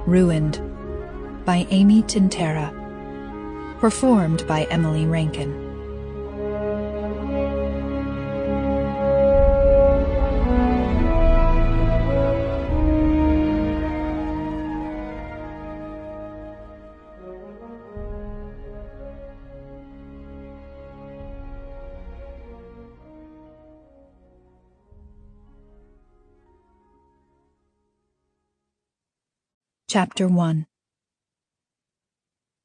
Ruined by Amy Tintera. Performed by Emily Rankin. Chapter 1.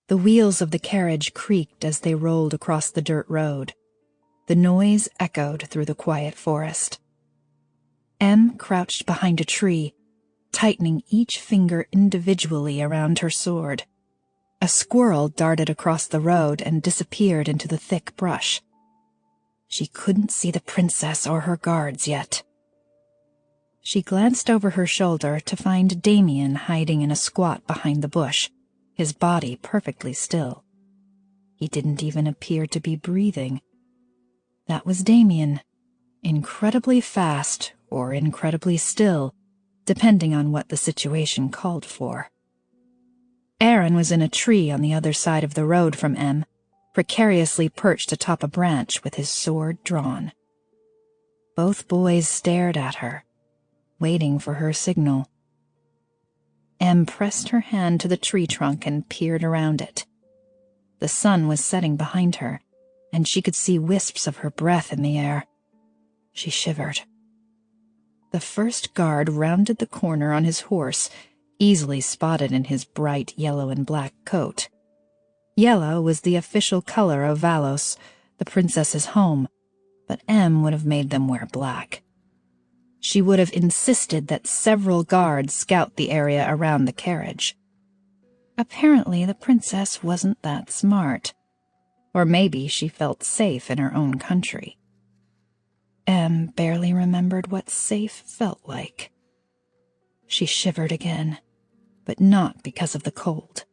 The wheels of the carriage creaked as they rolled across the dirt road. The noise echoed through the quiet forest. Em crouched behind a tree, tightening each finger individually around her sword. A squirrel darted across the road and disappeared into the thick brush. She couldn't see the princess or her guards yet. She glanced over her shoulder to find Damien hiding in a squat behind the bush, his body perfectly still. He didn't even appear to be breathing. That was Damien, incredibly fast or incredibly still, depending on what the situation called for. Aaron was in a tree on the other side of the road from Em, precariously perched atop a branch with his sword drawn. Both boys stared at her, waiting for her signal. Em pressed her hand to the tree trunk and peered around it. The sun was setting behind her, and she could see wisps of her breath in the air. She shivered. The first guard rounded the corner on his horse, easily spotted in his bright yellow and black coat. Yellow was the official color of Vallos, the princess's home, but Em would have made them wear black. She would have insisted that several guards scout the area around the carriage. Apparently, the princess wasn't that smart. Or maybe she felt safe in her own country. Em barely remembered what safe felt like. She shivered again, but not because of the cold.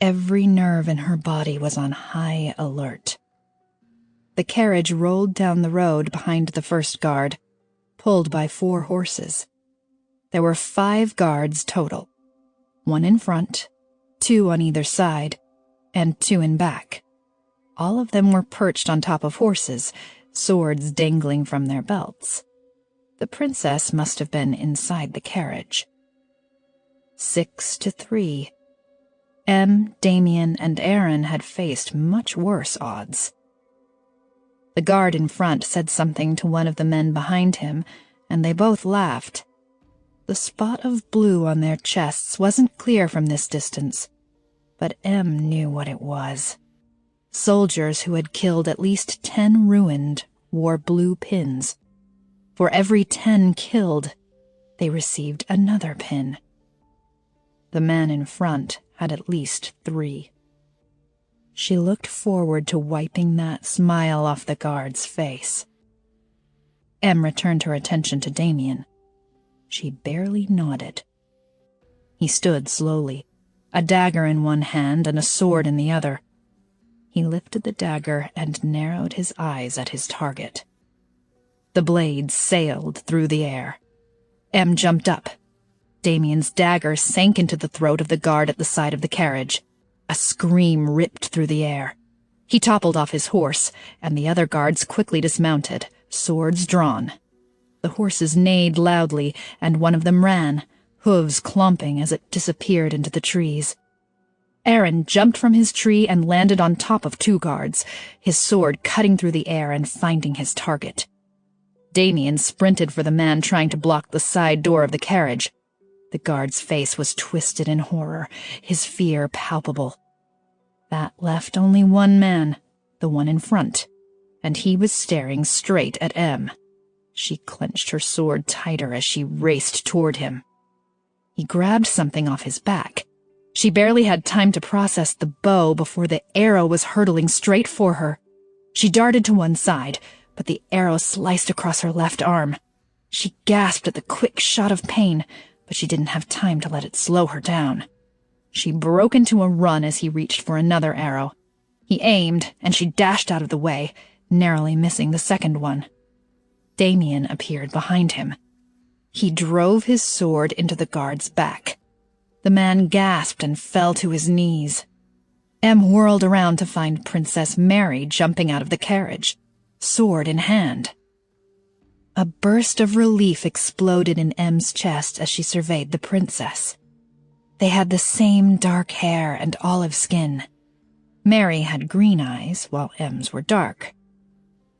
Every nerve in her body was on high alert. The carriage rolled down the road behind the first guard, pulled by 4 horses. There were 5 guards total, 1 in front, 2 on either side, and 2 in back. All of them were perched on top of horses, swords dangling from their belts. The princess must have been inside the carriage. 6-3. Em, Damien, and Aaron had faced much worse odds. The guard in front said something to one of the men behind him, and they both laughed. The spot of blue on their chests wasn't clear from this distance, but Em knew what it was. Soldiers who had killed at least 10 ruined wore blue pins. For every 10 killed, they received another pin. The man in front had at least 3. She looked forward to wiping that smile off the guard's face. Em returned her attention to Damien. She barely nodded. He stood slowly, a dagger in one hand and a sword in the other. He lifted the dagger and narrowed his eyes at his target. The blade sailed through the air. Em jumped up. Damien's dagger sank into the throat of the guard at the side of the carriage. A scream ripped through the air. He toppled off his horse, and the other guards quickly dismounted, swords drawn. The horses neighed loudly, and one of them ran, hooves clomping as it disappeared into the trees. Aaron jumped from his tree and landed on top of 2 guards, his sword cutting through the air and finding his target. Damien sprinted for the man trying to block the side door of the carriage. The guard's face was twisted in horror, his fear palpable. That left only one man, the one in front, and he was staring straight at Em. She clenched her sword tighter as she raced toward him. He grabbed something off his back. She barely had time to process the bow before the arrow was hurtling straight for her. She darted to one side, but the arrow sliced across her left arm. She gasped at the quick shot of pain, but she didn't have time to let it slow her down. She broke into a run as he reached for another arrow. He aimed, and she dashed out of the way, narrowly missing the second one. Damien appeared behind him. He drove his sword into the guard's back. The man gasped and fell to his knees. Em whirled around to find Princess Mary jumping out of the carriage, sword in hand. A burst of relief exploded in Em's chest as she surveyed the princess. They had the same dark hair and olive skin. Mary had green eyes, while Em's were dark.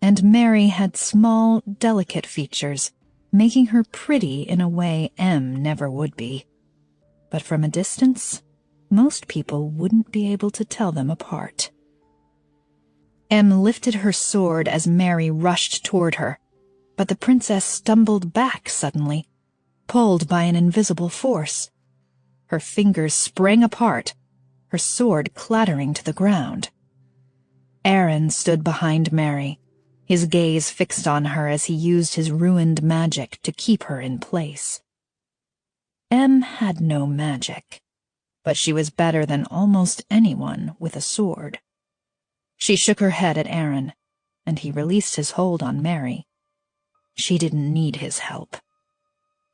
And Mary had small, delicate features, making her pretty in a way Em never would be. But from a distance, most people wouldn't be able to tell them apart. Em lifted her sword as Mary rushed toward her, but the princess stumbled back suddenly, pulled by an invisible force. Her fingers sprang apart, her sword clattering to the ground. Aaron stood behind Mary, his gaze fixed on her as he used his ruined magic to keep her in place. Em had no magic, but she was better than almost anyone with a sword. She shook her head at Aaron, and he released his hold on Mary. She didn't need his help.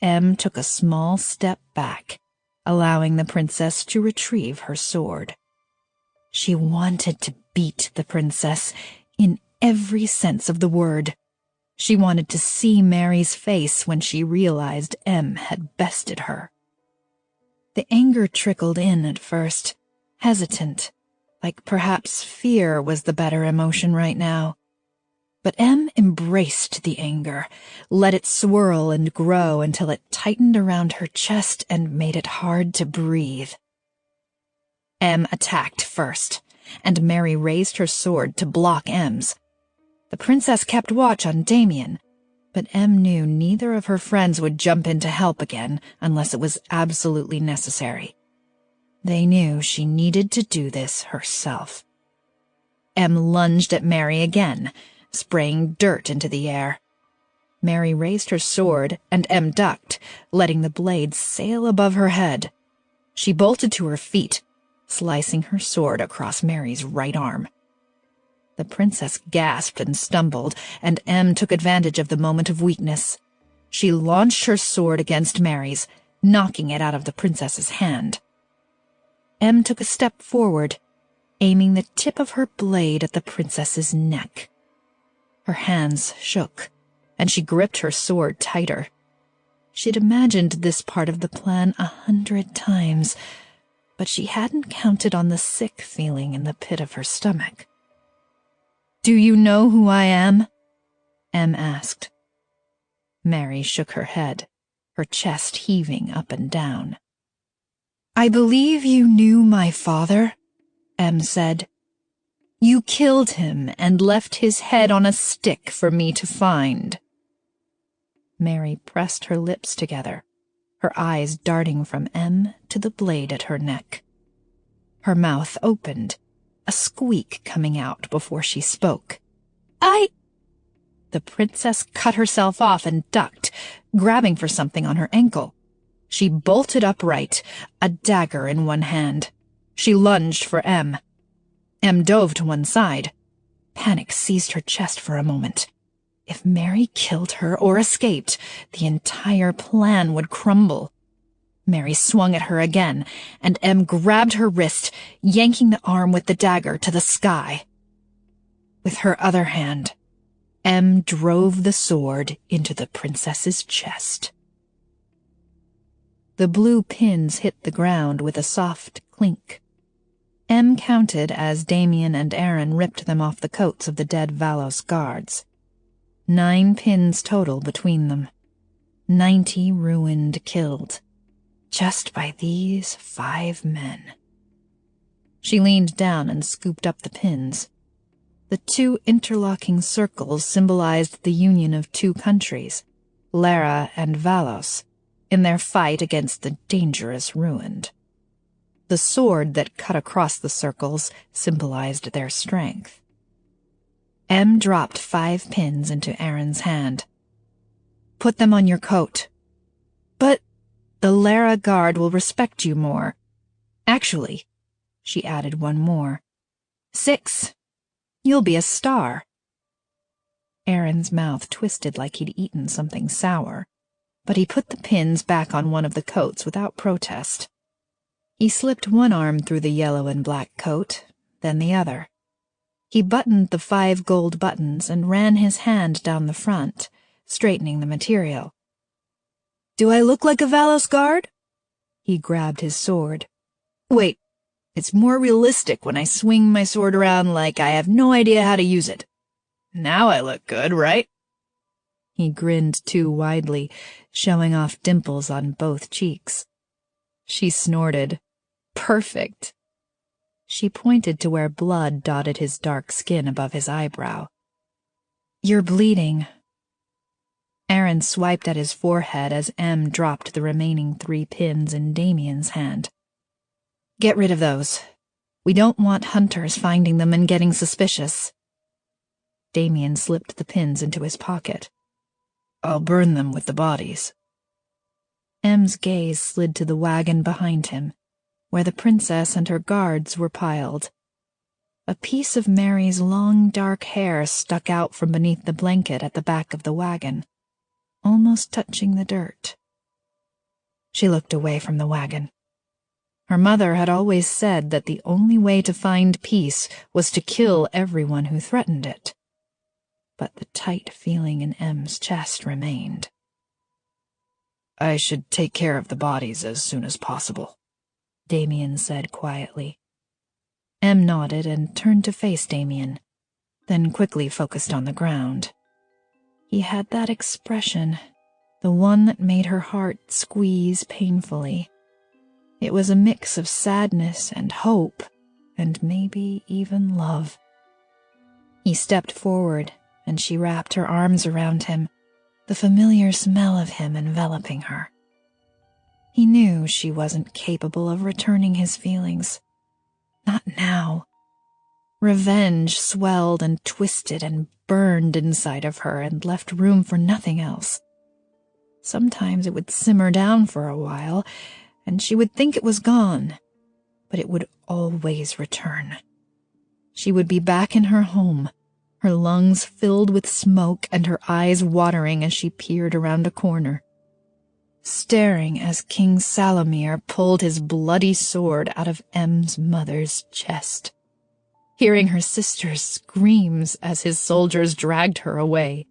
Em took a small step back, allowing the princess to retrieve her sword. She wanted to beat the princess in every sense of the word. She wanted to see Mary's face when she realized Em had bested her. The anger trickled in at first, hesitant, like perhaps fear was the better emotion right now. But Em embraced the anger, let it swirl and grow until it tightened around her chest and made it hard to breathe. Em attacked first, and Mary raised her sword to block Em's. The princess kept watch on Damien, but Em knew neither of her friends would jump in to help again unless it was absolutely necessary. They knew she needed to do this herself. Em lunged at Mary again, spraying dirt into the air. Mary raised her sword, and Em ducked, letting the blade sail above her head. She bolted to her feet, slicing her sword across Mary's right arm. The princess gasped and stumbled, and Em took advantage of the moment of weakness. She launched her sword against Mary's, knocking it out of the princess's hand. Em took a step forward, aiming the tip of her blade at the princess's neck. Her hands shook, and she gripped her sword tighter. She'd imagined this part of the plan 100 times, but she hadn't counted on the sick feeling in the pit of her stomach. "Do you know who I am?" Em asked. Mary shook her head, her chest heaving up and down. "I believe you knew my father," Em said. "You killed him and left his head on a stick for me to find." Mary pressed her lips together, her eyes darting from Em to the blade at her neck. Her mouth opened, a squeak coming out before she spoke. The princess cut herself off and ducked, grabbing for something on her ankle. She bolted upright, a dagger in one hand. She lunged for Em. Em dove to one side. Panic seized her chest for a moment. If Mary killed her or escaped, the entire plan would crumble. Mary swung at her again, and Em grabbed her wrist, yanking the arm with the dagger to the sky. With her other hand, Em drove the sword into the princess's chest. The blue pins hit the ground with a soft clink. Em counted as Damien and Aaron ripped them off the coats of the dead Vallos guards. 9 pins total between them. 90 ruined, killed. Just by these 5 men. She leaned down and scooped up the pins. The 2 interlocking circles symbolized the union of 2 countries, Lera and Vallos, in their fight against the dangerous ruined. The sword that cut across the circles symbolized their strength. Em dropped 5 pins into Aaron's hand. "Put them on your coat." "But the Lera guard will respect you more. Actually," she added one more, 6. You'll be a star." Aaron's mouth twisted like he'd eaten something sour, but he put the pins back on one of the coats without protest. He slipped one arm through the yellow and black coat, then the other. He buttoned the 5 gold buttons and ran his hand down the front, straightening the material. "Do I look like a Vallos guard?" He grabbed his sword. "Wait, it's more realistic when I swing my sword around like I have no idea how to use it. Now I look good, right?" He grinned too widely, showing off dimples on both cheeks. She snorted. "Perfect." She pointed to where blood dotted his dark skin above his eyebrow. "You're bleeding." Aaron swiped at his forehead as Em dropped the remaining 3 pins in Damien's hand. "Get rid of those. We don't want hunters finding them and getting suspicious." Damien slipped the pins into his pocket. "I'll burn them with the bodies." Em's gaze slid to the wagon behind him, where the princess and her guards were piled. A piece of Mary's long dark hair stuck out from beneath the blanket at the back of the wagon, almost touching the dirt. She looked away from the wagon. Her mother had always said that the only way to find peace was to kill everyone who threatened it. But the tight feeling in Em's chest remained. "I should take care of the bodies as soon as possible," Damien said quietly. Em nodded and turned to face Damien, then quickly focused on the ground. He had that expression, the one that made her heart squeeze painfully. It was a mix of sadness and hope, and maybe even love. He stepped forward, and she wrapped her arms around him, the familiar smell of him enveloping her. He knew she wasn't capable of returning his feelings. Not now. Revenge swelled and twisted and burned inside of her and left room for nothing else. Sometimes it would simmer down for a while, and she would think it was gone, but it would always return. She would be back in her home, her lungs filled with smoke and her eyes watering as she peered around a corner, staring as King Casimir pulled his bloody sword out of Em's mother's chest, hearing her sister's screams as his soldiers dragged her away,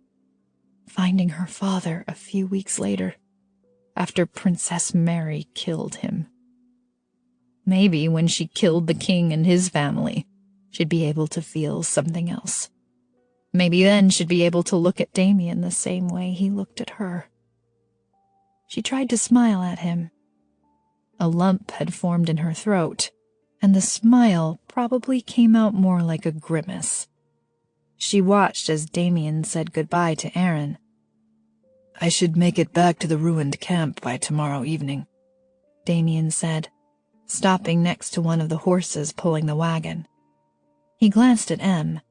finding her father a few weeks later, after Princess Mary killed him. Maybe when she killed the king and his family, she'd be able to feel something else. Maybe then she'd be able to look at Damien the same way he looked at her. She tried to smile at him. A lump had formed in her throat, and the smile probably came out more like a grimace. She watched as Damien said goodbye to Aaron. "I should make it back to the ruined camp by tomorrow evening," Damien said, stopping next to one of the horses pulling the wagon. He glanced at Em.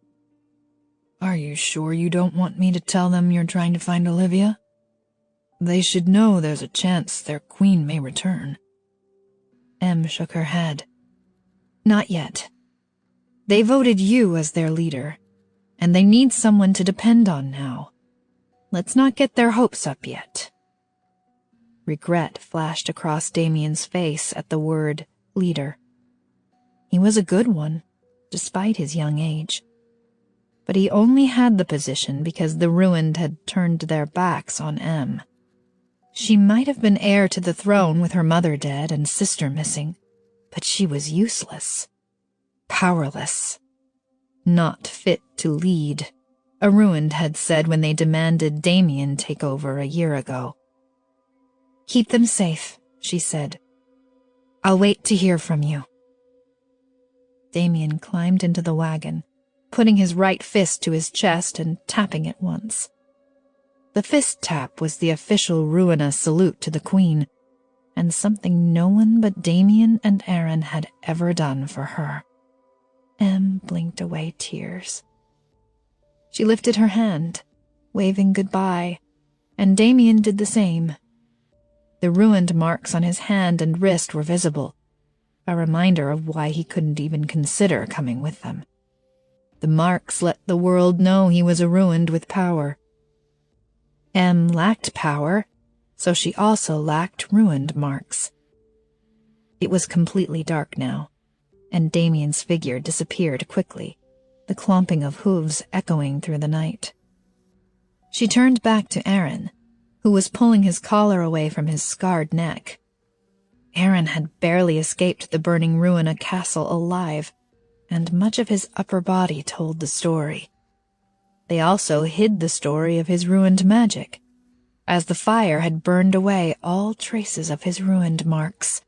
"Are you sure you don't want me to tell them you're trying to find Olivia? They should know there's a chance their queen may return." Em shook her head. "Not yet. They voted you as their leader, and they need someone to depend on now. Let's not get their hopes up yet." Regret flashed across Damien's face at the word leader. He was a good one, despite his young age. But he only had the position because the ruined had turned their backs on Em. She might have been heir to the throne with her mother dead and sister missing, but she was useless, powerless, not fit to lead, a ruined had said when they demanded Damien take over a year ago. "Keep them safe," she said. "I'll wait to hear from you." Damien climbed into the wagon, putting his right fist to his chest and tapping it once. The fist tap was the official Ruina salute to the queen, and something no one but Damien and Aaron had ever done for her. Em blinked away tears. She lifted her hand, waving goodbye, and Damien did the same. The ruined marks on his hand and wrist were visible, a reminder of why he couldn't even consider coming with them. The marks let the world know he was a ruined with power. Em lacked power, so she also lacked ruined marks. It was completely dark now, and Damien's figure disappeared quickly, the clomping of hooves echoing through the night. She turned back to Aaron, who was pulling his collar away from his scarred neck. Aaron had barely escaped the burning Ruina castle alive, and much of his upper body told the story. They also hid the story of his ruined magic, as the fire had burned away all traces of his ruined marks.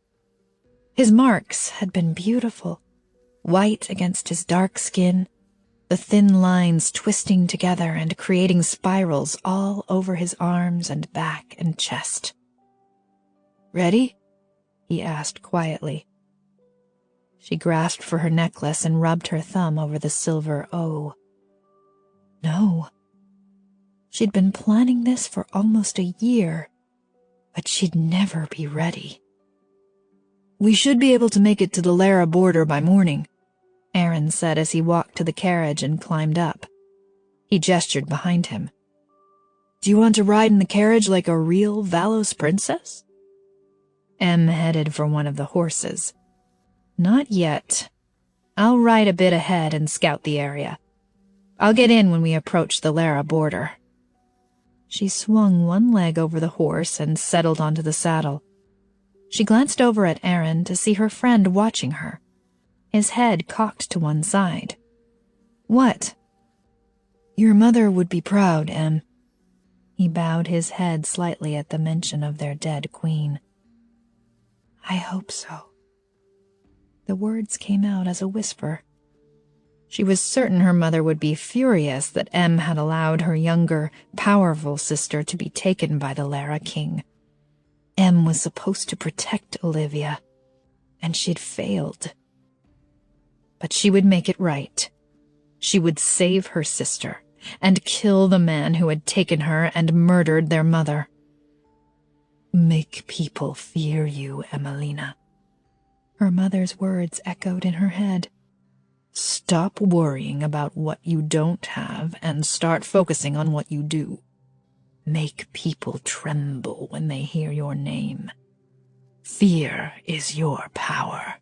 His marks had been beautiful, white against his dark skin, the thin lines twisting together and creating spirals all over his arms and back and chest. "Ready?" he asked quietly. She grasped for her necklace and rubbed her thumb over the silver O. No. She'd been planning this for almost a year, but she'd never be ready. "We should be able to make it to the Lera border by morning," Aaron said as he walked to the carriage and climbed up. He gestured behind him. "Do you want to ride in the carriage like a real Vallos princess?" Em headed for one of the horses. "Not yet. I'll ride a bit ahead and scout the area. I'll get in when we approach the Lera border." She swung one leg over the horse and settled onto the saddle. She glanced over at Aaron to see her friend watching her, his head cocked to one side. "What?" "Your mother would be proud, Em." He bowed his head slightly at the mention of their dead queen. "I hope so." The words came out as a whisper. She was certain her mother would be furious that Em had allowed her younger, powerful sister to be taken by the Lera king. Em was supposed to protect Olivia, and she'd failed. But she would make it right. She would save her sister and kill the man who had taken her and murdered their mother. "Make people fear you, Emelina." Her mother's words echoed in her head. "Stop worrying about what you don't have and start focusing on what you do. Make people tremble when they hear your name. Fear is your power."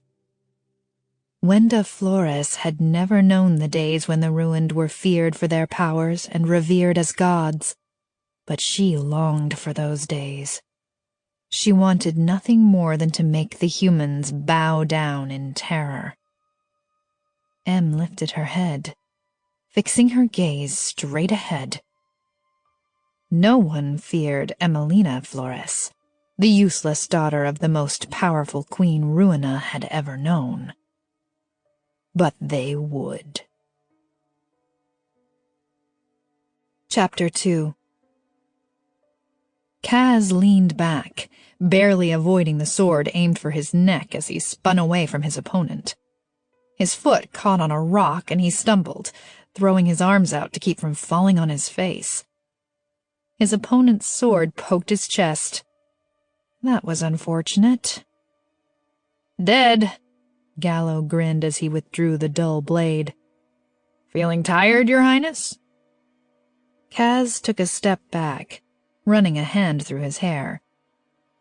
Wenda Flores had never known the days when the ruined were feared for their powers and revered as gods, but she longed for those days. She wanted nothing more than to make the humans bow down in terror. Em lifted her head, fixing her gaze straight ahead. No one feared Emelina Flores, the useless daughter of the most powerful queen Ruina had ever known. But they would. Chapter 2. Kaz leaned back, barely avoiding the sword aimed for his neck as he spun away from his opponent. His foot caught on a rock and he stumbled, throwing his arms out to keep from falling on his face. His opponent's sword poked his chest. That was unfortunate. "Dead," Gallo grinned as he withdrew the dull blade. "Feeling tired, Your Highness?" Kaz took a step back, running a hand through his hair.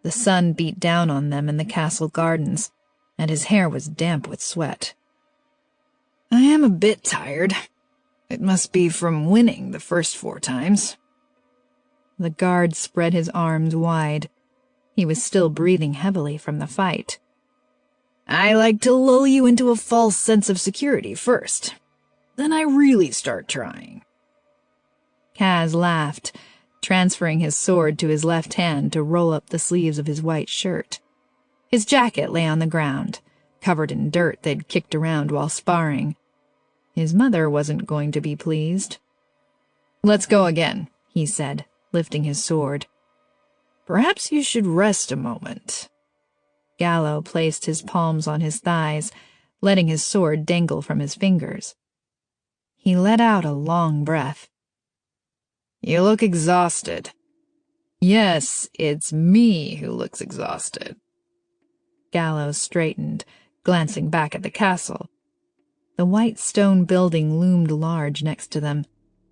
The sun beat down on them in the castle gardens, and his hair was damp with sweat. "I am a bit tired. It must be from winning the first 4 times. The guard spread his arms wide. He was still breathing heavily from the fight. "I like to lull you into a false sense of security first. Then I really start trying." Kaz laughed, transferring his sword to his left hand to roll up the sleeves of his white shirt. His jacket lay on the ground, covered in dirt they'd kicked around while sparring. His mother wasn't going to be pleased. "Let's go again," he said, lifting his sword. "Perhaps you should rest a moment." Gallo placed his palms on his thighs, letting his sword dangle from his fingers. He let out a long breath. "You look exhausted." "Yes, it's me who looks exhausted." Gallo straightened, glancing back at the castle. The white stone building loomed large next to them,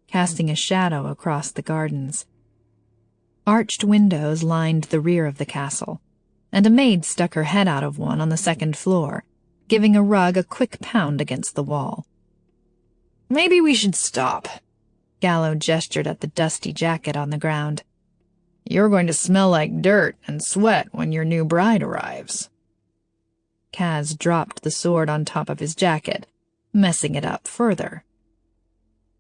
casting a shadow across the gardens. Arched windows lined the rear of the castle, and a maid stuck her head out of one on the second floor, giving a rug a quick pound against the wall. "Maybe we should stop." Gallo gestured at the dusty jacket on the ground. "You're going to smell like dirt and sweat when your new bride arrives." Kaz dropped the sword on top of his jacket, messing it up further.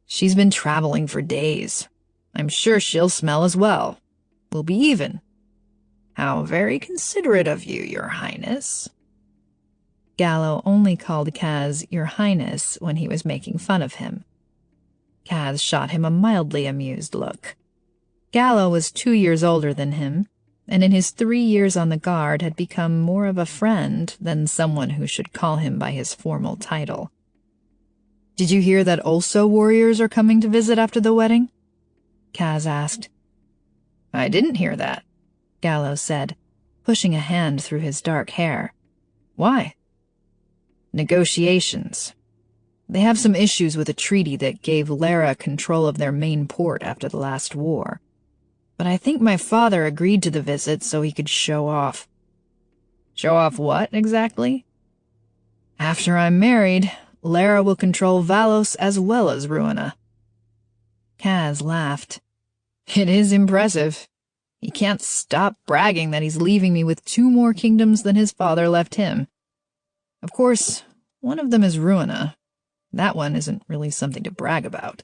"She's been traveling for days. I'm sure she'll smell as well. We'll be even." "How very considerate of you, Your Highness." Gallo only called Kaz Your Highness when he was making fun of him. Kaz shot him a mildly amused look. Gallo was 2 years older than him, and in his 3 years on the guard had become more of a friend than someone who should call him by his formal title. "Did you hear that also warriors are coming to visit after the wedding?" Kaz asked. "I didn't hear that," Gallo said, pushing a hand through his dark hair. "Why?" "Negotiations. They have some issues with a treaty that gave Lera control of their main port after the last war. But I think my father agreed to the visit so he could show off." "Show off what, exactly?" "After I'm married, Lera will control Vallos as well as Ruina." Kaz laughed. "It is impressive. He can't stop bragging that he's leaving me with 2 more kingdoms than his father left him. Of course, one of them is Ruina. That one isn't really something to brag about.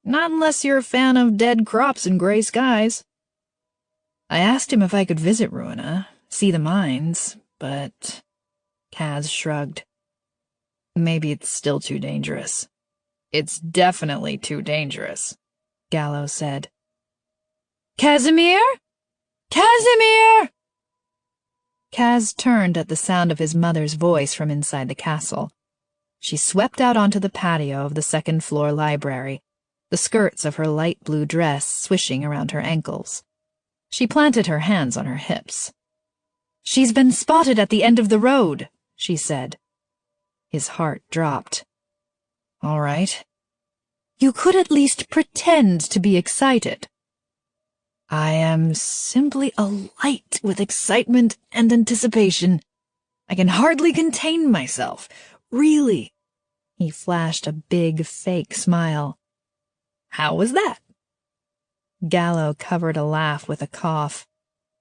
Not unless you're a fan of dead crops and gray skies." I asked him if I could visit Ruina, see the mines, but... Kaz shrugged. "Maybe it's still too dangerous." "It's definitely too dangerous," Gallo said. "Casimir? Casimir!" Kaz turned at the sound of his mother's voice from inside the castle. She swept out onto the patio of the second-floor library, the skirts of her light blue dress swishing around her ankles. She planted her hands on her hips. "She's been spotted at the end of the road," she said. His heart dropped. "All right." "You could at least pretend to be excited." "I am simply alight with excitement and anticipation. I can hardly contain myself. Really." He flashed a big, fake smile. "How was that?" Gallo covered a laugh with a cough.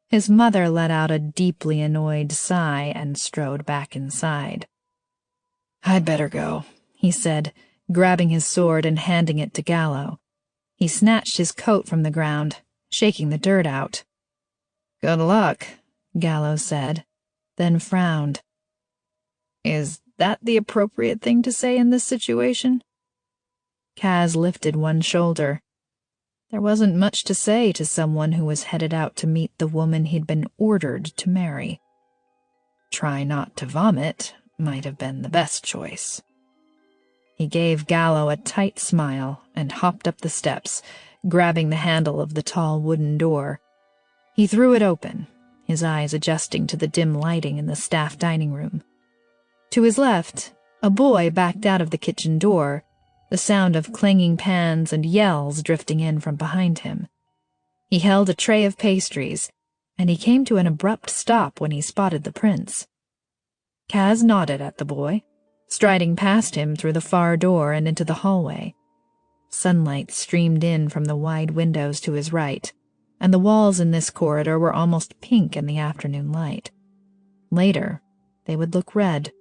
His mother let out a deeply annoyed sigh and strode back inside. "I'd better go," he said, grabbing his sword and handing it to Gallo. He snatched his coat from the ground, shaking the dirt out. "Good luck," Gallo said, then frowned. "Is that the appropriate thing to say in this situation?" Kaz lifted one shoulder. There wasn't much to say to someone who was headed out to meet the woman he'd been ordered to marry. Try not to vomit might have been the best choice. He gave Gallo a tight smile and hopped up the steps, grabbing the handle of the tall wooden door. He threw it open, his eyes adjusting to the dim lighting in the staff dining room. To his left, a boy backed out of the kitchen door, the sound of clanging pans and yells drifting in from behind him. He held a tray of pastries, and he came to an abrupt stop when he spotted the prince. Kaz nodded at the boy, striding past him through the far door and into the hallway. Sunlight streamed in from the wide windows to his right, and the walls in this corridor were almost pink in the afternoon light. Later, they would look red.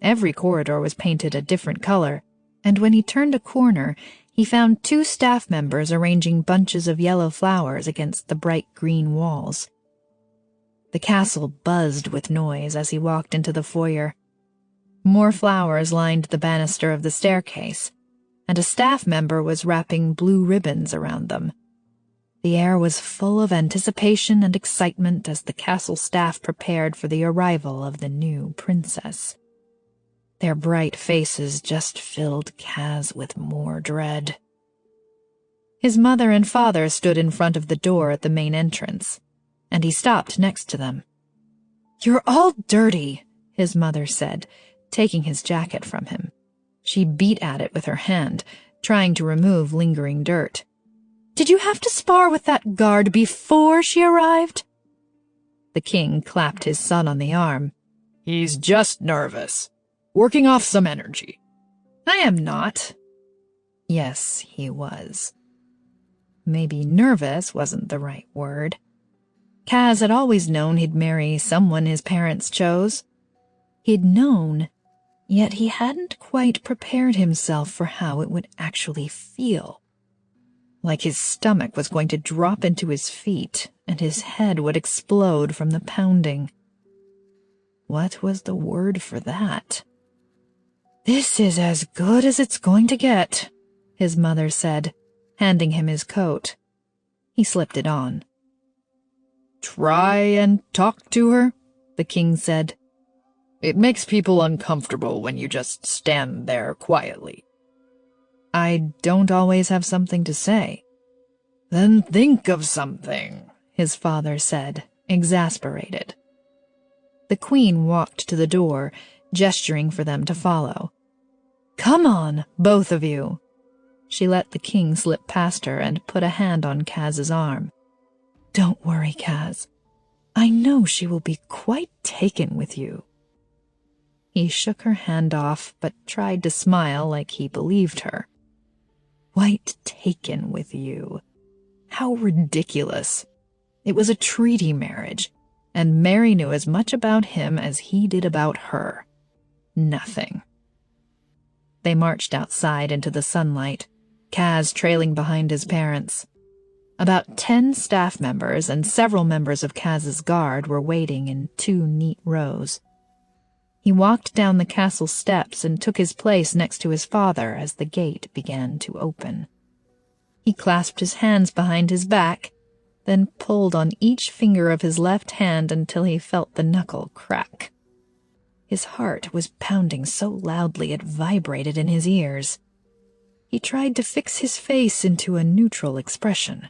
Every corridor was painted a different color, and when he turned a corner, he found 2 staff members arranging bunches of yellow flowers against the bright green walls. The castle buzzed with noise as he walked into the foyer. More flowers lined the banister of the staircase, and a staff member was wrapping blue ribbons around them. The air was full of anticipation and excitement as the castle staff prepared for the arrival of the new princess. Their bright faces just filled Kaz with more dread. His mother and father stood in front of the door at the main entrance, and he stopped next to them. "You're all dirty," his mother said, taking his jacket from him. She beat at it with her hand, trying to remove lingering dirt. "Did you have to spar with that guard before she arrived?" The king clapped his son on the arm. "He's just nervous. Working off some energy." "I am not." Yes, he was. Maybe nervous wasn't the right word. Kaz had always known he'd marry someone his parents chose. He'd known, yet he hadn't quite prepared himself for how it would actually feel. Like his stomach was going to drop into his feet and his head would explode from the pounding. What was the word for that? "This is as good as it's going to get," his mother said, handing him his coat. He slipped it on. "Try and talk to her," the king said. "It makes people uncomfortable when you just stand there quietly." "I don't always have something to say." "Then think of something," his father said, exasperated. The queen walked to the door, gesturing for them to follow. "Come on, both of you." She let the king slip past her and put a hand on Kaz's arm. "Don't worry, Kaz. I know she will be quite taken with you." He shook her hand off, but tried to smile like he believed her. Quite taken with you. How ridiculous. It was a treaty marriage, and Mary knew as much about him as he did about her. Nothing. They marched outside into the sunlight, Kaz trailing behind his parents. About 10 staff members and several members of Kaz's guard were waiting in 2 neat rows. He walked down the castle steps and took his place next to his father as the gate began to open. He clasped his hands behind his back, then pulled on each finger of his left hand until he felt the knuckle crack. His heart was pounding so loudly it vibrated in his ears. He tried to fix his face into a neutral expression.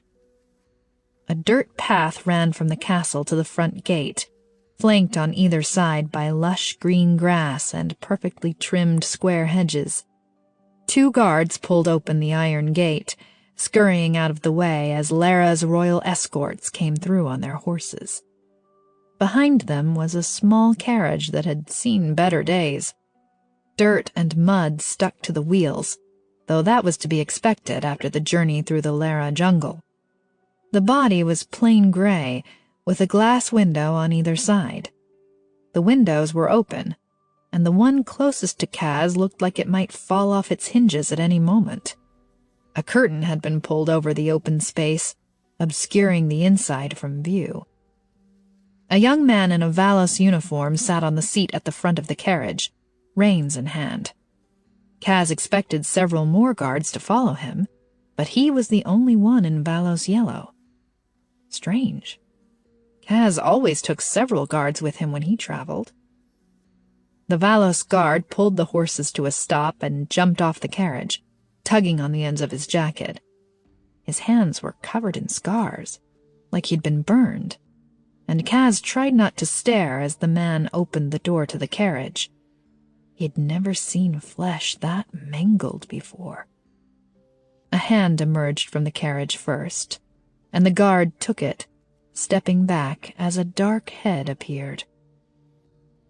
A dirt path ran from the castle to the front gate, flanked on either side by lush green grass and perfectly trimmed square hedges. 2 guards pulled open the iron gate, scurrying out of the way as Lera's royal escorts came through on their horses. Behind them was a small carriage that had seen better days. Dirt and mud stuck to the wheels, though that was to be expected after the journey through the Lera jungle. The body was plain gray, with a glass window on either side. The windows were open, and the one closest to Kaz looked like it might fall off its hinges at any moment. A curtain had been pulled over the open space, obscuring the inside from view. A young man in a Vallos uniform sat on the seat at the front of the carriage, reins in hand. Kaz expected several more guards to follow him, but he was the only one in Vallos yellow. Strange. Kaz always took several guards with him when he traveled. The Vallos guard pulled the horses to a stop and jumped off the carriage, tugging on the ends of his jacket. His hands were covered in scars, like he'd been burned, and Kaz tried not to stare as the man opened the door to the carriage. He'd never seen flesh that mangled before. A hand emerged from the carriage first, and the guard took it, stepping back as a dark head appeared.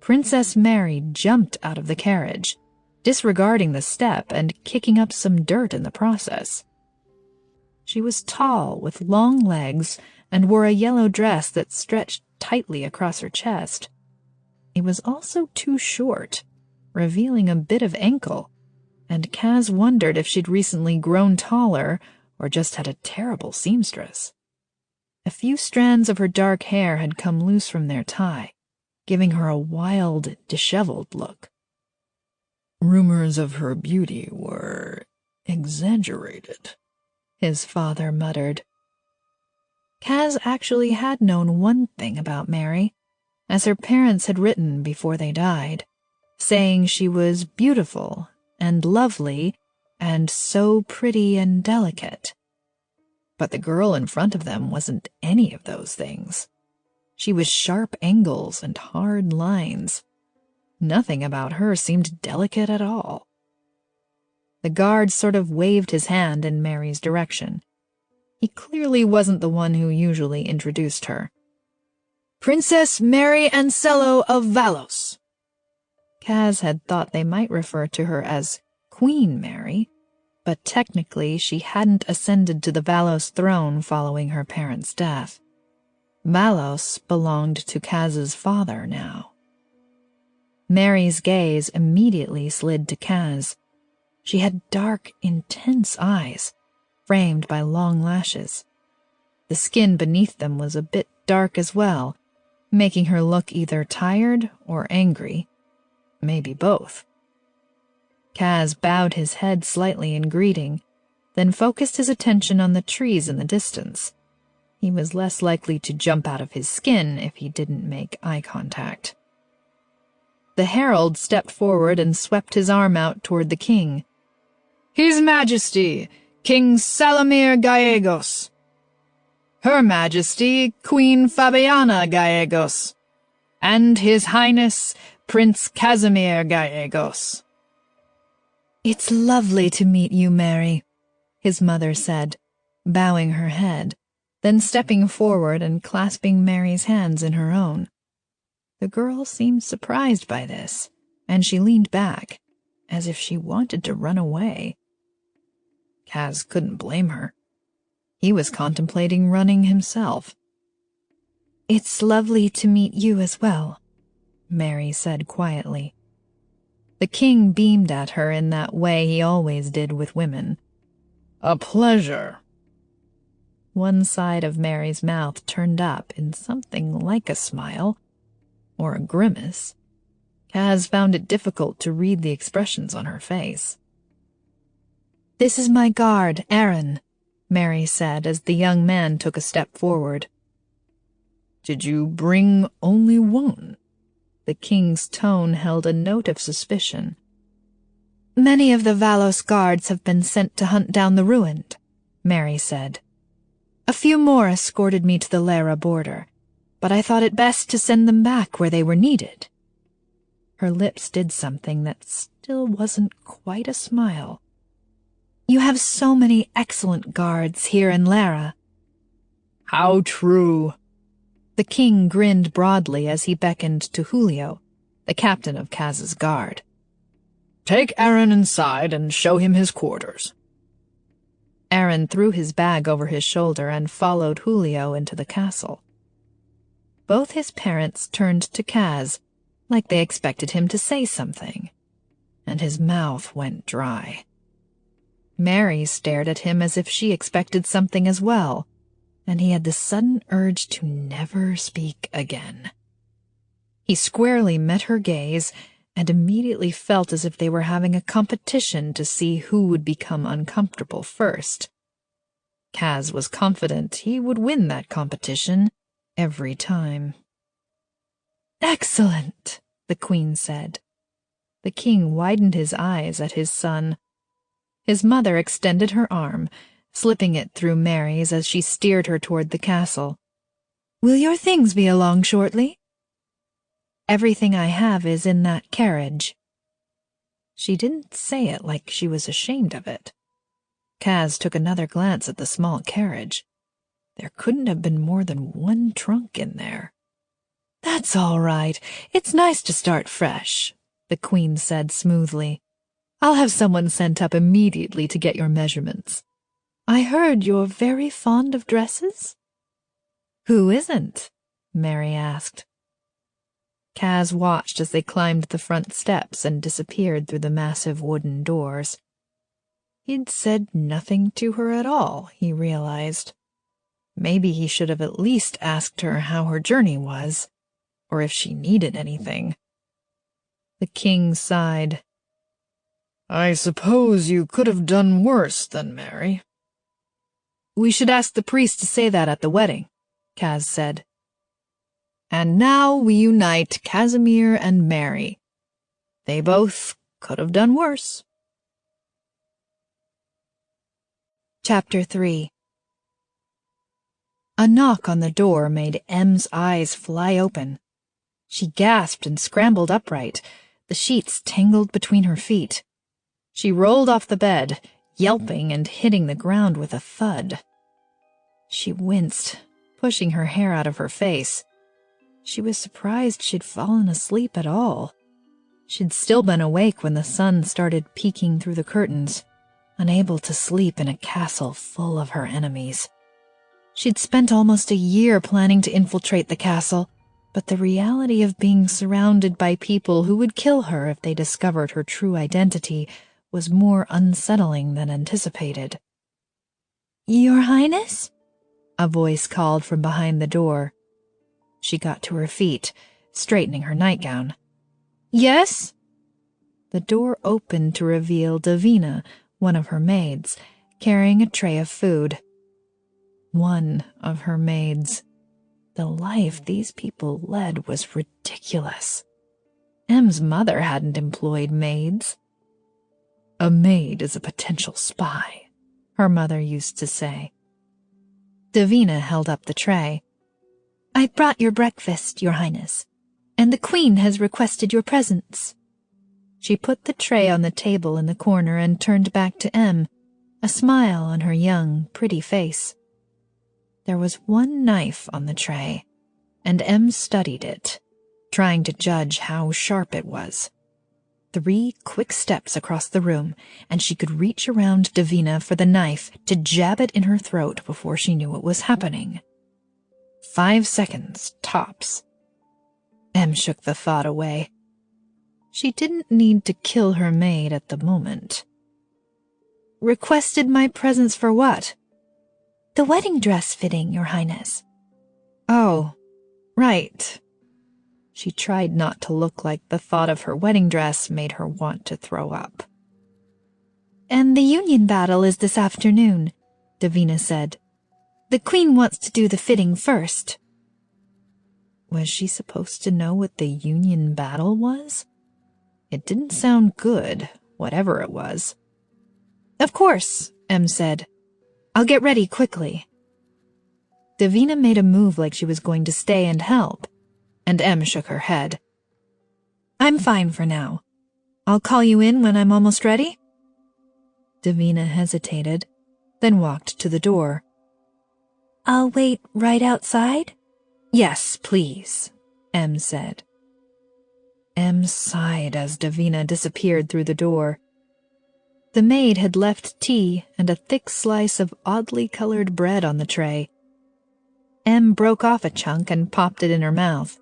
Princess Mary jumped out of the carriage, disregarding the step and kicking up some dirt in the process. She was tall, with long legs, and wore a yellow dress that stretched tightly across her chest. It was also too short, revealing a bit of ankle, and Kaz wondered if she'd recently grown taller or just had a terrible seamstress. A few strands of her dark hair had come loose from their tie, giving her a wild, disheveled look. "Rumors of her beauty were exaggerated," his father muttered. Kaz actually had known one thing about Mary, as her parents had written before they died, saying she was beautiful and lovely and so pretty and delicate. But the girl in front of them wasn't any of those things. She was sharp angles and hard lines. Nothing about her seemed delicate at all. The guard sort of waved his hand in Mary's direction. He clearly wasn't the one who usually introduced her. Princess Mary of Vallos. Kaz had thought they might refer to her as Queen Mary, but technically she hadn't ascended to the Vallos throne following her parents' death. Vallos belonged to Kaz's father now. Mary's gaze immediately slid to Kaz. She had dark, intense eyes, framed by long lashes. The skin beneath them was a bit dark as well, making her look either tired or angry. Maybe both. Kaz bowed his head slightly in greeting, then focused his attention on the trees in the distance. He was less likely to jump out of his skin if he didn't make eye contact. The herald stepped forward and swept his arm out toward the king. His Majesty, King Casimir Gallegos. Her Majesty, Queen Fabiana Gallegos. And His Highness, Prince Casimir Gallegos. It's lovely to meet you, Mary, his mother said, bowing her head, then stepping forward and clasping Mary's hands in her own. The girl seemed surprised by this, and she leaned back, as if she wanted to run away. Kaz couldn't blame her. He was contemplating running himself. It's lovely to meet you as well, Mary said quietly. The king beamed at her in that way he always did with women. A pleasure. One side of Mary's mouth turned up in something like a smile, or a grimace. Kaz found it difficult to read the expressions on her face. This is my guard, Aaron, Mary said as the young man took a step forward. Did you bring only one? The king's tone held a note of suspicion. Many of the Vallos guards have been sent to hunt down the ruined, Mary said. A few more escorted me to the Lera border, but I thought it best to send them back where they were needed. Her lips did something that still wasn't quite a smile. You have so many excellent guards here in Lera. How true. The king grinned broadly as he beckoned to Julio, the captain of Kaz's guard. Take Aaron inside and show him his quarters. Aaron threw his bag over his shoulder and followed Julio into the castle. Both his parents turned to Kaz, like they expected him to say something, and his mouth went dry. Mary stared at him as if she expected something as well, and he had the sudden urge to never speak again. He squarely met her gaze and immediately felt as if they were having a competition to see who would become uncomfortable first. Kaz was confident he would win that competition every time. Excellent, the queen said. The king widened his eyes at his son. His mother extended her arm, slipping it through Mary's as she steered her toward the castle. Will your things be along shortly? Everything I have is in that carriage. She didn't say it like she was ashamed of it. Kaz took another glance at the small carriage. There couldn't have been more than one trunk in there. That's all right. It's nice to start fresh, the queen said smoothly. I'll have someone sent up immediately to get your measurements. I heard you're very fond of dresses? Who isn't? Mary asked. Kaz watched as they climbed the front steps and disappeared through the massive wooden doors. He'd said nothing to her at all, he realized. Maybe he should have at least asked her how her journey was, or if she needed anything. The king sighed. I suppose you could have done worse than Mary. We should ask the priest to say that at the wedding, Kaz said. And now we unite Casimir and Mary. They both could have done worse. Chapter 3. A knock on the door made Em's eyes fly open. She gasped and scrambled upright, the sheets tangled between her feet. She rolled off the bed, yelping and hitting the ground with a thud. She winced, pushing her hair out of her face. She was surprised she'd fallen asleep at all. She'd still been awake when the sun started peeking through the curtains, unable to sleep in a castle full of her enemies. She'd spent almost a year planning to infiltrate the castle, but the reality of being surrounded by people who would kill her if they discovered her true identity was more unsettling than anticipated. "Your Highness?" A voice called from behind the door. She got to her feet, straightening her nightgown. "Yes?" The door opened to reveal Davina, one of her maids, carrying a tray of food. One of her maids. The life these people led was ridiculous. M's mother hadn't employed maids. "A maid is a potential spy," her mother used to say. Davina held up the tray. "I brought your breakfast, Your Highness, and the Queen has requested your presence." She put the tray on the table in the corner and turned back to M, a smile on her young, pretty face. There was one knife on the tray, and M studied it, trying to judge how sharp it was. 3 quick steps across the room, and she could reach around Davina for the knife to jab it in her throat before she knew what was happening. 5 seconds, tops. M shook the thought away. She didn't need to kill her maid at the moment. "Requested my presence for what?" "The wedding dress fitting, Your Highness." "Oh, right." She tried not to look like the thought of her wedding dress made her want to throw up. "And the Union battle is this afternoon," Davina said. "The Queen wants to do the fitting first." Was she supposed to know what the Union battle was? It didn't sound good, whatever it was. "Of course," M said. "I'll get ready quickly." Davina made a move like she was going to stay and help, and M shook her head. "I'm fine for now. I'll call you in when I'm almost ready." Davina hesitated, then walked to the door. "I'll wait right outside?" "Yes, please," M said. M sighed as Davina disappeared through the door. The maid had left tea and a thick slice of oddly colored bread on the tray. M broke off a chunk and popped it in her mouth.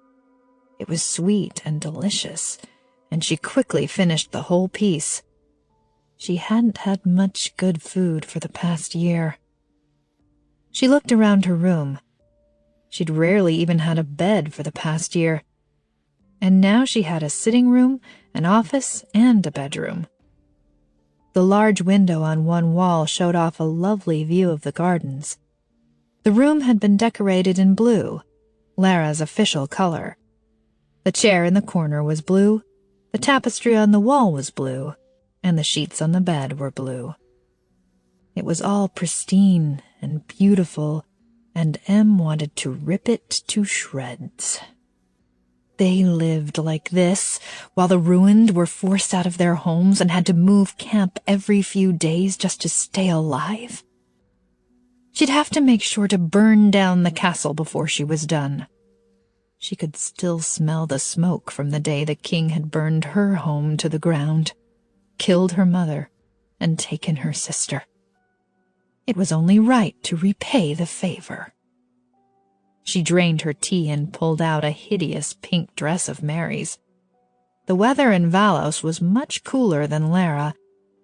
It was sweet and delicious, and she quickly finished the whole piece. She hadn't had much good food for the past year. She looked around her room. She'd rarely even had a bed for the past year. And now she had a sitting room, an office, and a bedroom. The large window on one wall showed off a lovely view of the gardens. The room had been decorated in blue, Lera's official color. The chair in the corner was blue, the tapestry on the wall was blue, and the sheets on the bed were blue. It was all pristine and beautiful, and M wanted to rip it to shreds. They lived like this, while the ruined were forced out of their homes and had to move camp every few days just to stay alive. She'd have to make sure to burn down the castle before she was done. She could still smell the smoke from the day the king had burned her home to the ground, killed her mother, and taken her sister. It was only right to repay the favor. She drained her tea and pulled out a hideous pink dress of Mary's. The weather in Vallos was much cooler than Lera,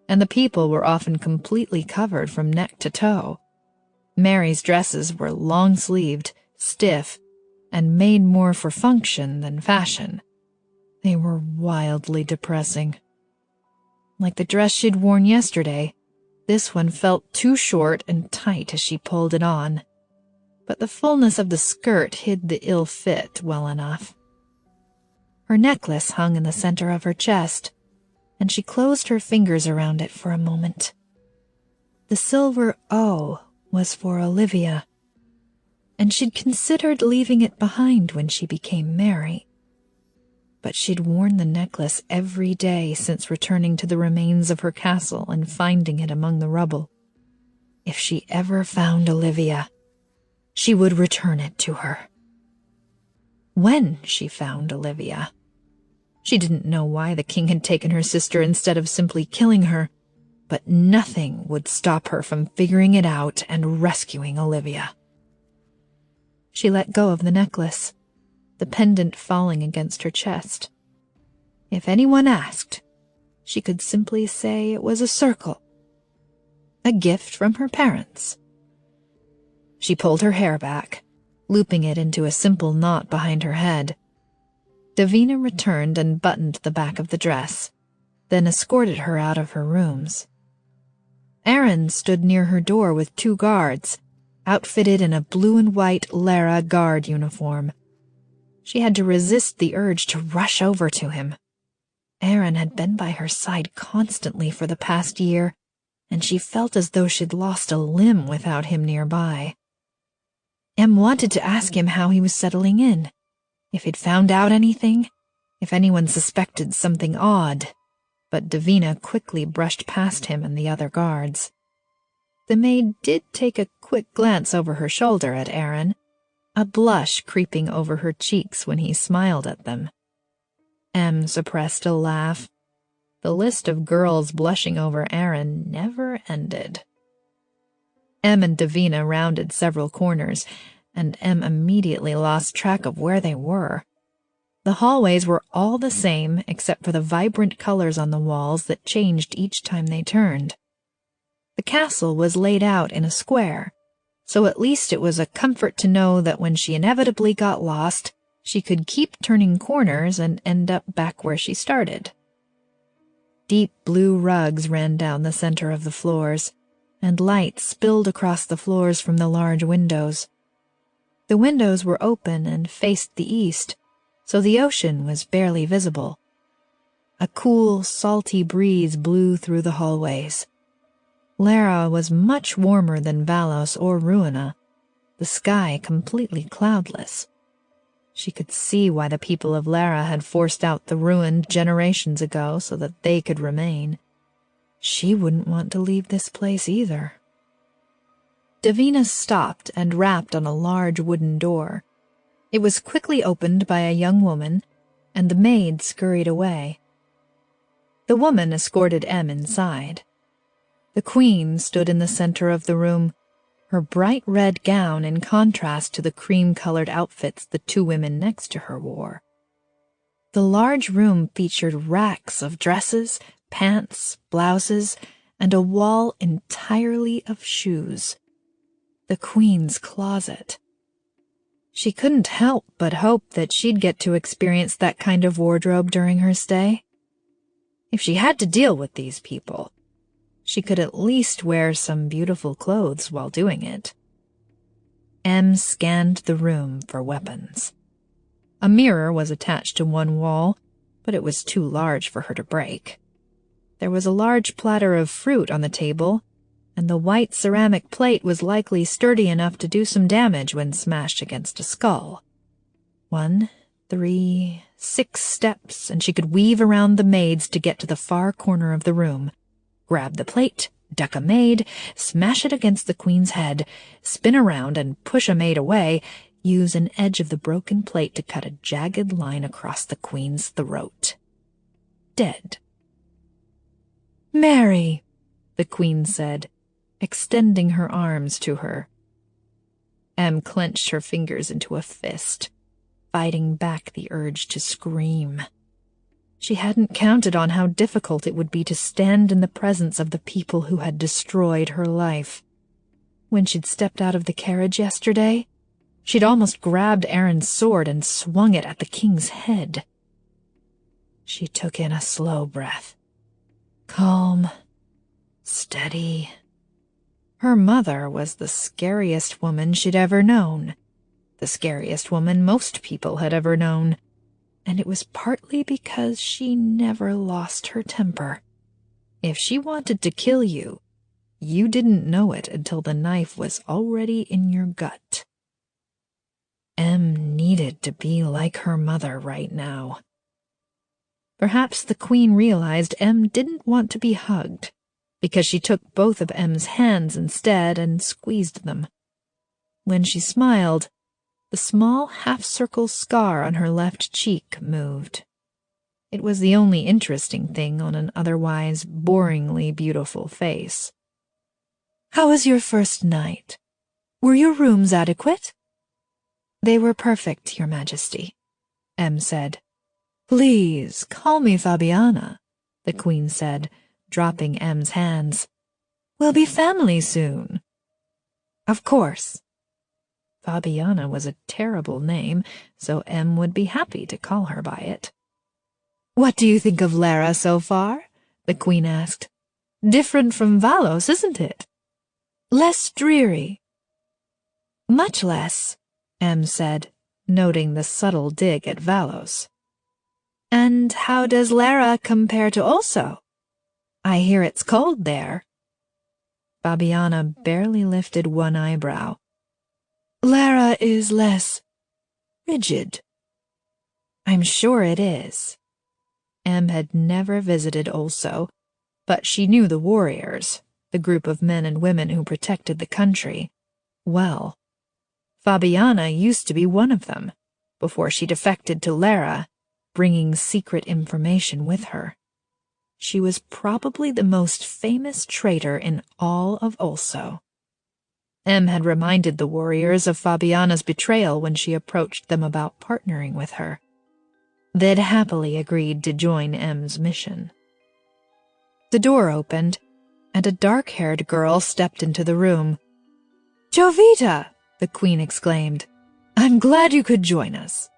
and the people were often completely covered from neck to toe. Mary's dresses were long-sleeved, stiff, and made more for function than fashion. They were wildly depressing. Like the dress she'd worn yesterday, this one felt too short and tight as she pulled it on. But the fullness of the skirt hid the ill fit well enough. Her necklace hung in the center of her chest, and she closed her fingers around it for a moment. The silver O was for Olivia, and she'd considered leaving it behind when she became Mary. But she'd worn the necklace every day since returning to the remains of her castle and finding it among the rubble. If she ever found Olivia, she would return it to her. when she found Olivia. She didn't know why the king had taken her sister instead of simply killing her, but nothing would stop her from figuring it out and rescuing Olivia. She let go of the necklace, the pendant falling against her chest. If anyone asked, she could simply say it was a circle, a gift from her parents. She pulled her hair back, looping it into a simple knot behind her head. Davina returned and buttoned the back of the dress, then escorted her out of her rooms. Aaron stood near her door with 2 guards, outfitted in a blue and white Lera guard uniform. She had to resist the urge to rush over to him. Aaron had been by her side constantly for the past year, and she felt as though she'd lost a limb without him nearby. Em wanted to ask him how he was settling in, if he'd found out anything, if anyone suspected something odd, but Davina quickly brushed past him and the other guards. The maid did take a quick glance over her shoulder at Aaron, a blush creeping over her cheeks when he smiled at them. Em suppressed a laugh. The list of girls blushing over Aaron never ended. Em and Davina rounded several corners, and Em immediately lost track of where they were. The hallways were all the same except for the vibrant colors on the walls that changed each time they turned. The castle was laid out in a square, so at least it was a comfort to know that when she inevitably got lost, she could keep turning corners and end up back where she started. Deep blue rugs ran down the center of the floors, and light spilled across the floors from the large windows. The windows were open and faced the east, so the ocean was barely visible. A cool, salty breeze blew through the hallways. Lera was much warmer than Vallos or Ruina, the sky completely cloudless. She could see why the people of Lera had forced out the ruined generations ago so that they could remain. She wouldn't want to leave this place either. Davina stopped and rapped on a large wooden door. It was quickly opened by a young woman, and the maid scurried away. The woman escorted Em inside. The queen stood in the center of the room, her bright red gown in contrast to the cream-colored outfits the 2 women next to her wore. The large room featured racks of dresses, pants, blouses, and a wall entirely of shoes. The queen's closet. She couldn't help but hope that she'd get to experience that kind of wardrobe during her stay. If she had to deal with these people, she could at least wear some beautiful clothes while doing it. Em scanned the room for weapons. A mirror was attached to one wall, but it was too large for her to break. There was a large platter of fruit on the table, and the white ceramic plate was likely sturdy enough to do some damage when smashed against a skull. 1, 3, 6 steps, and she could weave around the maids to get to the far corner of the room, grab the plate, duck a maid, smash it against the queen's head, spin around and push a maid away, use an edge of the broken plate to cut a jagged line across the queen's throat. Dead. "Mary," the queen said, extending her arms to her. Em clenched her fingers into a fist, fighting back the urge to scream. She hadn't counted on how difficult it would be to stand in the presence of the people who had destroyed her life. When she'd stepped out of the carriage yesterday, she'd almost grabbed Aaron's sword and swung it at the king's head. She took in a slow breath. Calm, steady. Her mother was the scariest woman she'd ever known, the scariest woman most people had ever known, and it was partly because she never lost her temper. If she wanted to kill you, you didn't know it until the knife was already in your gut. Em needed to be like her mother right now. Perhaps the queen realized Em didn't want to be hugged, because she took both of Em's hands instead and squeezed them. When she smiled, The small half-circle scar on her left cheek moved. It was the only interesting thing on an otherwise boringly beautiful face. "How was your first night? Were your rooms adequate?" "They were perfect, Your Majesty," Em said. "Please, call me Fabiana," the Queen said, dropping Em's hands. "We'll be family soon." "Of course." Fabiana was a terrible name, so Em would be happy to call her by it. "What do you think of Lera so far?" the Queen asked. "Different from Vallos, isn't it? Less dreary." "Much less," Em said, noting the subtle dig at Vallos. "And how does Lera compare to Also? I hear it's cold there." Fabiana barely lifted one eyebrow. "Lera is less rigid." "I'm sure it is." Em had never visited Also, but she knew the warriors, the group of men and women who protected the country, well. Fabiana used to be one of them, before she defected to Lera, bringing secret information with her. She was probably the most famous traitor in all of Also. Em had reminded the warriors of Fabiana's betrayal when she approached them about partnering with her. They'd happily agreed to join Em's mission. The door opened, and a dark-haired girl stepped into the room. "Jovita!" the Queen exclaimed. "I'm glad you could join us."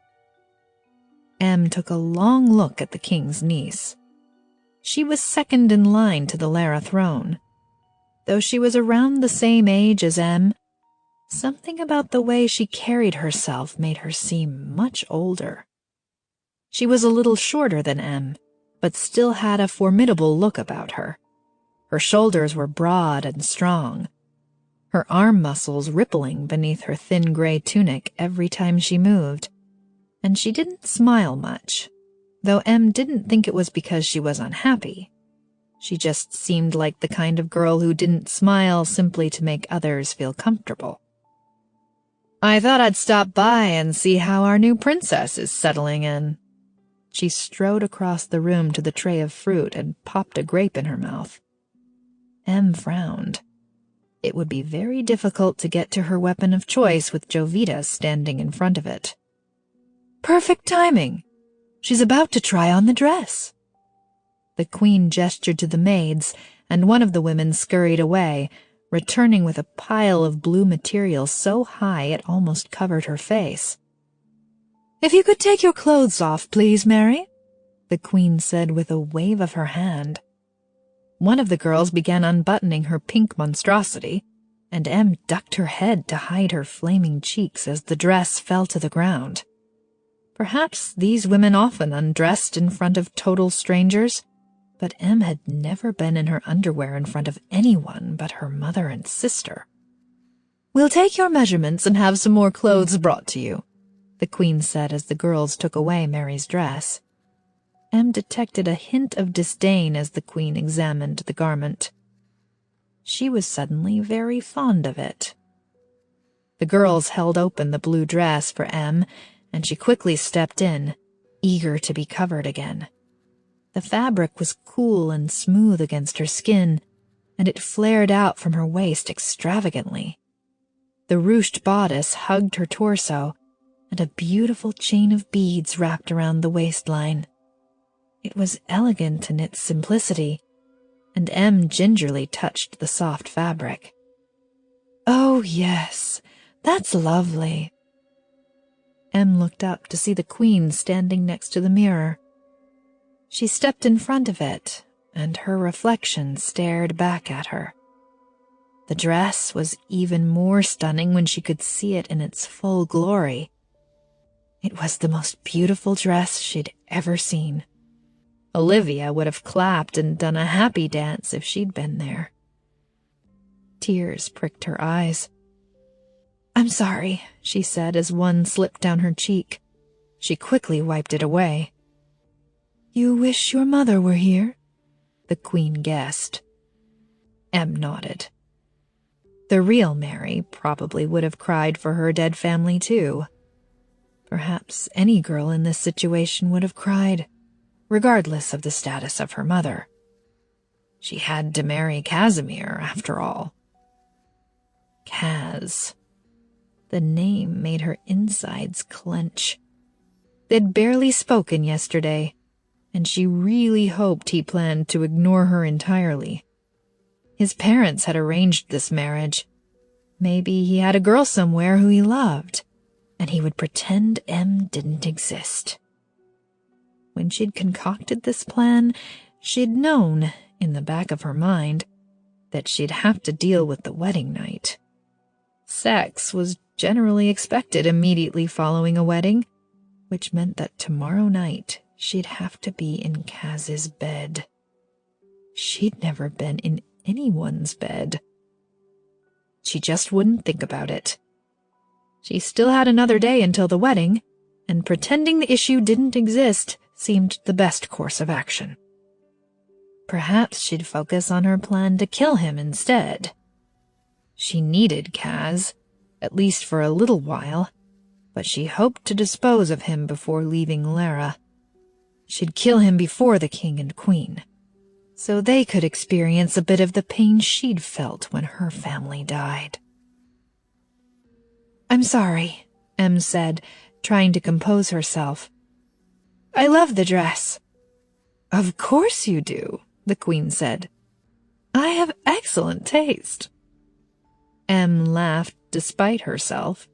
Em took a long look at the king's niece. She was second in line to the Lera throne. Though she was around the same age as Em, something about the way she carried herself made her seem much older. She was a little shorter than Em, but still had a formidable look about her. Her shoulders were broad and strong, her arm muscles rippling beneath her thin gray tunic every time she moved, and she didn't smile much, though Em didn't think it was because she was unhappy. She just seemed like the kind of girl who didn't smile simply to make others feel comfortable. "I thought I'd stop by and see how our new princess is settling in." She strode across the room to the tray of fruit and popped a grape in her mouth. Em frowned. It would be very difficult to get to her weapon of choice with Jovita standing in front of it. "Perfect timing. She's about to try on the dress." The Queen gestured to the maids, and one of the women scurried away, returning with a pile of blue material so high it almost covered her face. "If you could take your clothes off, please, Mary," the Queen said with a wave of her hand. One of the girls began unbuttoning her pink monstrosity, and Em ducked her head to hide her flaming cheeks as the dress fell to the ground. Perhaps these women often undressed in front of total strangers, but Em had never been in her underwear in front of anyone but her mother and sister. "We'll take your measurements and have some more clothes brought to you," the Queen said as the girls took away Mary's dress. Em detected a hint of disdain as the Queen examined the garment. She was suddenly very fond of it. The girls held open the blue dress for Em, and she quickly stepped in, eager to be covered again. The fabric was cool and smooth against her skin, and it flared out from her waist extravagantly. The ruched bodice hugged her torso, and a beautiful chain of beads wrapped around the waistline. It was elegant in its simplicity, and Em gingerly touched the soft fabric. "Oh, yes, that's lovely." Em looked up to see the Queen standing next to the mirror. She stepped in front of it, and her reflection stared back at her. The dress was even more stunning when she could see it in its full glory. It was the most beautiful dress she'd ever seen. Olivia would have clapped and done a happy dance if she'd been there. Tears pricked her eyes. "I'm sorry," she said as one slipped down her cheek. She quickly wiped it away. "You wish your mother were here?" the Queen guessed. Em nodded. The real Mary probably would have cried for her dead family too. Perhaps any girl in this situation would have cried, regardless of the status of her mother. She had to marry Casimir, after all. Cas. The name made her insides clench. They'd barely spoken yesterday, and she really hoped he planned to ignore her entirely. His parents had arranged this marriage. Maybe he had a girl somewhere who he loved, and he would pretend Em didn't exist. When she'd concocted this plan, she'd known, in the back of her mind, that she'd have to deal with the wedding night. Sex was generally expected immediately following a wedding, which meant that tomorrow night she'd have to be in Cas's bed. She'd never been in anyone's bed. She just wouldn't think about it. She still had another day until the wedding, and pretending the issue didn't exist seemed the best course of action. Perhaps she'd focus on her plan to kill him instead. She needed Cas, at least for a little while, but she hoped to dispose of him before leaving Lera. She'd kill him before the king and queen, so they could experience a bit of the pain she'd felt when her family died. "I'm sorry," Em said, trying to compose herself. "I love the dress." "Of course you do," the queen said. "I have excellent taste." Em laughed despite herself,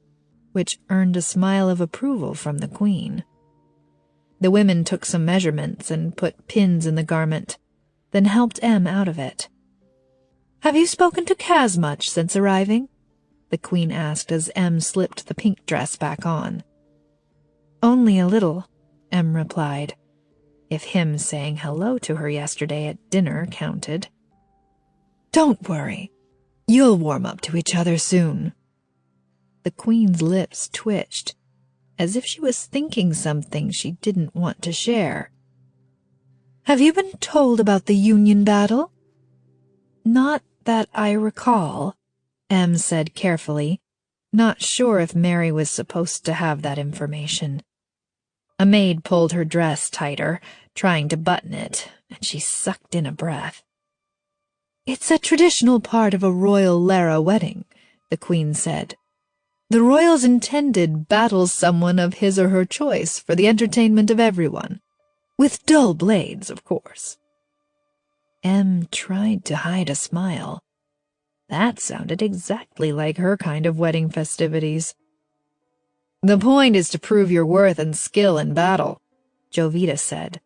which earned a smile of approval from the queen. The women took some measurements and put pins in the garment, then helped Em out of it. "Have you spoken to Cas much since arriving?" the queen asked as Em slipped the pink dress back on. "Only a little," Em replied, if him saying hello to her yesterday at dinner counted. "Don't worry. You'll warm up to each other soon." The queen's lips twitched, as if she was thinking something she didn't want to share. "Have you been told about the Union battle?" "Not that I recall," Em said carefully, not sure if Mary was supposed to have that information. A maid pulled her dress tighter, trying to button it, and she sucked in a breath. "It's a traditional part of a royal Lera wedding," the queen said. "The royals intended battle someone of his or her choice for the entertainment of everyone. With dull blades, of course." Em tried to hide a smile. That sounded exactly like her kind of wedding festivities. "The point is to prove your worth and skill in battle," Jovita said.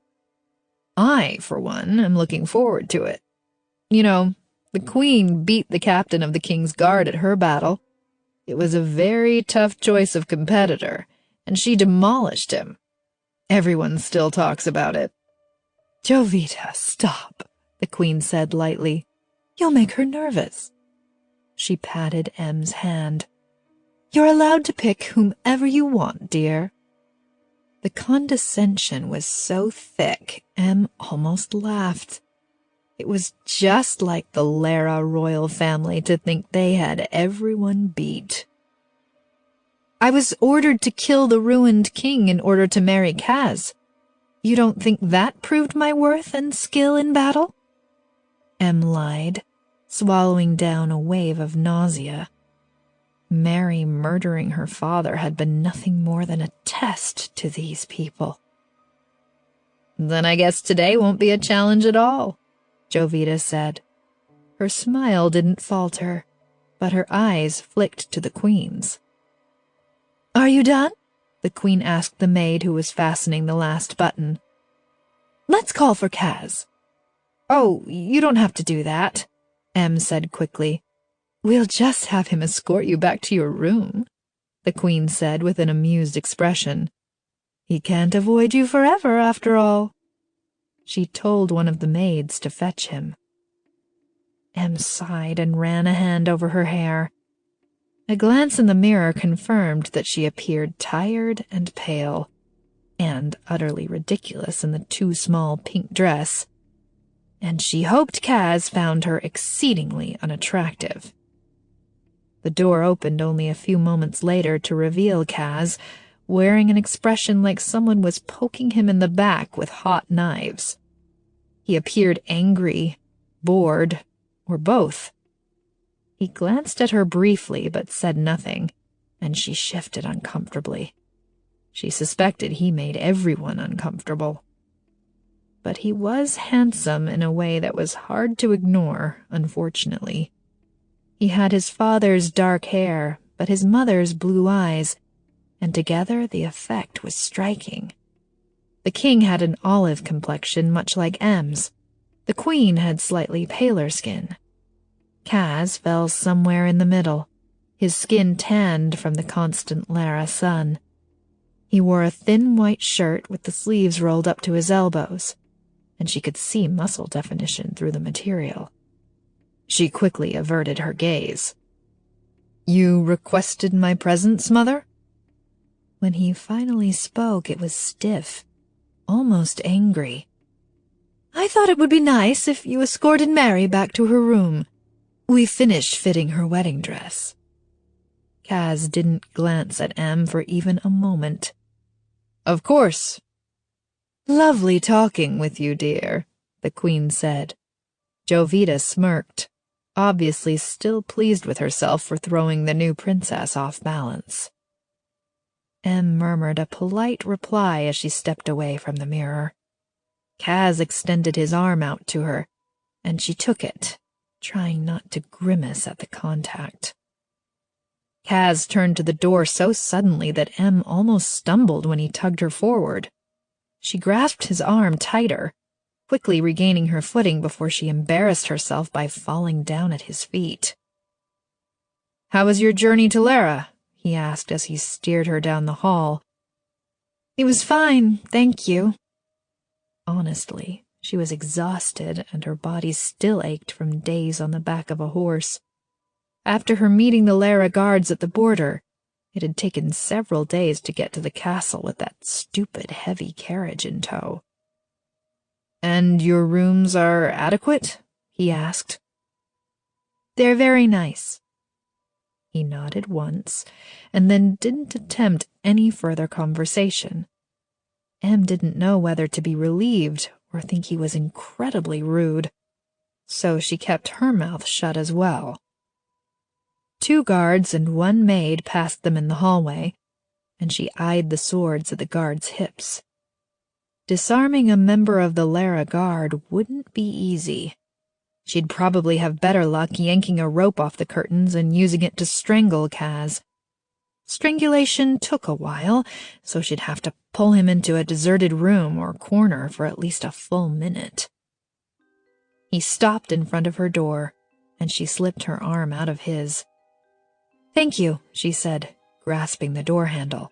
"I, for one, am looking forward to it. You know, the queen beat the captain of the king's guard at her battle. It was a very tough choice of competitor, and she demolished him. Everyone still talks about it." "Jovita, stop," the queen said lightly. "You'll make her nervous." She patted Em's hand. "You're allowed to pick whomever you want, dear." The condescension was so thick, Em almost laughed. It was just like the Lera royal family to think they had everyone beat. "I was ordered to kill the ruined king in order to marry Cas. You don't think that proved my worth and skill in battle?" Em lied, swallowing down a wave of nausea. Mary murdering her father had been nothing more than a test to these people. "Then I guess today won't be a challenge at all," Jovita said. Her smile didn't falter, but her eyes flicked to the queen's. "Are you done?" the queen asked the maid who was fastening the last button. "Let's call for Cas." "Oh, you don't have to do that," Em said quickly. "We'll just have him escort you back to your room," the queen said with an amused expression. "He can't avoid you forever, after all." She told one of the maids to fetch him. Em sighed and ran a hand over her hair. A glance in the mirror confirmed that she appeared tired and pale, and utterly ridiculous in the too small pink dress, and she hoped Cas found her exceedingly unattractive. The door opened only a few moments later to reveal Cas, wearing an expression like someone was poking him in the back with hot knives. He appeared angry, bored, or both. He glanced at her briefly but said nothing, and she shifted uncomfortably. She suspected he made everyone uncomfortable. But he was handsome in a way that was hard to ignore, unfortunately. He had his father's dark hair, but his mother's blue eyes, and together the effect was striking. The king had an olive complexion much like M's. The queen had slightly paler skin. Kaz fell somewhere in the middle, his skin tanned from the constant Lera sun. He wore a thin white shirt with the sleeves rolled up to his elbows, and she could see muscle definition through the material. She quickly averted her gaze. "You requested my presence, Mother?" When he finally spoke, it was stiff, almost angry. "I thought it would be nice if you escorted Mary back to her room. We finished fitting her wedding dress." Kaz didn't glance at Em for even a moment. "Of course." "Lovely talking with you, dear," the Queen said. Jovita smirked, obviously still pleased with herself for throwing the new princess off balance. Em murmured a polite reply as she stepped away from the mirror. Kaz extended his arm out to her, and she took it, trying not to grimace at the contact. Kaz turned to the door so suddenly that Em almost stumbled when he tugged her forward. She grasped his arm tighter, quickly regaining her footing before she embarrassed herself by falling down at his feet. "How was your journey to Lera?" he asked as he steered her down the hall. "It was fine, thank you." Honestly, she was exhausted and her body still ached from days on the back of a horse. After her meeting the Lera guards at the border, it had taken several days to get to the castle with that stupid heavy carriage in tow. "And your rooms are adequate?" he asked. "They're very nice." He nodded once, and then didn't attempt any further conversation. Em didn't know whether to be relieved or think he was incredibly rude, so she kept her mouth shut as well. 2 guards and 1 maid passed them in the hallway, and she eyed the swords at the guards' hips. Disarming a member of the Lera guard wouldn't be easy. She'd probably have better luck yanking a rope off the curtains and using it to strangle Kaz. Strangulation took a while, so she'd have to pull him into a deserted room or corner for at least a full minute. He stopped in front of her door, and she slipped her arm out of his. "Thank you," she said, grasping the door handle.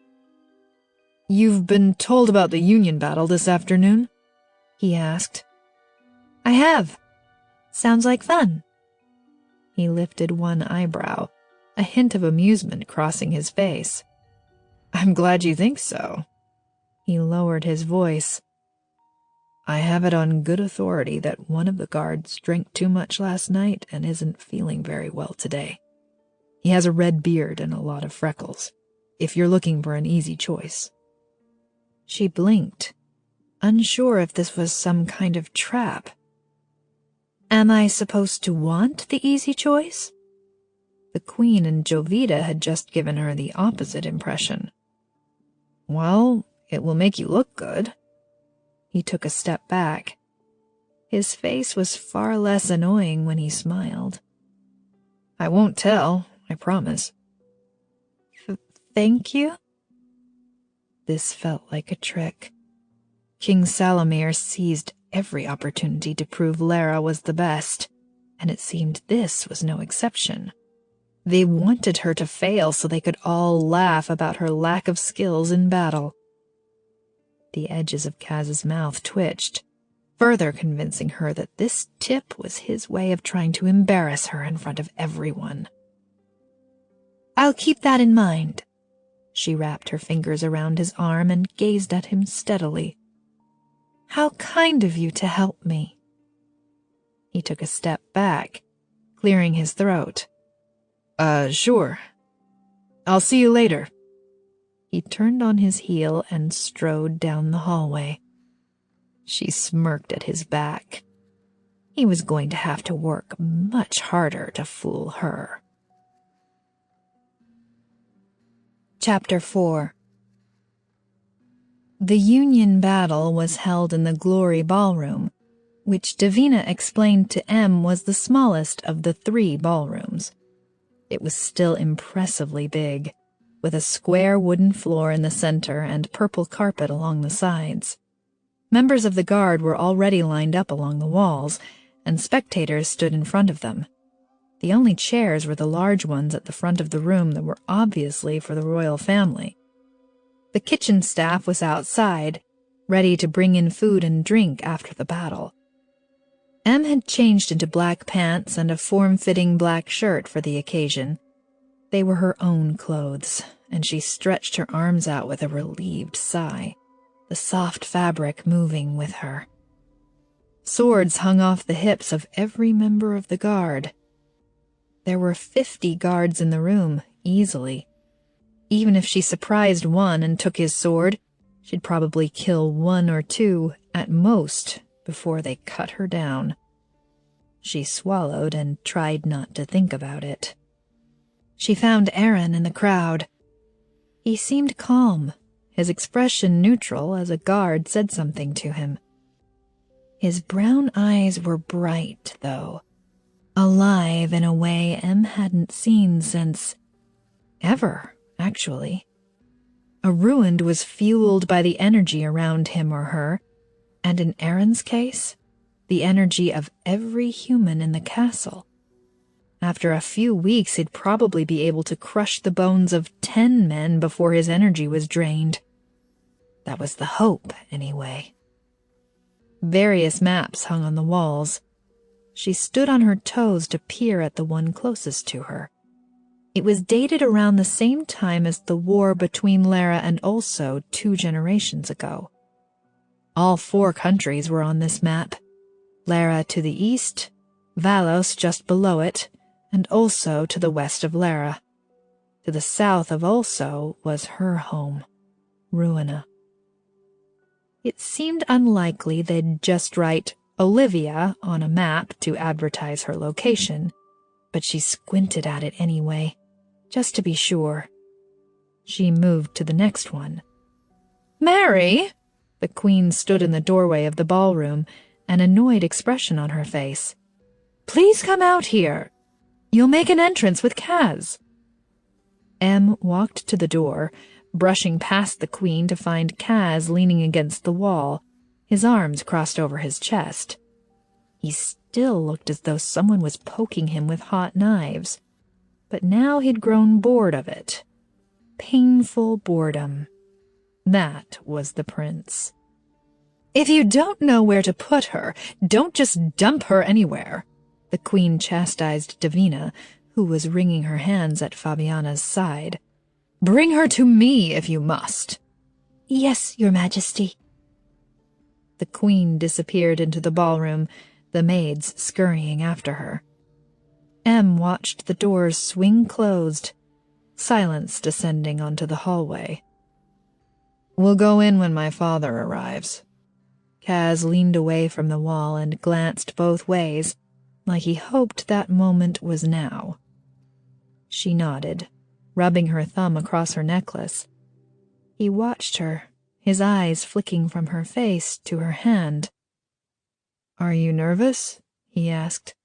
"You've been told about the Union battle this afternoon?" he asked. "I have. Sounds like fun." He lifted one eyebrow, a hint of amusement crossing his face. "I'm glad you think so." He lowered his voice. "I have it on good authority that one of the guards drank too much last night and isn't feeling very well today. He has a red beard and a lot of freckles, if you're looking for an easy choice." She blinked, unsure if this was some kind of trap. "Am I supposed to want the easy choice?" The Queen and Jovita had just given her the opposite impression. "Well, it will make you look good." He took a step back. His face was far less annoying when he smiled. "I won't tell, I promise." "Thank you?" This felt like a trick. King Casimir seized every opportunity to prove Lera was the best, and it seemed this was no exception. They wanted her to fail so they could all laugh about her lack of skills in battle. The edges of Kaz's mouth twitched, further convincing her that this tip was his way of trying to embarrass her in front of everyone. "I'll keep that in mind." She wrapped her fingers around his arm and gazed at him steadily. "How kind of you to help me." He took a step back, clearing his throat. Sure. I'll see you later." He turned on his heel and strode down the hallway. She smirked at his back. He was going to have to work much harder to fool her. Chapter 4. The Union battle was held in the Glory Ballroom, which Davina explained to Em was the smallest of the 3 ballrooms. It was still impressively big, with a square wooden floor in the center and purple carpet along the sides. Members of the guard were already lined up along the walls, and spectators stood in front of them. The only chairs were the large ones at the front of the room that were obviously for the royal family. The kitchen staff was outside, ready to bring in food and drink after the battle. Em had changed into black pants and a form-fitting black shirt for the occasion. They were her own clothes, and she stretched her arms out with a relieved sigh, the soft fabric moving with her. Swords hung off the hips of every member of the guard. There were 50 guards in the room, easily. Even if she surprised one and took his sword, she'd probably kill 1 or 2 at most before they cut her down. She swallowed and tried not to think about it. She found Aaron in the crowd. He seemed calm, his expression neutral as a guard said something to him. His brown eyes were bright, though, alive in a way Em hadn't seen since ever, actually. A ruined was fueled by the energy around him or her, and in Aaron's case, the energy of every human in the castle. After a few weeks, he'd probably be able to crush the bones of 10 men before his energy was drained. That was the hope, anyway. Various maps hung on the walls. She stood on her toes to peer at the one closest to her. It was dated around the same time as the war between Lera and Olso 2 generations ago. All 4 countries were on this map. Lera to the east, Vallos just below it, and Olso to the west of Lera. To the south of Olso was her home, Ruina. It seemed unlikely they'd just write Olivia on a map to advertise her location, but she squinted at it anyway, just to be sure. She moved to the next one. "Mary!" The Queen stood in the doorway of the ballroom, an annoyed expression on her face. "Please come out here. You'll make an entrance with Kaz." Em walked to the door, brushing past the Queen to find Kaz leaning against the wall, his arms crossed over his chest. He still looked as though someone was poking him with hot knives, but now he'd grown bored of it. Painful boredom. That was the prince. "If you don't know where to put her, don't just dump her anywhere," the Queen chastised Davina, who was wringing her hands at Fabiana's side. "Bring her to me if you must." "Yes, Your Majesty." The Queen disappeared into the ballroom, the maids scurrying after her. Em watched the doors swing closed, silence descending onto the hallway. "We'll go in when my father arrives." Kaz leaned away from the wall and glanced both ways, like he hoped that moment was now. She nodded, rubbing her thumb across her necklace. He watched her, his eyes flicking from her face to her hand. "Are you nervous?" he asked.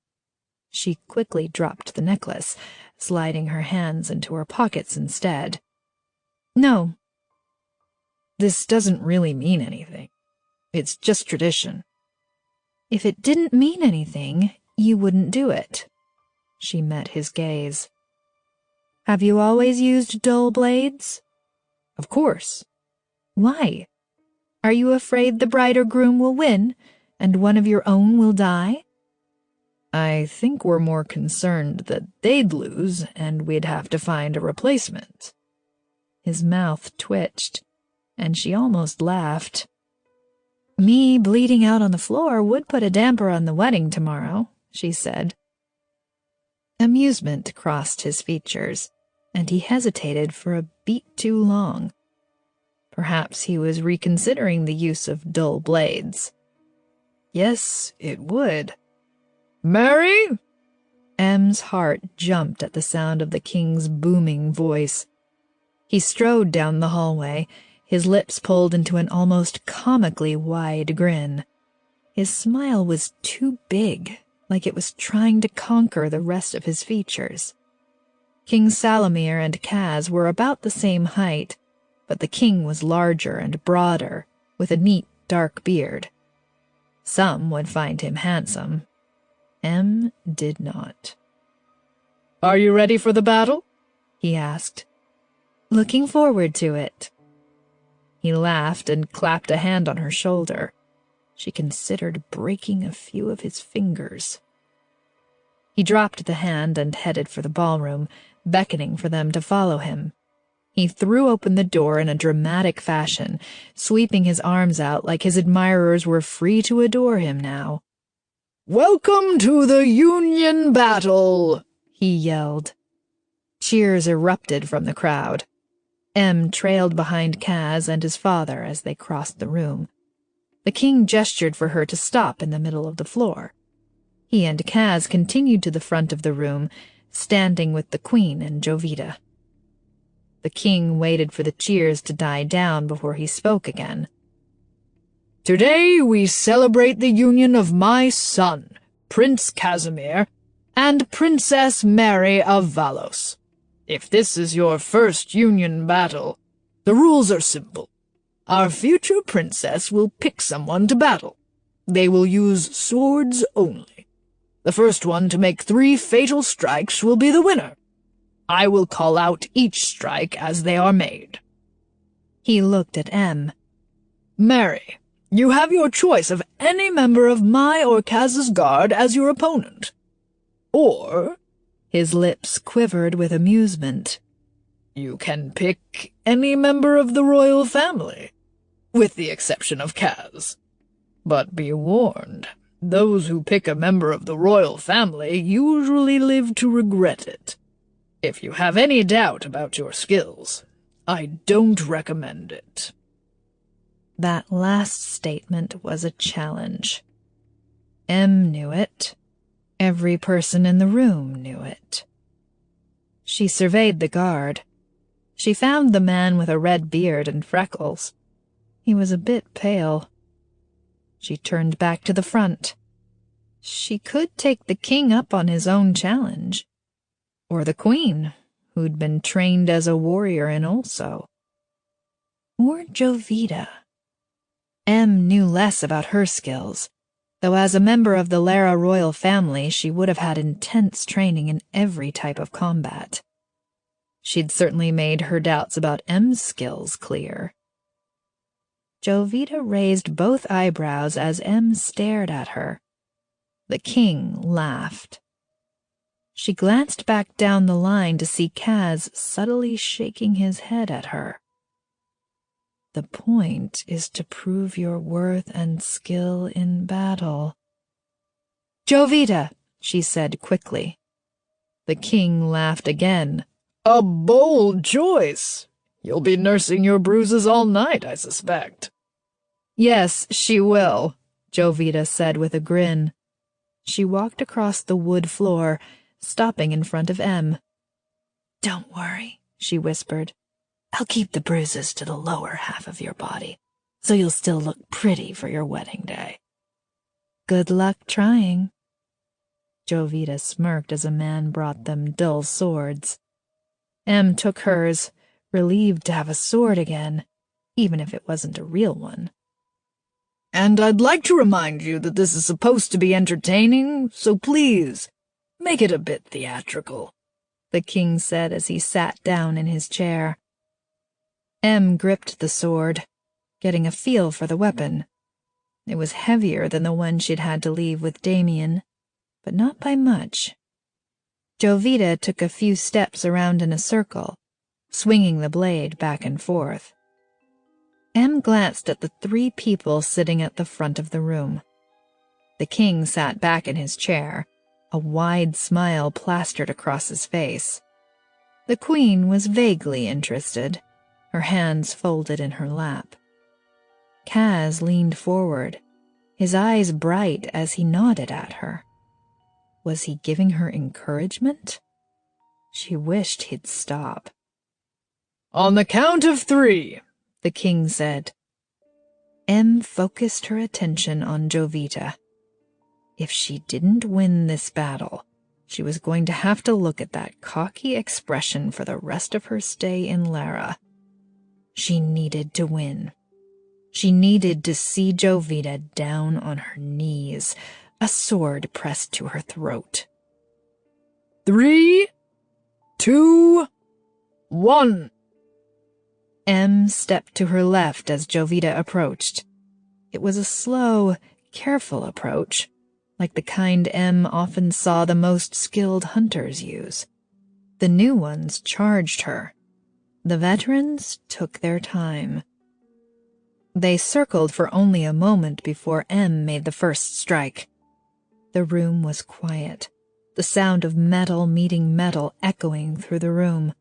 She quickly dropped the necklace, sliding her hands into her pockets instead. "No." "This doesn't really mean anything. It's just tradition." "If it didn't mean anything, you wouldn't do it." She met his gaze. "Have you always used dull blades?" "Of course." "Why? Are you afraid the bride or groom will win, and one of your own will die?" "I think we're more concerned that they'd lose, and we'd have to find a replacement." His mouth twitched, and she almost laughed. "Me bleeding out on the floor would put a damper on the wedding tomorrow," she said. Amusement crossed his features, and he hesitated for a beat too long. Perhaps he was reconsidering the use of dull blades. Yes, it would. Mary? M's heart jumped at the sound of the king's booming voice. He strode down the hallway, his lips pulled into an almost comically wide grin. His smile was too big, like it was trying to conquer the rest of his features. King Casimir and Kaz were about the same height, but the king was larger and broader, with a neat dark beard. Some would find him handsome. M did not. "Are you ready for the battle?" he asked. "Looking forward to it." He laughed and clapped a hand on her shoulder. She considered breaking a few of his fingers. He dropped the hand and headed for the ballroom, beckoning for them to follow him. He threw open the door in a dramatic fashion, sweeping his arms out like his admirers were free to adore him now. "Welcome to the Union battle!" he yelled. Cheers erupted from the crowd. M trailed behind Kaz and his father as they crossed the room. The king gestured for her to stop in the middle of the floor. He and Kaz continued to the front of the room, standing with the queen and Jovita. The king waited for the cheers to die down before he spoke again. "Today we celebrate the union of my son, Prince Casimir, and Princess Mary of Vallos. If this is your first union battle, the rules are simple. Our future princess will pick someone to battle. They will use swords only. The first one to make 3 fatal strikes will be the winner. I will call out each strike as they are made." He looked at M. "Mary, you have your choice of any member of my or Kaz's guard as your opponent. Or," his lips quivered with amusement, "you can pick any member of the royal family, with the exception of Kaz. But be warned, those who pick a member of the royal family usually live to regret it. If you have any doubt about your skills, I don't recommend it." That last statement was a challenge. M knew it. Every person in the room knew it. She surveyed the guard. She found the man with a red beard and freckles. He was a bit pale. She turned back to the front. She could take the king up on his own challenge. Or the queen, who'd been trained as a warrior in Olso. Or Jovita. M knew less about her skills, though as a member of the Lera royal family she would have had intense training in every type of combat. She'd certainly made her doubts about M's skills clear. Jovita raised both eyebrows as M stared at her. The king laughed. She glanced back down the line to see Kaz subtly shaking his head at her. "The point is to prove your worth and skill in battle." "Jovita," she said quickly. The king laughed again. "A bold choice. You'll be nursing your bruises all night, I suspect." "Yes, she will," Jovita said with a grin. She walked across the wood floor, stopping in front of M. "Don't worry," she whispered. "I'll keep the bruises to the lower half of your body, so you'll still look pretty for your wedding day." "Good luck trying." Jovita smirked as a man brought them dull swords. M took hers, relieved to have a sword again, even if it wasn't a real one. "And I'd like to remind you that this is supposed to be entertaining, so please, make it a bit theatrical," the king said as he sat down in his chair. M gripped the sword, getting a feel for the weapon. It was heavier than the one she'd had to leave with Damien, but not by much. Jovita took a few steps around in a circle, swinging the blade back and forth. M glanced at the 3 people sitting at the front of the room. The king sat back in his chair, a wide smile plastered across his face. The queen was vaguely interested. her hands folded in her lap. Cas leaned forward, his eyes bright as he nodded at her. Was he giving her encouragement? She wished he'd stop. "On the count of 3, the king said. Em focused her attention on Jovita. If she didn't win this battle, she was going to have to look at that cocky expression for the rest of her stay in Lera. She needed to win. She needed to see Jovita down on her knees, a sword pressed to her throat. 3, 2, 1. Em stepped to her left as Jovita approached. It was a slow, careful approach, like the kind Em often saw the most skilled hunters use. The new ones charged her. The veterans took their time. They circled for only a moment before Em made the first strike. The room was quiet, the sound of metal meeting metal echoing through the room.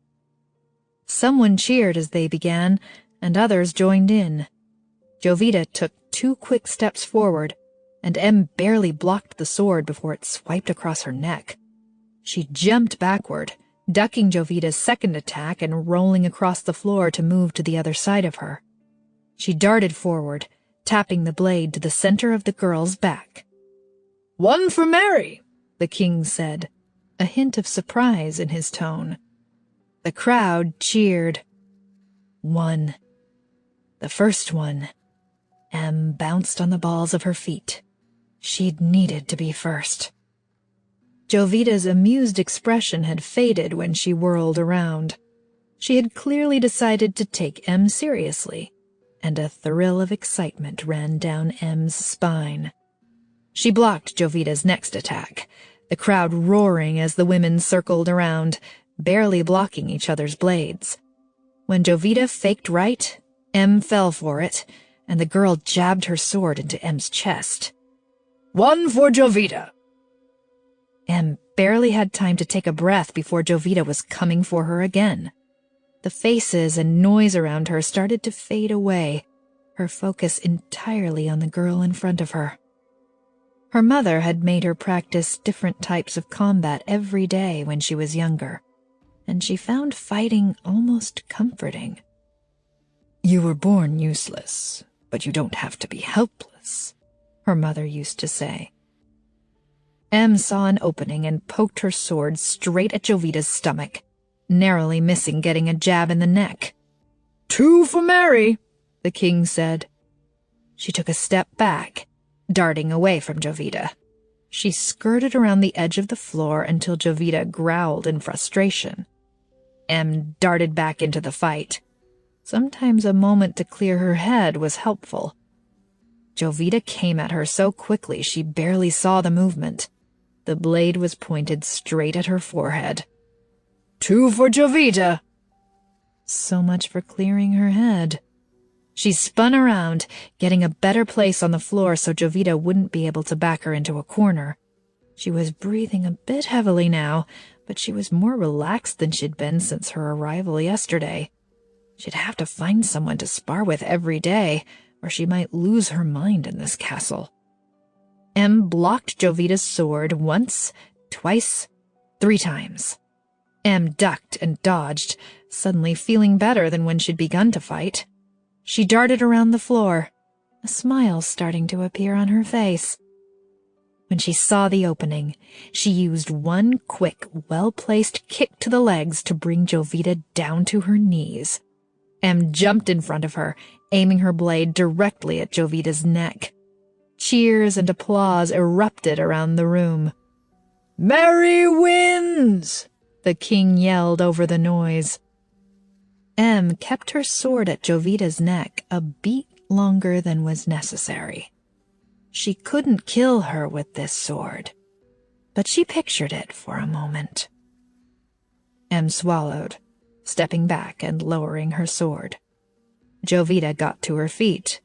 Someone cheered as they began, and others joined in. Jovita took 2 quick steps forward, and Em barely blocked the sword before it swiped across her neck. She jumped backward, ducking Jovita's second attack and rolling across the floor to move to the other side of her. She darted forward, tapping the blade to the center of the girl's back. 1 for Mary, the king said, a hint of surprise in his tone. The crowd cheered. 1. The first one. Em bounced on the balls of her feet. She'd needed to be first. Jovita's amused expression had faded when she whirled around. She had clearly decided to take Em seriously, and a thrill of excitement ran down Em's spine. She blocked Jovita's next attack, the crowd roaring as the women circled around, barely blocking each other's blades. When Jovita faked right, Em fell for it, and the girl jabbed her sword into Em's chest. 1 for Jovita. Em barely had time to take a breath before Jovita was coming for her again. The faces and noise around her started to fade away, her focus entirely on the girl in front of her. Her mother had made her practice different types of combat every day when she was younger, and she found fighting almost comforting. "You were born useless, but you don't have to be helpless," her mother used to say. Em saw an opening and poked her sword straight at Jovita's stomach, narrowly missing getting a jab in the neck. 2 for Mary, the king said. She took a step back, darting away from Jovita. She skirted around the edge of the floor until Jovita growled in frustration. Em darted back into the fight. Sometimes a moment to clear her head was helpful. Jovita came at her so quickly she barely saw the movement. The blade was pointed straight at her forehead. 2 for Jovita. So much for clearing her head. She spun around, getting a better place on the floor so Jovita wouldn't be able to back her into a corner. She was breathing a bit heavily now, but she was more relaxed than she'd been since her arrival yesterday. She'd have to find someone to spar with every day, or she might lose her mind in this castle. Em blocked Jovita's sword once, twice, 3 times. Em ducked and dodged, suddenly feeling better than when she'd begun to fight. She darted around the floor, a smile starting to appear on her face. When she saw the opening, she used one quick, well-placed kick to the legs to bring Jovita down to her knees. Em jumped in front of her, aiming her blade directly at Jovita's neck. Cheers and applause erupted around the room. "Mary wins!" the king yelled over the noise. Em kept her sword at Jovita's neck a beat longer than was necessary. She couldn't kill her with this sword, but she pictured it for a moment. Em swallowed, stepping back and lowering her sword. Jovita got to her feet,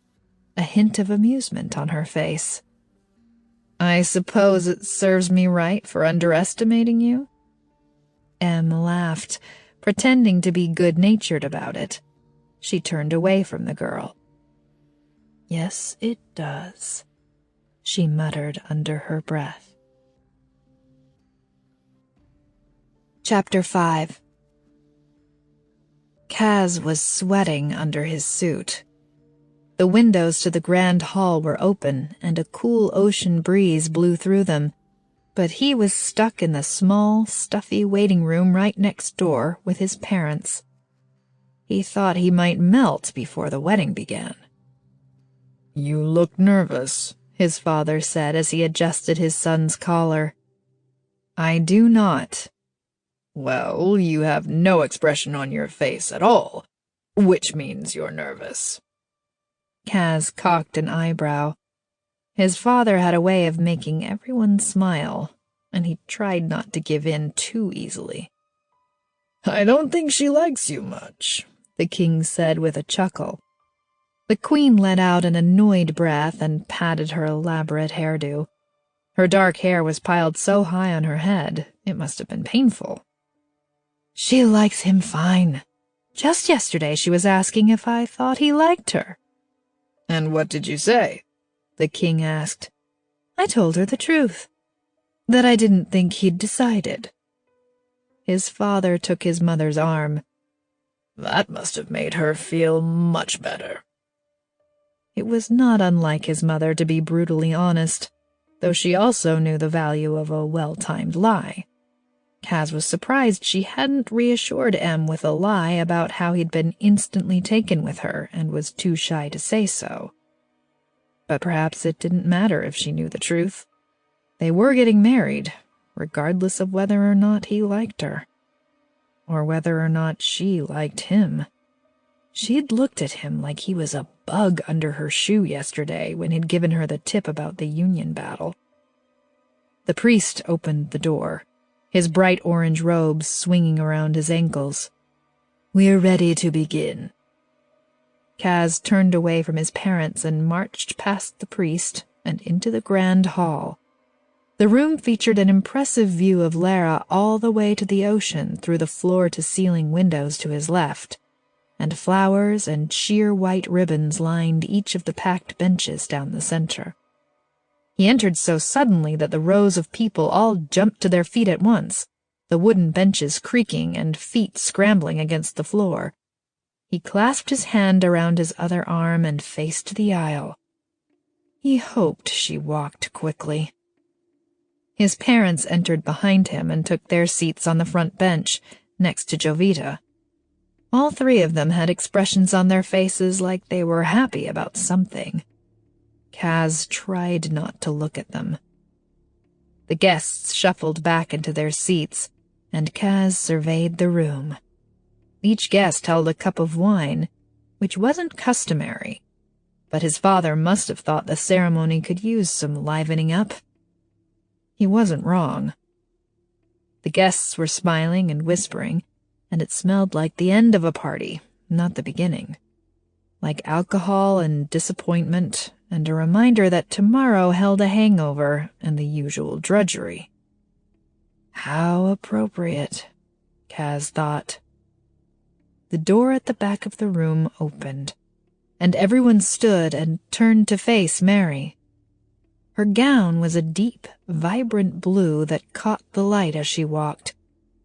a hint of amusement on her face. "I suppose it serves me right for underestimating you?" Em laughed, pretending to be good-natured about it. She turned away from the girl. "Yes, it does," she muttered under her breath. Chapter 5. Kaz was sweating under his suit. The windows to the grand hall were open, and a cool ocean breeze blew through them, but he was stuck in the small, stuffy waiting room right next door with his parents. He thought he might melt before the wedding began. "You look nervous," his father said as he adjusted his son's collar. "I do not." "Well, you have no expression on your face at all, which means you're nervous." Kaz cocked an eyebrow. His father had a way of making everyone smile, and he tried not to give in too easily. "I don't think she likes you much," the king said with a chuckle. The queen let out an annoyed breath and patted her elaborate hairdo. Her dark hair was piled so high on her head, it must have been painful. "She likes him fine. Just yesterday she was asking if I thought he liked her." "And what did you say?" the king asked. "I told her the truth, that I didn't think he'd decided." His father took his mother's arm. "That must have made her feel much better." It was not unlike his mother to be brutally honest, though she also knew the value of a well-timed lie. Kaz was surprised she hadn't reassured Em with a lie about how he'd been instantly taken with her and was too shy to say so. But perhaps it didn't matter if she knew the truth. They were getting married, regardless of whether or not he liked her, or whether or not she liked him. She'd looked at him like he was a bug under her shoe yesterday when he'd given her the tip about the Union battle. The priest opened the door, his bright orange robes swinging around his ankles. "We're ready to begin." Kaz turned away from his parents and marched past the priest and into the grand hall. The room featured an impressive view of Lera all the way to the ocean through the floor-to-ceiling windows to his left, and flowers and sheer white ribbons lined each of the packed benches down the center. He entered so suddenly that the rows of people all jumped to their feet at once, the wooden benches creaking and feet scrambling against the floor. He clasped his hand around his other arm and faced the aisle. He hoped she walked quickly. His parents entered behind him and took their seats on the front bench, next to Jovita. All three of them had expressions on their faces like they were happy about something. Kaz tried not to look at them. The guests shuffled back into their seats, and Kaz surveyed the room. Each guest held a cup of wine, which wasn't customary, but his father must have thought the ceremony could use some livening up. He wasn't wrong. The guests were smiling and whispering, and it smelled like the end of a party, not the beginning. Like alcohol and disappointment, and a reminder that tomorrow held a hangover and the usual drudgery. How appropriate, Kaz thought. The door at the back of the room opened, and everyone stood and turned to face Mary. Her gown was a deep, vibrant blue that caught the light as she walked,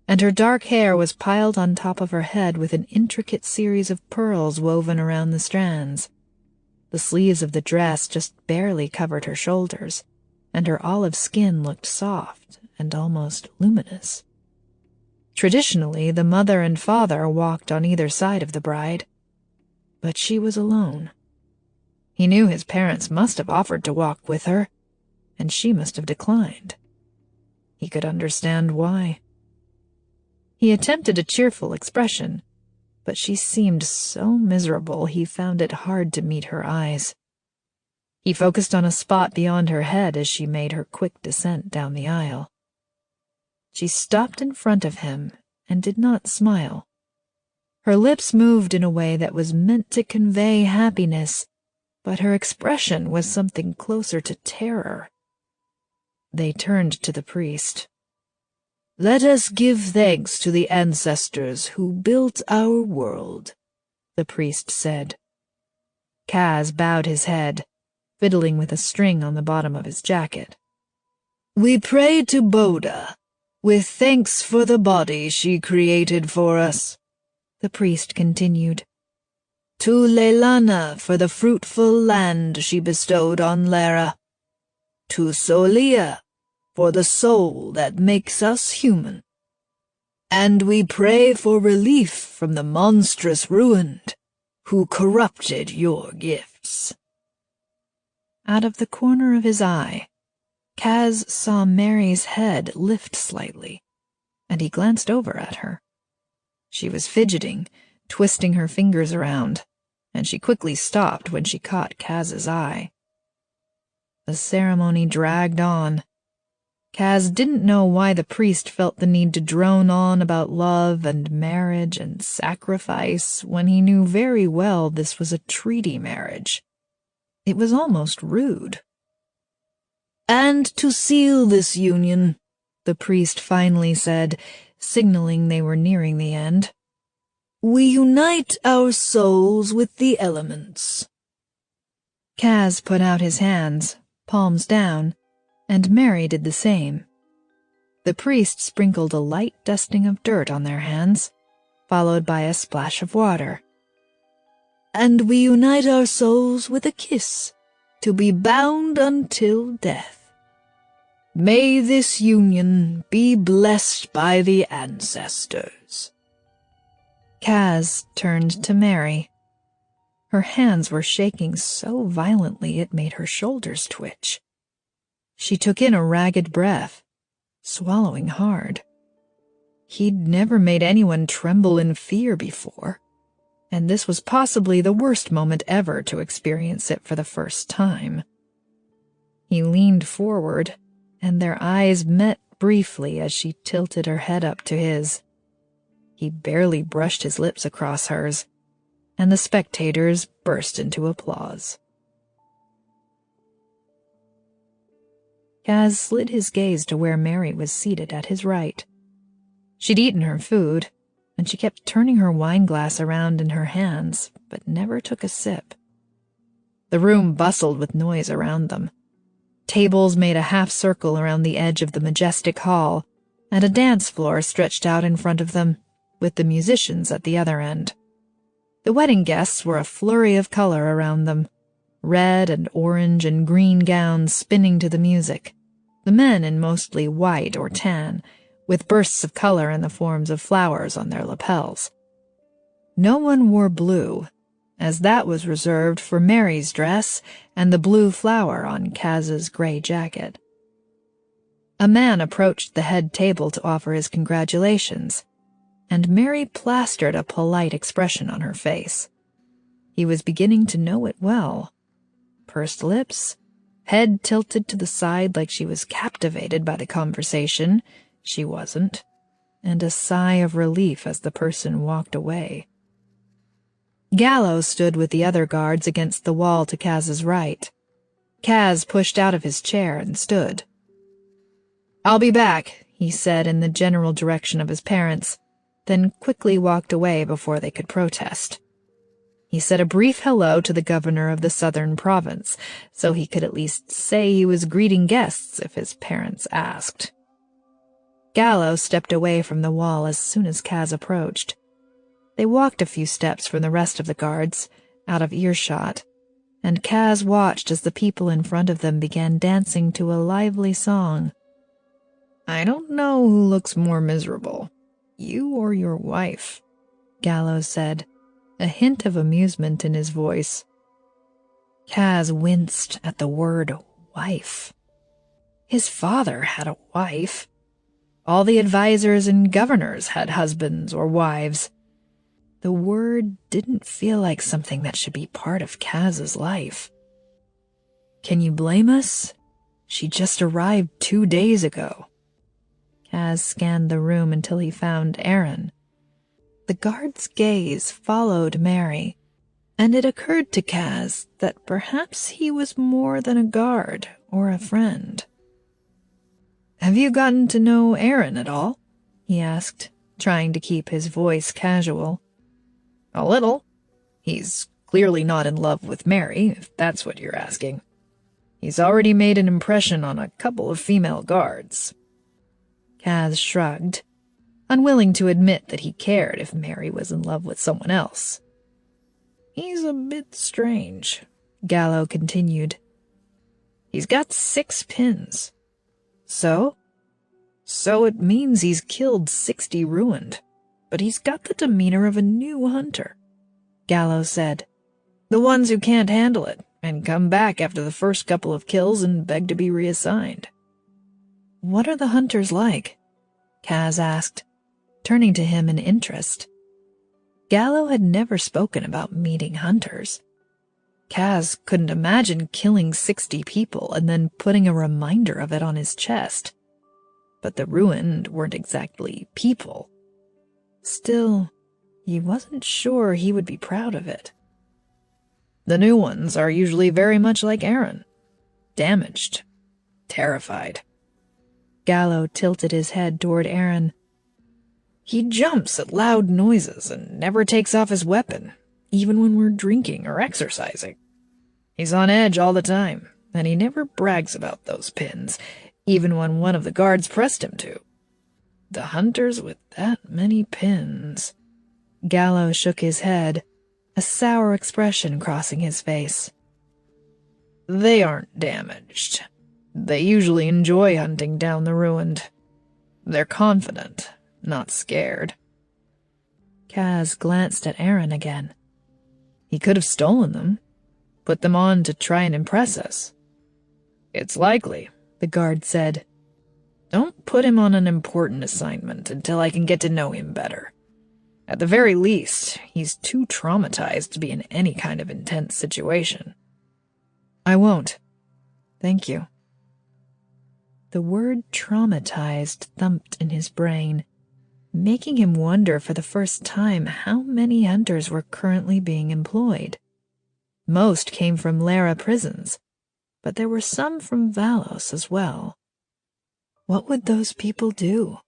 and her dark hair was piled on top of her head with an intricate series of pearls woven around the strands. The sleeves of the dress just barely covered her shoulders, and her olive skin looked soft and almost luminous. Traditionally, the mother and father walked on either side of the bride, but she was alone. He knew his parents must have offered to walk with her, and she must have declined. He could understand why. He attempted a cheerful expression, but she seemed so miserable he found it hard to meet her eyes. He focused on a spot beyond her head as she made her quick descent down the aisle. She stopped in front of him and did not smile. Her lips moved in a way that was meant to convey happiness, but her expression was something closer to terror. They turned to the priest. "Let us give thanks to the ancestors who built our world," the priest said. Kaz bowed his head, fiddling with a string on the bottom of his jacket. "We pray to Boda, with thanks for the body she created for us," the priest continued. "To Leilana for the fruitful land she bestowed on Lera. To Solia for the soul that makes us human. And we pray for relief from the monstrous ruined who corrupted your gifts." Out of the corner of his eye, Kaz saw Mary's head lift slightly, and he glanced over at her. She was fidgeting, twisting her fingers around, and she quickly stopped when she caught Kaz's eye. The ceremony dragged on. Kaz didn't know why the priest felt the need to drone on about love and marriage and sacrifice when he knew very well this was a treaty marriage. It was almost rude. "And to seal this union," the priest finally said, signaling they were nearing the end, "we unite our souls with the elements." Kaz put out his hands, palms down, and Mary did the same. The priest sprinkled a light dusting of dirt on their hands, followed by a splash of water. "And we unite our souls with a kiss, to be bound until death. May this union be blessed by the ancestors." Kaz turned to Mary. Her hands were shaking so violently it made her shoulders twitch. She took in a ragged breath, swallowing hard. He'd never made anyone tremble in fear before, and this was possibly the worst moment ever to experience it for the first time. He leaned forward, and their eyes met briefly as she tilted her head up to his. He barely brushed his lips across hers, and the spectators burst into applause. Kaz slid his gaze to where Mary was seated at his right. She'd eaten her food, and she kept turning her wine glass around in her hands, but never took a sip. The room bustled with noise around them. Tables made a half circle around the edge of the majestic hall, and a dance floor stretched out in front of them, with the musicians at the other end. The wedding guests were a flurry of color around them, red and orange and green gowns spinning to the music, the men in mostly white or tan, with bursts of color in the forms of flowers on their lapels. No one wore blue, as that was reserved for Mary's dress and the blue flower on Kaz's gray jacket. A man approached the head table to offer his congratulations, and Mary plastered a polite expression on her face. He was beginning to know it well. Pursed lips, head tilted to the side like she was captivated by the conversation, she wasn't, and a sigh of relief as the person walked away. Gallo stood with the other guards against the wall to Kaz's right. Kaz pushed out of his chair and stood. "I'll be back," he said in the general direction of his parents, then quickly walked away before they could protest. He said a brief hello to the governor of the southern province, so he could at least say he was greeting guests if his parents asked. Gallo stepped away from the wall as soon as Kaz approached. They walked a few steps from the rest of the guards, out of earshot, and Kaz watched as the people in front of them began dancing to a lively song. "I don't know who looks more miserable, you or your wife," Gallo said, a hint of amusement in his voice. Kaz winced at the word wife. His father had a wife. All the advisors and governors had husbands or wives. The word didn't feel like something that should be part of Kaz's life. "Can you blame us? She just arrived 2 days ago." Kaz scanned the room until he found Aaron. The guard's gaze followed Mary, and it occurred to Kaz that perhaps he was more than a guard or a friend. "Have you gotten to know Aaron at all?" he asked, trying to keep his voice casual. "A little. He's clearly not in love with Mary, if that's what you're asking. He's already made an impression on a couple of female guards." Kaz shrugged, unwilling to admit that he cared if Mary was in love with someone else. "He's a bit strange," Gallo continued. "He's got 6 pins. So? So it means he's killed 60 ruined, but he's got the demeanor of a new hunter," Gallo said. "The ones who can't handle it and come back after the first couple of kills and beg to be reassigned." "What are the hunters like?" Kaz asked, turning to him in interest. Gallo had never spoken about meeting hunters. Kaz couldn't imagine killing 60 people and then putting a reminder of it on his chest. But the ruined weren't exactly people. Still, he wasn't sure he would be proud of it. "The new ones are usually very much like Aaron. Damaged. Terrified." Gallo tilted his head toward Aaron. "He jumps at loud noises and never takes off his weapon, even when we're drinking or exercising. He's on edge all the time, and he never brags about those pins, even when one of the guards pressed him to. The hunters with that many pins." Gallo shook his head, a sour expression crossing his face. "They aren't damaged. They usually enjoy hunting down the ruined. They're confident, not scared." Kaz glanced at Aaron again. "He could have stolen them, put them on to try and impress us." "It's likely," the guard said. "Don't put him on an important assignment until I can get to know him better. At the very least, he's too traumatized to be in any kind of intense situation." "I won't. Thank you." The word traumatized thumped in his brain, making him wonder for the first time how many hunters were currently being employed. Most came from Lera prisons, but there were some from Vallos as well. What would those people do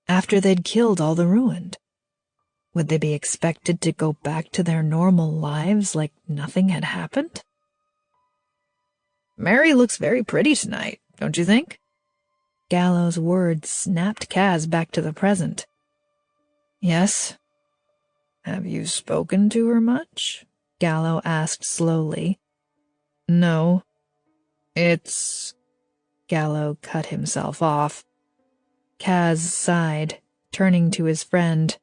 after they'd killed all the ruined? Would they be expected to go back to their normal lives like nothing had happened? "Mary looks very pretty tonight, don't you think?" Gallo's words snapped Kaz back to the present. "Yes." "Have you spoken to her much?" Gallo asked slowly. "No. It's—" Gallo cut himself off. Kaz sighed, turning to his friend.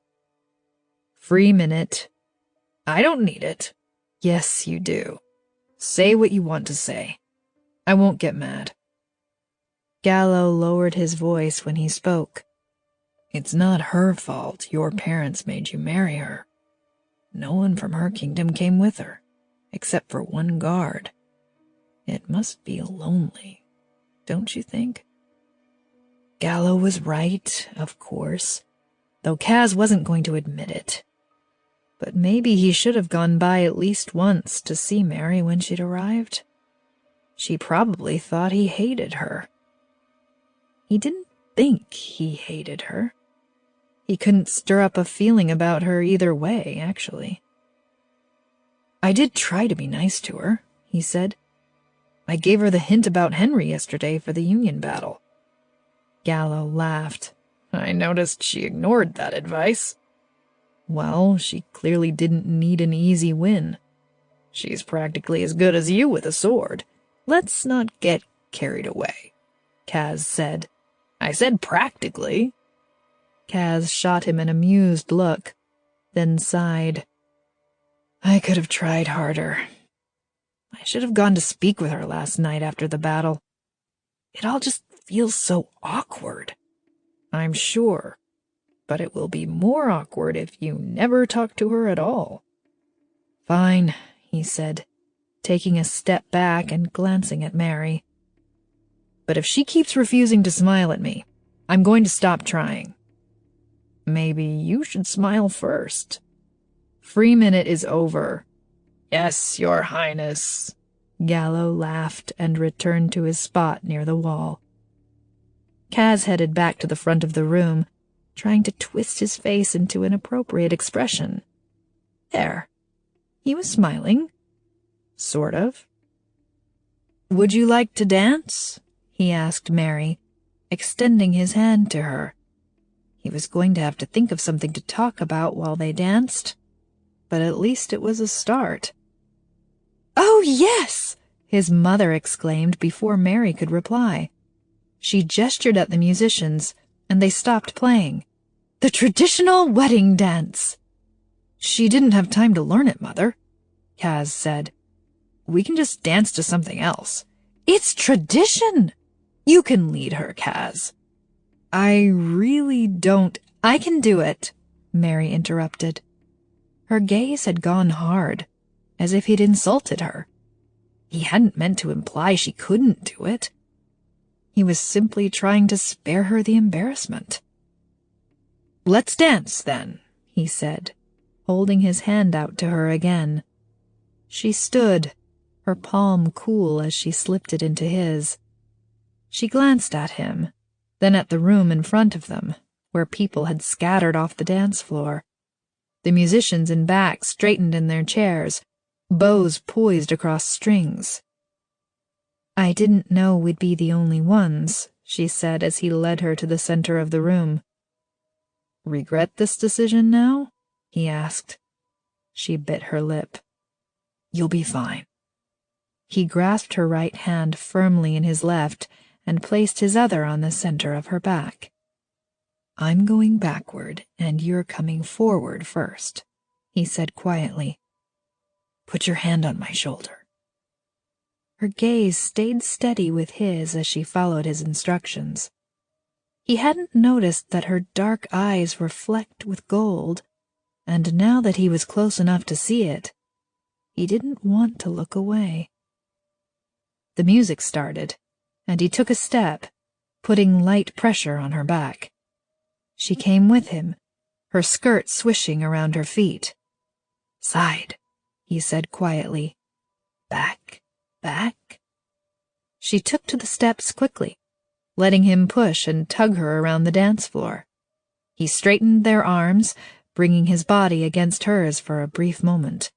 "Free minute." "I don't need it." "Yes, you do. Say what you want to say. I won't get mad." Gallo lowered his voice when he spoke. "It's not her fault your parents made you marry her. No one from her kingdom came with her, except for one guard. It must be lonely, don't you think?" Gallo was right, of course, though Kaz wasn't going to admit it. But maybe he should have gone by at least once to see Mary when she'd arrived. She probably thought he hated her. He didn't think he hated her. He couldn't stir up a feeling about her either way, actually. "I did try to be nice to her," he said. "I gave her the hint about Henry yesterday for the Union battle." Gallo laughed. "I noticed she ignored that advice." "Well, she clearly didn't need an easy win. She's practically as good as you with a sword. Let's not get carried away," Kaz said. "I said practically." Kaz shot him an amused look, then sighed. "I could have tried harder. I should have gone to speak with her last night after the battle. It all just feels so awkward. I'm sure, but it will be more awkward if you never talk to her at all." "Fine," he said, taking a step back and glancing at Mary. "But if she keeps refusing to smile at me, I'm going to stop trying." "Maybe you should smile first." "Free minute is over." "Yes, Your Highness." Gallo laughed and returned to his spot near the wall. Kaz headed back to the front of the room, trying to twist his face into an appropriate expression. There. He was smiling. Sort of. "Would you like to dance?" he asked Mary, extending his hand to her. He was going to have to think of something to talk about while they danced, but at least it was a start. "Oh, yes!" his mother exclaimed before Mary could reply. She gestured at the musicians, and they stopped playing. "The traditional wedding dance!" "She didn't have time to learn it, Mother," Kaz said. "We can just dance to something else." "It's tradition! You can lead her, Kaz." "I really don't—" "I can do it," Mary interrupted. Her gaze had gone hard, as if he'd insulted her. He hadn't meant to imply she couldn't do it. He was simply trying to spare her the embarrassment. "Let's dance, then," he said, holding his hand out to her again. She stood, her palm cool as she slipped it into his. She glanced at him, then at the room in front of them, where people had scattered off the dance floor. The musicians in back straightened in their chairs, bows poised across strings. "I didn't know we'd be the only ones," she said as he led her to the center of the room. "Regret this decision now?" he asked. She bit her lip. "You'll be fine." He grasped her right hand firmly in his left and placed his other on the center of her back. "I'm going backward, and you're coming forward first," he said quietly. "Put your hand on my shoulder." Her gaze stayed steady with his as she followed his instructions. He hadn't noticed that her dark eyes were flecked with gold, and now that he was close enough to see it, he didn't want to look away. The music started, and he took a step, putting light pressure on her back. She came with him, her skirt swishing around her feet. "Side," he said quietly. "Back, back." She took to the steps quickly, letting him push and tug her around the dance floor. He straightened their arms, bringing his body against hers for a brief moment.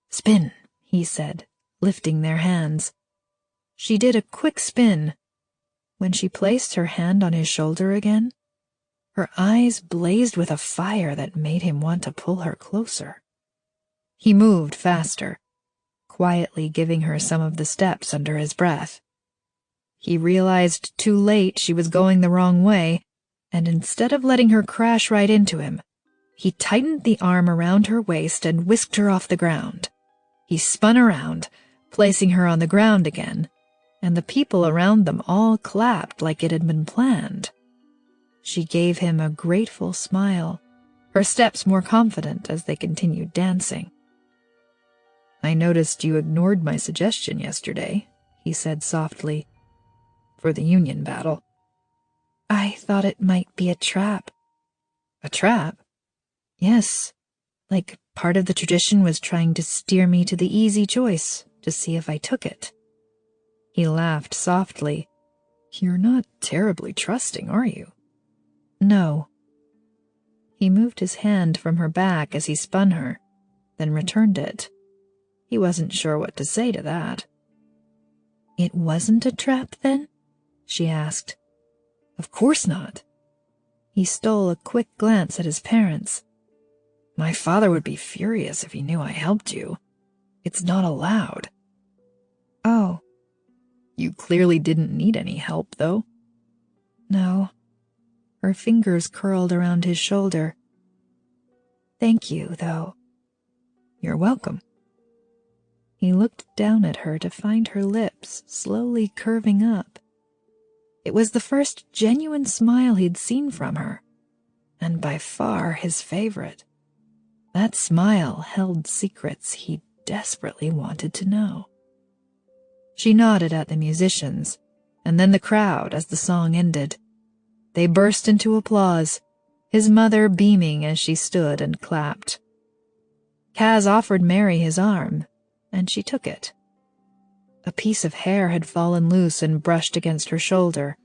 "Spin," he said, lifting their hands. She did a quick spin. When she placed her hand on his shoulder again, her eyes blazed with a fire that made him want to pull her closer. He moved faster, quietly giving her some of the steps under his breath. He realized too late she was going the wrong way, and instead of letting her crash right into him, he tightened the arm around her waist and whisked her off the ground. He spun around, placing her on the ground again, and the people around them all clapped like it had been planned. She gave him a grateful smile, her steps more confident as they continued dancing. "I noticed you ignored my suggestion yesterday," he said softly, "for the Union battle." "I thought it might be a trap." "A trap?" "Yes, like part of the tradition was trying to steer me to the easy choice to see if I took it." He laughed softly. "You're not terribly trusting, are you?" "No." He moved his hand from her back as he spun her, then returned it. He wasn't sure what to say to that. "It wasn't a trap, then?" she asked. "Of course not." He stole a quick glance at his parents. "My father would be furious if he knew I helped you. It's not allowed." "Oh." "You clearly didn't need any help, though." "No." Her fingers curled around his shoulder. "Thank you, though." "You're welcome." He looked down at her to find her lips slowly curving up. It was the first genuine smile he'd seen from her, and by far his favorite. That smile held secrets he desperately wanted to know. She nodded at the musicians, and then the crowd as the song ended. They burst into applause, his mother beaming as she stood and clapped. Kaz offered Mary his arm, and she took it. A piece of hair had fallen loose and brushed against her shoulder,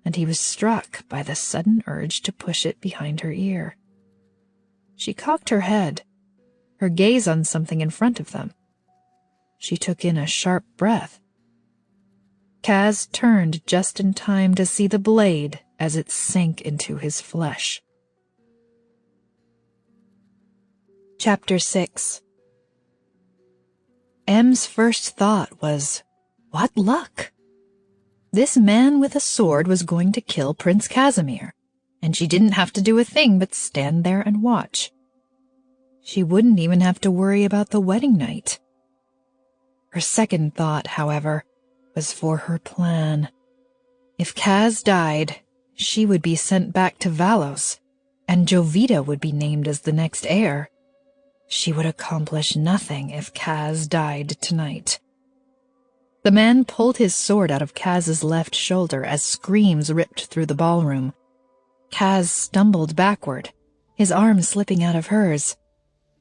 and he was struck by the sudden urge to push it behind her ear. She cocked her head, her gaze on something in front of them. She took in a sharp breath. Kaz turned just in time to see the blade as it sank into his flesh. Chapter 6. M's first thought was, what luck! This man with a sword was going to kill Prince Casimir, and she didn't have to do a thing but stand there and watch. She wouldn't even have to worry about the wedding night. Her second thought, however, was for her plan. If Kaz died, she would be sent back to Vallos, and Jovita would be named as the next heir. She would accomplish nothing if Kaz died tonight. The man pulled his sword out of Kaz's left shoulder as screams ripped through the ballroom. Kaz stumbled backward, his arm slipping out of hers.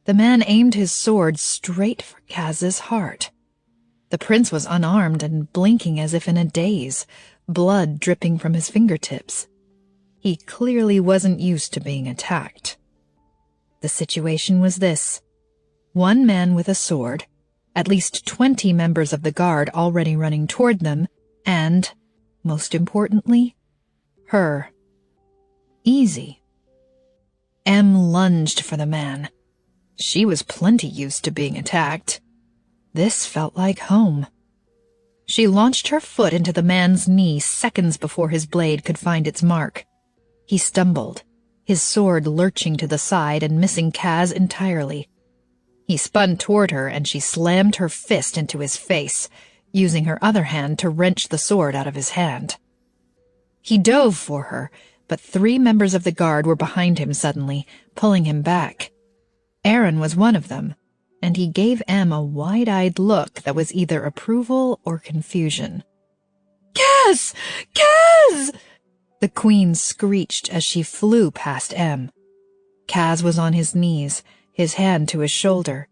The man aimed his sword straight for Kaz's heart. The prince was unarmed and blinking as if in a daze, blood dripping from his fingertips. He clearly wasn't used to being attacked. The situation was this: one man with a sword, at least 20 members of the guard already running toward them, and, most importantly, her. Easy. M lunged for the man. She was plenty used to being attacked. This felt like home. She launched her foot into the man's knee seconds before his blade could find its mark. He stumbled, his sword lurching to the side and missing Kaz entirely. He spun toward her and she slammed her fist into his face, using her other hand to wrench the sword out of his hand. He dove for her, but 3 members of the guard were behind him suddenly, pulling him back. Aaron was one of them, and he gave M a wide-eyed look that was either approval or confusion. "Kaz! Kaz!" the queen screeched as she flew past M. Kaz was on his knees, his hand to his shoulder.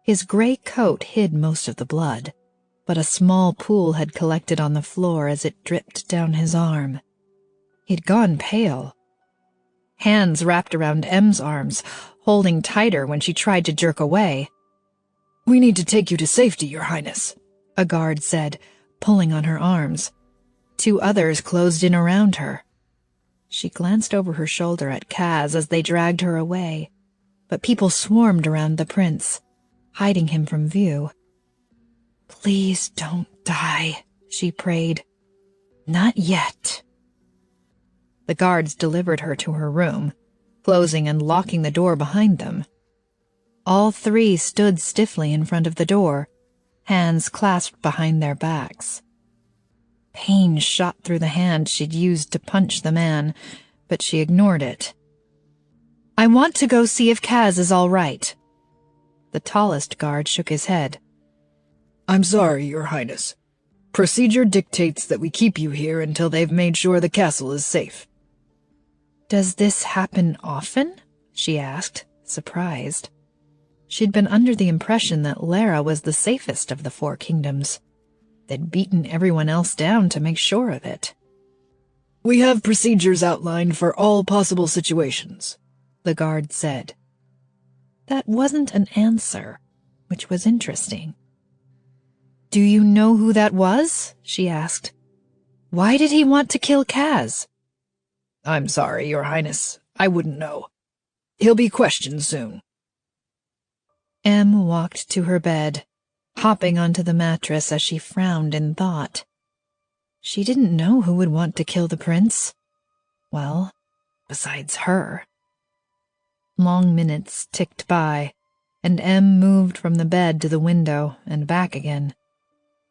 His gray coat hid most of the blood, but a small pool had collected on the floor as it dripped down his arm. He'd gone pale. Hands wrapped around M's arms, holding tighter when she tried to jerk away. "We need to take you to safety, Your Highness," a guard said, pulling on her arms. 2 others closed in around her. She glanced over her shoulder at Kaz as they dragged her away, but people swarmed around the prince, hiding him from view. "Please don't die," she prayed. "Not yet." The guards delivered her to her room, closing and locking the door behind them. All 3 stood stiffly in front of the door, hands clasped behind their backs. Pain shot through the hand she'd used to punch the man, but she ignored it. "I want to go see if Kaz is all right." The tallest guard shook his head. "I'm sorry, Your Highness. Procedure dictates that we keep you here until they've made sure the castle is safe." "Does this happen often?" she asked, surprised. She'd been under the impression that Lera was the safest of the 4 kingdoms. They'd beaten everyone else down to make sure of it. "We have procedures outlined for all possible situations," the guard said. That wasn't an answer, which was interesting. "Do you know who that was?" she asked. "Why did he want to kill Kaz?" "I'm sorry, Your Highness. I wouldn't know. He'll be questioned soon." M walked to her bed, hopping onto the mattress as she frowned in thought. She didn't know who would want to kill the prince. Well, besides her. Long minutes ticked by, and M moved from the bed to the window and back again.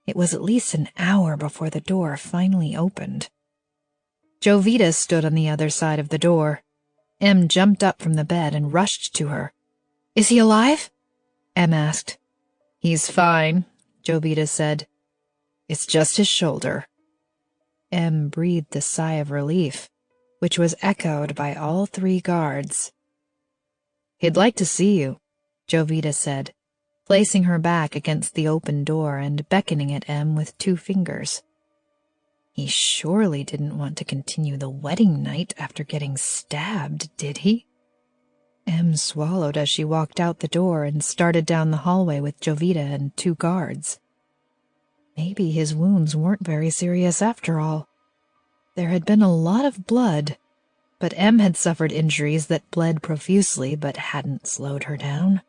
It was at least an hour before the door finally opened. Jovita stood on the other side of the door. M jumped up from the bed and rushed to her. "Is he alive?" M asked. "He's fine," Jovita said. "It's just his shoulder." M breathed a sigh of relief, which was echoed by all 3 guards. "He'd like to see you," Jovita said, placing her back against the open door and beckoning at M with 2 fingers. He surely didn't want to continue the wedding night after getting stabbed, did he? Em swallowed as she walked out the door and started down the hallway with Jovita and 2 guards. Maybe his wounds weren't very serious after all. There had been a lot of blood, but Em had suffered injuries that bled profusely but hadn't slowed her down.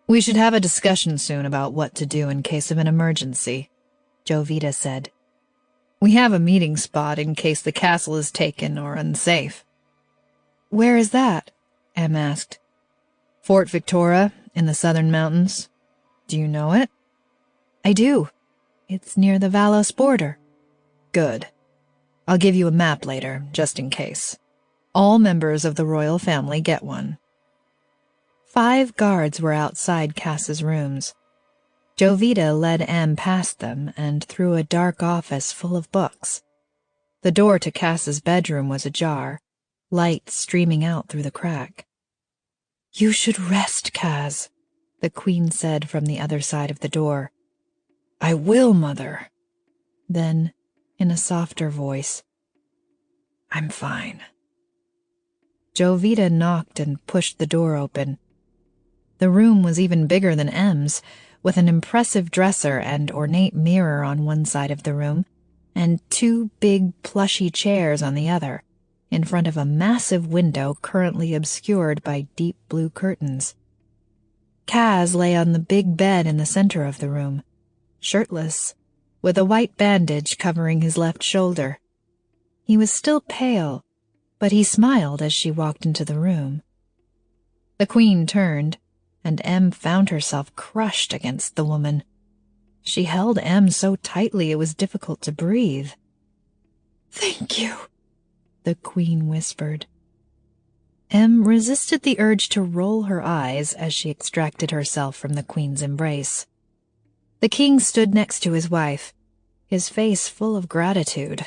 "We should have a discussion soon about what to do in case of an emergency," Jovita said. "We have a meeting spot in case the castle is taken or unsafe." "Where is that?" Em asked. "Fort Victoria in the southern mountains. Do you know it?" "I do. It's near the Vallos border." "Good. I'll give you a map later, just in case. All members of the royal family get one." 5 guards were outside Cass's rooms. Jovita led Em past them and through a dark office full of books. The door to Cass's bedroom was ajar, light streaming out through the crack. "You should rest, Cass," the Queen said from the other side of the door. "I will, Mother." Then, in a softer voice, "I'm fine." Jovita knocked and pushed the door open. The room was even bigger than Em's, with an impressive dresser and ornate mirror on one side of the room, and 2 big plushy chairs on the other, in front of a massive window currently obscured by deep blue curtains. Cass lay on the big bed in the center of the room, shirtless, with a white bandage covering his left shoulder. He was still pale, but he smiled as she walked into the room. The Queen turned, and Em found herself crushed against the woman. She held Em so tightly it was difficult to breathe. "Thank you," the Queen whispered. Em resisted the urge to roll her eyes as she extracted herself from the Queen's embrace. The King stood next to his wife, his face full of gratitude.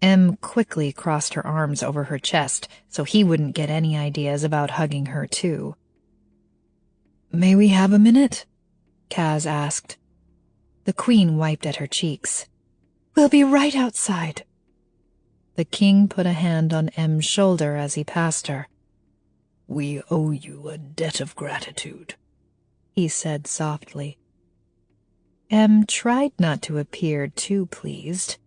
Em quickly crossed her arms over her chest so he wouldn't get any ideas about hugging her too. "May we have a minute?" Cass asked. The Queen wiped at her cheeks. "We'll be right outside." The King put a hand on Em's shoulder as he passed her. "We owe you a debt of gratitude," he said softly. Em tried not to appear too pleased.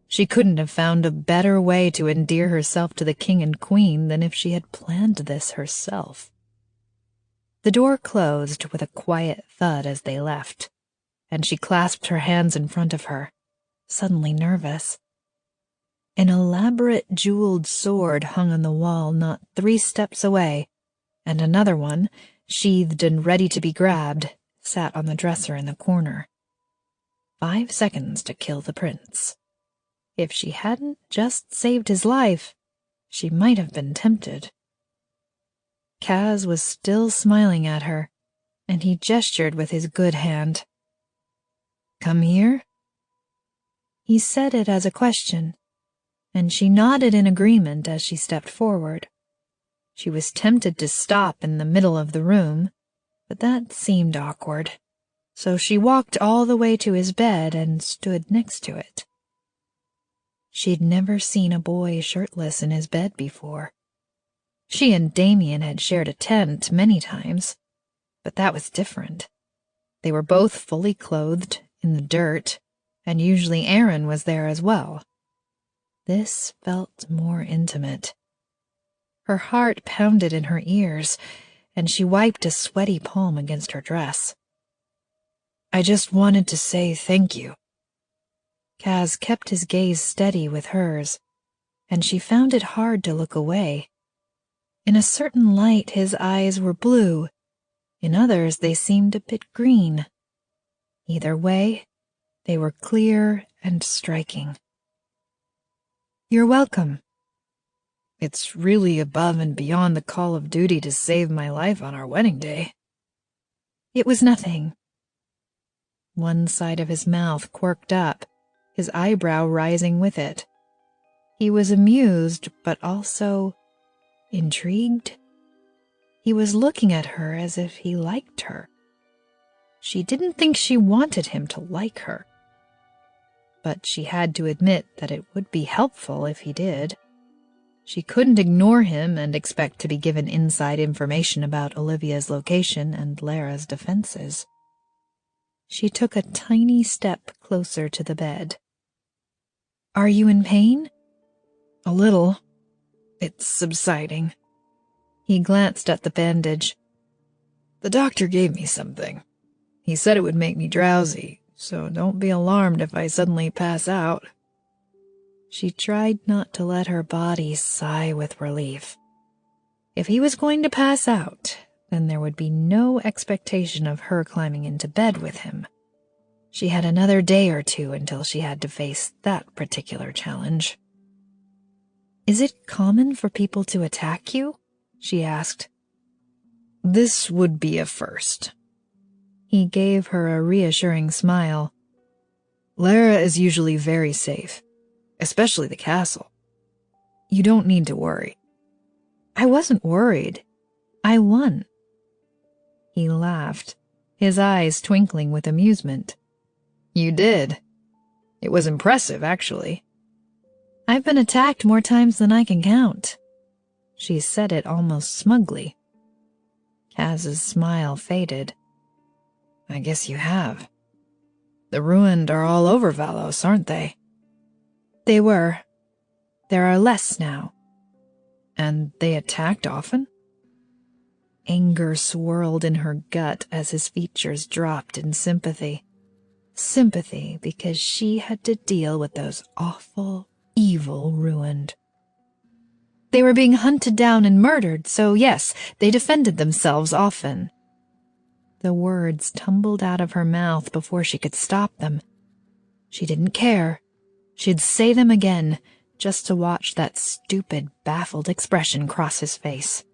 She couldn't have found a better way to endear herself to the King and Queen than if she had planned this herself. The door closed with a quiet thud as they left, and she clasped her hands in front of her, suddenly nervous. An elaborate jeweled sword hung on the wall not 3 steps away, and another one, sheathed and ready to be grabbed, sat on the dresser in the corner. 5 seconds to kill the prince. If she hadn't just saved his life, she might have been tempted. Cass was still smiling at her, and he gestured with his good hand. "Come here?" He said it as a question, and she nodded in agreement as she stepped forward. She was tempted to stop in the middle of the room, but that seemed awkward, so she walked all the way to his bed and stood next to it. She'd never seen a boy shirtless in his bed before. She and Damien had shared a tent many times, but that was different. They were both fully clothed, in the dirt, and usually Aaron was there as well. This felt more intimate. Her heart pounded in her ears, and she wiped a sweaty palm against her dress. "I just wanted to say thank you." Cass kept his gaze steady with hers, and she found it hard to look away. In a certain light his eyes were blue, in others they seemed a bit green. Either way, they were clear and striking. "You're welcome." "It's really above and beyond the call of duty to save my life on our wedding day." "It was nothing." One side of his mouth quirked up, his eyebrow rising with it. He was amused, but also intrigued. He was looking at her as if he liked her. She didn't think she wanted him to like her, but she had to admit that it would be helpful if he did. She couldn't ignore him and expect to be given inside information about Olivia's location and Lera's defenses. She took a tiny step closer to the bed. "Are you in pain?" "A little. It's subsiding." He glanced at the bandage. "The doctor gave me something. He said it would make me drowsy, so don't be alarmed if I suddenly pass out." She tried not to let her body sigh with relief. If he was going to pass out, then there would be no expectation of her climbing into bed with him. She had another day or two until she had to face that particular challenge. "Is it common for people to attack you?" she asked. "This would be a first." He gave her a reassuring smile. "Lera is usually very safe, especially the castle. You don't need to worry." "I wasn't worried. I won." He laughed, his eyes twinkling with amusement. "You did. It was impressive, actually." "I've been attacked more times than I can count." She said it almost smugly. Kaz's smile faded. "I guess you have. The ruined are all over Vallos, aren't they?" "They were. There are less now." "And they attacked often?" Anger swirled in her gut as his features dropped in sympathy. Sympathy because she had to deal with those awful, evil ruined. "They were being hunted down and murdered, so yes, they defended themselves often." The words tumbled out of her mouth before she could stop them. She didn't care. She'd say them again, just to watch that stupid, baffled expression cross his face.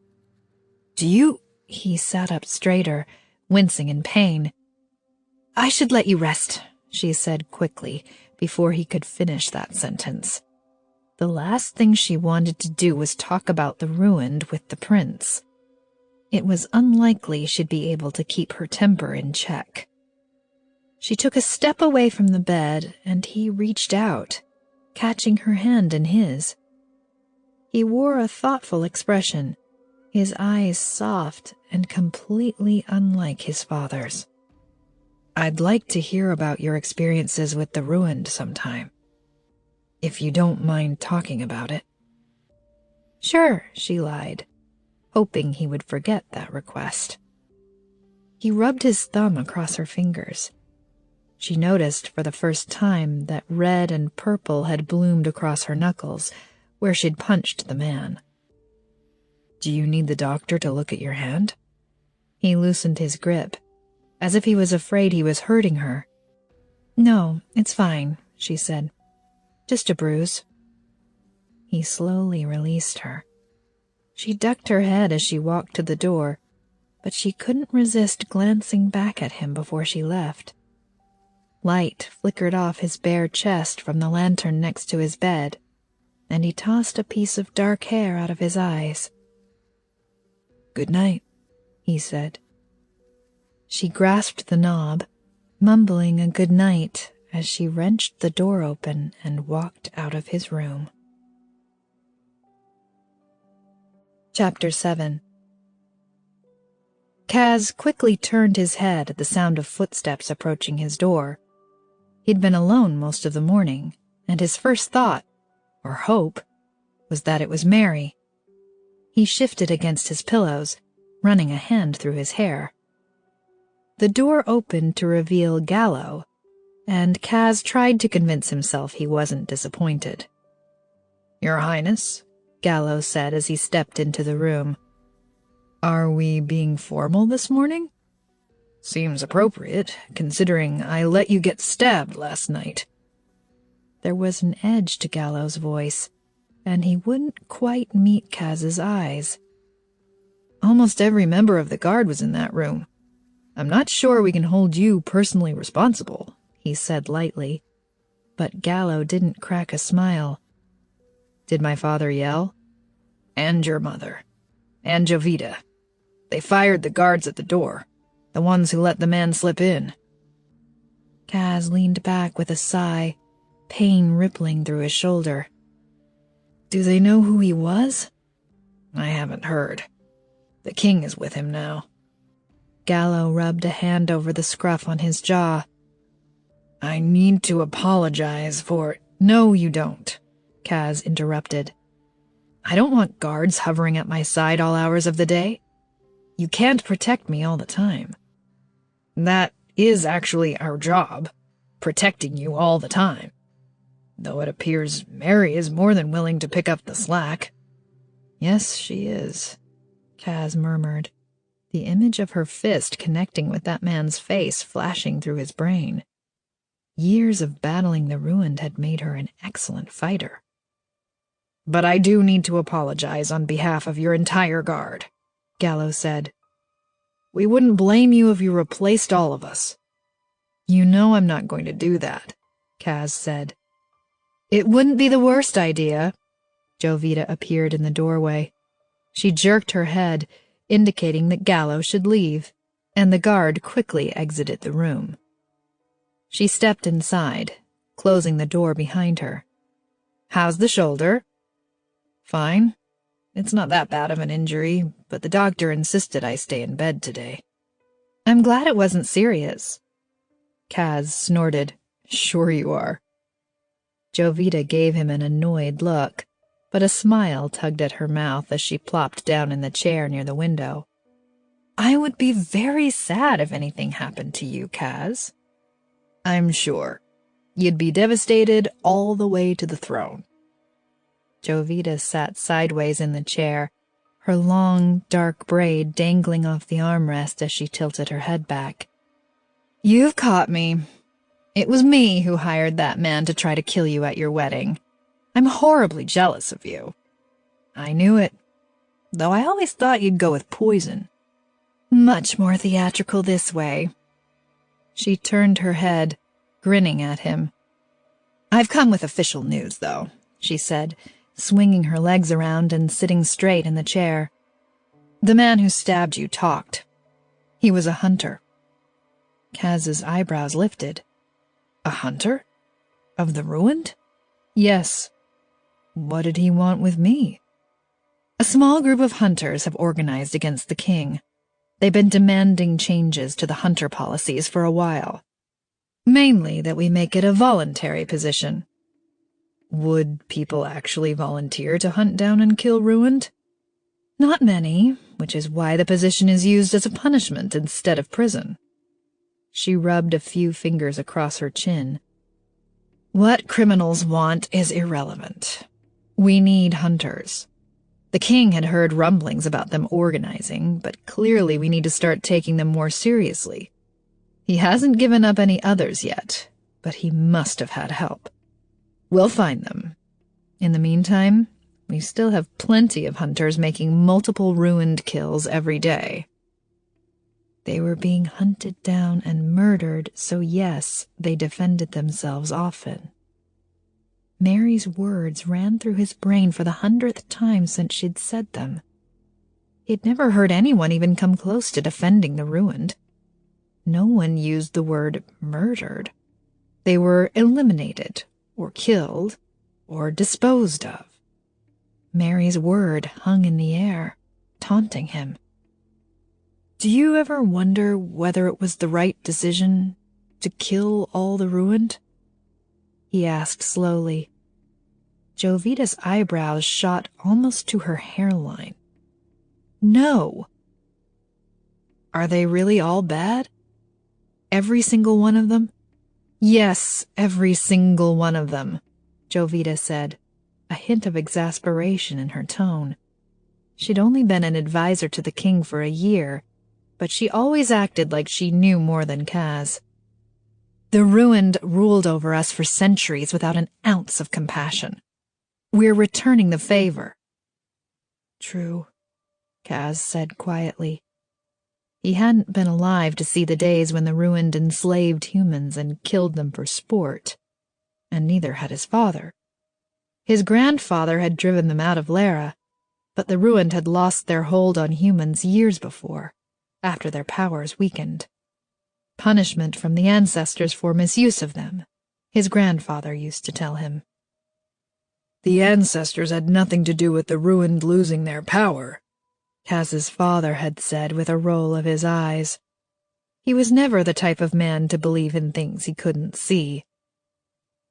"Do you—" He sat up straighter, wincing in pain. "I should let you rest," she said quickly, before he could finish that sentence. The last thing she wanted to do was talk about the ruined with the prince. It was unlikely she'd be able to keep her temper in check. She took a step away from the bed, and he reached out, catching her hand in his. He wore a thoughtful expression, his eyes soft and completely unlike his father's. "I'd like to hear about your experiences with the ruined sometime, if you don't mind talking about it." "Sure," she lied, hoping he would forget that request. He rubbed his thumb across her fingers. She noticed for the first time that red and purple had bloomed across her knuckles, where she'd punched the man. "Do you need the doctor to look at your hand?" He loosened his grip, as if he was afraid he was hurting her. "No, it's fine," she said. "Just a bruise." He slowly released her. She ducked her head as she walked to the door, but she couldn't resist glancing back at him before she left. Light flickered off his bare chest from the lantern next to his bed, and he tossed a piece of dark hair out of his eyes. "Good night," he said. She grasped the knob, mumbling a good night as she wrenched the door open and walked out of his room. Chapter 7. Kaz quickly turned his head at the sound of footsteps approaching his door. He'd been alone most of the morning, and his first thought, or hope, was that it was Mary. He shifted against his pillows, running a hand through his hair. The door opened to reveal Gallo, and Kaz tried to convince himself he wasn't disappointed. "Your Highness," Gallo said as he stepped into the room. "Are we being formal this morning? Seems appropriate, considering I let you get stabbed last night." There was an edge to Gallo's voice, and he wouldn't quite meet Kaz's eyes. "Almost every member of the guard was in that room. I'm not sure we can hold you personally responsible," he said lightly, but Gallo didn't crack a smile. "Did my father yell?" "And your mother. And Jovita. They fired the guards at the door, the ones who let the man slip in." Kaz leaned back with a sigh, pain rippling through his shoulder. Do they know who he was? I haven't heard. The king is with him now. Gallo rubbed a hand over the scruff on his jaw. I need to apologize for— No, you don't, Kaz interrupted. I don't want guards hovering at my side all hours of the day. You can't protect me all the time. That is actually our job, protecting you all the time. Though it appears Mary is more than willing to pick up the slack. Yes, she is, Kaz murmured, the image of her fist connecting with that man's face flashing through his brain. Years of battling the ruined had made her an excellent fighter. But I do need to apologize on behalf of your entire guard, Gallo said. We wouldn't blame you if you replaced all of us. You know I'm not going to do that, Kaz said. It wouldn't be the worst idea. Jovita appeared in the doorway. She jerked her head, indicating that Gallo should leave, and the guard quickly exited the room. She stepped inside, closing the door behind her. How's the shoulder? Fine. It's not that bad of an injury, but the doctor insisted I stay in bed today. I'm glad it wasn't serious. Kaz snorted. Sure you are. Jovita gave him an annoyed look, but a smile tugged at her mouth as she plopped down in the chair near the window. I would be very sad if anything happened to you, Kaz. I'm sure. You'd be devastated all the way to the throne. Jovita sat sideways in the chair, her long, dark braid dangling off the armrest as she tilted her head back. You've caught me. It was me who hired that man to try to kill you at your wedding. I'm horribly jealous of you. I knew it, though I always thought you'd go with poison. Much more theatrical this way. She turned her head, grinning at him. I've come with official news, though, she said, swinging her legs around and sitting straight in the chair. The man who stabbed you talked. He was a hunter. Kaz's eyebrows lifted. A hunter? Of the ruined? Yes. What did he want with me? A small group of hunters have organized against the king. They've been demanding changes to the hunter policies for a while. Mainly that we make it a voluntary position. Would people actually volunteer to hunt down and kill ruined? Not many, which is why the position is used as a punishment instead of prison. She rubbed a few fingers across her chin. What criminals want is irrelevant. We need hunters. The king had heard rumblings about them organizing, but clearly we need to start taking them more seriously. He hasn't given up any others yet, but he must have had help. We'll find them. In the meantime, we still have plenty of hunters making multiple ruined kills every day. They were being hunted down and murdered, so yes, they defended themselves often. Mary's words ran through his brain for the 100th time since she'd said them. He'd never heard anyone even come close to defending the ruined. No one used the word murdered. They were eliminated, or killed, or disposed of. Mary's word hung in the air, taunting him. Do you ever wonder whether it was the right decision to kill all the ruined? He asked slowly. Jovita's eyebrows shot almost to her hairline. No. Are they really all bad? Every single one of them? Yes, every single one of them, Jovita said, a hint of exasperation in her tone. She'd only been an advisor to the king for a year, but she always acted like she knew more than Kaz. The ruined ruled over us for centuries without an ounce of compassion. We're returning the favor. True, Kaz said quietly. He hadn't been alive to see the days when the ruined enslaved humans and killed them for sport, and neither had his father. His grandfather had driven them out of Lera, but the ruined had lost their hold on humans years before, after their powers weakened. Punishment from the ancestors for misuse of them, his grandfather used to tell him. The ancestors had nothing to do with the ruined losing their power, Kaz's father had said with a roll of his eyes. He was never the type of man to believe in things he couldn't see.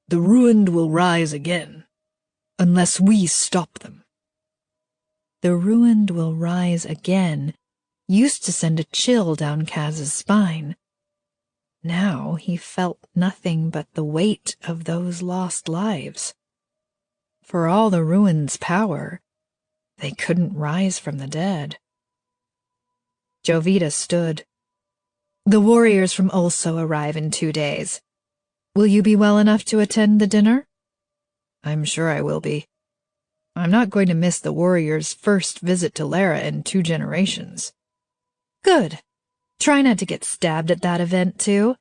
The ruined will rise again, unless we stop them. The ruined will rise again used to send a chill down Kaz's spine. Now he felt nothing but the weight of those lost lives. For all the ruined's power, they couldn't rise from the dead. Jovita stood. The warriors from Ulso arrive in 2 days. Will you be well enough to attend the dinner? I'm sure I will be. I'm not going to miss the warriors' first visit to Lera in 2 generations. Good. Try not to get stabbed at that event, too.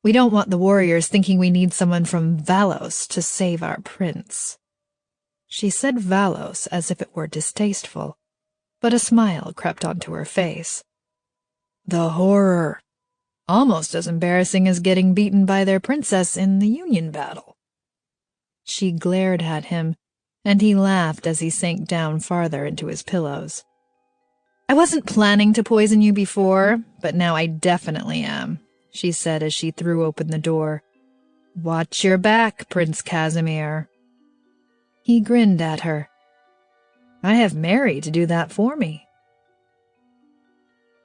We don't want the warriors thinking we need someone from Vallos to save our prince. She said Vallos as if it were distasteful, but a smile crept onto her face. The horror. Almost as embarrassing as getting beaten by their princess in the Union battle. She glared at him, and he laughed as he sank down farther into his pillows. I wasn't planning to poison you before, but now I definitely am, she said as she threw open the door. Watch your back, Prince Casimir. He grinned at her. I have Mary to do that for me.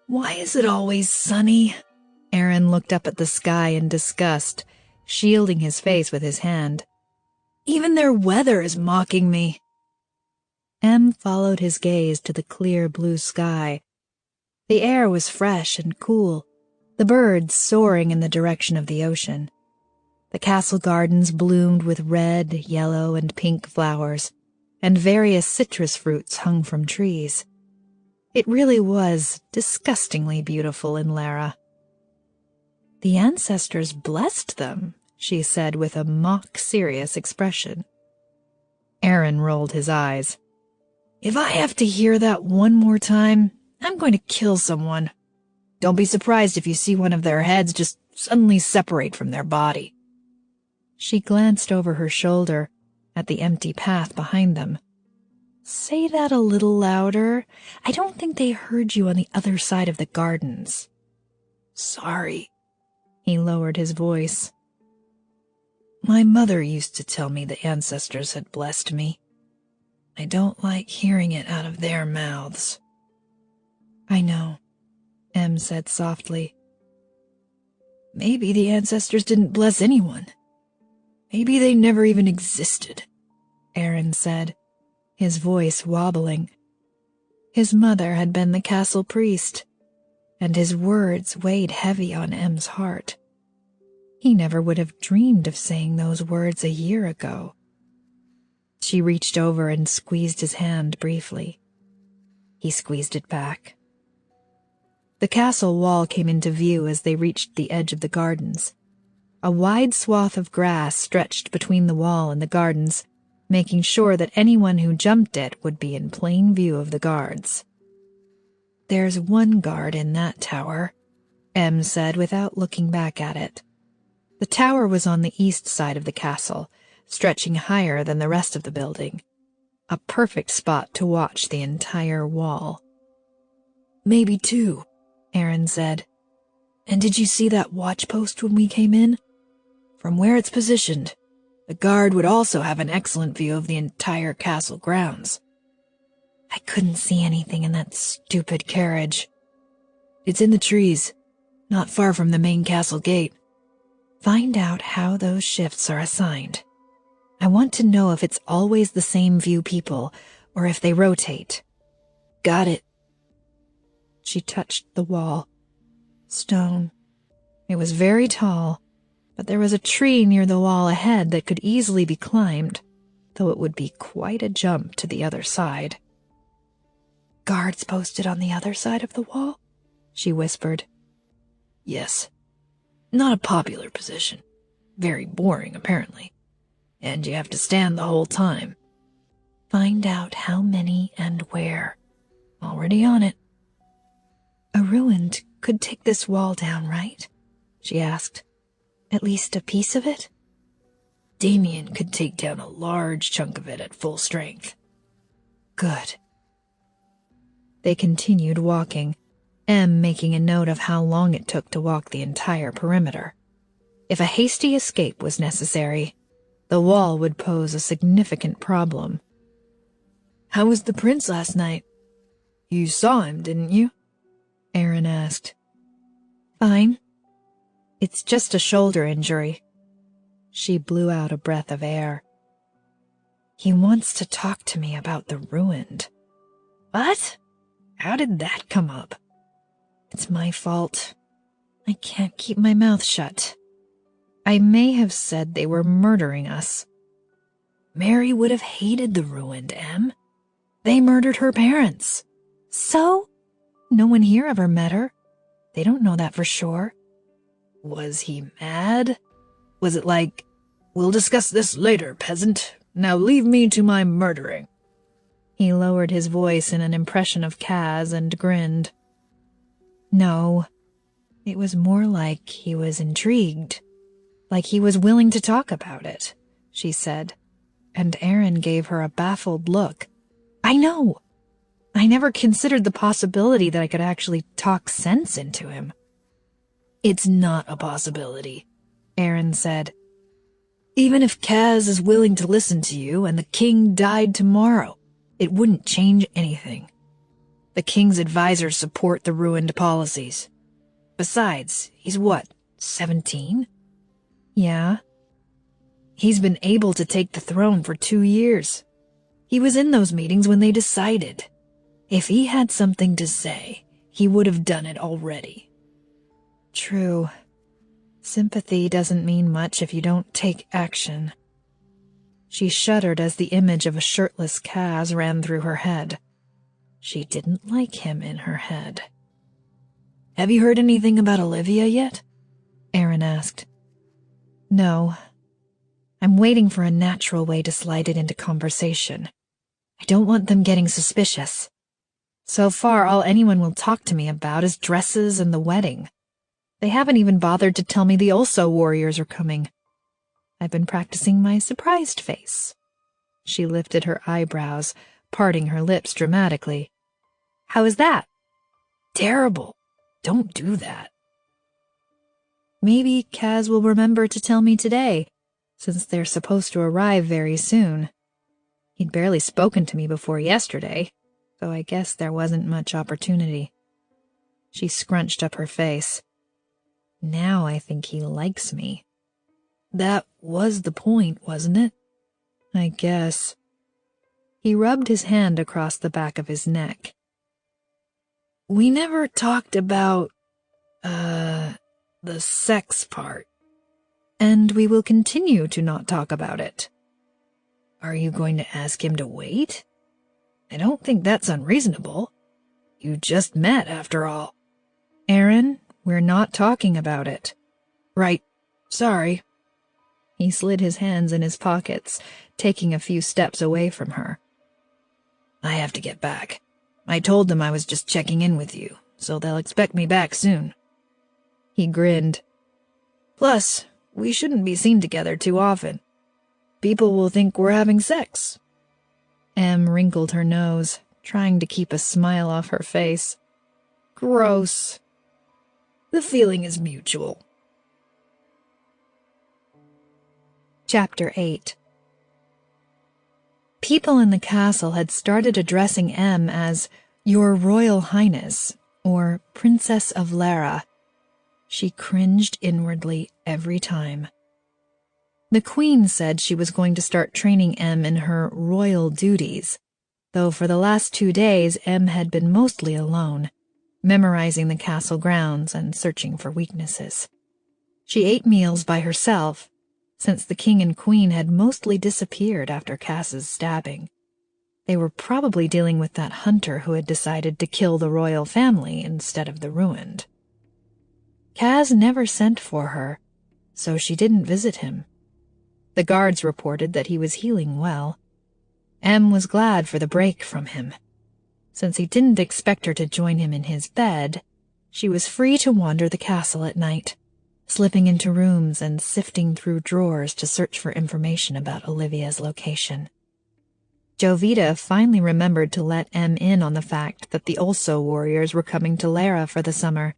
Why is it always sunny? Aaron looked up at the sky in disgust, shielding his face with his hand. Even their weather is mocking me. Em followed his gaze to the clear blue sky. The air was fresh and cool, the birds soaring in the direction of the ocean. The castle gardens bloomed with red, yellow, and pink flowers, and various citrus fruits hung from trees. It really was disgustingly beautiful in Lera. The ancestors blessed them, she said with a mock-serious expression. Aaron rolled his eyes. If I have to hear that one more time, I'm going to kill someone. Don't be surprised if you see one of their heads just suddenly separate from their body. She glanced over her shoulder at the empty path behind them. Say that a little louder. I don't think they heard you on the other side of the gardens. Sorry. He lowered his voice. My mother used to tell me the ancestors had blessed me. I don't like hearing it out of their mouths. I know, Em said softly. Maybe the ancestors didn't bless anyone. Maybe they never even existed, Aaron said, his voice wobbling. His mother had been the castle priest, and his words weighed heavy on Em's heart. He never would have dreamed of saying those words a year ago. She reached over and squeezed his hand briefly. He squeezed it back. The castle wall came into view as they reached the edge of the gardens. A wide swath of grass stretched between the wall and the gardens, making sure that anyone who jumped it would be in plain view of the guards. There's one guard in that tower, Em said without looking back at it. The tower was on the east side of the castle, stretching higher than the rest of the building. A perfect spot to watch the entire wall. Maybe 2, Aaron said. And did you see that watch post when we came in? From where it's positioned, the guard would also have an excellent view of the entire castle grounds. I couldn't see anything in that stupid carriage. It's in the trees, not far from the main castle gate. Find out how those shifts are assigned. I want to know if it's always the same view people, or if they rotate. Got it. She touched the wall. Stone. It was very tall, but there was a tree near the wall ahead that could easily be climbed, though it would be quite a jump to the other side. Guards posted on the other side of the wall? She whispered. Yes. Not a popular position. Very boring, apparently. And you have to stand the whole time. Find out how many and where. Already on it. A ruined could take this wall down, right? She asked. At least a piece of it? Damien could take down a large chunk of it at full strength. Good. They continued walking, Em making a note of how long it took to walk the entire perimeter. If a hasty escape was necessary, the wall would pose a significant problem. "How was the prince last night? You saw him, didn't you?" Aaron asked. Fine. It's just a shoulder injury. She blew out a breath of air. He wants to talk to me about the ruined. What? How did that come up? It's my fault. I can't keep my mouth shut. I may have said they were murdering us. Mary would have hated the ruined, Em. They murdered her parents. So? No one here ever met her. They don't know that for sure. Was he mad? Was it like, "We'll discuss this later, peasant. Now leave me to my murdering"? He lowered his voice in an impression of Kaz and grinned. No. It was more like he was intrigued. Like he was willing to talk about it, she said, and Aaron gave her a baffled look. I know. I never considered the possibility that I could actually talk sense into him. "It's not a possibility," Aaron said. "Even if Kaz is willing to listen to you and the king died tomorrow, it wouldn't change anything. The king's advisors support the ruined policies. Besides, he's what, 17? Yeah. He's been able to take the throne for 2 years. He was in those meetings when they decided. If he had something to say, he would have done it already." True. Sympathy doesn't mean much if you don't take action. She shuddered as the image of a shirtless Kaz ran through her head. She didn't like him in her head. "Have you heard anything about Olivia yet?" Aaron asked. No. I'm waiting for a natural way to slide it into conversation. I don't want them getting suspicious. So far, all anyone will talk to me about is dresses and the wedding. They haven't even bothered to tell me the Ulso warriors are coming. I've been practicing my surprised face. She lifted her eyebrows, parting her lips dramatically. How is that? Terrible. Don't do that. Maybe Kaz will remember to tell me today, since they're supposed to arrive very soon. He'd barely spoken to me before yesterday, so I guess there wasn't much opportunity. She scrunched up her face. Now I think he likes me. That was the point, wasn't it? I guess. He rubbed his hand across the back of his neck. We never talked about, the sex part. And we will continue to not talk about it. Are you going to ask him to wait? I don't think that's unreasonable. You just met, after all. Aaron, we're not talking about it. Right. Sorry. He slid his hands in his pockets, taking a few steps away from her. I have to get back. I told them I was just checking in with you, so they'll expect me back soon. He grinned. Plus, we shouldn't be seen together too often. People will think we're having sex. Em wrinkled her nose, trying to keep a smile off her face. Gross. The feeling is mutual. Chapter 8. People in the castle had started addressing Em as Your Royal Highness or Princess of Lera. She cringed inwardly every time. The Queen said she was going to start training Em in her royal duties, though for the last 2 days Em had been mostly alone, memorizing the castle grounds and searching for weaknesses. She ate meals by herself, since the King and Queen had mostly disappeared after Cass's stabbing. They were probably dealing with that hunter who had decided to kill the royal family instead of the ruined. Cas never sent for her, so she didn't visit him. The guards reported that he was healing well. Em was glad for the break from him. Since he didn't expect her to join him in his bed, she was free to wander the castle at night, slipping into rooms and sifting through drawers to search for information about Olivia's location. Jovita finally remembered to let Em in on the fact that the Also warriors were coming to Lera for the summer,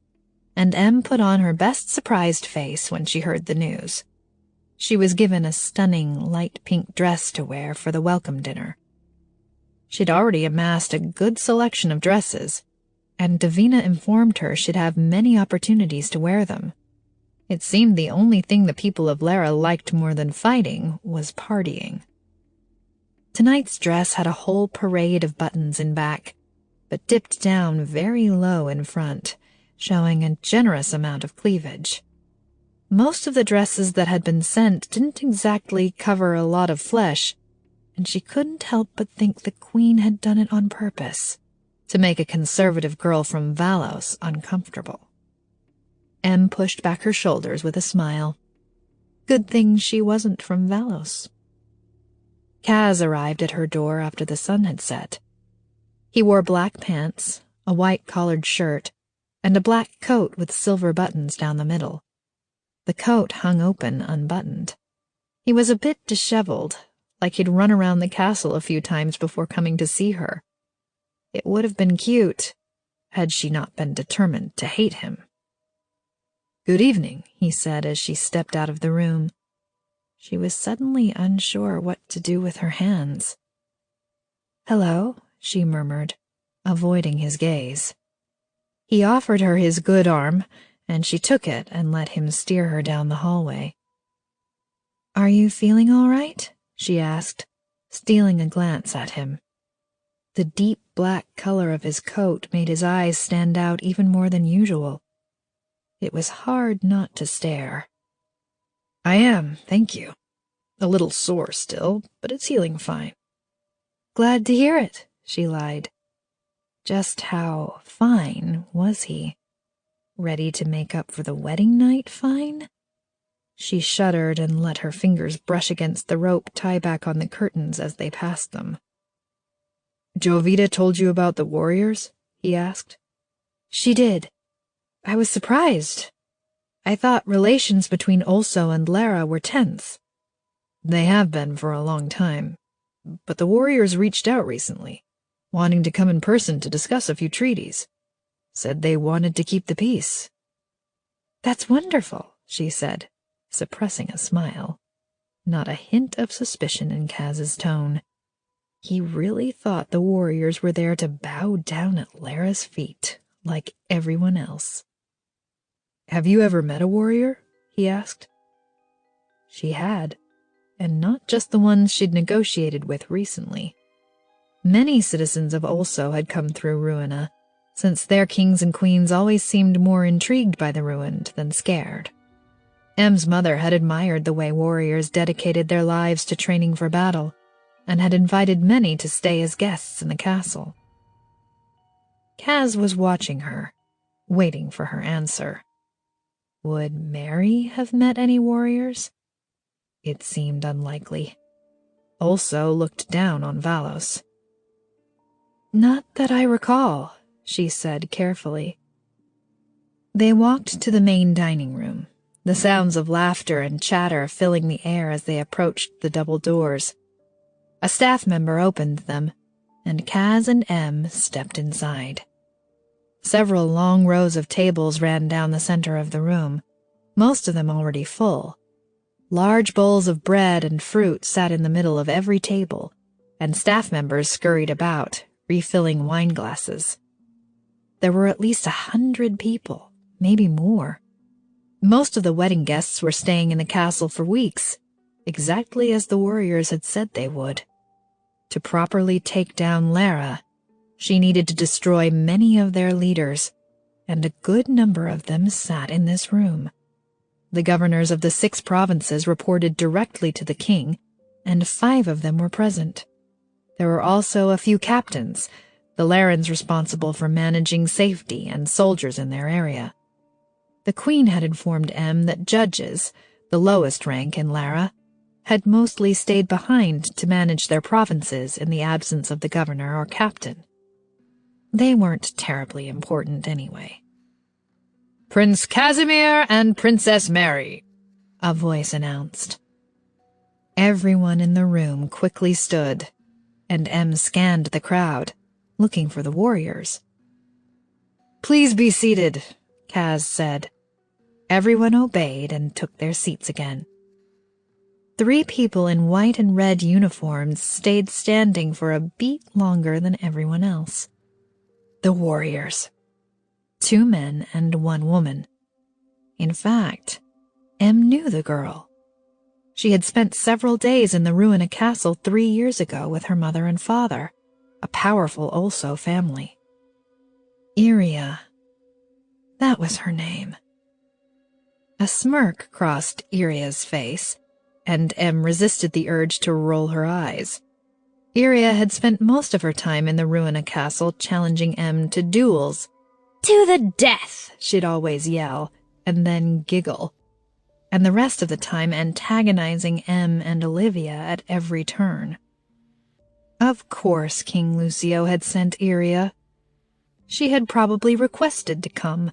and Em put on her best surprised face when she heard the news. She was given a stunning light pink dress to wear for the welcome dinner. She'd already amassed a good selection of dresses, and Davina informed her she'd have many opportunities to wear them. It seemed the only thing the people of Lera liked more than fighting was partying. Tonight's dress had a whole parade of buttons in back, but dipped down very low in front, showing a generous amount of cleavage. Most of the dresses that had been sent didn't exactly cover a lot of flesh, and she couldn't help but think the Queen had done it on purpose, to make a conservative girl from Vallos uncomfortable. Em pushed back her shoulders with a smile. Good thing she wasn't from Vallos. Kaz arrived at her door after the sun had set. He wore black pants, a white collared shirt, and a black coat with silver buttons down the middle. The coat hung open, unbuttoned. He was a bit disheveled, like he'd run around the castle a few times before coming to see her. It would have been cute, had she not been determined to hate him. "Good evening," he said as she stepped out of the room. She was suddenly unsure what to do with her hands. "Hello," she murmured, avoiding his gaze. He offered her his good arm, and she took it and let him steer her down the hallway. "Are you feeling all right?" she asked, stealing a glance at him. The deep black color of his coat made his eyes stand out even more than usual. It was hard not to stare. "I am, thank you. A little sore still, but it's healing fine." "Glad to hear it," she lied. Just how fine was he? Ready to make up for the wedding night fine? She shuddered and let her fingers brush against the rope tie-back on the curtains as they passed them. "Jovita told you about the warriors?" he asked. "She did. I was surprised. I thought relations between Also and Lera were tense." "They have been for a long time, but the warriors reached out recently, wanting to come in person to discuss a few treaties. Said they wanted to keep the peace." "That's wonderful," she said, suppressing a smile. Not a hint of suspicion in Kaz's tone. He really thought the warriors were there to bow down at Lera's feet, like everyone else. "Have you ever met a warrior?" he asked. She had, and not just the ones she'd negotiated with recently. Many citizens of Also had come through Ruina, since their kings and queens always seemed more intrigued by the ruined than scared. Em's mother had admired the way warriors dedicated their lives to training for battle, and had invited many to stay as guests in the castle. Kaz was watching her, waiting for her answer. Would Mary have met any warriors? It seemed unlikely. Also looked down on Vallos. "Not that I recall," she said carefully. They walked to the main dining room, the sounds of laughter and chatter filling the air as they approached the double doors. A staff member opened them, and Kaz and Em stepped inside. Several long rows of tables ran down the center of the room, most of them already full. Large bowls of bread and fruit sat in the middle of every table, and staff members scurried about, refilling wine glasses. There were at least 100 people, maybe more. Most of the wedding guests were staying in the castle for weeks, exactly as the warriors had said they would. To properly take down Lera, she needed to destroy many of their leaders, and a good number of them sat in this room. The governors of the 6 provinces reported directly to the king, and 5 of them were present. There were also a few captains, the Lerans responsible for managing safety and soldiers in their area. The queen had informed Em that judges, the lowest rank in Lera, had mostly stayed behind to manage their provinces in the absence of the governor or captain. They weren't terribly important anyway. Prince Casimir and Princess Mary, a voice announced. Everyone in the room quickly stood, and Em scanned the crowd, looking for the warriors. Please be seated, Kaz said. Everyone obeyed and took their seats again. 3 people in white and red uniforms stayed standing for a beat longer than everyone else. The warriors. 2 men and 1 woman. In fact, Em knew the girl. She had spent several days in the Ruina castle 3 years ago with her mother and father, a powerful Olso family. Iria. That was her name. A smirk crossed Iria's face, and Em resisted the urge to roll her eyes. Iria had spent most of her time in the Ruina castle challenging Em to duels. "To the death!" she'd always yell, and then giggle. And the rest of the time antagonizing Em and Olivia at every turn. Of course King Lucio had sent Iria. She had probably requested to come,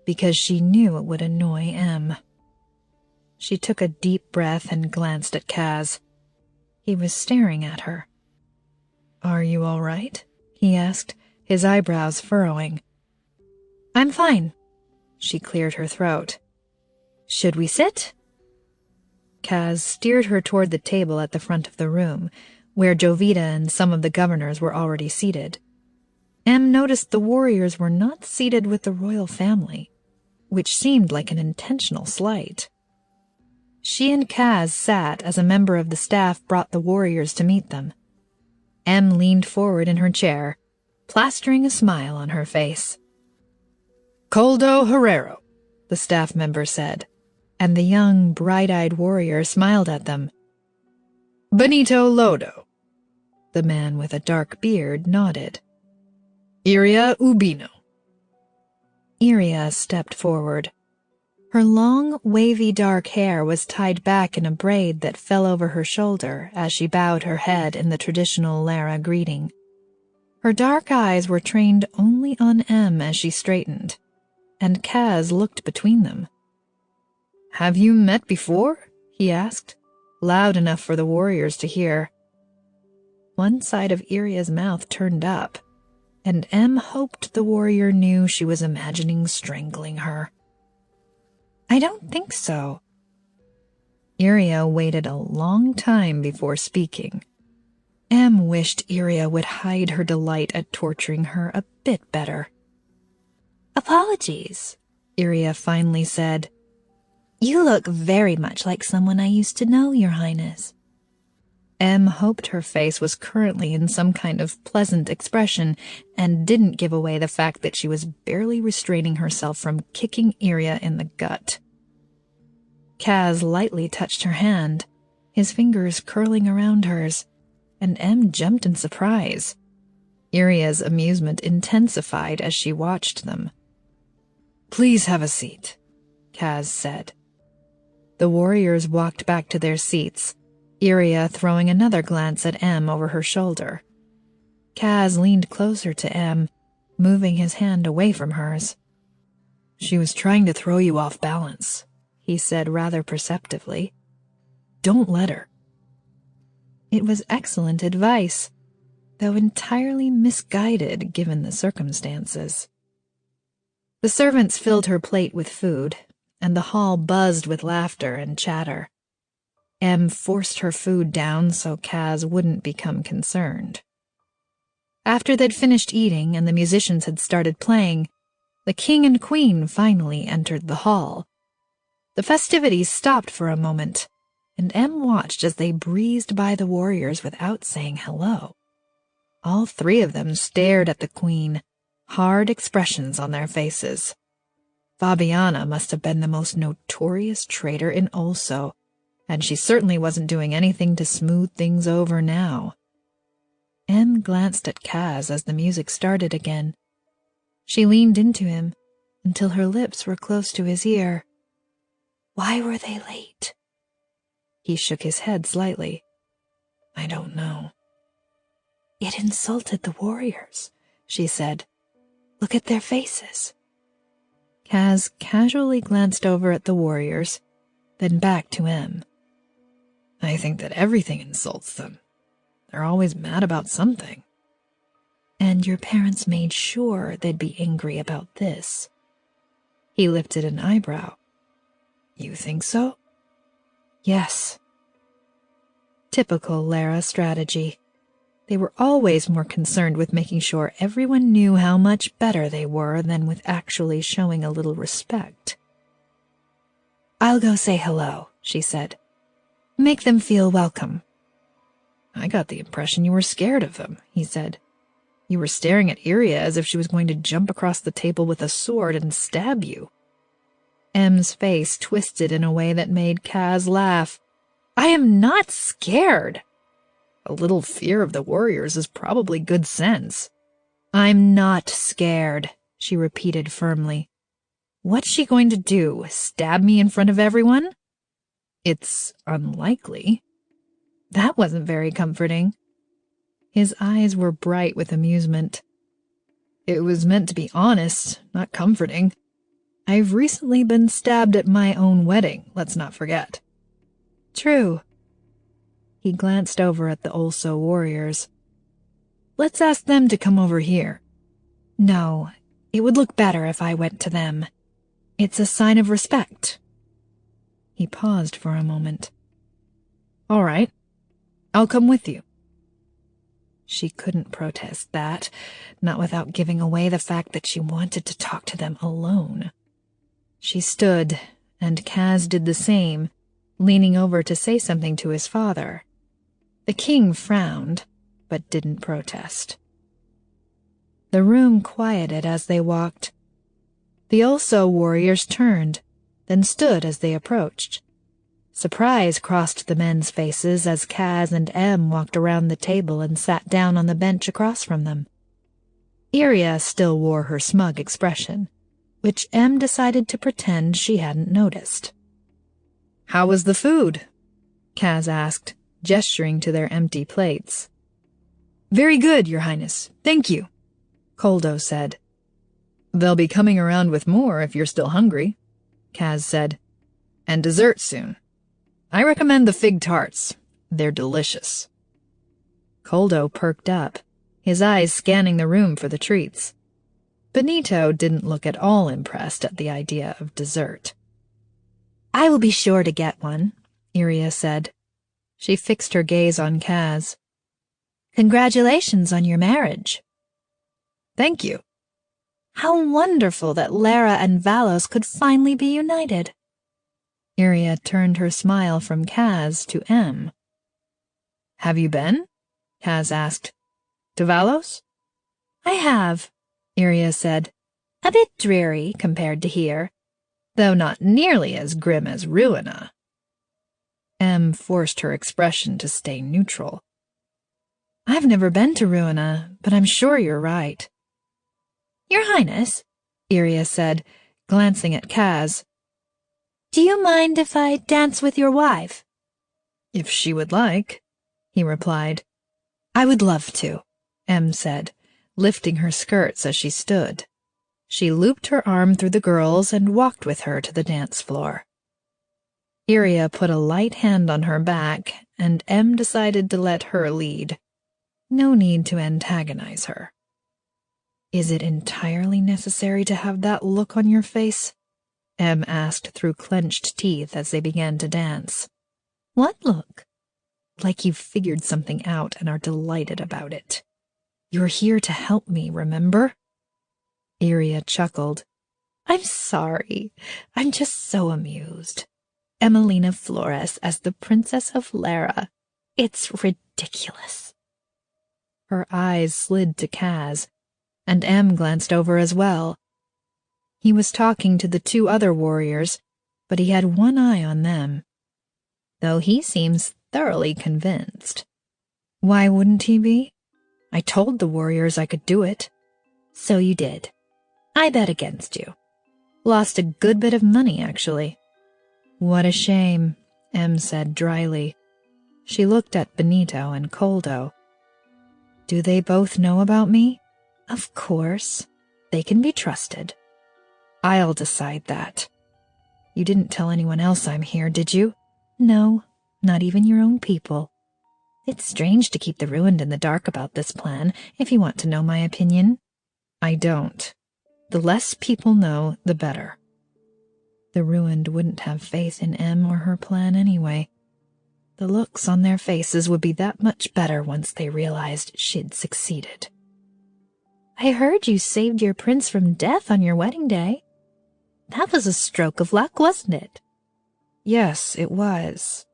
because she knew it would annoy Em. She took a deep breath and glanced at Kaz. He was staring at her. "Are you all right?" he asked, his eyebrows furrowing. "I'm fine." She cleared her throat. "Should we sit?" Kaz steered her toward the table at the front of the room, where Jovita and some of the governors were already seated. Em noticed the warriors were not seated with the royal family, which seemed like an intentional slight. She and Kaz sat as a member of the staff brought the warriors to meet them. Em leaned forward in her chair, plastering a smile on her face. "Coldo Herrero," the staff member said, and the young, bright-eyed warrior smiled at them. "Benito Lodo." The man with a dark beard nodded. "Iria Ubino." Iria stepped forward. Her long, wavy dark hair was tied back in a braid that fell over her shoulder as she bowed her head in the traditional Lera greeting. Her dark eyes were trained only on Em as she straightened, and Kaz looked between them. "Have you met before?" he asked, loud enough for the warriors to hear. One side of Iria's mouth turned up, and Em hoped the warrior knew she was imagining strangling her. "I don't think so." Iria waited a long time before speaking. Em wished Iria would hide her delight at torturing her a bit better. "Apologies," Iria finally said. "You look very much like someone I used to know, Your Highness." Em hoped her face was currently in some kind of pleasant expression and didn't give away the fact that she was barely restraining herself from kicking Iria in the gut. Kaz lightly touched her hand, his fingers curling around hers, and Em jumped in surprise. Iria's amusement intensified as she watched them. "Please have a seat," Kaz said. The warriors walked back to their seats, Iria throwing another glance at Em over her shoulder. Kaz leaned closer to Em, moving his hand away from hers. "She was trying to throw you off balance," he said rather perceptively. "Don't let her." It was excellent advice, though entirely misguided given the circumstances. The servants filled her plate with food, and the hall buzzed with laughter and chatter. Em forced her food down so Kaz wouldn't become concerned. After they'd finished eating and the musicians had started playing, the king and queen finally entered the hall. The festivities stopped for a moment, and Em watched as they breezed by the warriors without saying hello. All 3 of them stared at the queen, hard expressions on their faces. Fabiana must have been the most notorious traitor in Olso, and she certainly wasn't doing anything to smooth things over now. Em glanced at Kaz as the music started again. She leaned into him until her lips were close to his ear. "Why were they late?" He shook his head slightly. "I don't know." "It insulted the warriors," she said. "Look at their faces." Kaz casually glanced over at the warriors, then back to Em. I think that everything insults them. They're always mad about something. And your parents made sure they'd be angry about this. He lifted an eyebrow. You think so? Yes. Typical Lera strategy. They were always more concerned with making sure everyone knew how much better they were than with actually showing a little respect. I'll go say hello, she said. Make them feel welcome. I got the impression you were scared of them, he said. You were staring at Iria as if she was going to jump across the table with a sword and stab you. Em's face twisted in a way that made Kaz laugh. I am not scared. A little fear of the warriors is probably good sense. I'm not scared, she repeated firmly. What's she going to do, stab me in front of everyone? It's unlikely. That wasn't very comforting. His eyes were bright with amusement. It was meant to be honest, not comforting. I've recently been stabbed at my own wedding, let's not forget. True. He glanced over at the Olso warriors. Let's ask them to come over here. No, it would look better if I went to them. It's a sign of respect. He paused for a moment. All right, I'll come with you. She couldn't protest that, not without giving away the fact that she wanted to talk to them alone. She stood, and Kaz did the same, leaning over to say something to his father. The king frowned, but didn't protest. The room quieted as they walked. The Olso warriors turned, then stood as they approached. Surprise crossed the men's faces as Kaz and Em walked around the table and sat down on the bench across from them. Iria still wore her smug expression, which Em decided to pretend she hadn't noticed. How was the food? Kaz asked, gesturing to their empty plates. Very good, Your Highness. Thank you, Koldo said. They'll be coming around with more if you're still hungry, Kaz said. And dessert soon. I recommend the fig tarts. They're delicious. Koldo perked up, his eyes scanning the room for the treats. Benito didn't look at all impressed at the idea of dessert. I will be sure to get one, Iria said. She fixed her gaze on Kaz. Congratulations on your marriage. Thank you. How wonderful that Lera and Vallos could finally be united. Iria turned her smile from Kaz to Em. Have you been? Kaz asked. To Vallos? I have, Iria said. A bit dreary compared to here, though not nearly as grim as Ruina. Em forced her expression to stay neutral. I've never been to Ruina, but I'm sure you're right. Your Highness, Iria said, glancing at Kaz. Do you mind if I dance with your wife? If she would like, he replied. I would love to, Em said, lifting her skirts as she stood. She looped her arm through the girls and walked with her to the dance floor. Iria put a light hand on her back, and Em decided to let her lead. No need to antagonize her. Is it entirely necessary to have that look on your face? Em asked through clenched teeth as they began to dance. What look? Like you've figured something out and are delighted about it. You're here to help me, remember? Iria chuckled. I'm sorry. I'm just so amused. Emelina Flores as the Princess of Lera. It's ridiculous. Her eyes slid to Kaz, and Em glanced over as well. He was talking to the two other warriors, but he had one eye on them. Though he seems thoroughly convinced. Why wouldn't he be? I told the warriors I could do it. So you did. I bet against you. Lost a good bit of money, actually. What a shame, Em said dryly. She looked at Benito and Koldo. Do they both know about me? Of course. They can be trusted. I'll decide that. You didn't tell anyone else I'm here, did you? No, not even your own people. It's strange to keep the Ruined in the dark about this plan, if you want to know my opinion. I don't. The less people know, the better. The Ruined wouldn't have faith in Em or her plan anyway. The looks on their faces would be that much better once they realized she'd succeeded. I heard you saved your prince from death on your wedding day. That was a stroke of luck, wasn't it? Yes, it was.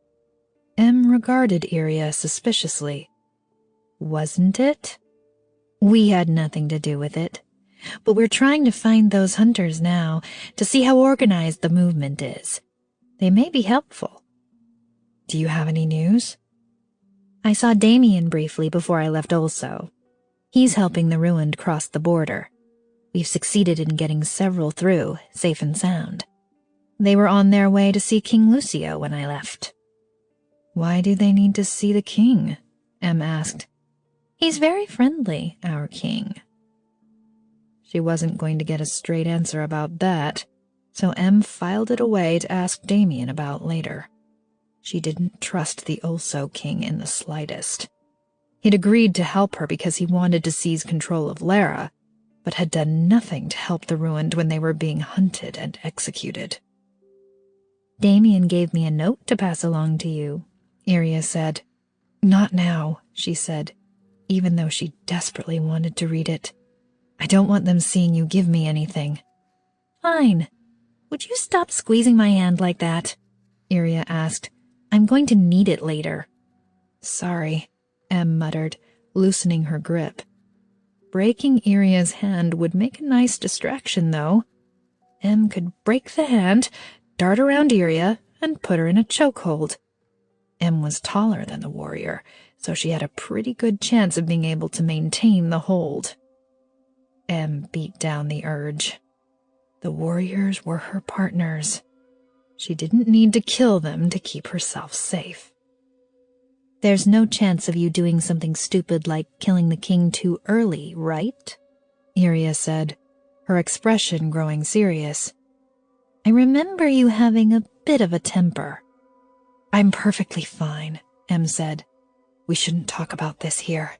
Em regarded Iria suspiciously. Wasn't it? We had nothing to do with it. But we're trying to find those hunters now, to see how organized the movement is. They may be helpful. Do you have any news? I saw Damien briefly before I left also. He's helping the Ruined cross the border. We've succeeded in getting several through, safe and sound. They were on their way to see King Lucio when I left. Why do they need to see the king? Em asked. He's very friendly, our king. She wasn't going to get a straight answer about that, so Em filed it away to ask Damien about later. She didn't trust the Also King in the slightest. He'd agreed to help her because he wanted to seize control of Lera, but had done nothing to help the Ruined when they were being hunted and executed. Damien gave me a note to pass along to you, Iria said. Not now, she said, even though she desperately wanted to read it. I don't want them seeing you give me anything. Fine. Would you stop squeezing my hand like that? Iria asked. I'm going to need it later. Sorry, Em muttered, loosening her grip. Breaking Iria's hand would make a nice distraction, though. Em could break the hand, dart around Iria, and put her in a chokehold. Em was taller than the warrior, so she had a pretty good chance of being able to maintain the hold. Em beat down the urge. The warriors were her partners. She didn't need to kill them to keep herself safe. There's no chance of you doing something stupid like killing the king too early, right? Iria said, her expression growing serious. I remember you having a bit of a temper. I'm perfectly fine, Em said. We shouldn't talk about this here.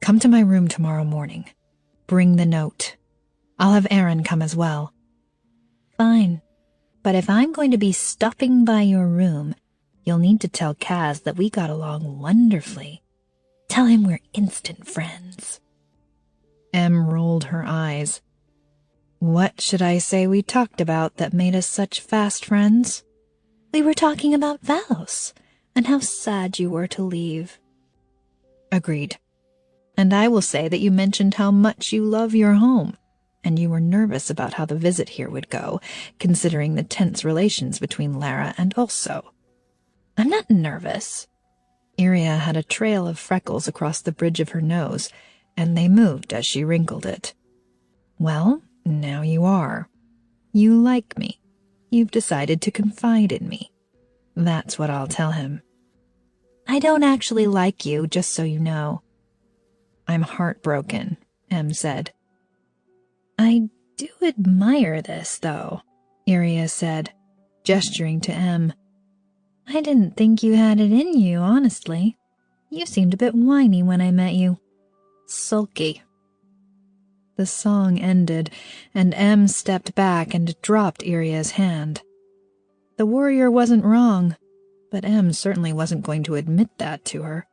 Come to my room tomorrow morning. Bring the note. I'll have Aaron come as well. Fine. But if I'm going to be stopping by your room, you'll need to tell Kaz that we got along wonderfully. Tell him we're instant friends. Em rolled her eyes. What should I say we talked about that made us such fast friends? We were talking about Vallos, and how sad you were to leave. Agreed. And I will say that you mentioned how much you love your home, and you were nervous about how the visit here would go, considering the tense relations between Lera and Also. I'm not nervous. Iria had a trail of freckles across the bridge of her nose, and they moved as she wrinkled it. Well, now you are. You like me. You've decided to confide in me. That's what I'll tell him. I don't actually like you, just so you know. I'm heartbroken, Em said. I do admire this, though, Iria said, gesturing to Em. I didn't think you had it in you, honestly. You seemed a bit whiny when I met you. Sulky. The song ended, and Em stepped back and dropped Iria's hand. The warrior wasn't wrong, but Em certainly wasn't going to admit that to her.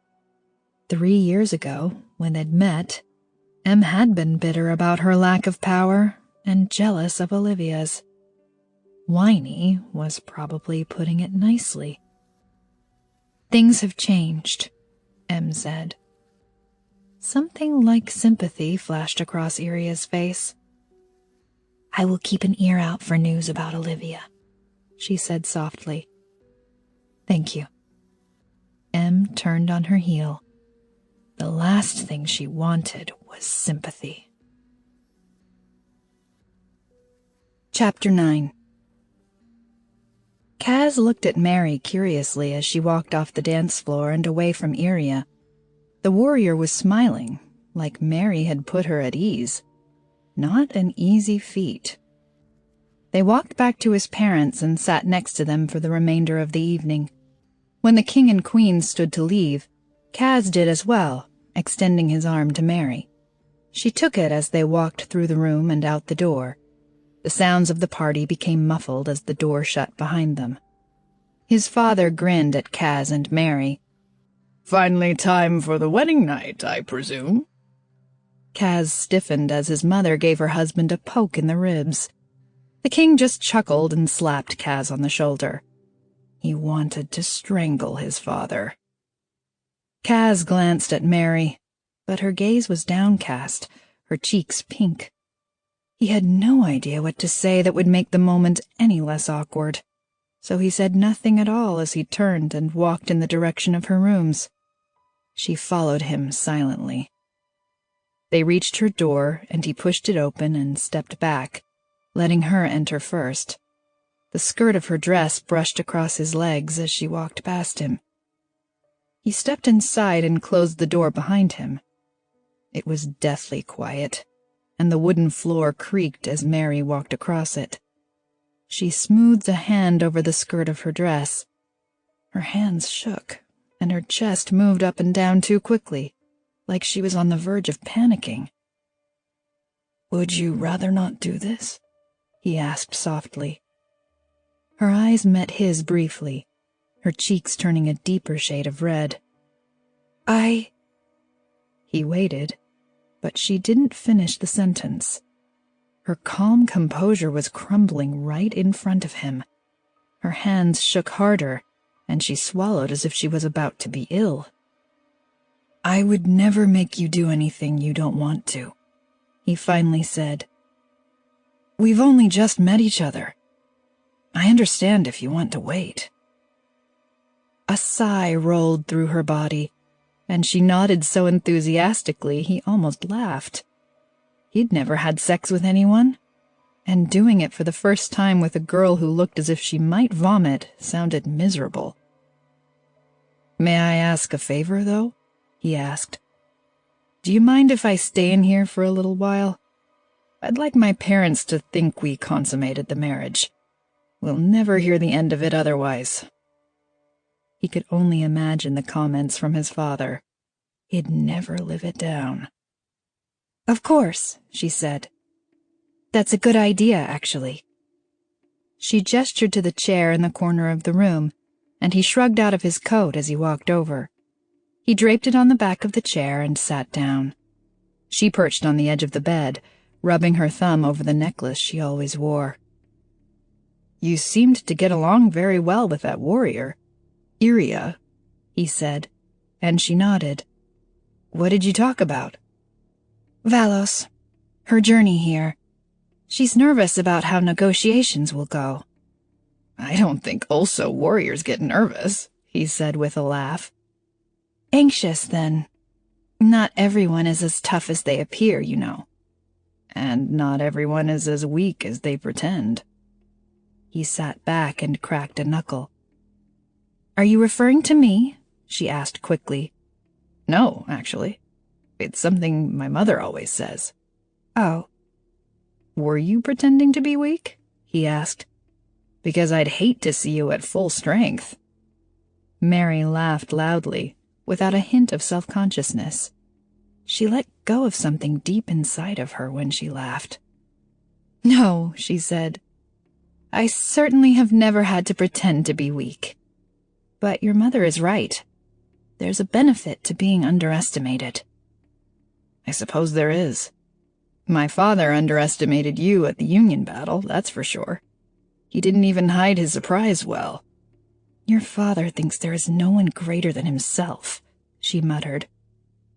3 years ago, when they'd met, Em had been bitter about her lack of power and jealous of Olivia's. Whiny was probably putting it nicely. Things have changed, Em said. Something like sympathy flashed across Iria's face. I will keep an ear out for news about Olivia, she said softly. Thank you. Em turned on her heel. The last thing she wanted was sympathy. Chapter 9. Kaz looked at Mary curiously as she walked off the dance floor and away from Iria. The warrior was smiling, like Mary had put her at ease. Not an easy feat. They walked back to his parents and sat next to them for the remainder of the evening. When the king and queen stood to leave, Cas did as well, extending his arm to Mary. She took it as they walked through the room and out the door. The sounds of the party became muffled as the door shut behind them. His father grinned at Cas and Mary. "Finally time for the wedding night, I presume?" Cas stiffened as his mother gave her husband a poke in the ribs. The king just chuckled and slapped Cas on the shoulder. He wanted to strangle his father. Cas glanced at Mary, but her gaze was downcast, her cheeks pink. He had no idea what to say that would make the moment any less awkward, so he said nothing at all as he turned and walked in the direction of her rooms. She followed him silently. They reached her door, and he pushed it open and stepped back, letting her enter first. The skirt of her dress brushed across his legs as she walked past him. He stepped inside and closed the door behind him. It was deathly quiet, and the wooden floor creaked as Mary walked across it. She smoothed a hand over the skirt of her dress. Her hands shook, and her chest moved up and down too quickly, like she was on the verge of panicking. "Would you rather not do this?" he asked softly. Her eyes met his briefly, her cheeks turning a deeper shade of red. He waited, but she didn't finish the sentence. Her calm composure was crumbling right in front of him. Her hands shook harder, and she swallowed as if she was about to be ill. "I would never make you do anything you don't want to," he finally said. "We've only just met each other. I understand if you want to wait." A sigh rolled through her body, and she nodded so enthusiastically he almost laughed. He'd never had sex with anyone, and doing it for the first time with a girl who looked as if she might vomit sounded miserable. "May I ask a favor, though?" he asked. "Do you mind if I stay in here for a little while? I'd like my parents to think we consummated the marriage. We'll never hear the end of it otherwise." He could only imagine the comments from his father. He'd never live it down. "Of course," she said. "That's a good idea, actually." She gestured to the chair in the corner of the room, and he shrugged out of his coat as he walked over. He draped it on the back of the chair and sat down. She perched on the edge of the bed, rubbing her thumb over the necklace she always wore. "You seemed to get along very well with that warrior, Iria," he said, and she nodded. "What did you talk about?" "Vallos. Her journey here. She's nervous about how negotiations will go." "I don't think also warriors get nervous," he said with a laugh. "Anxious, then. Not everyone is as tough as they appear, you know. And not everyone is as weak as they pretend." He sat back and cracked a knuckle. "Are you referring to me?" she asked quickly. "No, actually. It's something my mother always says." "Oh." "Were you pretending to be weak?" he asked. "Because I'd hate to see you at full strength." Mary laughed loudly, without a hint of self-consciousness. She let go of something deep inside of her when she laughed. "No," she said. "I certainly have never had to pretend to be weak. But your mother is right. There's a benefit to being underestimated." "I suppose there is. My father underestimated you at the Union battle, that's for sure. He didn't even hide his surprise well." "Your father thinks there is no one greater than himself," she muttered,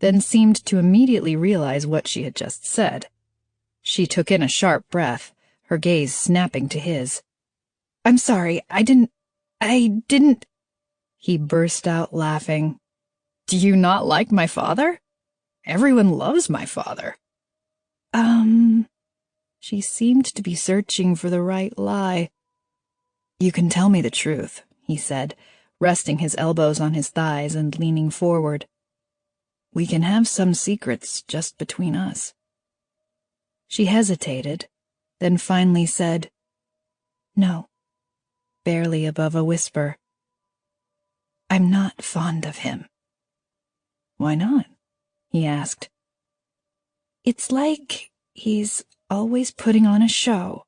then seemed to immediately realize what she had just said. She took in a sharp breath, her gaze snapping to his. "I'm sorry, I didn't... He burst out laughing. "Do you not like my father? Everyone loves my father." She seemed to be searching for the right lie. "You can tell me the truth," he said, resting his elbows on his thighs and leaning forward. "We can have some secrets just between us." She hesitated, then finally said, No, barely above a whisper. I'm not fond of him. Why not? He asked. It's like he's always putting on a show.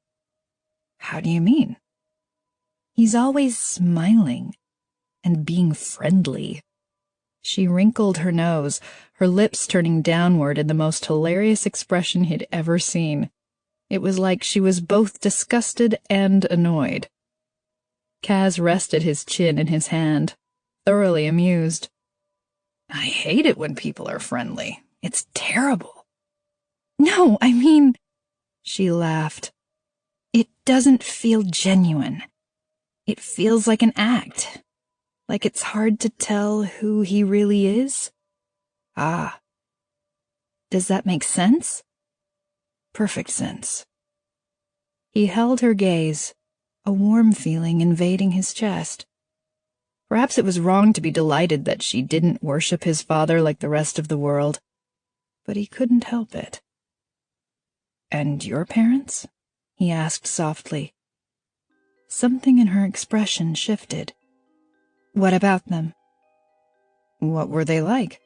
How do you mean? He's always smiling and being friendly. She wrinkled her nose, her lips turning downward in the most hilarious expression he'd ever seen. It was like she was both disgusted and annoyed. Kaz rested his chin in his hand, thoroughly amused. I hate it when people are friendly. It's terrible. No, I mean, she laughed. It doesn't feel genuine. It feels like an act. Like it's hard to tell who he really is. Ah. Does that make sense? Perfect sense. He held her gaze, a warm feeling invading his chest. Perhaps it was wrong to be delighted that she didn't worship his father like the rest of the world, but he couldn't help it. And your parents? He asked softly. Something in her expression shifted. What about them? What were they like?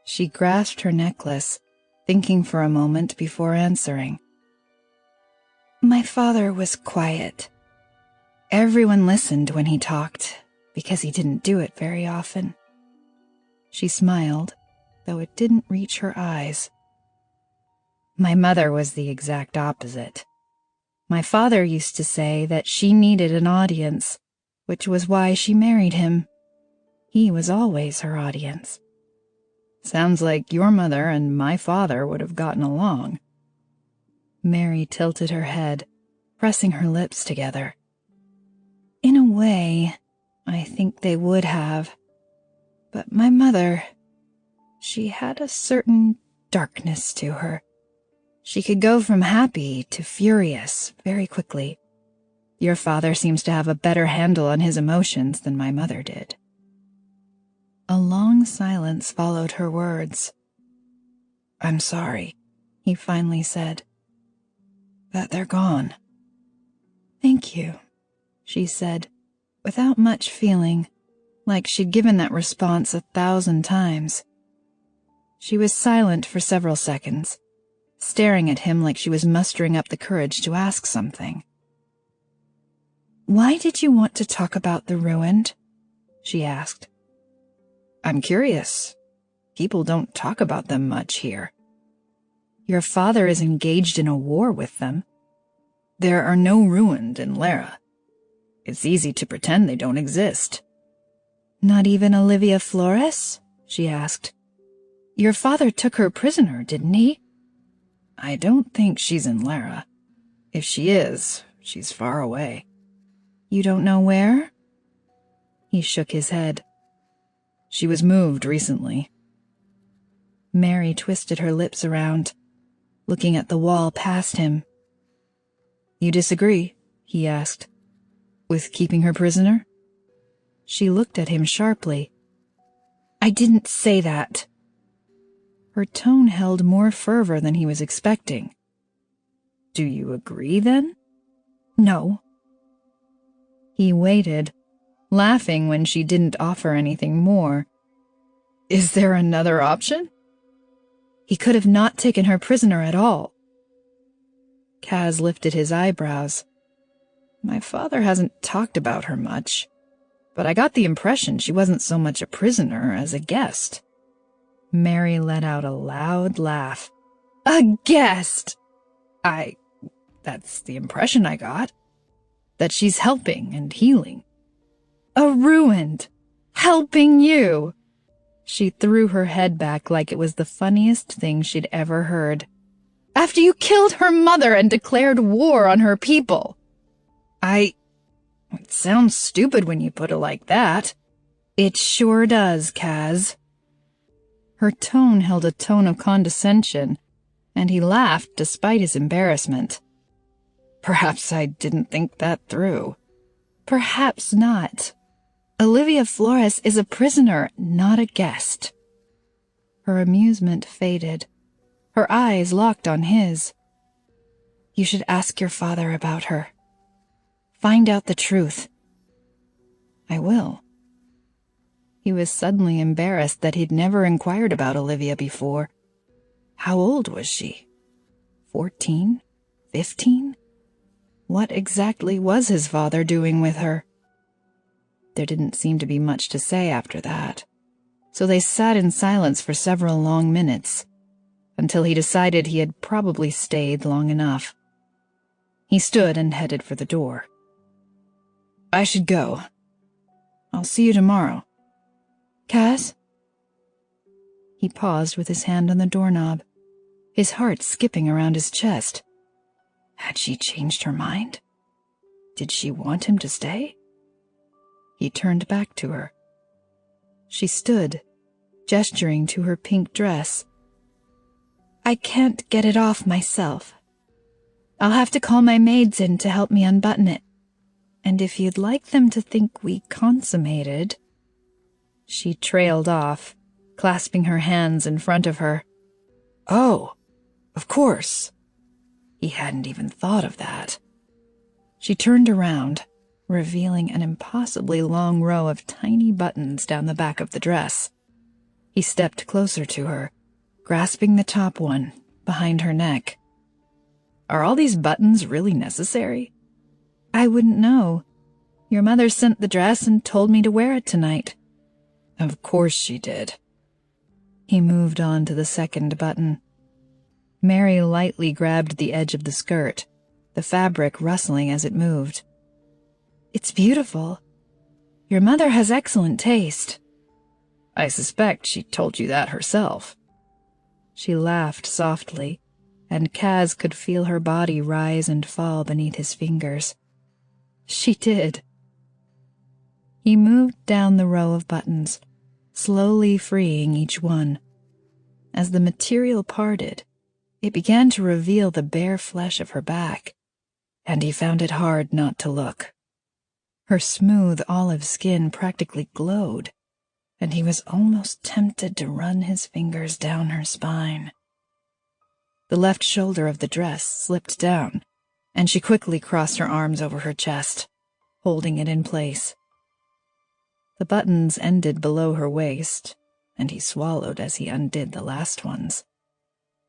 She grasped her necklace, thinking for a moment before answering. My father was quiet. Everyone listened when he talked, because he didn't do it very often. She smiled, though it didn't reach her eyes. My mother was the exact opposite. My father used to say that she needed an audience, which was why she married him. He was always her audience. Sounds like your mother and my father would have gotten along. Mary tilted her head, pressing her lips together. In a way, I think they would have. But my mother, she had a certain darkness to her. She could go from happy to furious very quickly. Your father seems to have a better handle on his emotions than my mother did. A long silence followed her words. I'm sorry, he finally said. That they're gone. Thank you, she said, without much feeling, like she'd given that response 1,000 times. She was silent for several seconds, staring at him like she was mustering up the courage to ask something. Why did you want to talk about the ruined? She asked. I'm curious. People don't talk about them much here. Your father is engaged in a war with them. There are no ruined in Lera. It's easy to pretend they don't exist. Not even Olivia Flores? She asked. Your father took her prisoner, didn't he? I don't think she's in Lera. If she is, she's far away. You don't know where? He shook his head. She was moved recently. Mary twisted her lips around, looking at the wall past him. You disagree? He asked. With keeping her prisoner? She looked at him sharply. I didn't say that. Her tone held more fervor than he was expecting. Do you agree, then? No. He waited, laughing when she didn't offer anything more. Is there another option? He could have not taken her prisoner at all. Kaz lifted his eyebrows. My father hasn't talked about her much, but I got the impression she wasn't so much a prisoner as a guest. Mary let out a loud laugh. A guest! That's the impression I got. That she's helping and healing. A ruined! Helping you! She threw her head back like it was the funniest thing she'd ever heard. After you killed her mother and declared war on her people. It sounds stupid when you put it like that. It sure does, Kaz. Her tone held a tone of condescension, and he laughed despite his embarrassment. Perhaps I didn't think that through. Perhaps not. Olivia Flores is a prisoner, not a guest. Her amusement faded. Her eyes locked on his. You should ask your father about her. Find out the truth." "I will." He was suddenly embarrassed that he'd never inquired about Olivia before. How old was she? 14? 15? What exactly was his father doing with her? There didn't seem to be much to say after that, so they sat in silence for several long minutes, until he decided he had probably stayed long enough. He stood and headed for the door. "I should go. I'll see you tomorrow." "Cas?" He paused with his hand on the doorknob, his heart skipping around his chest. Had she changed her mind? Did she want him to stay? He turned back to her. She stood, gesturing to her pink dress. "I can't get it off myself. I'll have to call my maids in to help me unbutton it. And if you'd like them to think we consummated—" She trailed off, clasping her hands in front of her. Oh, of course. He hadn't even thought of that. She turned around, revealing an impossibly long row of tiny buttons down the back of the dress. He stepped closer to her, grasping the top one, behind her neck. "Are all these buttons really necessary?" "I wouldn't know. Your mother sent the dress and told me to wear it tonight." "Of course she did." He moved on to the second button. Mary lightly grabbed the edge of the skirt, the fabric rustling as it moved. "It's beautiful. Your mother has excellent taste." "I suspect she told you that herself." She laughed softly, and Cas could feel her body rise and fall beneath his fingers. "She did." He moved down the row of buttons, slowly freeing each one. As the material parted, it began to reveal the bare flesh of her back, and he found it hard not to look. Her smooth olive skin practically glowed, and he was almost tempted to run his fingers down her spine. The left shoulder of the dress slipped down, and she quickly crossed her arms over her chest, holding it in place. The buttons ended below her waist, and he swallowed as he undid the last ones.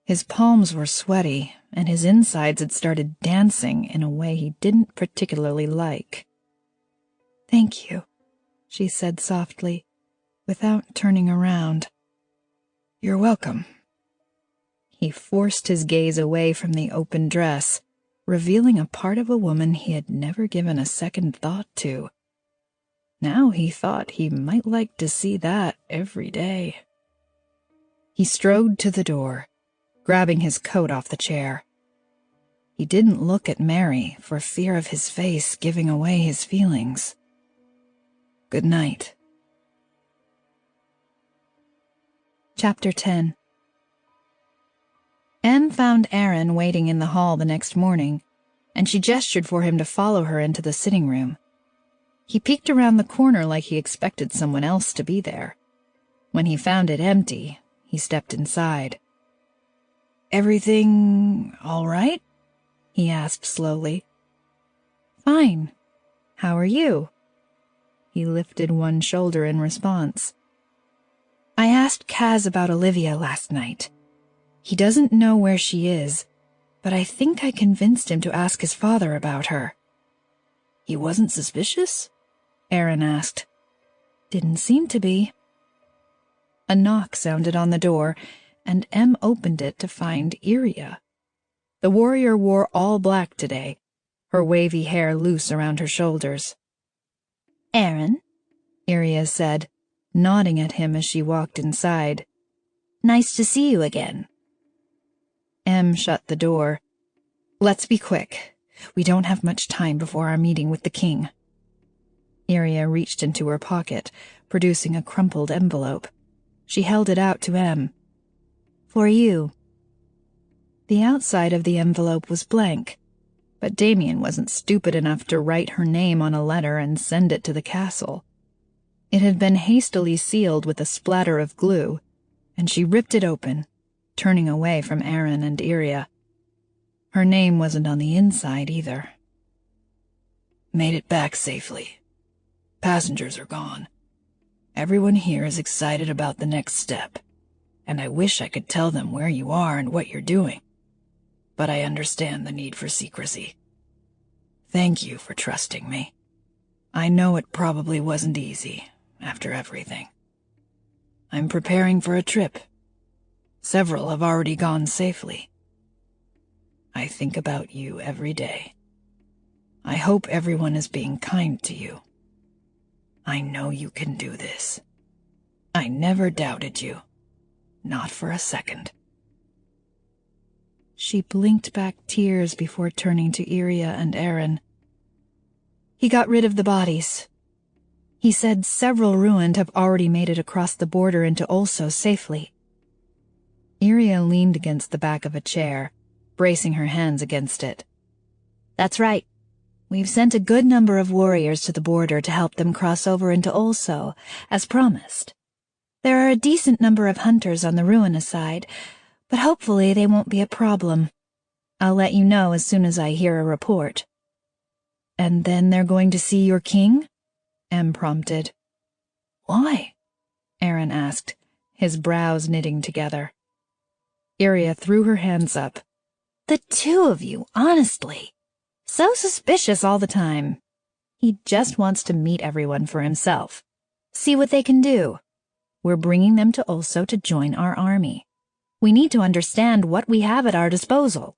His palms were sweaty, and his insides had started dancing in a way he didn't particularly like. "Thank you," she said softly, without turning around. "You're welcome." He forced his gaze away from the open dress, revealing a part of a woman he had never given a second thought to. Now he thought he might like to see that every day. He strode to the door, grabbing his coat off the chair. He didn't look at Mary for fear of his face giving away his feelings. Good night. Chapter 10. Em found Aaron waiting in the hall the next morning, and she gestured for him to follow her into the sitting room. He peeked around the corner like he expected someone else to be there. When he found it empty, he stepped inside. "Everything all right?" he asked slowly. "Fine. How are you?" He lifted one shoulder in response. "I asked Cas about Olivia last night. He doesn't know where she is, but I think I convinced him to ask his father about her." "He wasn't suspicious?" Aaron asked. "Didn't seem to be." A knock sounded on the door, and Em opened it to find Iria. The warrior wore all black today, her wavy hair loose around her shoulders. "Aaron," Iria said, nodding at him as she walked inside. "Nice to see you again." Em shut the door. "Let's be quick. We don't have much time before our meeting with the king." Iria reached into her pocket, producing a crumpled envelope. She held it out to Em. "For you." The outside of the envelope was blank, but Damien wasn't stupid enough to write her name on a letter and send it to the castle. It had been hastily sealed with a splatter of glue, and she ripped it open, turning away from Aaron and Iria. Her name wasn't on the inside either. Made it back safely. Passengers are gone. Everyone here is excited about the next step, and I wish I could tell them where you are and what you're doing. But I understand the need for secrecy. Thank you for trusting me. I know it probably wasn't easy, after everything. I'm preparing for a trip. Several have already gone safely. I think about you every day. I hope everyone is being kind to you. I know you can do this. I never doubted you. Not for a second. She blinked back tears before turning to Iria and Aaron. He got rid of the bodies. He said several ruined have already made it across the border into Olso safely. Iria leaned against the back of a chair, bracing her hands against it. That's right. We've sent a good number of warriors to the border to help them cross over into Olso, as promised. There are a decent number of hunters on the Ruina side, but hopefully they won't be a problem. I'll let you know as soon as I hear a report. And then they're going to see your king? Em prompted. Why? Aaron asked, his brows knitting together. Iria threw her hands up. The two of you, honestly. So suspicious all the time. He just wants to meet everyone for himself. See what they can do. We're bringing them to Olso to join our army. We need to understand what we have at our disposal.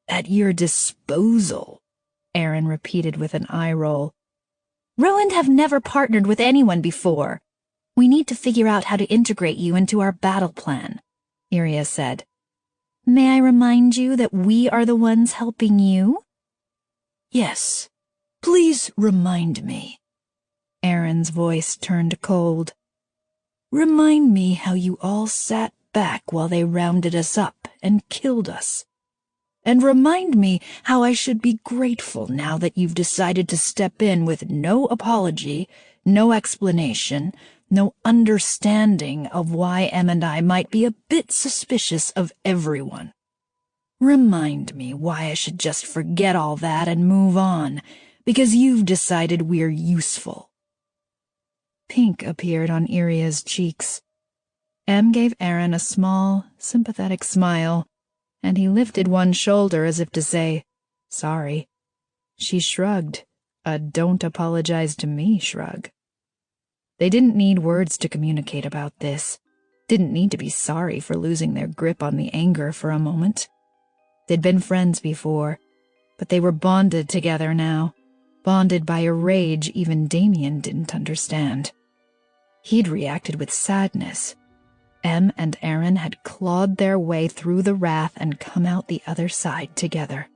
At your disposal, Aaron repeated with an eye roll. Ruined have never partnered with anyone before. We need to figure out how to integrate you into our battle plan, Iria said. May I remind you that we are the ones helping you? Yes, please remind me. Aaron's voice turned cold. Remind me how you all sat back while they rounded us up and killed us. And remind me how I should be grateful now that you've decided to step in with no apology, no explanation, no understanding of why Em and I might be a bit suspicious of everyone. Remind me why I should just forget all that and move on, because you've decided we're useful. Pink appeared on Iria's cheeks. Em gave Aaron a small, sympathetic smile, and he lifted one shoulder as if to say, sorry. She shrugged, a don't apologize to me shrug. They didn't need words to communicate about this, didn't need to be sorry for losing their grip on the anger for a moment. They'd been friends before, but they were bonded together now, bonded by a rage even Damien didn't understand. He'd reacted with sadness. Em and Aaron had clawed their way through the wrath and come out the other side together.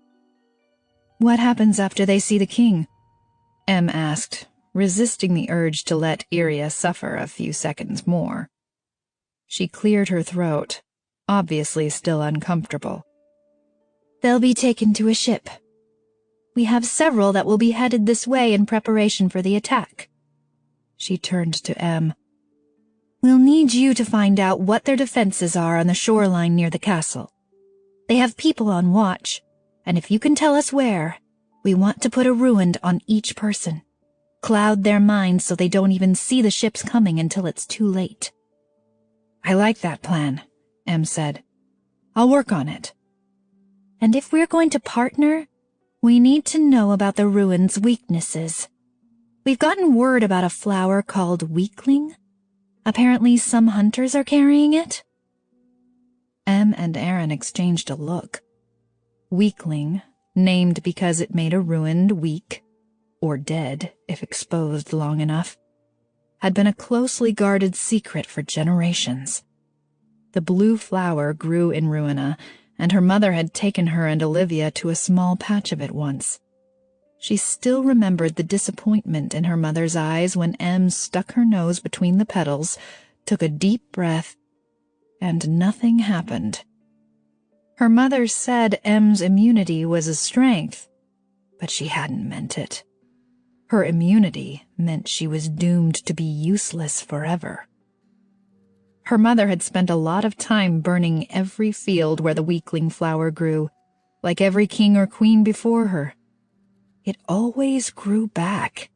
What happens after they see the king? Em asked, resisting the urge to let Iria suffer a few seconds more. She cleared her throat, obviously still uncomfortable. They'll be taken to a ship. We have several that will be headed this way in preparation for the attack. She turned to Em. We'll need you to find out what their defenses are on the shoreline near the castle. They have people on watch, and if you can tell us where, we want to put a ruined on each person. Cloud their minds so they don't even see the ships coming until it's too late. I like that plan, Em said. I'll work on it. And if we're going to partner, we need to know about the ruin's weaknesses. We've gotten word about a flower called Weakling. Apparently some hunters are carrying it. Em and Aaron exchanged a look. Weakling, named because it made a ruined weak, or dead if exposed long enough, had been a closely guarded secret for generations. The blue flower grew in Ruina, and her mother had taken her and Olivia to a small patch of it once. She still remembered the disappointment in her mother's eyes when Em stuck her nose between the petals, took a deep breath, and nothing happened. Her mother said Em's immunity was a strength, but she hadn't meant it. Her immunity meant she was doomed to be useless forever. Her mother had spent a lot of time burning every field where the weakling flower grew, like every king or queen before her. It always grew back,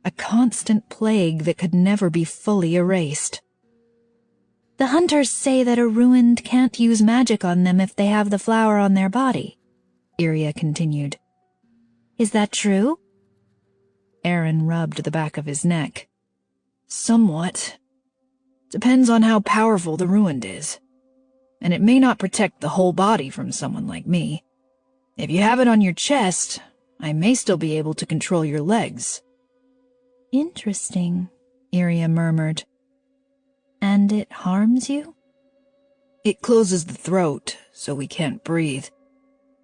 a constant plague that could never be fully erased. The hunters say that a ruined can't use magic on them if they have the flower on their body, Iria continued. Is that true? Aaron rubbed the back of his neck. Somewhat. Depends on how powerful the ruined is. And it may not protect the whole body from someone like me. If you have it on your chest, I may still be able to control your legs. Interesting, Iria murmured. And it harms you? It closes the throat, so we can't breathe.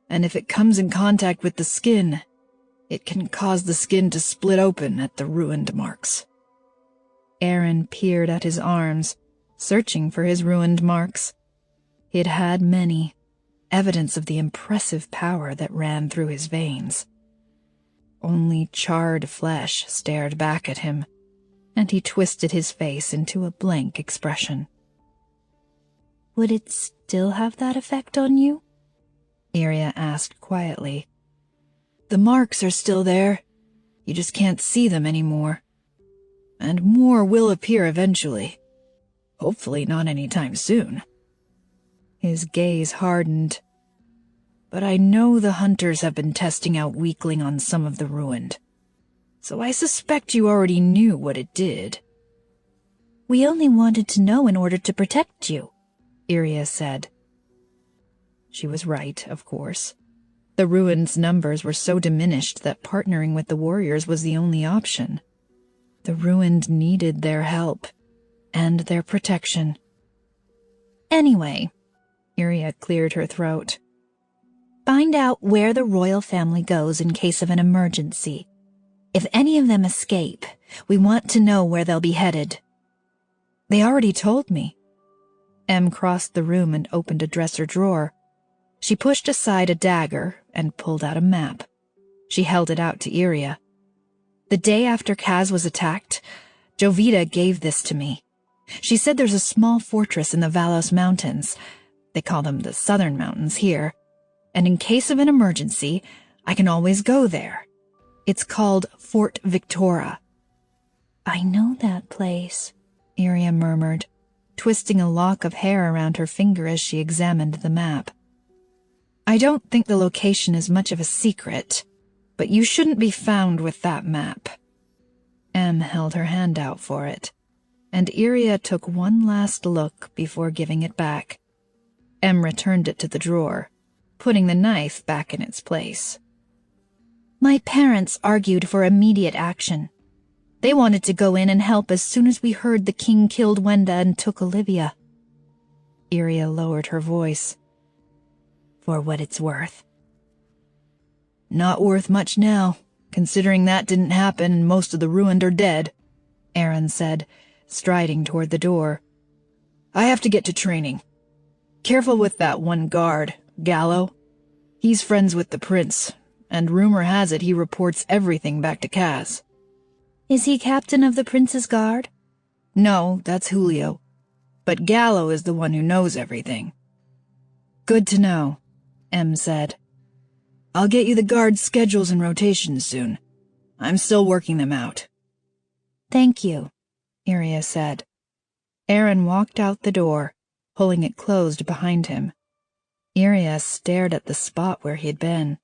And if it comes in contact with the skin, it can cause the skin to split open at the ruined marks. Aaron peered at his arms, searching for his ruined marks. He'd had many, evidence of the impressive power that ran through his veins. Only charred flesh stared back at him, and he twisted his face into a blank expression. Would it still have that effect on you? Iria asked quietly. The marks are still there. You just can't see them anymore. And more will appear eventually. Hopefully not anytime soon. His gaze hardened. But I know the hunters have been testing out weakling on some of the ruined. So I suspect you already knew what it did. We only wanted to know in order to protect you, Iria said. She was right, of course. The ruined's numbers were so diminished that partnering with the warriors was the only option. The ruined needed their help, and their protection. Anyway, Iria cleared her throat. Find out where the royal family goes in case of an emergency. If any of them escape, we want to know where they'll be headed. They already told me. Em crossed the room and opened a dresser drawer. She pushed aside a dagger and pulled out a map. She held it out to Iria. The day after Kaz was attacked, Jovita gave this to me. She said there's a small fortress in the Vallos Mountains. They call them the Southern Mountains here. And in case of an emergency, I can always go there. It's called Fort Victoria. I know that place, Iria murmured, twisting a lock of hair around her finger as she examined the map. I don't think the location is much of a secret, but you shouldn't be found with that map. Em held her hand out for it, and Iria took one last look before giving it back. Em returned it to the drawer, putting the knife back in its place. My parents argued for immediate action. They wanted to go in and help as soon as we heard the king killed Wenda and took Olivia. Iria lowered her voice. For what it's worth. Not worth much now, considering that didn't happen and most of the ruined are dead, Aaron said, striding toward the door. I have to get to training. Careful with that one guard, Gallo. He's friends with the prince, and rumor has it he reports everything back to Kaz. Is he captain of the prince's guard? No, that's Julio. But Gallo is the one who knows everything. Good to know, Em said. I'll get you the guard's schedules and rotations soon. I'm still working them out. Thank you, Iria said. Aaron walked out the door, pulling it closed behind him. Iria stared at the spot where he'd been.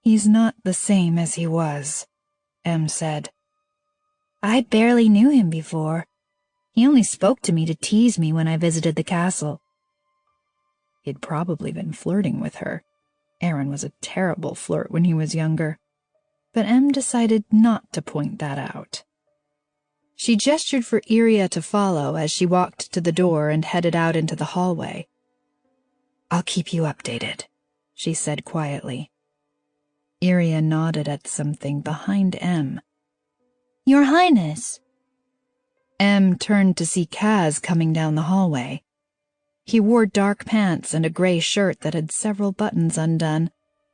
He's not the same as he was, Em said. I barely knew him before. He only spoke to me to tease me when I visited the castle. He'd probably been flirting with her. Aaron was a terrible flirt when he was younger. But Em decided not to point that out. She gestured for Iria to follow as she walked to the door and headed out into the hallway. I'll keep you updated, she said quietly. Iria nodded at something behind Em. Your Highness. Em turned to see Kaz coming down the hallway. He wore dark pants and a gray shirt that had several buttons undone,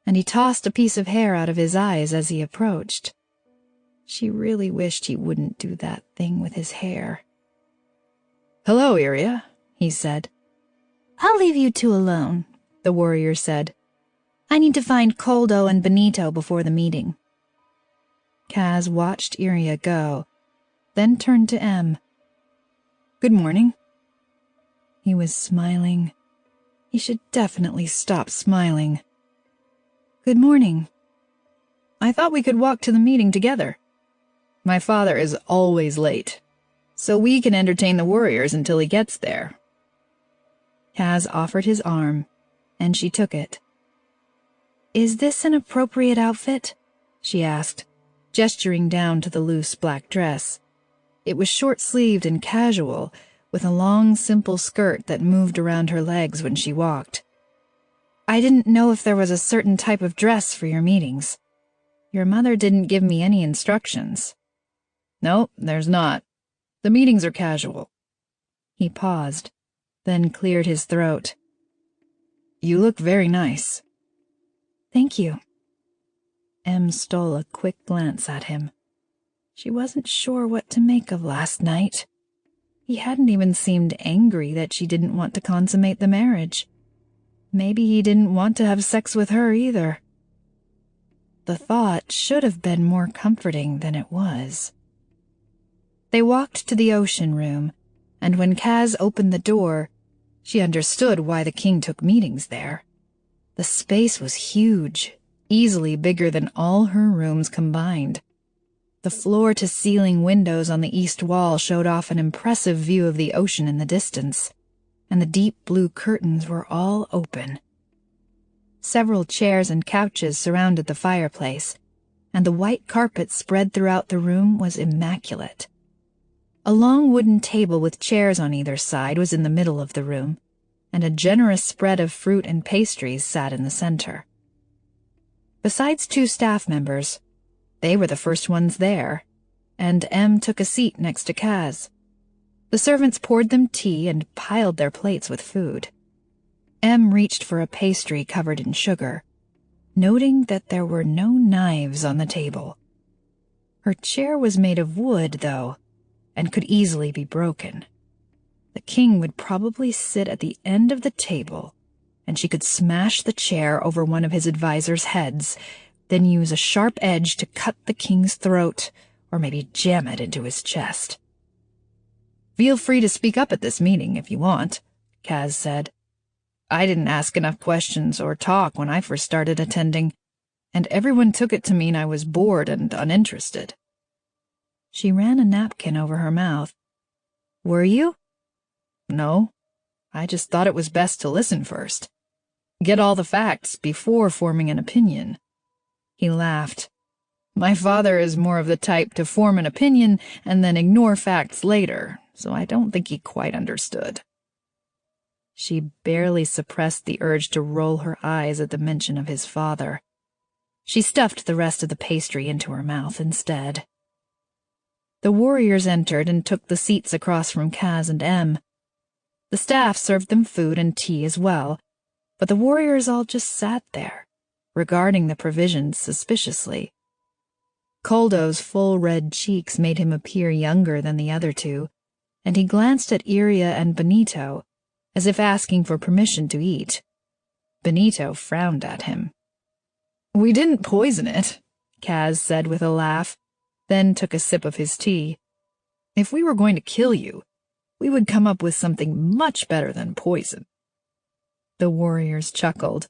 and he tossed a piece of hair out of his eyes as he approached. She really wished he wouldn't do that thing with his hair. Hello, Iria, he said. I'll leave you two alone, the warrior said. I need to find Coldo and Benito before the meeting. Kaz watched Iria go, then turned to Em. Good morning. He was smiling. He should definitely stop smiling. Good morning. I thought we could walk to the meeting together. My father is always late, so we can entertain the warriors until he gets there. Kaz offered his arm, and she took it. Is this an appropriate outfit? She asked, gesturing down to the loose black dress. It was short-sleeved and casual, with a long, simple skirt that moved around her legs when she walked. I didn't know if there was a certain type of dress for your meetings. Your mother didn't give me any instructions. No, there's not. The meetings are casual. He paused, then cleared his throat. You look very nice. Thank you. Em stole a quick glance at him. She wasn't sure what to make of last night. He hadn't even seemed angry that she didn't want to consummate the marriage. Maybe he didn't want to have sex with her either. The thought should have been more comforting than it was. They walked to the ocean room, and when Kaz opened the door, she understood why the king took meetings there. The space was huge, easily bigger than all her rooms combined. The floor-to-ceiling windows on the east wall showed off an impressive view of the ocean in the distance, and the deep blue curtains were all open. Several chairs and couches surrounded the fireplace, and the white carpet spread throughout the room was immaculate. A long wooden table with chairs on either side was in the middle of the room, and a generous spread of fruit and pastries sat in the center. Besides 2 staff members, they were the first ones there, and Em took a seat next to Kaz. The servants poured them tea and piled their plates with food. Em reached for a pastry covered in sugar, noting that there were no knives on the table. Her chair was made of wood, though, and could easily be broken. The king would probably sit at the end of the table, and she could smash the chair over one of his advisors' heads, then use a sharp edge to cut the king's throat, or maybe jam it into his chest. Feel free to speak up at this meeting if you want, Kaz said. I didn't ask enough questions or talk when I first started attending, and everyone took it to mean I was bored and uninterested. She ran a napkin over her mouth. Were you? No. I just thought it was best to listen first. Get all the facts before forming an opinion. He laughed. My father is more of the type to form an opinion and then ignore facts later, so I don't think he quite understood. She barely suppressed the urge to roll her eyes at the mention of his father. She stuffed the rest of the pastry into her mouth instead. The warriors entered and took the seats across from Kaz and Em. The staff served them food and tea as well, but the warriors all just sat there, regarding the provisions suspiciously. Coldo's full red cheeks made him appear younger than the other 2, and he glanced at Iria and Benito, as if asking for permission to eat. Benito frowned at him. We didn't poison it, Kaz said with a laugh, then took a sip of his tea. If we were going to kill you, we would come up with something much better than poison. The warriors chuckled.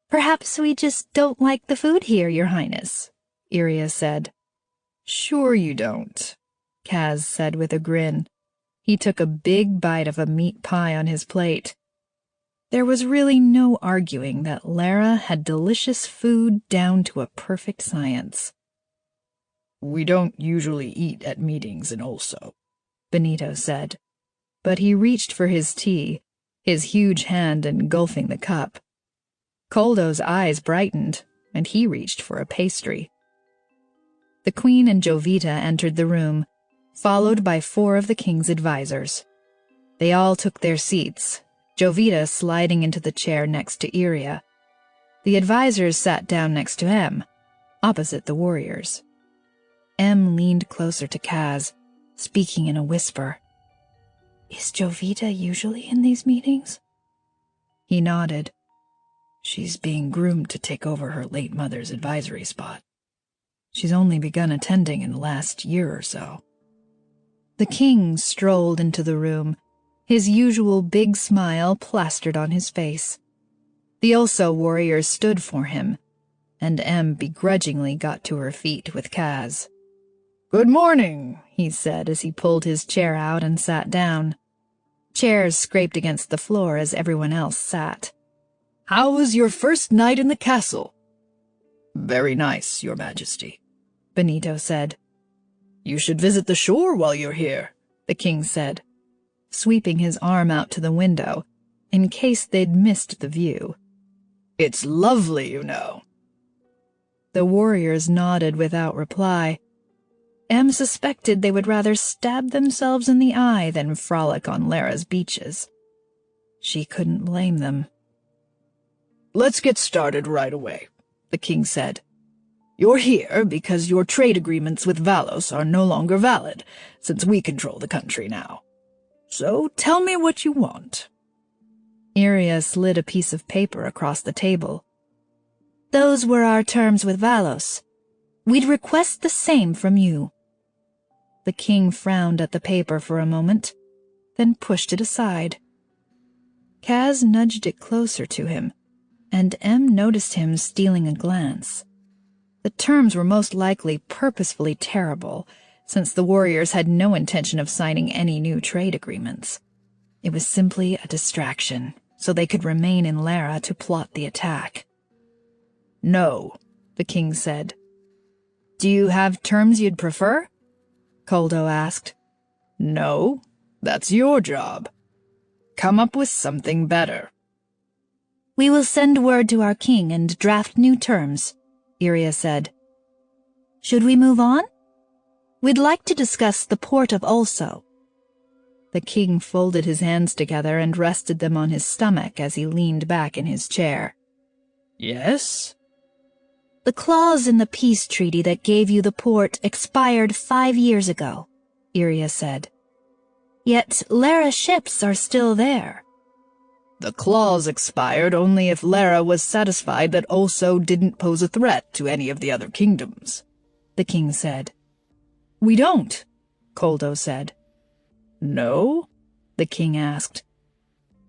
Perhaps we just don't like the food here, Your Highness, Iria said. Sure you don't, Kaz said with a grin. He took a big bite of a meat pie on his plate. There was really no arguing that Lera had delicious food down to a perfect science. We don't usually eat at meetings in Olso, Benito said, but he reached for his tea, his huge hand engulfing the cup. Coldo's eyes brightened, and he reached for a pastry. The Queen and Jovita entered the room, followed by 4 of the king's advisors. They all took their seats, Jovita sliding into the chair next to Iria. The advisors sat down next to Em, opposite the warriors. Em leaned closer to Kaz, speaking in a whisper. Is Jovita usually in these meetings? He nodded. She's being groomed to take over her late mother's advisory spot. She's only begun attending in the last year or so." The king strolled into the room, his usual big smile plastered on his face. The Oso warriors stood for him, and Em begrudgingly got to her feet with Kaz. "Good morning," he said as he pulled his chair out and sat down. Chairs scraped against the floor as everyone else sat. "How was your first night in the castle?" "Very nice, Your Majesty," Benito said. "You should visit the shore while you're here," the king said, sweeping his arm out to the window in case they'd missed the view. "It's lovely, you know." The warriors nodded without reply. Em suspected they would rather stab themselves in the eye than frolic on Lera's beaches. She couldn't blame them. "Let's get started right away," the king said. "You're here because your trade agreements with Vallos are no longer valid, since we control the country now. So tell me what you want." Iria slid a piece of paper across the table. "Those were our terms with Vallos. We'd request the same from you." The king frowned at the paper for a moment, then pushed it aside. Kaz nudged it closer to him, and Em noticed him stealing a glance. The terms were most likely purposefully terrible, since the warriors had no intention of signing any new trade agreements. It was simply a distraction, so they could remain in Lera to plot the attack. "No," the king said. "Do you have terms you'd prefer?" Koldo asked. "No, that's your job. Come up with something better." "We will send word to our king and draft new terms," Iria said. "Should we move on? We'd like to discuss the port of Olso." The king folded his hands together and rested them on his stomach as he leaned back in his chair. "Yes?" "The clause in the peace treaty that gave you the port expired 5 years ago," Iria said. "Yet Lera ships are still there." "The clause expired only if Lera was satisfied that Olso didn't pose a threat to any of the other kingdoms," the king said. "We don't," Koldo said. "No?" the king asked.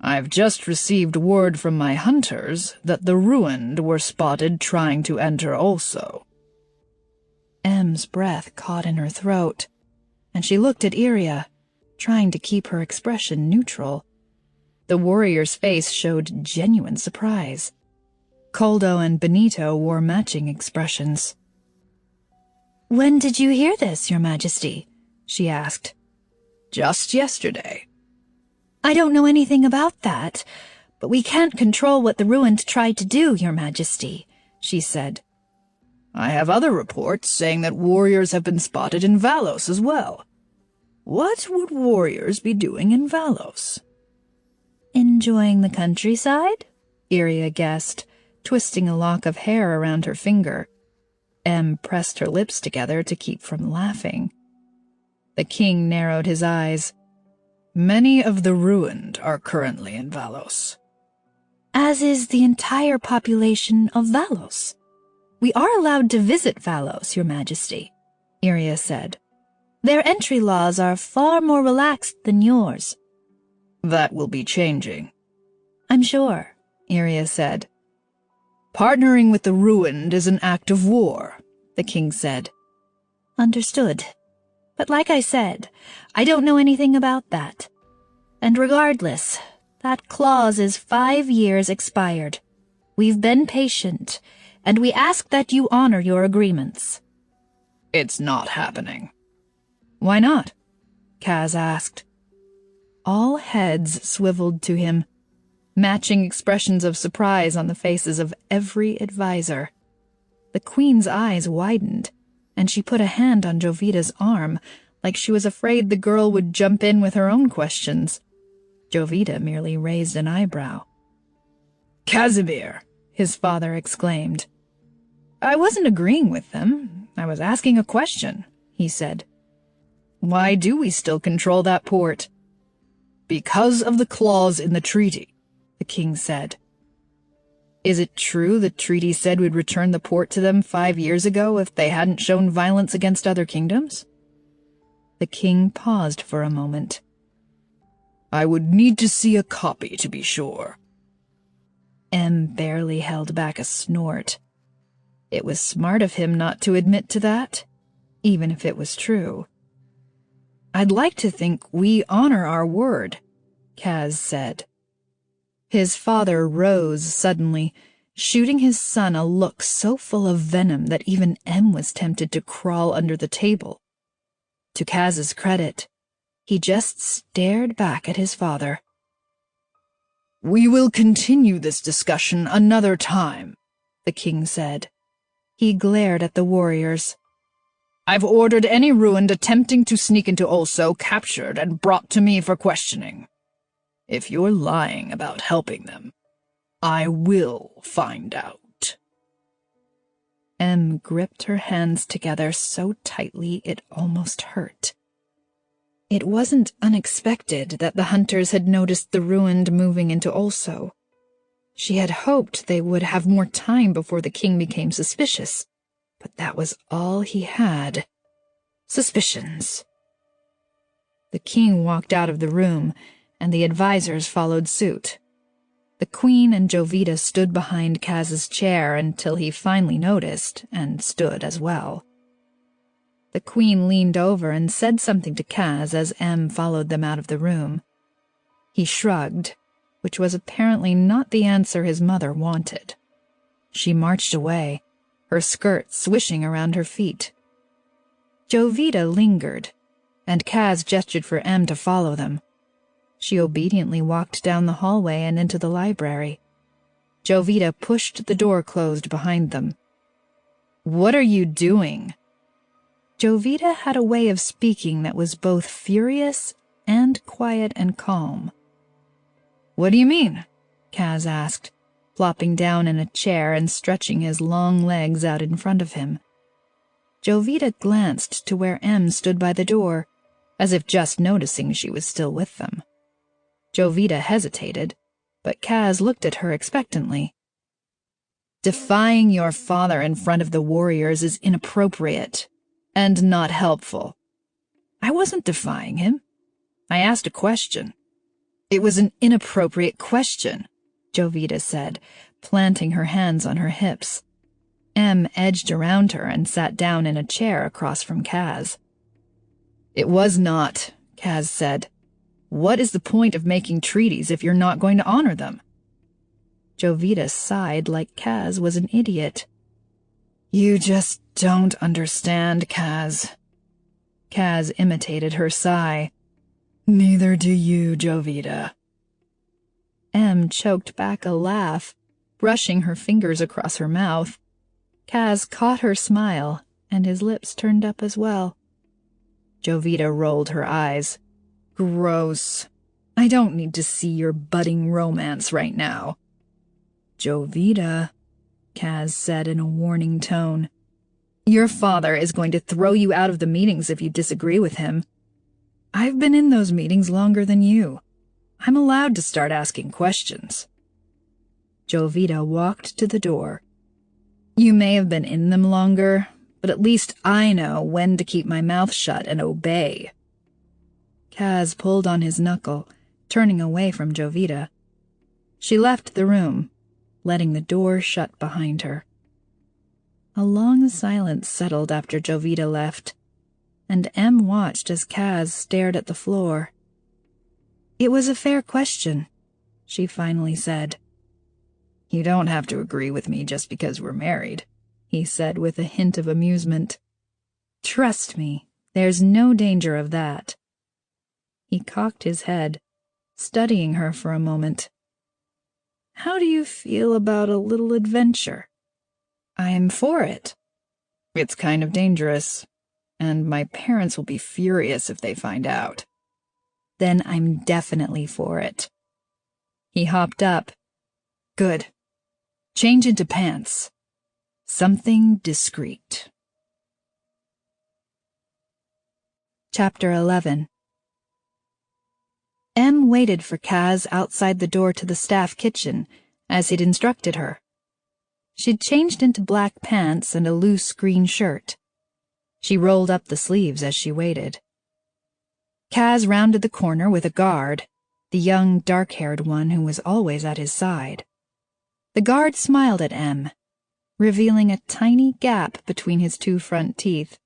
"I've just received word from my hunters that the Ruined were spotted trying to enter Olso." Em's breath caught in her throat, and she looked at Iria, trying to keep her expression neutral. The warrior's face showed genuine surprise. Koldo and Benito wore matching expressions. "When did you hear this, Your Majesty?" she asked. "Just yesterday." "I don't know anything about that, but we can't control what the Ruined tried to do, Your Majesty," she said. "I have other reports saying that warriors have been spotted in Vallos as well. What would warriors be doing in Vallos?" "Enjoying the countryside?" Iria guessed, twisting a lock of hair around her finger. Em pressed her lips together to keep from laughing. The king narrowed his eyes. "Many of the Ruined are currently in Vallos." "As is the entire population of Vallos. We are allowed to visit Vallos, Your Majesty," Iria said. "Their entry laws are far more relaxed than yours." "That will be changing." "I'm sure," Iria said. "Partnering with the Ruined is an act of war," the king said. "Understood. But like I said, I don't know anything about that. And regardless, that clause is 5 years expired. We've been patient, and we ask that you honor your agreements." "It's not happening." "Why not?" Kaz asked. All heads swiveled to him, matching expressions of surprise on the faces of every advisor. The queen's eyes widened, and she put a hand on Jovita's arm, like she was afraid the girl would jump in with her own questions. Jovita merely raised an eyebrow. "Casimir!" his father exclaimed. "I wasn't agreeing with them. I was asking a question," he said. "Why do we still control that port?" "Because of the clause in the treaty," the king said. Is it true the treaty said we'd return the port to them 5 years ago if they hadn't shown violence against other kingdoms? The king paused for a moment. I would need to see a copy to be sure. Em barely held back a snort. It was smart of him not to admit to that, even if it was true. I'd like to think we honor our word, Kaz said. His father rose suddenly, shooting his son a look so full of venom that even Em was tempted to crawl under the table. To Kaz's credit, he just stared back at his father. We will continue this discussion another time, the king said. He glared at the warriors. I've ordered any ruined attempting to sneak into Olso captured and brought to me for questioning. If you're lying about helping them, I will find out. Em gripped her hands together so tightly it almost hurt. It wasn't unexpected that the hunters had noticed the ruined moving into Olso. She had hoped they would have more time before the king became suspicious, but that was all he had. Suspicions. The king walked out of the room, and the advisors followed suit. The queen and Jovita stood behind Kaz's chair until he finally noticed and stood as well. The queen leaned over and said something to Kaz as Em followed them out of the room. He shrugged, which was apparently not the answer his mother wanted. She marched away, her skirt swishing around her feet. Jovita lingered, and Kaz gestured for Em to follow them. She obediently walked down the hallway and into the library. Jovita pushed the door closed behind them. What are you doing? Jovita had a way of speaking that was both furious and quiet and calm. What do you mean? Kaz asked, flopping down in a chair and stretching his long legs out in front of him. Jovita glanced to where Em stood by the door, as if just noticing she was still with them. Jovita hesitated, but Kaz looked at her expectantly. Defying your father in front of the warriors is inappropriate and not helpful. I wasn't defying him. I asked a question. It was an inappropriate question, Jovita said, planting her hands on her hips. Em edged around her and sat down in a chair across from Kaz. It was not, Kaz said. What is the point of making treaties if you're not going to honor them? Jovita sighed like Kaz was an idiot. You just don't understand, Kaz. Kaz imitated her sigh. Neither do you, Jovita. Em choked back a laugh, brushing her fingers across her mouth. Kaz caught her smile, and his lips turned up as well. Jovita rolled her eyes. Gross. I don't need to see your budding romance right now. Jovita, Kaz said in a warning tone. Your father is going to throw you out of the meetings if you disagree with him. I've been in those meetings longer than you. I'm allowed to start asking questions. Jovita walked to the door. You may have been in them longer, but at least I know when to keep my mouth shut and obey. Kaz pulled on his knuckle, turning away from Jovita. She left the room, letting the door shut behind her. A long silence settled after Jovita left, and Em watched as Kaz stared at the floor. It was a fair question, she finally said. You don't have to agree with me just because we're married, he said with a hint of amusement. Trust me, there's no danger of that. He cocked his head, studying her for a moment. How do you feel about a little adventure? I'm for it. It's kind of dangerous, and my parents will be furious if they find out. Then I'm definitely for it. He hopped up. Good. Change into pants. Something discreet. Chapter 11. Em waited for Kaz outside the door to the staff kitchen, as he'd instructed her. She'd changed into black pants and a loose green shirt. She rolled up the sleeves as she waited. Kaz rounded the corner with a guard, the young, dark-haired one who was always at his side. The guard smiled at Em, revealing a tiny gap between his two front teeth.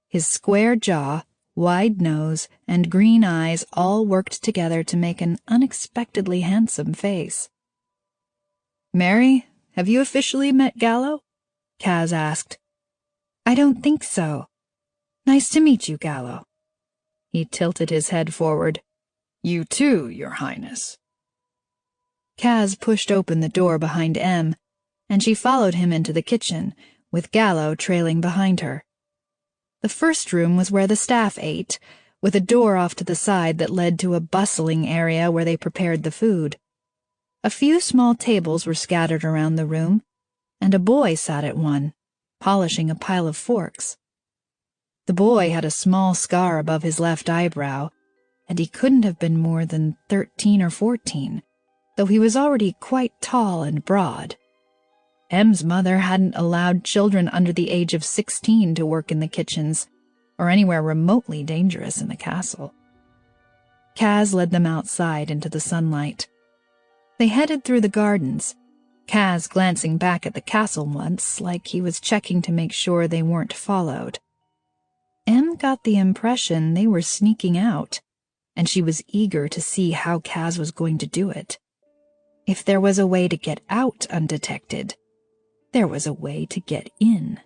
His square jaw, wide nose, and green eyes all worked together to make an unexpectedly handsome face. "Mary, have you officially met Gallo?" Kaz asked. "I don't think so. Nice to meet you, Gallo." He tilted his head forward. "You too, Your Highness." Kaz pushed open the door behind Em, and she followed him into the kitchen, with Gallo trailing behind her. The first room was where the staff ate, with a door off to the side that led to a bustling area where they prepared the food. A few small tables were scattered around the room, and a boy sat at one, polishing a pile of forks. The boy had a small scar above his left eyebrow, and he couldn't have been more than 13 or 14, though he was already quite tall and broad. Em's mother hadn't allowed children under the age of 16 to work in the kitchens, or anywhere remotely dangerous in the castle. Kaz led them outside into the sunlight. They headed through the gardens, Kaz glancing back at the castle once, like he was checking to make sure they weren't followed. Em got the impression they were sneaking out, and she was eager to see how Kaz was going to do it. If there was a way to get out undetected, there was a way to get in.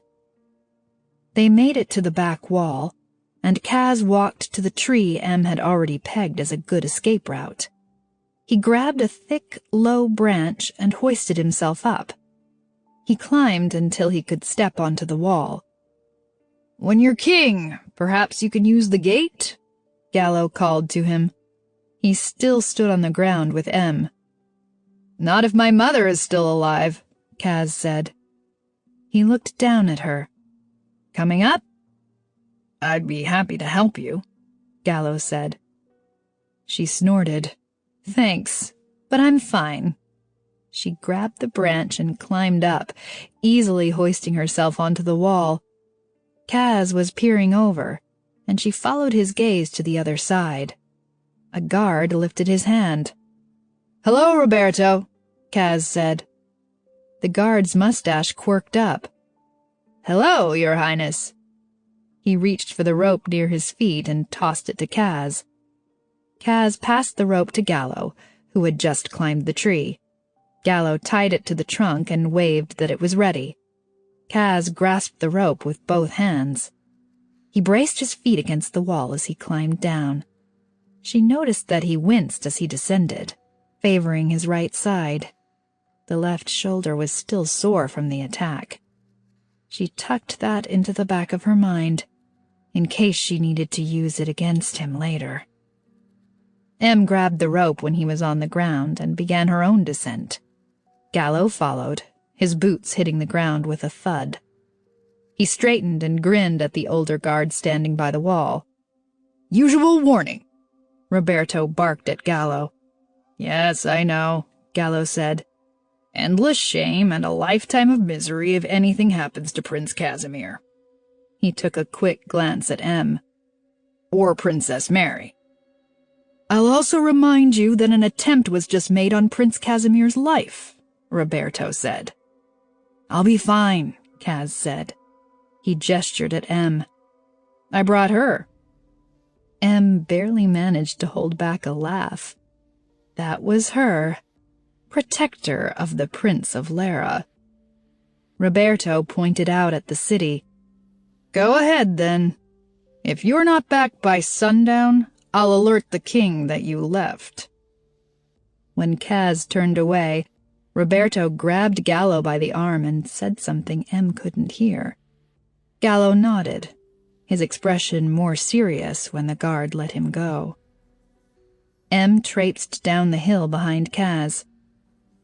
They made it to the back wall, and Kaz walked to the tree Em had already pegged as a good escape route. He grabbed a thick, low branch and hoisted himself up. He climbed until he could step onto the wall. "When you're king, perhaps you can use the gate?" Gallo called to him. He still stood on the ground with Em. "Not if my mother is still alive," Kaz said. He looked down at her. "Coming up?" "I'd be happy to help you," Gallo said. She snorted. "Thanks, but I'm fine." She grabbed the branch and climbed up, easily hoisting herself onto the wall. Kaz was peering over, and she followed his gaze to the other side. A guard lifted his hand. "Hello, Roberto," Kaz said. The guard's mustache quirked up. "Hello, Your Highness." He reached for the rope near his feet and tossed it to Kaz. Kaz passed the rope to Gallo, who had just climbed the tree. Gallo tied it to the trunk and waved that it was ready. Kaz grasped the rope with both hands. He braced his feet against the wall as he climbed down. She noticed that he winced as he descended, favoring his right side. The left shoulder was still sore from the attack. She tucked that into the back of her mind, in case she needed to use it against him later. Em grabbed the rope when he was on the ground and began her own descent. Gallo followed, his boots hitting the ground with a thud. He straightened and grinned at the older guard standing by the wall. "Usual warning," Roberto barked at Gallo. "Yes, I know," Gallo said. "Endless shame and a lifetime of misery if anything happens to Prince Casimir." He took a quick glance at Em. "Or Princess Mary." "I'll also remind you that an attempt was just made on Prince Casimir's life," Roberto said. "I'll be fine," Kaz said. He gestured at Em. "I brought her." Em barely managed to hold back a laugh. That was her, protector of the Prince of Lera. Roberto pointed out at the city. "Go ahead, then. If you're not back by sundown, I'll alert the king that you left." When Kaz turned away, Roberto grabbed Gallo by the arm and said something Em couldn't hear. Gallo nodded, his expression more serious when the guard let him go. Em traipsed down the hill behind Kaz.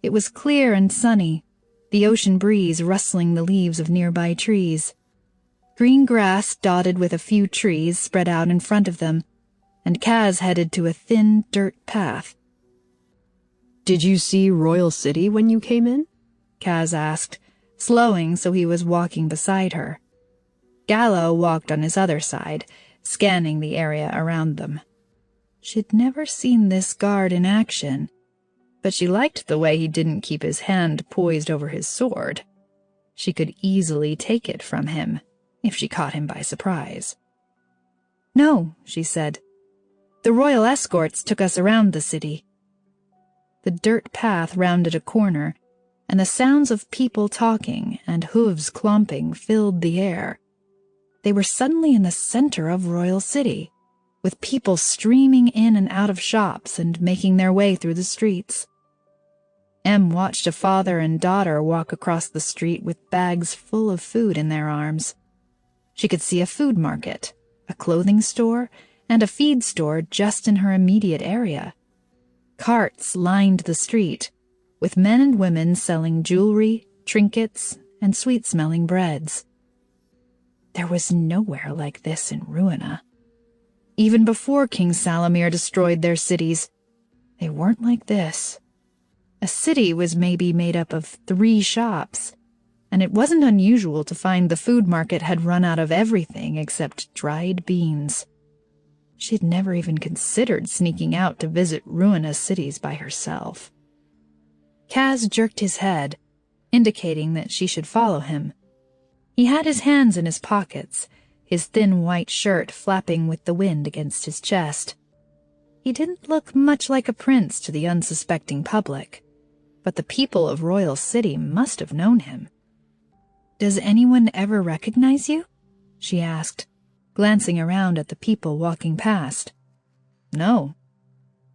It was clear and sunny, the ocean breeze rustling the leaves of nearby trees. Green grass dotted with a few trees spread out in front of them, and Kaz headed to a thin dirt path. "Did you see Royal City when you came in?" Kaz asked, slowing so he was walking beside her. Gallo walked on his other side, scanning the area around them. She'd never seen this guard in action, but she liked the way he didn't keep his hand poised over his sword. She could easily take it from him if she caught him by surprise. "No," she said. "The royal escorts took us around the city." The dirt path rounded a corner, and the sounds of people talking and hooves clomping filled the air. They were suddenly in the center of Royal City, with people streaming in and out of shops and making their way through the streets. Em watched a father and daughter walk across the street with bags full of food in their arms. She could see a food market, a clothing store, and a feed store just in her immediate area. Carts lined the street, with men and women selling jewelry, trinkets, and sweet-smelling breads. There was nowhere like this in Ruina. Even before King Casimir destroyed their cities, they weren't like this. A city was maybe made up of 3 shops, and it wasn't unusual to find the food market had run out of everything except dried beans. She'd never even considered sneaking out to visit ruinous cities by herself. Kaz jerked his head, indicating that she should follow him. He had his hands in his pockets, his thin white shirt flapping with the wind against his chest. He didn't look much like a prince to the unsuspecting public, but the people of Royal City must have known him. "Does anyone ever recognize you?" she asked, glancing around at the people walking past. "No.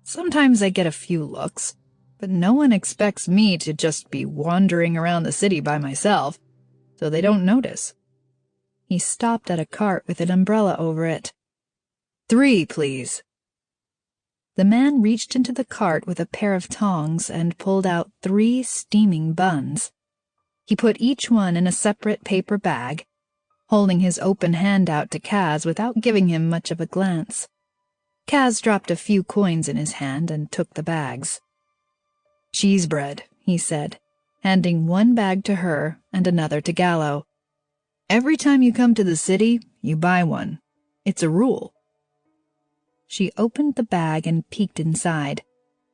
Sometimes I get a few looks, but no one expects me to just be wandering around the city by myself, so they don't notice." He stopped at a cart with an umbrella over it. "3, please." The man reached into the cart with a pair of tongs and pulled out 3 steaming buns. He put each one in a separate paper bag, holding his open hand out to Kaz without giving him much of a glance. Kaz dropped a few coins in his hand and took the bags. "Cheese bread," he said, handing one bag to her and another to Gallo. "Every time you come to the city, you buy one. It's a rule." She opened the bag and peeked inside,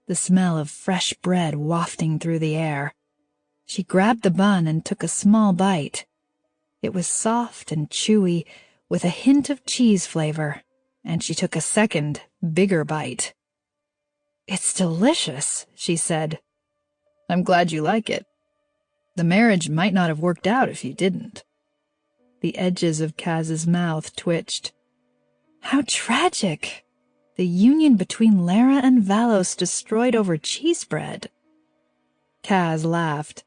the smell of fresh bread wafting through the air. She grabbed the bun and took a small bite. It was soft and chewy, with a hint of cheese flavor, and she took a second, bigger bite. "It's delicious," she said. "I'm glad you like it. The marriage might not have worked out if you didn't." The edges of Kaz's mouth twitched. How tragic! The union between Lera and Vallos destroyed over cheese bread. Kaz laughed,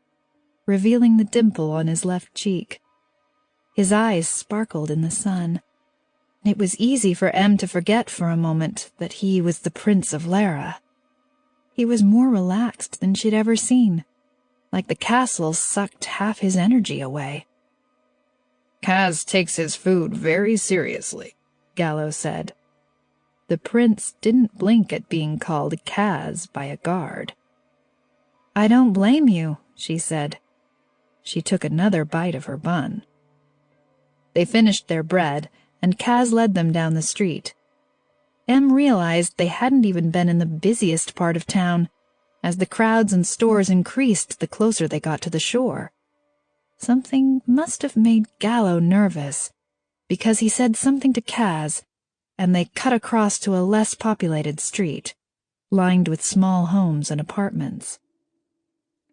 revealing the dimple on his left cheek. His eyes sparkled in the sun. It was easy for Em to forget for a moment that he was the Prince of Lera. He was more relaxed than she'd ever seen, like the castle sucked half his energy away. "Kaz takes his food very seriously," Gallo said. The prince didn't blink at being called Kaz by a guard. "I don't blame you," she said. She took another bite of her bun. They finished their bread, and Kaz led them down the street. Em realized they hadn't even been in the busiest part of town, as the crowds and stores increased the closer they got to the shore. Something must have made Gallo nervous, because he said something to Kaz, and they cut across to a less populated street, lined with small homes and apartments.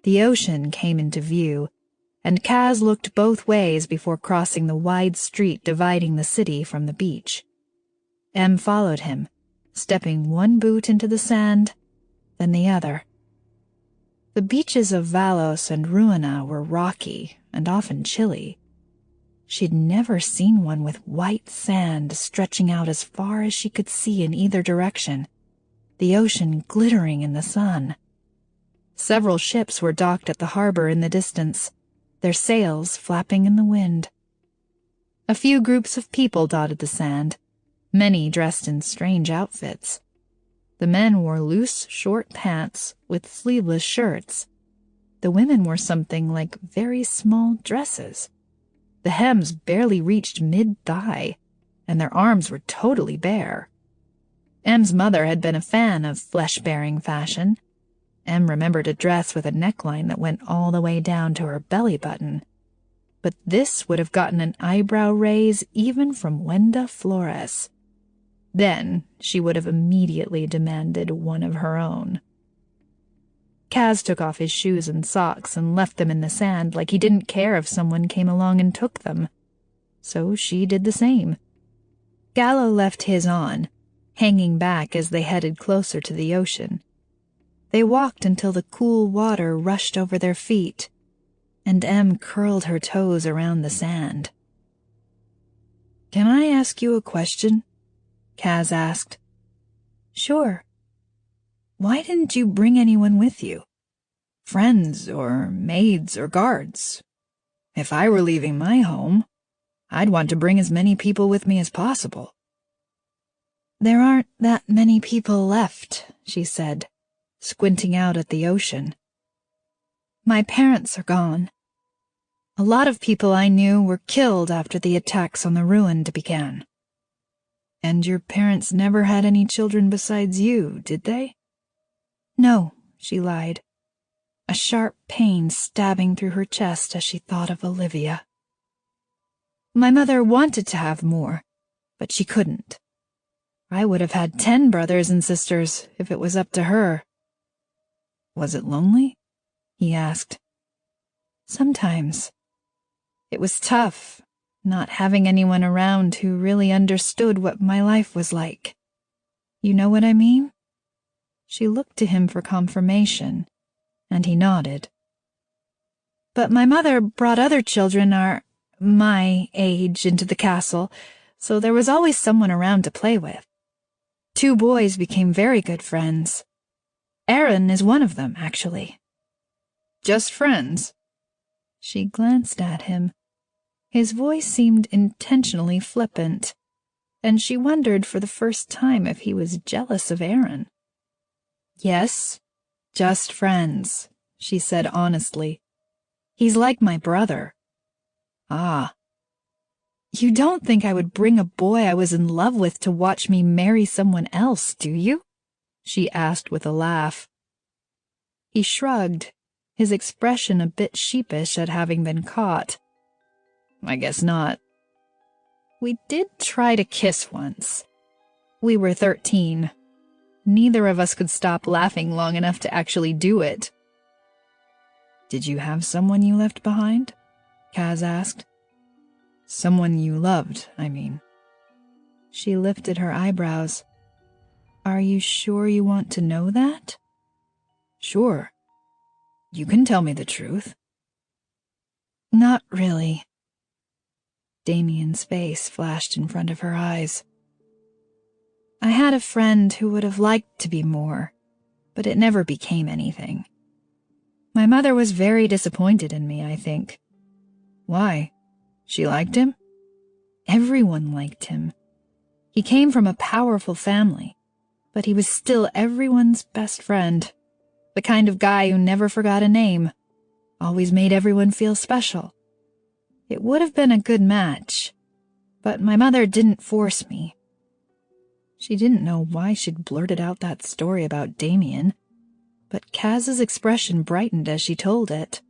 The ocean came into view, and Kaz looked both ways before crossing the wide street dividing the city from the beach. Em followed him, stepping one boot into the sand, then the other. The beaches of Vallos and Ruina were rocky and often chilly. She'd never seen one with white sand stretching out as far as she could see in either direction, the ocean glittering in the sun. Several ships were docked at the harbor in the distance, their sails flapping in the wind. A few groups of people dotted the sand, many dressed in strange outfits. The men wore loose, short pants with sleeveless shirts. The women wore something like very small dresses. The hems barely reached mid-thigh, and their arms were totally bare. Em's mother had been a fan of flesh-bearing fashion. Em remembered a dress with a neckline that went all the way down to her belly button. But this would have gotten an eyebrow raise even from Wenda Flores. Then she would have immediately demanded one of her own. Kaz took off his shoes and socks and left them in the sand like he didn't care if someone came along and took them. So she did the same. Gallo left his on, hanging back as they headed closer to the ocean. They walked until the cool water rushed over their feet, and Em curled her toes around the sand. "Can I ask you a question?" Kaz asked. "Sure. Why didn't you bring anyone with you? Friends or maids or guards? If I were leaving my home, I'd want to bring as many people with me as possible." "There aren't that many people left," she said, squinting out at the ocean. "My parents are gone. A lot of people I knew were killed after the attacks on the ruin began." "And your parents never had any children besides you, did they?" "No," she lied, a sharp pain stabbing through her chest as she thought of Olivia. "My mother wanted to have more, but she couldn't. I would have had 10 brothers and sisters if it was up to her." "Was it lonely?" he asked. "Sometimes. It was tough, not having anyone around who really understood what my life was like. You know what I mean?" She looked to him for confirmation, and he nodded. "But my mother brought other children my age into the castle, so there was always someone around to play with. 2 boys became very good friends. Aaron is one of them, actually." "Just friends?" She glanced at him. His voice seemed intentionally flippant, and she wondered for the first time if he was jealous of Aaron. "Yes, just friends," she said honestly. "He's like my brother." "Ah. You don't think I would bring a boy I was in love with to watch me marry someone else, do you?" she asked with a laugh. He shrugged, his expression a bit sheepish at having been caught. "I guess not. We did try to kiss once. We were 13. Neither of us could stop laughing long enough to actually do it." "Did you have someone you left behind?" Kaz asked. "Someone you loved, I mean." She lifted her eyebrows. "Are you sure you want to know that?" "Sure. You can tell me the truth." "Not really." Damien's face flashed in front of her eyes. "I had a friend who would have liked to be more, but it never became anything. My mother was very disappointed in me, I think." "Why? She liked him?" "Everyone liked him. He came from a powerful family, but he was still everyone's best friend. The kind of guy who never forgot a name, always made everyone feel special. It would have been a good match, but my mother didn't force me." She didn't know why she'd blurted out that story about Damien, but Kaz's expression brightened as she told it.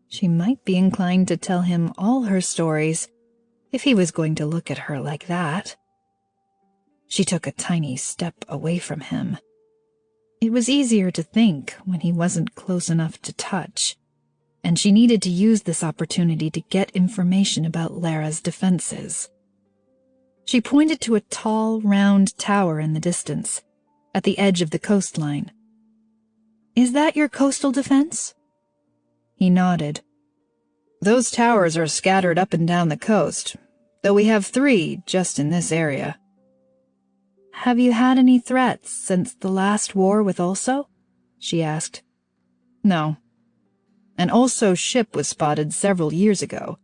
She might be inclined to tell him all her stories if he was going to look at her like that. She took a tiny step away from him. It was easier to think when he wasn't close enough to touch, and she needed to use this opportunity to get information about Lera's defenses. She pointed to a tall, round tower in the distance, at the edge of the coastline. "Is that your coastal defense?" He nodded. "Those towers are scattered up and down the coast, though we have 3 just in this area." "Have you had any threats since the last war with Ulso?" she asked. "No. An Ulso ship was spotted several years ago,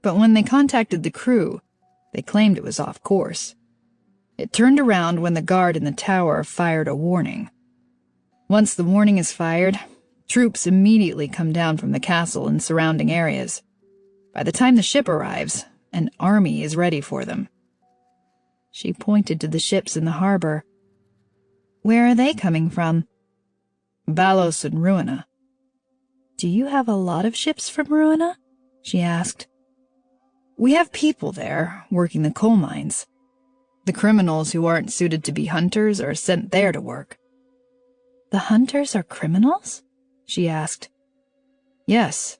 but when they contacted the crew, they claimed it was off course. It turned around when the guard in the tower fired a warning. Once the warning is fired, Troops immediately come down from the castle and surrounding areas. By the time the ship arrives, an army is ready for them." She pointed to the ships in the harbor. "Where are they coming from?" "Vallos and Ruina." "Do you have a lot of ships from Ruina?" she asked. "We have people there, working the coal mines. The criminals who aren't suited to be hunters are sent there to work." "The hunters are criminals?" she asked. "Yes.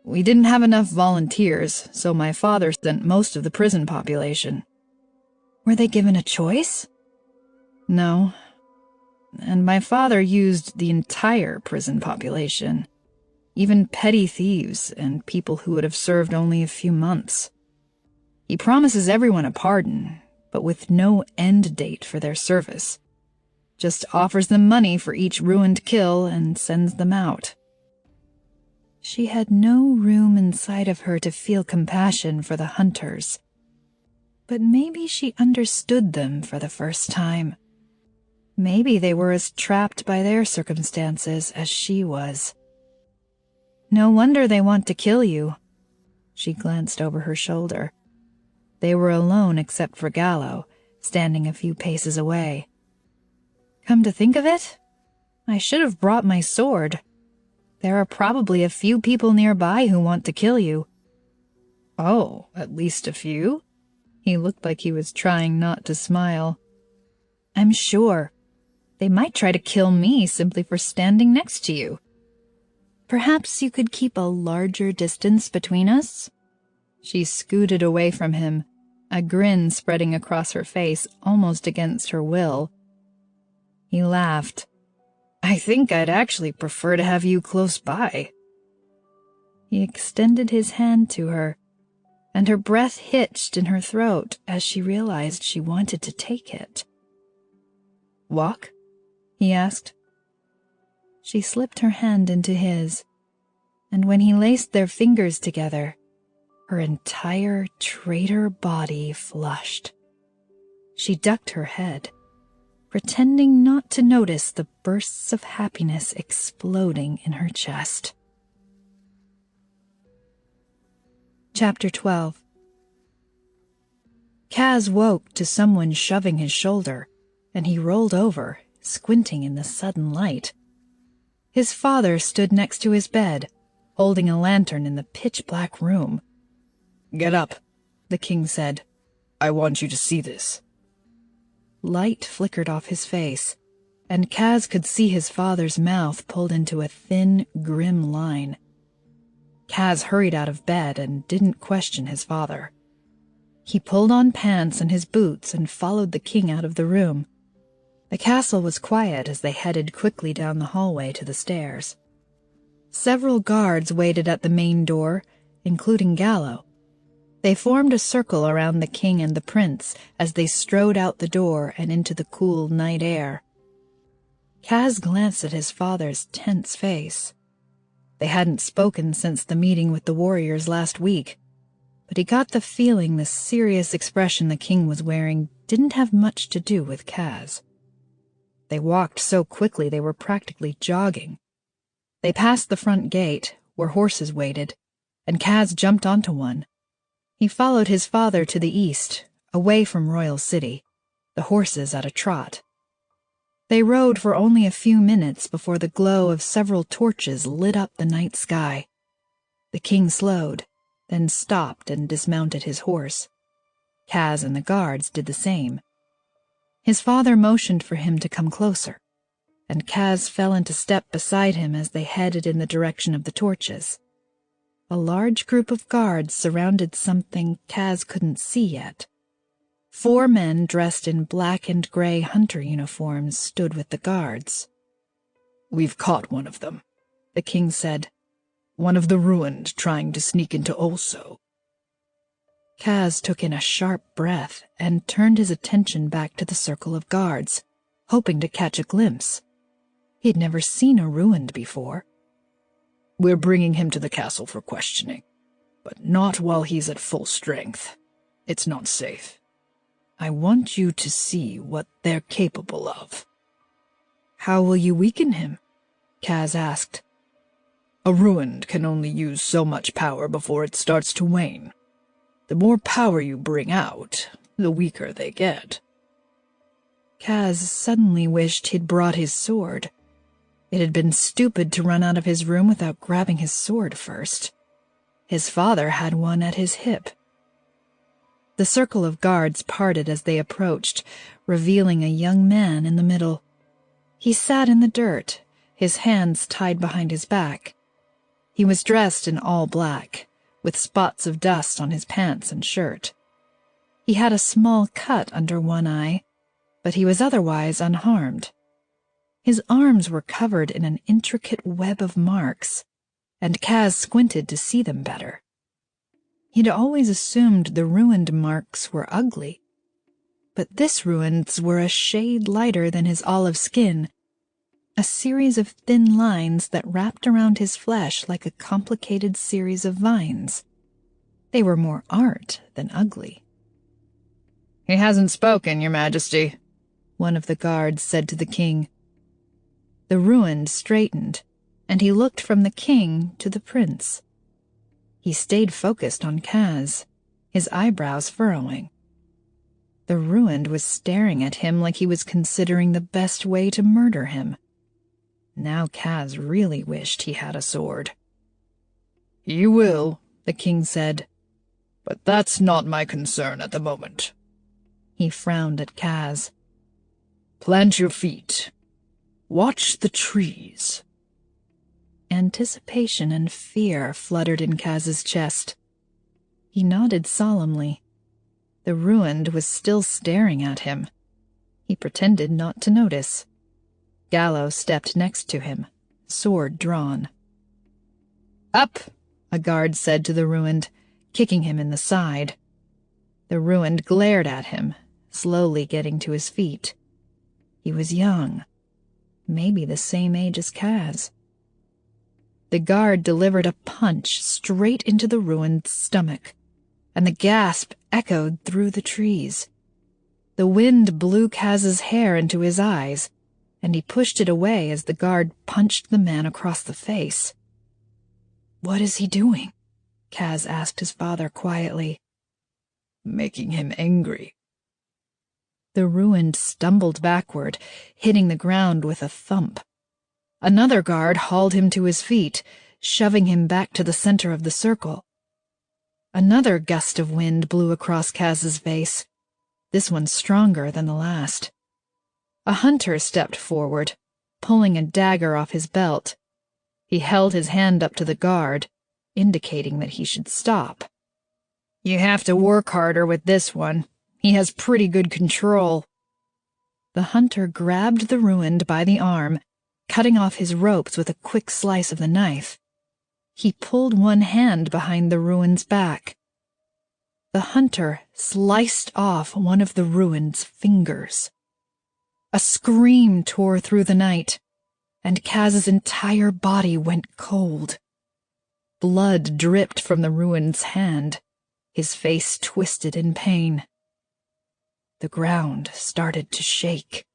We didn't have enough volunteers, so my father sent most of the prison population." "Were they given a choice?" "No. And my father used the entire prison population, even petty thieves and people who would have served only a few months. He promises everyone a pardon, but with no end date for their service. Just offers them money for each ruined kill and sends them out." She had no room inside of her to feel compassion for the hunters. But maybe she understood them for the first time. Maybe they were as trapped by their circumstances as she was. "No wonder they want to kill you." She glanced over her shoulder. They were alone except for Gallo, standing a few paces away. "Come to think of it, I should have brought my sword. There are probably a few people nearby who want to kill you." "Oh, at least a few?" He looked like he was trying not to smile. "I'm sure. They might try to kill me simply for standing next to you. Perhaps you could keep a larger distance between us?" She scooted away from him, a grin spreading across her face almost against her will. He laughed. "I think I'd actually prefer to have you close by." He extended his hand to her, and her breath hitched in her throat as she realized she wanted to take it. "Walk?" he asked. She slipped her hand into his, and when he laced their fingers together, her entire traitor body flushed. She ducked her head, pretending not to notice the bursts of happiness exploding in her chest. Chapter 12. Kaz woke to someone shoving his shoulder, and he rolled over, squinting in the sudden light. His father stood next to his bed, holding a lantern in the pitch-black room. "Get up," the king said. "I want you to see this." Light flickered off his face, and Kaz could see his father's mouth pulled into a thin, grim line. Kaz hurried out of bed and didn't question his father. He pulled on pants and his boots and followed the king out of the room. The castle was quiet as they headed quickly down the hallway to the stairs. Several guards waited at the main door, including Gallo. They formed a circle around the king and the prince as they strode out the door and into the cool night air. Kaz glanced at his father's tense face. They hadn't spoken since the meeting with the warriors last week, but he got the feeling the serious expression the king was wearing didn't have much to do with Kaz. They walked so quickly they were practically jogging. They passed the front gate, where horses waited, and Kaz jumped onto one. He followed his father to the east, away from Royal City, the horses at a trot. They rode for only a few minutes before the glow of several torches lit up the night sky. The king slowed, then stopped and dismounted his horse. Kaz and the guards did the same. His father motioned for him to come closer, and Kaz fell into step beside him as they headed in the direction of the torches. A large group of guards surrounded something Kaz couldn't see yet. 4 men dressed in black and gray hunter uniforms stood with the guards. "We've caught one of them," the king said. "One of the ruined trying to sneak into Olso." Kaz took in a sharp breath and turned his attention back to the circle of guards, hoping to catch a glimpse. He'd never seen a ruined before. "We're bringing him to the castle for questioning, but not while he's at full strength. It's not safe. I want you to see what they're capable of." "How will you weaken him?" Kaz asked. A ruined can only use so much power before it starts to wane. The more power you bring out, the weaker they get. Kaz suddenly wished he'd brought his sword. It had been stupid to run out of his room without grabbing his sword first. His father had one at his hip. The circle of guards parted as they approached, revealing a young man in the middle. He sat in the dirt, his hands tied behind his back. He was dressed in all black, with spots of dust on his pants and shirt. He had a small cut under one eye, but he was otherwise unharmed. His arms were covered in an intricate web of marks, and Kaz squinted to see them better. He'd always assumed the ruined marks were ugly, but this ruined's were a shade lighter than his olive skin, a series of thin lines that wrapped around his flesh like a complicated series of vines. They were more art than ugly. "He hasn't spoken, Your Majesty," one of the guards said to the king. The ruined straightened, and he looked from the king to the prince. He stayed focused on Kaz, his eyebrows furrowing. The ruined was staring at him like he was considering the best way to murder him. Now Kaz really wished he had a sword. "You will," the king said, "but that's not my concern at the moment." He frowned at Kaz. "Plant your feet. Watch the trees." Anticipation and fear fluttered in Kaz's chest. He nodded solemnly. The ruined was still staring at him. He pretended not to notice. Gallo stepped next to him, sword drawn. "Up," a guard said to the ruined, kicking him in the side. The ruined glared at him, slowly getting to his feet. He was young, maybe the same age as Kaz. The guard delivered a punch straight into the ruined's stomach, and the gasp echoed through the trees. The wind blew Kaz's hair into his eyes, and he pushed it away as the guard punched the man across the face. "What is he doing?" Kaz asked his father quietly. "Making him angry." The ruined stumbled backward, hitting the ground with a thump. Another guard hauled him to his feet, shoving him back to the center of the circle. Another gust of wind blew across Kaz's face, this one stronger than the last. A hunter stepped forward, pulling a dagger off his belt. He held his hand up to the guard, indicating that he should stop. "You have to work harder with this one. He has pretty good control." The hunter grabbed the ruined by the arm, cutting off his ropes with a quick slice of the knife. He pulled one hand behind the ruined's back. The hunter sliced off one of the ruined's fingers. A scream tore through the night, and Kaz's entire body went cold. Blood dripped from the ruined's hand, his face twisted in pain. The ground started to shake.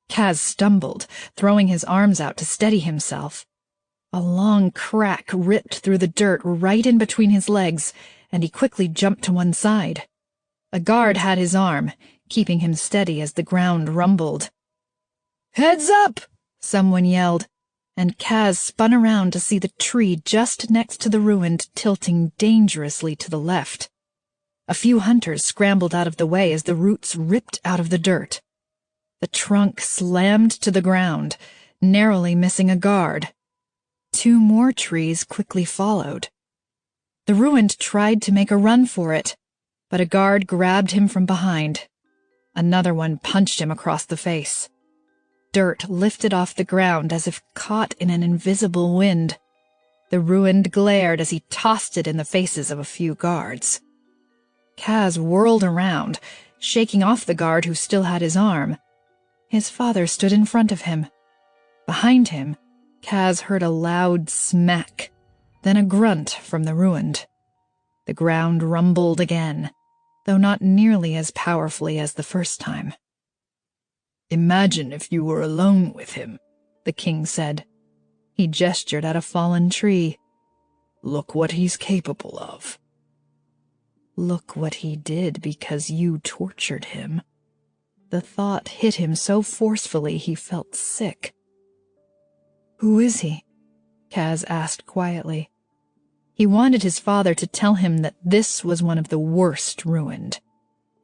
Kaz stumbled, throwing his arms out to steady himself. A long crack ripped through the dirt right in between his legs, and he quickly jumped to one side. A guard had his arm, keeping him steady as the ground rumbled. "Heads up!" someone yelled, and Kaz spun around to see the tree just next to the ruined tilting dangerously to the left. A few hunters scrambled out of the way as the roots ripped out of the dirt. The trunk slammed to the ground, narrowly missing a guard. 2 more trees quickly followed. The ruined tried to make a run for it, but a guard grabbed him from behind. Another one punched him across the face. Dirt lifted off the ground as if caught in an invisible wind. The ruined glared as he tossed it in the faces of a few guards. Kaz whirled around, shaking off the guard who still had his arm. His father stood in front of him. Behind him, Kaz heard a loud smack, then a grunt from the ruined. The ground rumbled again, though not nearly as powerfully as the first time. "Imagine if you were alone with him," the king said. He gestured at a fallen tree. "Look what he's capable of." "Look what he did because you tortured him." The thought hit him so forcefully he felt sick. "Who is he?" Kaz asked quietly. He wanted his father to tell him that this was one of the worst ruined.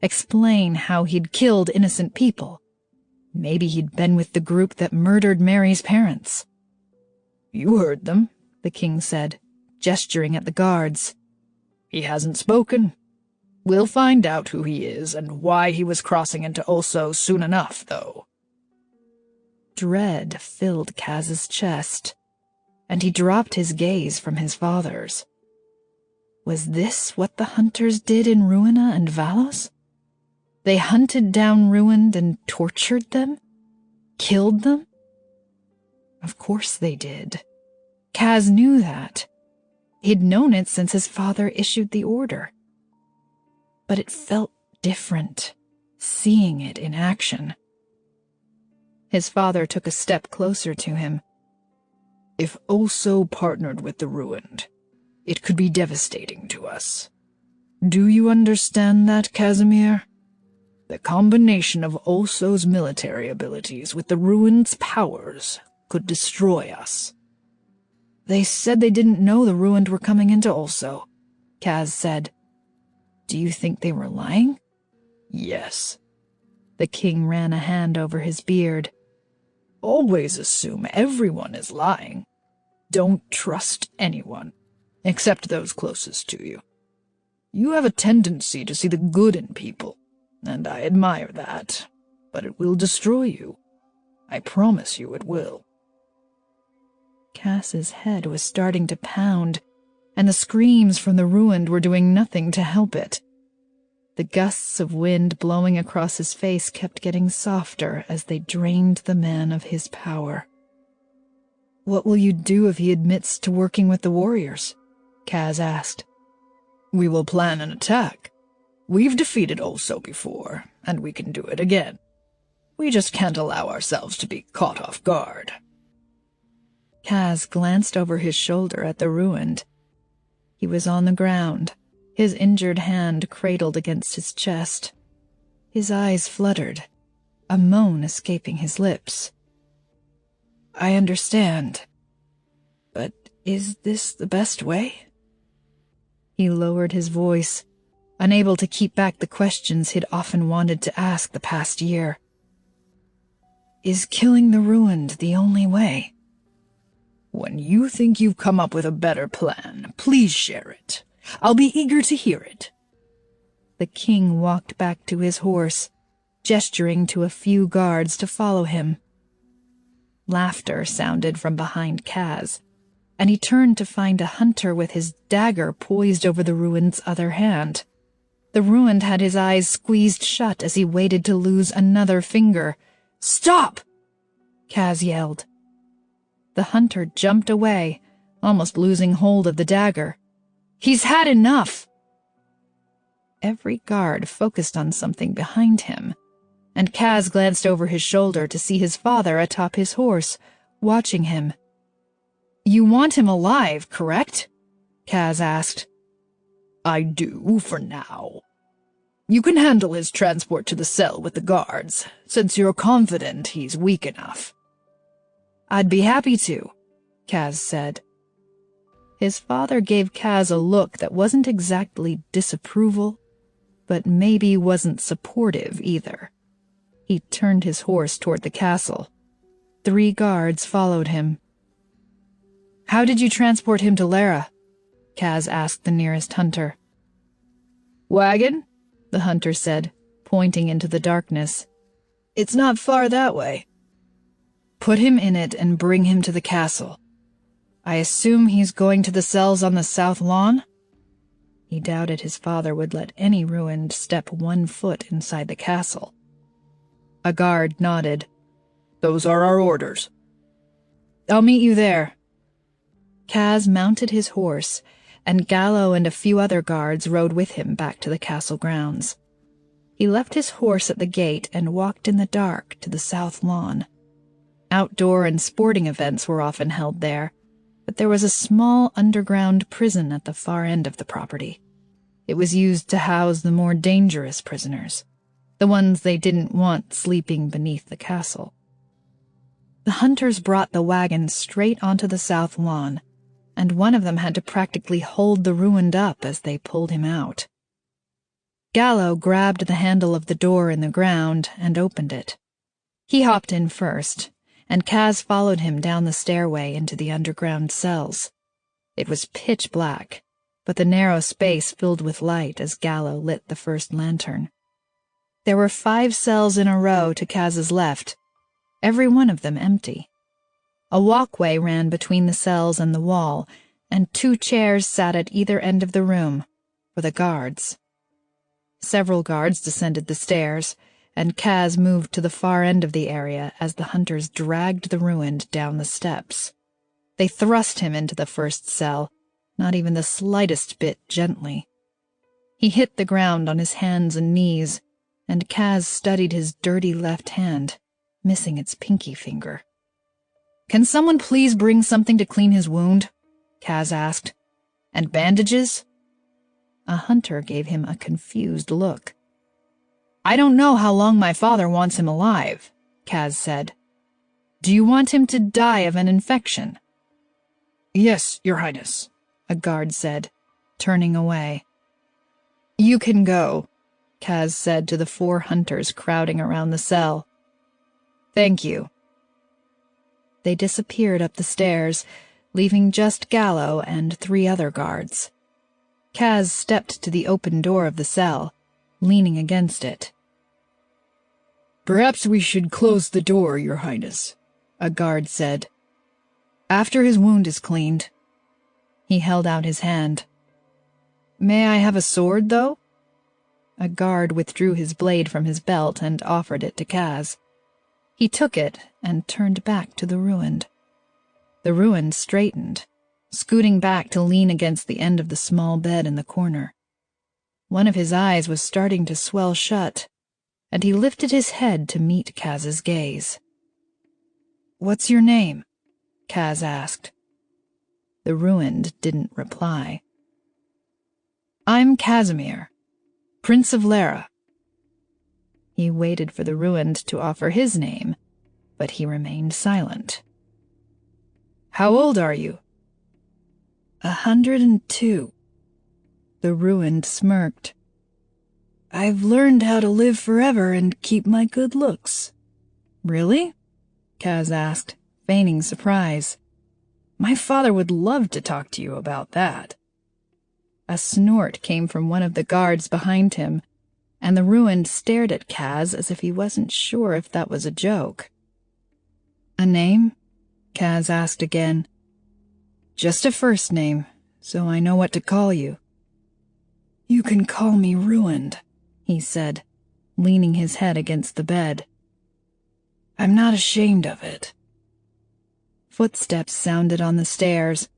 Explain how he'd killed innocent people. Maybe he'd been with the group that murdered Mary's parents. "You heard them," the king said, gesturing at the guards. "He hasn't spoken. We'll find out who he is and why he was crossing into Olso soon enough, though." Dread filled Kaz's chest, and he dropped his gaze from his father's. Was this what the hunters did in Ruina and Vallos? They hunted down ruined and tortured them? Killed them? Of course they did. Kaz knew that. He'd known it since his father issued the order. But it felt different, seeing it in action. His father took a step closer to him. "If Olso partnered with the ruined, it could be devastating to us. Do you understand that, Casimir? The combination of Olso's military abilities with the ruined's powers could destroy us." "They said they didn't know the ruined were coming into Olso," Kaz said. "Do you think they were lying?" "Yes." The king ran a hand over his beard. "Always assume everyone is lying. Don't trust anyone, except those closest to you. You have a tendency to see the good in people, and I admire that, but it will destroy you. I promise you it will." Cass's head was starting to pound, and the screams from the ruined were doing nothing to help it. The gusts of wind blowing across his face kept getting softer as they drained the man of his power. "What will you do if he admits to working with the warriors?" Kaz asked. "We will plan an attack. We've defeated Olso before, and we can do it again. We just can't allow ourselves to be caught off guard." Kaz glanced over his shoulder at the ruined. He was on the ground, his injured hand cradled against his chest. His eyes fluttered, a moan escaping his lips. "I understand, but is this the best way?" He lowered his voice, unable to keep back the questions he'd often wanted to ask the past year. "Is killing the ruined the only way?" "When you think you've come up with a better plan, please share it. I'll be eager to hear it." The king walked back to his horse, gesturing to a few guards to follow him. Laughter sounded from behind Kaz, and he turned to find a hunter with his dagger poised over the ruined's other hand. The ruined had his eyes squeezed shut as he waited to lose another finger. "Stop!" Kaz yelled. The hunter jumped away, almost losing hold of the dagger. "He's had enough!" Every guard focused on something behind him, and Kaz glanced over his shoulder to see his father atop his horse, watching him. "You want him alive, correct?" Kaz asked. "I do, for now. You can handle his transport to the cell with the guards, since you're confident he's weak enough." "I'd be happy to," Kaz said. His father gave Kaz a look that wasn't exactly disapproval, but maybe wasn't supportive either. He turned his horse toward the castle. 3 guards followed him. "How did you transport him to Lera?" Kaz asked the nearest hunter. "Wagon?" the hunter said, pointing into the darkness. "It's not far that way." "Put him in it and bring him to the castle. I assume he's going to the cells on the south lawn?" He doubted his father would let any ruined step 1 foot inside the castle. A guard nodded. "Those are our orders." "I'll meet you there." Kaz mounted his horse, and Gallo and a few other guards rode with him back to the castle grounds. He left his horse at the gate and walked in the dark to the south lawn. Outdoor and sporting events were often held there, but there was a small underground prison at the far end of the property. It was used to house the more dangerous prisoners, the ones they didn't want sleeping beneath the castle. The hunters brought the wagon straight onto the south lawn, and one of them had to practically hold the ruined up as they pulled him out. Gallo grabbed the handle of the door in the ground and opened it. He hopped in first, and Kaz followed him down the stairway into the underground cells. It was pitch black, but the narrow space filled with light as Gallo lit the first lantern. There were 5 cells in a row to Kaz's left, every one of them empty. A walkway ran between the cells and the wall, and 2 chairs sat at either end of the room, for the guards. Several guards descended the stairs, and Kaz moved to the far end of the area as the hunters dragged the ruined down the steps. They thrust him into the first cell, not even the slightest bit gently. He hit the ground on his hands and knees, and Kaz studied his dirty left hand, missing its pinky finger. "Can someone please bring something to clean his wound?" Kaz asked. "And bandages?" A hunter gave him a confused look. "I don't know how long my father wants him alive," Kaz said. "Do you want him to die of an infection?" "Yes, Your Highness," a guard said, turning away. "You can go," Kaz said to the 4 hunters crowding around the cell. "Thank you." They disappeared up the stairs, leaving just Gallo and 3 other guards. Kaz stepped to the open door of the cell, leaning against it. "Perhaps we should close the door, Your Highness," a guard said. "After his wound is cleaned." He held out his hand. "May I have a sword, though?" A guard withdrew his blade from his belt and offered it to Kaz. He took it and turned back to the ruined. The ruined straightened, scooting back to lean against the end of the small bed in the corner. One of his eyes was starting to swell shut, and he lifted his head to meet Kaz's gaze. "What's your name?" Kaz asked. The ruined didn't reply. "I'm Casimir, Prince of Lera." He waited for the ruined to offer his name, but he remained silent. "How old are you?" 102. The ruined smirked. "I've learned how to live forever and keep my good looks." "Really?" Kaz asked, feigning surprise. "My father would love to talk to you about that." A snort came from one of the guards behind him, and the ruined stared at Kaz as if he wasn't sure if that was a joke. "A name?" Kaz asked again. "Just a first name, so I know what to call you." "You can call me Ruined," he said, leaning his head against the bed. "I'm not ashamed of it." Footsteps sounded on the stairs,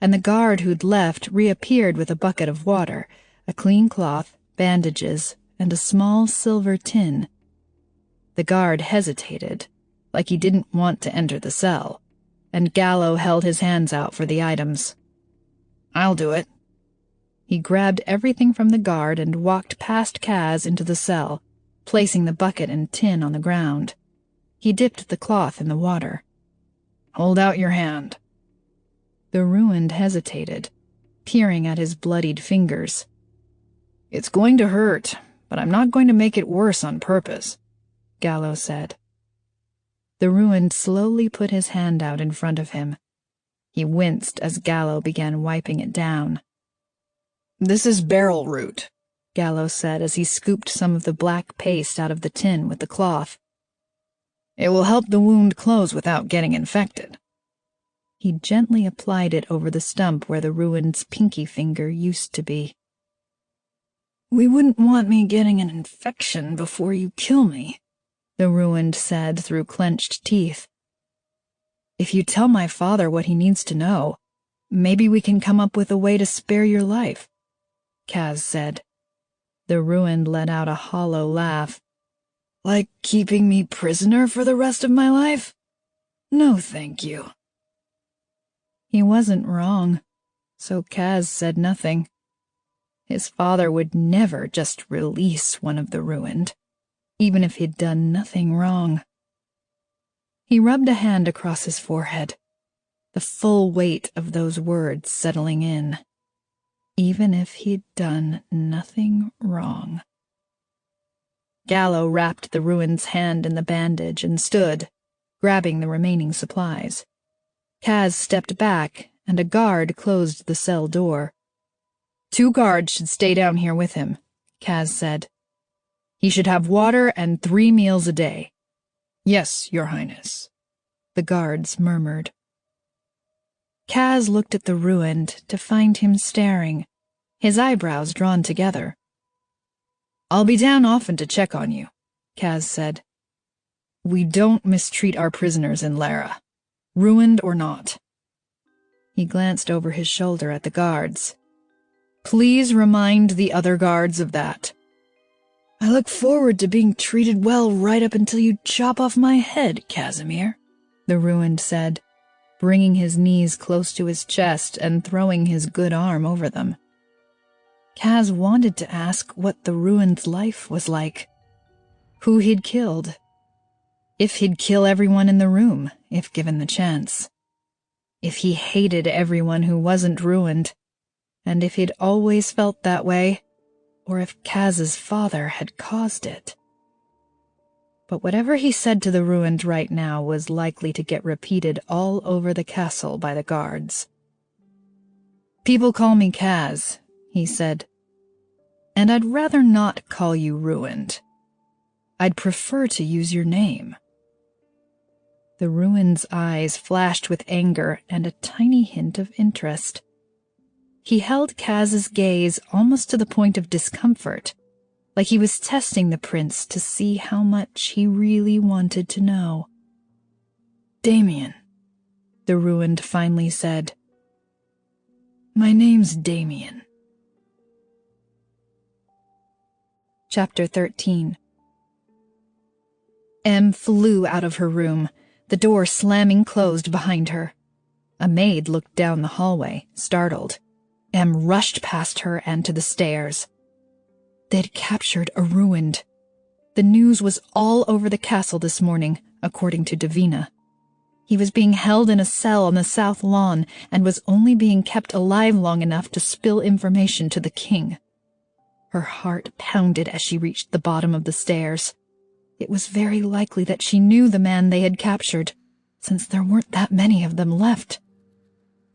and the guard who'd left reappeared with a bucket of water, a clean cloth, bandages, and a small silver tin. The guard hesitated, like he didn't want to enter the cell, and Gallo held his hands out for the items. "I'll do it." He grabbed everything from the guard and walked past Kaz into the cell, placing the bucket and tin on the ground. He dipped the cloth in the water. "Hold out your hand." The ruined hesitated, peering at his bloodied fingers. "It's going to hurt, but I'm not going to make it worse on purpose," Gallo said. The ruined slowly put his hand out in front of him. He winced as Gallo began wiping it down. "This is beryl root," Gallo said as he scooped some of the black paste out of the tin with the cloth. "It will help the wound close without getting infected." He gently applied it over the stump where the ruined's pinky finger used to be. "We wouldn't want me getting an infection before you kill me," the ruined said through clenched teeth. "If you tell my father what he needs to know, maybe we can come up with a way to spare your life," Kaz said. The ruined let out a hollow laugh. "Like keeping me prisoner for the rest of my life?" No, thank you. He wasn't wrong, so Kaz said nothing. His father would never just release one of the ruined, even if he'd done nothing wrong. He rubbed a hand across his forehead, the full weight of those words settling in. Even if he'd done nothing wrong. Gallo wrapped the ruined's hand in the bandage and stood, grabbing the remaining supplies. Kaz stepped back, and a guard closed the cell door. 2 guards should stay down here with him, Kaz said. He should have water and 3 meals a day. Yes, Your Highness, the guards murmured. Kaz looked at the ruined to find him staring, his eyebrows drawn together. I'll be down often to check on you, Kaz said. We don't mistreat our prisoners in Lera, ruined or not. He glanced over his shoulder at the guards. Please remind the other guards of that. I look forward to being treated well right up until you chop off my head, Casimir, the ruined said, bringing his knees close to his chest and throwing his good arm over them. Kaz wanted to ask what the ruined's life was like. Who he'd killed. If he'd kill everyone in the room, if given the chance. If he hated everyone who wasn't ruined, and if he'd always felt that way, or if Kaz's father had caused it. But whatever he said to the ruined right now was likely to get repeated all over the castle by the guards. People call me Kaz, he said, and I'd rather not call you ruined. I'd prefer to use your name. The ruined's eyes flashed with anger and a tiny hint of interest. He held Kaz's gaze almost to the point of discomfort, like he was testing the prince to see how much he really wanted to know. Damien, the ruined finally said. My name's Damien. Chapter 13. Em flew out of her room, the door slamming closed behind her. A maid looked down the hallway, startled. Em rushed past her and to the stairs. They'd captured a ruined. The news was all over the castle this morning, according to Davina. He was being held in a cell on the south lawn and was only being kept alive long enough to spill information to the king. Her heart pounded as she reached the bottom of the stairs. It was very likely that she knew the man they had captured, since there weren't that many of them left.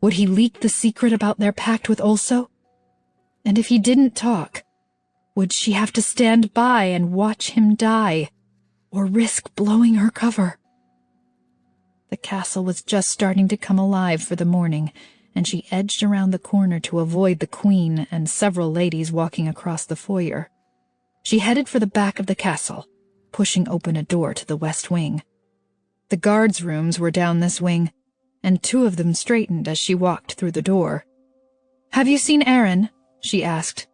Would he leak the secret about their pact with Olso? And if he didn't talk, would she have to stand by and watch him die, or risk blowing her cover? The castle was just starting to come alive for the morning, and she edged around the corner to avoid the queen and several ladies walking across the foyer. She headed for the back of the castle, pushing open a door to the west wing. The guards' rooms were down this wing, and 2 of them straightened as she walked through the door. "Have you seen Aaron?" she asked.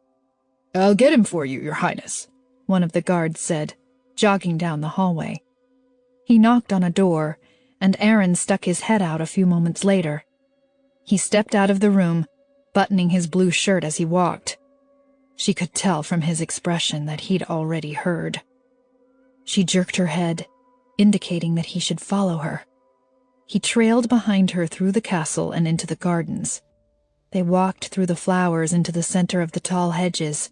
"I'll get him for you, Your Highness," one of the guards said, jogging down the hallway. He knocked on a door, and Aaron stuck his head out a few moments later. He stepped out of the room, buttoning his blue shirt as he walked. She could tell from his expression that he'd already heard. She jerked her head, indicating that he should follow her. He trailed behind her through the castle and into the gardens. They walked through the flowers into the center of the tall hedges,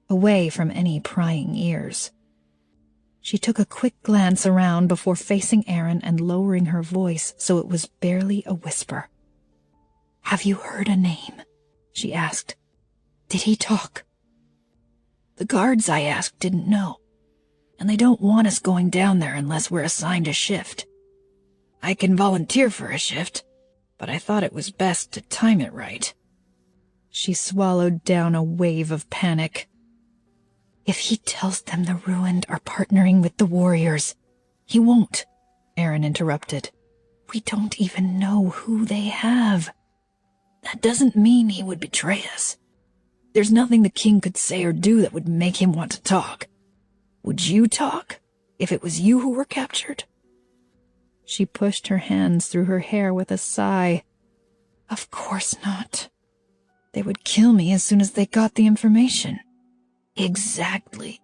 away from any prying ears. She took a quick glance around before facing Aaron and lowering her voice so it was barely a whisper. "Have you heard a name?" she asked. "Did he talk?" "The guards I asked didn't know, and they don't want us going down there unless we're assigned a shift. I can volunteer for a shift, but I thought it was best to time it right." She swallowed down a wave of panic. "If he tells them the ruined are partnering with the warriors, he won't," Aaron interrupted. "We don't even know who they have. That doesn't mean he would betray us. There's nothing the king could say or do that would make him want to talk. Would you talk if it was you who were captured?" She pushed her hands through her hair with a sigh. Of course not. They would kill me as soon as they got the information. Exactly.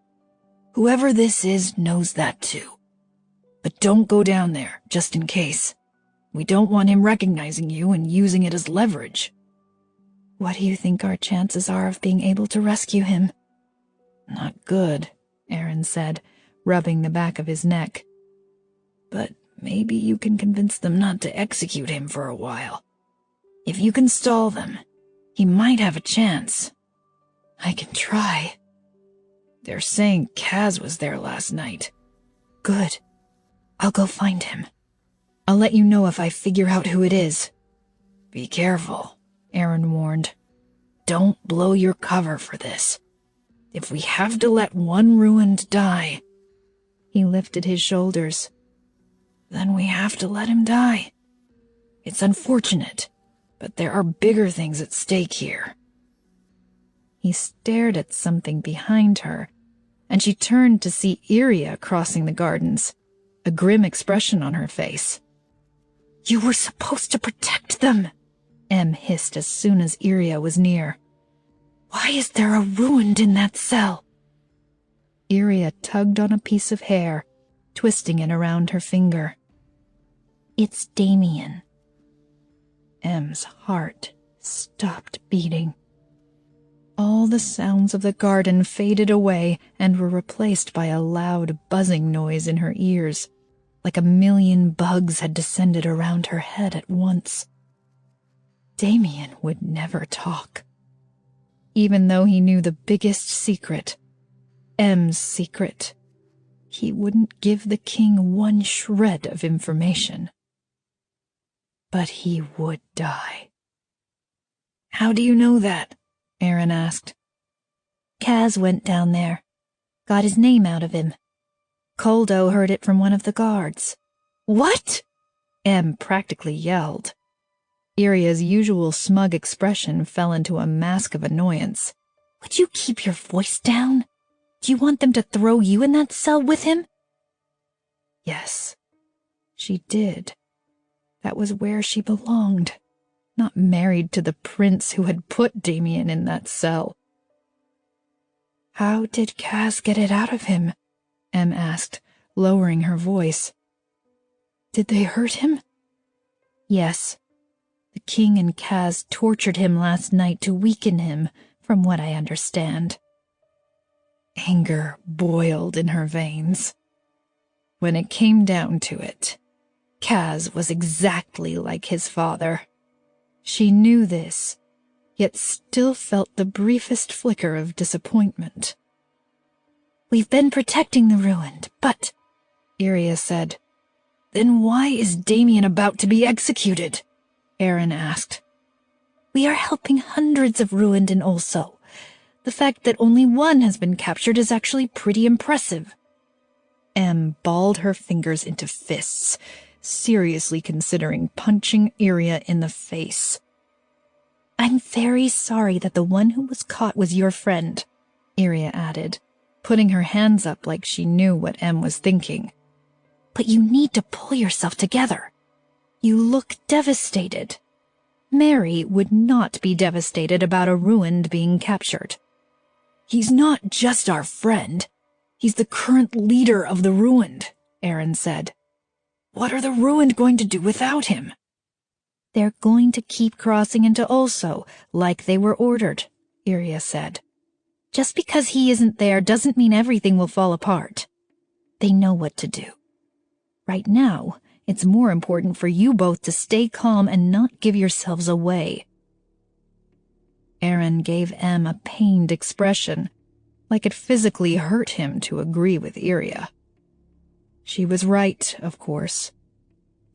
Whoever this is knows that too. But don't go down there, just in case. We don't want him recognizing you and using it as leverage. What do you think our chances are of being able to rescue him? Not good, Aaron said, rubbing the back of his neck. But maybe you can convince them not to execute him for a while. If you can stall them, he might have a chance. I can try. They're saying Kaz was there last night. Good. I'll go find him. I'll let you know if I figure out who it is. Be careful, Aaron warned. Don't blow your cover for this. If we have to let one ruined die... He lifted his shoulders. Then we have to let him die. It's unfortunate, but there are bigger things at stake here. He stared at something behind her, and she turned to see Iria crossing the gardens, a grim expression on her face. You were supposed to protect them, Em hissed as soon as Iria was near. Why is there a ruined in that cell? Iria tugged on a piece of hair, twisting it around her finger. It's Damien. Em's heart stopped beating. All the sounds of the garden faded away and were replaced by a loud buzzing noise in her ears, like a million bugs had descended around her head at once. Damien would never talk. Even though he knew the biggest secret, Em's secret, he wouldn't give the king one shred of information. But he would die. How do you know that? Aaron asked. Kaz went down there, got his name out of him. Koldo heard it from one of the guards. What? Em practically yelled. Iria's usual smug expression fell into a mask of annoyance. Would you keep your voice down? Do you want them to throw you in that cell with him? Yes, she did. That was where she belonged, not married to the prince who had put Damien in that cell. How did Kaz get it out of him? Em asked, lowering her voice. Did they hurt him? Yes. The king and Kaz tortured him last night to weaken him, from what I understand. Anger boiled in her veins. When it came down to it, Kaz was exactly like his father. She knew this, yet still felt the briefest flicker of disappointment. We've been protecting the ruined, but, Iria said. Then why is Damien about to be executed? Aaron asked. We are helping hundreds of ruined in Olso. The fact that only one has been captured is actually pretty impressive. Em balled her fingers into fists, seriously considering punching Iria in the face. I'm very sorry that the one who was caught was your friend, Iria added, putting her hands up like she knew what Em was thinking. But you need to pull yourself together. You look devastated. Mary would not be devastated about a ruined being captured. He's not just our friend. He's the current leader of the ruined, Aaron said. What are the ruined going to do without him? They're going to keep crossing into Olso, like they were ordered, Iria said. Just because he isn't there doesn't mean everything will fall apart. They know what to do. Right now, it's more important for you both to stay calm and not give yourselves away. Aaron gave Em a pained expression, like it physically hurt him to agree with Iria. She was right, of course.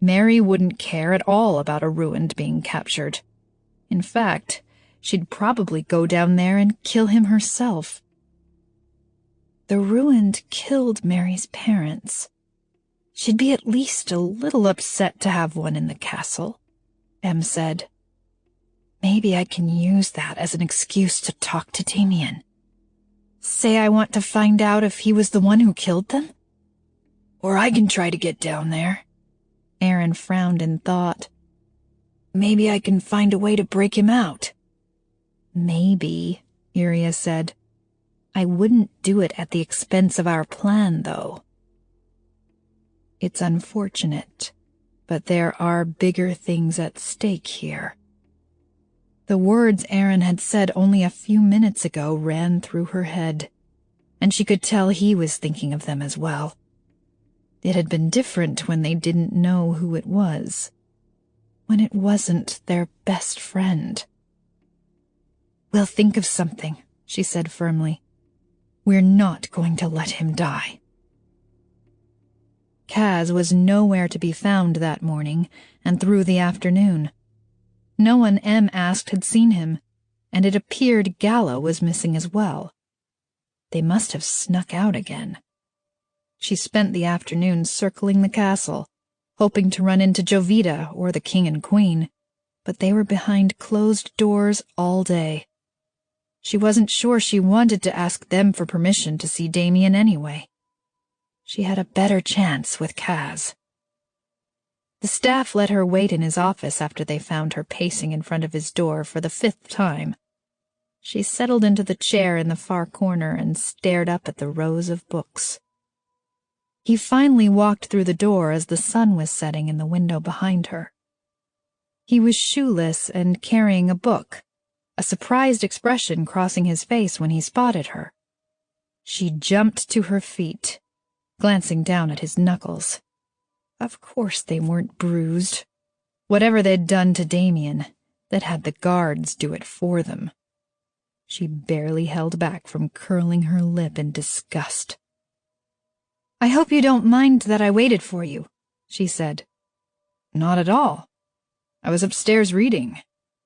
Mary wouldn't care at all about a ruined being captured. In fact, she'd probably go down there and kill him herself. The ruined killed Mary's parents. She'd be at least a little upset to have one in the castle, Em said. Maybe I can use that as an excuse to talk to Damien. Say I want to find out if he was the one who killed them? Or I can try to get down there. Aaron frowned in thought. Maybe I can find a way to break him out. Maybe, Iria said. I wouldn't do it at the expense of our plan, though. It's unfortunate, but there are bigger things at stake here. The words Aaron had said only a few minutes ago ran through her head, and she could tell he was thinking of them as well. It had been different when they didn't know who it was, when it wasn't their best friend. We'll think of something, she said firmly. We're not going to let him die. Kaz was nowhere to be found that morning and through the afternoon. No one Em asked had seen him, and it appeared Gala was missing as well. They must have snuck out again. She spent the afternoon circling the castle, hoping to run into Jovita or the king and queen, but they were behind closed doors all day. She wasn't sure she wanted to ask them for permission to see Damien anyway. She had a better chance with Kaz. The staff let her wait in his office after they found her pacing in front of his door for the 5th time. She settled into the chair in the far corner and stared up at the rows of books. He finally walked through the door as the sun was setting in the window behind her. He was shoeless and carrying a book, a surprised expression crossing his face when he spotted her. She jumped to her feet, glancing down at his knuckles. Of course they weren't bruised. Whatever they'd done to Damien, they'd had the guards do it for them. She barely held back from curling her lip in disgust. I hope you don't mind that I waited for you, she said. Not at all. I was upstairs reading.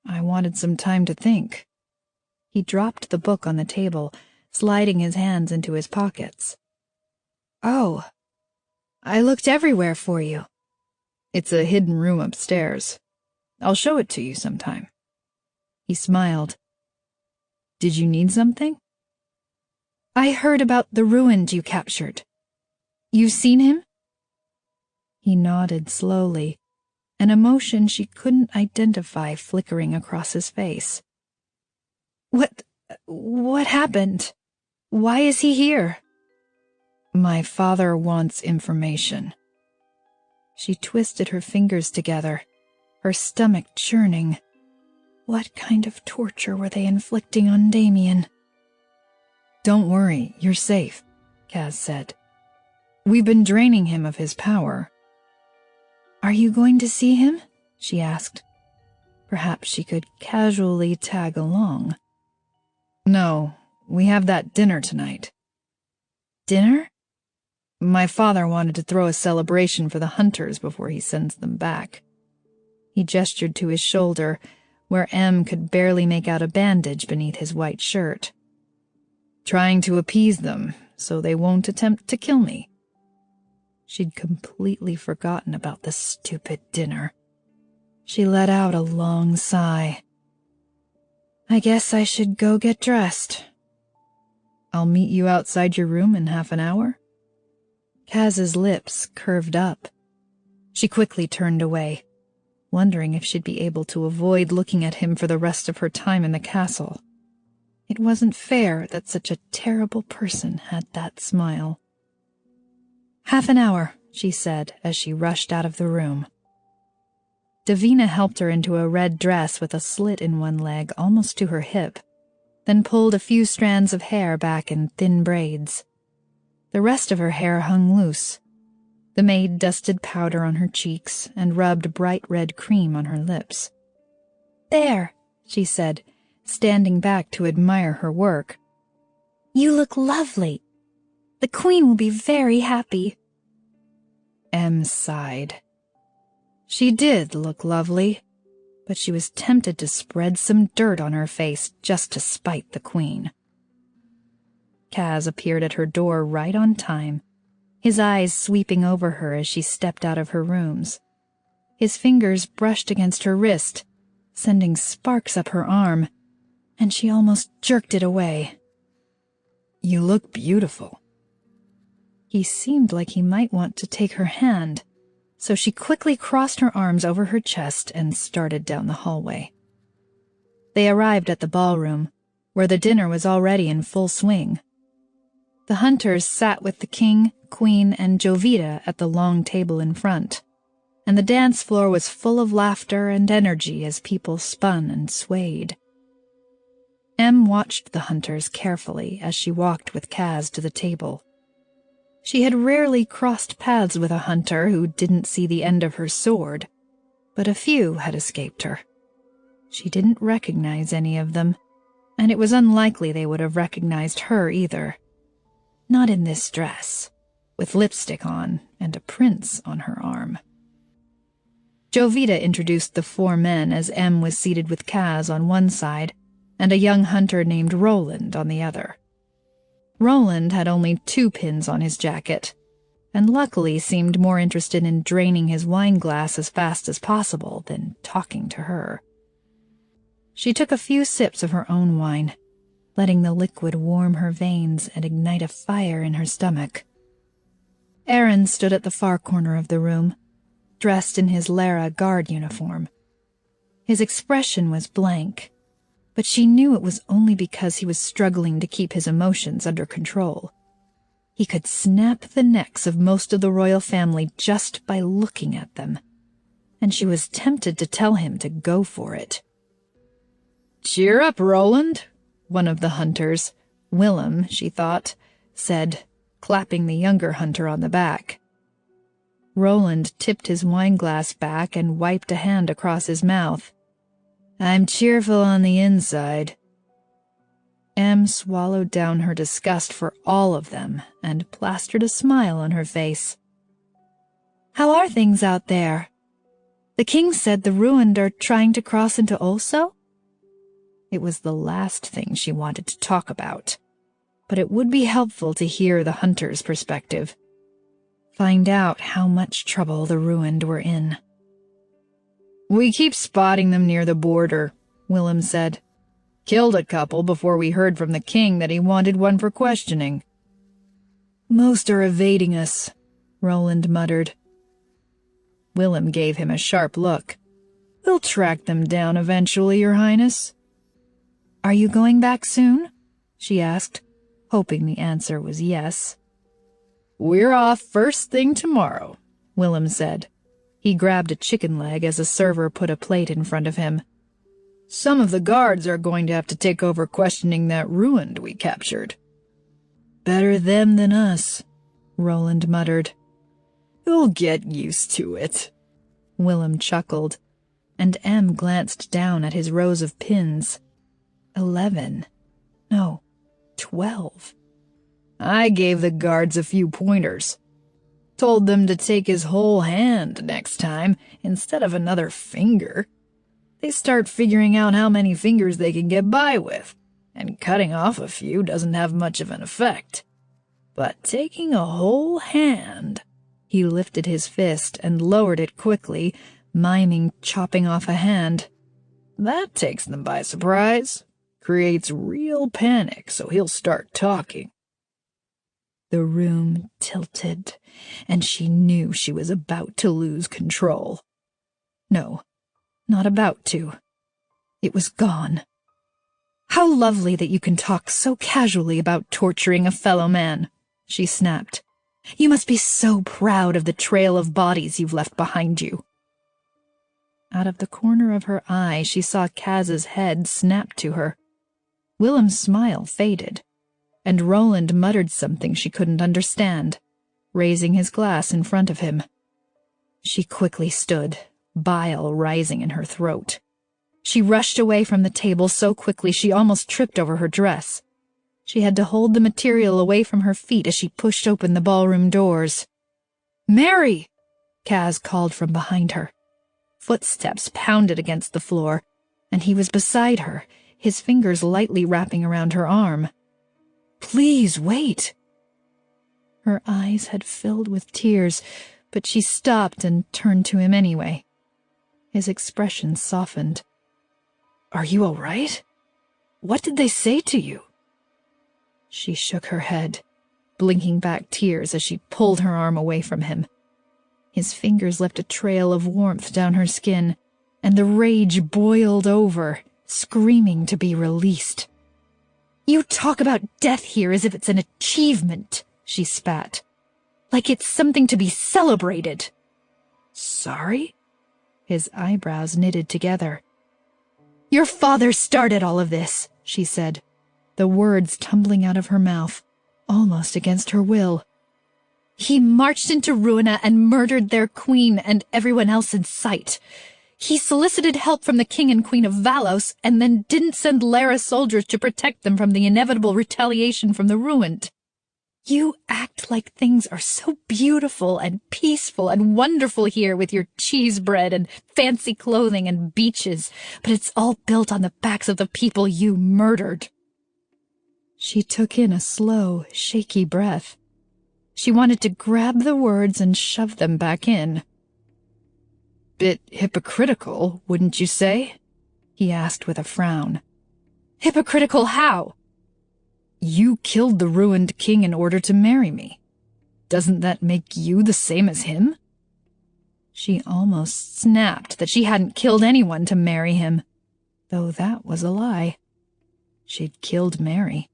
I wanted some time to think. He dropped the book on the table, sliding his hands into his pockets. Oh, I looked everywhere for you. It's a hidden room upstairs. I'll show it to you sometime. He smiled. Did you need something? I heard about the ruined you captured. You've seen him? He nodded slowly, an emotion she couldn't identify flickering across his face. What happened? Why is he here? My father wants information. She twisted her fingers together, her stomach churning. What kind of torture were they inflicting on Damien? Don't worry, you're safe, Kaz said. We've been draining him of his power. Are you going to see him? She asked. Perhaps she could casually tag along. No, we have that dinner tonight. Dinner? My father wanted to throw a celebration for the hunters before he sends them back. He gestured to his shoulder, where Em could barely make out a bandage beneath his white shirt. Trying to appease them, so they won't attempt to kill me. She'd completely forgotten about the stupid dinner. She let out a long sigh. I guess I should go get dressed. I'll meet you outside your room in half an hour. Kaz's lips curved up. She quickly turned away, wondering if she'd be able to avoid looking at him for the rest of her time in the castle. It wasn't fair that such a terrible person had that smile. Half an hour, she said as she rushed out of the room. Davina helped her into a red dress with a slit in one leg almost to her hip, then pulled a few strands of hair back in thin braids. The rest of her hair hung loose. The maid dusted powder on her cheeks and rubbed bright red cream on her lips. There, she said, standing back to admire her work. You look lovely. The queen will be very happy. Em sighed. She did look lovely, but she was tempted to spread some dirt on her face just to spite the queen. Kaz appeared at her door right on time, his eyes sweeping over her as she stepped out of her rooms. His fingers brushed against her wrist, sending sparks up her arm, and she almost jerked it away. You look beautiful. He seemed like he might want to take her hand, so she quickly crossed her arms over her chest and started down the hallway. They arrived at the ballroom, where the dinner was already in full swing. The hunters sat with the king, queen, and Jovita at the long table in front, and the dance floor was full of laughter and energy as people spun and swayed. Em watched the hunters carefully as she walked with Kaz to the table. She had rarely crossed paths with a hunter who didn't see the end of her sword, but a few had escaped her. She didn't recognize any of them, and it was unlikely they would have recognized her either. Not in this dress, with lipstick on and a prince on her arm. Jovita introduced the 4 men as Em was seated with Kaz on one side and a young hunter named Roland on the other. Roland had only 2 pins on his jacket, and luckily seemed more interested in draining his wine glass as fast as possible than talking to her. She took a few sips of her own wine, letting the liquid warm her veins and ignite a fire in her stomach. Aaron stood at the far corner of the room, dressed in his Lera guard uniform. His expression was blank, but she knew it was only because he was struggling to keep his emotions under control. He could snap the necks of most of the royal family just by looking at them, and she was tempted to tell him to go for it. "Cheer up, Roland," one of the hunters, Willem, she thought, said, clapping the younger hunter on the back. Roland tipped his wineglass back and wiped a hand across his mouth. "I'm cheerful on the inside." Em swallowed down her disgust for all of them and plastered a smile on her face. "How are things out there? The king said the ruined are trying to cross into Olso?" It was the last thing she wanted to talk about, but it would be helpful to hear the hunter's perspective. Find out how much trouble the ruined were in. "We keep spotting them near the border," Willem said. "Killed a couple before we heard from the king that he wanted one for questioning." "Most are evading us," Roland muttered. Willem gave him a sharp look. "We'll track them down eventually, Your Highness." "Are you going back soon?" she asked, hoping the answer was yes. "We're off first thing tomorrow," Willem said. He grabbed a chicken leg as a server put a plate in front of him. "Some of the guards are going to have to take over questioning that ruined we captured." "Better them than us," Roland muttered. "You'll get used to it." Willem chuckled, and Em glanced down at his rows of pins. 11. No, 12. "I gave the guards a few pointers. Told them to take his whole hand next time instead of another finger. They start figuring out how many fingers they can get by with, and cutting off a few doesn't have much of an effect. But taking a whole hand—" He lifted his fist and lowered it quickly, miming chopping off a hand. "That takes them by surprise. Creates real panic, so he'll start talking." The room tilted, and she knew she was about to lose control. No, not about to. It was gone. "How lovely that you can talk so casually about torturing a fellow man," she snapped. "You must be so proud of the trail of bodies you've left behind you." Out of the corner of her eye, she saw Kaz's head snap to her. Willem's smile faded, and Roland muttered something she couldn't understand, raising his glass in front of him. She quickly stood, bile rising in her throat. She rushed away from the table so quickly she almost tripped over her dress. She had to hold the material away from her feet as she pushed open the ballroom doors. "Mary!" Kaz called from behind her. Footsteps pounded against the floor, and he was beside her, his fingers lightly wrapping around her arm. "Please, wait." Her eyes had filled with tears, but she stopped and turned to him anyway. His expression softened. "Are you all right? What did they say to you?" She shook her head, blinking back tears as she pulled her arm away from him. His fingers left a trail of warmth down her skin, and the rage boiled over, screaming to be released. "You talk about death here as if it's an achievement," she spat. "Like it's something to be celebrated." "Sorry?" His eyebrows knitted together. "Your father started all of this," she said, the words tumbling out of her mouth, almost against her will. "He marched into Ruina and murdered their queen and everyone else in sight. He solicited help from the king and queen of Vallos and then didn't send Lera soldiers to protect them from the inevitable retaliation from the ruined. You act like things are so beautiful and peaceful and wonderful here with your cheese bread and fancy clothing and beaches, but it's all built on the backs of the people you murdered." She took in a slow, shaky breath. She wanted to grab the words and shove them back in. "Bit hypocritical, wouldn't you say?" he asked with a frown. "Hypocritical how?" "You killed the ruined king in order to marry me. Doesn't that make you the same as him?" She almost snapped that she hadn't killed anyone to marry him, though that was a lie. She'd killed Mary.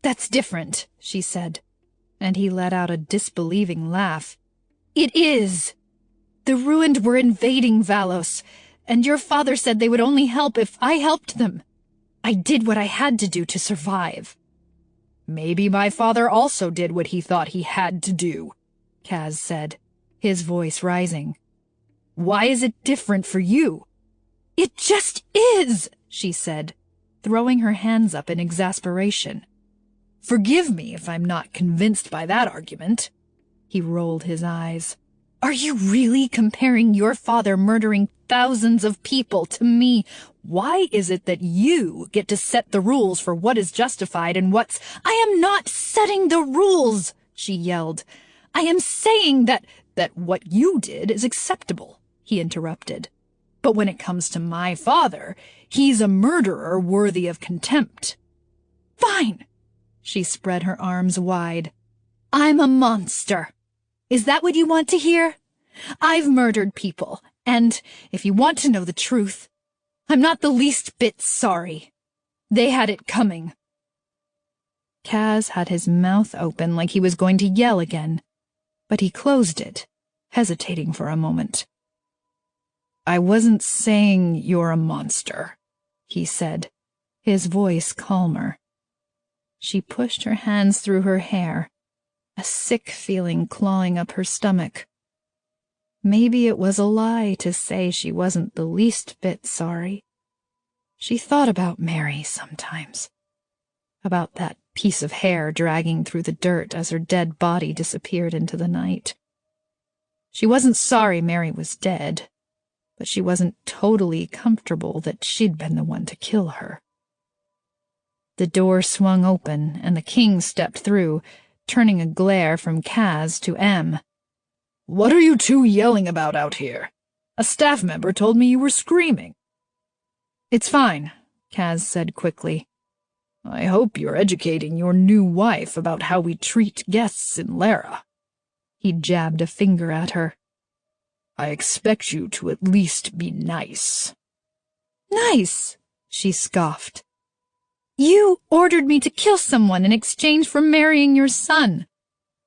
"That's different," she said, and he let out a disbelieving laugh. "It is. The ruined were invading Vallos, and your father said they would only help if I helped them. I did what I had to do to survive." "Maybe my father also did what he thought he had to do," Kaz said, his voice rising. "Why is it different for you?" "It just is," she said, throwing her hands up in exasperation. "Forgive me if I'm not convinced by that argument." He rolled his eyes. "Are you really comparing your father murdering thousands of people to me? Why is it that you get to set the rules for what is justified and what's—" "I am not setting the rules," she yelled. "I am saying that what you did is acceptable," he interrupted. "But when it comes to my father, he's a murderer worthy of contempt." "Fine." She spread her arms wide. "I'm a monster. Is that what you want to hear? I've murdered people, and, if you want to know the truth, I'm not the least bit sorry. They had it coming." Kaz had his mouth open like he was going to yell again, but he closed it, hesitating for a moment. "I wasn't saying you're a monster," he said, his voice calmer. She pushed her hands through her hair, a sick feeling clawing up her stomach. Maybe it was a lie to say she wasn't the least bit sorry. She thought about Mary sometimes, about that piece of hair dragging through the dirt as her dead body disappeared into the night. She wasn't sorry Mary was dead, but she wasn't totally comfortable that she'd been the one to kill her. The door swung open, and the king stepped through, turning a glare from Kaz to Em. "What are you two yelling about out here? A staff member told me you were screaming." "It's fine," Kaz said quickly. "I hope you're educating your new wife about how we treat guests in Lera." He jabbed a finger at her. "I expect you to at least be nice." "Nice?" she scoffed. "You ordered me to kill someone in exchange for marrying your son.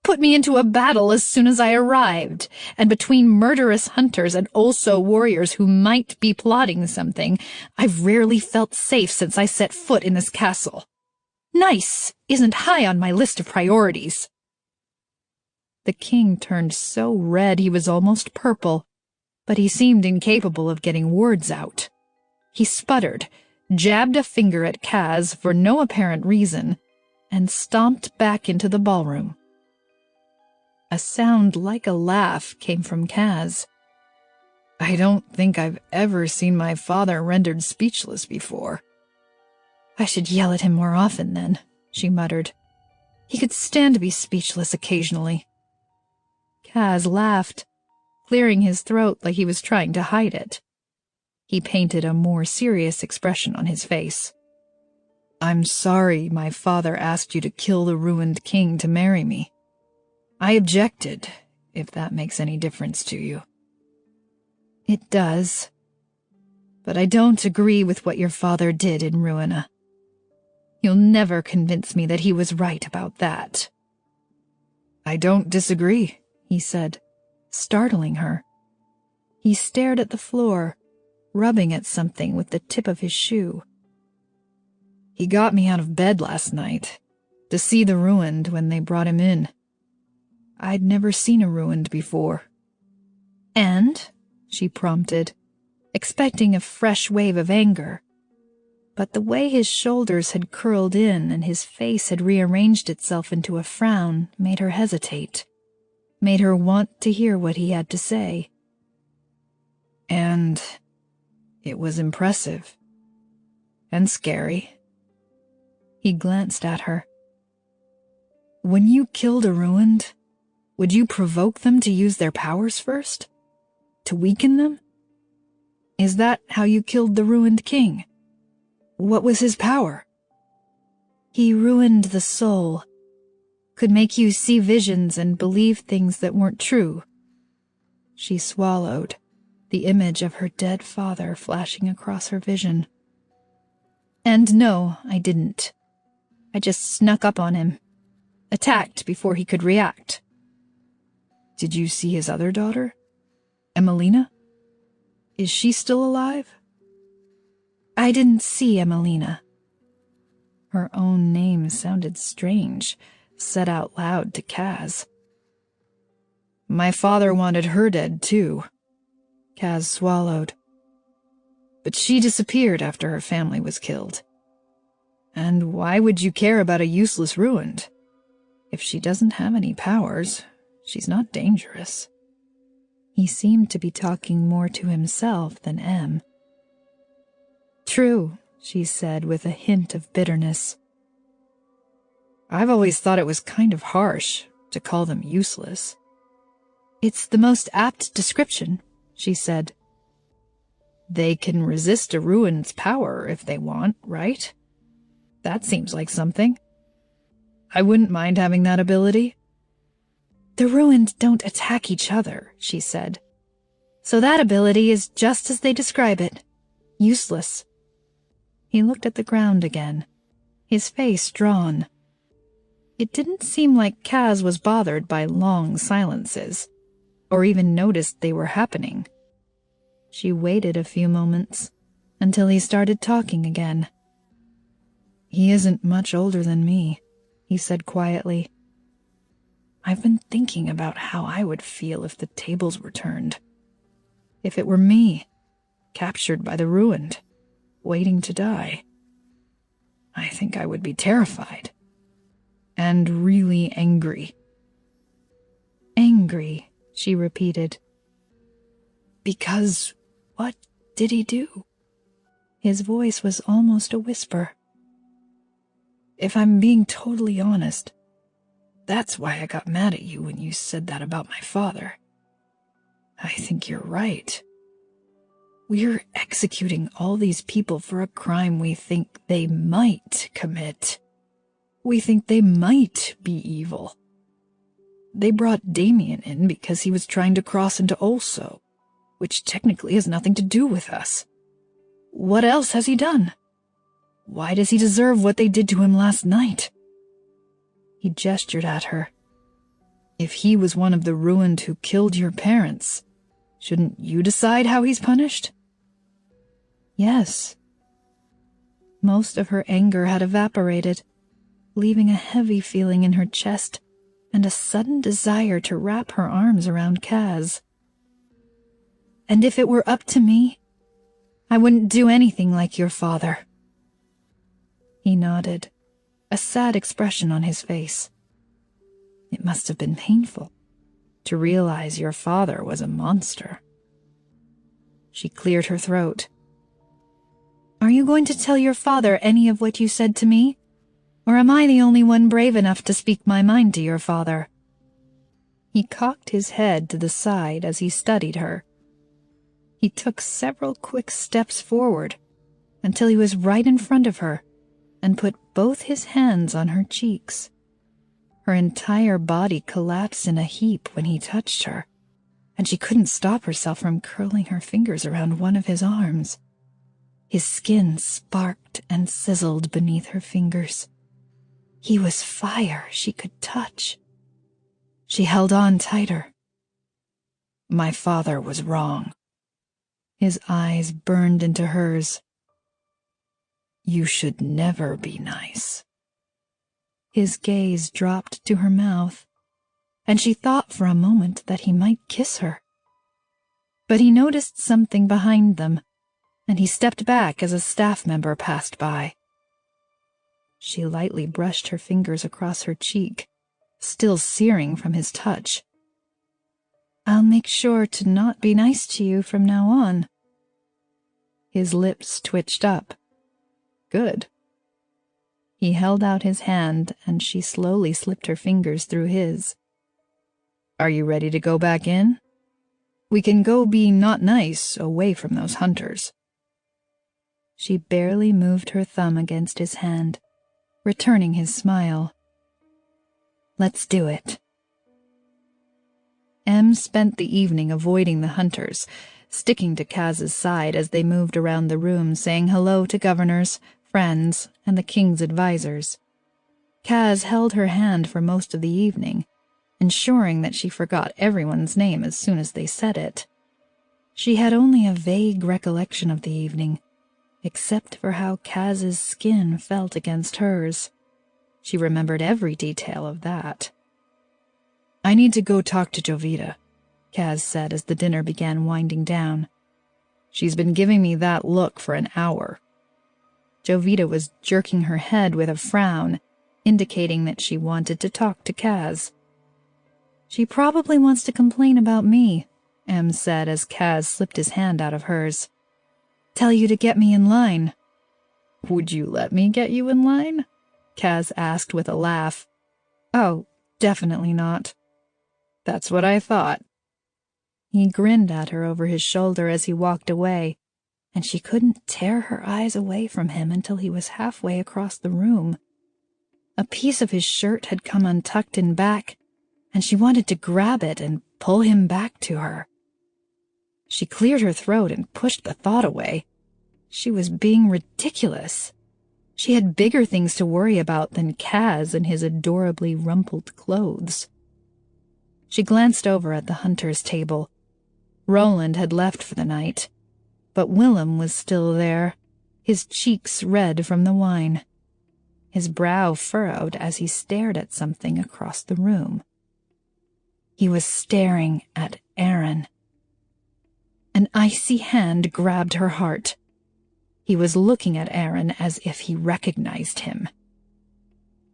Put me into a battle as soon as I arrived, and between murderous hunters and also warriors who might be plotting something, I've rarely felt safe since I set foot in this castle. Nice isn't high on my list of priorities." The king turned so red he was almost purple, but he seemed incapable of getting words out. He sputtered, jabbed a finger at Kaz for no apparent reason, and stomped back into the ballroom. A sound like a laugh came from Kaz. "I don't think I've ever seen my father rendered speechless before." "I should yell at him more often then," she muttered. "He could stand to be speechless occasionally." Kaz laughed, clearing his throat like he was trying to hide it. He painted a more serious expression on his face. "I'm sorry my father asked you to kill the ruined king to marry me. I objected. if that makes any difference to you. It does. But I don't agree with what your father did in Ruina. You'll never convince me that he was right about that. I don't disagree, he said, startling her. He stared at the floor, rubbing at something with the tip of his shoe. He got me out of bed last night to see the ruined when they brought him in. I'd never seen a ruined before. And? She prompted, expecting a fresh wave of anger. But the way his shoulders had curled in and his face had rearranged itself into a frown made her hesitate, made her want to hear what he had to say. And it was impressive. And scary. He glanced at her. When you killed a ruined, would you provoke them to use their powers first? To weaken them? Is that how you killed the ruined king? What was his power? He ruined the soul, could make you see visions and believe things that weren't true. She swallowed, the image of her dead father flashing across her vision. And no, I didn't. I just snuck up on him, attacked before he could react. Did you see his other daughter? Emelina? Is she still alive? I didn't see Emelina. Her own name sounded strange, said out loud to Kaz. My father wanted her dead, too. Kaz swallowed. But she disappeared after her family was killed. And why would you care about a useless ruined? If she doesn't have any powers, she's not dangerous. He seemed to be talking more to himself than Em. True, she said with a hint of bitterness. I've always thought it was kind of harsh to call them useless. It's the most apt description, she said. They can resist a ruined's power if they want, right? That seems like something. I wouldn't mind having that ability. The ruined don't attack each other, she said. So that ability is just as they describe it. Useless. He looked at the ground again, his face drawn. It didn't seem like Kaz was bothered by long silences, or even noticed they were happening. She waited a few moments, until he started talking again. He isn't much older than me, he said quietly. I've been thinking about how I would feel if the tables were turned. If it were me, captured by the ruined, waiting to die. I think I would be terrified. And really angry. Angry, she repeated. Because what did he do? His voice was almost a whisper. If I'm being totally honest, that's why I got mad at you when you said that about my father. I think you're right. We're executing all these people for a crime we think they might commit. We think they might be evil. They brought Damien in because he was trying to cross into Olso, which technically has nothing to do with us. What else has he done? Why does he deserve what they did to him last night? He gestured at her. If he was one of the ruined who killed your parents, shouldn't you decide how he's punished? Yes. Most of her anger had evaporated, leaving a heavy feeling in her chest and a sudden desire to wrap her arms around Kaz. And if it were up to me, I wouldn't do anything like your father. He nodded, a sad expression on his face. It must have been painful to realize your father was a monster. She cleared her throat. Are you going to tell your father any of what you said to me? Or am I the only one brave enough to speak my mind to your father? He cocked his head to the side as he studied her. He took several quick steps forward until he was right in front of her and put both his hands on her cheeks. Her entire body collapsed in a heap when he touched her, and she couldn't stop herself from curling her fingers around one of his arms. His skin sparked and sizzled beneath her fingers. He was fire she could touch. She held on tighter. My father was wrong. His eyes burned into hers. You should never be nice. His gaze dropped to her mouth, and she thought for a moment that he might kiss her. But he noticed something behind them, and he stepped back as a staff member passed by. She lightly brushed her fingers across her cheek, still searing from his touch. I'll make sure to not be nice to you from now on. His lips twitched up. Good. He held out his hand, and she slowly slipped her fingers through his. Are you ready to go back in? We can go be not nice away from those hunters. She barely moved her thumb against his hand, returning his smile. Let's do it. Em spent the evening avoiding the hunters, sticking to Kaz's side as they moved around the room saying hello to governors, friends, and the king's advisors. Kaz held her hand for most of the evening, ensuring that she forgot everyone's name as soon as they said it. She had only a vague recollection of the evening, except for how Kaz's skin felt against hers. She remembered every detail of that. I need to go talk to Jovita, Kaz said as the dinner began winding down. She's been giving me that look for an hour. Jovita was jerking her head with a frown, indicating that she wanted to talk to Kaz. She probably wants to complain about me, Em said as Kaz slipped his hand out of hers. Tell you to get me in line. Would you let me get you in line? Kaz asked with a laugh. Oh, definitely not. That's what I thought. He grinned at her over his shoulder as he walked away, and she couldn't tear her eyes away from him until he was halfway across the room. A piece of his shirt had come untucked in back, and she wanted to grab it and pull him back to her. She cleared her throat and pushed the thought away. She was being ridiculous. She had bigger things to worry about than Kaz and his adorably rumpled clothes. She glanced over at the hunter's table. Roland had left for the night, but Willem was still there, his cheeks red from the wine. His brow furrowed as he stared at something across the room. He was staring at Aaron. An icy hand grabbed her heart. He was looking at Aaron as if he recognized him.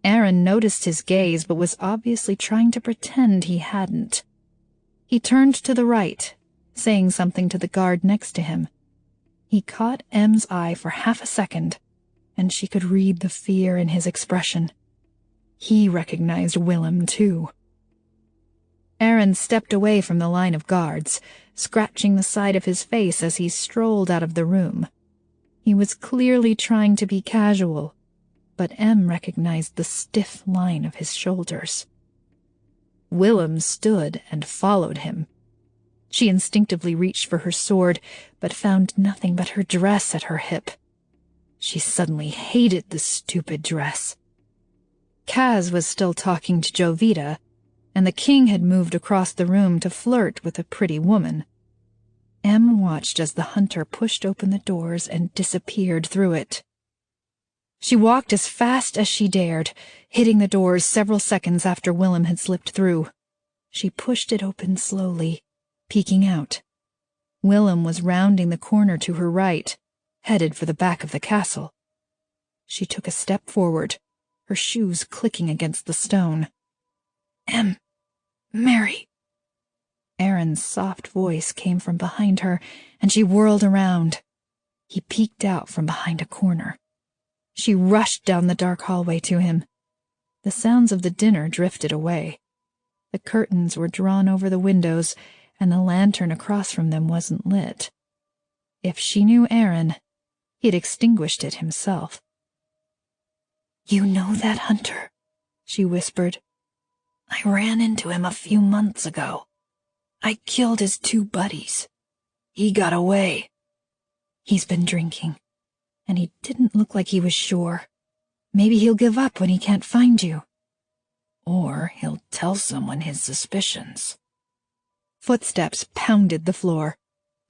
Aaron noticed his gaze but was obviously trying to pretend he hadn't. He turned to the right, saying something to the guard next to him. He caught Em's eye for half a second, and she could read the fear in his expression. He recognized Willem, too. Aaron stepped away from the line of guards, scratching the side of his face as he strolled out of the room. He was clearly trying to be casual, but Em recognized the stiff line of his shoulders. Willem stood and followed him. She instinctively reached for her sword, but found nothing but her dress at her hip. She suddenly hated the stupid dress. Kaz was still talking to Jovita, and the king had moved across the room to flirt with a pretty woman. Em watched as the hunter pushed open the doors and disappeared through it. She walked as fast as she dared, hitting the doors several seconds after Willem had slipped through. She pushed it open slowly, peeking out. Willem was rounding the corner to her right, headed for the back of the castle. She took a step forward, her shoes clicking against the stone. Em, Mary. Aaron's soft voice came from behind her, and she whirled around. He peeked out from behind a corner. She rushed down the dark hallway to him. The sounds of the dinner drifted away. The curtains were drawn over the windows, and the lantern across from them wasn't lit. If she knew Aaron, he'd extinguished it himself. You know that hunter? She whispered. I ran into him a few months ago. I killed his 2 buddies. He got away. He's been drinking, and he didn't look like he was sure. Maybe he'll give up when he can't find you. Or he'll tell someone his suspicions." Footsteps pounded the floor,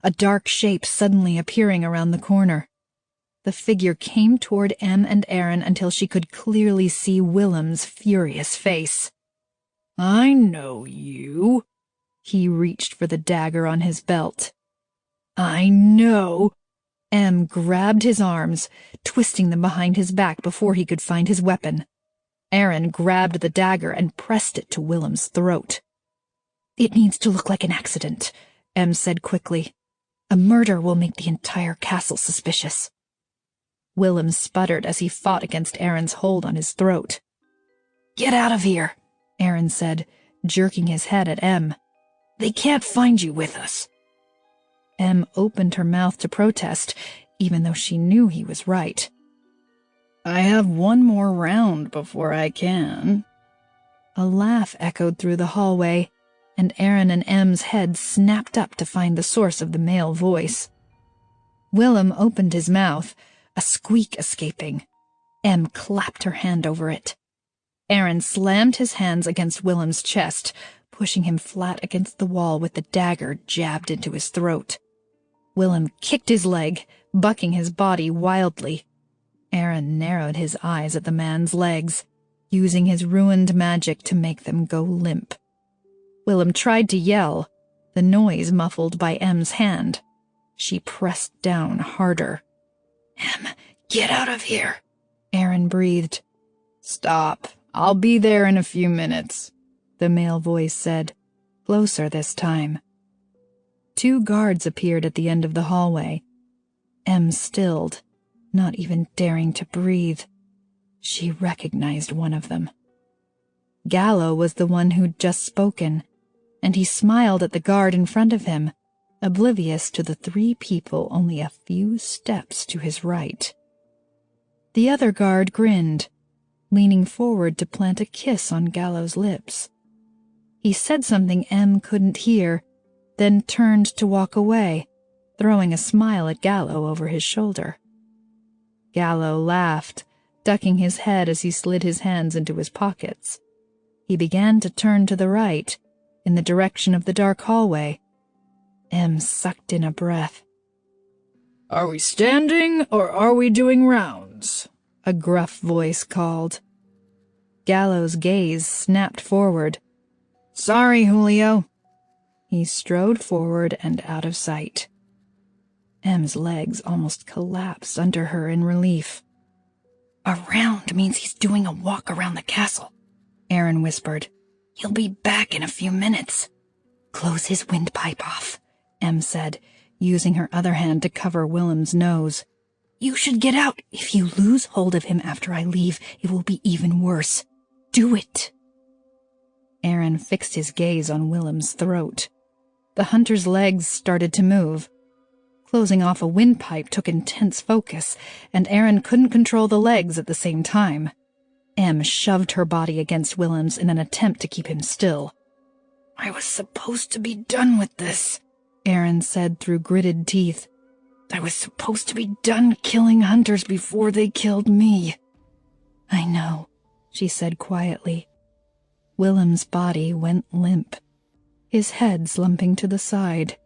a dark shape suddenly appearing around the corner. The figure came toward Em and Aaron until she could clearly see Willem's furious face. "I know you." He reached for the dagger on his belt. "I know." Em grabbed his arms, twisting them behind his back before he could find his weapon. Aaron grabbed the dagger and pressed it to Willem's throat. "It needs to look like an accident," Em said quickly. "A murder will make the entire castle suspicious." Willem sputtered as he fought against Aaron's hold on his throat. "Get out of here," Aaron said, jerking his head at Em. "They can't find you with us." Em opened her mouth to protest, even though she knew he was right. "I have one more round before I can." A laugh echoed through the hallway, and Aaron and Em's heads snapped up to find the source of the male voice. Willem opened his mouth, a squeak escaping. Em clapped her hand over it. Aaron slammed his hands against Willem's chest, pushing him flat against the wall with the dagger jabbed into his throat. Willem kicked his leg, bucking his body wildly. Aaron narrowed his eyes at the man's legs, using his ruined magic to make them go limp. Willem tried to yell, the noise muffled by Em's hand. She pressed down harder. "Em, get out of here," Aaron breathed. "Stop. I'll be there in a few minutes," the male voice said, closer this time. 2 guards appeared at the end of the hallway. Em stilled, not even daring to breathe. She recognized one of them. Gallo was the one who'd just spoken, and he smiled at the guard in front of him, oblivious to the 3 people only a few steps to his right. The other guard grinned, leaning forward to plant a kiss on Gallo's lips. He said something Em couldn't hear, then turned to walk away, throwing a smile at Gallo over his shoulder. Gallo laughed, ducking his head as he slid his hands into his pockets. He began to turn to the right, in the direction of the dark hallway. Em sucked in a breath. "Are we standing, or are we doing rounds?" a gruff voice called. Gallo's gaze snapped forward. "Sorry, Julio." He strode forward and out of sight. Em's legs almost collapsed under her in relief. "A round means he's doing a walk around the castle," Aaron whispered. "He'll be back in a few minutes." "Close his windpipe off," Em said, using her other hand to cover Willem's nose. "You should get out. If you lose hold of him after I leave, it will be even worse. Do it." Aaron fixed his gaze on Willem's throat. The hunter's legs started to move. Closing off a windpipe took intense focus, and Aaron couldn't control the legs at the same time. Em shoved her body against Willem's in an attempt to keep him still. "I was supposed to be done with this," Aaron said through gritted teeth. "I was supposed to be done killing hunters before they killed me." "I know," she said quietly. Willem's body went limp, his head slumping to the side.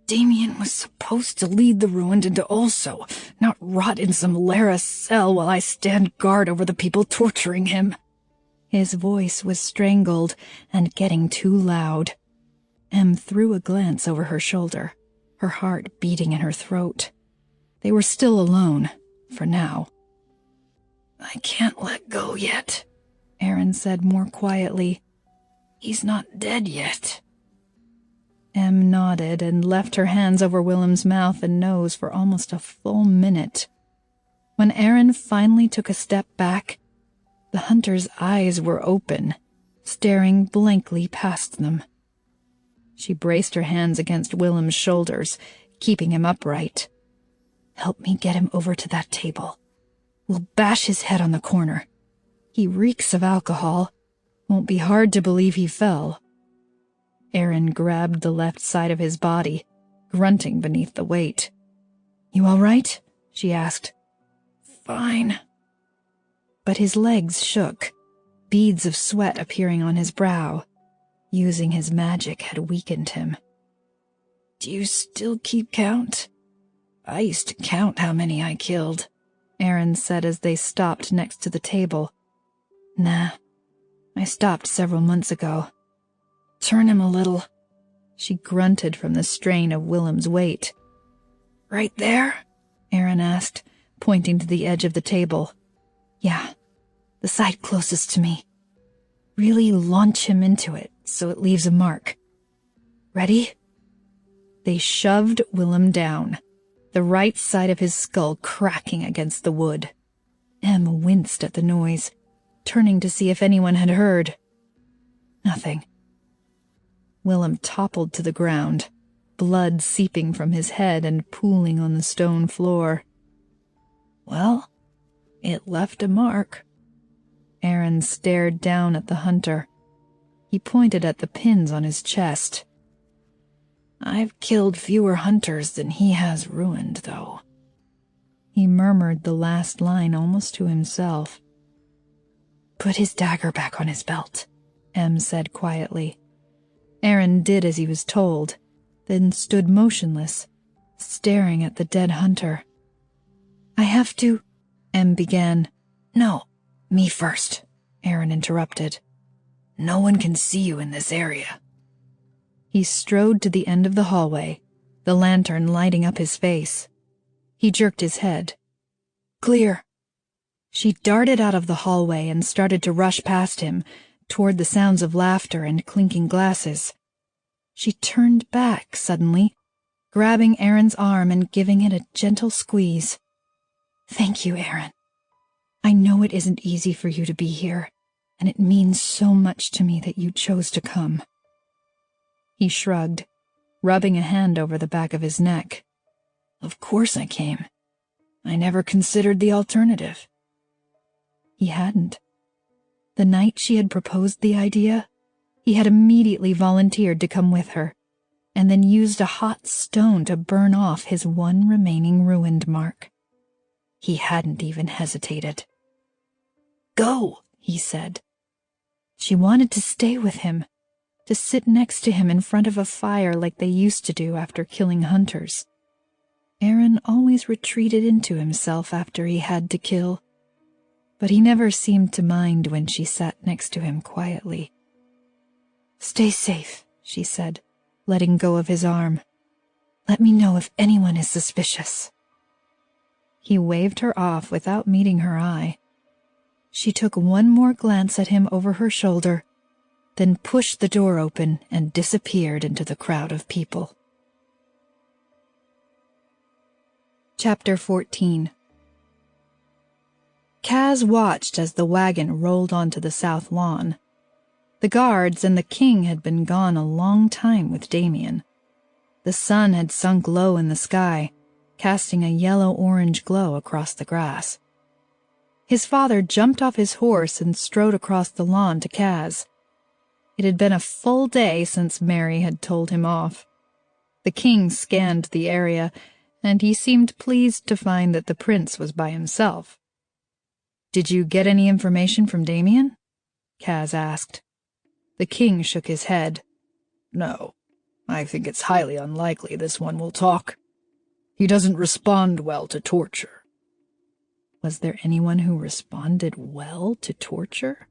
"Damien was supposed to lead the ruined into also, not rot in some Lera cell while I stand guard over the people torturing him." His voice was strangled and getting too loud. Em threw a glance over her shoulder, her heart beating in her throat. They were still alone, for now. "I can't let go yet," Aaron said more quietly. "He's not dead yet." Em nodded and left her hands over Willem's mouth and nose for almost a full minute. When Aaron finally took a step back, the hunter's eyes were open, staring blankly past them. She braced her hands against Willem's shoulders, keeping him upright. "Help me get him over to that table. We'll bash his head on the corner. He reeks of alcohol. Won't be hard to believe he fell. Aaron grabbed the left side of his body, grunting beneath the weight. You all right? She asked. Fine. But his legs shook, beads of sweat appearing on his brow. Using his magic had weakened him. Do you still keep count? I used to count how many I killed, Aaron said as they stopped next to the table. Nah, I stopped several months ago. Turn him a little. She grunted from the strain of Willem's weight. Right there? Aaron asked, pointing to the edge of the table. Yeah, the side closest to me. Really launch him into it so it leaves a mark. Ready? They shoved Willem down, the right side of his skull cracking against the wood. Em winced at the noise, turning to see if anyone had heard. Nothing. Willem toppled to the ground, blood seeping from his head and pooling on the stone floor. Well, it left a mark. Aaron stared down at the hunter. He pointed at the pins on his chest. I've killed fewer hunters than he has ruined, though. He murmured the last line almost to himself. Put his dagger back on his belt, Em said quietly. Aaron did as he was told, then stood motionless, staring at the dead hunter. I have to, Em began. No, me first, Aaron interrupted. No one can see you in this area. He strode to the end of the hallway, the lantern lighting up his face. He jerked his head. Clear. She darted out of the hallway and started to rush past him, toward the sounds of laughter and clinking glasses. She turned back suddenly, grabbing Aaron's arm and giving it a gentle squeeze. Thank you, Aaron. I know it isn't easy for you to be here, and it means so much to me that you chose to come. He shrugged, rubbing a hand over the back of his neck. Of course I came. I never considered the alternative. He hadn't. The night she had proposed the idea, he had immediately volunteered to come with her, and then used a hot stone to burn off his one remaining ruined mark. He hadn't even hesitated. Go, he said. She wanted to stay with him, to sit next to him in front of a fire like they used to do after killing hunters. Aaron always retreated into himself after he had to kill, but he never seemed to mind when she sat next to him quietly. Stay safe, she said, letting go of his arm. Let me know if anyone is suspicious. He waved her off without meeting her eye. She took one more glance at him over her shoulder, then pushed the door open and disappeared into the crowd of people. Chapter 14. Kaz watched as the wagon rolled onto the south lawn. The guards and the king had been gone a long time with Damien. The sun had sunk low in the sky, casting a yellow-orange glow across the grass. His father jumped off his horse and strode across the lawn to Kaz. It had been a full day since Mary had told him off. The king scanned the area, and he seemed pleased to find that the prince was by himself. Did you get any information from Damien? Kaz asked. The king shook his head. No, I think it's highly unlikely this one will talk. He doesn't respond well to torture. Was there anyone who responded well to torture?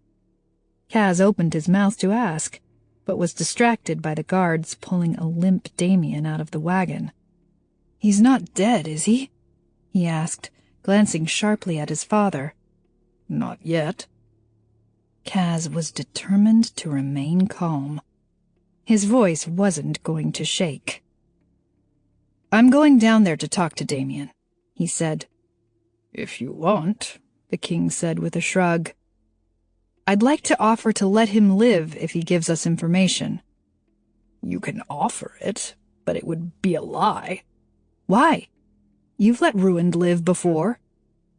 Kaz opened his mouth to ask, but was distracted by the guards pulling a limp Damien out of the wagon. He's not dead, is he? He asked, glancing sharply at his father. Not yet. Kaz was determined to remain calm. His voice wasn't going to shake. I'm going down there to talk to Damien, he said. If you want, the king said with a shrug. I'd like to offer to let him live if he gives us information. You can offer it, but it would be a lie. Why? You've let Ruined live before.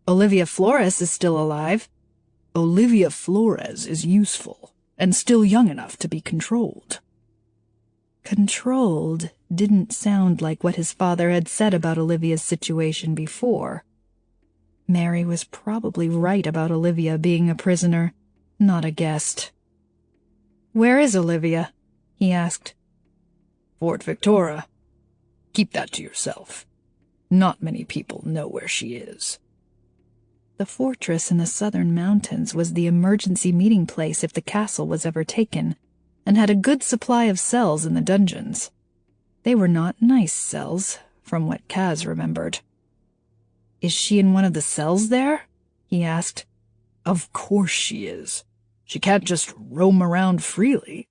Olivia Flores is still alive. Olivia Flores is useful, and still young enough to be controlled. Controlled didn't sound like what his father had said about Olivia's situation before. Mary was probably right about Olivia being a prisoner, not a guest. "Where is Olivia?" he asked. "Fort Victoria. Keep that to yourself. Not many people know where she is." The fortress in the southern mountains was the emergency meeting place if the castle was ever taken, and had a good supply of cells in the dungeons. They were not nice cells, from what Kaz remembered. "Is she in one of the cells there?" he asked. "Of course she is. She can't just roam around freely."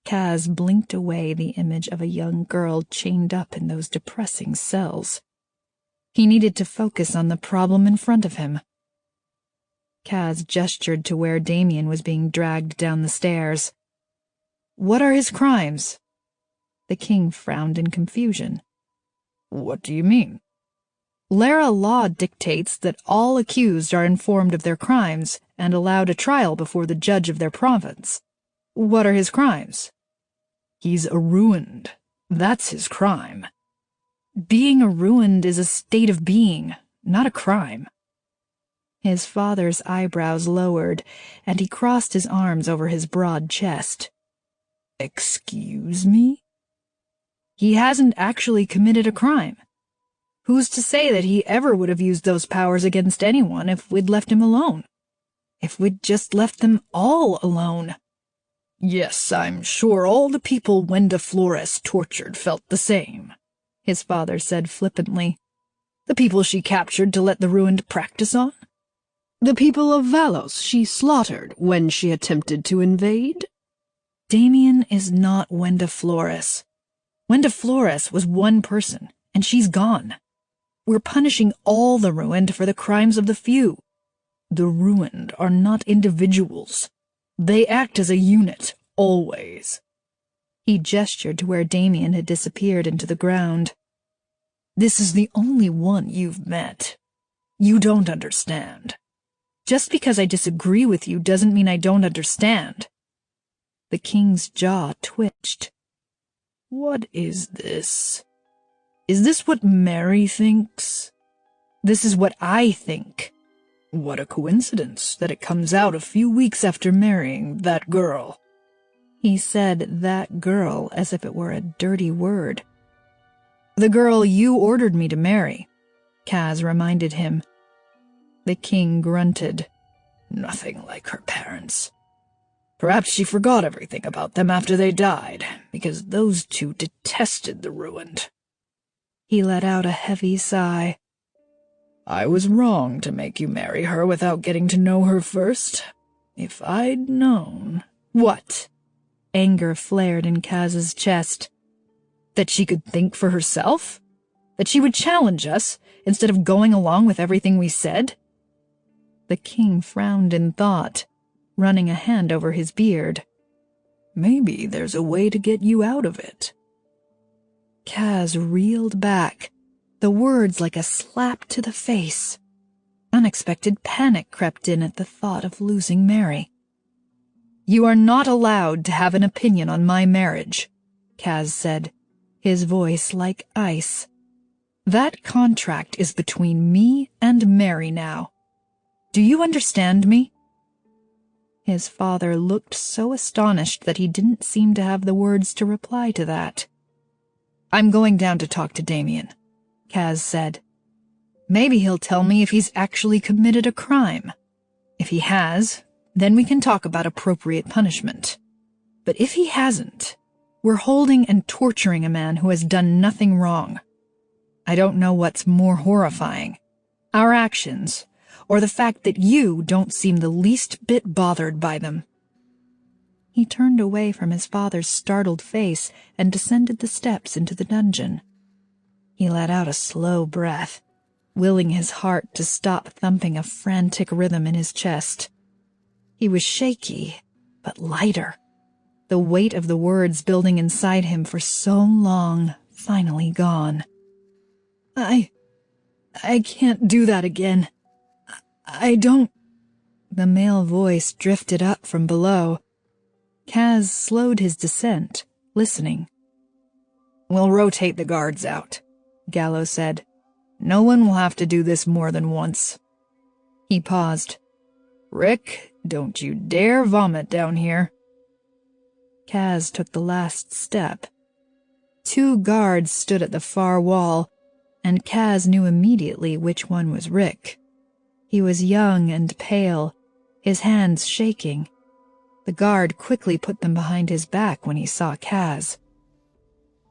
Kaz blinked away the image of a young girl chained up in those depressing cells. He needed to focus on the problem in front of him. Kaz gestured to where Damien was being dragged down the stairs. "What are his crimes?" The king frowned in confusion. "What do you mean?" "Lera law dictates that all accused are informed of their crimes and allowed a trial before the judge of their province. What are his crimes?" "He's a ruined. That's his crime." "Being a ruined is a state of being, not a crime." His father's eyebrows lowered, and he crossed his arms over his broad chest. "Excuse me?" "He hasn't actually committed a crime. Who's to say that he ever would have used those powers against anyone if we'd left him alone? If we'd just left them all alone?" "Yes, I'm sure all the people Wenda Flores tortured felt the same," his father said flippantly. "The people she captured to let the ruined practice on? The people of Vallos she slaughtered when she attempted to invade?" Damien is not Wenda Flores. Wenda Flores was one person, and she's gone. We're punishing all the ruined for the crimes of the few. The ruined are not individuals. They act as a unit, always." He gestured to where Damien had disappeared into the ground. "This is the only one you've met. You don't understand." "Just because I disagree with you doesn't mean I don't understand." The king's jaw twitched. "What is this? Is this what Mary thinks?" "This is what I think." "What a coincidence that it comes out a few weeks after marrying that girl." He said "that girl" as if it were a dirty word. "The girl you ordered me to marry," Kaz reminded him. The king grunted. "Nothing like her parents. Perhaps she forgot everything about them after they died, because those two detested the ruined." He let out a heavy sigh. "I was wrong to make you marry her without getting to know her first. If I'd known—" "What?" Anger flared in Kaz's chest. "That she could think for herself? That she would challenge us, instead of going along with everything we said?" The king frowned in thought, running a hand over his beard. "Maybe there's a way to get you out of it." Kaz reeled back, the words like a slap to the face. Unexpected panic crept in at the thought of losing Mary. "You are not allowed to have an opinion on my marriage," Kaz said, his voice like ice. "That contract is between me and Mary now. Do you understand me?" His father looked so astonished that he didn't seem to have the words to reply to that. "I'm going down to talk to Damien," Kaz said. "Maybe he'll tell me if he's actually committed a crime. If he has, then we can talk about appropriate punishment. But if he hasn't, we're holding and torturing a man who has done nothing wrong. I don't know what's more horrifying, our actions, or the fact that you don't seem the least bit bothered by them." He turned away from his father's startled face and descended the steps into the dungeon. He let out a slow breath, willing his heart to stop thumping a frantic rhythm in his chest. He was shaky, but lighter. The weight of the words building inside him for so long finally gone. I can't do that again. I don't—" The male voice drifted up from below, Kaz slowed his descent, listening. "We'll rotate the guards out," Gallo said. "No one will have to do this more than once." He paused. "Rick, don't you dare vomit down here." Kaz took the last step. 2 guards stood at the far wall, and Kaz knew immediately which one was Rick. He was young and pale, his hands shaking. The guard quickly put them behind his back when he saw Kaz.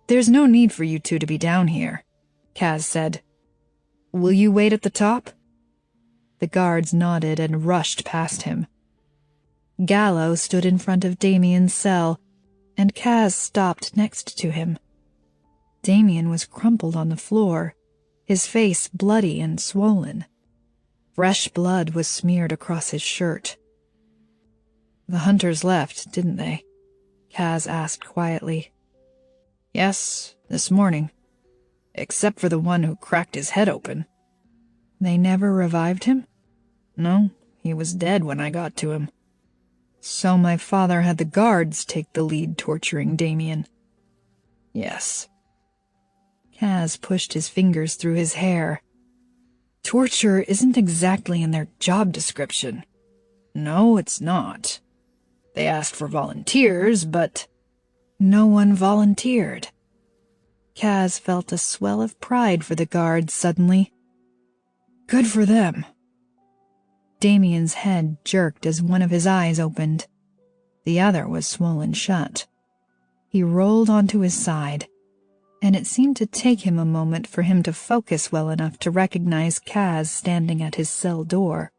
"There's no need for you two to be down here," Kaz said. "Will you wait at the top?" The guards nodded and rushed past him. Gallo stood in front of Damien's cell, and Kaz stopped next to him. Damien was crumpled on the floor, his face bloody and swollen. Fresh blood was smeared across his shirt. "The hunters left, didn't they?" Kaz asked quietly. "Yes, this morning. Except for the one who cracked his head open." "They never revived him?" "No, he was dead when I got to him." "So my father had the guards take the lead torturing Damien?" "Yes." Kaz pushed his fingers through his hair. "Torture isn't exactly in their job description." "No, it's not. They asked for volunteers, but—" "No one volunteered." Kaz felt a swell of pride for the guards suddenly. "Good for them." Damien's head jerked as one of his eyes opened. The other was swollen shut. He rolled onto his side, and it seemed to take him a moment for him to focus well enough to recognize Kaz standing at his cell door.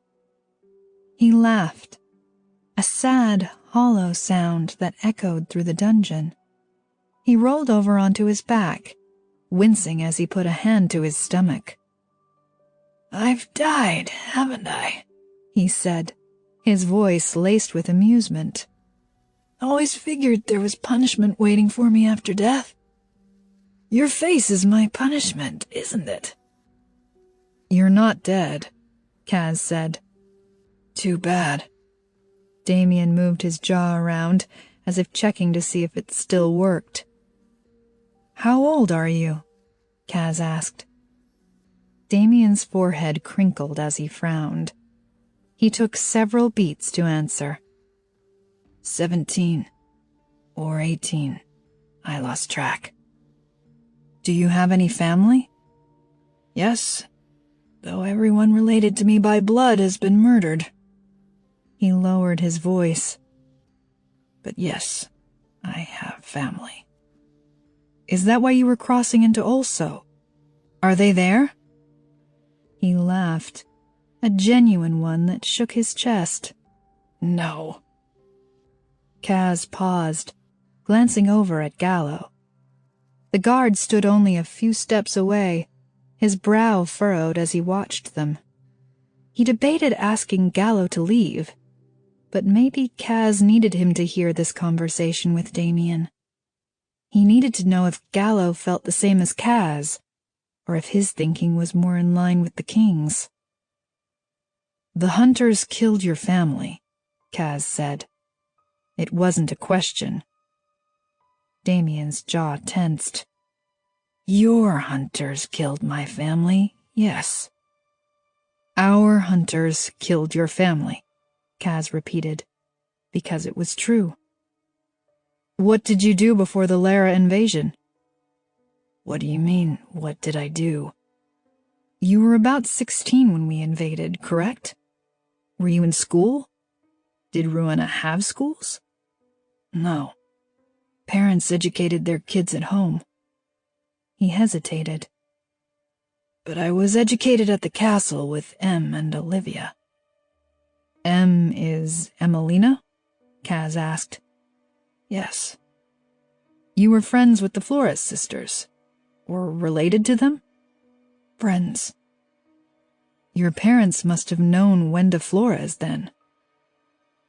He laughed, a sad, hollow sound that echoed through the dungeon. He rolled over onto his back, wincing as he put a hand to his stomach. "I've died, haven't I?" he said, his voice laced with amusement. "Always figured there was punishment waiting for me after death. Your face is my punishment, isn't it?" "You're not dead," Kaz said. "Too bad." Damien moved his jaw around, as if checking to see if it still worked. "How old are you?" Kaz asked. Damien's forehead crinkled as he frowned. He took several beats to answer. 17 or 18. I lost track. "Do you have any family?" "Yes, though everyone related to me by blood has been murdered." He lowered his voice. "But yes, I have family." "Is that why you were crossing into Olso? Are they there?" He laughed, a genuine one that shook his chest. "No." Kaz paused, glancing over at Gallo. The guard stood only a few steps away, his brow furrowed as he watched them. He debated asking Gallo to leave, but maybe Kaz needed him to hear this conversation with Damien. He needed to know if Gallo felt the same as Kaz, or if his thinking was more in line with the king's. "The hunters killed your family," Kaz said. It wasn't a question. Damien's jaw tensed. "Your hunters killed my family, yes." "Our hunters killed your family," Kaz repeated, because it was true. "What did you do before the Lera invasion?" "What do you mean, what did I do?" "You were about 16 when we invaded, correct? Were you in school? Did Ruina have schools?" "No. Parents educated their kids at home." He hesitated. "But I was educated at the castle with Em and Olivia." "Em is Emelina?" Kaz asked. "Yes." "You were friends with the Flores sisters? Or related to them?" "Friends." "Your parents must have known Wenda Flores then."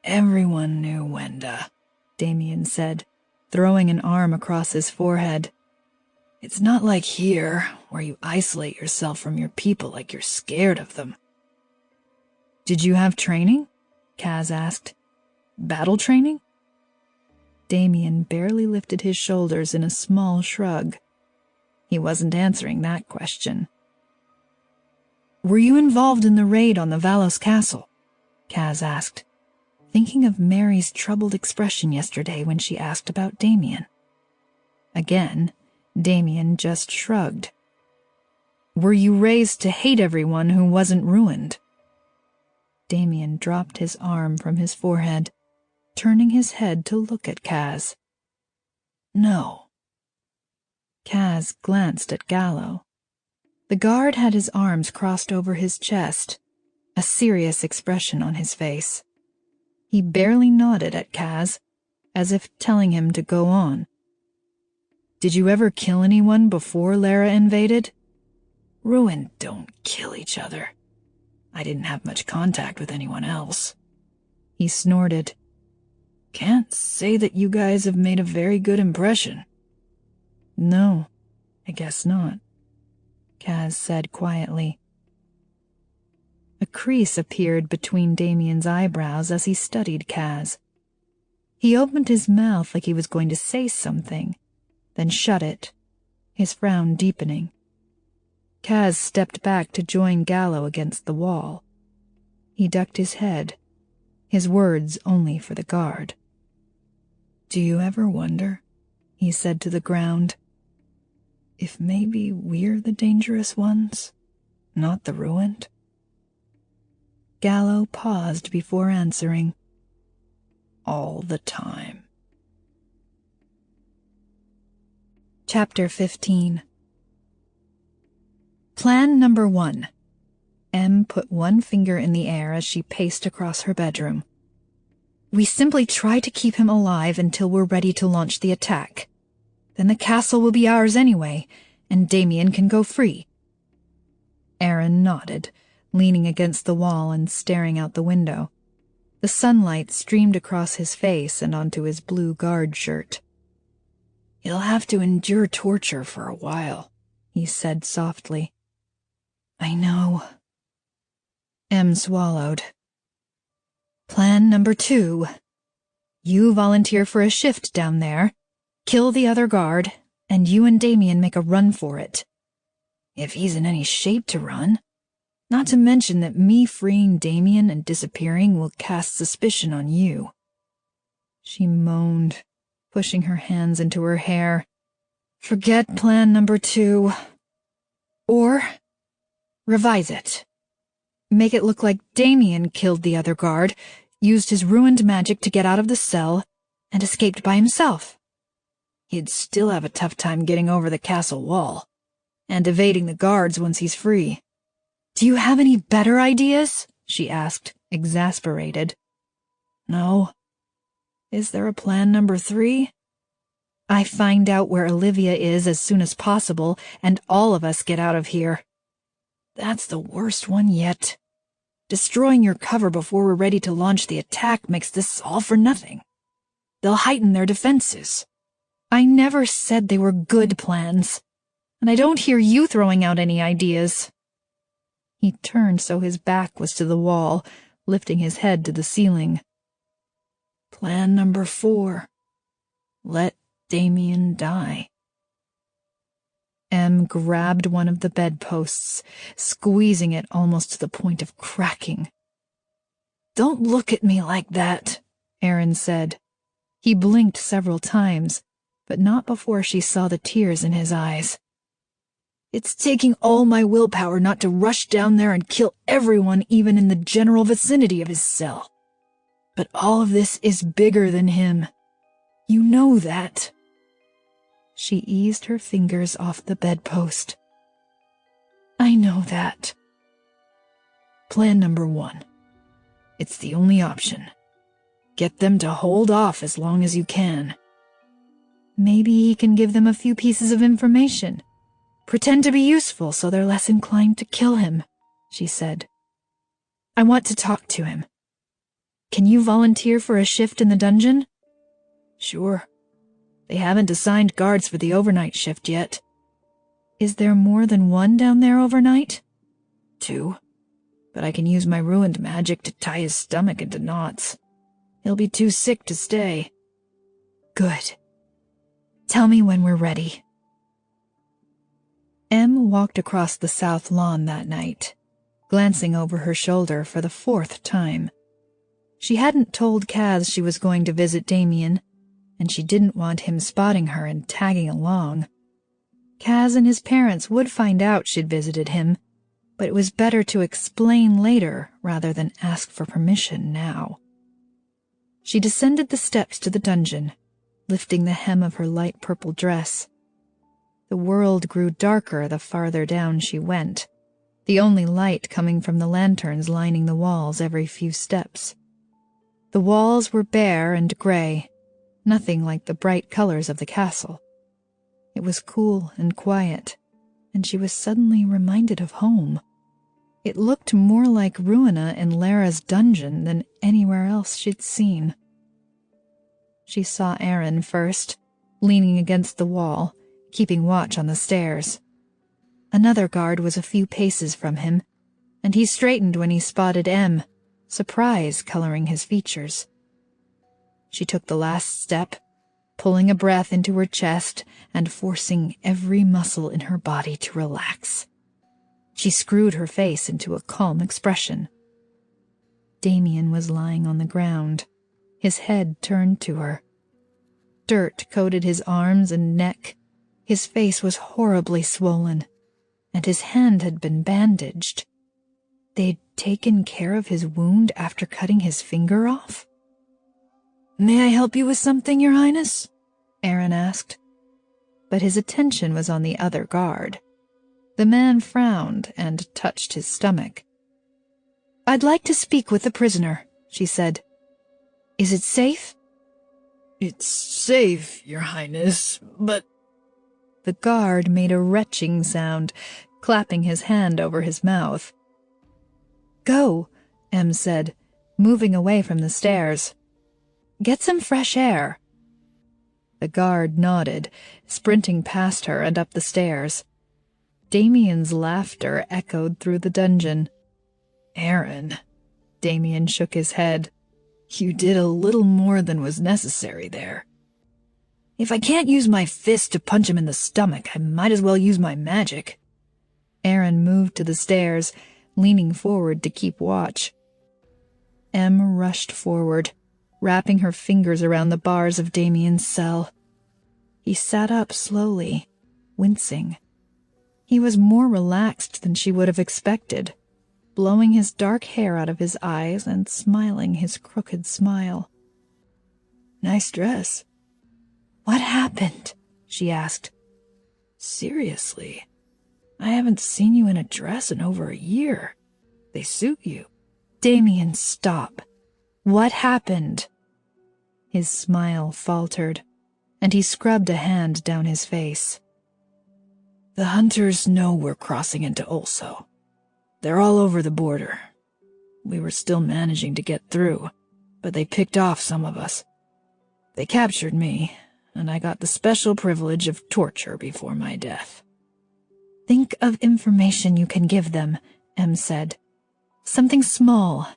"Everyone knew Wenda," Damien said, throwing an arm across his forehead. "It's not like here, where you isolate yourself from your people like you're scared of them." "Did you have training?" Kaz asked. "Battle training?" Damien barely lifted his shoulders in a small shrug. He wasn't answering that question. "Were you involved in the raid on the Vallos castle?" Kaz asked, thinking of Mary's troubled expression yesterday when she asked about Damien. Again, Damien just shrugged. "Were you raised to hate everyone who wasn't ruined?" Damien dropped his arm from his forehead, turning his head to look at Kaz. "No." Kaz glanced at Gallo. The guard had his arms crossed over his chest, a serious expression on his face. He barely nodded at Kaz, as if telling him to go on. "Did you ever kill anyone before Lera invaded?" "Ruined don't kill each other. I didn't have much contact with anyone else." He snorted. "Can't say that you guys have made a very good impression." "No, I guess not," Kaz said quietly. A crease appeared between Damien's eyebrows as he studied Kaz. He opened his mouth like he was going to say something, then shut it, his frown deepening. Kaz stepped back to join Gallo against the wall. He ducked his head, his words only for the guard. "Do you ever wonder," he said to the ground, "if maybe we're the dangerous ones, not the ruined?" Gallo paused before answering. "All the time." Chapter 15. Plan number 1. Em put one finger in the air as she paced across her bedroom. "We simply try to keep him alive until we're ready to launch the attack. Then the castle will be ours anyway, and Damien can go free." Aaron nodded, leaning against the wall and staring out the window. The sunlight streamed across his face and onto his blue guard shirt. "He'll have to endure torture for a while," he said softly. "I know." Em swallowed. Plan number 2. You volunteer for a shift down there, kill the other guard, and you and Damien make a run for it. If he's in any shape to run. Not to mention that me freeing Damien and disappearing will cast suspicion on you." She moaned, pushing her hands into her hair. "Forget plan number 2. Or revise it. Make it look like Damien killed the other guard, used his ruined magic to get out of the cell, and escaped by himself. He'd still have a tough time getting over the castle wall, and evading the guards once he's free. Do you have any better ideas?" she asked, exasperated. "No. Is there a plan number 3? I find out where Olivia is as soon as possible, and all of us get out of here. That's the worst one yet. Destroying your cover before we're ready to launch the attack makes this all for nothing. They'll heighten their defenses. I never said they were good plans, and I don't hear you throwing out any ideas." He turned so his back was to the wall, lifting his head to the ceiling. Plan number 4. Let Damien die. Em grabbed one of the bedposts, squeezing it almost to the point of cracking. "Don't look at me like that," Aaron said. He blinked several times, but not before she saw the tears in his eyes. "It's taking all my willpower not to rush down there and kill everyone even in the general vicinity of his cell. But all of this is bigger than him. You know that." She eased her fingers off the bedpost. "I know that. Plan number 1. It's the only option. Get them to hold off as long as you can." "Maybe he can give them a few pieces of information. Pretend to be useful so they're less inclined to kill him," she said. "I want to talk to him. Can you volunteer for a shift in the dungeon?" "Sure. They haven't assigned guards for the overnight shift yet." "Is there more than one down there overnight?" 2. But I can use my ruined magic to tie his stomach into knots. He'll be too sick to stay." Good. Tell me when we're ready. Em walked across the south lawn that night, glancing over her shoulder for the 4th time. She hadn't told Kaz she was going to visit Damien, and she didn't want him spotting her and tagging along. Kaz and his parents would find out she'd visited him, but it was better to explain later rather than ask for permission now. She descended the steps to the dungeon, lifting the hem of her light purple dress. The world grew darker the farther down she went, the only light coming from the lanterns lining the walls every few steps. The walls were bare and gray, nothing like the bright colors of the castle. It was cool and quiet, and she was suddenly reminded of home. It looked more like Ruina in Lera's dungeon than anywhere else she'd seen. She saw Aaron first, leaning against the wall, keeping watch on the stairs. Another guard was a few paces from him, and he straightened when he spotted Em, surprise coloring his features. She took the last step, pulling a breath into her chest and forcing every muscle in her body to relax. She screwed her face into a calm expression. Damien was lying on the ground, his head turned to her. Dirt coated his arms and neck. His face was horribly swollen, and his hand had been bandaged. They'd taken care of his wound after cutting his finger off. May I help you with something, Your Highness? Aaron asked. But his attention was on the other guard. The man frowned and touched his stomach. I'd like to speak with the prisoner, she said. Is it safe? It's safe, Your Highness, but... The guard made a retching sound, clapping his hand over his mouth. Go, Em said, moving away from the stairs. Get some fresh air. The guard nodded, sprinting past her and up the stairs. Damien's laughter echoed through the dungeon. Aaron, Damien shook his head. You did a little more than was necessary there. If I can't use my fist to punch him in the stomach, I might as well use my magic. Aaron moved to the stairs, leaning forward to keep watch. Em rushed forward, wrapping her fingers around the bars of Damien's cell. He sat up slowly, wincing. He was more relaxed than she would have expected, blowing his dark hair out of his eyes and smiling his crooked smile. Nice dress. What happened? She asked. Seriously, I haven't seen you in a dress in over a year. They suit you. Damien, stop. What happened? His smile faltered, and he scrubbed a hand down his face. The hunters know we're crossing into Ulso. They're all over the border. We were still managing to get through, but they picked off some of us. They captured me, and I got the special privilege of torture before my death. Think of information you can give them, Em said. Something small.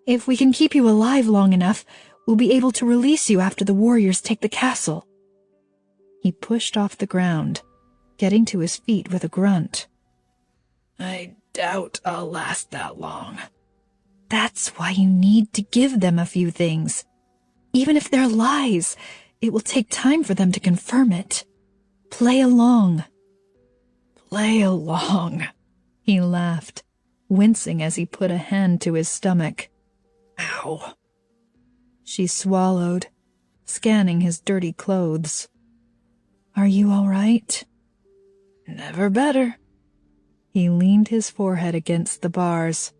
If we can keep you alive long enough, we'll be able to release you after the warriors take the castle. He pushed off the ground, getting to his feet with a grunt. I doubt I'll last that long. That's why you need to give them a few things. Even if they're lies, it will take time for them to confirm it. Play along. Play along, he laughed, wincing as he put a hand to his stomach. Ow. She swallowed, scanning his dirty clothes. Are you all right? Never better. He leaned his forehead against the bars.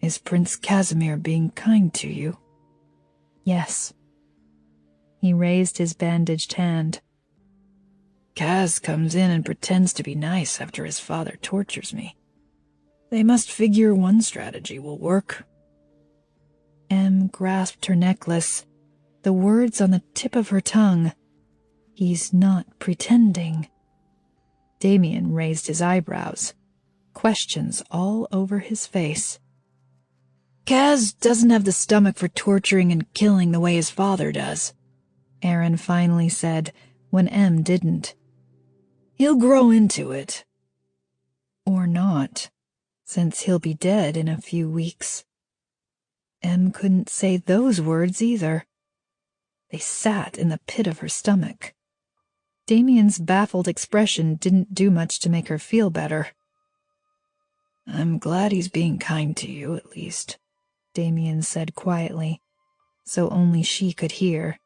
Is Prince Casimir being kind to you? Yes. He raised his bandaged hand. Kaz comes in and pretends to be nice after his father tortures me. They must figure one strategy will work. Em grasped her necklace, the words on the tip of her tongue. He's not pretending. Damien raised his eyebrows, questions all over his face. Kaz doesn't have the stomach for torturing and killing the way his father does, Aaron finally said, when Em didn't. He'll grow into it. Or not, since he'll be dead in a few weeks. Em couldn't say those words either. They sat in the pit of her stomach. Damien's baffled expression didn't do much to make her feel better. I'm glad he's being kind to you, at least, Damien said quietly, so only she could hear.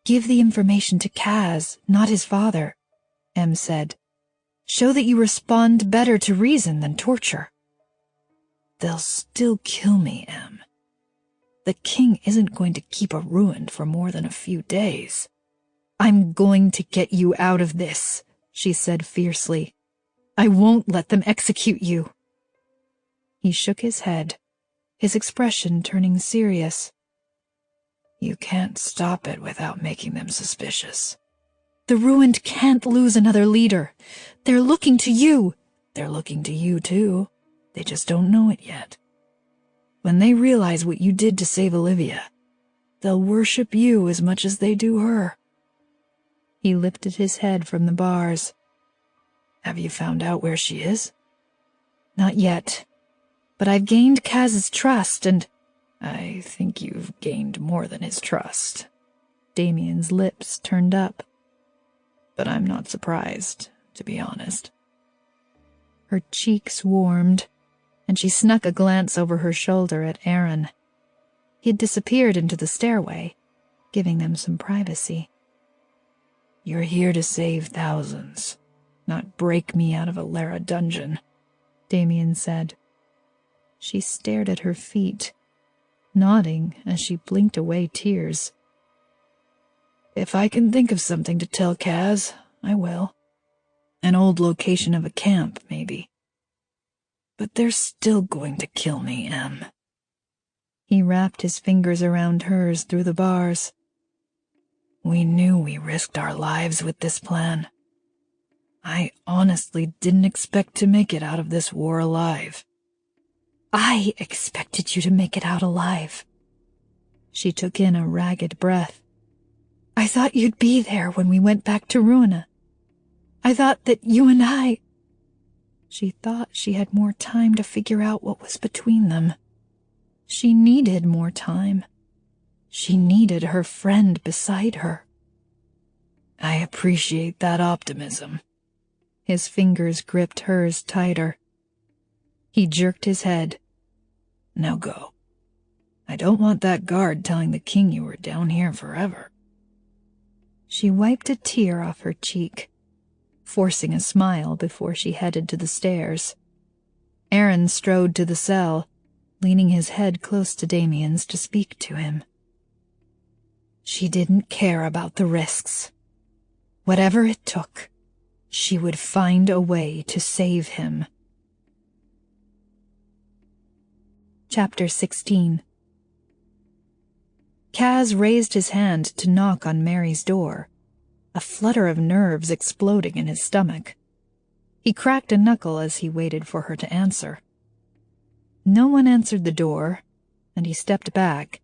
Give the information to Kaz, not his father, Em said. Show that you respond better to reason than torture. They'll still kill me, Em. The king isn't going to keep her ruined for more than a few days. I'm going to get you out of this, she said fiercely. I won't let them execute you. He shook his head, his expression turning serious. You can't stop it without making them suspicious. The Ruined can't lose another leader. They're looking to you. They're looking to you, too. They just don't know it yet. When they realize what you did to save Olivia, they'll worship you as much as they do her. He lifted his head from the bars. Have you found out where she is? Not yet. But I've gained Kaz's trust and... I think you've gained more than his trust. Damien's lips turned up. But I'm not surprised, to be honest. Her cheeks warmed, and she snuck a glance over her shoulder at Aaron. He'd disappeared into the stairway, giving them some privacy. You're here to save thousands, not break me out of a Lera dungeon, Damien said. She stared at her feet, nodding as she blinked away tears. If I can think of something to tell Kaz, I will. An old location of a camp, maybe. But they're still going to kill me, Em. He wrapped his fingers around hers through the bars. We knew we risked our lives with this plan. I honestly didn't expect to make it out of this war alive. I expected you to make it out alive. She took in a ragged breath. I thought you'd be there when we went back to Ruina. I thought that you and I... She thought she had more time to figure out what was between them. She needed more time. She needed her friend beside her. I appreciate that optimism. His fingers gripped hers tighter. He jerked his head. Now go. I don't want that guard telling the king you were down here forever. She wiped a tear off her cheek, forcing a smile before she headed to the stairs. Aaron strode to the cell, leaning his head close to Damien's to speak to him. She didn't care about the risks. Whatever it took, she would find a way to save him. Chapter 16. Kaz raised his hand to knock on Mary's door, a flutter of nerves exploding in his stomach. He cracked a knuckle as he waited for her to answer. No one answered the door, and he stepped back.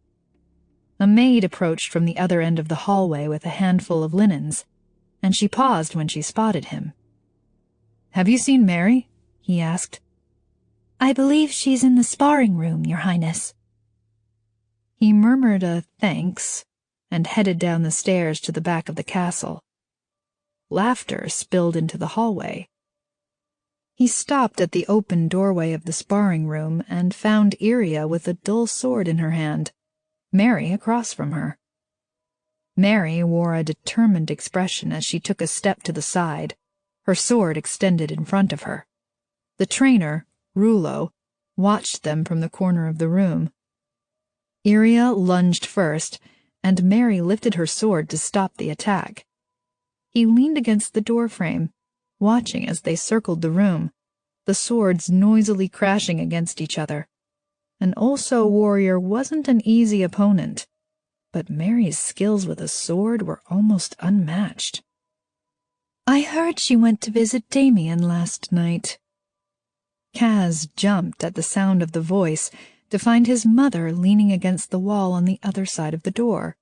A maid approached from the other end of the hallway with a handful of linens, and she paused when she spotted him. "Have you seen Mary?" he asked. I believe she's in the sparring room, Your Highness. He murmured a thanks and headed down the stairs to the back of the castle. Laughter spilled into the hallway. He stopped at the open doorway of the sparring room and found Iria with a dull sword in her hand, Mary across from her. Mary wore a determined expression as she took a step to the side, her sword extended in front of her. The trainer, Rulo, watched them from the corner of the room. Iria lunged first, and Mary lifted her sword to stop the attack. He leaned against the doorframe, watching as they circled the room, the swords noisily crashing against each other. An Ulso warrior wasn't an easy opponent, but Mary's skills with a sword were almost unmatched. I heard she went to visit Damien last night. Kaz jumped at the sound of the voice to find his mother leaning against the wall on the other side of the door.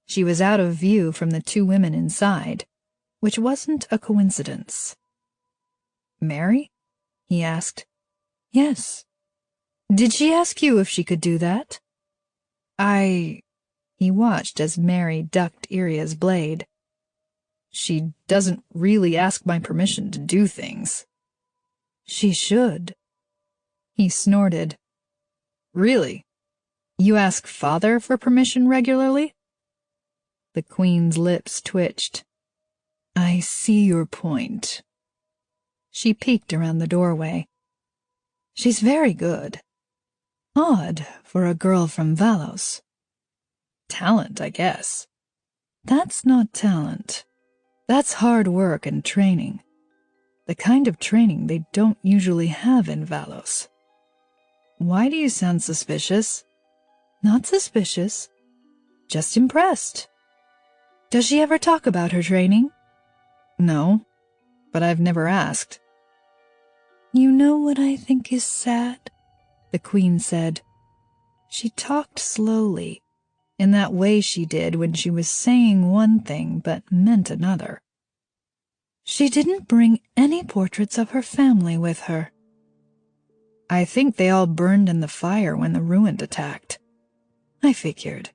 She was out of view from the two women inside, which wasn't a coincidence. Mary? He asked. Yes. Did she ask you if she could do that? He watched as Mary ducked Iria's blade. She doesn't really ask my permission to do things. She should. He snorted. Really? You ask Father for permission regularly? The Queen's lips twitched. I see your point. She peeked around the doorway. She's very good. Odd for a girl from Vallos. Talent, I guess. That's not talent. That's hard work and training. The kind of training they don't usually have in Vallos. Why do you sound suspicious? Not suspicious. Just impressed. Does she ever talk about her training? No, but I've never asked. You know what I think is sad? The Queen said. She talked slowly, in that way she did when she was saying one thing but meant another. She didn't bring any portraits of her family with her. I think they all burned in the fire when the Ruined attacked. I figured.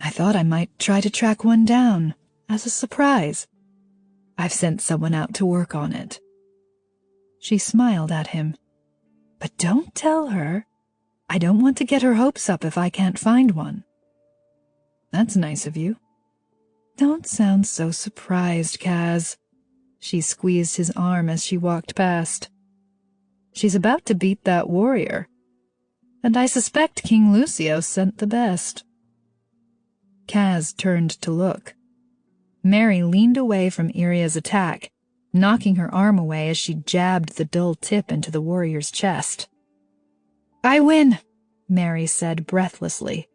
I thought I might try to track one down, as a surprise. I've sent someone out to work on it. She smiled at him. But don't tell her. I don't want to get her hopes up if I can't find one. That's nice of you. Don't sound so surprised, Kaz. She squeezed his arm as she walked past. She's about to beat that warrior. And I suspect King Lucio sent the best. Kaz turned to look. Mary leaned away from Iria's attack, knocking her arm away as she jabbed the dull tip into the warrior's chest. I win, Mary said breathlessly.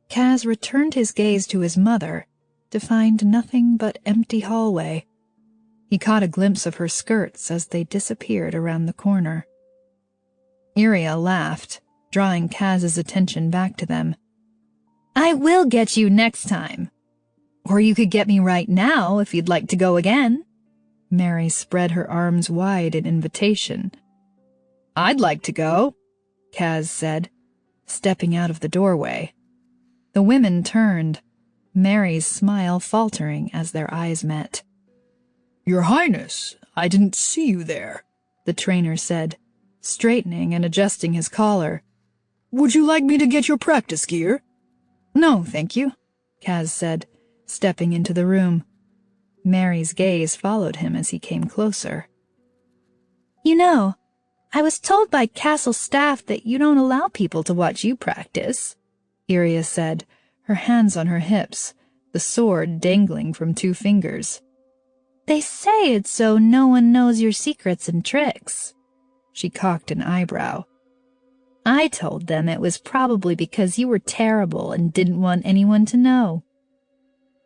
Kaz returned his gaze to his mother to find nothing but empty hallway. He caught a glimpse of her skirts as they disappeared around the corner. Iria laughed, drawing Kaz's attention back to them. I will get you next time. Or you could get me right now if you'd like to go again. Mary spread her arms wide in invitation. I'd like to go, Kaz said, stepping out of the doorway. The women turned, Mary's smile faltering as their eyes met. Your Highness, I didn't see you there, the trainer said, straightening and adjusting his collar. Would you like me to get your practice gear? No, thank you, Kaz said, stepping into the room. Mary's gaze followed him as he came closer. You know, I was told by castle staff that you don't allow people to watch you practice, Iria said, her hands on her hips, the sword dangling from 2 fingers. They say it's so no one knows your secrets and tricks. She cocked an eyebrow. I told them it was probably because you were terrible and didn't want anyone to know.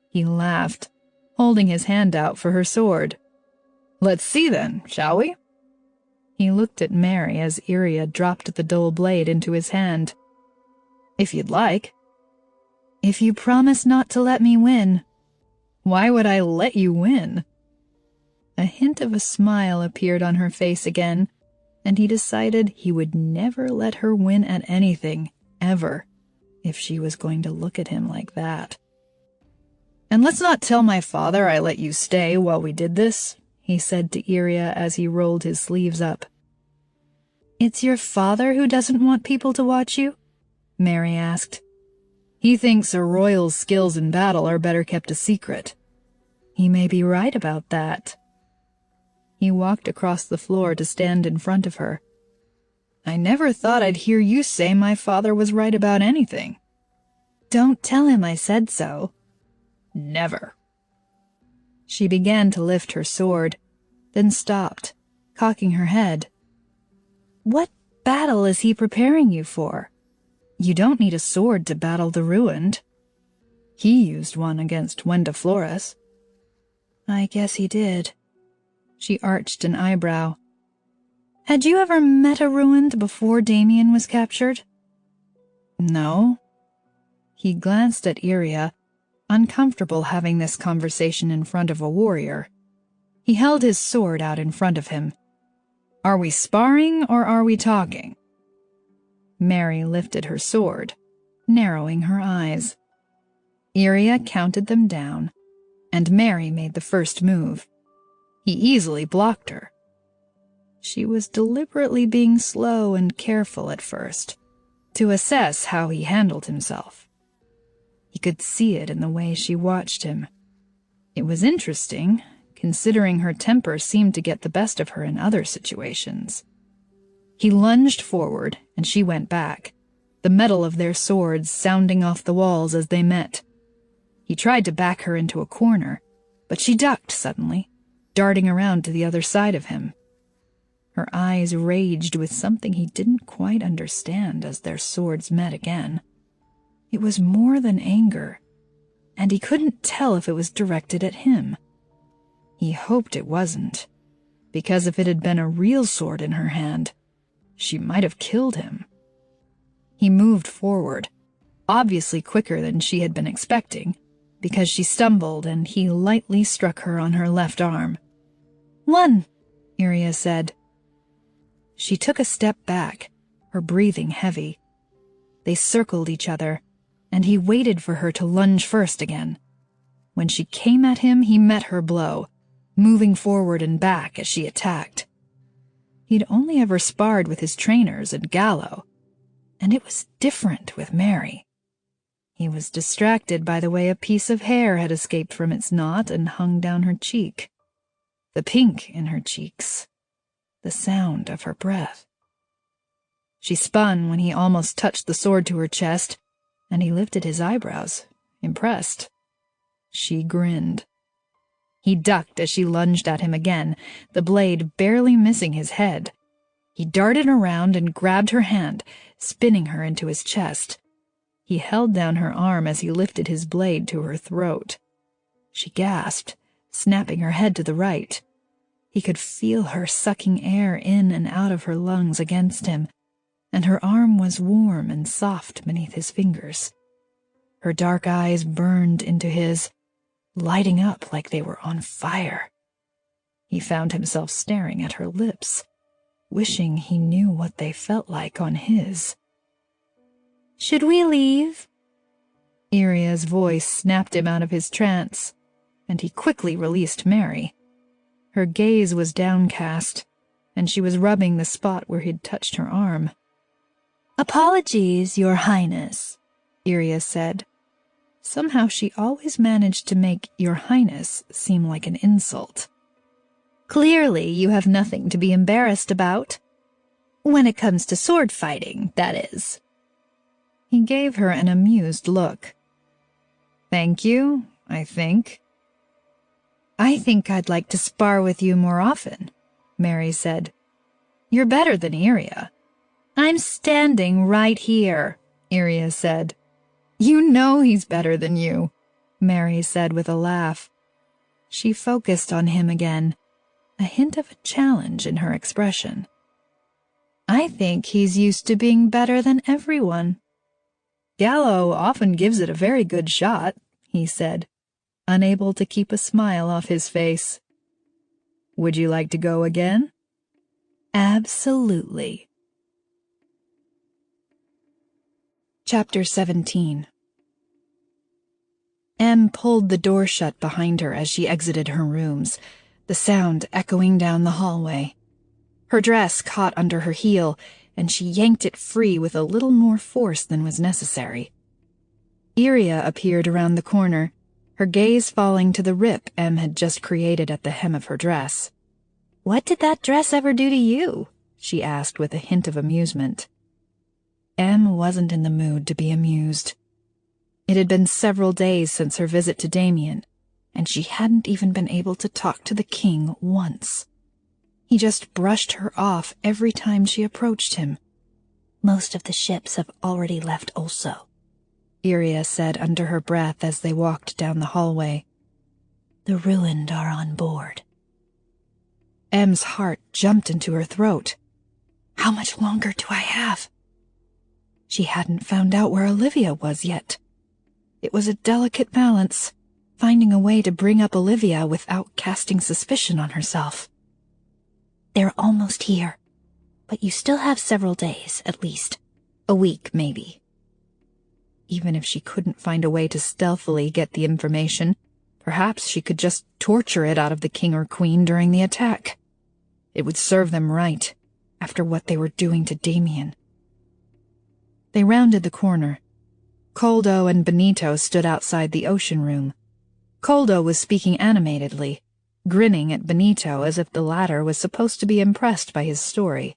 He laughed, holding his hand out for her sword. Let's see then, shall we? He looked at Mary as Iria dropped the dull blade into his hand. If you'd like. If you promise not to let me win. Why would I let you win? A hint of a smile appeared on her face again, and he decided he would never let her win at anything, ever, if she was going to look at him like that. And let's not tell my father I let you stay while we did this, he said to Iria as he rolled his sleeves up. It's your father who doesn't want people to watch you? Mary asked. He thinks a royal's skills in battle are better kept a secret. He may be right about that. He walked across the floor to stand in front of her. I never thought I'd hear you say my father was right about anything. Don't tell him I said so. Never. She began to lift her sword, then stopped, cocking her head. What battle is he preparing you for? You don't need a sword to battle the Ruined. He used one against Flores. I guess he did. She arched an eyebrow. Had you ever met a Ruined before Damien was captured? No. He glanced at Iria, uncomfortable having this conversation in front of a warrior. He held his sword out in front of him. "Are we sparring or are we talking?" Mary lifted her sword, narrowing her eyes. Iria counted them down, and Mary made the first move. He easily blocked her. She was deliberately being slow and careful at first, to assess how he handled himself. He could see it in the way she watched him. It was interesting, considering her temper seemed to get the best of her in other situations. He lunged forward, and she went back, the metal of their swords sounding off the walls as they met. He tried to back her into a corner, but she ducked suddenly, darting around to the other side of him. Her eyes raged with something he didn't quite understand as their swords met again. It was more than anger, and he couldn't tell if it was directed at him. He hoped it wasn't, because if it had been a real sword in her hand, she might have killed him. He moved forward, obviously quicker than she had been expecting, because she stumbled and he lightly struck her on her left arm. "One," Iria said. She took a step back, her breathing heavy. They circled each other, and he waited for her to lunge first again. When she came at him, he met her blow, moving forward and back as she attacked. He'd only ever sparred with his trainers at Gallo, and it was different with Mary. He was distracted by the way a piece of hair had escaped from its knot and hung down her cheek. The pink in her cheeks. The sound of her breath. She spun when he almost touched the sword to her chest, and he lifted his eyebrows, impressed. She grinned. He ducked as she lunged at him again, the blade barely missing his head. He darted around and grabbed her hand, spinning her into his chest. He held down her arm as he lifted his blade to her throat. She gasped, snapping her head to the right. He could feel her sucking air in and out of her lungs against him, and her arm was warm and soft beneath his fingers. Her dark eyes burned into his, lighting up like they were on fire. He found himself staring at her lips, wishing he knew what they felt like on his. "Should we leave?" Iria's voice snapped him out of his trance, and he quickly released Mary. Her gaze was downcast, and she was rubbing the spot where he'd touched her arm. "Apologies, Your Highness," Iria said. Somehow she always managed to make Your Highness seem like an insult. "Clearly you have nothing to be embarrassed about. When it comes to sword fighting, that is." He gave her an amused look. "Thank you, I think." "I think I'd like to spar with you more often," Mary said. "You're better than Iria." "I'm standing right here," Iria said. "You know he's better than you," Mary said with a laugh. She focused on him again, a hint of a challenge in her expression. "I think he's used to being better than everyone." "Gallo often gives it a very good shot," he said, unable to keep a smile off his face. "Would you like to go again?" "Absolutely." Chapter 17. Em pulled the door shut behind her as she exited her rooms, the sound echoing down the hallway. Her dress caught under her heel, and she yanked it free with a little more force than was necessary. Iria appeared around the corner, her gaze falling to the rip Em had just created at the hem of her dress. "What did that dress ever do to you?" she asked with a hint of amusement. Em wasn't in the mood to be amused. It had been several days since her visit to Damien, and she hadn't even been able to talk to the king once. He just brushed her off every time she approached him. "Most of the ships have already left also," Iria said under her breath as they walked down the hallway. "The ruined are on board." Em's heart jumped into her throat. How much longer do I have? She hadn't found out where Olivia was yet. It was a delicate balance, finding a way to bring up Olivia without casting suspicion on herself. They're almost here, but you still have several days, at least. A week, maybe. Even if she couldn't find a way to stealthily get the information, perhaps she could just torture it out of the king or queen during the attack. It would serve them right, after what they were doing to Damien. They rounded the corner. Coldo and Benito stood outside the ocean room. Coldo was speaking animatedly, grinning at Benito as if the latter was supposed to be impressed by his story.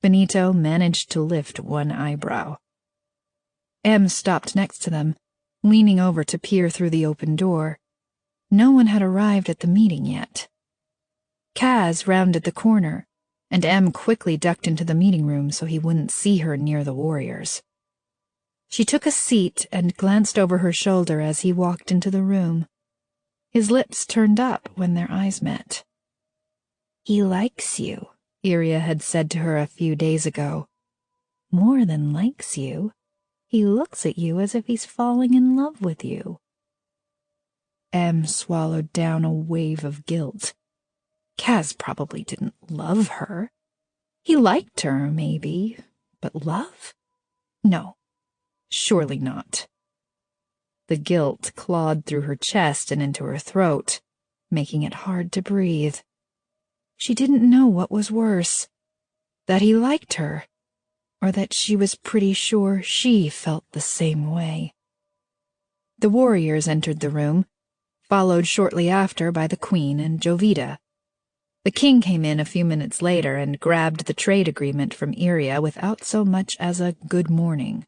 Benito managed to lift one eyebrow. Em stopped next to them, leaning over to peer through the open door. No one had arrived at the meeting yet. Kaz rounded the corner, and Em quickly ducked into the meeting room so he wouldn't see her near the warriors. She took a seat and glanced over her shoulder as he walked into the room. His lips turned up when their eyes met. "He likes you," Iria had said to her a few days ago. "More than likes you. He looks at you as if he's falling in love with you." Em swallowed down a wave of guilt. Kaz probably didn't love her. He liked her, maybe, but love? No, surely not. The guilt clawed through her chest and into her throat, making it hard to breathe. She didn't know what was worse, that he liked her, or that she was pretty sure she felt the same way. The warriors entered the room, followed shortly after by the Queen and Jovita. The king came in a few minutes later and grabbed the trade agreement from Iria without so much as a good morning.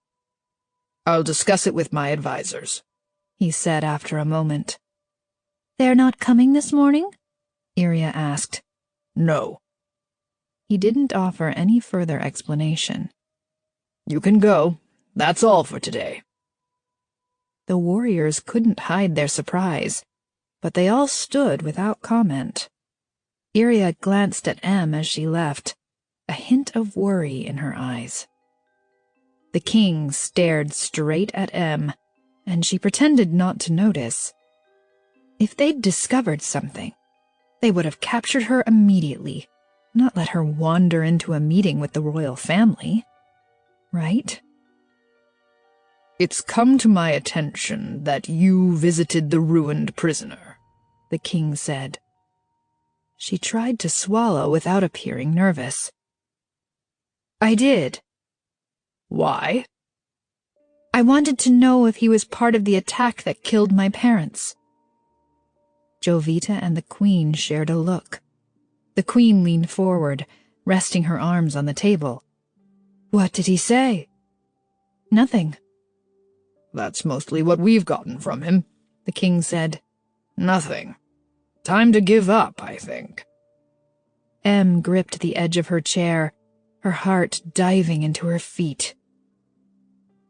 "I'll discuss it with my advisors," he said after a moment. "They're not coming this morning?" Iria asked. "No." He didn't offer any further explanation. "You can go. That's all for today." The warriors couldn't hide their surprise, but they all stood without comment. Iria glanced at Em as she left, a hint of worry in her eyes. The king stared straight at Em, and she pretended not to notice. If they'd discovered something, they would have captured her immediately, not let her wander into a meeting with the royal family. Right? "It's come to my attention that you visited the ruined prisoner," the king said. She tried to swallow without appearing nervous. "I did." "Why?" "I wanted to know if he was part of the attack that killed my parents." Jovita and the Queen shared a look. The Queen leaned forward, resting her arms on the table. "What did he say?" "Nothing." "That's mostly what we've gotten from him," the king said. "Nothing. Time to give up, I think." Em gripped the edge of her chair, her heart diving into her feet.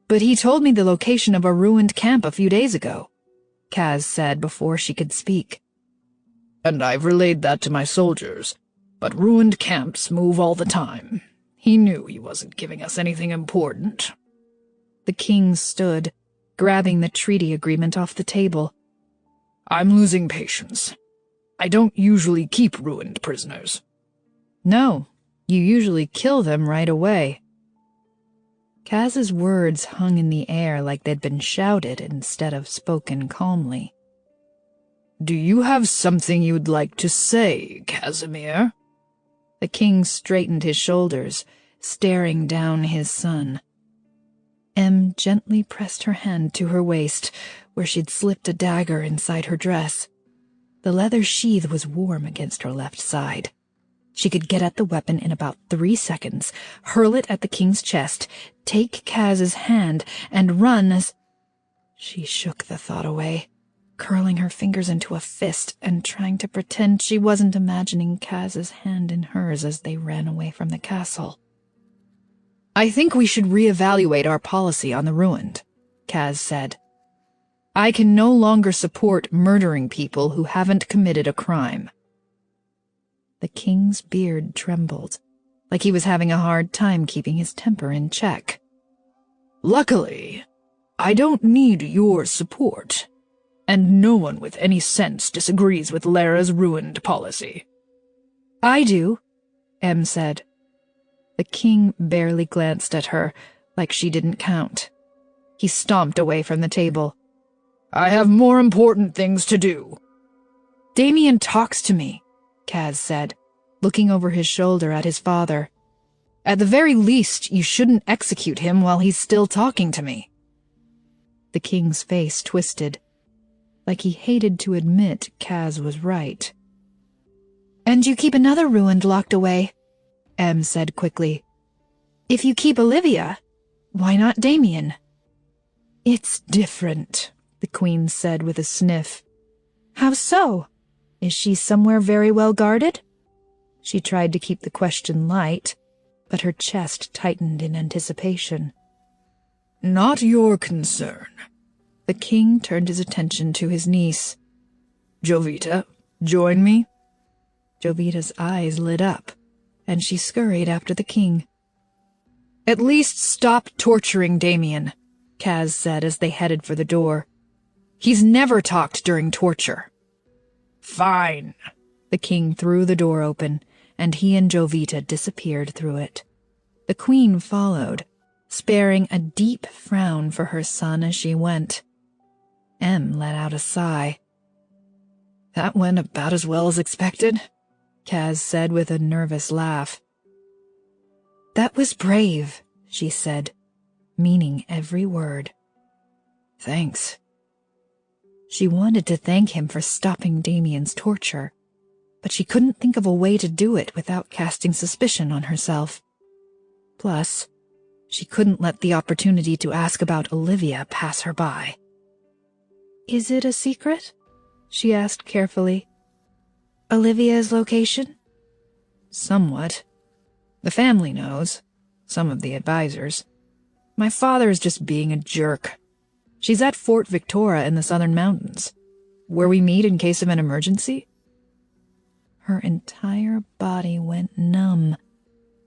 "But he told me the location of a ruined camp a few days ago," Kaz said before she could speak. "And I've relayed that to my soldiers, but ruined camps move all the time. He knew he wasn't giving us anything important." The king stood, grabbing the treaty agreement off the table. "I'm losing patience. I don't usually keep ruined prisoners." "No, you usually kill them right away." Kaz's words hung in the air like they'd been shouted instead of spoken calmly. "Do you have something you'd like to say, Casimir?" The king straightened his shoulders, staring down his son. Em gently pressed her hand to her waist, where she'd slipped a dagger inside her dress. The leather sheath was warm against her left side. She could get at the weapon in about 3 seconds, hurl it at the king's chest, take Kaz's hand, and run as... She shook the thought away, curling her fingers into a fist and trying to pretend she wasn't imagining Kaz's hand in hers as they ran away from the castle. "I think we should reevaluate our policy on the ruined," Kaz said. "I can no longer support murdering people who haven't committed a crime." The king's beard trembled, like he was having a hard time keeping his temper in check. "Luckily, I don't need your support, and no one with any sense disagrees with Lera's ruined policy. I do, Em said. The king barely glanced at her, like she didn't count. He stomped away from the table. I have more important things to do. Damien talks to me, Kaz said, looking over his shoulder at his father. At the very least, you shouldn't execute him while he's still talking to me. The king's face twisted, like he hated to admit Kaz was right. And you keep another ruined locked away, Em said quickly. If you keep Olivia, why not Damien? It's different, the queen said with a sniff. How so? Is she somewhere very well guarded? She tried to keep the question light, but her chest tightened in anticipation. Not your concern. The king turned his attention to his niece. Jovita, join me. Jovita's eyes lit up, and she scurried after the king. At least stop torturing Damien, Kaz said as they headed for the door. He's never talked during torture. Fine. The king threw the door open, and he and Jovita disappeared through it. The queen followed, sparing a deep frown for her son as she went. Em let out a sigh. That went about as well as expected, Kaz said with a nervous laugh. That was brave, she said, meaning every word. Thanks. She wanted to thank him for stopping Damien's torture, but she couldn't think of a way to do it without casting suspicion on herself. Plus, she couldn't let the opportunity to ask about Olivia pass her by. Is it a secret? She asked carefully. Olivia's location? Somewhat. The family knows, some of the advisors. My father's just being a jerk. She's at Fort Victoria in the southern mountains, where we meet in case of an emergency. Her entire body went numb,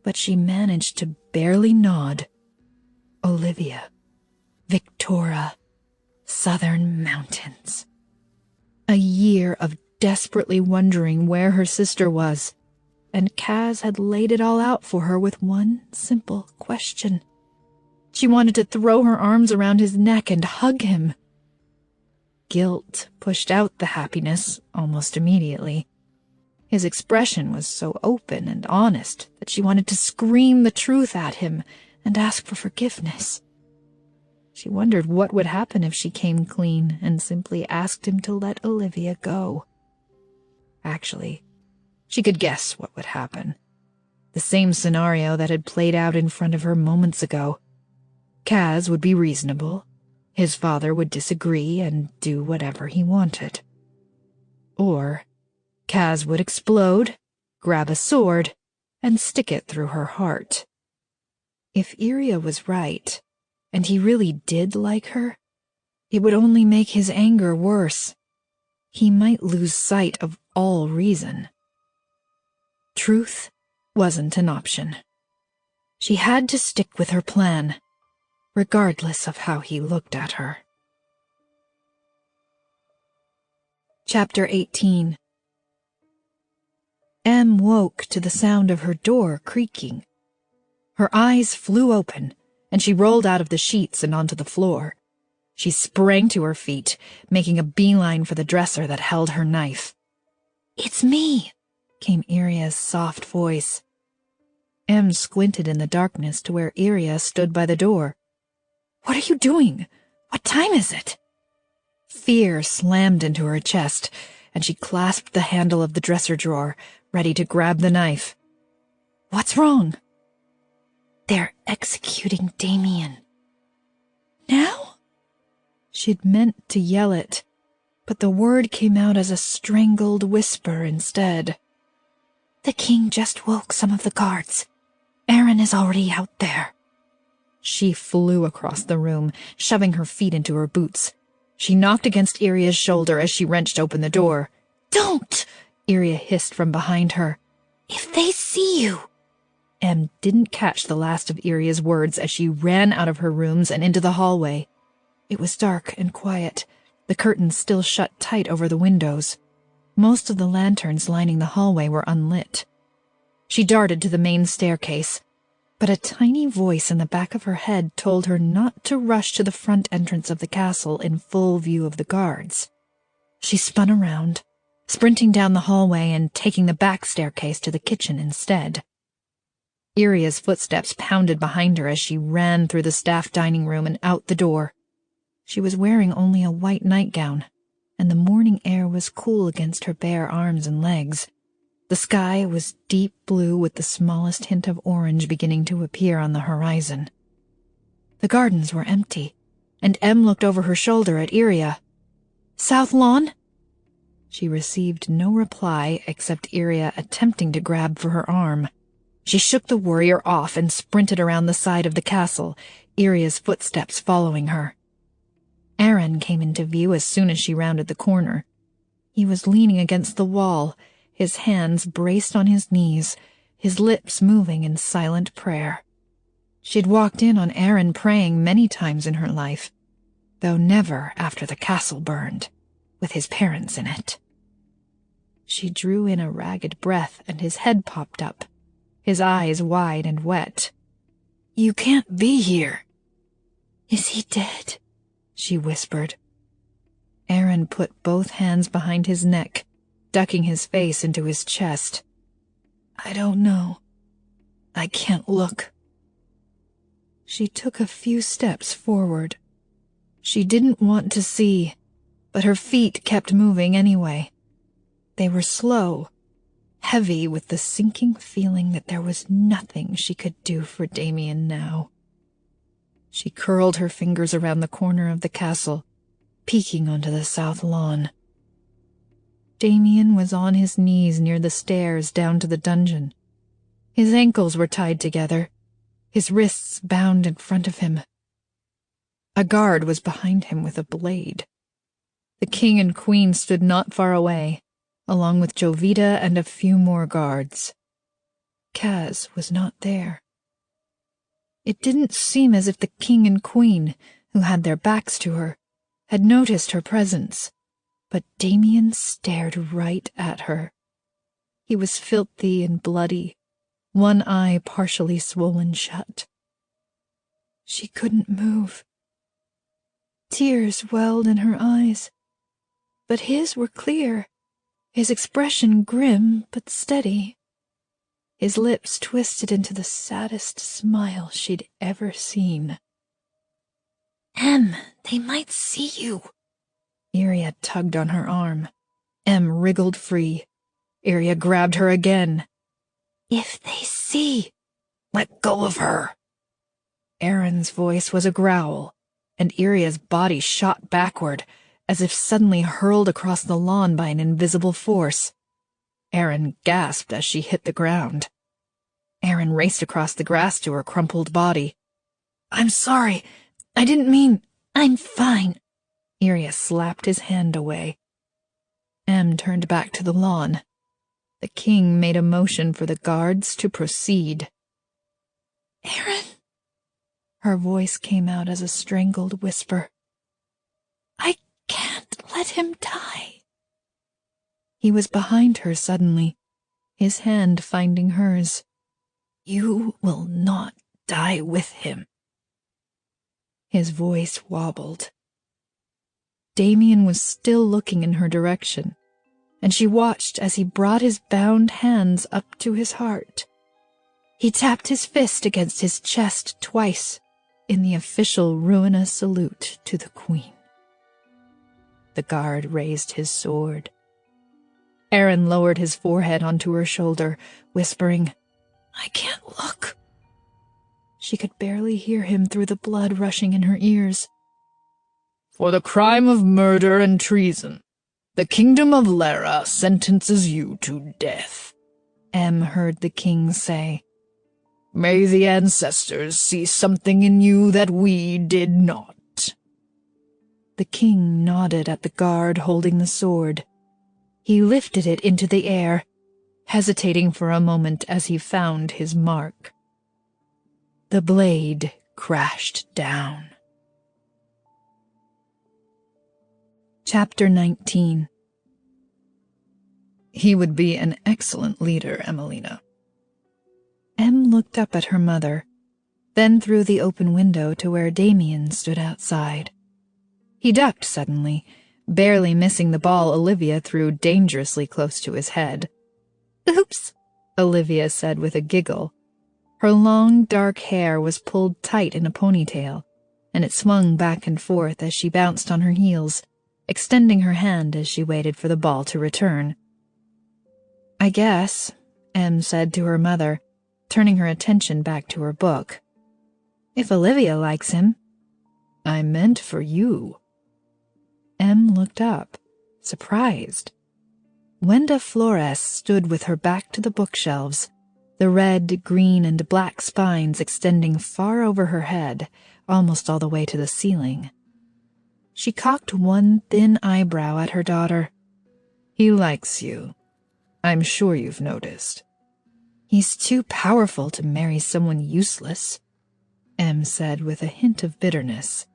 but she managed to barely nod. Olivia. Victoria. Southern mountains. A year of desperately wondering where her sister was, and Kaz had laid it all out for her with one simple question. She wanted to throw her arms around his neck and hug him. Guilt pushed out the happiness almost immediately. His expression was so open and honest that she wanted to scream the truth at him and ask for forgiveness. She wondered what would happen if she came clean and simply asked him to let Olivia go. Actually, she could guess what would happen. The same scenario that had played out in front of her moments ago. Kaz would be reasonable. His father would disagree and do whatever he wanted. Or Kaz would explode, grab a sword, and stick it through her heart. If Iria was right, and he really did like her, it would only make his anger worse. He might lose sight of all reason. Truth wasn't an option. She had to stick with her plan, regardless of how he looked at her. Chapter 18. Em woke to the sound of her door creaking. Her eyes flew open, and she rolled out of the sheets and onto the floor. She sprang to her feet, making a beeline for the dresser that held her knife. "It's me," came Iria's soft voice. Em squinted in the darkness to where Iria stood by the door. "What are you doing? What time is it?" Fear slammed into her chest, and she clasped the handle of the dresser drawer, ready to grab the knife. "What's wrong?" "They're executing Damien." "Now?" She'd meant to yell it, but the word came out as a strangled whisper instead. "The king just woke some of the guards. Aaron is already out there." She flew across the room, shoving her feet into her boots. She knocked against Iria's shoulder as she wrenched open the door. "Don't!" Iria hissed from behind her. "If they see you!" Em didn't catch the last of Iria's words as she ran out of her rooms and into the hallway. It was dark and quiet, the curtains still shut tight over the windows. Most of the lanterns lining the hallway were unlit. She darted to the main staircase, but a tiny voice in the back of her head told her not to rush to the front entrance of the castle in full view of the guards. She spun around, sprinting down the hallway and taking the back staircase to the kitchen instead. Iria's footsteps pounded behind her as she ran through the staff dining room and out the door. She was wearing only a white nightgown, and the morning air was cool against her bare arms and legs. The sky was deep blue with the smallest hint of orange beginning to appear on the horizon. The gardens were empty, and Em looked over her shoulder at Iria. "South lawn?" She received no reply except Iria attempting to grab for her arm. She shook the warrior off and sprinted around the side of the castle, Iria's footsteps following her. Aaron came into view as soon as she rounded the corner. He was leaning against the wall, his hands braced on his knees, his lips moving in silent prayer. She'd walked in on Aaron praying many times in her life, though never after the castle burned, with his parents in it. She drew in a ragged breath and his head popped up, his eyes wide and wet. "You can't be here." "Is he dead?" she whispered. Aaron put both hands behind his neck, ducking his face into his chest. "I don't know. I can't look." She took a few steps forward. She didn't want to see, but her feet kept moving anyway. They were slow, heavy with the sinking feeling that there was nothing she could do for Damien now. She curled her fingers around the corner of the castle, peeking onto the south lawn. Damien was on his knees near the stairs down to the dungeon. His ankles were tied together, his wrists bound in front of him. A guard was behind him with a blade. The king and queen stood not far away, along with Jovita and a few more guards. Kaz was not there. It didn't seem as if the king and queen, who had their backs to her, had noticed her presence, but Damien stared right at her. He was filthy and bloody, one eye partially swollen shut. She couldn't move. Tears welled in her eyes, but his were clear, his expression grim but steady. His lips twisted into the saddest smile she'd ever seen. "Em, they might see you." Iria tugged on her arm. Em wriggled free. Iria grabbed her again. "If they see..." "Let go of her." Aaron's voice was a growl, and Iria's body shot backward, as if suddenly hurled across the lawn by an invisible force. Aaron gasped as she hit the ground. Aaron raced across the grass to her crumpled body. "I'm sorry. I didn't mean..." "I'm fine." Iria slapped his hand away. Em turned back to the lawn. The king made a motion for the guards to proceed. "Aaron..." Her voice came out as a strangled whisper. "I can't let him die." He was behind her suddenly, his hand finding hers. "You will not die with him." His voice wobbled. Damien was still looking in her direction, and she watched as he brought his bound hands up to his heart. He tapped his fist against his chest twice in the official ruinous salute to the queen. The guard raised his sword. Aaron lowered his forehead onto her shoulder, whispering, "I can't look." She could barely hear him through the blood rushing in her ears. "For the crime of murder and treason, the kingdom of Lera sentences you to death," Em heard the king say. "May the ancestors see something in you that we did not." The king nodded at the guard holding the sword. He lifted it into the air, hesitating for a moment as he found his mark. The blade crashed down. Chapter 19. He would be an excellent leader, Emelina. Em looked up at her mother, then through the open window to where Damien stood outside. He ducked suddenly, barely missing the ball Olivia threw dangerously close to his head. Oops, Olivia said with a giggle. Her long, dark hair was pulled tight in a ponytail, and it swung back and forth as she bounced on her heels, extending her hand as she waited for the ball to return. I guess, Em said to her mother, turning her attention back to her book. If Olivia likes him. I meant for you. Em looked up, surprised. Wenda Flores stood with her back to the bookshelves, the red, green, and black spines extending far over her head, almost all the way to the ceiling. She cocked one thin eyebrow at her daughter. He likes you. I'm sure you've noticed. He's too powerful to marry someone useless, Em said with a hint of bitterness.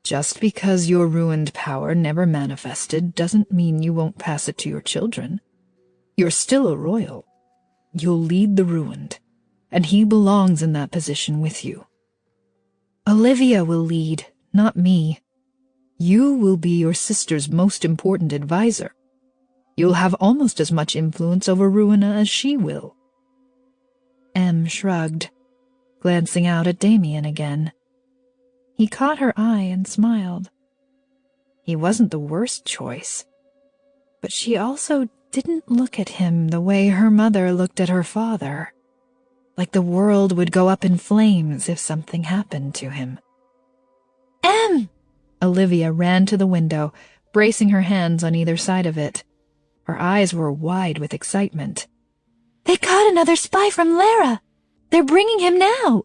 Just because your ruined power never manifested doesn't mean you won't pass it to your children. You're still a royal. You'll lead the ruined, and he belongs in that position with you. Olivia will lead, not me. You will be your sister's most important advisor. You'll have almost as much influence over Rowena as she will. Em shrugged, glancing out at Damien again. He caught her eye and smiled. He wasn't the worst choice, but she also didn't look at him the way her mother looked at her father, like the world would go up in flames if something happened to him. Em! Olivia ran to the window, bracing her hands on either side of it. Her eyes were wide with excitement. They caught another spy from Lera. They're bringing him now.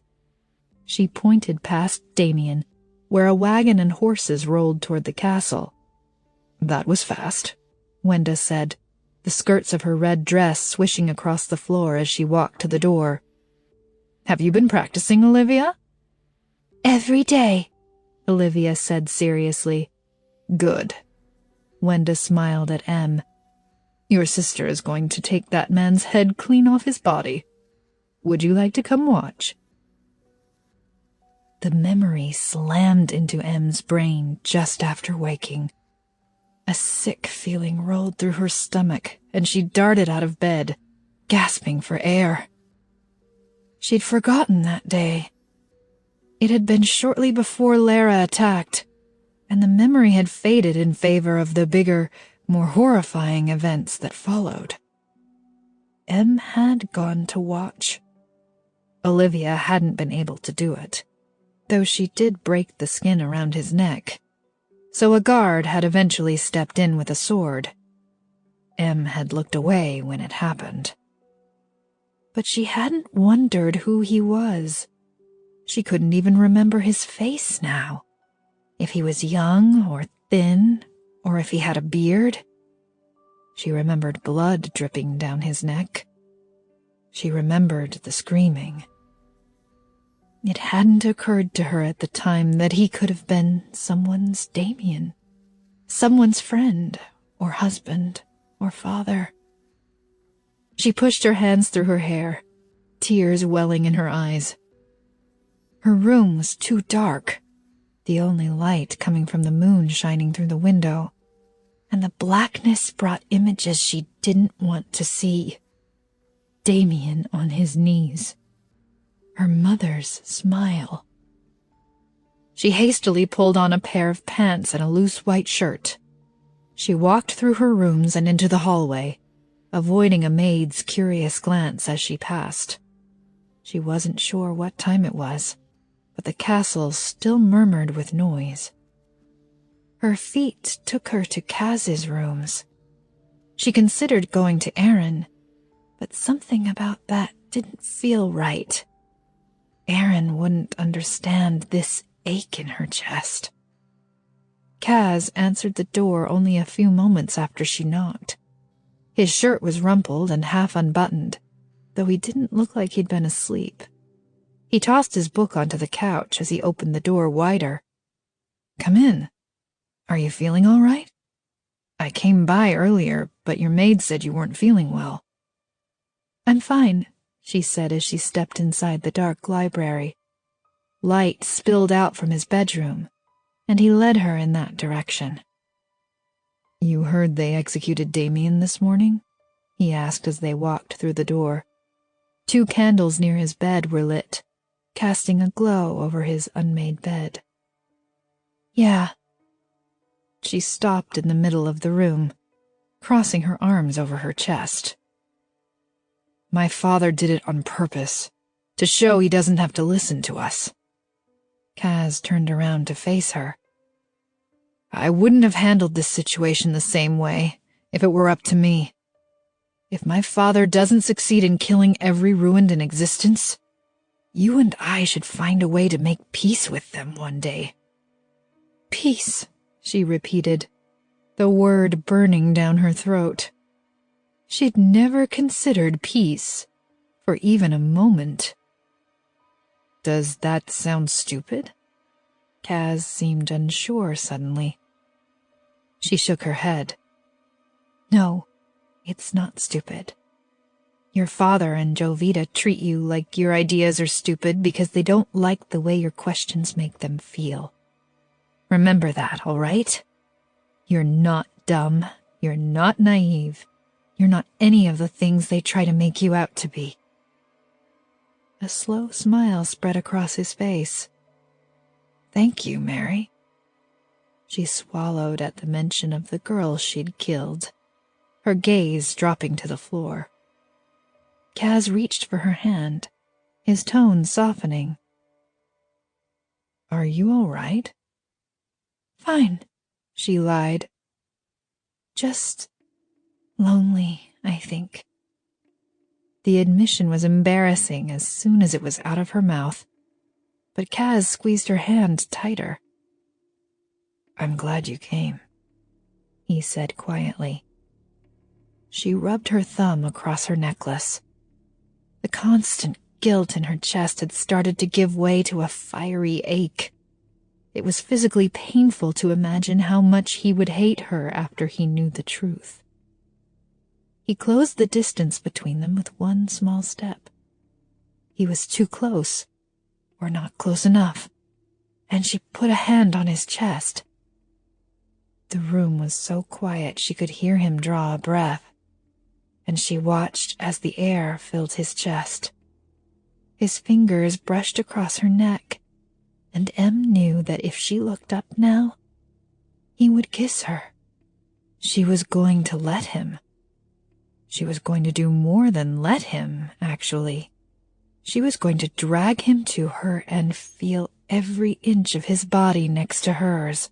She pointed past Damien, where a wagon and horses rolled toward the castle. That was fast, Wenda said, the skirts of her red dress swishing across the floor as she walked to the door. Have you been practicing, Olivia? Every day, Olivia said seriously. Good. Wenda smiled at Em. Your sister is going to take that man's head clean off his body. Would you like to come watch? The memory slammed into Em's brain just after waking. A sick feeling rolled through her stomach, and she darted out of bed, gasping for air. She'd forgotten that day. It had been shortly before Lera attacked, and the memory had faded in favor of the bigger, more horrifying events that followed. Em had gone to watch. Olivia hadn't been able to do it, though she did break the skin around his neck, so a guard had eventually stepped in with a sword. Em had looked away when it happened. But she hadn't wondered who he was. She couldn't even remember his face now. If he was young or thin, or if he had a beard. She remembered blood dripping down his neck. She remembered the screaming. It hadn't occurred to her at the time that he could have been someone's Damien, someone's friend, or husband, or father. She pushed her hands through her hair, tears welling in her eyes. Her room was too dark, the only light coming from the moon shining through the window, and the blackness brought images she didn't want to see. Damien on his knees. Her mother's smile. She hastily pulled on a pair of pants and a loose white shirt. She walked through her rooms and into the hallway, avoiding a maid's curious glance as she passed. She wasn't sure what time it was, but the castle still murmured with noise. Her feet took her to Kaz's rooms. She considered going to Aaron, but something about that didn't feel right. Aaron wouldn't understand this ache in her chest. Kaz answered the door only a few moments after she knocked. His shirt was rumpled and half unbuttoned, though he didn't look like he'd been asleep. He tossed his book onto the couch as he opened the door wider. Come in. Are you feeling all right? I came by earlier, but your maid said you weren't feeling well. I'm fine, she said as she stepped inside the dark library. Light spilled out from his bedroom, and he led her in that direction. You heard they executed Damien this morning? He asked as they walked through the door. 2 candles near his bed were lit, casting a glow over his unmade bed. Yeah. She stopped in the middle of the room, crossing her arms over her chest. My father did it on purpose, to show he doesn't have to listen to us. Kaz turned around to face her. I wouldn't have handled this situation the same way if it were up to me. If my father doesn't succeed in killing every ruined in existence, you and I should find a way to make peace with them one day. Peace, she repeated, the word burning down her throat. She'd never considered peace, for even a moment. Does that sound stupid? Kaz seemed unsure suddenly. She shook her head. No, it's not stupid. Your father and Jovita treat you like your ideas are stupid because they don't like the way your questions make them feel. Remember that, all right? You're not dumb. You're not naive. You're not any of the things they try to make you out to be. A slow smile spread across his face. Thank you, Mary. She swallowed at the mention of the girl she'd killed, her gaze dropping to the floor. Kaz reached for her hand, his tone softening. Are you all right? Fine, she lied. Just lonely, I think. The admission was embarrassing as soon as it was out of her mouth, but Kaz squeezed her hand tighter. I'm glad you came, he said quietly. She rubbed her thumb across her necklace. The constant guilt in her chest had started to give way to a fiery ache. It was physically painful to imagine how much he would hate her after he knew the truth. He closed the distance between them with one small step. He was too close, or not close enough, and she put a hand on his chest. The room was so quiet she could hear him draw a breath, and she watched as the air filled his chest. His fingers brushed across her neck, and Em knew that if she looked up now, he would kiss her. She was going to let him. She was going to do more than let him, actually. She was going to drag him to her and feel every inch of his body next to hers.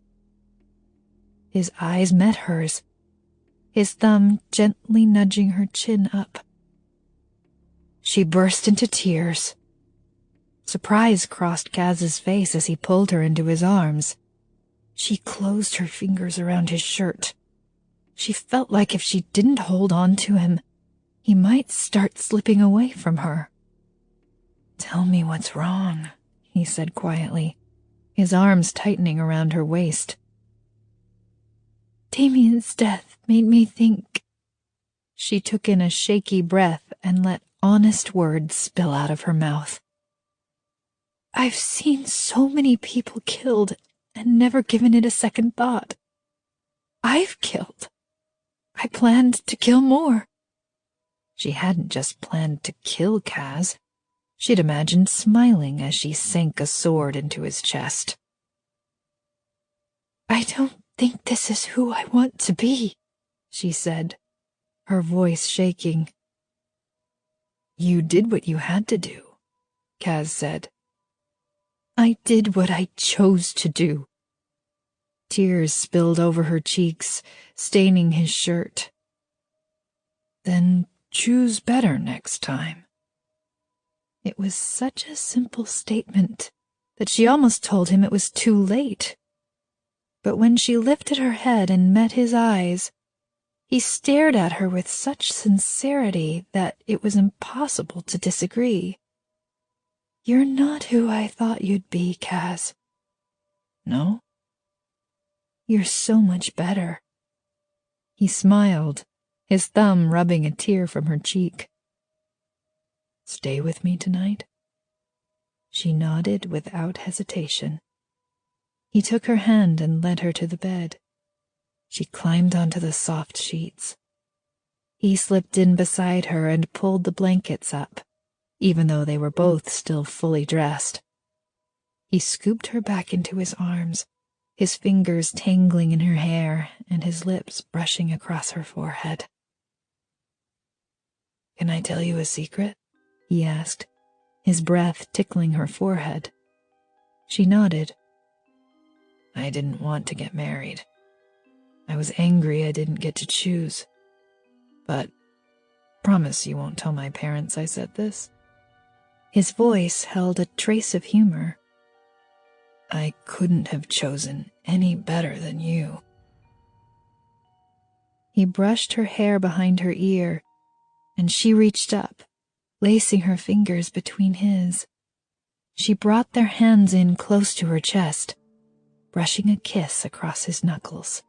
His eyes met hers, his thumb gently nudging her chin up. She burst into tears. Surprise crossed Kaz's face as he pulled her into his arms. She closed her fingers around his shirt. She felt like if she didn't hold on to him, he might start slipping away from her. Tell me what's wrong, he said quietly, his arms tightening around her waist. Damien's death made me think. She took in a shaky breath and let honest words spill out of her mouth. I've seen so many people killed and never given it a second thought. I've killed. I planned to kill more. She hadn't just planned to kill Kaz. She'd imagined smiling as she sank a sword into his chest. I don't think this is who I want to be, she said, her voice shaking. You did what you had to do, Kaz said. I did what I chose to do. Tears spilled over her cheeks, staining his shirt. Then choose better next time. It was such a simple statement that she almost told him it was too late. But when she lifted her head and met his eyes, he stared at her with such sincerity that it was impossible to disagree. You're not who I thought you'd be, Kaz. No? You're so much better." He smiled, his thumb rubbing a tear from her cheek. "Stay with me tonight?" She nodded without hesitation. He took her hand and led her to the bed. She climbed onto the soft sheets. He slipped in beside her and pulled the blankets up, even though they were both still fully dressed. He scooped her back into his arms, his fingers tangling in her hair and his lips brushing across her forehead. "Can I tell you a secret?" he asked, his breath tickling her forehead. She nodded. "I didn't want to get married. I was angry I didn't get to choose. But promise you won't tell my parents I said this." His voice held a trace of humor. "I couldn't have chosen any better than you." He brushed her hair behind her ear, and she reached up, lacing her fingers between his. She brought their hands in close to her chest, brushing a kiss across his knuckles.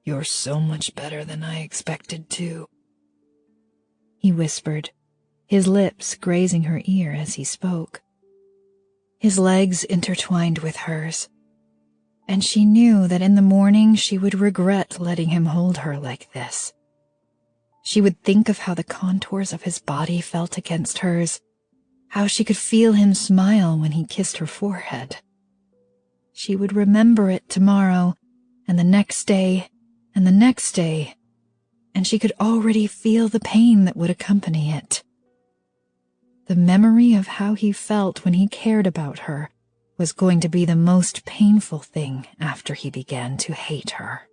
"You're so much better than I expected, too," he whispered, his lips grazing her ear as he spoke. His legs intertwined with hers, and she knew that in the morning she would regret letting him hold her like this. She would think of how the contours of his body felt against hers, how she could feel him smile when he kissed her forehead. She would remember it tomorrow, and the next day, and the next day, and she could already feel the pain that would accompany it. The memory of how he felt when he cared about her was going to be the most painful thing after he began to hate her.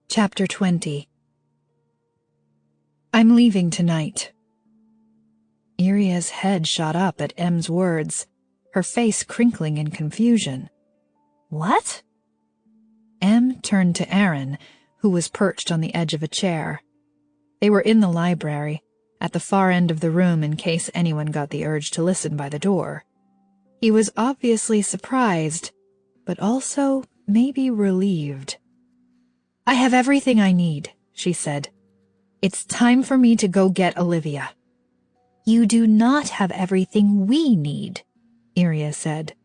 Chapter 20. "I'm leaving tonight." Iria's head shot up at M's words, her face crinkling in confusion. "What?" M turned to Aaron, who was perched on the edge of a chair. They were in the library, at the far end of the room in case anyone got the urge to listen by the door. He was obviously surprised, but also maybe relieved. "I have everything I need," she said. "It's time for me to go get Olivia." "You do not have everything we need," Iria said.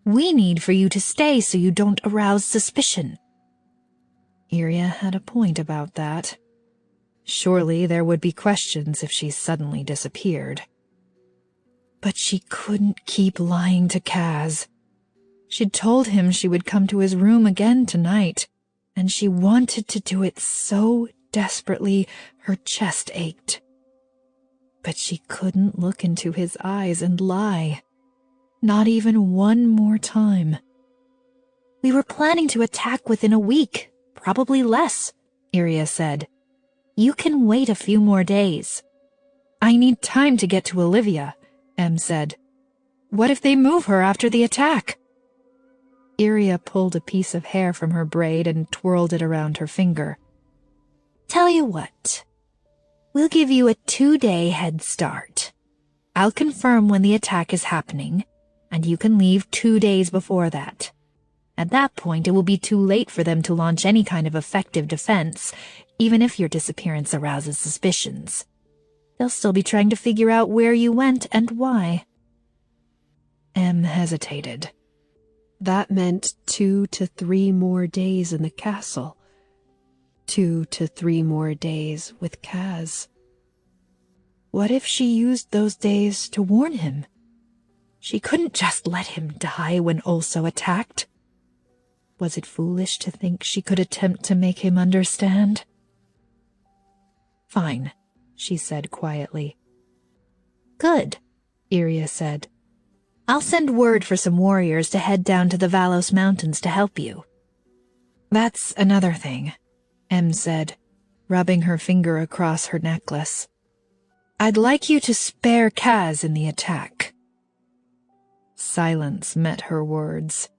"We need for you to stay so you don't arouse suspicion." Iria had a point about that. Surely there would be questions if she suddenly disappeared. But she couldn't keep lying to Kaz. She'd told him she would come to his room again tonight, and she wanted to do it so desperately her chest ached. But she couldn't look into his eyes and lie. Not even one more time. "We were planning to attack within a week, probably less," Iria said. "You can wait a few more days." "I need time to get to Olivia," Em said. "What if they move her after the attack?" Iria pulled a piece of hair from her braid and twirled it around her finger. "Tell you what. We'll give you a 2-day head start. I'll confirm when the attack is happening, and you can leave 2 days before that. At that point, it will be too late for them to launch any kind of effective defense, even if your disappearance arouses suspicions. They'll still be trying to figure out where you went and why." Em hesitated. That meant 2 to 3 more days in the castle. 2 to 3 more days with Kaz. What if she used those days to warn him? She couldn't just let him die when also attacked. Was it foolish to think she could attempt to make him understand? "Fine," she said quietly. "Good," Iria said. "I'll send word for some warriors to head down to the Vallos Mountains to help you." "That's another thing," Em said, rubbing her finger across her necklace. "I'd like you to spare Kaz in the attack." Silence met her words.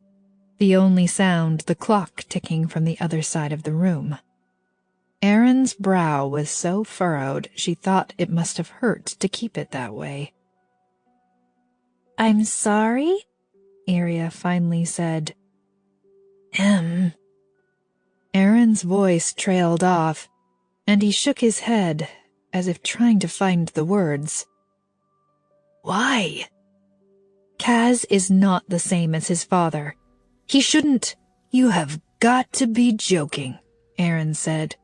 The only sound the clock ticking from the other side of the room. Aaron's brow was so furrowed she thought it must have hurt to keep it that way. "I'm sorry?" Iria finally said. Aaron's voice trailed off, and he shook his head, as if trying to find the words. Why? Kaz is not the same as his father. He shouldn't— You have got to be joking, Aaron said.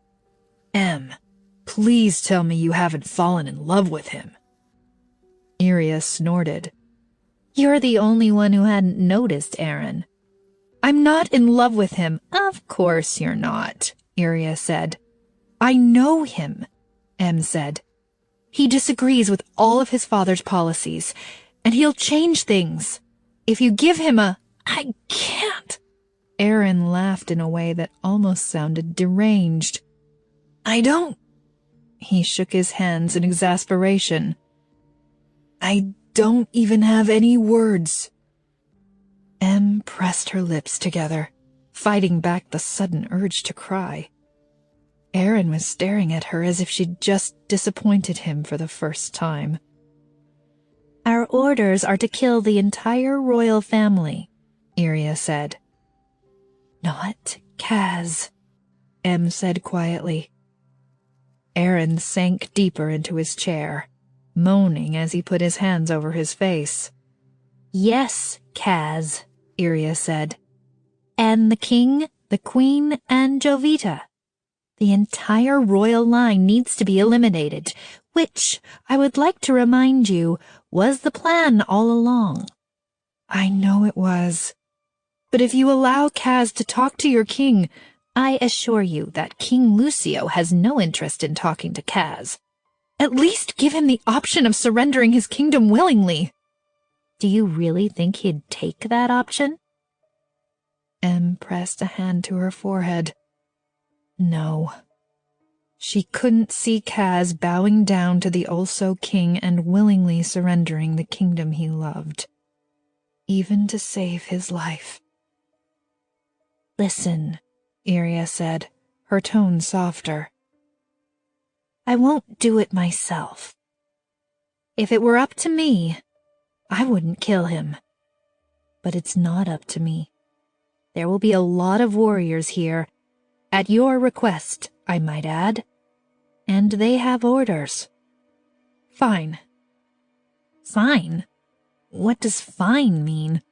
Please tell me you haven't fallen in love with him. Iria snorted. You're the only one who hadn't noticed, Aaron. I'm not in love with him. Of course you're not, Iria said. I know him, said. He disagrees with all of his father's policies, and he'll change things. If you give him I can't. Aaron laughed in a way that almost sounded deranged. I don't. He shook his hands in exasperation. I don't even have any words. Em pressed her lips together, fighting back the sudden urge to cry. Aaron was staring at her as if she'd just disappointed him for the first time. Our orders are to kill the entire royal family, Iria said. Not Kaz, Em said quietly. Aaron sank deeper into his chair, moaning as he put his hands over his face. Yes, Kaz, Iria said. And the king, the queen, and Jovita. The entire royal line needs to be eliminated, which, I would like to remind you, was the plan all along. I know it was. But if you allow Kaz to talk to your king, I assure you that King Lucio has no interest in talking to Kaz. At least give him the option of surrendering his kingdom willingly. Do you really think he'd take that option? Em pressed a hand to her forehead. No. She couldn't see Kaz bowing down to the also king and willingly surrendering the kingdom he loved, even to save his life. Listen, Iria said, her tone softer. I won't do it myself. If it were up to me, I wouldn't kill him. But it's not up to me. There will be a lot of warriors here, at your request, I might add, and they have orders. Fine. Fine? What does fine mean?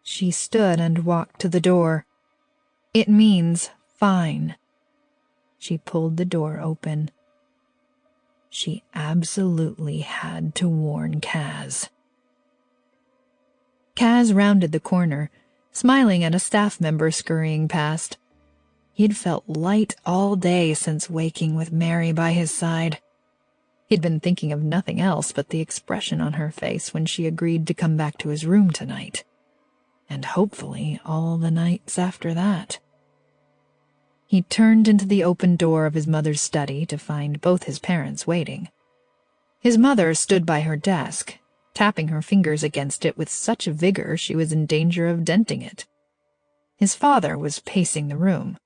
She stood and walked to the door. It means fine. She pulled the door open. She absolutely had to warn Kaz. Kaz rounded the corner, smiling at a staff member scurrying past. He'd felt light all day since waking with Mary by his side. He'd been thinking of nothing else but the expression on her face when she agreed to come back to his room tonight. And hopefully all the nights after that. He turned into the open door of his mother's study to find both his parents waiting. His mother stood by her desk, tapping her fingers against it with such vigor she was in danger of denting it. His father was pacing the room.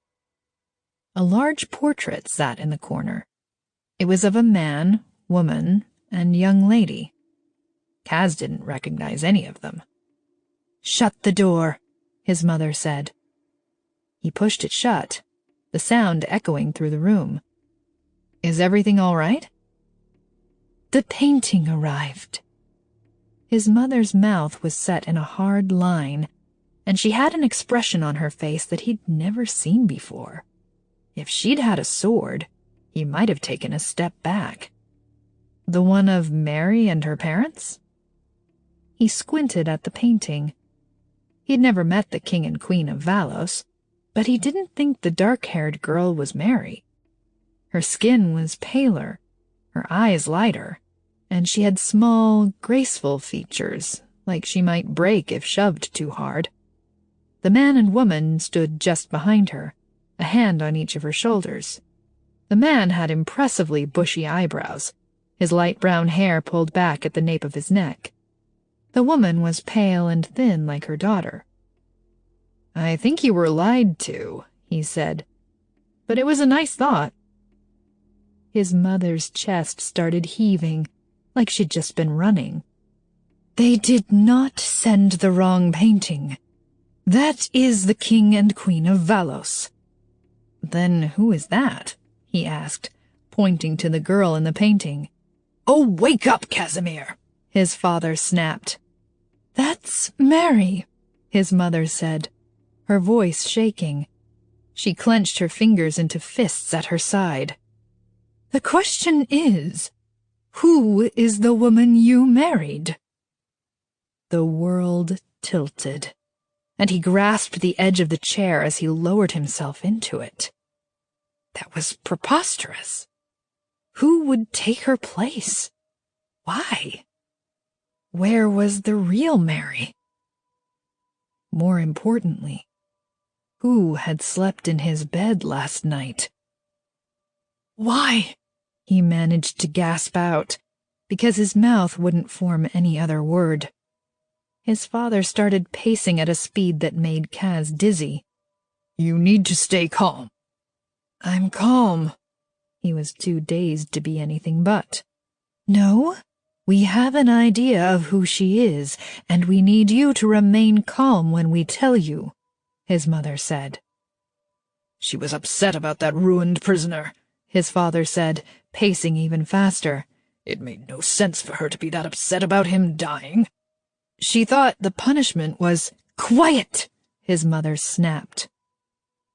A large portrait sat in the corner. It was of a man, woman, and young lady. Kaz didn't recognize any of them. "Shut the door," his mother said. He pushed it shut, the sound echoing through the room. "Is everything all right?" "The painting arrived." His mother's mouth was set in a hard line, and she had an expression on her face that he'd never seen before. If she'd had a sword, he might have taken a step back. The one of Mary and her parents? He squinted at the painting. He'd never met the King and Queen of Vallos, but he didn't think the dark-haired girl was Mary. Her skin was paler, her eyes lighter, and she had small, graceful features, like she might break if shoved too hard. The man and woman stood just behind her, a hand on each of her shoulders. The man had impressively bushy eyebrows, his light brown hair pulled back at the nape of his neck. The woman was pale and thin like her daughter. "I think you were lied to," he said, "but it was a nice thought." His mother's chest started heaving, like she'd just been running. They did not send the wrong painting. That is the King and Queen of Vallos. Then who is that? He asked, pointing to the girl in the painting. Oh, wake up, Casimir! His father snapped. That's Mary, his mother said, her voice shaking. She clenched her fingers into fists at her side. The question is, who is the woman you married? The world tilted, and he grasped the edge of the chair as he lowered himself into it. That was preposterous. Who would take her place? Why? Where was the real Mary? More importantly, who had slept in his bed last night? Why? He managed to gasp out, because his mouth wouldn't form any other word. His father started pacing at a speed that made Kaz dizzy. You need to stay calm. I'm calm. He was too dazed to be anything but. No, we have an idea of who she is, and we need you to remain calm when we tell you, his mother said. She was upset about that ruined prisoner, his father said, pacing even faster. It made no sense for her to be that upset about him dying. She thought the punishment was quiet, his mother snapped.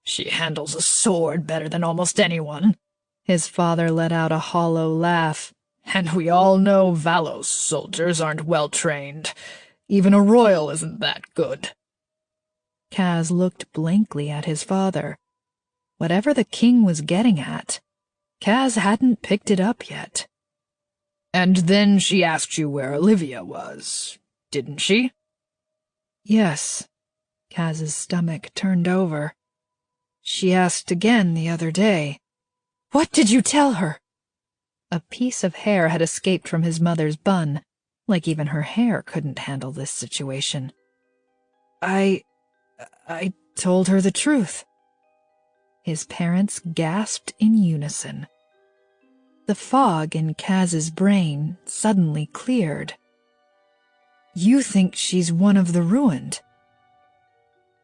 She handles a sword better than almost anyone. His father let out a hollow laugh. And we all know Vallos soldiers aren't well trained. Even a royal isn't that good. Kaz looked blankly at his father. Whatever the king was getting at, Kaz hadn't picked it up yet. And then she asked you where Olivia was, didn't she? Yes. Kaz's stomach turned over. She asked again the other day. What did you tell her? A piece of hair had escaped from his mother's bun, like even her hair couldn't handle this situation. I told her the truth. His parents gasped in unison. The fog in Kaz's brain suddenly cleared. You think she's one of the ruined?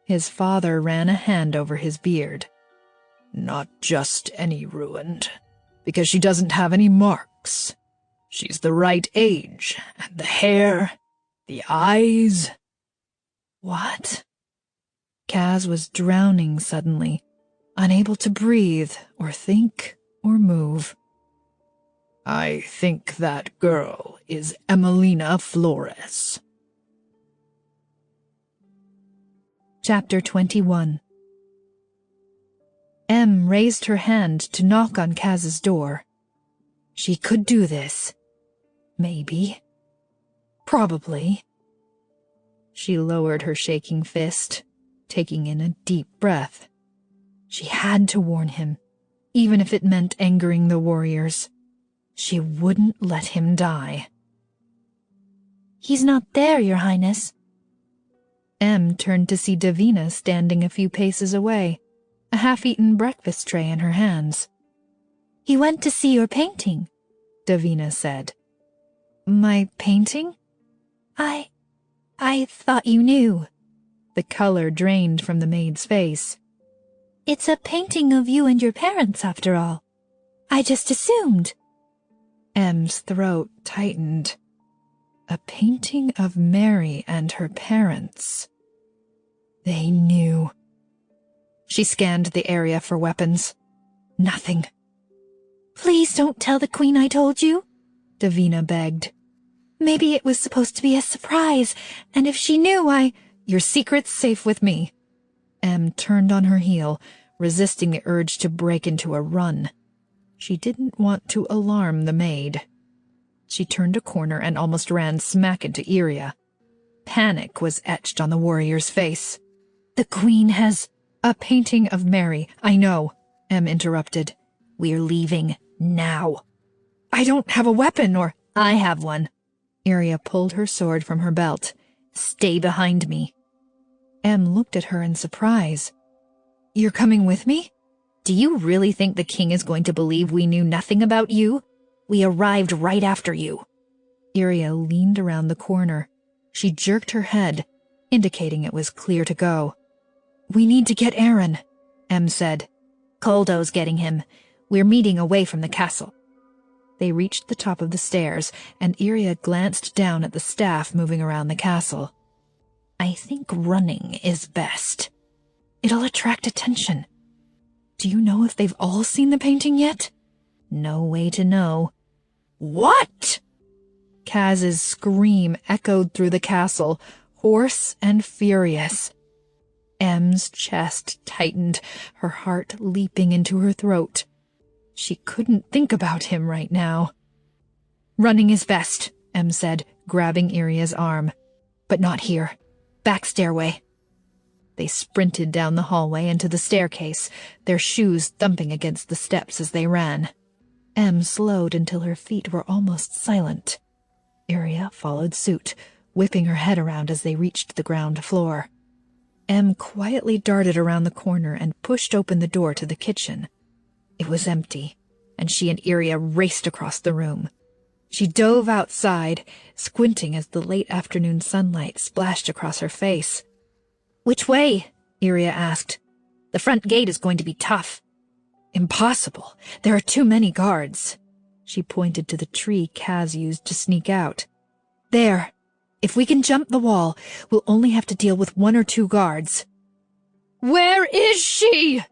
His father ran a hand over his beard. Not just any ruined, because she doesn't have any marks. She's the right age, and the hair, the eyes. What? Kaz was drowning suddenly, unable to breathe or think or move. I think that girl is Emelina Flores. Chapter 21. Em raised her hand to knock on Kaz's door. She could do this. Maybe. Probably. She lowered her shaking fist, taking in a deep breath. She had to warn him, even if it meant angering the warriors. She wouldn't let him die. He's not there, Your Highness. Em turned to see Davina standing a few paces away, a half-eaten breakfast tray in her hands. He went to see your painting, Davina said. My painting? I thought you knew. The color drained from the maid's face. It's a painting of you and your parents, after all. I just assumed. Em's throat tightened. A painting of Mary and her parents. They knew. She scanned the area for weapons. Nothing. Please don't tell the Queen I told you, Davina begged. Maybe it was supposed to be a surprise, and if she knew, Your secret's safe with me. Em turned on her heel, resisting the urge to break into a run. She didn't want to alarm the maid. She turned a corner and almost ran smack into Iria. Panic was etched on the warrior's face. The Queen has a painting of Mary. I know, Em interrupted. We're leaving now. I don't have a weapon, or I have one. Iria pulled her sword from her belt. Stay behind me. Em looked at her in surprise. You're coming with me? Do you really think the king is going to believe we knew nothing about you? We arrived right after you. Iria leaned around the corner, She jerked her head, indicating it was clear to go. "We need to get Aaron," Em said. "Koldo's getting him. We're meeting away from the castle." They reached the top of the stairs, and Iria glanced down at the staff moving around the castle. "I think running is best. It'll attract attention." "Do you know if they've all seen the painting yet?" "No way to know." "What?" Kaz's scream echoed through the castle, hoarse and furious. Em's chest tightened, her heart leaping into her throat. She couldn't think about him right now. "Running is best," Em said, grabbing Iria's arm. "But not here. Back stairway." They sprinted down the hallway and to the staircase, their shoes thumping against the steps as they ran. Em slowed until her feet were almost silent. Iria followed suit, whipping her head around as they reached the ground floor. Em quietly darted around the corner and pushed open the door to the kitchen. It was empty, and she and Iria raced across the room. She dove outside, squinting as the late afternoon sunlight splashed across her face. "Which way?" Iria asked. "The front gate is going to be tough." "Impossible. There are too many guards." She pointed to the tree Kaz used to sneak out. "There. If we can jump the wall, we'll only have to deal with 1 or 2 guards." "Where is she?"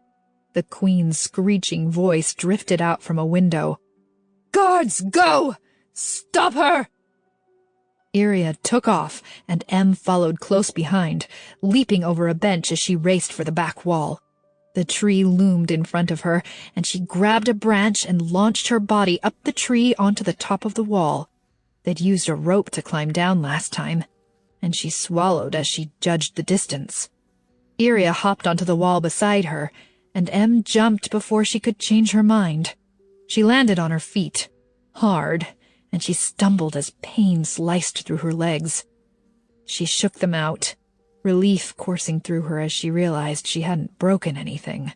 The Queen's screeching voice drifted out from a window. "Guards, go! Stop her!" Iria took off, and Em followed close behind, leaping over a bench as she raced for the back wall. The tree loomed in front of her, and she grabbed a branch and launched her body up the tree onto the top of the wall. They'd used a rope to climb down last time, and she swallowed as she judged the distance. Iria hopped onto the wall beside her, and Em jumped before she could change her mind. She landed on her feet, hard, and she stumbled as pain sliced through her legs. She shook them out, relief coursing through her as she realized she hadn't broken anything.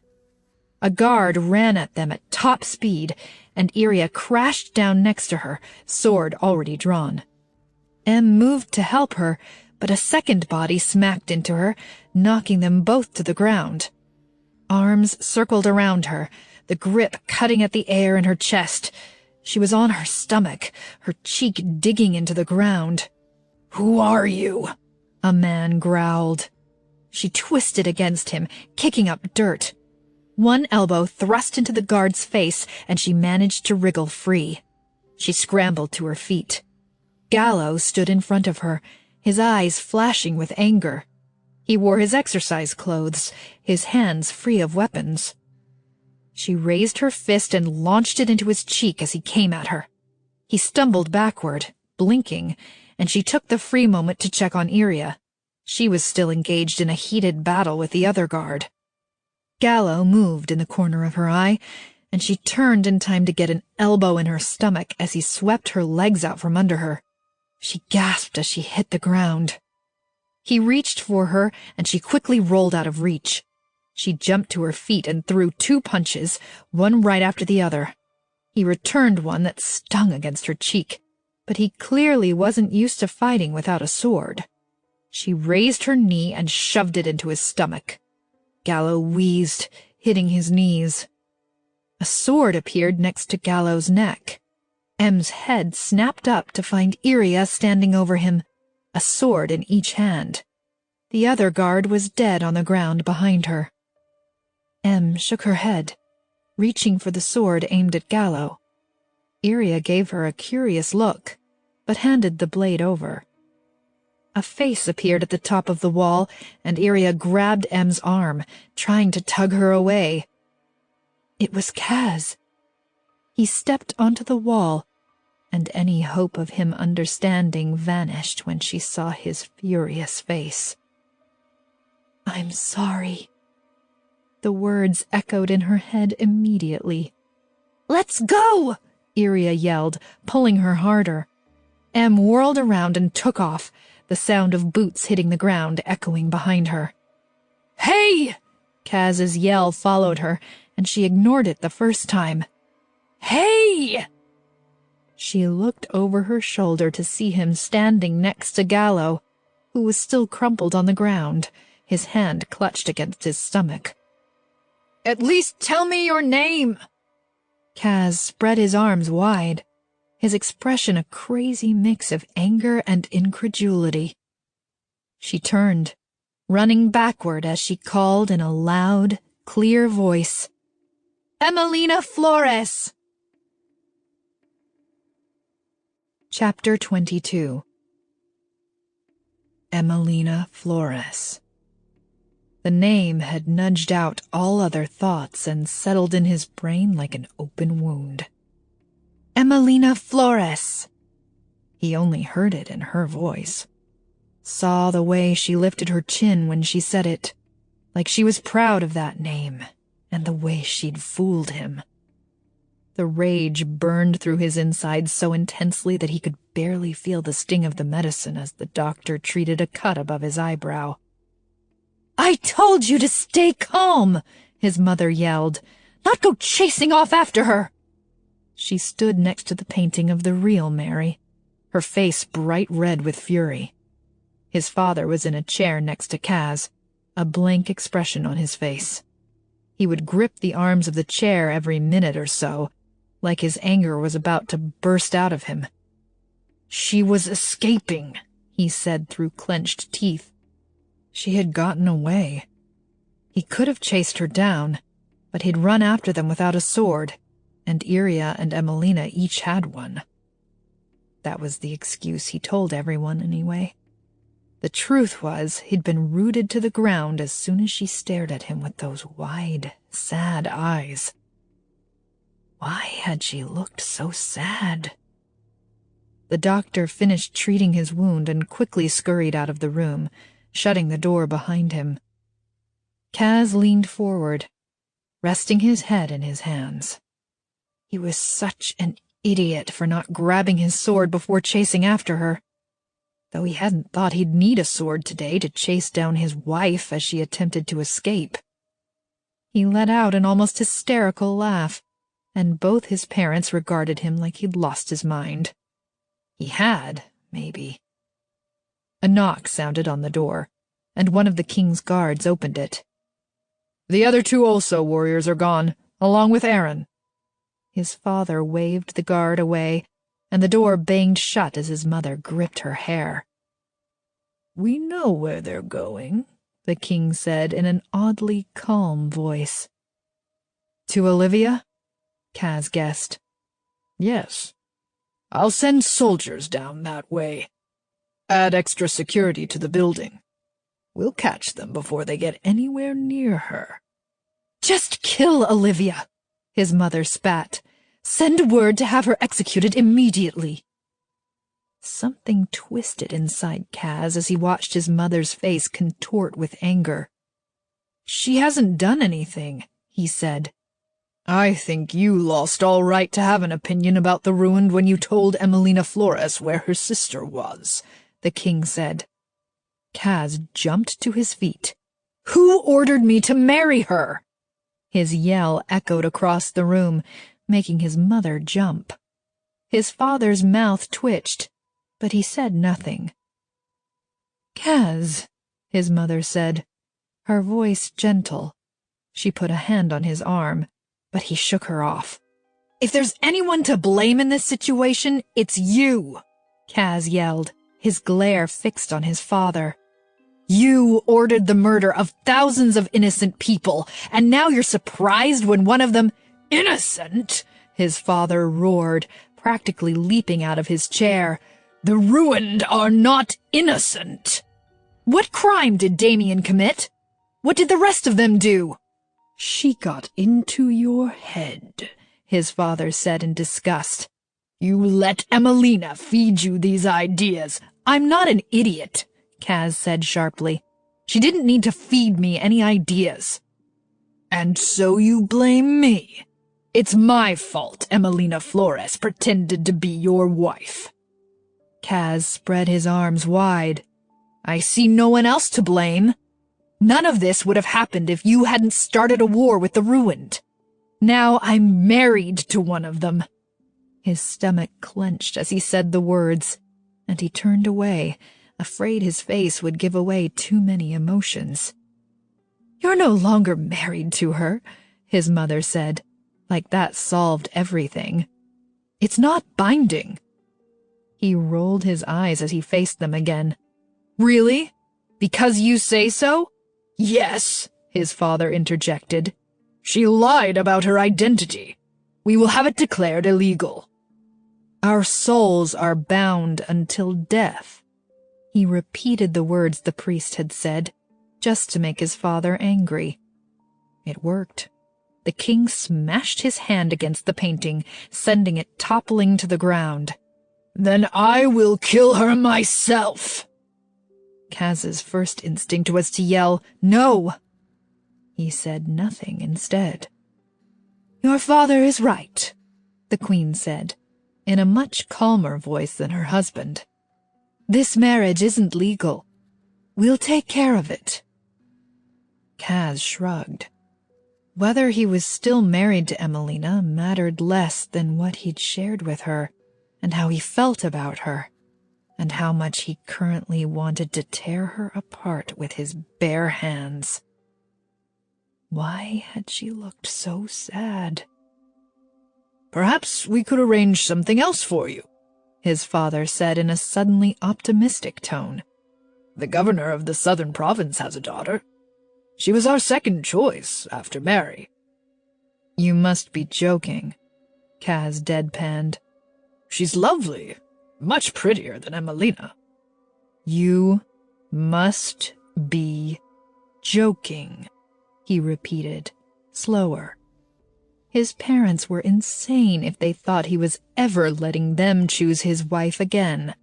A guard ran at them at top speed, and Iria crashed down next to her, sword already drawn. Em moved to help her, but a second body smacked into her, knocking them both to the ground. Arms circled around her, the grip cutting at the air in her chest. She was on her stomach, her cheek digging into the ground. "Who are you?" a man growled. She twisted against him, kicking up dirt. One elbow thrust into the guard's face, and she managed to wriggle free. She scrambled to her feet. Gallo stood in front of her, his eyes flashing with anger. He wore his exercise clothes, his hands free of weapons. She raised her fist and launched it into his cheek as he came at her. He stumbled backward, blinking, and she took the free moment to check on Iria. She was still engaged in a heated battle with the other guard. Gallo moved in the corner of her eye, and she turned in time to get an elbow in her stomach as he swept her legs out from under her. She gasped as she hit the ground. He reached for her, and she quickly rolled out of reach. She jumped to her feet and threw 2 punches, one right after the other. He returned one that stung against her cheek, but he clearly wasn't used to fighting without a sword. She raised her knee and shoved it into his stomach. Gallo wheezed, hitting his knees. A sword appeared next to Gallo's neck. Em's head snapped up to find Iria standing over him, a sword in each hand. The other guard was dead on the ground behind her. Em shook her head, reaching for the sword aimed at Gallo. Iria gave her a curious look, but handed the blade over. A face appeared at the top of the wall, and Iria grabbed Em's arm, trying to tug her away. It was Kaz. He stepped onto the wall, and any hope of him understanding vanished when she saw his furious face. "I'm sorry." The words echoed in her head immediately. "Let's go!" Iria yelled, pulling her harder. Em whirled around and took off, the sound of boots hitting the ground echoing behind her. "Hey!" Kaz's yell followed her, and she ignored it the first time. "Hey!" She looked over her shoulder to see him standing next to Gallo, who was still crumpled on the ground, his hand clutched against his stomach. "At least tell me your name!" Kaz spread his arms wide, his expression a crazy mix of anger and incredulity. She turned, running backward as she called in a loud, clear voice, "Emelina Flores!" Chapter 22. Emelina Flores. The name had nudged out all other thoughts and settled in his brain like an open wound. Emelina Flores! He only heard it in her voice. Saw the way she lifted her chin when she said it, like she was proud of that name, and the way she'd fooled him. The rage burned through his insides so intensely that he could barely feel the sting of the medicine as the doctor treated a cut above his eyebrow. "I told you to stay calm," his mother yelled, "not go chasing off after her." She stood next to the painting of the real Mary, her face bright red with fury. His father was in a chair next to Kaz, a blank expression on his face. He would grip the arms of the chair every minute or so, like his anger was about to burst out of him. "She was escaping," he said through clenched teeth. She had gotten away. He could have chased her down, but he'd run after them without a sword, and Iria and Emelina each had one. That was the excuse he told everyone, anyway. The truth was, he'd been rooted to the ground as soon as she stared at him with those wide, sad eyes. Why had she looked so sad? The doctor finished treating his wound and quickly scurried out of the room, shutting the door behind him. Kaz leaned forward, resting his head in his hands. He was such an idiot for not grabbing his sword before chasing after her, though he hadn't thought he'd need a sword today to chase down his wife as she attempted to escape. He let out an almost hysterical laugh, and both his parents regarded him like he'd lost his mind. He had, maybe. A knock sounded on the door, and one of the king's guards opened it. "The other two also warriors are gone, along with Aaron." His father waved the guard away, and the door banged shut as his mother gripped her hair. "We know where they're going," the king said in an oddly calm voice. "To Olivia?" Kaz guessed. "Yes. I'll send soldiers down that way. Add extra security to the building. We'll catch them before they get anywhere near her." "Just kill Olivia," his mother spat. "Send word to have her executed immediately." Something twisted inside Kaz as he watched his mother's face contort with anger. "She hasn't done anything," he said. "I think you lost all right to have an opinion about the ruined when you told Emelina Flores where her sister was," the king said. Kaz jumped to his feet. "Who ordered me to marry her?" His yell echoed across the room, making his mother jump. His father's mouth twitched, but he said nothing. "Kaz," his mother said, her voice gentle. She put a hand on his arm, but he shook her off. "If there's anyone to blame in this situation, it's you," Kaz yelled, his glare fixed on his father. "You ordered the murder of thousands of innocent people, and now you're surprised when one of them—" "Innocent?" his father roared, practically leaping out of his chair. "The ruined are not innocent." "What crime did Damien commit? What did the rest of them do?" "She got into your head," his father said in disgust. "You let Emelina feed you these ideas." "I'm not an idiot," Kaz said sharply. "She didn't need to feed me any ideas." "And so you blame me? It's my fault Emelina Flores pretended to be your wife." Kaz spread his arms wide. "I see no one else to blame. None of this would have happened if you hadn't started a war with the ruined. Now I'm married to one of them." His stomach clenched as he said the words, and he turned away, afraid his face would give away too many emotions. "You're no longer married to her," his mother said, like that solved everything. "It's not binding." He rolled his eyes as he faced them again. "Really? Because you say so?" "Yes," his father interjected. "She lied about her identity. We will have it declared illegal." "Our souls are bound until death." He repeated the words the priest had said, just to make his father angry. It worked. The king smashed his hand against the painting, sending it toppling to the ground. "Then I will kill her myself." Kaz's first instinct was to yell, "No!" He said nothing instead. "Your father is right," the queen said, in a much calmer voice than her husband. "This marriage isn't legal. We'll take care of it." Kaz shrugged. Whether he was still married to Emelina mattered less than what he'd shared with her, and how he felt about her, and how much he currently wanted to tear her apart with his bare hands. Why had she looked so sad? "Perhaps we could arrange something else for you," his father said in a suddenly optimistic tone. "The governor of the southern province has a daughter. She was our second choice after Mary." "You must be joking," Kaz deadpanned. "She's lovely, much prettier than Emelina." "You must be joking," he repeated, slower. His parents were insane if they thought he was ever letting them choose his wife again.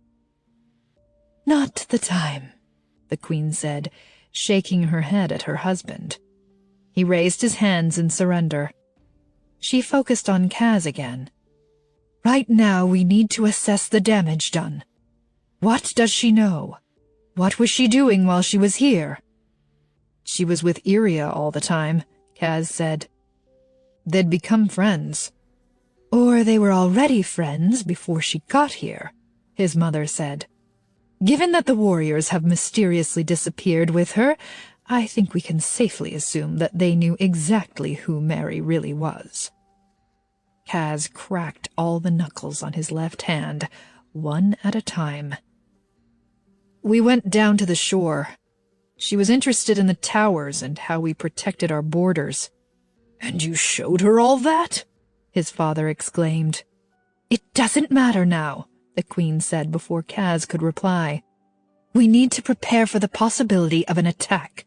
"Not the time," the queen said, shaking her head at her husband. He raised his hands in surrender. She focused on Kaz again. "Right now we need to assess the damage done. What does she know? What was she doing while she was here?" "She was with Iria all the time," Kaz said. "They'd become friends." "Or they were already friends before she got here," his mother said. "Given that the warriors have mysteriously disappeared with her, I think we can safely assume that they knew exactly who Mary really was." Kaz cracked all the knuckles on his left hand, one at a time. "We went down to the shore. She was interested in the towers and how we protected our borders." "And you showed her all that?" his father exclaimed. "It doesn't matter now," the queen said before Kaz could reply. "We need to prepare for the possibility of an attack.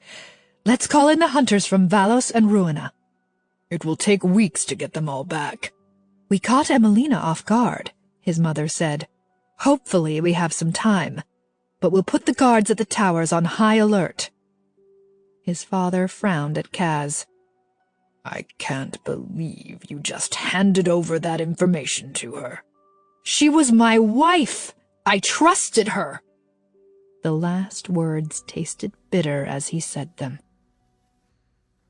Let's call in the hunters from Vallos and Ruina." "It will take weeks to get them all back." "We caught Emelina off guard," his mother said. "Hopefully we have some time, but we'll put the guards at the towers on high alert." His father frowned at Kaz. "I can't believe you just handed over that information to her." "She was my wife! I trusted her!" The last words tasted bitter as he said them.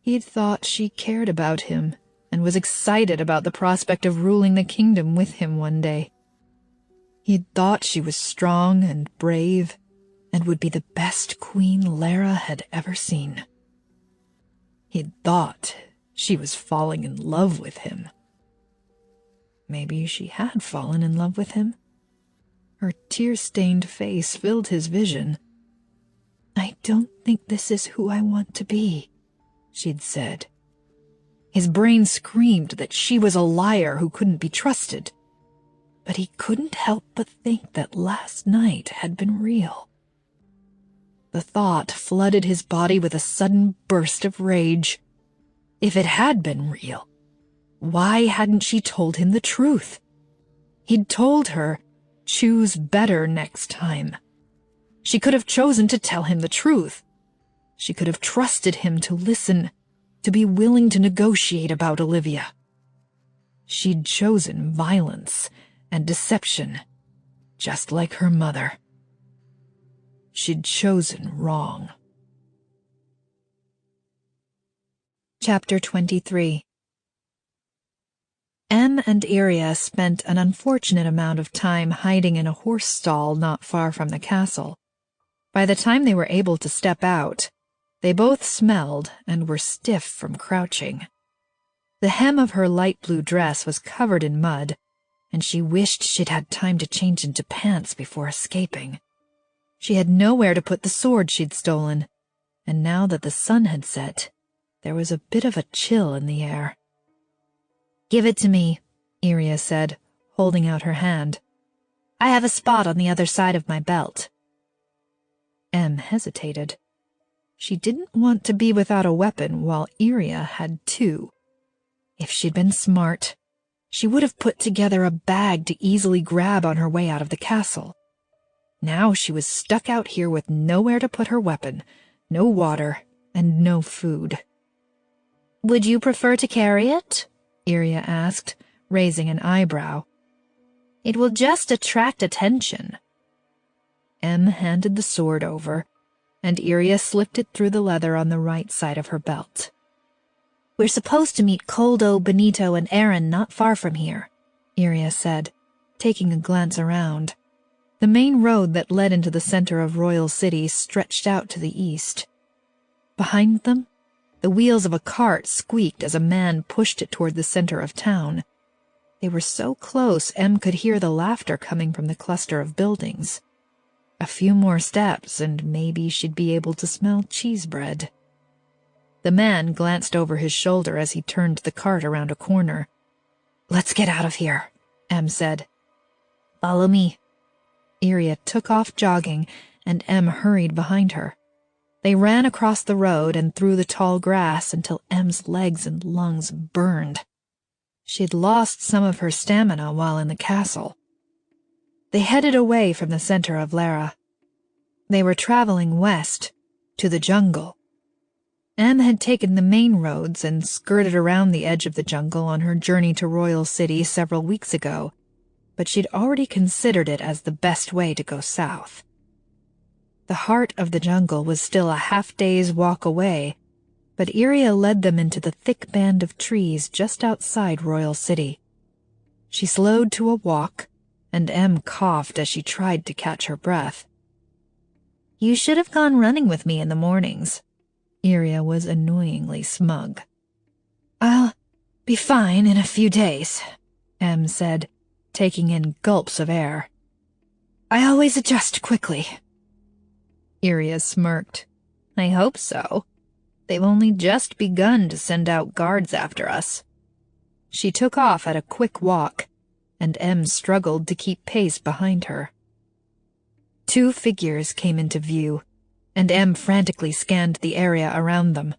He'd thought she cared about him and was excited about the prospect of ruling the kingdom with him one day. He'd thought she was strong and brave and would be the best queen Lera had ever seen. He'd thought she was falling in love with him. Maybe she had fallen in love with him. Her tear-stained face filled his vision. "I don't think this is who I want to be," she'd said. His brain screamed that she was a liar who couldn't be trusted. But he couldn't help but think that last night had been real. The thought flooded his body with a sudden burst of rage. If it had been real, why hadn't she told him the truth? He'd told her, choose better next time. She could have chosen to tell him the truth. She could have trusted him to listen, to be willing to negotiate about Olivia. She'd chosen violence and deception, just like her mother. She'd chosen wrong. Chapter 23. Em and Iria spent an unfortunate amount of time hiding in a horse stall not far from the castle. By the time they were able to step out, they both smelled and were stiff from crouching. The hem of her light blue dress was covered in mud, and she wished she'd had time to change into pants before escaping. She had nowhere to put the sword she'd stolen, and now that the sun had set, there was a bit of a chill in the air. "Give it to me," Iria said, holding out her hand. "I have a spot on the other side of my belt." Em hesitated. She didn't want to be without a weapon while Iria had two. If she'd been smart, she would have put together a bag to easily grab on her way out of the castle. Now she was stuck out here with nowhere to put her weapon, no water, and no food. "Would you prefer to carry it?" Iria asked, raising an eyebrow. "It will just attract attention." Em handed the sword over, and Iria slipped it through the leather on the right side of her belt. "We're supposed to meet Coldo, Benito, and Aaron not far from here," Iria said, taking a glance around. The main road that led into the center of Royal City stretched out to the east. Behind them, the wheels of a cart squeaked as a man pushed it toward the center of town. They were so close Em could hear the laughter coming from the cluster of buildings. A few more steps and maybe she'd be able to smell cheese bread. The man glanced over his shoulder as he turned the cart around a corner. "Let's get out of here," Em said. "Follow me." Iria took off jogging, and Em hurried behind her. They ran across the road and through the tall grass until Em's legs and lungs burned. She'd lost some of her stamina while in the castle. They headed away from the center of Lera. They were traveling west, to the jungle. Em had taken the main roads and skirted around the edge of the jungle on her journey to Royal City several weeks ago, but she'd already considered it as the best way to go south. The heart of the jungle was still a half-day's walk away, but Iria led them into the thick band of trees just outside Royal City. She slowed to a walk, and Em coughed as she tried to catch her breath. "You should have gone running with me in the mornings." Iria was annoyingly smug. "I'll be fine in a few days," Em said, taking in gulps of air. "I always adjust quickly." Iria smirked. "I hope so. They've only just begun to send out guards after us." She took off at a quick walk, and Em struggled to keep pace behind her. Two figures came into view, and Em frantically scanned the area around them.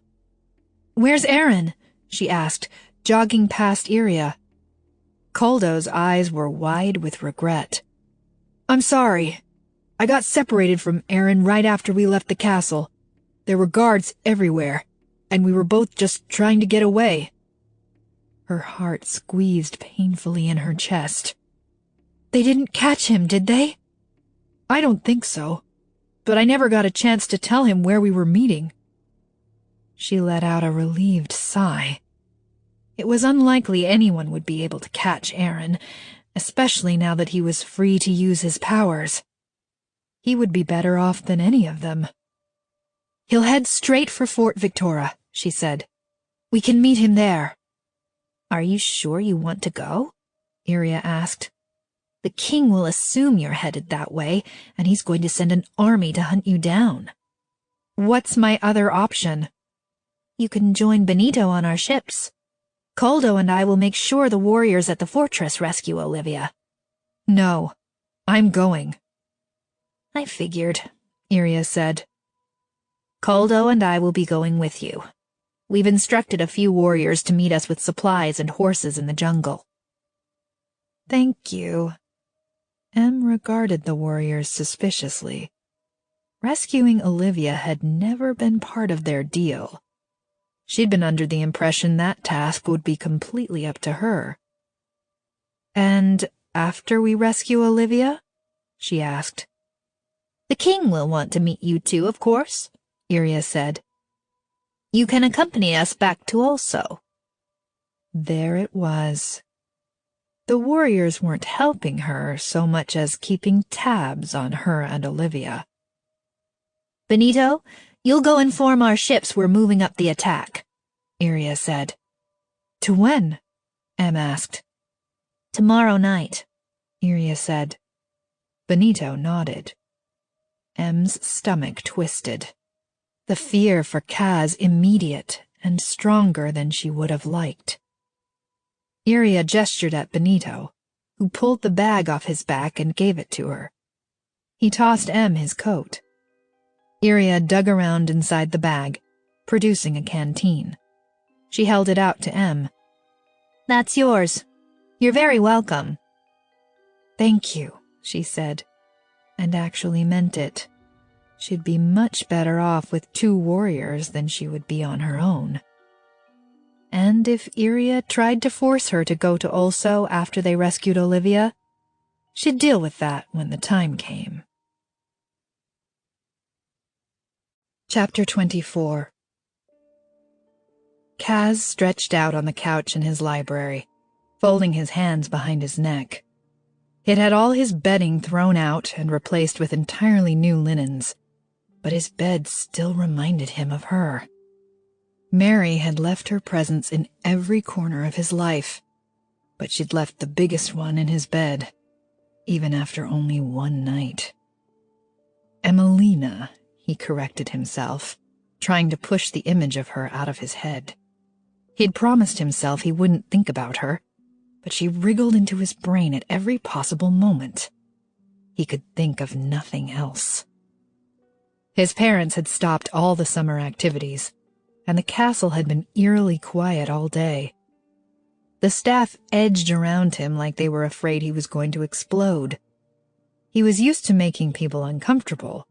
"Where's Aaron?" she asked, jogging past Iria. Coldo's eyes were wide with regret. "I'm sorry. I got separated from Aaron right after we left the castle. There were guards everywhere, and we were both just trying to get away." Her heart squeezed painfully in her chest. "They didn't catch him, did they?" "I don't think so, but I never got a chance to tell him where we were meeting." She let out a relieved sigh. It was unlikely anyone would be able to catch Aaron, especially now that he was free to use his powers. He would be better off than any of them. "He'll head straight for Fort Victoria," she said. "We can meet him there." "Are you sure you want to go?" Iria asked. "The king will assume you're headed that way, and he's going to send an army to hunt you down." "What's my other option?" "You can join Benito on our ships. Coldo and I will make sure the warriors at the fortress rescue Olivia." "No, I'm going." "I figured," Iria said. "Coldo and I will be going with you. We've instructed a few warriors to meet us with supplies and horses in the jungle." "Thank you." Em regarded the warriors suspiciously. Rescuing Olivia had never been part of their deal. She'd been under the impression that task would be completely up to her. "And after we rescue Olivia?" she asked. "The king will want to meet you too, of course," Iria said. "You can accompany us back to Olso." There it was. The warriors weren't helping her so much as keeping tabs on her and Olivia. Benito, you'll go inform our ships we're moving up the attack, Iria said. To when? Em asked. Tomorrow night, Iria said. Benito nodded. Em's stomach twisted. The fear for Kaz immediate and stronger than she would have liked. Iria gestured at Benito, who pulled the bag off his back and gave it to her. He tossed Em his coat. Iria dug around inside the bag, producing a canteen. She held it out to Em. That's yours. You're very welcome. Thank you, she said, and actually meant it. She'd be much better off with 2 warriors than she would be on her own. And if Iria tried to force her to go to Ulso after they rescued Olivia, she'd deal with that when the time came. Chapter 24. Kaz stretched out on the couch in his library, folding his hands behind his neck. He'd had all his bedding thrown out and replaced with entirely new linens, but his bed still reminded him of her. Mary had left her presence in every corner of his life, but she'd left the biggest one in his bed, even after only one night. Emelina, he corrected himself, trying to push the image of her out of his head. He'd promised himself he wouldn't think about her, but she wriggled into his brain at every possible moment. He could think of nothing else. His parents had stopped all the summer activities, and the castle had been eerily quiet all day. The staff edged around him like they were afraid he was going to explode. He was used to making people uncomfortable,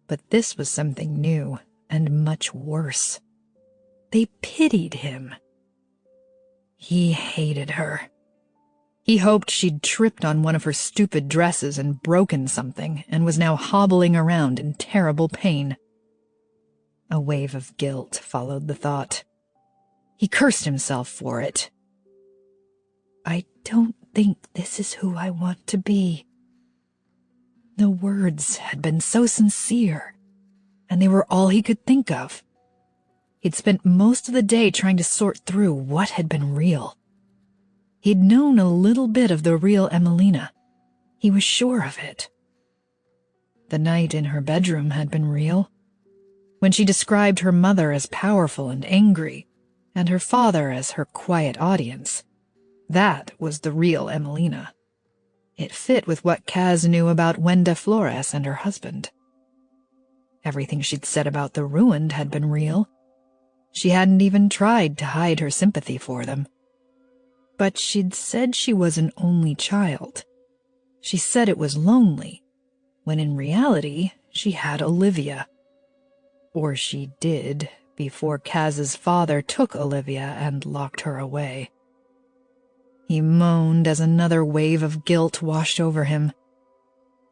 but this was something new and much worse. They pitied him. He hated her. He hoped she'd tripped on one of her stupid dresses and broken something and was now hobbling around in terrible pain. A wave of guilt followed the thought. He cursed himself for it. I don't think this is who I want to be. The words had been so sincere, and they were all he could think of. He'd spent most of the day trying to sort through what had been real. He'd known a little bit of the real Emelina. He was sure of it. The night in her bedroom had been real. When she described her mother as powerful and angry, and her father as her quiet audience, that was the real Emelina. It fit with what Kaz knew about Wenda Flores and her husband. Everything she'd said about the ruined had been real. She hadn't even tried to hide her sympathy for them. But she'd said she was an only child. She said it was lonely, when in reality she had Olivia. Or she did, before Kaz's father took Olivia and locked her away. He moaned as another wave of guilt washed over him.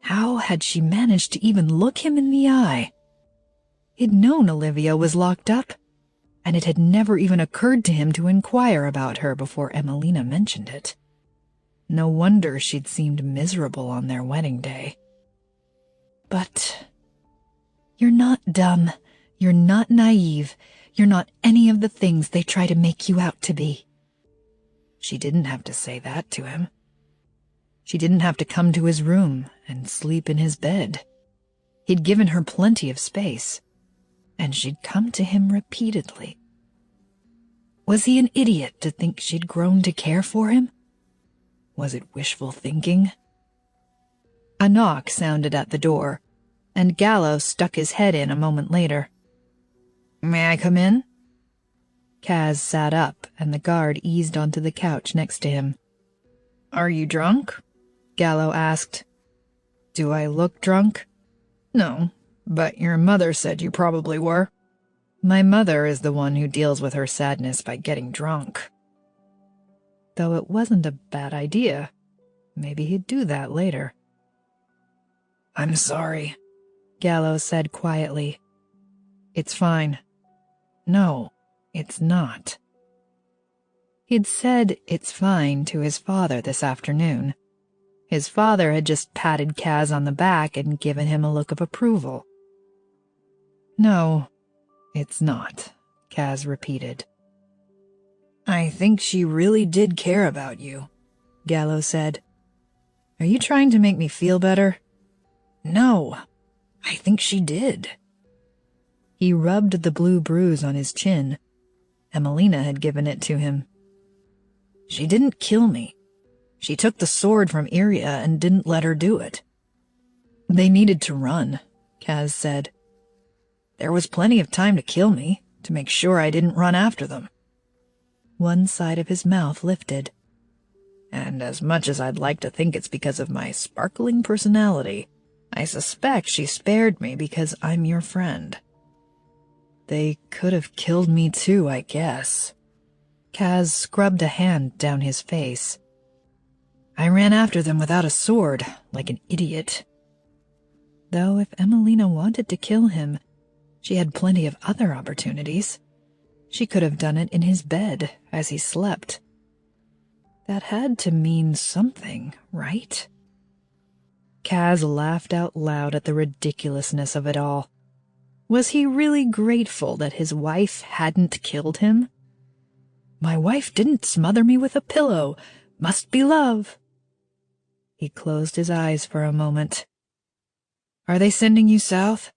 How had she managed to even look him in the eye? He'd known Olivia was locked up, and it had never even occurred to him to inquire about her before Emelina mentioned it. No wonder she'd seemed miserable on their wedding day. But you're not dumb, you're not naive, you're not any of the things they try to make you out to be. She didn't have to say that to him. She didn't have to come to his room and sleep in his bed. He'd given her plenty of space, and she'd come to him repeatedly. Was he an idiot to think she'd grown to care for him? Was it wishful thinking? A knock sounded at the door, and Gallo stuck his head in a moment later. "May I come in?" Kaz sat up, and the guard eased onto the couch next to him. "Are you drunk?" Gallo asked. "Do I look drunk?" "No, but your mother said you probably were." "My mother is the one who deals with her sadness by getting drunk." Though it wasn't a bad idea. Maybe he'd do that later. "I'm sorry," Gallo said quietly. "It's fine." "No, it's not." He'd said it's fine to his father this afternoon. His father had just patted Kaz on the back and given him a look of approval. No, it's not, Kaz repeated. I think she really did care about you, Gallo said. Are you trying to make me feel better? No, I think she did. He rubbed the blue bruise on his chin. Emelina had given it to him. She didn't kill me. She took the sword from Iria and didn't let her do it. They needed to run, Kaz said. There was plenty of time to kill me, to make sure I didn't run after them. One side of his mouth lifted. And as much as I'd like to think it's because of my sparkling personality, I suspect she spared me because I'm your friend. They could have killed me too, I guess. Kaz scrubbed a hand down his face. I ran after them without a sword, like an idiot. Though if Emelina wanted to kill him, she had plenty of other opportunities. She could have done it in his bed as he slept. That had to mean something, right? Kaz laughed out loud at the ridiculousness of it all. Was he really grateful that his wife hadn't killed him? My wife didn't smother me with a pillow. Must be love. He closed his eyes for a moment. Are they sending you south?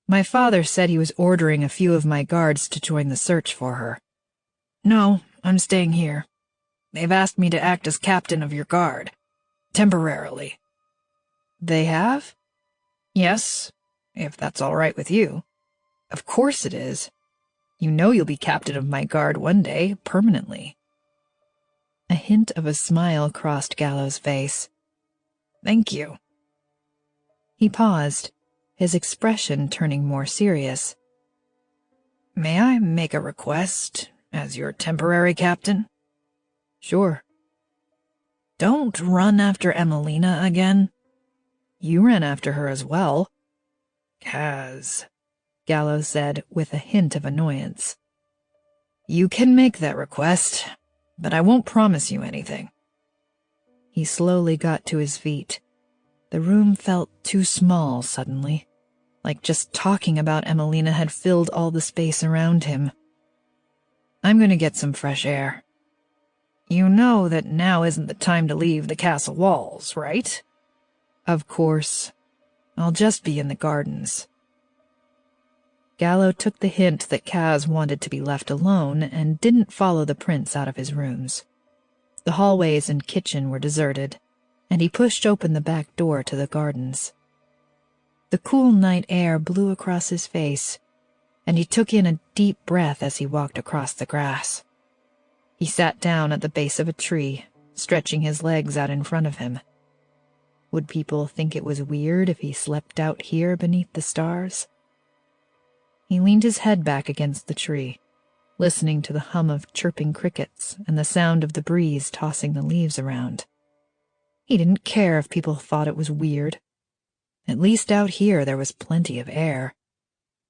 My father said he was ordering a few of my guards to join the search for her. No, I'm staying here. They've asked me to act as captain of your guard. Temporarily. They have? Yes, if that's all right with you. Of course it is. You know you'll be captain of my guard one day, permanently. A hint of a smile crossed Gallo's face. Thank you. He paused, his expression turning more serious. May I make a request as your temporary captain? Sure. Don't run after Emelina again. You ran after her as well. Kaz, Gallo said with a hint of annoyance. You can make that request, but I won't promise you anything. He slowly got to his feet. The room felt too small suddenly, like just talking about Emelina had filled all the space around him. I'm going to get some fresh air. You know that now isn't the time to leave the castle walls, right? Of course. I'll just be in the gardens. Gallo took the hint that Kaz wanted to be left alone and didn't follow the prince out of his rooms. The hallways and kitchen were deserted, and he pushed open the back door to the gardens. The cool night air blew across his face, and he took in a deep breath as he walked across the grass. He sat down at the base of a tree, stretching his legs out in front of him. Would people think it was weird if he slept out here beneath the stars? He leaned his head back against the tree, listening to the hum of chirping crickets and the sound of the breeze tossing the leaves around. He didn't care if people thought it was weird. At least out here there was plenty of air.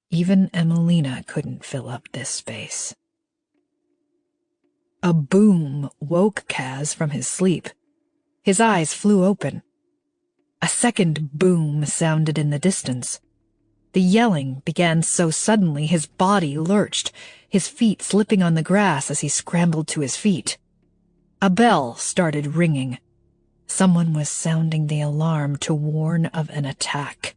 Even Emelina couldn't fill up this space. A boom woke Kaz from his sleep. His eyes flew open. A second boom sounded in the distance. The yelling began so suddenly his body lurched, his feet slipping on the grass as he scrambled to his feet. A bell started ringing. Someone was sounding the alarm to warn of an attack.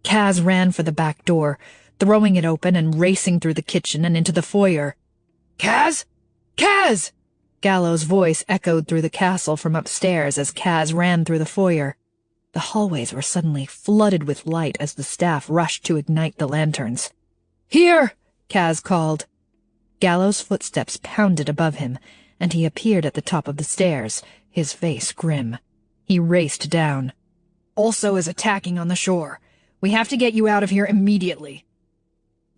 Kaz ran for the back door, throwing it open and racing through the kitchen and into the foyer. Kaz! Kaz! Gallo's voice echoed through the castle from upstairs as Kaz ran through the foyer. The hallways were suddenly flooded with light as the staff rushed to ignite the lanterns. Here! Kaz called. Gallo's footsteps pounded above him, and he appeared at the top of the stairs, his face grim. He raced down. Also is attacking on the shore. We have to get you out of here immediately.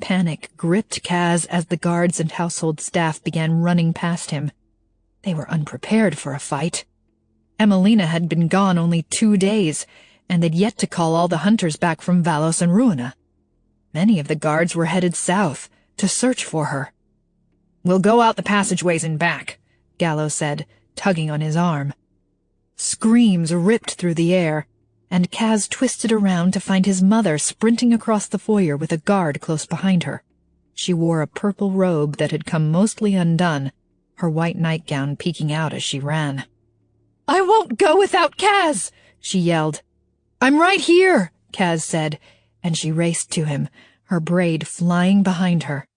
Panic gripped Kaz as the guards and household staff began running past him. They were unprepared for a fight. Emelina had been gone only 2 days, and they'd yet to call all the hunters back from Vallos and Ruina. Many of the guards were headed south to search for her. We'll go out the passageways and back, Gallo said, tugging on his arm. Screams ripped through the air, and Kaz twisted around to find his mother sprinting across the foyer with a guard close behind her. She wore a purple robe that had come mostly undone, her white nightgown peeking out as she ran. "I won't go without Kaz!" she yelled. "I'm right here," Kaz said, and she raced to him, her braid flying behind her.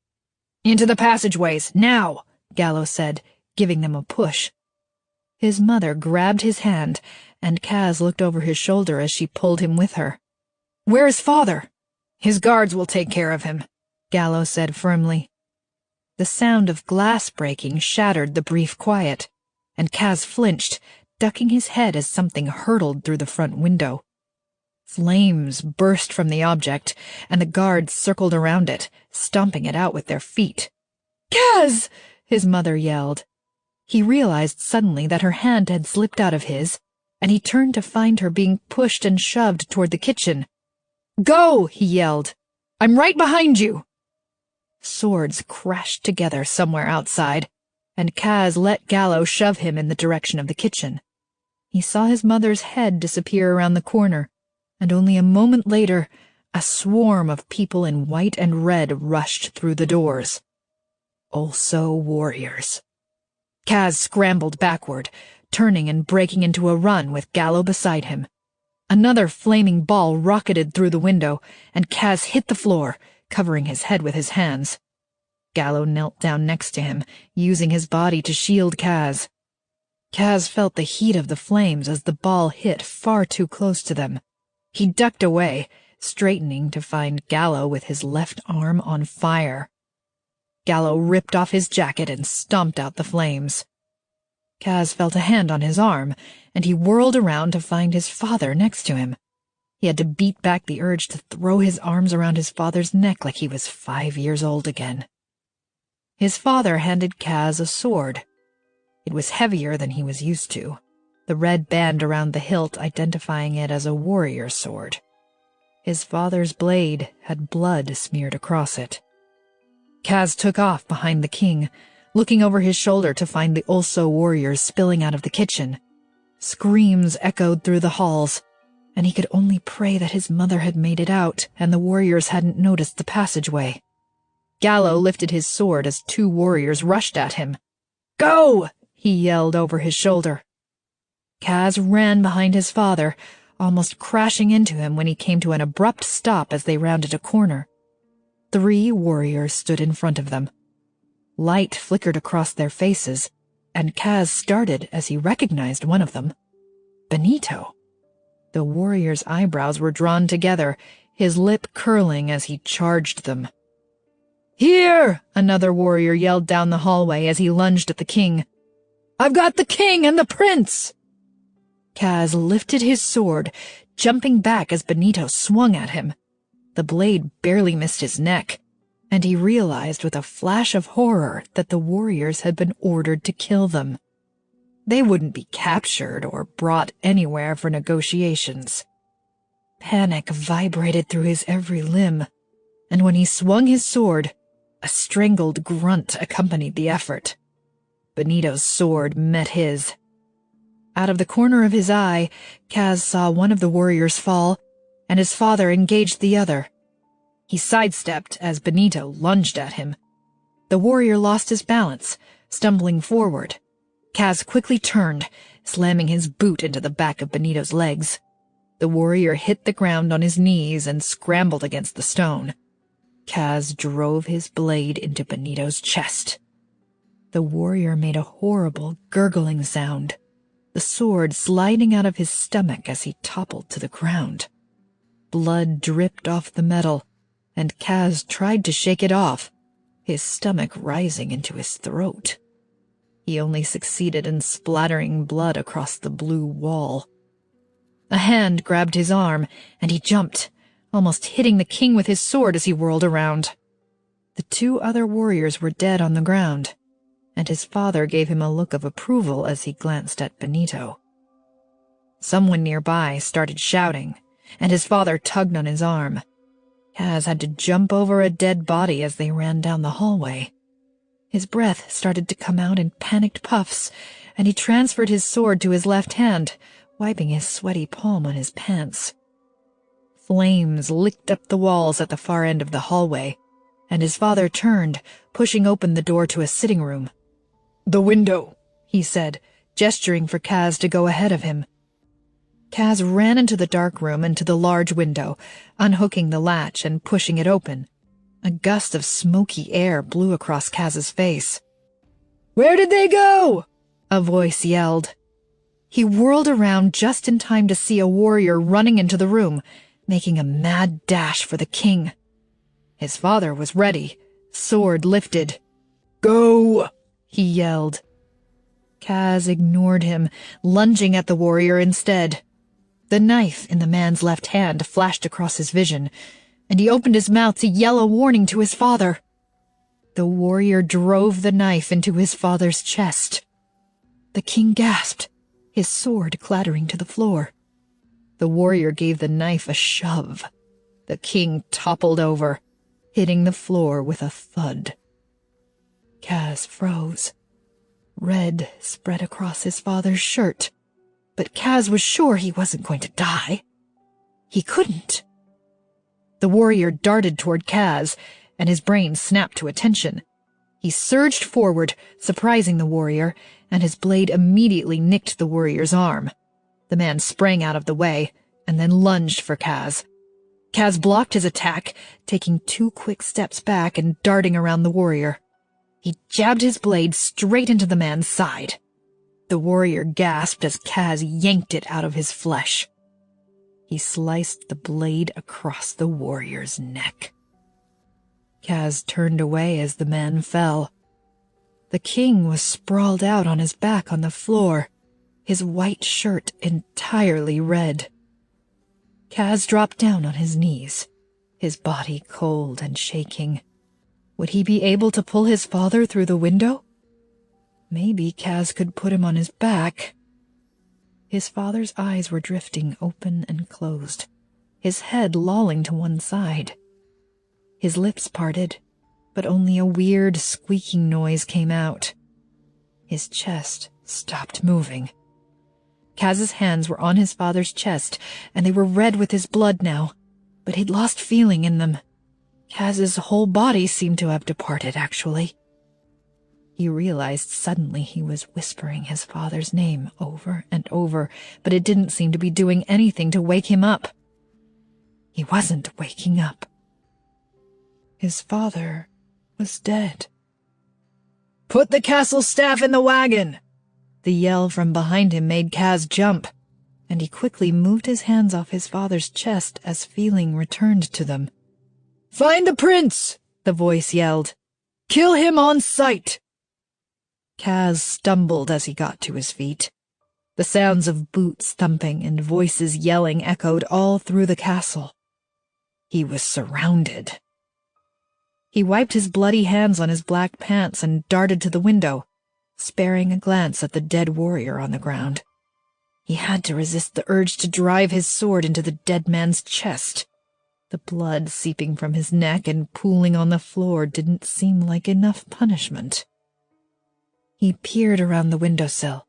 "Into the passageways, now!" Gallo said, giving them a push. His mother grabbed his hand, and Kaz looked over his shoulder as she pulled him with her. "Where is father?" "His guards will take care of him," Gallo said firmly. The sound of glass breaking shattered the brief quiet, and Kaz flinched, ducking his head as something hurtled through the front window. Flames burst from the object, and the guards circled around it, stomping it out with their feet. "Kaz!" his mother yelled. He realized suddenly that her hand had slipped out of his, and he turned to find her being pushed and shoved toward the kitchen. "Go!" he yelled. "I'm right behind you!" Swords crashed together somewhere outside, and Kaz let Gallo shove him in the direction of the kitchen. He saw his mother's head disappear around the corner, and only a moment later, a swarm of people in white and red rushed through the doors. Also warriors. Kaz scrambled backward, turning and breaking into a run with Gallo beside him. Another flaming ball rocketed through the window, and Kaz hit the floor, covering his head with his hands. Gallo knelt down next to him, using his body to shield Kaz. Kaz felt the heat of the flames as the ball hit far too close to them. He ducked away, straightening to find Gallo with his left arm on fire. Gallo ripped off his jacket and stomped out the flames. Kaz felt a hand on his arm, and he whirled around to find his father next to him. He had to beat back the urge to throw his arms around his father's neck like he was 5 years old again. His father handed Kaz a sword. It was heavier than he was used to, the red band around the hilt identifying it as a warrior sword. His father's blade had blood smeared across it. Kaz took off behind the king, looking over his shoulder to find the also warriors spilling out of the kitchen. Screams echoed through the halls, and he could only pray that his mother had made it out and the warriors hadn't noticed the passageway. Gallo lifted his sword as 2 warriors rushed at him. "Go!" he yelled over his shoulder. Kaz ran behind his father, almost crashing into him when he came to an abrupt stop as they rounded a corner. 3 warriors stood in front of them. Light flickered across their faces, and Kaz started as he recognized one of them. Benito. The warrior's eyebrows were drawn together, his lip curling as he charged them. "Here!" another warrior yelled down the hallway as he lunged at the king. "I've got the king and the prince!" Kaz lifted his sword, jumping back as Benito swung at him. The blade barely missed his neck, and he realized with a flash of horror that the warriors had been ordered to kill them. They wouldn't be captured or brought anywhere for negotiations. Panic vibrated through his every limb, and when he swung his sword, a strangled grunt accompanied the effort. Benito's sword met his. Out of the corner of his eye, Kaz saw one of the warriors fall, and his father engaged the other. He sidestepped as Benito lunged at him. The warrior lost his balance, stumbling forward. Kaz quickly turned, slamming his boot into the back of Benito's legs. The warrior hit the ground on his knees and scrambled against the stone. Kaz drove his blade into Benito's chest. The warrior made a horrible, gurgling sound, the sword sliding out of his stomach as he toppled to the ground. Blood dripped off the metal, and Kaz tried to shake it off, his stomach rising into his throat. He only succeeded in splattering blood across the blue wall. A hand grabbed his arm, and he jumped, almost hitting the king with his sword as he whirled around. The 2 other warriors were dead on the ground, and his father gave him a look of approval as he glanced at Benito. Someone nearby started shouting, and his father tugged on his arm. Kaz had to jump over a dead body as they ran down the hallway. His breath started to come out in panicked puffs, and he transferred his sword to his left hand, wiping his sweaty palm on his pants. Flames licked up the walls at the far end of the hallway, and his father turned, pushing open the door to a sitting room. "The window," he said, gesturing for Kaz to go ahead of him. Kaz ran into the dark room and to the large window, unhooking the latch and pushing it open. A gust of smoky air blew across Kaz's face. "Where did they go?" a voice yelled. He whirled around just in time to see a warrior running into the room, making a mad dash for the king. His father was ready, sword lifted. "Go!" he yelled. Kaz ignored him, lunging at the warrior instead. The knife in the man's left hand flashed across his vision, and he opened his mouth to yell a warning to his father. The warrior drove the knife into his father's chest. The king gasped, his sword clattering to the floor. The warrior gave the knife a shove. The king toppled over, hitting the floor with a thud. Kaz froze. Red spread across his father's shirt, but Kaz was sure he wasn't going to die. He couldn't. The warrior darted toward Kaz, and his brain snapped to attention. He surged forward, surprising the warrior, and his blade immediately nicked the warrior's arm. The man sprang out of the way, and then lunged for Kaz. Kaz blocked his attack, taking 2 quick steps back and darting around the warrior. He jabbed his blade straight into the man's side. The warrior gasped as Kaz yanked it out of his flesh. He sliced the blade across the warrior's neck. Kaz turned away as the man fell. The king was sprawled out on his back on the floor, his white shirt entirely red. Kaz dropped down on his knees, his body cold and shaking. Would he be able to pull his father through the window? Maybe Kaz could put him on his back. His father's eyes were drifting open and closed, his head lolling to one side. His lips parted, but only a weird squeaking noise came out. His chest stopped moving. Kaz's hands were on his father's chest, and they were red with his blood now, but he'd lost feeling in them. Kaz's whole body seemed to have departed, actually. He realized suddenly he was whispering his father's name over and over, but it didn't seem to be doing anything to wake him up. He wasn't waking up. His father was dead. "Put the castle staff in the wagon!" The yell from behind him made Kaz jump, and he quickly moved his hands off his father's chest as feeling returned to them. "Find the prince!" the voice yelled. "Kill him on sight!" Kaz stumbled as he got to his feet. The sounds of boots thumping and voices yelling echoed all through the castle. He was surrounded. He wiped his bloody hands on his black pants and darted to the window, sparing a glance at the dead warrior on the ground. He had to resist the urge to drive his sword into the dead man's chest. The blood seeping from his neck and pooling on the floor didn't seem like enough punishment. He peered around the windowsill.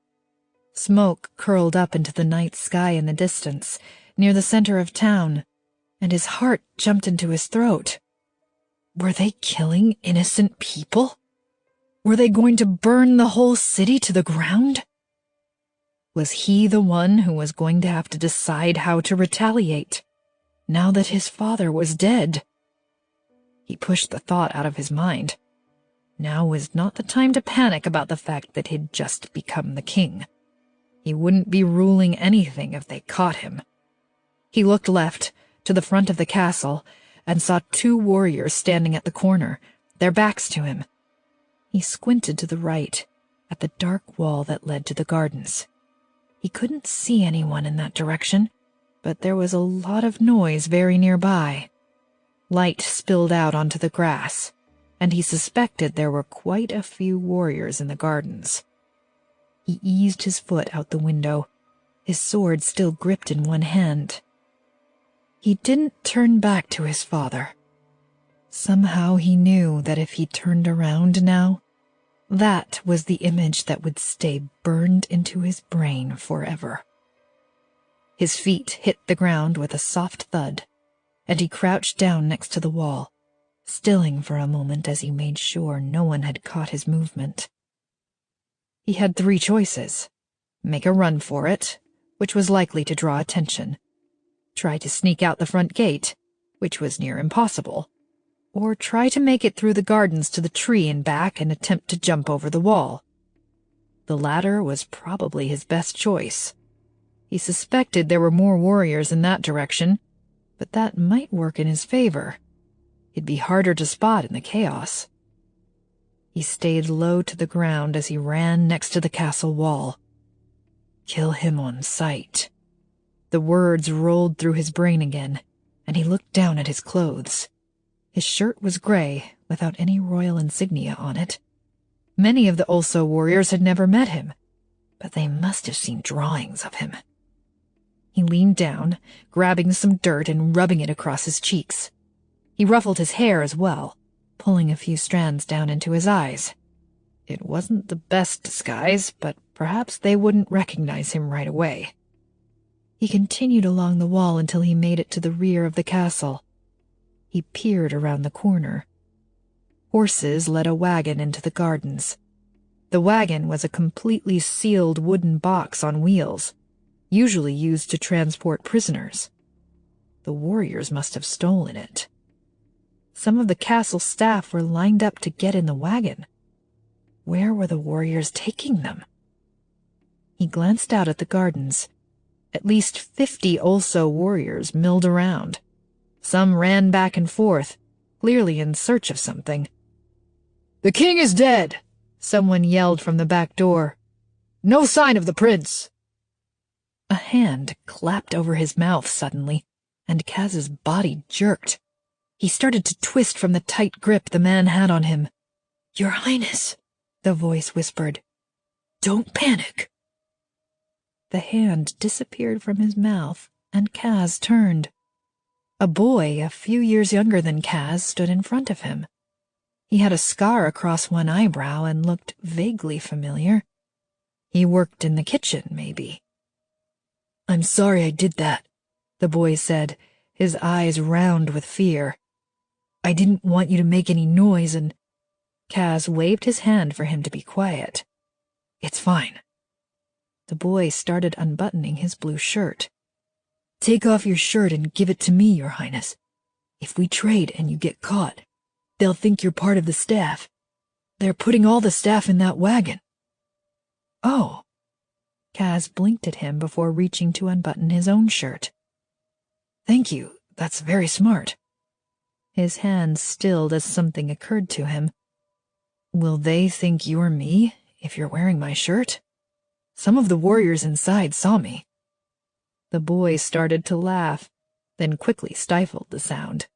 Smoke curled up into the night sky in the distance, near the center of town, and his heart jumped into his throat. Were they killing innocent people? Were they going to burn the whole city to the ground? Was he the one who was going to have to decide how to retaliate, now that his father was dead? He pushed the thought out of his mind. Now was not the time to panic about the fact that he'd just become the king. He wouldn't be ruling anything if they caught him. He looked left, to the front of the castle, and saw 2 warriors standing at the corner, their backs to him. He squinted to the right, at the dark wall that led to the gardens. He couldn't see anyone in that direction, but there was a lot of noise very nearby. Light spilled out onto the grass, and he suspected there were quite a few warriors in the gardens. He eased his foot out the window, his sword still gripped in one hand. He didn't turn back to his father. Somehow he knew that if he turned around now, that was the image that would stay burned into his brain forever. His feet hit the ground with a soft thud, and he crouched down next to the wall, stilling for a moment as he made sure no one had caught his movement. He had 3 choices: make a run for it, which was likely to draw attention, try to sneak out the front gate, which was near impossible, or try to make it through the gardens to the tree and back and attempt to jump over the wall. The latter was probably his best choice. He suspected there were more warriors in that direction, but that might work in his favor. It'd be harder to spot in the chaos. He stayed low to the ground as he ran next to the castle wall. Kill him on sight. The words rolled through his brain again, and he looked down at his clothes. His shirt was gray, without any royal insignia on it. Many of the Ulso warriors had never met him, but they must have seen drawings of him. He leaned down, grabbing some dirt and rubbing it across his cheeks. He ruffled his hair as well, pulling a few strands down into his eyes. It wasn't the best disguise, but perhaps they wouldn't recognize him right away. He continued along the wall until he made it to the rear of the castle. He peered around the corner. Horses led a wagon into the gardens. The wagon was a completely sealed wooden box on wheels, usually used to transport prisoners. The warriors must have stolen it. Some of the castle staff were lined up to get in the wagon. Where were the warriors taking them? He glanced out at the gardens. At least 50 Ulso warriors milled around. Some ran back and forth, clearly in search of something. "The king is dead!" someone yelled from the back door. "No sign of the prince!" A hand clapped over his mouth suddenly, and Kaz's body jerked. He started to twist from the tight grip the man had on him. "Your Highness," the voice whispered. "Don't panic." The hand disappeared from his mouth, and Kaz turned. A boy a few years younger than Kaz stood in front of him. He had a scar across one eyebrow and looked vaguely familiar. He worked in the kitchen, maybe. "I'm sorry I did that," the boy said, his eyes round with fear. "I didn't want you to make any noise and—" Kaz waved his hand for him to be quiet. "It's fine." The boy started unbuttoning his blue shirt. "Take off your shirt and give it to me, Your Highness. If we trade and you get caught, they'll think you're part of the staff. They're putting all the staff in that wagon." "Oh." Kaz blinked at him before reaching to unbutton his own shirt. "Thank you. That's very smart." His hand stilled as something occurred to him. "Will they think you're me if you're wearing my shirt? Some of the warriors inside saw me." The boy started to laugh, then quickly stifled the sound.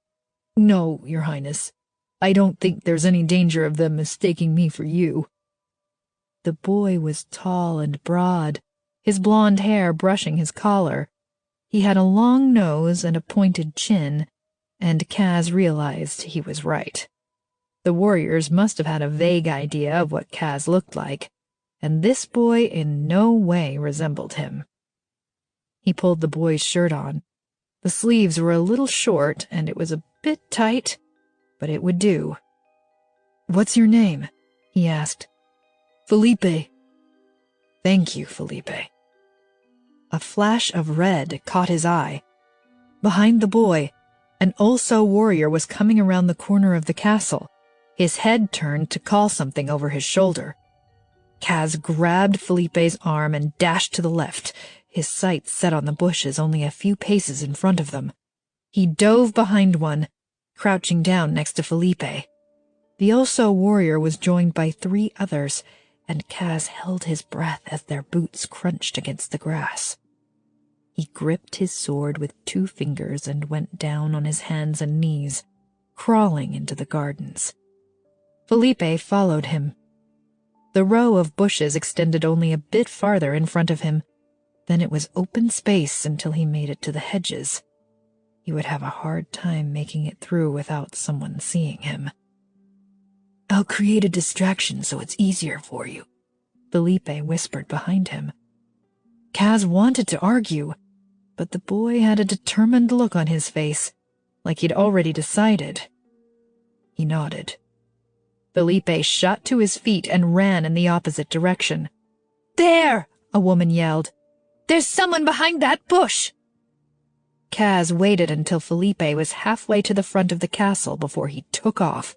"No, Your Highness. I don't think there's any danger of them mistaking me for you." The boy was tall and broad, his blonde hair brushing his collar. He had a long nose and a pointed chin, and Kaz realized he was right. The warriors must have had a vague idea of what Kaz looked like, and this boy in no way resembled him. He pulled the boy's shirt on. The sleeves were a little short, and it was a bit tight, but it would do. "What's your name?" he asked. "Felipe." "Thank you, Felipe." A flash of red caught his eye. Behind the boy, an Ulso warrior was coming around the corner of the castle, his head turned to call something over his shoulder. Kaz grabbed Felipe's arm and dashed to the left, his sights set on the bushes only a few paces in front of them. He dove behind one, crouching down next to Felipe. The Ulso warrior was joined by 3 others, and Kaz held his breath as their boots crunched against the grass. He gripped his sword with 2 fingers and went down on his hands and knees, crawling into the gardens. Felipe followed him. The row of bushes extended only a bit farther in front of him. Then it was open space until he made it to the hedges. He would have a hard time making it through without someone seeing him. "I'll create a distraction so it's easier for you," Felipe whispered behind him. Kaz wanted to argue, but the boy had a determined look on his face, like he'd already decided. He nodded. Felipe shot to his feet and ran in the opposite direction. "There!" a woman yelled. "There's someone behind that bush!" Kaz waited until Felipe was halfway to the front of the castle before he took off.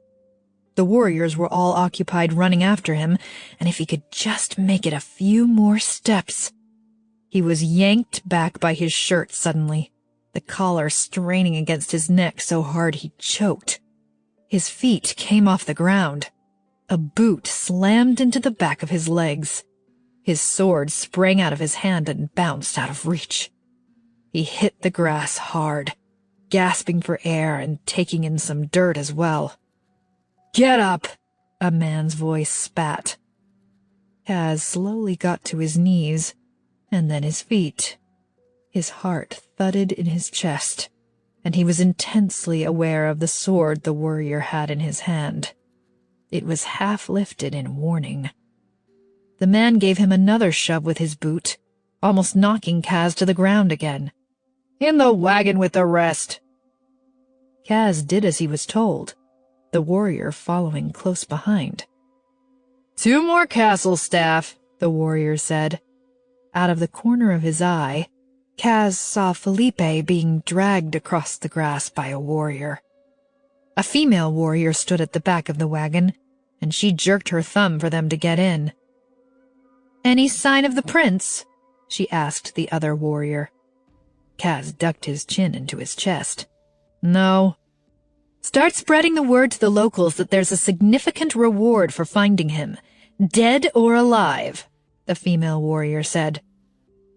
The warriors were all occupied running after him, and if he could just make it a few more steps... He was yanked back by his shirt suddenly, the collar straining against his neck so hard he choked. His feet came off the ground. A boot slammed into the back of his legs. His sword sprang out of his hand and bounced out of reach. He hit the grass hard, gasping for air and taking in some dirt as well. "Get up!" a man's voice spat. Kaz slowly got to his knees, and then his feet. His heart thudded in his chest, and he was intensely aware of the sword the warrior had in his hand. It was half lifted in warning. The man gave him another shove with his boot, almost knocking Kaz to the ground again. "In the wagon with the rest!" Kaz did as he was told, the warrior following close behind. "2 more castle staff," the warrior said. Out of the corner of his eye, Kaz saw Felipe being dragged across the grass by a warrior. A female warrior stood at the back of the wagon, and she jerked her thumb for them to get in. "Any sign of the prince?" she asked the other warrior. Kaz ducked his chin into his chest. "No." "Start spreading the word to the locals that there's a significant reward for finding him, dead or alive," the female warrior said.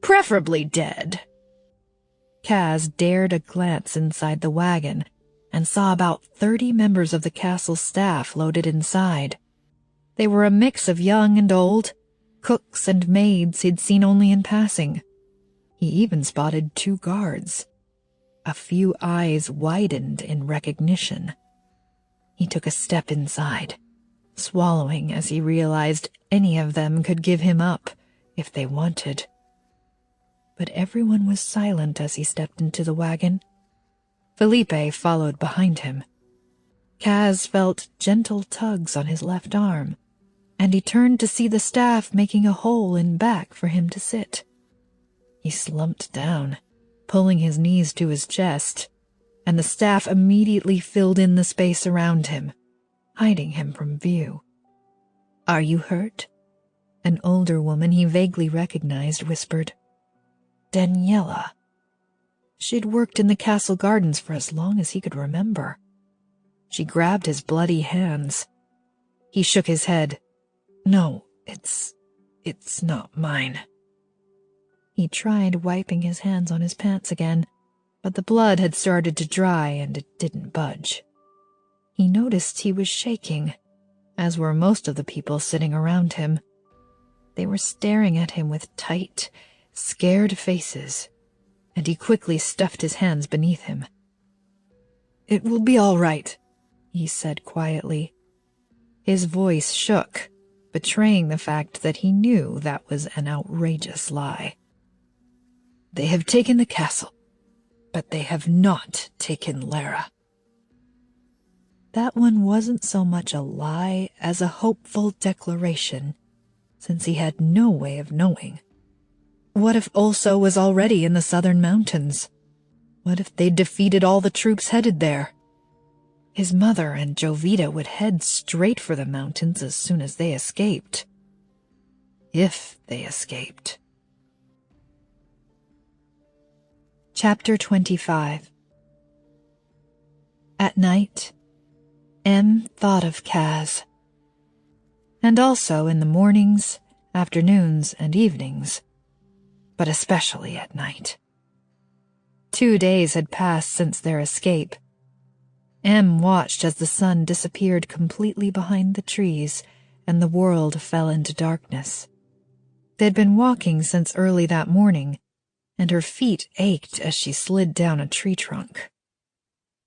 "Preferably dead." Kaz dared a glance inside the wagon and saw about 30 members of the castle staff loaded inside. They were a mix of young and old, cooks and maids he'd seen only in passing. He even spotted 2 guards. A few eyes widened in recognition. He took a step inside, swallowing as he realized any of them could give him up if they wanted. But everyone was silent as he stepped into the wagon. Felipe followed behind him. Kaz felt gentle tugs on his left arm, and he turned to see the staff making a hole in back for him to sit. He slumped down, pulling his knees to his chest, and the staff immediately filled in the space around him, hiding him from view. "Are you hurt?" An older woman he vaguely recognized whispered. Daniela. She'd worked in the castle gardens for as long as he could remember. She grabbed his bloody hands. He shook his head. "No, it's not mine." He tried wiping his hands on his pants again, but the blood had started to dry and it didn't budge. He noticed he was shaking, as were most of the people sitting around him. They were staring at him with tight, scared faces, and he quickly stuffed his hands beneath him. "It will be all right," he said quietly. His voice shook, betraying the fact that he knew that was an outrageous lie. "They have taken the castle, but they have not taken Lera." That one wasn't so much a lie as a hopeful declaration, since he had no way of knowing. What if Ulso was already in the southern mountains? What if they'd defeated all the troops headed there? His mother and Jovita would head straight for the mountains as soon as they escaped. If they escaped. Chapter 25. At night, Em thought of Kaz. And also in the mornings, afternoons, and evenings, but especially at night. 2 days had passed since their escape. Em watched as the sun disappeared completely behind the trees and the world fell into darkness. They'd been walking since early that morning, and her feet ached as she slid down a tree trunk.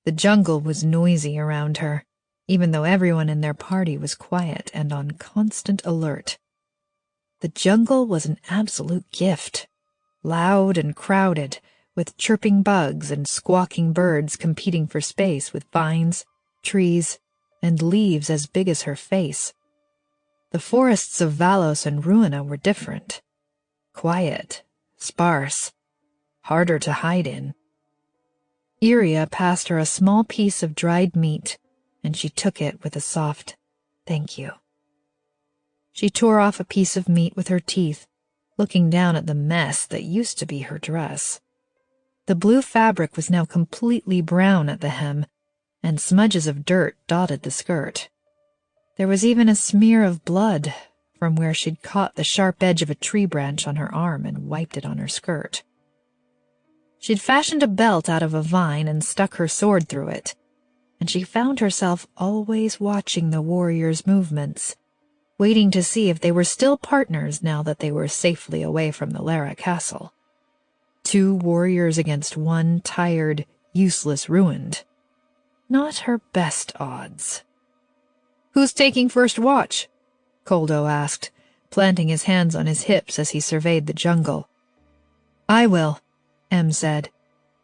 The jungle was noisy around her, even though everyone in their party was quiet and on constant alert. The jungle was an absolute gift, loud and crowded, with chirping bugs and squawking birds competing for space with vines, trees, and leaves as big as her face. The forests of Vallos and Ruina were different. Quiet, sparse, harder to hide in. Iria passed her a small piece of dried meat, and she took it with a soft, "Thank you." She tore off a piece of meat with her teeth, looking down at the mess that used to be her dress. The blue fabric was now completely brown at the hem, and smudges of dirt dotted the skirt. There was even a smear of blood from where she'd caught the sharp edge of a tree branch on her arm and wiped it on her skirt. She'd fashioned a belt out of a vine and stuck her sword through it, and she found herself always watching the warriors' movements, waiting to see if they were still partners now that they were safely away from the Lera castle. 2 warriors against 1 tired, useless ruined. Not her best odds. "Who's taking first watch?" Koldo asked, planting his hands on his hips as he surveyed the jungle. "I will," Em said,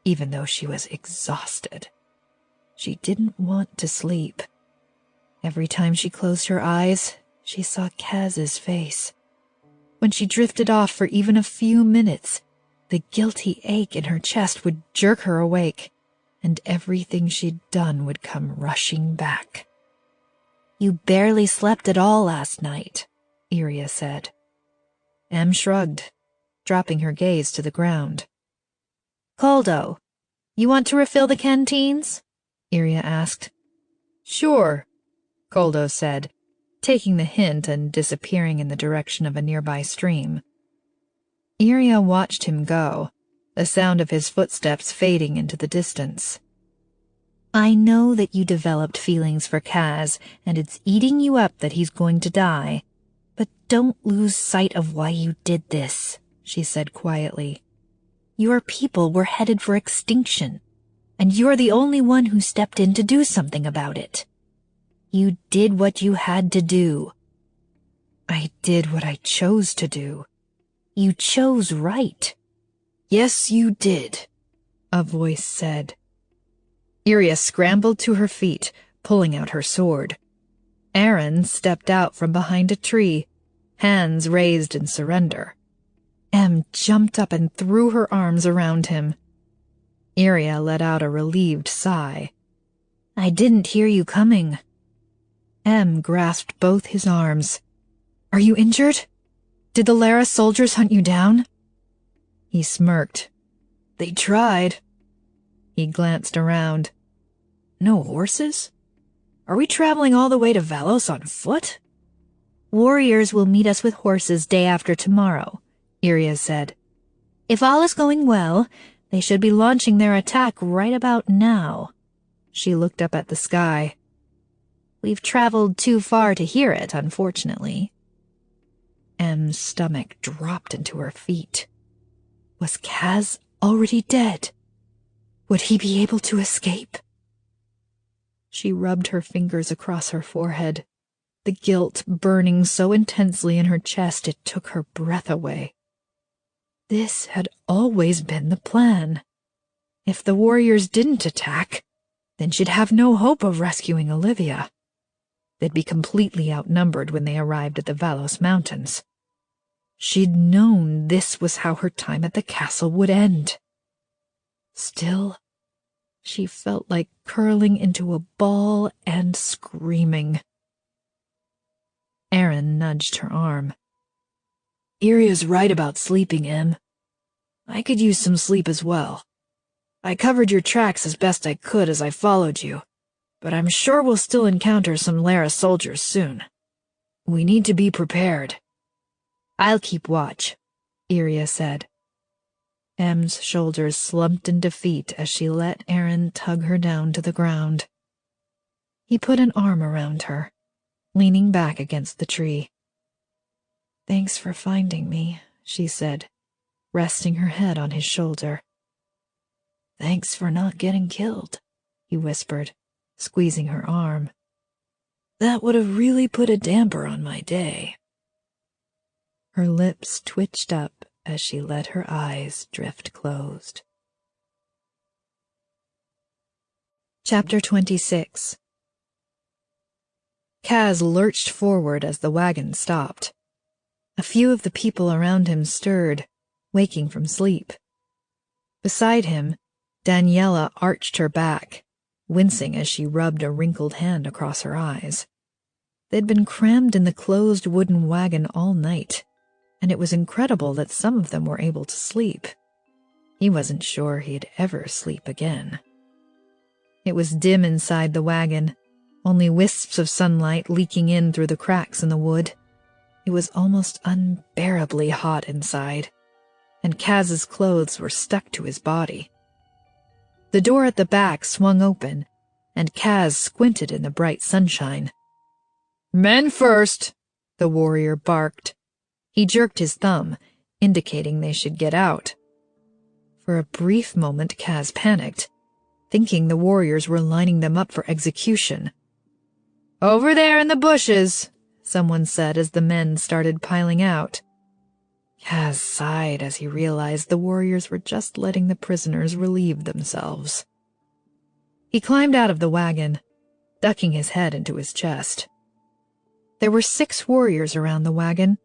even though she was exhausted. She didn't want to sleep. Every time she closed her eyes, she saw Kaz's face. When she drifted off for even a few minutes, the guilty ache in her chest would jerk her awake, and everything she'd done would come rushing back. "You barely slept at all last night," Iria said. Em shrugged, dropping her gaze to the ground. "Koldo, you want to refill the canteens?" Iria asked. "Sure," Koldo said, taking the hint and disappearing in the direction of a nearby stream. Iria watched him go, the sound of his footsteps fading into the distance. "I know that you developed feelings for Kaz, and it's eating you up that he's going to die. But don't lose sight of why you did this," she said quietly. "Your people were headed for extinction, and you're the only one who stepped in to do something about it. You did what you had to do." "I did what I chose to do." "You chose right." "Yes, you did," a voice said. Iria scrambled to her feet, pulling out her sword. Aaron stepped out from behind a tree, hands raised in surrender. Em jumped up and threw her arms around him. Iria let out a relieved sigh. "I didn't hear you coming." Em grasped both his arms. "Are you injured? Did the Lera soldiers hunt you down?" He smirked. "They tried." He glanced around. "No horses? Are we traveling all the way to Vallos on foot?" "Warriors will meet us with horses day after tomorrow," Iria said. "If all is going well, they should be launching their attack right about now." She looked up at the sky. "We've traveled too far to hear it, unfortunately." Em's stomach dropped into her feet. Was Kaz already dead? Would he be able to escape? She rubbed her fingers across her forehead, the guilt burning so intensely in her chest it took her breath away. This had always been the plan. If the warriors didn't attack, then she'd have no hope of rescuing Olivia. They'd be completely outnumbered when they arrived at the Vallos Mountains. She'd known this was how her time at the castle would end. Still, she felt like curling into a ball and screaming. Aaron nudged her arm. "Iria's right about sleeping, Em. I could use some sleep as well. I covered your tracks as best I could as I followed you, but I'm sure we'll still encounter some Lera soldiers soon. We need to be prepared." "I'll keep watch," Iria said. Em's shoulders slumped in defeat as she let Aaron tug her down to the ground. He put an arm around her, leaning back against the tree. "Thanks for finding me," she said, resting her head on his shoulder. "Thanks for not getting killed," he whispered, squeezing her arm. "That would have really put a damper on my day." Her lips twitched up as she let her eyes drift closed. Chapter 26. Kaz lurched forward as the wagon stopped. A few of the people around him stirred, waking from sleep. Beside him, Daniela arched her back, wincing as she rubbed a wrinkled hand across her eyes. They'd been crammed in the closed wooden wagon all night, and it was incredible that some of them were able to sleep. He wasn't sure he'd ever sleep again. It was dim inside the wagon, only wisps of sunlight leaking in through the cracks in the wood. It was almost unbearably hot inside, and Kaz's clothes were stuck to his body. The door at the back swung open, and Kaz squinted in the bright sunshine. "Men first," the warrior barked. He jerked his thumb, indicating they should get out. For a brief moment, Kaz panicked, thinking the warriors were lining them up for execution. "Over there in the bushes," someone said as the men started piling out. Kaz sighed as he realized the warriors were just letting the prisoners relieve themselves. He climbed out of the wagon, ducking his head into his chest. There were 6 warriors around the wagon,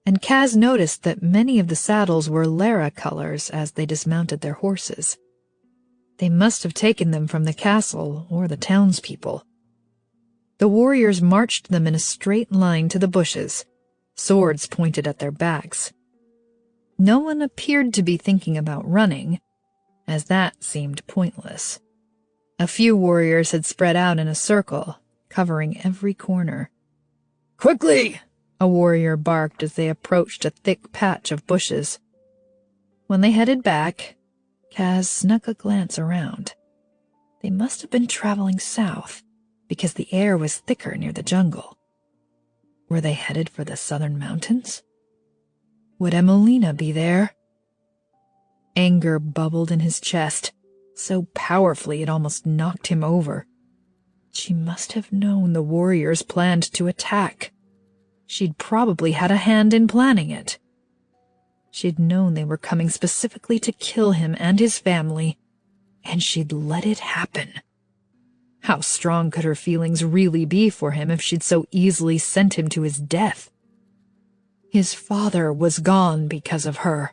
and Kaz noticed that many of the saddles were Lera colors as they dismounted their horses. They must have taken them from the castle or the townspeople. The warriors marched them in a straight line to the bushes, swords pointed at their backs. No one appeared to be thinking about running, as that seemed pointless. A few warriors had spread out in a circle, covering every corner. "Quickly!" a warrior barked as they approached a thick patch of bushes. When they headed back, Kaz snuck a glance around. They must have been traveling south, because the air was thicker near the jungle. Were they headed for the southern mountains? Would Emelina be there? Anger bubbled in his chest, so powerfully it almost knocked him over. She must have known the warriors planned to attack. She'd probably had a hand in planning it. She'd known they were coming specifically to kill him and his family, and she'd let it happen. How strong could her feelings really be for him if she'd so easily sent him to his death? His father was gone because of her.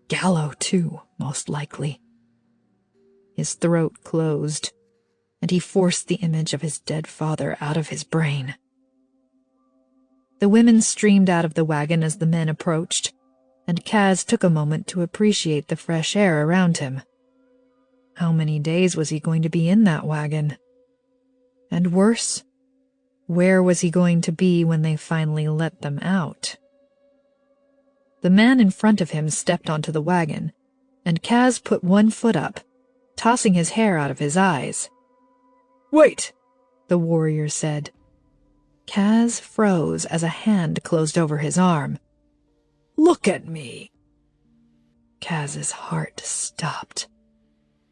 Gallo, too, most likely. His throat closed, and he forced the image of his dead father out of his brain. The women streamed out of the wagon as the men approached, and Kaz took a moment to appreciate the fresh air around him. How many days was he going to be in that wagon? And worse, where was he going to be when they finally let them out? The man in front of him stepped onto the wagon, and Kaz put one foot up, tossing his hair out of his eyes. "Wait," the warrior said. Kaz froze as a hand closed over his arm. "Look at me." Kaz's heart stopped.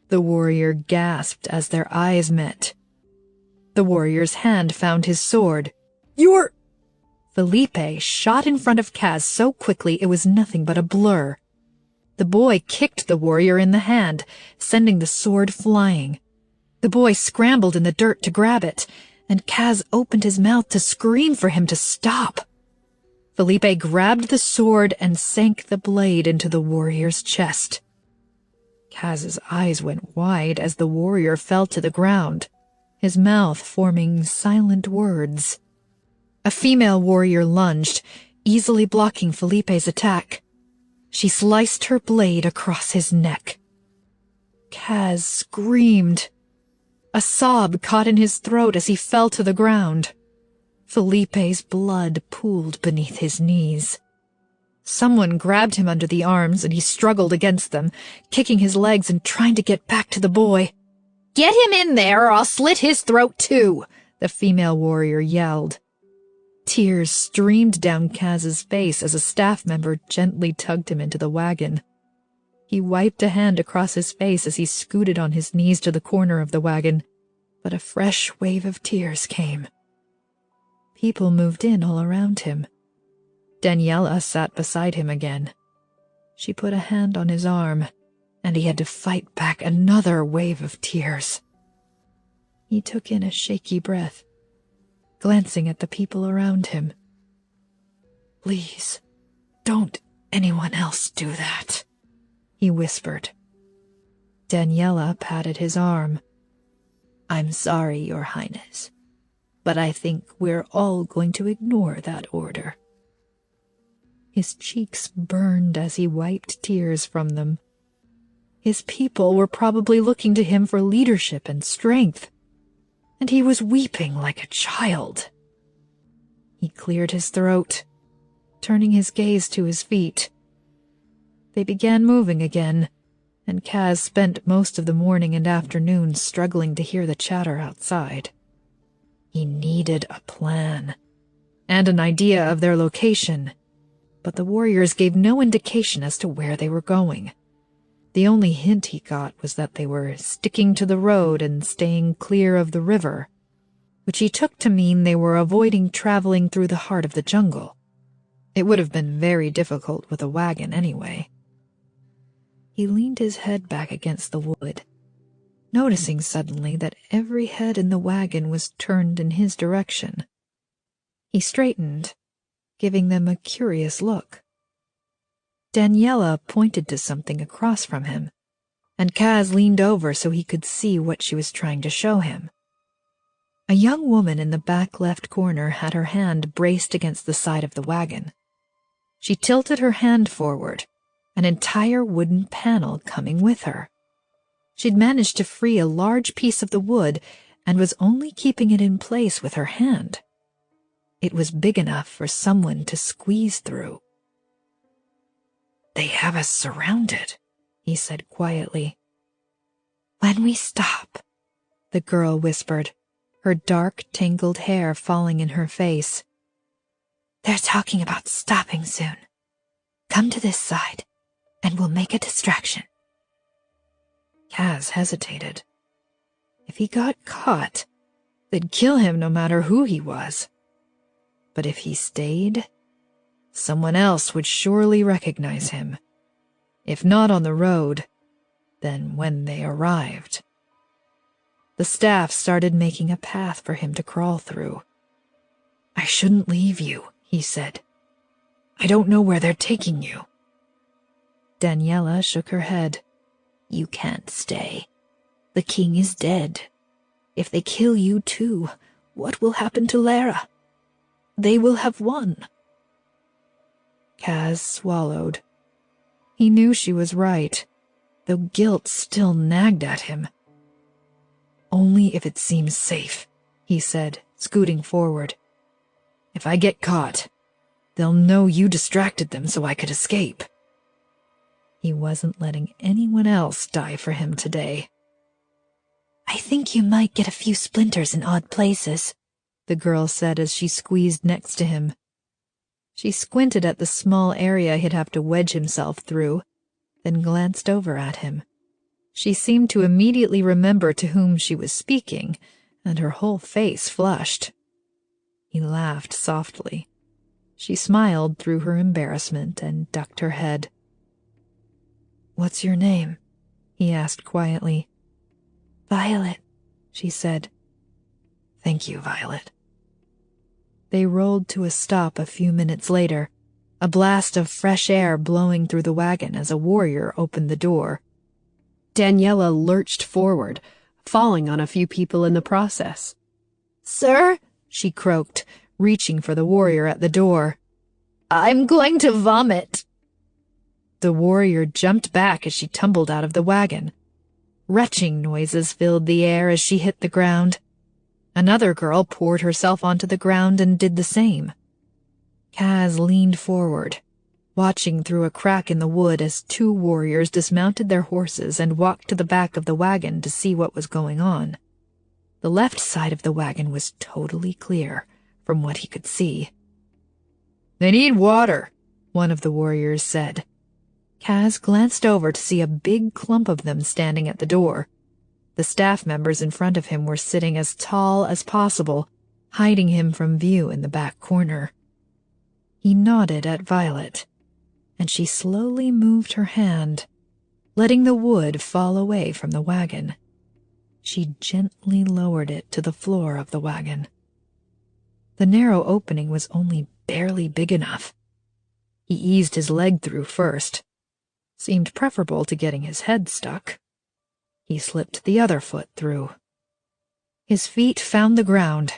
The warrior gasped as their eyes met. The warrior's hand found his sword. "You're—" Felipe shot in front of Kaz so quickly it was nothing but a blur. The boy kicked the warrior in the hand, sending the sword flying. The boy scrambled in the dirt to grab it, and Kaz opened his mouth to scream for him to stop. Felipe grabbed the sword and sank the blade into the warrior's chest. Kaz's eyes went wide as the warrior fell to the ground, his mouth forming silent words. A female warrior lunged, easily blocking Felipe's attack. She sliced her blade across his neck. Kaz screamed. A sob caught in his throat as he fell to the ground. Felipe's blood pooled beneath his knees. Someone grabbed him under the arms, and he struggled against them, kicking his legs and trying to get back to the boy. "Get him in there, or I'll slit his throat too," the female warrior yelled. Tears streamed down Kaz's face as a staff member gently tugged him into the wagon. He wiped a hand across his face as he scooted on his knees to the corner of the wagon, but a fresh wave of tears came. People moved in all around him. Daniela sat beside him again. She put a hand on his arm, and he had to fight back another wave of tears. He took in a shaky breath, glancing at the people around him. "Please, don't anyone else do that," he whispered. Daniela patted his arm. "I'm sorry, Your Highness, but I think we're all going to ignore that order." His cheeks burned as he wiped tears from them. His people were probably looking to him for leadership and strength, and he was weeping like a child. He cleared his throat, turning his gaze to his feet. They began moving again, and Kaz spent most of the morning and afternoon struggling to hear the chatter outside. He needed a plan, and an idea of their location, but the warriors gave no indication as to where they were going. The only hint he got was that they were sticking to the road and staying clear of the river, which he took to mean they were avoiding traveling through the heart of the jungle. It would have been very difficult with a wagon anyway. He leaned his head back against the wood, noticing suddenly that every head in the wagon was turned in his direction. He straightened, giving them a curious look. Daniela pointed to something across from him, and Kaz leaned over so he could see what she was trying to show him. A young woman in the back left corner had her hand braced against the side of the wagon. She tilted her hand forward, an entire wooden panel coming with her. She'd managed to free a large piece of the wood and was only keeping it in place with her hand. It was big enough for someone to squeeze through. "They have us surrounded," he said quietly. "When we stop," the girl whispered, her dark, tangled hair falling in her face. "They're talking about stopping soon. Come to this side, and we'll make a distraction." Kaz hesitated. If he got caught, they'd kill him no matter who he was. But if he stayed, someone else would surely recognize him. If not on the road, then when they arrived. The staff started making a path for him to crawl through. "I shouldn't leave you," he said. "I don't know where they're taking you." Daniela shook her head. "You can't stay. The king is dead. If they kill you too, what will happen to Lera? They will have won." Kaz swallowed. He knew she was right, though guilt still nagged at him. "Only if it seems safe," he said, scooting forward. "If I get caught, they'll know you distracted them so I could escape." He wasn't letting anyone else die for him today. "I think you might get a few splinters in odd places," the girl said as she squeezed next to him. She squinted at the small area he'd have to wedge himself through, then glanced over at him. She seemed to immediately remember to whom she was speaking, and her whole face flushed. He laughed softly. She smiled through her embarrassment and ducked her head. "What's your name?" he asked quietly. "Violet," she said. "Thank you, Violet." They rolled to a stop a few minutes later, a blast of fresh air blowing through the wagon as a warrior opened the door. Daniela lurched forward, falling on a few people in the process. "Sir," she croaked, reaching for the warrior at the door. "I'm going to vomit." The warrior jumped back as she tumbled out of the wagon. Retching noises filled the air as she hit the ground. Another girl poured herself onto the ground and did the same. Kaz leaned forward, watching through a crack in the wood as two warriors dismounted their horses and walked to the back of the wagon to see what was going on. The left side of the wagon was totally clear, from what he could see. "They need water," one of the warriors said. Kaz glanced over to see a big clump of them standing at the door. The staff members in front of him were sitting as tall as possible, hiding him from view in the back corner. He nodded at Violet, and she slowly moved her hand, letting the wood fall away from the wagon. She gently lowered it to the floor of the wagon. The narrow opening was only barely big enough. He eased his leg through first. Seemed preferable to getting his head stuck. He slipped the other foot through. His feet found the ground,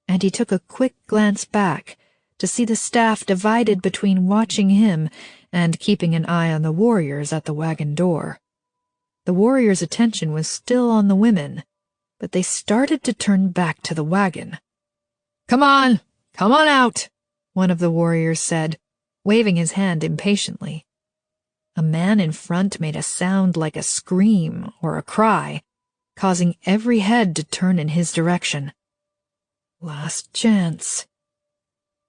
and he took a quick glance back to see the staff divided between watching him and keeping an eye on the warriors at the wagon door. The warriors' attention was still on the women, but they started to turn back to the wagon. "Come on out," one of the warriors said, waving his hand impatiently. A man in front made a sound like a scream or a cry, causing every head to turn in his direction. Last chance.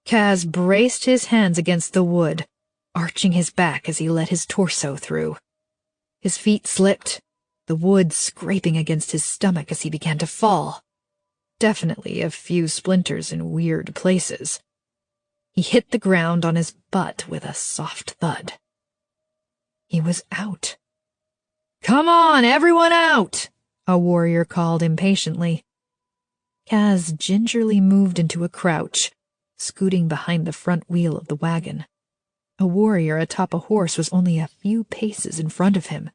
Kaz braced his hands against the wood, arching his back as he let his torso through. His feet slipped, the wood scraping against his stomach as he began to fall. Definitely a few splinters in weird places. He hit the ground on his butt with a soft thud. He was out. "Come on, everyone out!" a warrior called impatiently. Kaz gingerly moved into a crouch, scooting behind the front wheel of the wagon. A warrior atop a horse was only a few paces in front of him,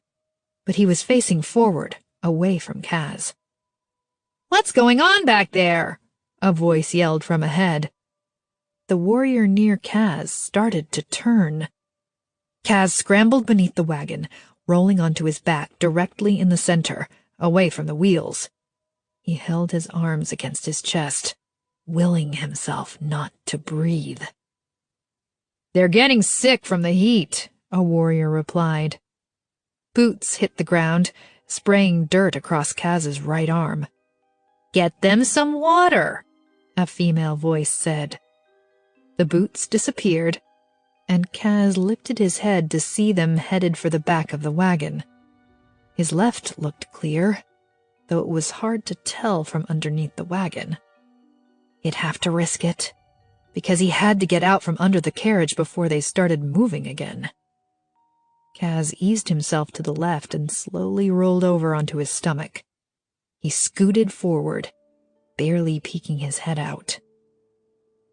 but he was facing forward, away from Kaz. "What's going on back there?" a voice yelled from ahead. The warrior near Kaz started to turn. Kaz scrambled beneath the wagon, rolling onto his back directly in the center, away from the wheels. He held his arms against his chest, willing himself not to breathe. "They're getting sick from the heat," a warrior replied. Boots hit the ground, spraying dirt across Kaz's right arm. "Get them some water," a female voice said. The boots disappeared, and Kaz lifted his head to see them headed for the back of the wagon. His left looked clear, though it was hard to tell from underneath the wagon. He'd have to risk it, because he had to get out from under the carriage before they started moving again. Kaz eased himself to the left and slowly rolled over onto his stomach. He scooted forward, barely peeking his head out.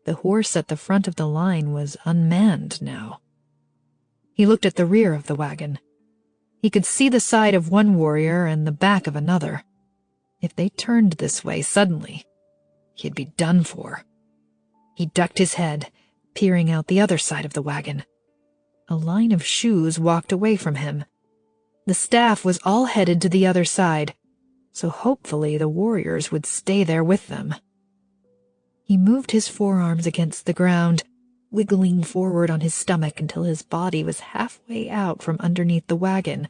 The horse at the front of the line was unmanned now. He looked at the rear of the wagon. He could see the side of one warrior and the back of another. If they turned this way suddenly, he'd be done for. He ducked his head, peering out the other side of the wagon. A line of shoes walked away from him. The staff was all headed to the other side, so hopefully the warriors would stay there with them. He moved his forearms against the ground, wiggling forward on his stomach until his body was halfway out from underneath the wagon.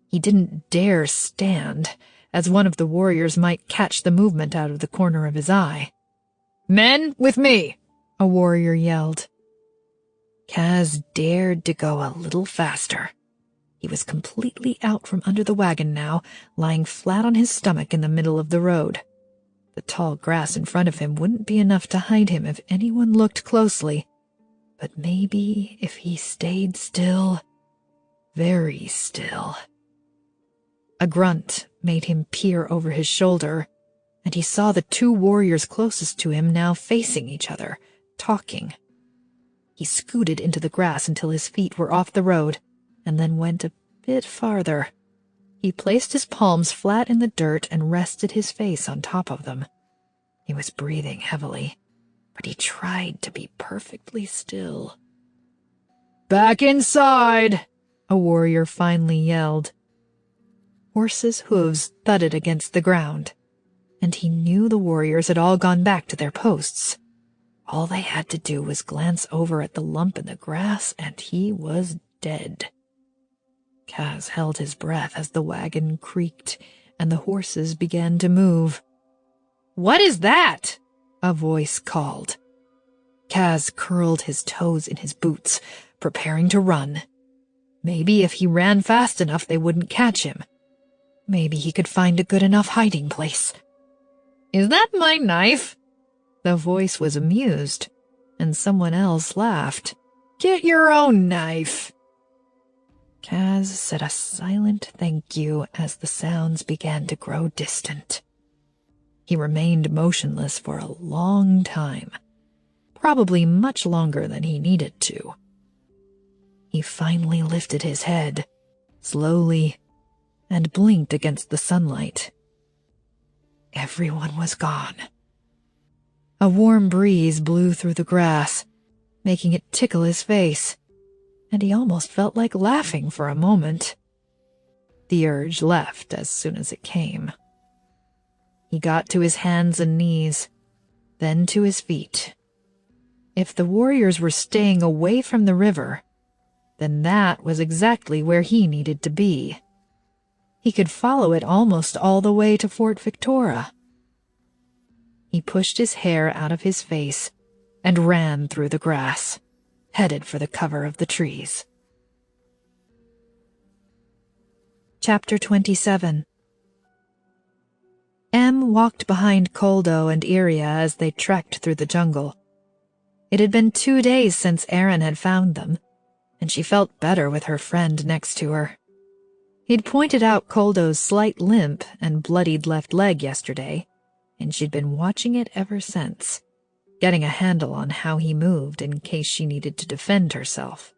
He didn't dare stand, as one of the warriors might catch the movement out of the corner of his eye. "Men, with me!" a warrior yelled. Kaz dared to go a little faster. He was completely out from under the wagon now, lying flat on his stomach in the middle of the road. The tall grass in front of him wouldn't be enough to hide him if anyone looked closely, but maybe if he stayed still, very still. A grunt made him peer over his shoulder, and he saw the two warriors closest to him now facing each other, talking. He scooted into the grass until his feet were off the road, and then went a bit farther. He placed his palms flat in the dirt and rested his face on top of them. He was breathing heavily, but he tried to be perfectly still. "Back inside!" a warrior finally yelled. Horses' hooves thudded against the ground, and he knew the warriors had all gone back to their posts. All they had to do was glance over at the lump in the grass, and he was dead. Kaz held his breath as the wagon creaked and the horses began to move. "What is that?" a voice called. Kaz curled his toes in his boots, preparing to run. Maybe if he ran fast enough they wouldn't catch him. Maybe he could find a good enough hiding place. "Is that my knife?" The voice was amused, and someone else laughed. "Get your own knife." Kaz Kaz said a silent thank you as the sounds began to grow distant. He remained motionless for a long time, probably much longer than he needed to. He finally lifted his head, slowly, and blinked against the sunlight. Everyone was gone. A warm breeze blew through the grass, making it tickle his face, and he almost felt like laughing for a moment. The urge left as soon as it came. He got to his hands and knees, then to his feet. If the warriors were staying away from the river, then that was exactly where he needed to be. He could follow it almost all the way to Fort Victoria. He pushed his hair out of his face and ran through the grass, headed for the cover of the trees. Chapter 27. Em walked behind Koldo and Iria as they trekked through the jungle. It had been 2 days since Aaron had found them, and she felt better with her friend next to her. He'd pointed out Koldo's slight limp and bloodied left leg yesterday, and she'd been watching it ever since, getting a handle on how he moved in case she needed to defend herself.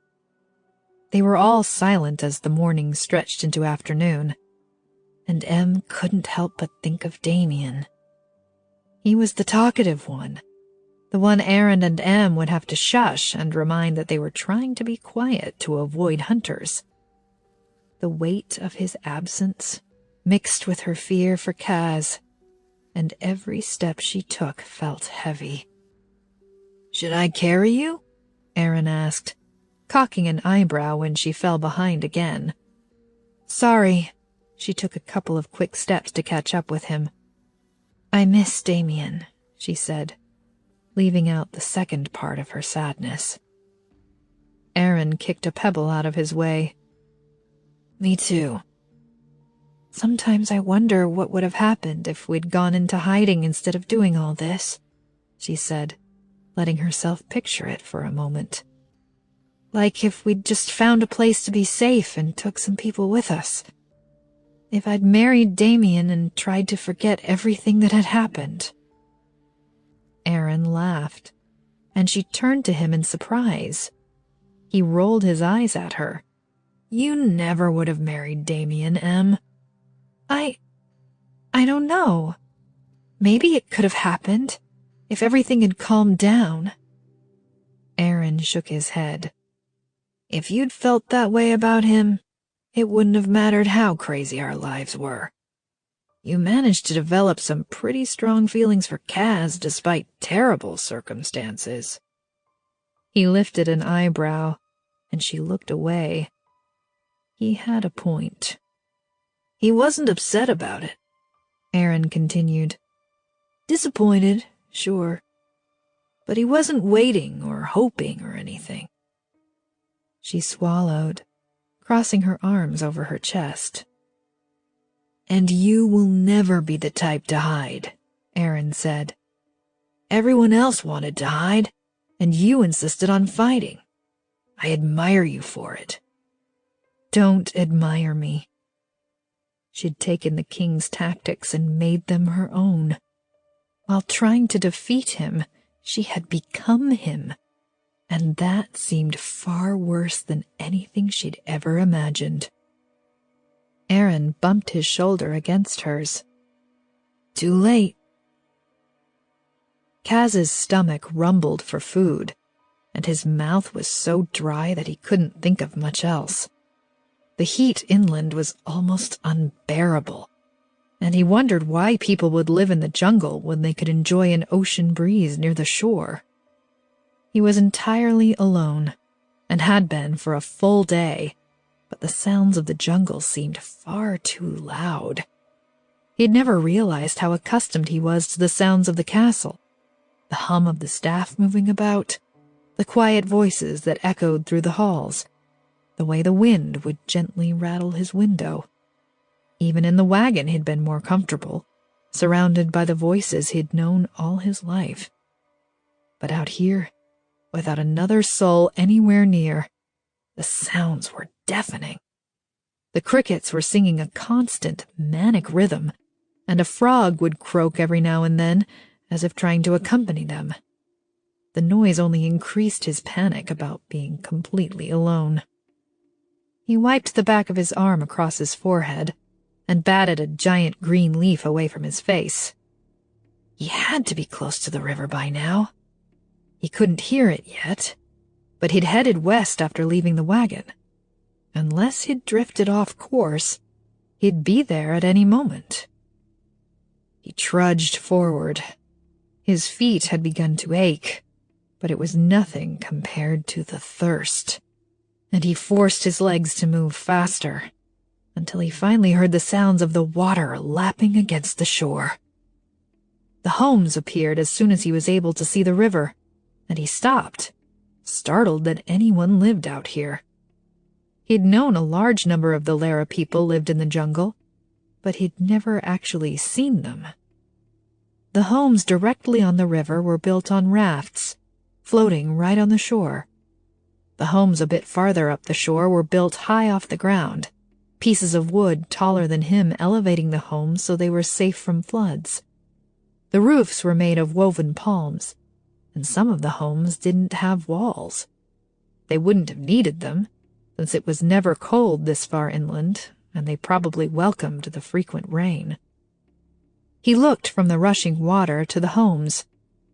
They were all silent as the morning stretched into afternoon, and Em couldn't help but think of Damien. He was the talkative one, the one Aaron and Em would have to shush and remind that they were trying to be quiet to avoid hunters. The weight of his absence mixed with her fear for Kaz, and every step she took felt heavy. "Should I carry you?" Aaron asked, cocking an eyebrow when she fell behind again. Sorry. She took a couple of quick steps to catch up with him. I miss Damien, she said, leaving out the second part of her sadness. Aaron kicked a pebble out of his way. Me too. Sometimes I wonder what would have happened if we'd gone into hiding instead of doing all this, she said, letting herself picture it for a moment. Like if we'd just found a place to be safe and took some people with us. If I'd married Damien and tried to forget everything that had happened. Aaron laughed, and she turned to him in surprise. He rolled his eyes at her. You never would have married Damien, Em. I don't know. Maybe it could have happened, if everything had calmed down. Aaron shook his head. If you'd felt that way about him, it wouldn't have mattered how crazy our lives were. You managed to develop some pretty strong feelings for Kaz despite terrible circumstances. He lifted an eyebrow, and she looked away. He had a point. He wasn't upset about it, Aaron continued. Disappointed, sure, but he wasn't waiting or hoping or anything. She swallowed, crossing her arms over her chest. And you will never be the type to hide, Aaron said. Everyone else wanted to hide, and you insisted on fighting. I admire you for it. Don't admire me. She'd taken the king's tactics and made them her own. While trying to defeat him, she had become him, and that seemed far worse than anything she'd ever imagined. Aaron bumped his shoulder against hers. Too late. Kaz's stomach rumbled for food, and his mouth was so dry that he couldn't think of much else. The heat inland was almost unbearable, and he wondered why people would live in the jungle when they could enjoy an ocean breeze near the shore. He was entirely alone, and had been for a full day, but the sounds of the jungle seemed far too loud. He'd never realized how accustomed he was to the sounds of the castle, the hum of the staff moving about, the quiet voices that echoed through the halls, the way the wind would gently rattle his window. Even in the wagon he'd been more comfortable, surrounded by the voices he'd known all his life. But out here, without another soul anywhere near, the sounds were deafening. The crickets were singing a constant, manic rhythm, and a frog would croak every now and then, as if trying to accompany them. The noise only increased his panic about being completely alone. He wiped the back of his arm across his forehead and batted a giant green leaf away from his face. He had to be close to the river by now. He couldn't hear it yet, but he'd headed west after leaving the wagon. Unless he'd drifted off course, he'd be there at any moment. He trudged forward. His feet had begun to ache, but it was nothing compared to the thirst, and he forced his legs to move faster until he finally heard the sounds of the water lapping against the shore. The homes appeared as soon as he was able to see the river, and he stopped, startled that anyone lived out here. He'd known a large number of the Lera people lived in the jungle, but he'd never actually seen them. The homes directly on the river were built on rafts, floating right on the shore. The homes a bit farther up the shore were built high off the ground, pieces of wood taller than him elevating the homes so they were safe from floods. The roofs were made of woven palms, and some of the homes didn't have walls. They wouldn't have needed them, since it was never cold this far inland, and they probably welcomed the frequent rain. He looked from the rushing water to the homes,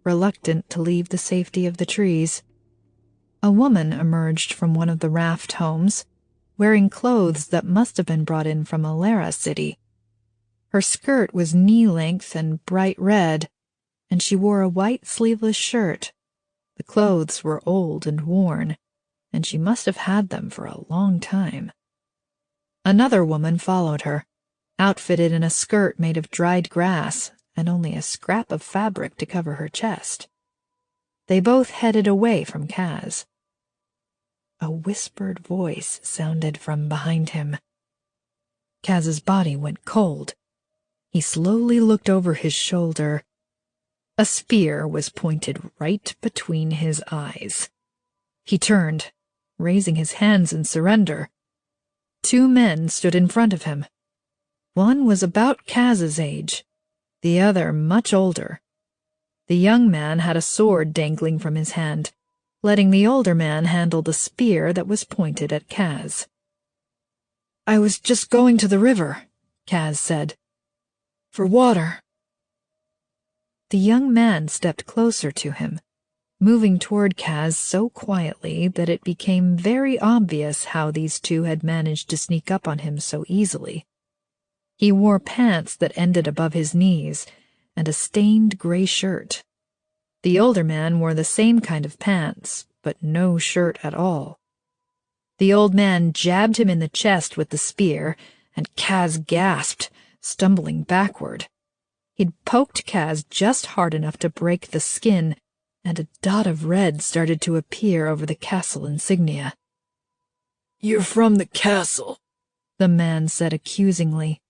reluctant to leave the safety of the trees. A woman emerged from one of the raft homes, wearing clothes that must have been brought in from a Lera city. Her skirt was knee-length and bright red, and she wore a white sleeveless shirt. The clothes were old and worn, and she must have had them for a long time. Another woman followed her, outfitted in a skirt made of dried grass and only a scrap of fabric to cover her chest. They both headed away from Kaz. A whispered voice sounded from behind him. Kaz's body went cold. He slowly looked over his shoulder. A spear was pointed right between his eyes. He turned, raising his hands in surrender. Two men stood in front of him. One was about Kaz's age, the other much older. The young man had a sword dangling from his hand, letting the older man handle the spear that was pointed at Kaz. "I was just going to the river," Kaz said. "For water." The young man stepped closer to him, moving toward Kaz so quietly that it became very obvious how these two had managed to sneak up on him so easily. He wore pants that ended above his knees and a stained gray shirt. The older man wore the same kind of pants, but no shirt at all. The old man jabbed him in the chest with the spear, and Kaz gasped, stumbling backward. He'd poked Kaz just hard enough to break the skin, and a dot of red started to appear over the castle insignia. "You're from the castle," the man said accusingly.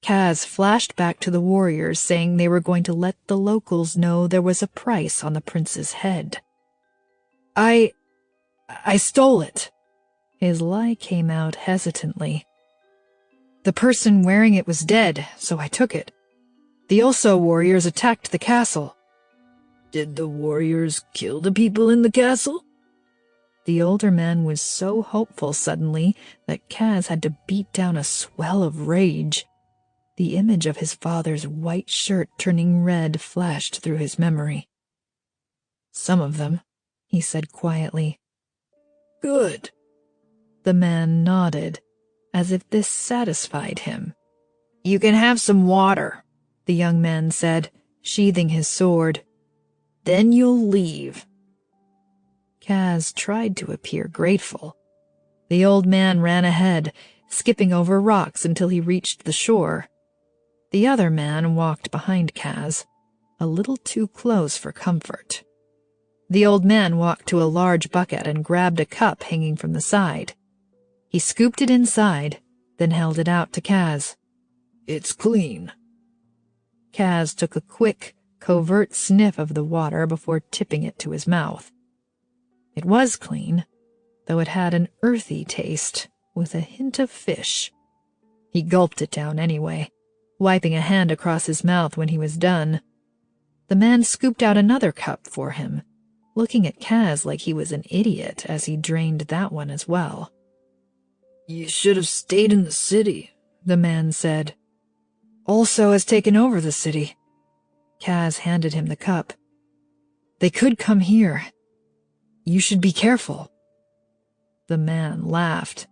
Kaz flashed back to the warriors, saying they were going to let the locals know there was a price on the prince's head. I stole it." His lie came out hesitantly. "The person wearing it was dead, so I took it. The Oso warriors attacked the castle." "Did the warriors kill the people in the castle?" The older man was so hopeful suddenly that Kaz had to beat down a swell of rage. The image of his father's white shirt turning red flashed through his memory. "Some of them," he said quietly. "Good." The man nodded, as if this satisfied him. "You can have some water," the young man said, sheathing his sword. "Then you'll leave." Kaz tried to appear grateful. The old man ran ahead, skipping over rocks until he reached the shore. The other man walked behind Kaz, a little too close for comfort. The old man walked to a large bucket and grabbed a cup hanging from the side. He scooped it inside, then held it out to Kaz. "It's clean." Kaz took a quick, covert sniff of the water before tipping it to his mouth. It was clean, though it had an earthy taste, with a hint of fish. He gulped it down anyway, wiping a hand across his mouth when he was done. The man scooped out another cup for him, looking at Kaz like he was an idiot as he drained that one as well. "You should have stayed in the city," the man said. "Also has taken over the city." Kaz handed him the cup. "They could come here. You should be careful." The man laughed.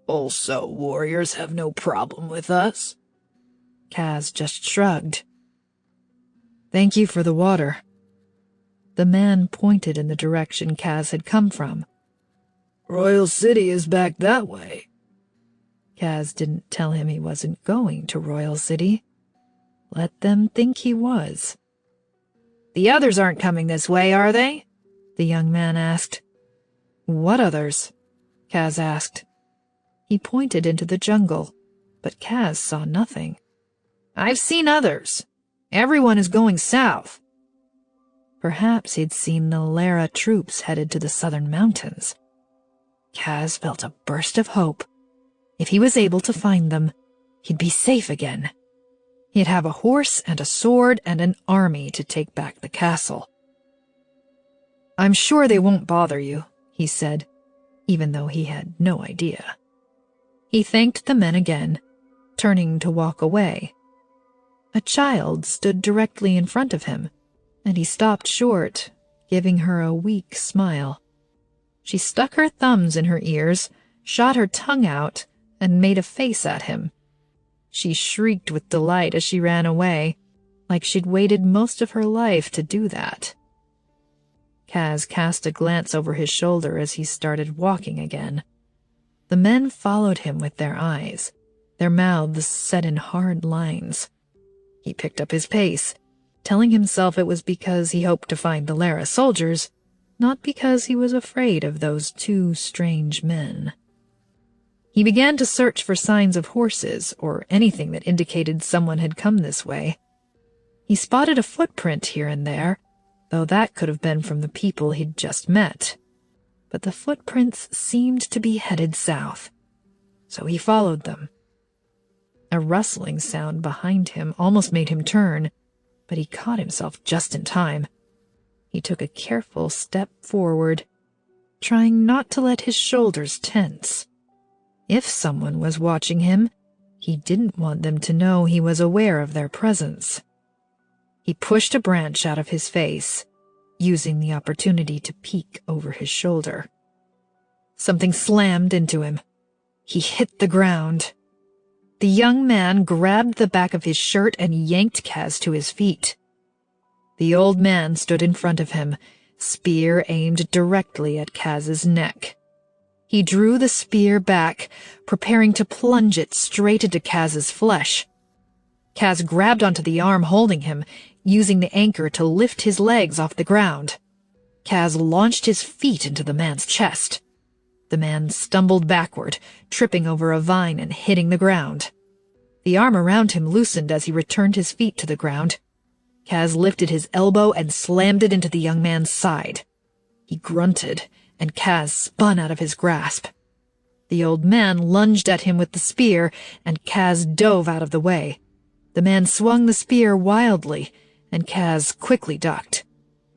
"Also, warriors have no problem with us." Kaz just shrugged. "Thank you for the water." The man pointed in the direction Kaz had come from. "Royal City is back that way." Kaz didn't tell him he wasn't going to Royal City. Let them think he was. "The others aren't coming this way, are they?" the young man asked. "What others?" Kaz asked. He pointed into the jungle, but Kaz saw nothing. "I've seen others. Everyone is going south." Perhaps he'd seen the Lera troops headed to the southern mountains. Kaz felt a burst of hope. If he was able to find them, he'd be safe again. He'd have a horse and a sword and an army to take back the castle. "I'm sure they won't bother you," he said, even though he had no idea. He thanked the men again, turning to walk away. A child stood directly in front of him, and he stopped short, giving her a weak smile. She stuck her thumbs in her ears, shot her tongue out, and made a face at him. She shrieked with delight as she ran away, like she'd waited most of her life to do that. Kaz cast a glance over his shoulder as he started walking again. The men followed him with their eyes, their mouths set in hard lines. He picked up his pace, telling himself it was because he hoped to find the Lera soldiers, not because he was afraid of those two strange men. He began to search for signs of horses or anything that indicated someone had come this way. He spotted a footprint here and there, though that could have been from the people he'd just met. But the footprints seemed to be headed south, so he followed them. A rustling sound behind him almost made him turn, but he caught himself just in time. He took a careful step forward, trying not to let his shoulders tense. If someone was watching him, he didn't want them to know he was aware of their presence. He pushed a branch out of his face, using the opportunity to peek over his shoulder. Something slammed into him. He hit the ground. The young man grabbed the back of his shirt and yanked Kaz to his feet. The old man stood in front of him, spear aimed directly at Kaz's neck. He drew the spear back, preparing to plunge it straight into Kaz's flesh. Kaz grabbed onto the arm holding him, using the anchor to lift his legs off the ground. Kaz launched his feet into the man's chest. The man stumbled backward, tripping over a vine and hitting the ground. The arm around him loosened as he returned his feet to the ground. Kaz lifted his elbow and slammed it into the young man's side. He grunted, and Kaz spun out of his grasp. The old man lunged at him with the spear, and Kaz dove out of the way. The man swung the spear wildly, and Kaz quickly ducked.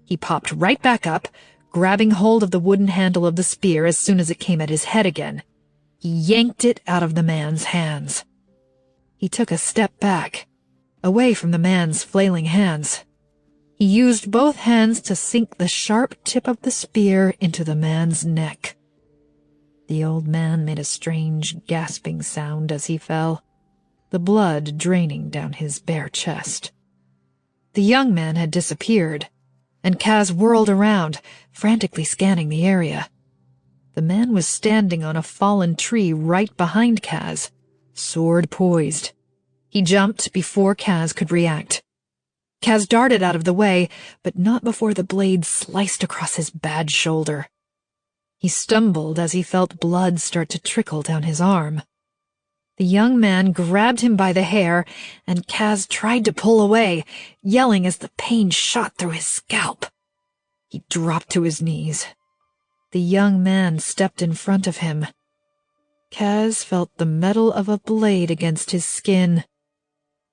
He popped right back up, grabbing hold of the wooden handle of the spear as soon as it came at his head again. He yanked it out of the man's hands. He took a step back, away from the man's flailing hands. He used both hands to sink the sharp tip of the spear into the man's neck. The old man made a strange gasping sound as he fell, the blood draining down his bare chest. The young man had disappeared, and Kaz whirled around, frantically scanning the area. The man was standing on a fallen tree right behind Kaz, sword poised. He jumped before Kaz could react. Kaz darted out of the way, but not before the blade sliced across his bad shoulder. He stumbled as he felt blood start to trickle down his arm. The young man grabbed him by the hair, and Kaz tried to pull away, yelling as the pain shot through his scalp. He dropped to his knees. The young man stepped in front of him. Kaz felt the metal of a blade against his skin,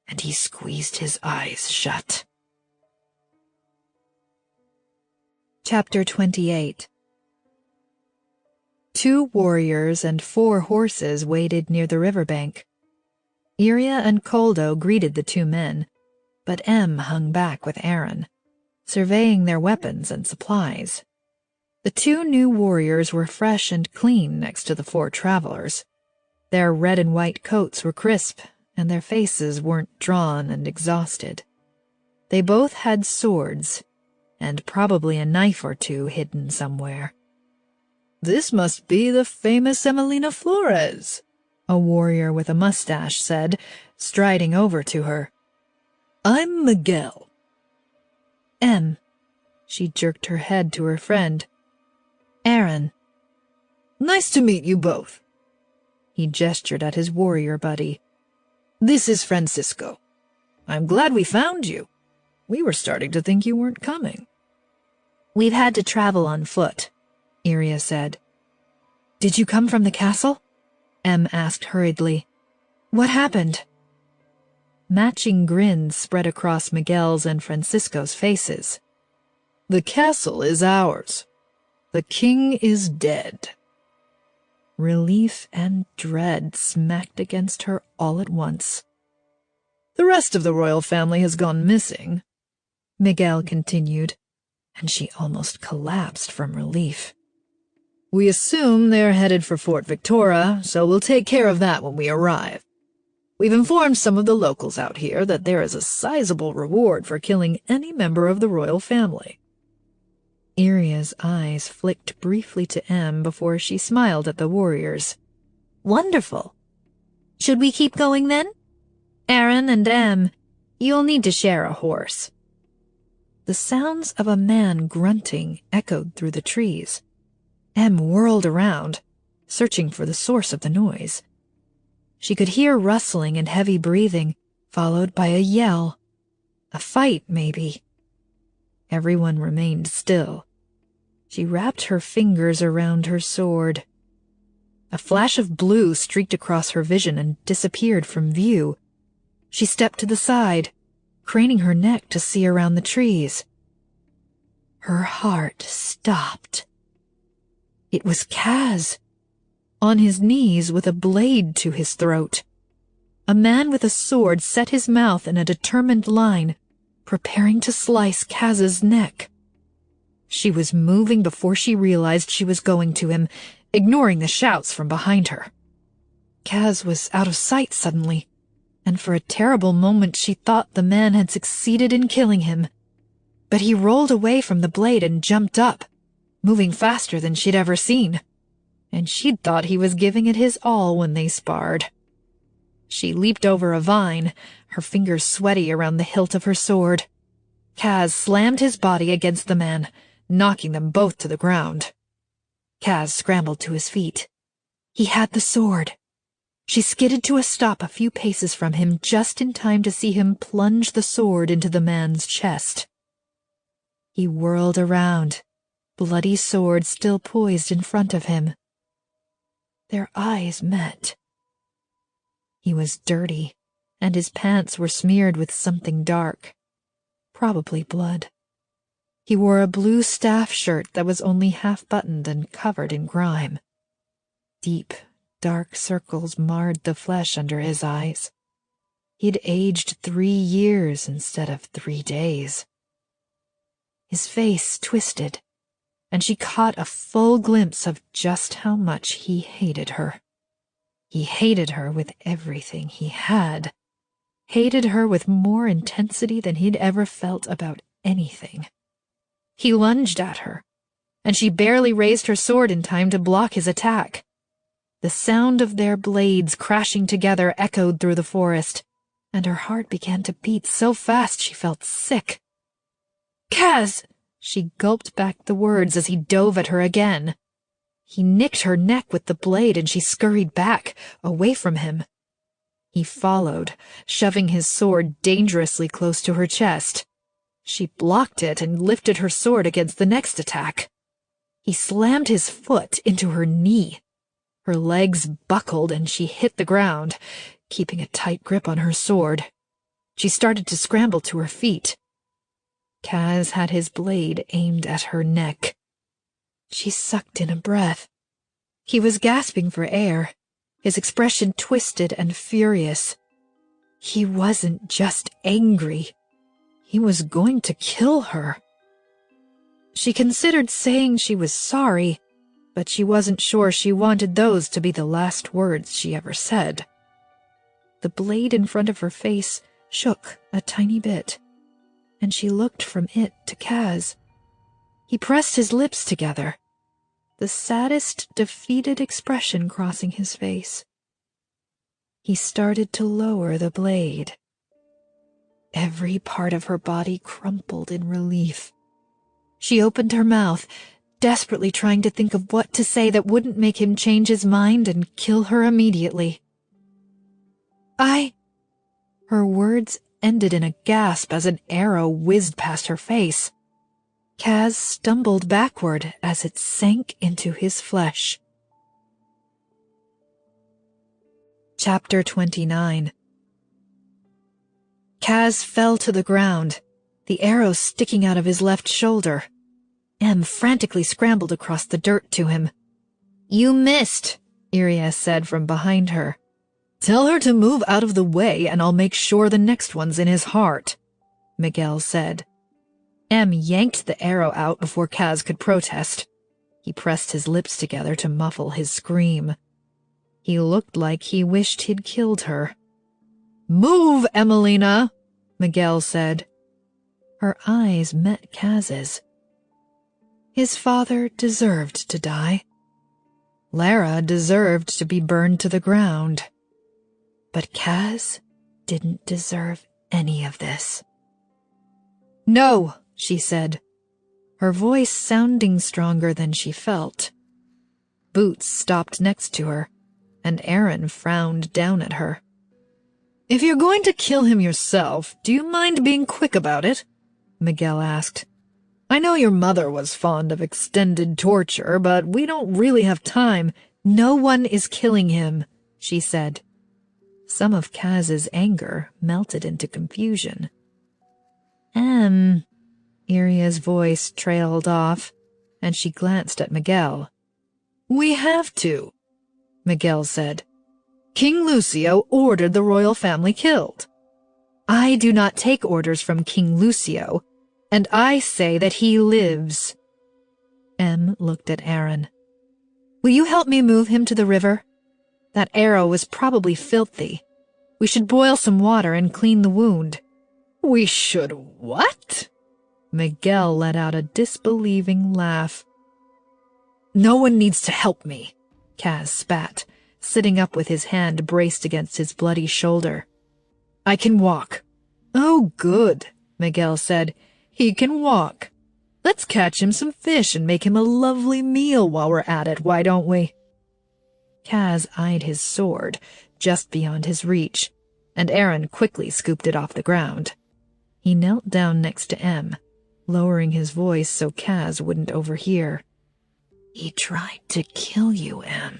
and he squeezed his eyes shut. Chapter 28. 2 warriors and 4 horses waited near the riverbank. Iria and Koldo greeted the 2 men, but Em hung back with Aaron, surveying their weapons and supplies. The 2 new warriors were fresh and clean next to the 4 travelers. Their red and white coats were crisp, and their faces weren't drawn and exhausted. They both had swords, and probably a knife or 2 hidden somewhere. "This must be the famous Emelina Flores," a warrior with a mustache said, striding over to her. "I'm Miguel." Em. She jerked her head to her friend. Aaron. "Nice to meet you both." He gestured at his warrior buddy. "This is Francisco. I'm glad we found you. We were starting to think you weren't coming." "We've had to travel on foot," Iria said. "Did you come from the castle?" Em asked hurriedly. "What happened?" Matching grins spread across Miguel's and Francisco's faces. "The castle is ours. The king is dead." Relief and dread smacked against her all at once. "The rest of the royal family has gone missing," Miguel continued, and she almost collapsed from relief. "We assume they're headed for Fort Victoria, so we'll take care of that when we arrive. We've informed some of the locals out here that there is a sizable reward for killing any member of the royal family." Iria's eyes flicked briefly to Em before she smiled at the warriors. "Wonderful. Should we keep going then? Aaron and Em, you'll need to share a horse." The sounds of a man grunting echoed through the trees. Em whirled around, searching for the source of the noise. She could hear rustling and heavy breathing, followed by a yell. A fight, maybe. Everyone remained still. She wrapped her fingers around her sword. A flash of blue streaked across her vision and disappeared from view. She stepped to the side, craning her neck to see around the trees. Her heart stopped. It was Kaz, on his knees with a blade to his throat. A man with a sword set his mouth in a determined line, preparing to slice Kaz's neck. She was moving before she realized she was going to him, ignoring the shouts from behind her. Kaz was out of sight suddenly, and for a terrible moment she thought the man had succeeded in killing him. But he rolled away from the blade and jumped up, moving faster than she'd ever seen, and she'd thought he was giving it his all when they sparred. She leaped over a vine, her fingers sweaty around the hilt of her sword. Kaz slammed his body against the man, knocking them both to the ground. Kaz scrambled to his feet. He had the sword. She skidded to a stop a few paces from him just in time to see him plunge the sword into the man's chest. He whirled around, bloody sword still poised in front of him. Their eyes met. He was dirty, and his pants were smeared with something dark, probably blood. He wore a blue staff shirt that was only half-buttoned and covered in grime. Deep, dark circles marred the flesh under his eyes. He'd aged 3 years instead of 3 days. His face twisted, and she caught a full glimpse of just how much he hated her. He hated her with everything he had, hated her with more intensity than he'd ever felt about anything. He lunged at her, and she barely raised her sword in time to block his attack. The sound of their blades crashing together echoed through the forest, and her heart began to beat so fast she felt sick. "Kaz!" She gulped back the words as he dove at her again. He nicked her neck with the blade and she scurried back, away from him. He followed, shoving his sword dangerously close to her chest. She blocked it and lifted her sword against the next attack. He slammed his foot into her knee. Her legs buckled and she hit the ground, keeping a tight grip on her sword. She started to scramble to her feet. Kaz had his blade aimed at her neck. She sucked in a breath. He was gasping for air, his expression twisted and furious. He wasn't just angry. He was going to kill her. She considered saying she was sorry, but she wasn't sure she wanted those to be the last words she ever said. The blade in front of her face shook a tiny bit, and she looked from it to Kaz. He pressed his lips together, the saddest, defeated expression crossing his face. He started to lower the blade. Every part of her body crumpled in relief. She opened her mouth, desperately trying to think of what to say that wouldn't make him change his mind and kill her immediately. Her words ended in a gasp as an arrow whizzed past her face. Kaz stumbled backward as it sank into his flesh. Chapter 29. Kaz fell to the ground, the arrow sticking out of his left shoulder. Em frantically scrambled across the dirt to him. "You missed," Iria said from behind her. "Tell her to move out of the way and I'll make sure the next one's in his heart," Miguel said. Em yanked the arrow out before Kaz could protest. He pressed his lips together to muffle his scream. He looked like he wished he'd killed her. "Move, Emelina," Miguel said. Her eyes met Kaz's. His father deserved to die. Lera deserved to be burned to the ground. But Kaz didn't deserve any of this. "No," she said, her voice sounding stronger than she felt. Boots stopped next to her, and Aaron frowned down at her. "If you're going to kill him yourself, do you mind being quick about it?" Miguel asked. "I know your mother was fond of extended torture, but we don't really have time." "No one is killing him," she said. Some of Kaz's anger melted into confusion. Iria's voice trailed off, and she glanced at Miguel. "We have to," Miguel said. "King Lucio ordered the royal family killed." "I do not take orders from King Lucio, and I say that he lives." Em looked at Aaron. "Will you help me move him to the river? That arrow was probably filthy. We should boil some water and clean the wound." "We should what?" Miguel let out a disbelieving laugh. "No one needs to help me," Kaz spat, sitting up with his hand braced against his bloody shoulder. "I can walk." "Oh, good," Miguel said. "He can walk. Let's catch him some fish and make him a lovely meal while we're at it, why don't we?" Kaz eyed his sword, just beyond his reach, and Aaron quickly scooped it off the ground. He knelt down next to Em, lowering his voice so Kaz wouldn't overhear. "He tried to kill you, Em.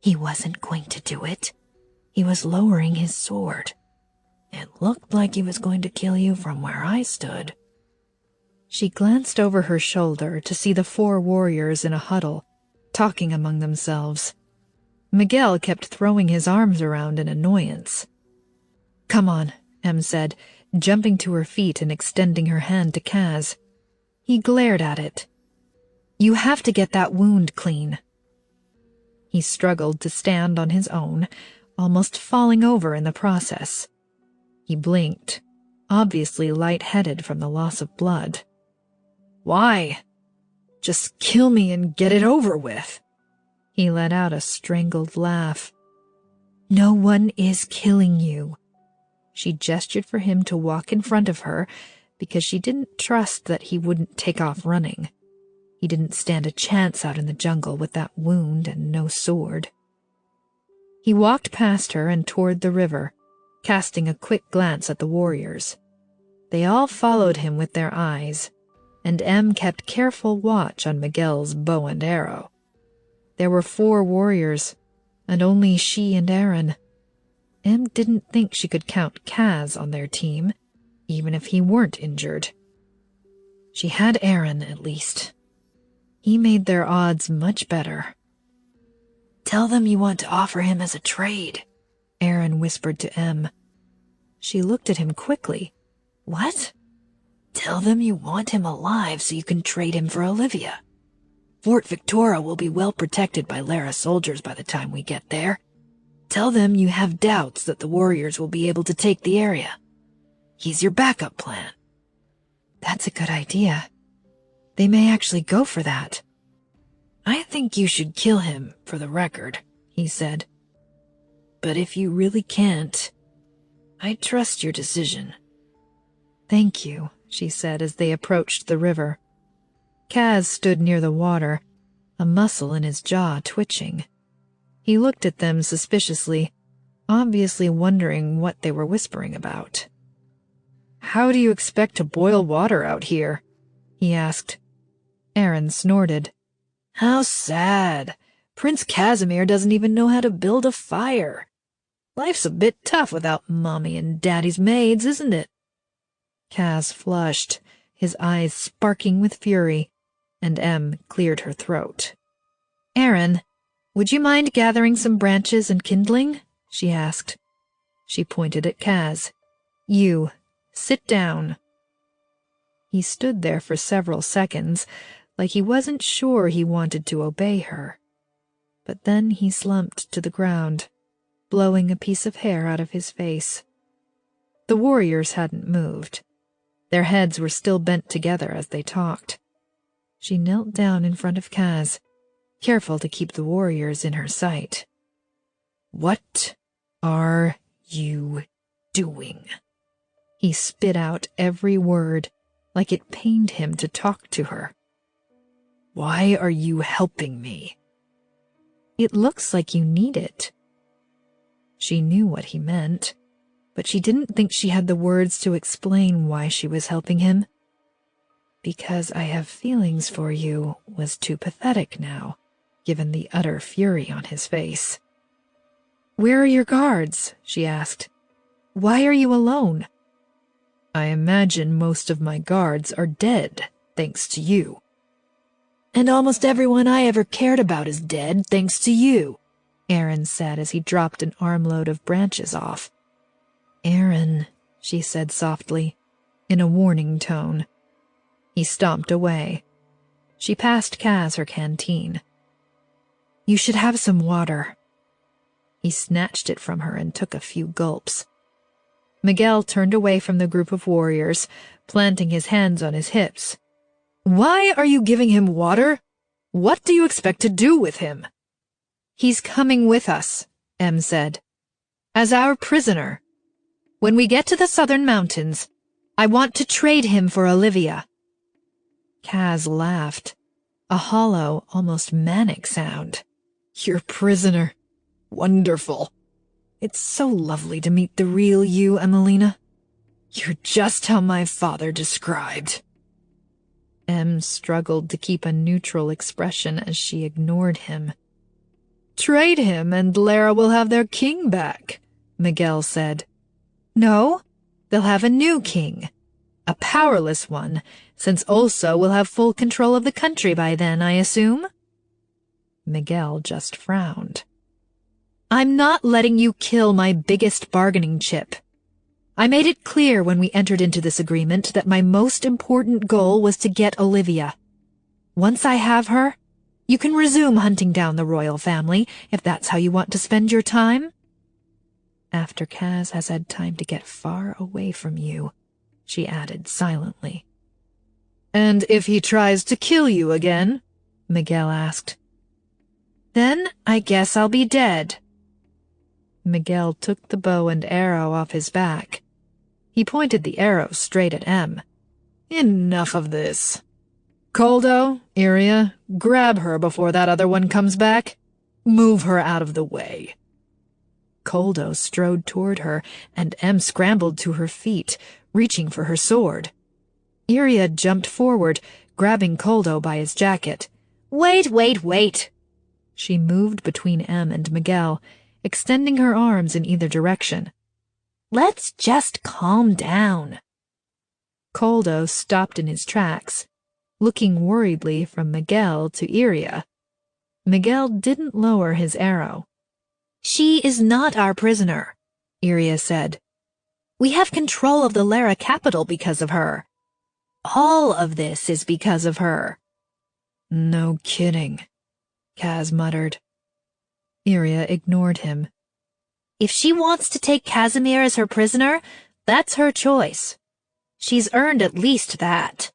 He wasn't going to do it. He was lowering his sword. It looked like he was going to kill you from where I stood." She glanced over her shoulder to see the 4 warriors in a huddle, talking among themselves. Miguel kept throwing his arms around in annoyance. "Come on," Em said, jumping to her feet and extending her hand to Kaz. He glared at it. "You have to get that wound clean." He struggled to stand on his own, almost falling over in the process. He blinked, obviously light-headed from the loss of blood. "Why? Just kill me and get it over with." He let out a strangled laugh. "No one is killing you." She gestured for him to walk in front of her because she didn't trust that he wouldn't take off running. He didn't stand a chance out in the jungle with that wound and no sword. He walked past her and toward the river, casting a quick glance at the warriors. They all followed him with their eyes, and Em kept careful watch on Miguel's bow and arrow. There were 4 warriors, and only she and Aaron. Em didn't think she could count Kaz on their team, even if he weren't injured. She had Aaron, at least. He made their odds much better. "Tell them you want to offer him as a trade," Aaron whispered to Em. She looked at him quickly. "What?" "Tell them you want him alive so you can trade him for Olivia. Fort Victoria will be well protected by Lera soldiers by the time we get there. Tell them you have doubts that the warriors will be able to take the area. He's your backup plan." That's a good idea. They may actually go for that. "I think you should kill him, for the record," he said. "But if you really can't, I trust your decision." "Thank you," she said as they approached the river. Kaz stood near the water, a muscle in his jaw twitching. He looked at them suspiciously, obviously wondering what they were whispering about. "How do you expect to boil water out here?" he asked. Aaron snorted. "How sad. Prince Casimir doesn't even know how to build a fire. Life's a bit tough without Mommy and Daddy's maids, isn't it?" Kaz flushed, his eyes sparking with fury, and Em cleared her throat. "Aaron, would you mind gathering some branches and kindling?" she asked. She pointed at Kaz. "You, sit down." He stood there for several seconds, like he wasn't sure he wanted to obey her. But then he slumped to the ground, blowing a piece of hair out of his face. The warriors hadn't moved. Their heads were still bent together as they talked. She knelt down in front of Kaz, careful to keep the warriors in her sight. "What are you doing?" He spit out every word, like it pained him to talk to her. "Why are you helping me?" "It looks like you need it." She knew what he meant, but she didn't think she had the words to explain why she was helping him. "Because I have feelings for you" was too pathetic now, given the utter fury on his face. "Where are your guards?" she asked. "Why are you alone?" "I imagine most of my guards are dead, thanks to you." "And almost everyone I ever cared about is dead, thanks to you," Aaron said as he dropped an armload of branches off. "Aaron," she said softly, in a warning tone. He stomped away. She passed Kaz her canteen. "You should have some water." He snatched it from her and took a few gulps. Miguel turned away from the group of warriors, planting his hands on his hips. "Why are you giving him water? What do you expect to do with him?" "He's coming with us," Em said, "as our prisoner. When we get to the southern mountains, I want to trade him for Olivia." Kaz laughed, a hollow, almost manic sound. "Your prisoner. Wonderful. It's so lovely to meet the real you, Emelina. You're just how my father described." Em struggled to keep a neutral expression as she ignored him. "Trade him and Lera will have their king back," Miguel said. "No, they'll have a new king. A powerless one, since Olso will have full control of the country by then, I assume?" Miguel just frowned. "I'm not letting you kill my biggest bargaining chip. I made it clear when we entered into this agreement that my most important goal was to get Olivia. Once I have her, you can resume hunting down the royal family if that's how you want to spend your time." "After Kaz has had time to get far away from you," she added silently. "And if he tries to kill you again?" Miguel asked. "Then I guess I'll be dead." Miguel took the bow and arrow off his back. He pointed the arrow straight at Em. "Enough of this. Coldo, Iria, grab her before that other one comes back. Move her out of the way." Coldo strode toward her, and Em scrambled to her feet, reaching for her sword. Iria jumped forward, grabbing Coldo by his jacket. "Wait, wait, wait!" She moved between Em and Miguel, extending her arms in either direction. Let's just calm down. Coldo stopped in his tracks, looking worriedly from Miguel to Iria. Miguel didn't lower his arrow. She is not our prisoner, Iria said. We have control of the Lera capital because of her. All of this is because of her. No kidding, Kaz muttered. Iria ignored him. If she wants to take Casimir as her prisoner, that's her choice. She's earned at least that.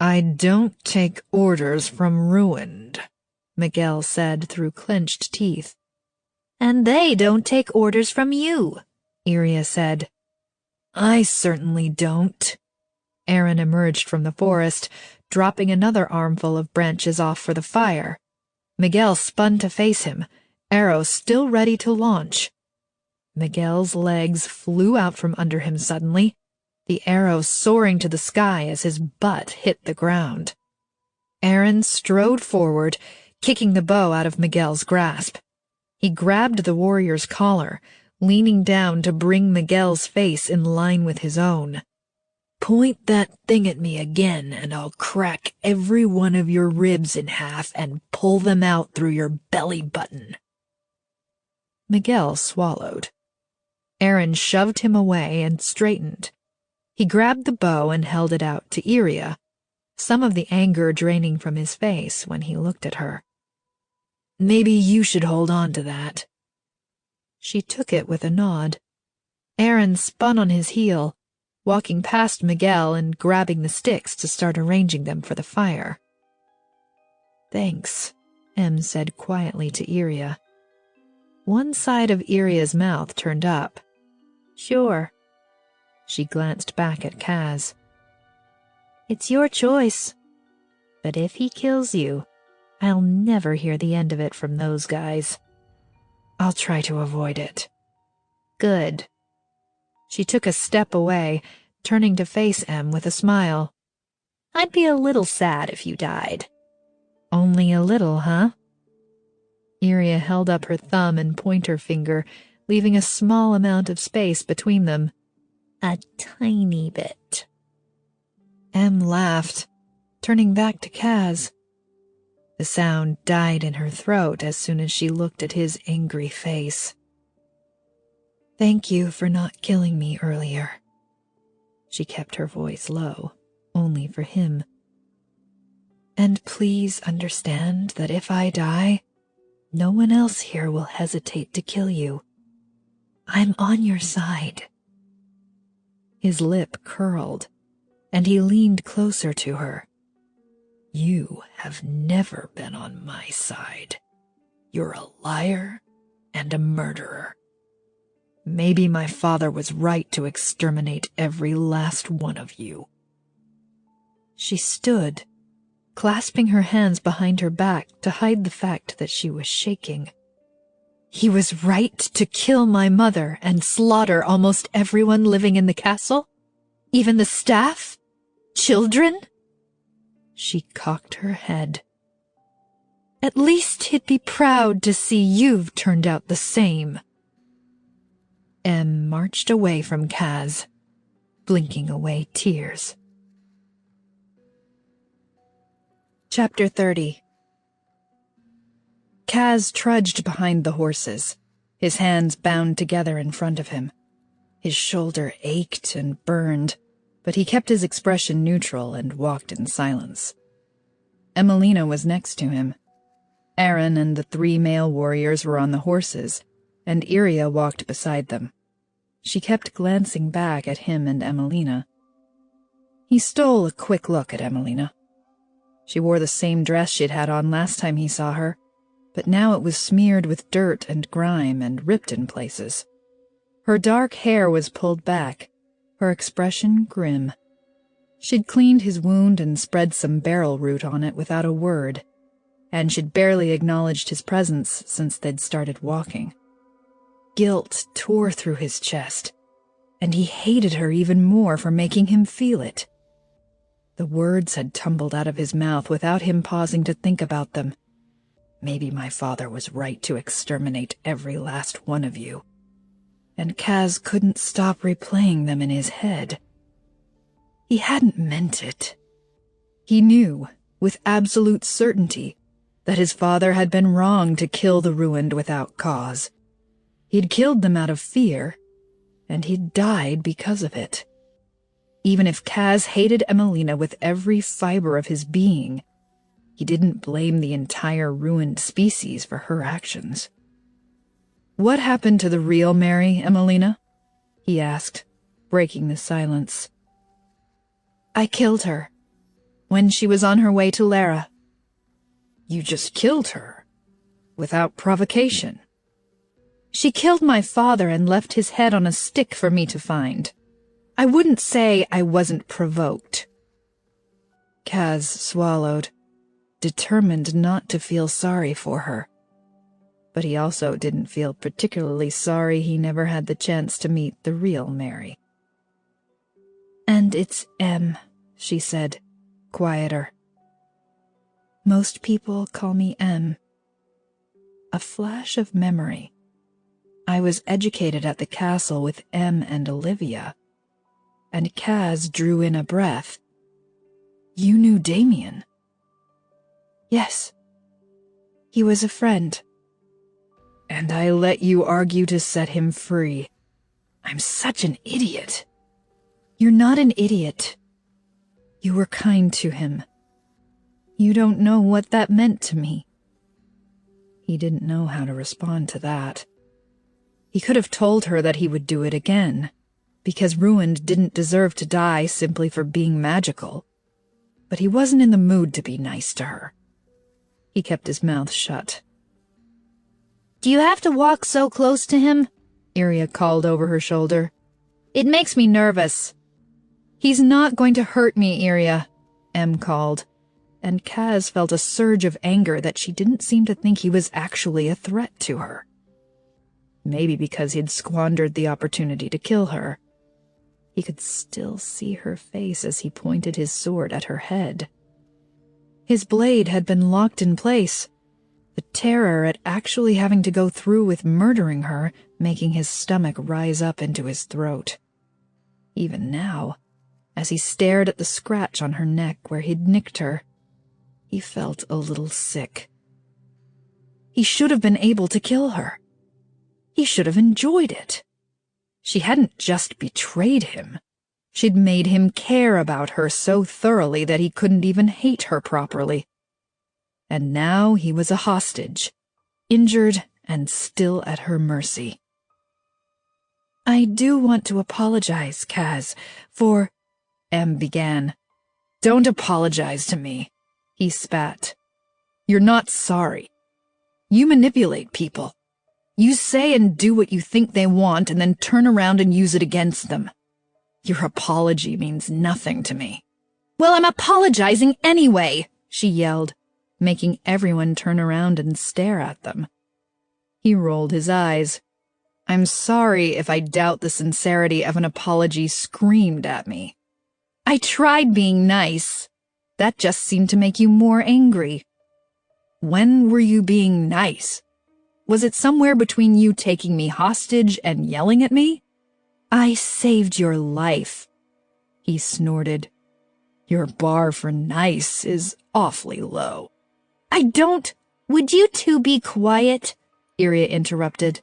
I don't take orders from Ruined, Miguel said through clenched teeth. And they don't take orders from you, Iria said. I certainly don't. Aaron emerged from the forest, dropping another armful of branches off for the fire. Miguel spun to face him, arrow still ready to launch. Miguel's legs flew out from under him suddenly, the arrow soaring to the sky as his butt hit the ground. Aaron strode forward, kicking the bow out of Miguel's grasp. He grabbed the warrior's collar, leaning down to bring Miguel's face in line with his own. Point that thing at me again, and I'll crack every one of your ribs in half and pull them out through your belly button. Miguel swallowed. Aaron shoved him away and straightened. He grabbed the bow and held it out to Iria, some of the anger draining from his face when he looked at her. Maybe you should hold on to that. She took it with a nod. Aaron spun on his heel, walking past Miguel and grabbing the sticks to start arranging them for the fire. Thanks, Em said quietly to Iria. One side of Iria's mouth turned up. Sure. She glanced back at Kaz. It's your choice. But if he kills you, I'll never hear the end of it from those guys. I'll try to avoid it. Good. She took a step away, turning to face Em with a smile. I'd be a little sad if you died. Only a little, huh? Iria held up her thumb and pointer finger, leaving a small amount of space between them. A tiny bit. Em laughed, turning back to Kaz. The sound died in her throat as soon as she looked at his angry face. Thank you for not killing me earlier. She kept her voice low, only for him. And please understand that if I die, no one else here will hesitate to kill you. I'm on your side. His lip curled, and he leaned closer to her. You have never been on my side. You're a liar and a murderer. Maybe my father was right to exterminate every last one of you. She stood, clasping her hands behind her back to hide the fact that she was shaking. He was right to kill my mother and slaughter almost everyone living in the castle? Even the staff? Children? She cocked her head. At least he'd be proud to see you've turned out the same. Em marched away from Kaz, blinking away tears. Chapter 30. Kaz trudged behind the horses, his hands bound together in front of him. His shoulder ached and burned, but he kept his expression neutral and walked in silence. Emelina was next to him. Aaron and the 3 male warriors were on the horses, and Iria walked beside them. She kept glancing back at him and Emelina. He stole a quick look at Emelina. She wore the same dress she'd had on last time he saw her, but now it was smeared with dirt and grime and ripped in places. Her dark hair was pulled back, her expression grim. She'd cleaned his wound and spread some beryl root on it without a word, and she'd barely acknowledged his presence since they'd started walking. Guilt tore through his chest, and he hated her even more for making him feel it. The words had tumbled out of his mouth without him pausing to think about them. Maybe my father was right to exterminate every last one of you. And Kaz couldn't stop replaying them in his head. He hadn't meant it. He knew, with absolute certainty, that his father had been wrong to kill the ruined without cause. He'd killed them out of fear, and he'd died because of it. Even if Kaz hated Emelina with every fiber of his being, he didn't blame the entire ruined species for her actions. "What happened to the real Mary, Emelina?" he asked, breaking the silence. "I killed her, when she was on her way to Lera." "You just killed her? Without provocation?" "She killed my father and left his head on a stick for me to find. I wouldn't say I wasn't provoked." Kaz swallowed, determined not to feel sorry for her. But he also didn't feel particularly sorry he never had the chance to meet the real Mary. "And it's M," she said, quieter. "Most people call me M." A flash of memory. I was educated at the castle with M and Olivia. And Kaz drew in a breath. "You knew Damien?" "Yes. He was a friend." "And I let you argue to set him free. I'm such an idiot." "You're not an idiot." "You were kind to him." "You don't know what that meant to me." He didn't know how to respond to that. He could have told her that he would do it again, because Ruined didn't deserve to die simply for being magical. But he wasn't in the mood to be nice to her. He kept his mouth shut. "Do you have to walk so close to him?" Iria called over her shoulder. "It makes me nervous." "He's not going to hurt me, Iria," Em called, and Kaz felt a surge of anger that she didn't seem to think he was actually a threat to her. Maybe because he'd squandered the opportunity to kill her. He could still see her face as he pointed his sword at her head. His blade had been locked in place, the terror at actually having to go through with murdering her making his stomach rise up into his throat. Even now, as he stared at the scratch on her neck where he'd nicked her, he felt a little sick. He should have been able to kill her. He should have enjoyed it. She hadn't just betrayed him. She'd made him care about her so thoroughly that he couldn't even hate her properly. And now he was a hostage, injured and still at her mercy. "I do want to apologize, Kaz, for—" Em began. "Don't apologize to me," he spat. "You're not sorry. You manipulate people. You say and do what you think they want and then turn around and use it against them. Your apology means nothing to me." "Well, I'm apologizing anyway," she yelled, making everyone turn around and stare at them. He rolled his eyes. "I'm sorry if I doubt the sincerity of an apology screamed at me. I tried being nice. That just seemed to make you more angry. When were you being nice? Was it somewhere between you taking me hostage and yelling at me? I saved your life," he snorted. "Your bar for nice is awfully low." "I don't—" "Would you two be quiet?" Iria interrupted.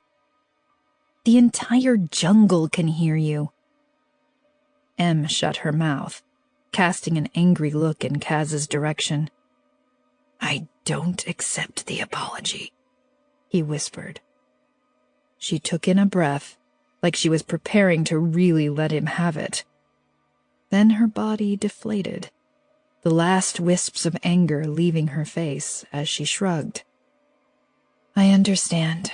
"The entire jungle can hear you." Em shut her mouth, casting an angry look in Kaz's direction. "I don't accept the apology," he whispered. She took in a breath, like she was preparing to really let him have it. Then her body deflated, the last wisps of anger leaving her face as she shrugged. "I understand.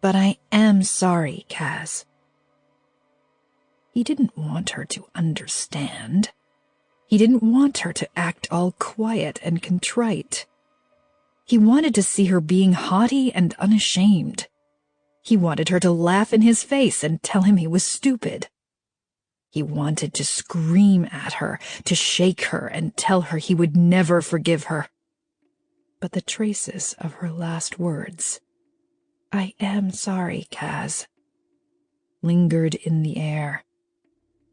But I am sorry, Kaz." He didn't want her to understand. He didn't want her to act all quiet and contrite. He wanted to see her being haughty and unashamed. He wanted her to laugh in his face and tell him he was stupid. He wanted to scream at her, to shake her and tell her he would never forgive her. but the traces of her last words, "I am sorry, Kaz," lingered in the air,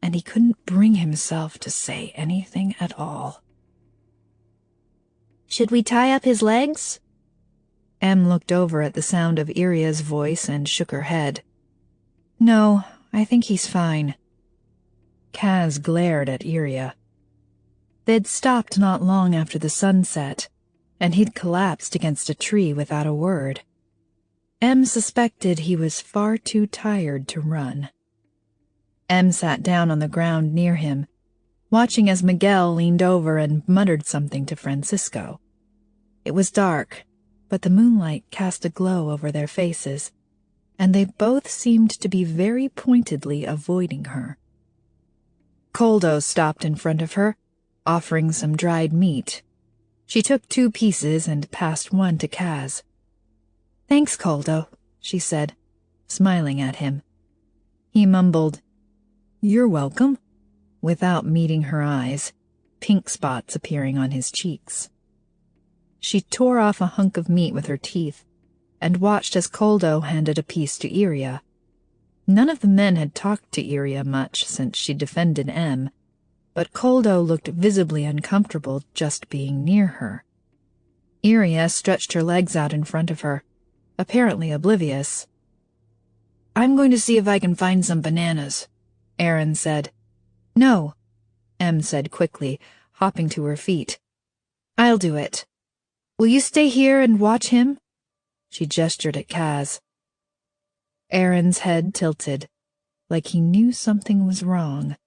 and he couldn't bring himself to say anything at all. "Should we tie up his legs?" Em looked over at the sound of Iria's voice and shook her head. "No, I think he's fine." Kaz glared at Iria. They'd stopped not long after the sun set, and he'd collapsed against a tree without a word. Em suspected he was far too tired to run. Em sat down on the ground near him, watching as Miguel leaned over and muttered something to Francisco. It was dark, but the moonlight cast a glow over their faces, and they both seemed to be very pointedly avoiding her. Coldo stopped in front of her, offering some dried meat. She took 2 pieces and passed one to Kaz. "Thanks, Coldo," she said, smiling at him. He mumbled, "You're welcome," without meeting her eyes, pink spots appearing on his cheeks. She tore off a hunk of meat with her teeth and watched as Coldo handed a piece to Iria. None of the men had talked to Iria much since she defended Em, but Coldo looked visibly uncomfortable just being near her. Iria stretched her legs out in front of her, apparently oblivious. "I'm going to see if I can find some bananas," Aaron said. "No," Em said quickly, hopping to her feet. "I'll do it. Will you stay here and watch him?" She gestured at Kaz. Aaron's head tilted, like he knew something was wrong.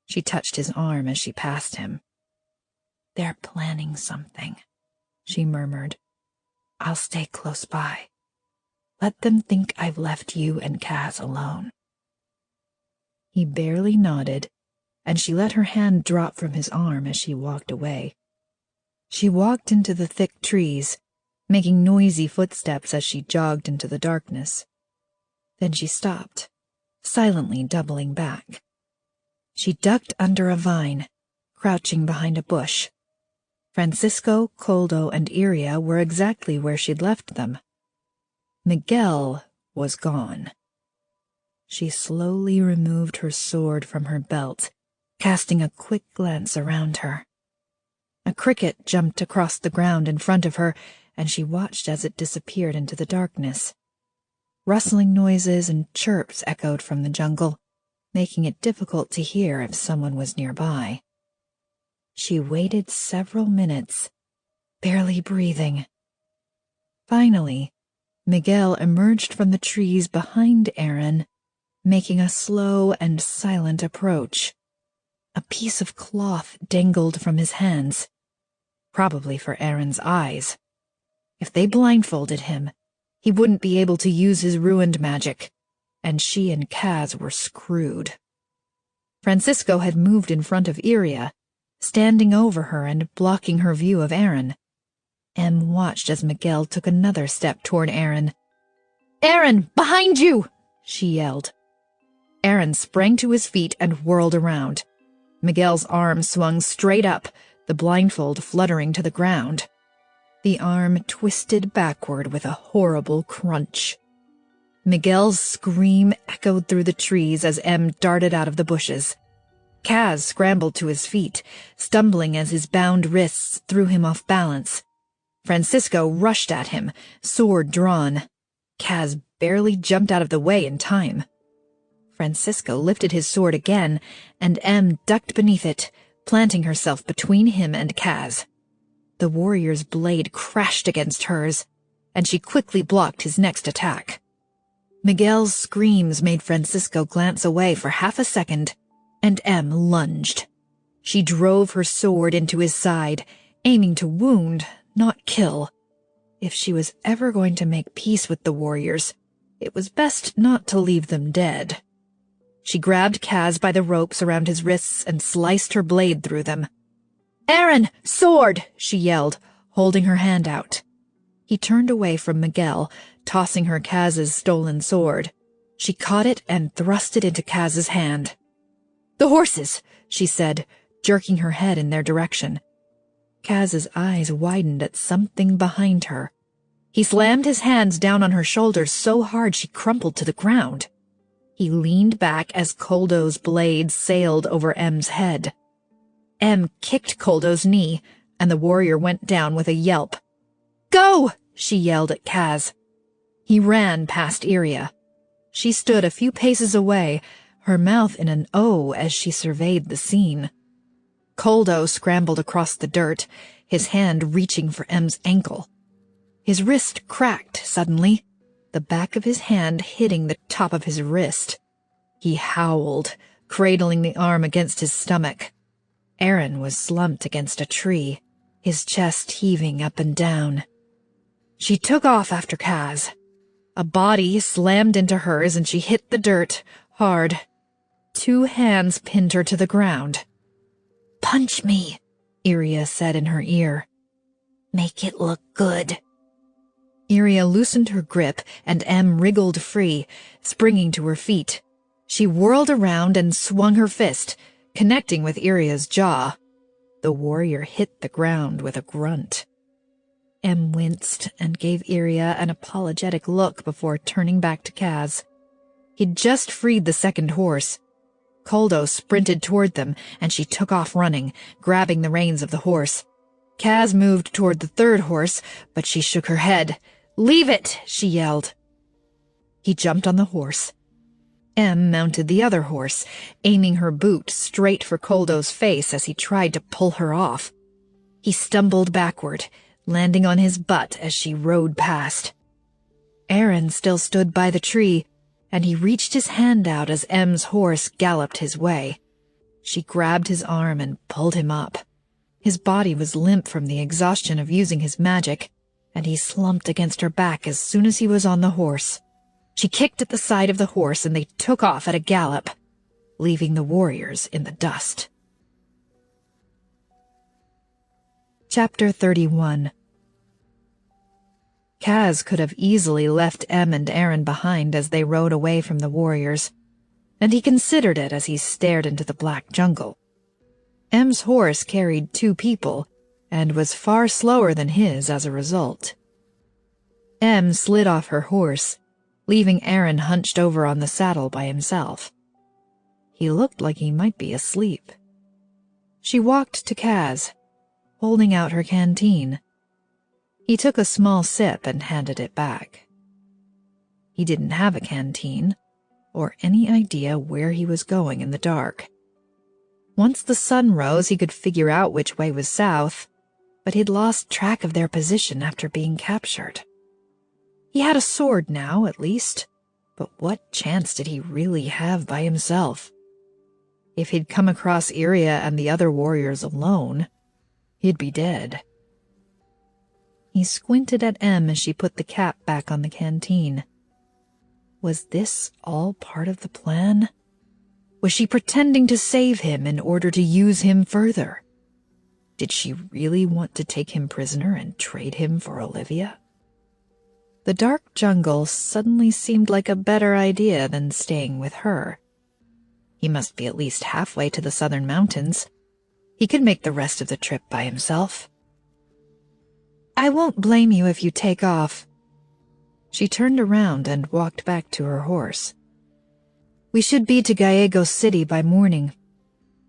She touched his arm as she passed him. "They're planning something," she murmured. "I'll stay close by. Let them think I've left you and Kaz alone." He barely nodded, and she let her hand drop from his arm as she walked away. She walked into the thick trees, making noisy footsteps as she jogged into the darkness. Then she stopped, silently doubling back. She ducked under a vine, crouching behind a bush. Francisco, Coldo, and Iria were exactly where she'd left them. Miguel was gone. She slowly removed her sword from her belt, casting a quick glance around her. A cricket jumped across the ground in front of her, and she watched as it disappeared into the darkness. Rustling noises and chirps echoed from the jungle, making it difficult to hear if someone was nearby. She waited several minutes, barely breathing. Finally, Miguel emerged from the trees behind Aaron, making a slow and silent approach. A piece of cloth dangled from his hands, probably for Aaron's eyes. If they blindfolded him, he wouldn't be able to use his ruined magic, and she and Kaz were screwed. Francisco had moved in front of Iria, standing over her and blocking her view of Aaron. Em watched as Miguel took another step toward Aaron. "Aaron, behind you!" she yelled. Aaron sprang to his feet and whirled around. Miguel's arm swung straight up, the blindfold fluttering to the ground. The arm twisted backward with a horrible crunch. Miguel's scream echoed through the trees as Em darted out of the bushes. Kaz scrambled to his feet, stumbling as his bound wrists threw him off balance. Francisco rushed at him, sword drawn. Kaz barely jumped out of the way in time. Francisco lifted his sword again, and Em ducked beneath it, planting herself between him and Kaz. The warrior's blade crashed against hers, and she quickly blocked his next attack. Miguel's screams made Francisco glance away for half a second, and Em lunged. She drove her sword into his side, aiming to wound, not kill. If she was ever going to make peace with the warriors, it was best not to leave them dead. She grabbed Kaz by the ropes around his wrists and sliced her blade through them. "Aaron, sword!" she yelled, holding her hand out. He turned away from Miguel, tossing her Kaz's stolen sword. She caught it and thrust it into Kaz's hand. "The horses!" she said, jerking her head in their direction. Kaz's eyes widened at something behind her. He slammed his hands down on her shoulders so hard she crumpled to the ground. He leaned back as Koldo's blade sailed over M's head. M kicked Koldo's knee, and the warrior went down with a yelp. "Go!" she yelled at Kaz. He ran past Iria. She stood a few paces away, her mouth in an O as she surveyed the scene. Koldo scrambled across the dirt, his hand reaching for M's ankle. His wrist cracked suddenly, the back of his hand hitting the top of his wrist. He howled, cradling the arm against his stomach. Aaron was slumped against a tree, his chest heaving up and down. She took off after Kaz. A body slammed into hers and she hit the dirt, hard. 2 hands pinned her to the ground. "Punch me," Iria said in her ear. "Make it look good." Iria loosened her grip and M wriggled free, springing to her feet. She whirled around and swung her fist, connecting with Iria's jaw. The warrior hit the ground with a grunt. M winced and gave Iria an apologetic look before turning back to Kaz. He'd just freed the second horse. Koldo sprinted toward them, and she took off running, grabbing the reins of the horse. Kaz moved toward the third horse, but she shook her head. "Leave it!" she yelled. He jumped on the horse. M mounted the other horse, aiming her boot straight for Koldo's face as he tried to pull her off. He stumbled backward, landing on his butt as she rode past. Aaron still stood by the tree, and he reached his hand out as M's horse galloped his way. She grabbed his arm and pulled him up. His body was limp from the exhaustion of using his magic, and he slumped against her back as soon as he was on the horse. She kicked at the side of the horse and they took off at a gallop, leaving the warriors in the dust. Chapter 31. Kaz could have easily left M and Aaron behind as they rode away from the warriors, and he considered it as he stared into the black jungle. M's horse carried 2 people, and was far slower than his as a result. M slid off her horse, leaving Aaron hunched over on the saddle by himself. He looked like he might be asleep. She walked to Kaz, holding out her canteen. He took a small sip and handed it back. He didn't have a canteen, or any idea where he was going in the dark. Once the sun rose, he could figure out which way was south, but he'd lost track of their position after being captured. He had a sword now, at least, but what chance did he really have by himself? If he'd come across Iria and the other warriors alone, he'd be dead. He squinted at M as she put the cap back on the canteen. Was this all part of the plan? Was she pretending to save him in order to use him further? Did she really want to take him prisoner and trade him for Olivia? The dark jungle suddenly seemed like a better idea than staying with her. He must be at least halfway to the southern mountains. He could make the rest of the trip by himself. "I won't blame you if you take off." She turned around and walked back to her horse. "We should be to Gallego City by morning.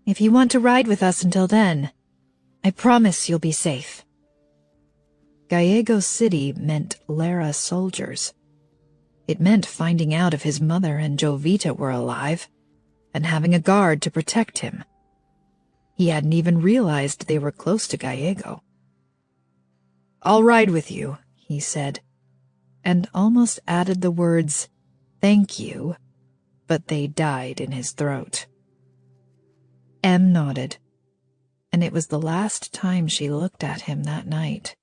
If you want to ride with us until then, I promise you'll be safe." Gallego City meant Lera soldiers. It meant finding out if his mother and Jovita were alive, and having a guard to protect him. He hadn't even realized they were close to Gallego. "I'll ride with you," he said, and almost added the words, "thank you," but they died in his throat. M nodded, and it was the last time she looked at him that night.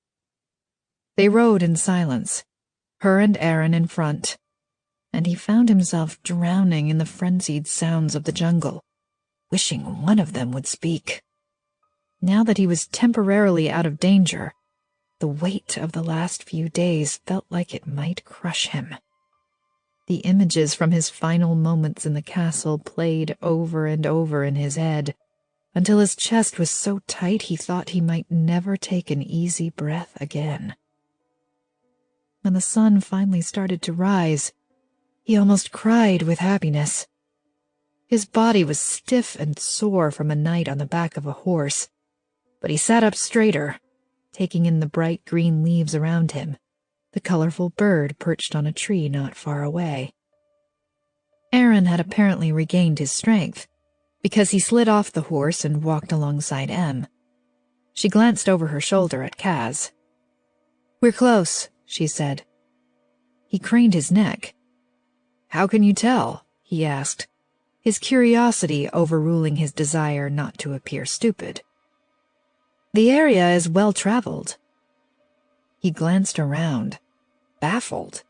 They rode in silence, her and Aaron in front, and he found himself drowning in the frenzied sounds of the jungle, wishing one of them would speak. Now that he was temporarily out of danger, the weight of the last few days felt like it might crush him. The images from his final moments in the castle played over and over in his head, until his chest was so tight he thought he might never take an easy breath again. When the sun finally started to rise, he almost cried with happiness. His body was stiff and sore from a night on the back of a horse, but he sat up straighter, taking in the bright green leaves around him, the colorful bird perched on a tree not far away. Aaron had apparently regained his strength, because he slid off the horse and walked alongside Em. She glanced over her shoulder at Kaz. "We're close," she said. He craned his neck. "How can you tell?" he asked, his curiosity overruling his desire not to appear stupid. "The area is well traveled." He glanced around, baffled.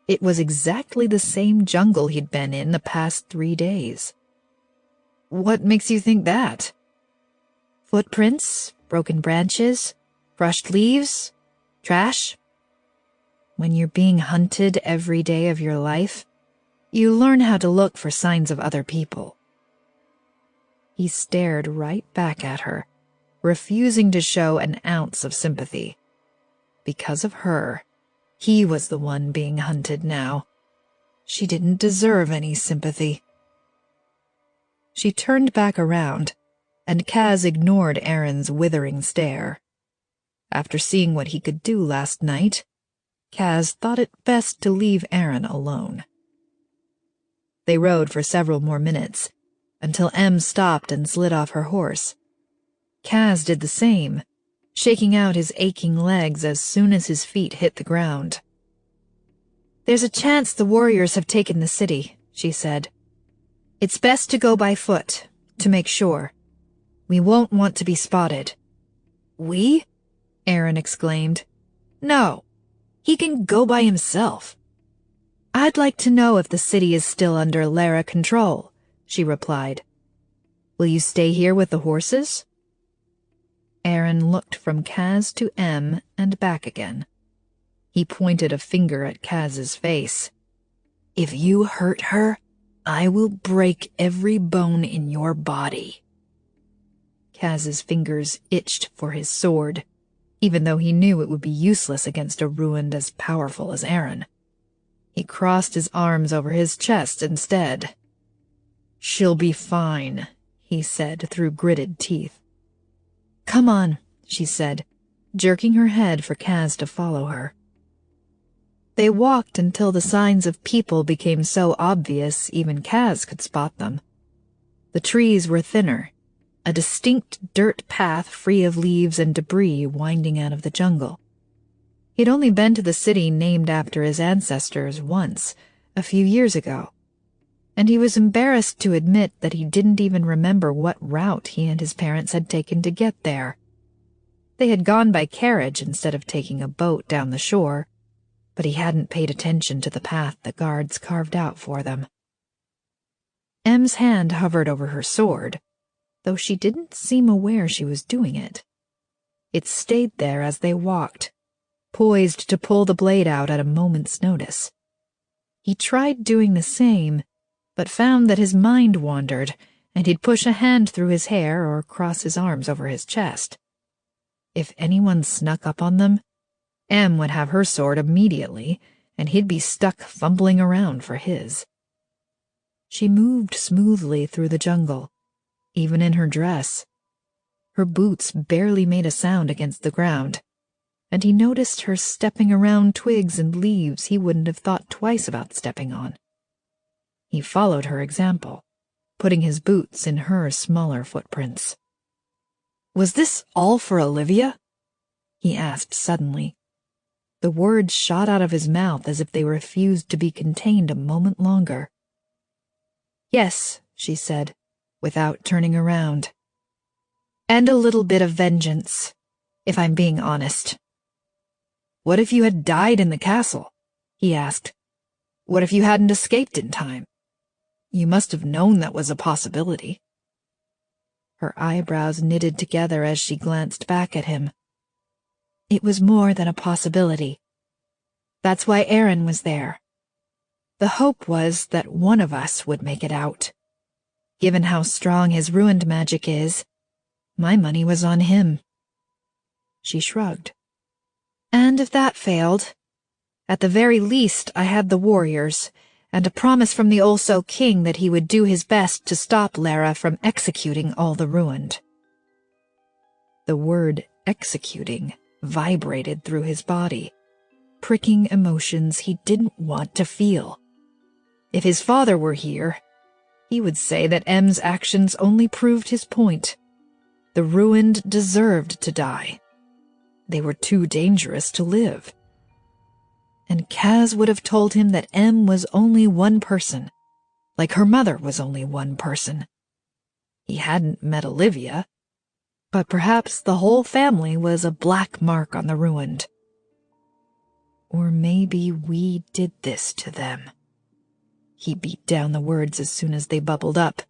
It was exactly the same jungle he'd been in the past 3 days. "What makes you think that?" "Footprints, broken branches, crushed leaves, trash. When you're being hunted every day of your life, you learn how to look for signs of other people." He stared right back at her, refusing to show an ounce of sympathy. Because of her, he was the one being hunted now. She didn't deserve any sympathy. She turned back around, and Kaz ignored Aaron's withering stare. After seeing what he could do last night, Kaz thought it best to leave Aaron alone. They rode for several more minutes, until Em stopped and slid off her horse. Kaz did the same, shaking out his aching legs as soon as his feet hit the ground. "There's a chance the warriors have taken the city," she said. "It's best to go by foot, to make sure. We won't want to be spotted." "We?" Aaron exclaimed. "No, he can go by himself." "I'd like to know if the city is still under Lera control," she replied. "Will you stay here with the horses?" Aaron looked from Kaz to Em and back again. He pointed a finger at Kaz's face. "If you hurt her, I will break every bone in your body." Kaz's fingers itched for his sword, even though he knew it would be useless against a ruined as powerful as Aaron. He crossed his arms over his chest instead. "She'll be fine," he said through gritted teeth. "Come on," she said, jerking her head for Kaz to follow her. They walked until the signs of people became so obvious even Kaz could spot them. The trees were thinner, a distinct dirt path free of leaves and debris winding out of the jungle. He'd only been to the city named after his ancestors once, a few years ago, and he was embarrassed to admit that he didn't even remember what route he and his parents had taken to get there. They had gone by carriage instead of taking a boat down the shore, but he hadn't paid attention to the path the guards carved out for them. Em's hand hovered over her sword, though she didn't seem aware she was doing it. It stayed there as they walked, poised to pull the blade out at a moment's notice. He tried doing the same, but found that his mind wandered, and he'd push a hand through his hair or cross his arms over his chest. If anyone snuck up on them, Em would have her sword immediately, and he'd be stuck fumbling around for his. She moved smoothly through the jungle, even in her dress. Her boots barely made a sound against the ground, and he noticed her stepping around twigs and leaves he wouldn't have thought twice about stepping on. He followed her example, putting his boots in her smaller footprints. "Was this all for Olivia?" he asked suddenly. The words shot out of his mouth as if they refused to be contained a moment longer. "Yes," she said, without turning around. "And a little bit of vengeance, if I'm being honest." "What if you had died in the castle?" he asked. "What if you hadn't escaped in time? You must have known that was a possibility." Her eyebrows knitted together as she glanced back at him. "It was more than a possibility. That's why Aaron was there. The hope was that one of us would make it out." Given how strong his ruined magic is, my money was on him. She shrugged. And if that failed, at the very least I had the warriors, and a promise from the Also King that he would do his best to stop Lera from executing all the ruined. The word executing vibrated through his body, pricking emotions he didn't want to feel. If his father were here, he would say that M's actions only proved his point. The ruined deserved to die. They were too dangerous to live. And Kaz would have told him that M was only one person, like her mother was only one person. He hadn't met Olivia, but perhaps the whole family was a black mark on the ruined. Or maybe we did this to them. He beat down the words as soon as they bubbled up,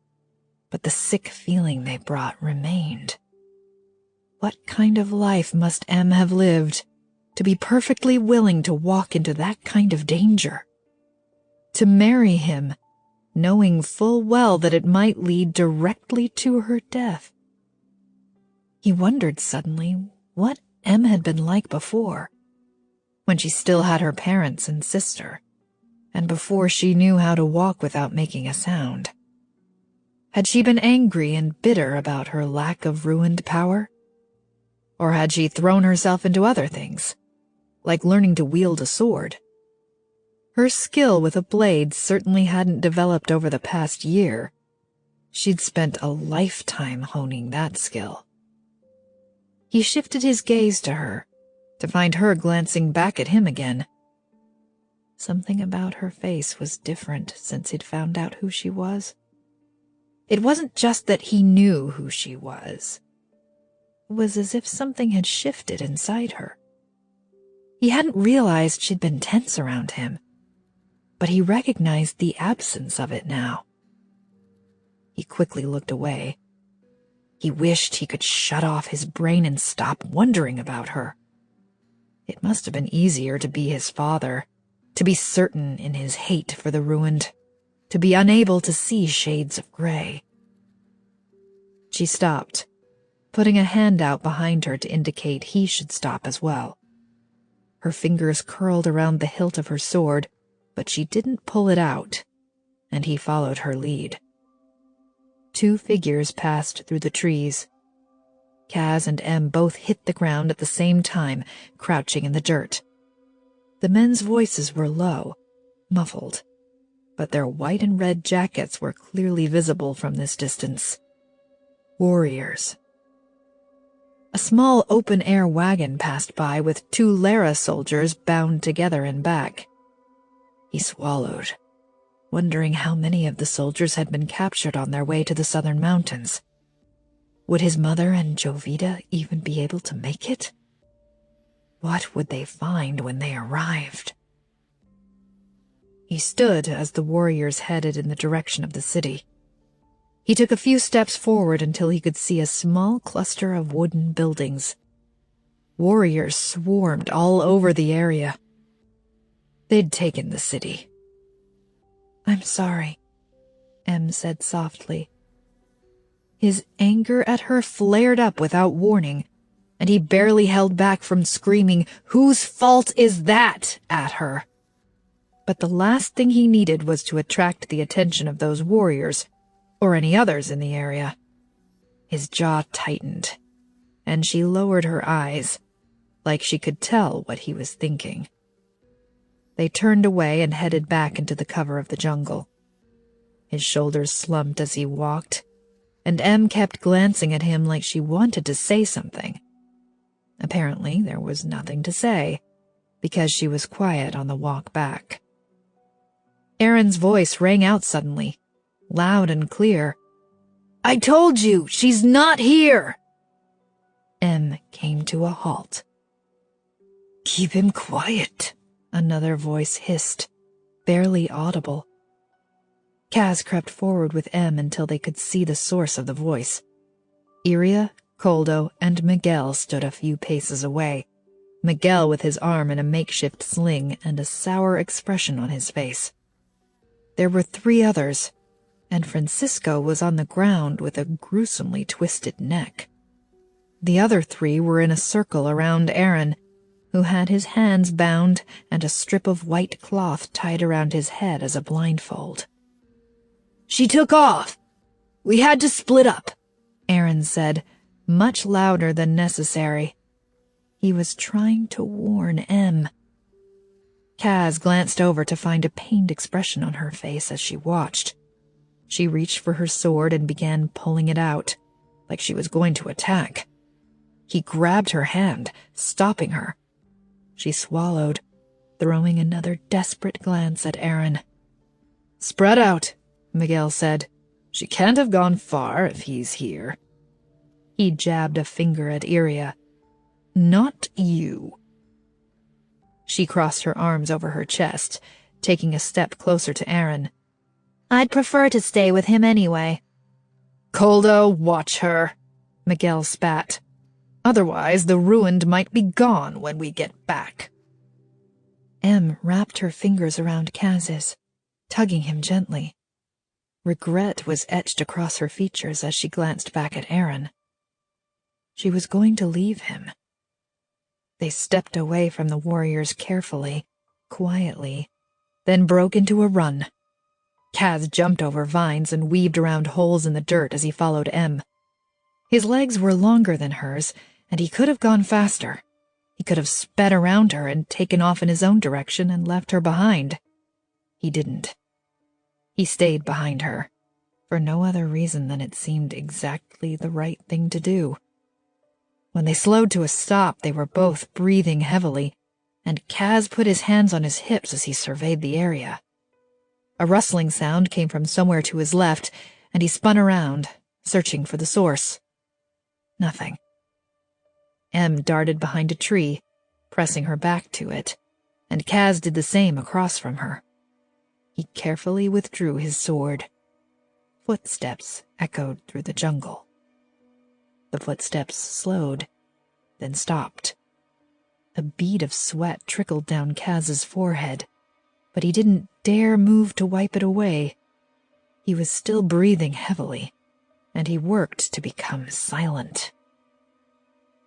but the sick feeling they brought remained. What kind of life must M have lived to be perfectly willing to walk into that kind of danger? To marry him, knowing full well that it might lead directly to her death. He wondered suddenly what M had been like before, when she still had her parents and sister, and before she knew how to walk without making a sound. Had she been angry and bitter about her lack of ruined power? Or had she thrown herself into other things, like learning to wield a sword? Her skill with a blade certainly hadn't developed over the past year. She'd spent a lifetime honing that skill. He shifted his gaze to her, to find her glancing back at him again. Something about her face was different since he'd found out who she was. It wasn't just that he knew who she was. It was as if something had shifted inside her. He hadn't realized she'd been tense around him, but he recognized the absence of it now. He quickly looked away. He wished he could shut off his brain and stop wondering about her. It must have been easier to be his father, to be certain in his hate for the ruined, to be unable to see shades of gray. She stopped, putting a hand out behind her to indicate he should stop as well. Her fingers curled around the hilt of her sword, but she didn't pull it out, and he followed her lead. 2 figures passed through the trees. Kaz and M both hit the ground at the same time, crouching in the dirt. The men's voices were low, muffled, but their white and red jackets were clearly visible from this distance. Warriors. A small open-air wagon passed by with 2 Lera soldiers bound together in back. He swallowed, wondering how many of the soldiers had been captured on their way to the southern mountains. Would his mother and Jovita even be able to make it? What would they find when they arrived? He stood as the warriors headed in the direction of the city. He took a few steps forward until he could see a small cluster of wooden buildings. Warriors swarmed all over the area. They'd taken the city. "I'm sorry," M said softly. His anger at her flared up without warning, and he barely held back from screaming, "Whose fault is that?" at her. But the last thing he needed was to attract the attention of those warriors, or any others in the area. His jaw tightened, and she lowered her eyes, like she could tell what he was thinking. They turned away and headed back into the cover of the jungle. His shoulders slumped as he walked, and M kept glancing at him like she wanted to say something. Apparently, there was nothing to say, because she was quiet on the walk back. Aaron's voice rang out suddenly, loud and clear. "I told you, she's not here!" M came to a halt. "Keep him quiet," another voice hissed, barely audible. Kaz crept forward with M until they could see the source of the voice. Iria, Koldo, and Miguel stood a few paces away, Miguel with his arm in a makeshift sling and a sour expression on his face. There were 3 others, and Francisco was on the ground with a gruesomely twisted neck. The other three were in a circle around Aaron, who had his hands bound and a strip of white cloth tied around his head as a blindfold. "She took off. We had to split up," Aaron said, much louder than necessary. He was trying to warn Em. Kaz glanced over to find a pained expression on her face as she watched. She reached for her sword and began pulling it out, like she was going to attack. He grabbed her hand, stopping her. She swallowed, throwing another desperate glance at Aaron. "Spread out," Miguel said. "She can't have gone far if he's here." He jabbed a finger at Iria. "Not you." She crossed her arms over her chest, taking a step closer to Aaron. "I'd prefer to stay with him anyway." "Coldo, watch her," Miguel spat. "Otherwise, the ruined might be gone when we get back." Em wrapped her fingers around Kaz's, tugging him gently. Regret was etched across her features as she glanced back at Aaron. She was going to leave him. They stepped away from the warriors carefully, quietly, then broke into a run. Kaz jumped over vines and weaved around holes in the dirt as he followed Em. His legs were longer than hers, and he could have gone faster. He could have sped around her and taken off in his own direction and left her behind. He didn't. He stayed behind her, for no other reason than it seemed exactly the right thing to do. When they slowed to a stop, they were both breathing heavily, and Kaz put his hands on his hips as he surveyed the area. A rustling sound came from somewhere to his left, and he spun around, searching for the source. Nothing. Em darted behind a tree, pressing her back to it, and Kaz did the same across from her. He carefully withdrew his sword. Footsteps echoed through the jungle. The footsteps slowed, then stopped. A bead of sweat trickled down Kaz's forehead, but he didn't dare move to wipe it away. He was still breathing heavily, and he worked to become silent.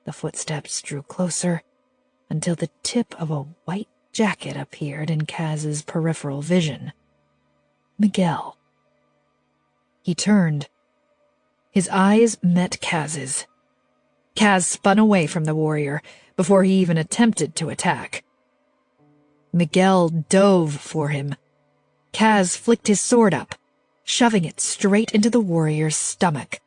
The footsteps drew closer until the tip of a white jacket appeared in Kaz's peripheral vision. Miguel. He turned. His eyes met Kaz's. Kaz spun away from the warrior before he even attempted to attack. Miguel dove for him. Kaz flicked his sword up, shoving it straight into the warrior's stomach.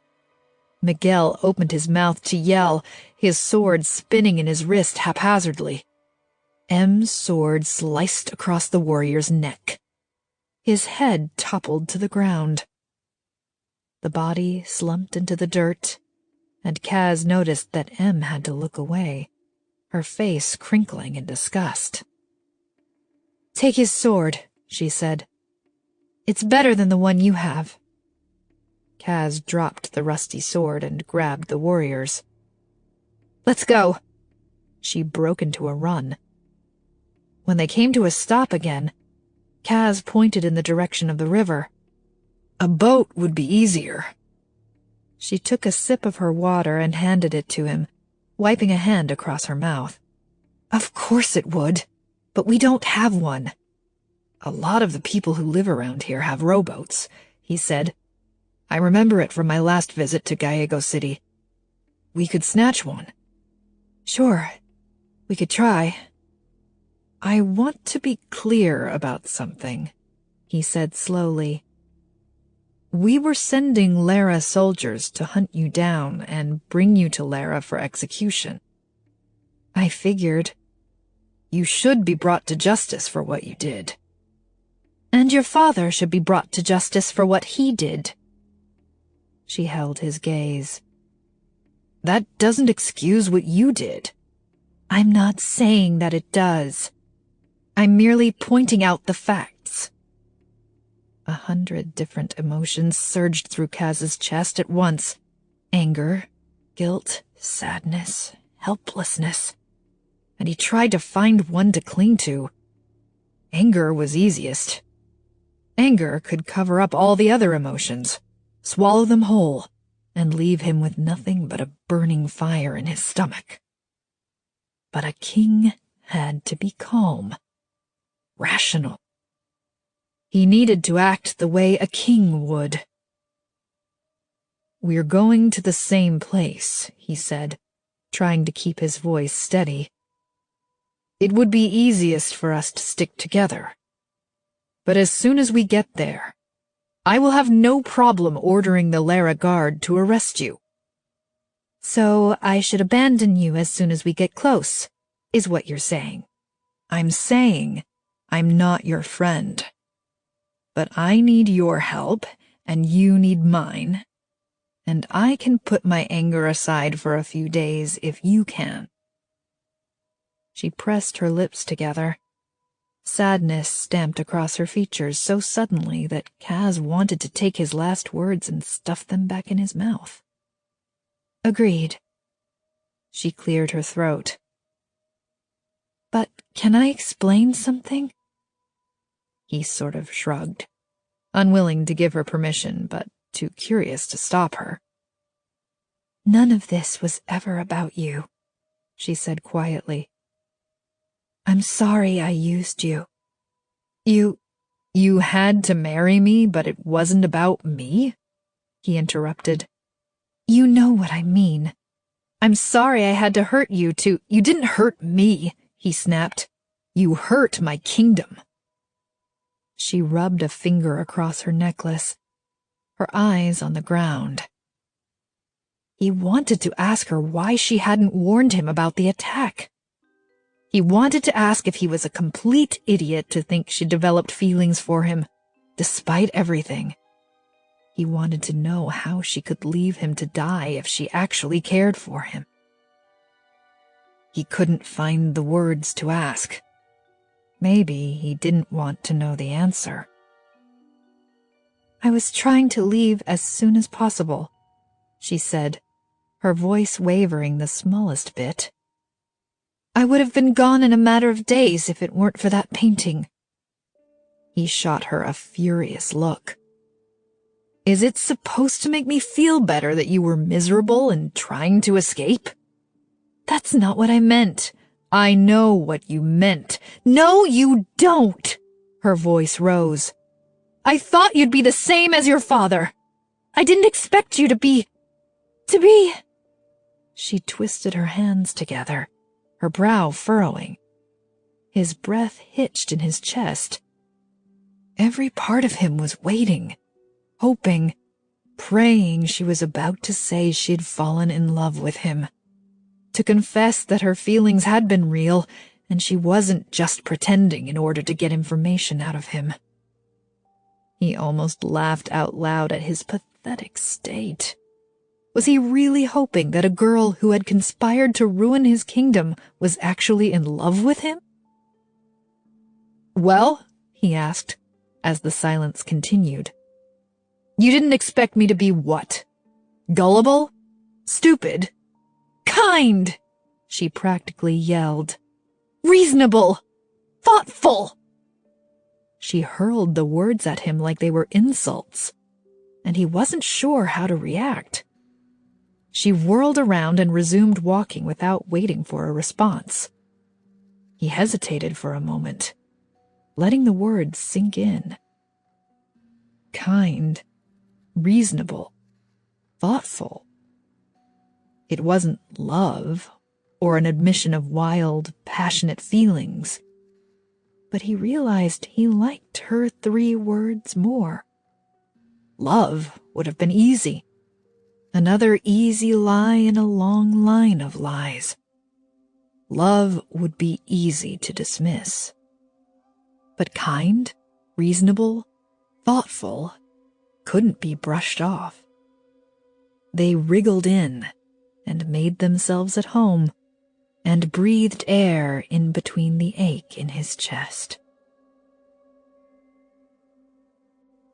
Miguel opened his mouth to yell, his sword spinning in his wrist haphazardly. Em's sword sliced across the warrior's neck. His head toppled to the ground. The body slumped into the dirt, and Kaz noticed that Em had to look away, her face crinkling in disgust. "Take his sword," she said. "It's better than the one you have." Kaz dropped the rusty sword and grabbed the warriors. "Let's go." She broke into a run. When they came to a stop again, Kaz pointed in the direction of the river. "A boat would be easier." She took a sip of her water and handed it to him, wiping a hand across her mouth. "Of course it would, but we don't have one." "A lot of the people who live around here have rowboats," he said. "I remember it from my last visit to Gallego City. We could snatch one." "Sure, we could try." "I want to be clear about something," he said slowly. "We were sending Lera soldiers to hunt you down and bring you to Lera for execution." "I figured." "You should be brought to justice for what you did." "And your father should be brought to justice for what he did." She held his gaze. "That doesn't excuse what you did." "I'm not saying that it does. I'm merely pointing out the facts." 100 different emotions surged through Kaz's chest at once. Anger, guilt, sadness, helplessness. And he tried to find one to cling to. Anger was easiest. Anger could cover up all the other emotions, swallow them whole, and leave him with nothing but a burning fire in his stomach. But a king had to be calm, rational. He needed to act the way a king would. "We're going to the same place," he said, trying to keep his voice steady. "It would be easiest for us to stick together. But as soon as we get there, I will have no problem ordering the Lera guard to arrest you." "So I should abandon you as soon as we get close, is what you're saying?" "I'm saying I'm not your friend. But I need your help, and you need mine. And I can put my anger aside for a few days if you can." She pressed her lips together. Sadness stamped across her features so suddenly that Kaz wanted to take his last words and stuff them back in his mouth. "Agreed." She cleared her throat. "But can I explain something?" He sort of shrugged, unwilling to give her permission, but too curious to stop her. "None of this was ever about you," she said quietly. "I'm sorry I used you." You had to marry me, but it wasn't about me?" he interrupted. "You know what I mean." "I'm sorry I had to hurt you to— You didn't hurt me," he snapped. "You hurt my kingdom." She rubbed a finger across her necklace, her eyes on the ground. He wanted to ask her why she hadn't warned him about the attack. He wanted to ask if he was a complete idiot to think she developed feelings for him, despite everything. He wanted to know how she could leave him to die if she actually cared for him. He couldn't find the words to ask. Maybe he didn't want to know the answer. "I was trying to leave as soon as possible," she said, her voice wavering the smallest bit. "I would have been gone in a matter of days if it weren't for that painting." He shot her a furious look. "Is it supposed to make me feel better that you were miserable and trying to escape?" "That's not what I meant." "I know what you meant." "No, you don't!" Her voice rose. "I thought you'd be the same as your father. I didn't expect you to be... She twisted her hands together, her brow furrowing. His breath hitched in his chest. Every part of him was waiting, hoping, praying she was about to say she'd fallen in love with him, to confess that her feelings had been real and she wasn't just pretending in order to get information out of him. He almost laughed out loud at his pathetic state. Was he really hoping that a girl who had conspired to ruin his kingdom was actually in love with him? "Well," he asked, as the silence continued, "you didn't expect me to be what? Gullible? Stupid? Kind!" she practically yelled. "Reasonable! Thoughtful!" She hurled the words at him like they were insults, and he wasn't sure how to react. She whirled around and resumed walking without waiting for a response. He hesitated for a moment, letting the words sink in. Kind, reasonable, thoughtful. It wasn't love or an admission of wild, passionate feelings, but he realized he liked her 3 words more. Love would have been easy. Another easy lie in a long line of lies. Love would be easy to dismiss. But kind, reasonable, thoughtful couldn't be brushed off. They wriggled in and made themselves at home and breathed air in between the ache in his chest.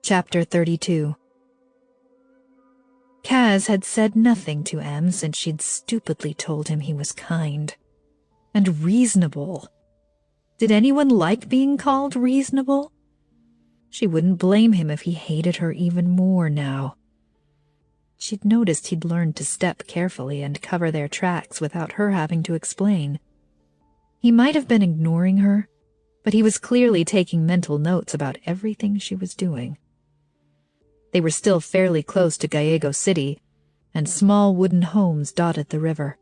Chapter 32. Kaz had said nothing to Em since she'd stupidly told him he was kind. And reasonable. Did anyone like being called reasonable? She wouldn't blame him if he hated her even more now. She'd noticed he'd learned to step carefully and cover their tracks without her having to explain. He might have been ignoring her, but he was clearly taking mental notes about everything she was doing. They were still fairly close to Gallego City, and small wooden homes dotted the river.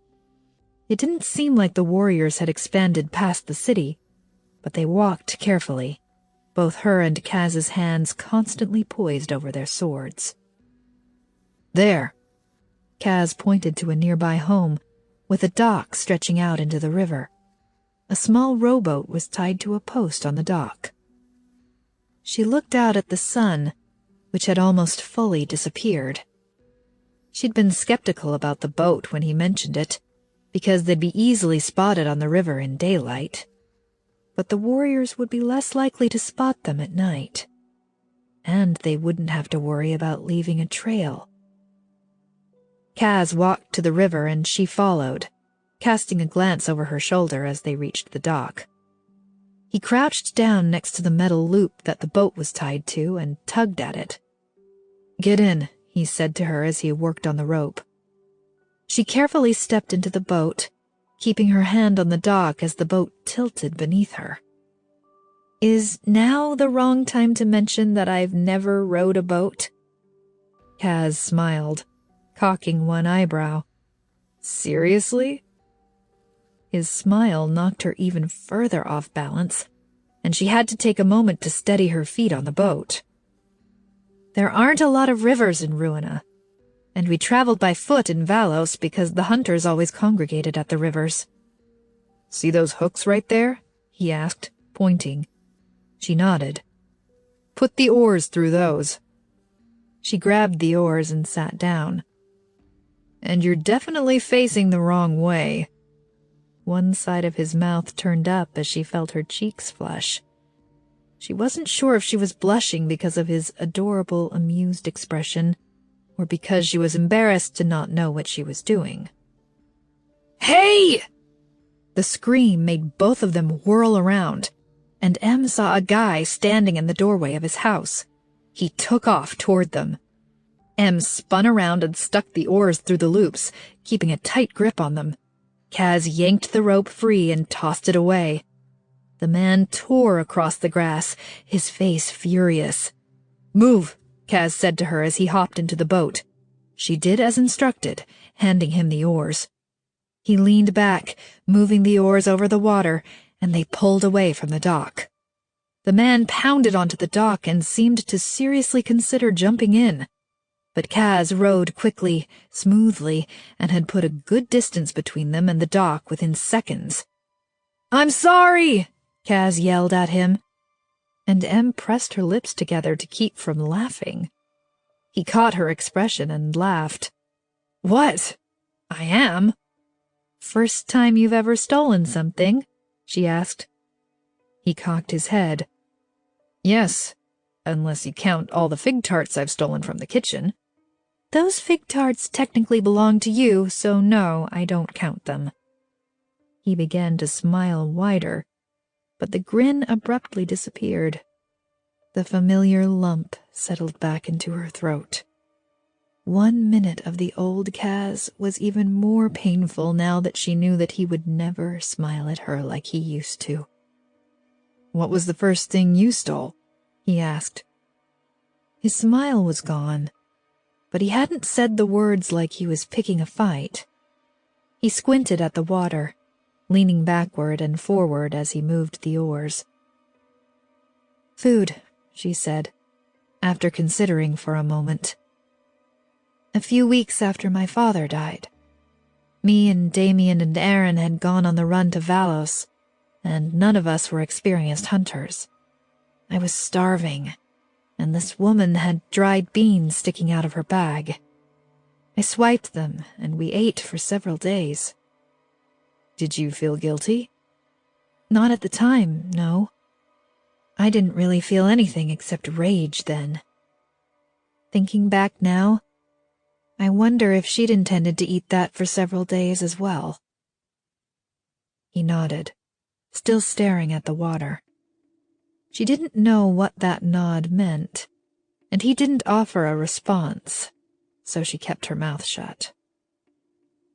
It didn't seem like the warriors had expanded past the city, but they walked carefully, both her and Kaz's hands constantly poised over their swords. There. Kaz pointed to a nearby home, with a dock stretching out into the river. A small rowboat was tied to a post on the dock. She looked out at the sun, which had almost fully disappeared. She'd been skeptical about the boat when he mentioned it, because they'd be easily spotted on the river in daylight. But the warriors would be less likely to spot them at night, and they wouldn't have to worry about leaving a trail. Kaz walked to the river and she followed, casting a glance over her shoulder as they reached the dock. He crouched down next to the metal loop that the boat was tied to and tugged at it. Get in, he said to her as he worked on the rope. She carefully stepped into the boat, keeping her hand on the dock as the boat tilted beneath her. Is now the wrong time to mention that I've never rowed a boat? Kaz smiled, cocking one eyebrow. Seriously? His smile knocked her even further off balance, and she had to take a moment to steady her feet on the boat. There aren't a lot of rivers in Ruina, and we traveled by foot in Vallos because the hunters always congregated at the rivers. See those hooks right there? He asked, pointing. She nodded. Put the oars through those. She grabbed the oars and sat down. And you're definitely facing the wrong way. One side of his mouth turned up as she felt her cheeks flush. She wasn't sure if she was blushing because of his adorable, amused expression, or because she was embarrassed to not know what she was doing. Hey! The scream made both of them whirl around, and Em saw a guy standing in the doorway of his house. He took off toward them. Em spun around and stuck the oars through the loops, keeping a tight grip on them. Kaz yanked the rope free and tossed it away. The man tore across the grass, his face furious. Move, Kaz said to her as he hopped into the boat. She did as instructed, handing him the oars. He leaned back, moving the oars over the water, and they pulled away from the dock. The man pounded onto the dock and seemed to seriously consider jumping in. But Kaz rowed quickly, smoothly, and had put a good distance between them and the dock within seconds. I'm sorry, Kaz yelled at him, and Em pressed her lips together to keep from laughing. He caught her expression and laughed. What? I am. First time you've ever stolen something? She asked. He cocked his head. Yes, unless you count all the fig tarts I've stolen from the kitchen. Those fig tarts technically belong to you, so no, I don't count them. He began to smile wider, but the grin abruptly disappeared. The familiar lump settled back into her throat. 1 minute of the old Kaz was even more painful now that she knew that he would never smile at her like he used to. What was the first thing you stole? He asked. His smile was gone, but he hadn't said the words like he was picking a fight. He squinted at the water, leaning backward and forward as he moved the oars. Food, she said, after considering for a moment. A few weeks after my father died, me and Damien and Aaron had gone on the run to Vallos, and none of us were experienced hunters. I was starving, and this woman had dried beans sticking out of her bag. I swiped them, and we ate for several days. Did you feel guilty? Not at the time, no. I didn't really feel anything except rage then. Thinking back now, I wonder if she'd intended to eat that for several days as well. He nodded, still staring at the water. She didn't know what that nod meant, and he didn't offer a response, so she kept her mouth shut.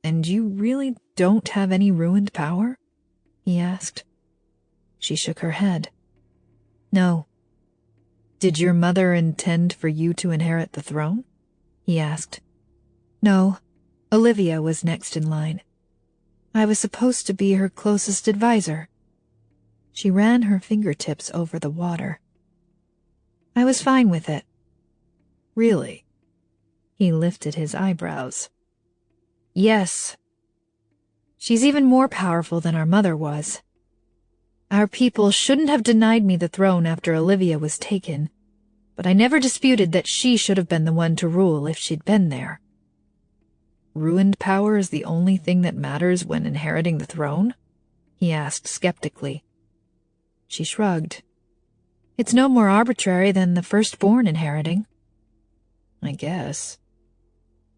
"And you really don't have any ruined power?" he asked. She shook her head. "No." "Did your mother intend for you to inherit the throne?" he asked. "No. Olivia was next in line. I was supposed to be her closest advisor." She ran her fingertips over the water. "I was fine with it." "Really?" He lifted his eyebrows. "Yes. She's even more powerful than our mother was. Our people shouldn't have denied me the throne after Olivia was taken, but I never disputed that she should have been the one to rule if she'd been there." "Ruined power is the only thing that matters when inheriting the throne?" he asked skeptically. She shrugged. "It's no more arbitrary than the firstborn inheriting." "I guess."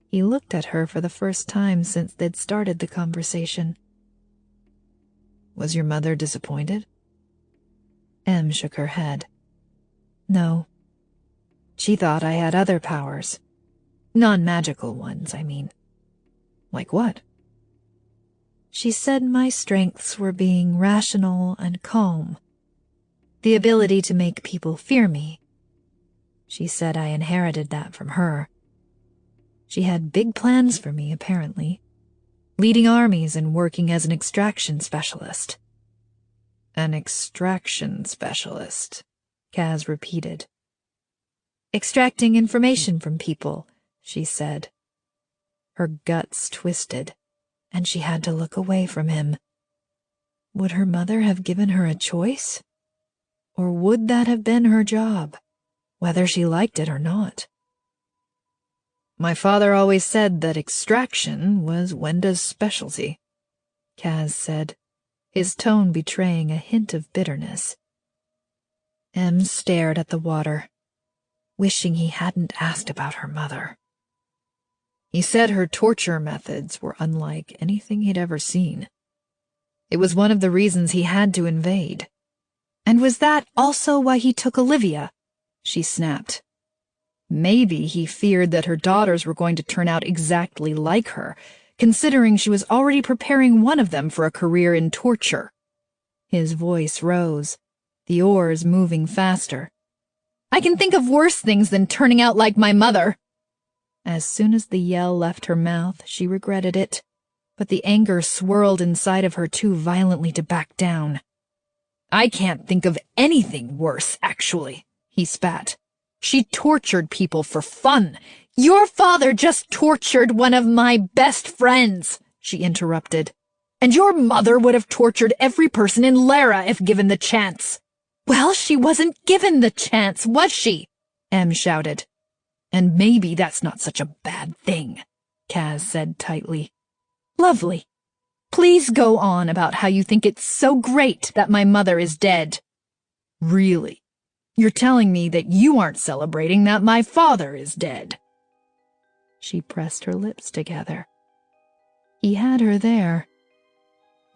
He looked at her for the first time since they'd started the conversation. "Was your mother disappointed?" Em shook her head. "No. She thought I had other powers. Non-magical ones, I mean." "Like what?" "She said my strengths were being rational and calm. The ability to make people fear me. She said I inherited that from her. She had big plans for me, apparently. Leading armies and working as an extraction specialist." "An extraction specialist," Kaz repeated. "Extracting information from people," she said. Her guts twisted, and she had to look away from him. Would her mother have given her a choice? Or would that have been her job, whether she liked it or not? "My father always said that extraction was Wenda's specialty," Kaz said, his tone betraying a hint of bitterness. Em stared at the water, wishing he hadn't asked about her mother. "He said her torture methods were unlike anything he'd ever seen. It was one of the reasons he had to invade." "And was that also why he took Olivia?" she snapped. "Maybe he feared that her daughters were going to turn out exactly like her, considering she was already preparing one of them for a career in torture." His voice rose, the oars moving faster. "I can think of worse things than turning out like my mother." As soon as the yell left her mouth, she regretted it, but the anger swirled inside of her too violently to back down. "I can't think of anything worse, actually," he spat. "She tortured people for fun." "Your father just tortured one of my best friends," she interrupted. "And your mother would have tortured every person in Lera if given the chance." "Well, she wasn't given the chance, was she?" Em shouted. "And maybe that's not such a bad thing," Kaz said tightly. "Lovely. Please go on about how you think it's so great that my mother is dead." "Really? You're telling me that you aren't celebrating that my father is dead?" She pressed her lips together. He had her there.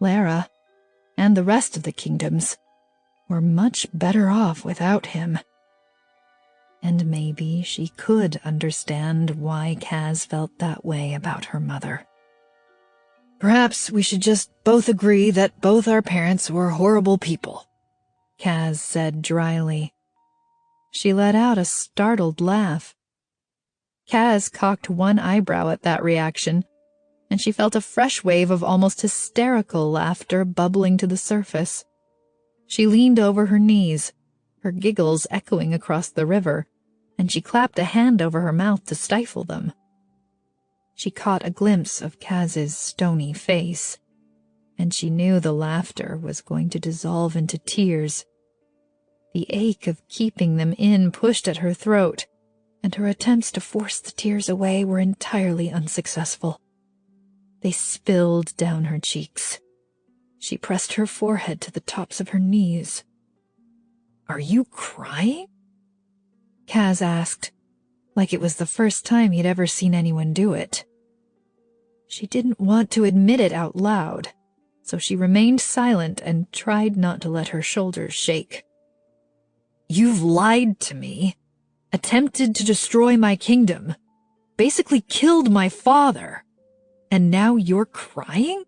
Lera, and the rest of the kingdoms, were much better off without him. And maybe she could understand why Kaz felt that way about her mother. "Perhaps we should just both agree that both our parents were horrible people," Kaz said dryly. She let out a startled laugh. Kaz cocked one eyebrow at that reaction, and she felt a fresh wave of almost hysterical laughter bubbling to the surface. She leaned over her knees, her giggles echoing across the river, and she clapped a hand over her mouth to stifle them. She caught a glimpse of Kaz's stony face, and she knew the laughter was going to dissolve into tears. The ache of keeping them in pushed at her throat, and her attempts to force the tears away were entirely unsuccessful. They spilled down her cheeks. She pressed her forehead to the tops of her knees. "Are you crying?" Kaz asked, like it was the first time he'd ever seen anyone do it. She didn't want to admit it out loud, so she remained silent and tried not to let her shoulders shake. You've lied to me, attempted to destroy my kingdom, basically killed my father, and now you're crying?"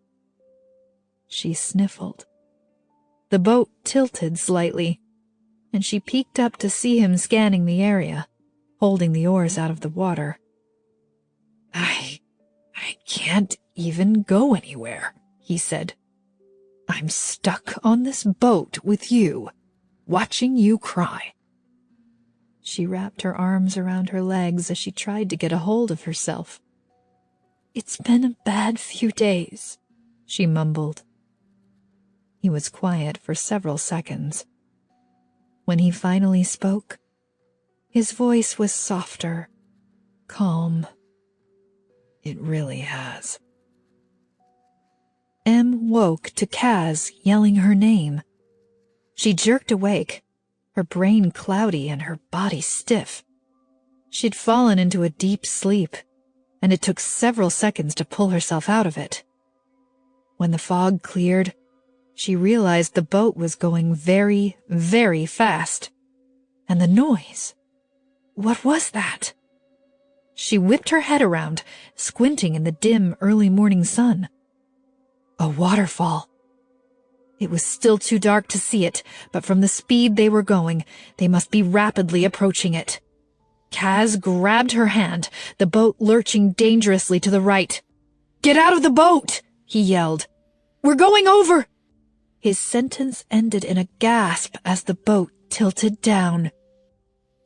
She sniffled. The boat tilted slightly, and she peeked up to see him scanning the area, holding the oars out of the water. I can't even go anywhere," he said. "I'm stuck on this boat with you, watching you cry." She wrapped her arms around her legs as she tried to get a hold of herself. "It's been a bad few days," she mumbled. He was quiet for several seconds. When he finally spoke, his voice was softer, calm. "It really has." Em woke to Kaz yelling her name. She jerked awake, her brain cloudy and her body stiff. She'd fallen into a deep sleep, and it took several seconds to pull herself out of it. When the fog cleared, she realized the boat was going very, very fast. And the noise. What was that? She whipped her head around, squinting in the dim early morning sun. A waterfall. It was still too dark to see it, but from the speed they were going, they must be rapidly approaching it. Kaz grabbed her hand, the boat lurching dangerously to the right. "Get out of the boat!" he yelled. "We're going over!" His sentence ended in a gasp as the boat tilted down.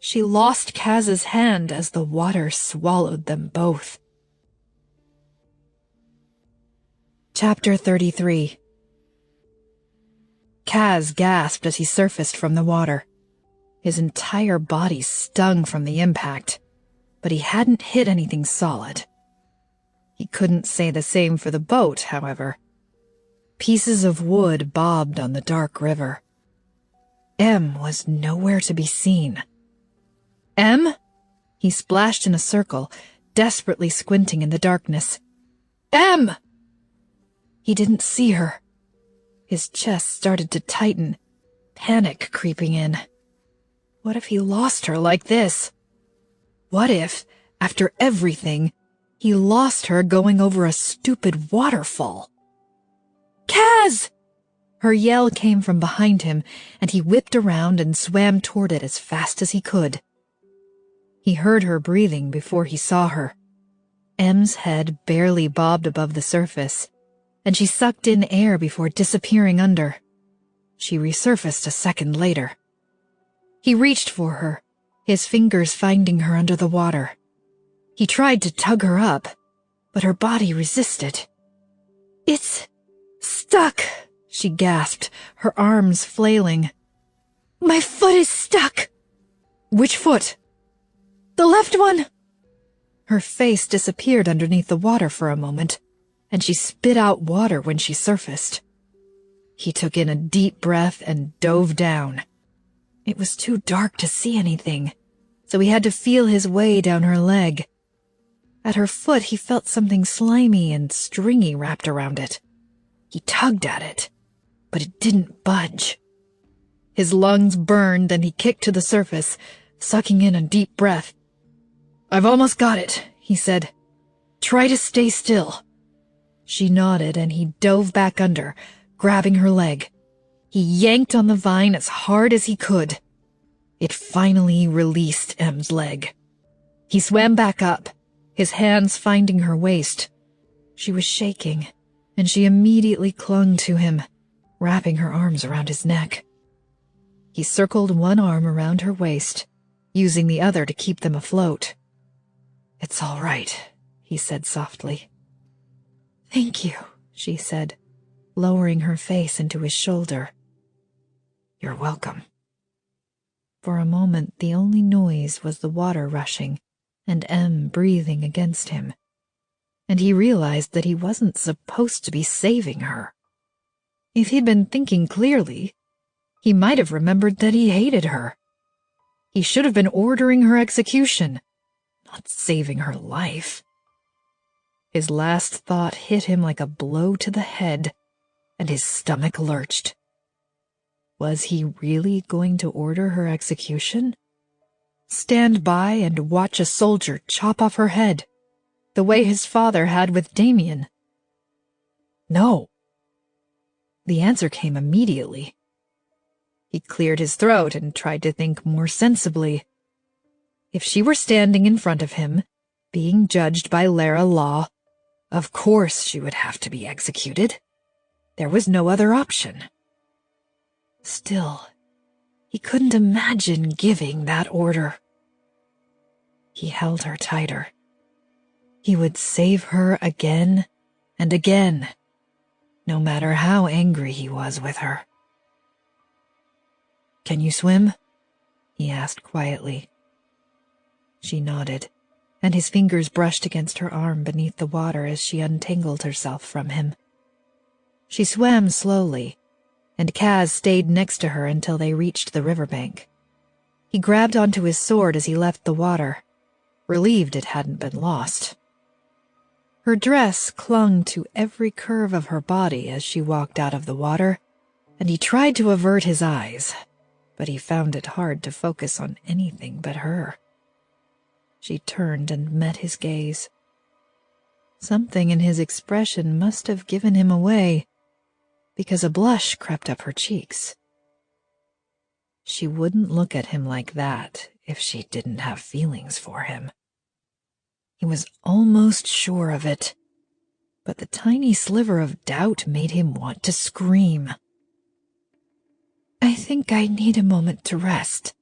She lost Kaz's hand as the water swallowed them both. Chapter 33. Kaz gasped as he surfaced from the water. His entire body stung from the impact, but he hadn't hit anything solid. He couldn't say the same for the boat, however. Pieces of wood bobbed on the dark river. Em was nowhere to be seen. "Em?" He splashed in a circle, desperately squinting in the darkness. "Em!" He didn't see her. His chest started to tighten, panic creeping in. What if he lost her like this? What if, after everything, he lost her going over a stupid waterfall? "Kaz!" Her yell came from behind him, and he whipped around and swam toward it as fast as he could. He heard her breathing before he saw her. Em's head barely bobbed above the surface, and she sucked in air before disappearing under. She resurfaced a second later. He reached for her, his fingers finding her under the water. He tried to tug her up, but her body resisted. "It's stuck," she gasped, her arms flailing. "My foot is stuck." "Which foot?" "The left one." Her face disappeared underneath the water for a moment, and she spit out water when she surfaced. He took in a deep breath and dove down. It was too dark to see anything, so he had to feel his way down her leg. At her foot, he felt something slimy and stringy wrapped around it. He tugged at it, but it didn't budge. His lungs burned, and he kicked to the surface, sucking in a deep breath. "I've almost got it," he said. "Try to stay still." She nodded, and he dove back under, grabbing her leg. He yanked on the vine as hard as he could. It finally released Em's leg. He swam back up, his hands finding her waist. She was shaking, and she immediately clung to him, wrapping her arms around his neck. He circled one arm around her waist, using the other to keep them afloat. "It's all right," he said softly. "Thank you," she said, lowering her face into his shoulder. "You're welcome." For a moment, the only noise was the water rushing and Em breathing against him, and he realized that he wasn't supposed to be saving her. If he'd been thinking clearly, he might have remembered that he hated her. He should have been ordering her execution, not saving her life. His last thought hit him like a blow to the head, and his stomach lurched. Was he really going to order her execution? Stand by and watch a soldier chop off her head, the way his father had with Damien? No. The answer came immediately. He cleared his throat and tried to think more sensibly. If she were standing in front of him, being judged by Lera law, of course she would have to be executed. There was no other option. Still, he couldn't imagine giving that order. He held her tighter. He would save her again and again, no matter how angry he was with her. "Can you swim?" he asked quietly. She nodded, and his fingers brushed against her arm beneath the water as she untangled herself from him. She swam slowly, and Kaz stayed next to her until they reached the riverbank. He grabbed onto his sword as he left the water, relieved it hadn't been lost. Her dress clung to every curve of her body as she walked out of the water, and he tried to avert his eyes, but he found it hard to focus on anything but her. She turned and met his gaze. Something in his expression must have given him away, because a blush crept up her cheeks. She wouldn't look at him like that if she didn't have feelings for him. He was almost sure of it, but the tiny sliver of doubt made him want to scream. "I think I need a moment to rest."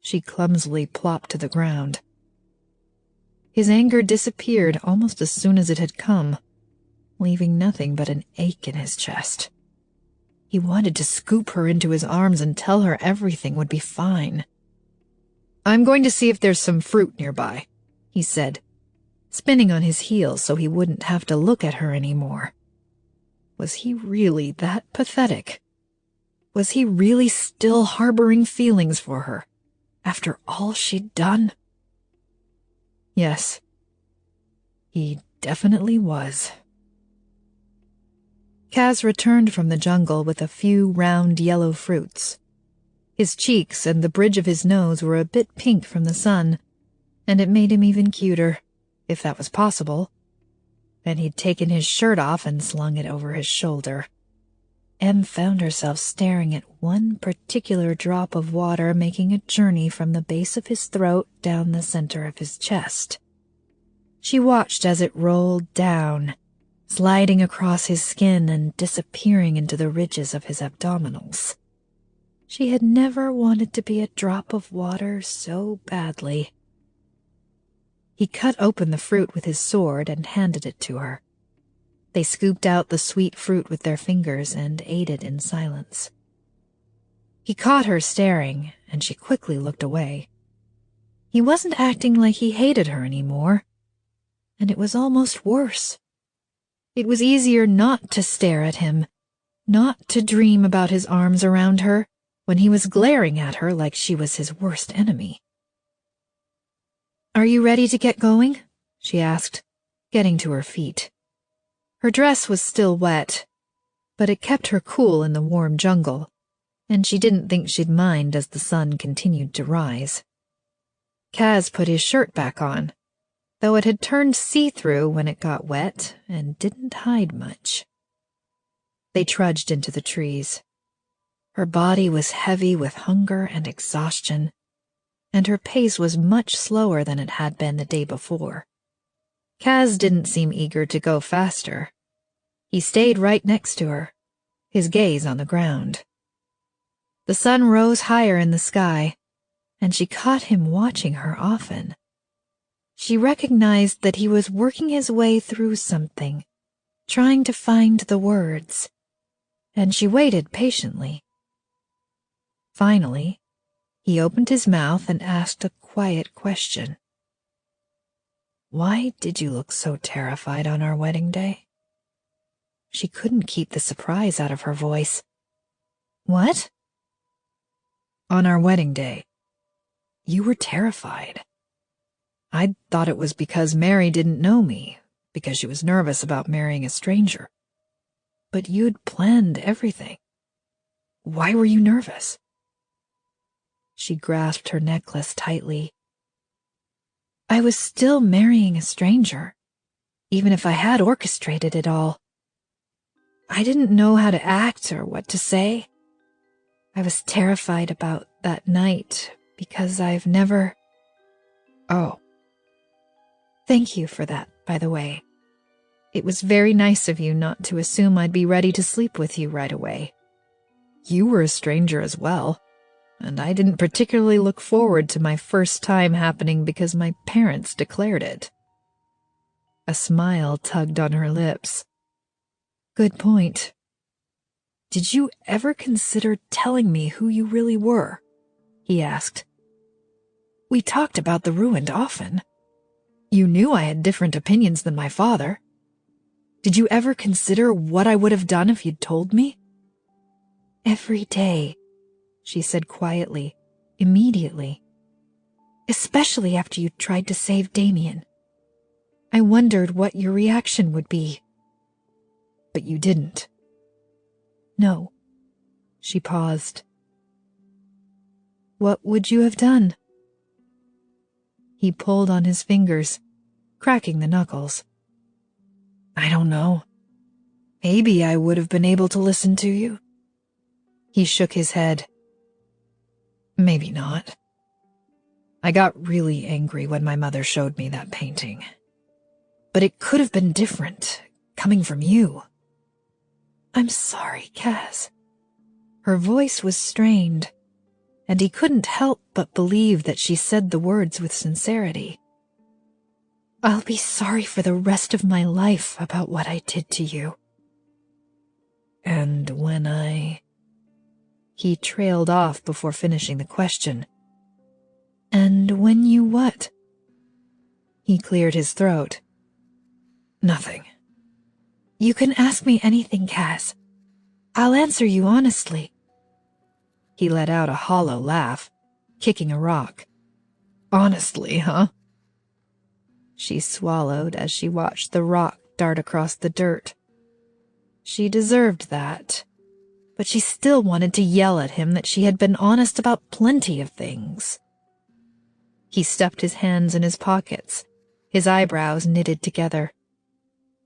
She clumsily plopped to the ground. His anger disappeared almost as soon as it had come, leaving nothing but an ache in his chest. He wanted to scoop her into his arms and tell her everything would be fine. "I'm going to see if there's some fruit nearby," he said, spinning on his heels so he wouldn't have to look at her anymore. Was he really that pathetic? Was he really still harboring feelings for her, after all she'd done? Yes, he definitely was. Kaz returned from the jungle with a few round yellow fruits. His cheeks and the bridge of his nose were a bit pink from the sun, and it made him even cuter, if that was possible. And he'd taken his shirt off and slung it over his shoulder. Em found herself staring at one particular drop of water making a journey from the base of his throat down the center of his chest. She watched as it rolled down, sliding across his skin and disappearing into the ridges of his abdominals. She had never wanted to be a drop of water so badly. He cut open the fruit with his sword and handed it to her. They scooped out the sweet fruit with their fingers and ate it in silence. He caught her staring, and she quickly looked away. He wasn't acting like he hated her anymore, and it was almost worse. It was easier not to stare at him, not to dream about his arms around her, when he was glaring at her like she was his worst enemy. "Are you ready to get going?" she asked, getting to her feet. Her dress was still wet, but it kept her cool in the warm jungle, and she didn't think she'd mind as the sun continued to rise. Kaz put his shirt back on, though it had turned see-through when it got wet and didn't hide much. They trudged into the trees. Her body was heavy with hunger and exhaustion, and her pace was much slower than it had been the day before. Kaz didn't seem eager to go faster. He stayed right next to her, his gaze on the ground. The sun rose higher in the sky, and she caught him watching her often. She recognized that he was working his way through something, trying to find the words, and she waited patiently. Finally, he opened his mouth and asked a quiet question. "Why did you look so terrified on our wedding day?" She couldn't keep the surprise out of her voice. "What?" "On our wedding day, you were terrified. I thought it was because Mary didn't know me, because she was nervous about marrying a stranger. But you'd planned everything." Why were you nervous? She grasped her necklace tightly. I was still marrying a stranger, even if I had orchestrated it all. I didn't know how to act or what to say. I was terrified about that night because I've never... Oh. Thank you for that, by the way. It was very nice of you not to assume I'd be ready to sleep with you right away. You were a stranger as well, and I didn't particularly look forward to my first time happening because my parents declared it. A smile tugged on her lips. Good point. Did you ever consider telling me who you really were? He asked. We talked about the ruined often. You knew I had different opinions than my father. Did you ever consider what I would have done if you'd told me? Every day, she said quietly, immediately. Especially after you tried to save Damien. I wondered what your reaction would be. But you didn't. No. She paused. What would you have done? He pulled on his fingers, cracking the knuckles. I don't know. Maybe I would have been able to listen to you. He shook his head. Maybe not. I got really angry when my mother showed me that painting. But it could have been different, coming from you. I'm sorry, Kaz. Her voice was strained, and he couldn't help but believe that she said the words with sincerity. I'll be sorry for the rest of my life about what I did to you. And when I... He trailed off before finishing the question. And when you what? He cleared his throat. Nothing. You can ask me anything, Kaz. I'll answer you honestly. He let out a hollow laugh, kicking a rock. Honestly, huh? She swallowed as she watched the rock dart across the dirt. She deserved that, but she still wanted to yell at him that she had been honest about plenty of things. He stuffed his hands in his pockets, his eyebrows knitted together.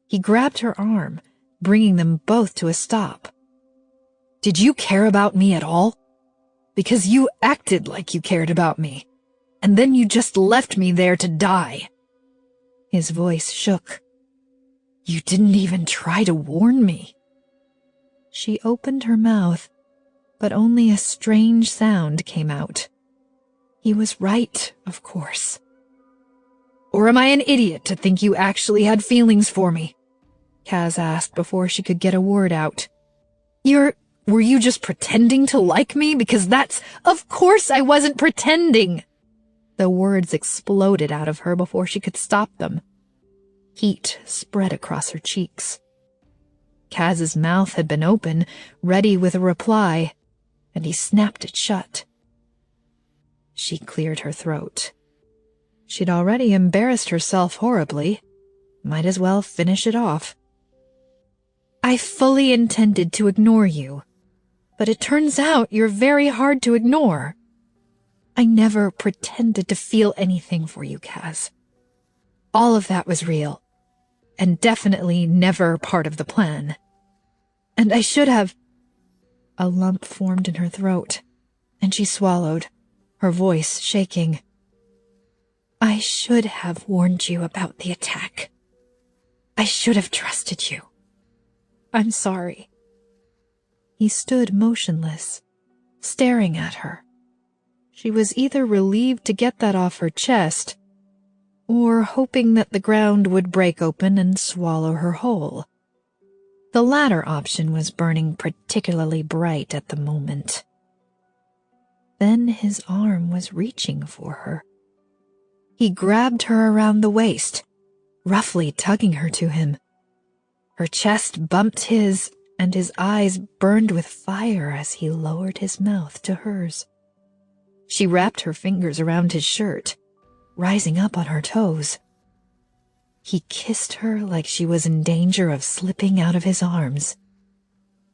He grabbed her arm, bringing them both to a stop. Did you care about me at all? Because you acted like you cared about me, and then you just left me there to die. His voice shook. You didn't even try to warn me. She opened her mouth, but only a strange sound came out. He was right, of course. Or am I an idiot to think you actually had feelings for me? Kaz asked before she could get a word out. Were you just pretending to like me? Because of course I wasn't pretending. The words exploded out of her before she could stop them. Heat spread across her cheeks. Kaz's mouth had been open, ready with a reply, and he snapped it shut. She cleared her throat. She'd already embarrassed herself horribly. Might as well finish it off. I fully intended to ignore you, but it turns out you're very hard to ignore. I never pretended to feel anything for you, Kaz. All of that was real, and definitely never part of the plan. And I should have... A lump formed in her throat, and she swallowed, her voice shaking. I should have warned you about the attack. I should have trusted you. I'm sorry. He stood motionless, staring at her. She was either relieved to get that off her chest, or hoping that the ground would break open and swallow her whole. The latter option was burning particularly bright at the moment. Then his arm was reaching for her. He grabbed her around the waist, roughly tugging her to him. Her chest bumped his, and his eyes burned with fire as he lowered his mouth to hers. She wrapped her fingers around his shirt, rising up on her toes. He kissed her like she was in danger of slipping out of his arms.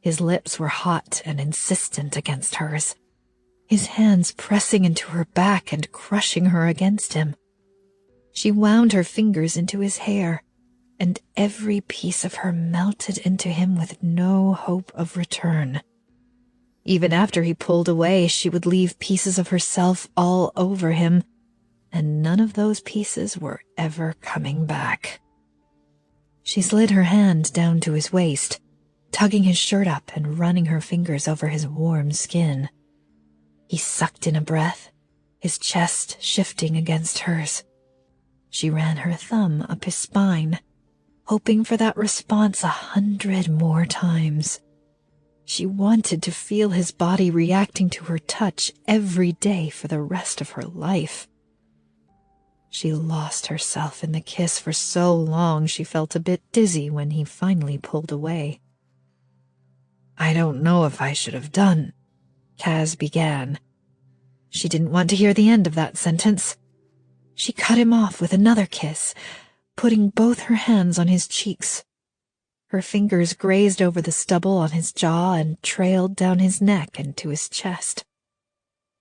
His lips were hot and insistent against hers, his hands pressing into her back and crushing her against him. She wound her fingers into his hair, and every piece of her melted into him with no hope of return. Even after he pulled away, she would leave pieces of herself all over him, and none of those pieces were ever coming back. She slid her hand down to his waist, tugging his shirt up and running her fingers over his warm skin. He sucked in a breath, his chest shifting against hers. She ran her thumb up his spine, hoping for that response 100 more times. She wanted to feel his body reacting to her touch every day for the rest of her life. She lost herself in the kiss for so long she felt a bit dizzy when he finally pulled away. "I don't know if I should have done," Kaz began. She didn't want to hear the end of that sentence. She cut him off with another kiss, putting both her hands on his cheeks. Her fingers grazed over the stubble on his jaw and trailed down his neck and to his chest.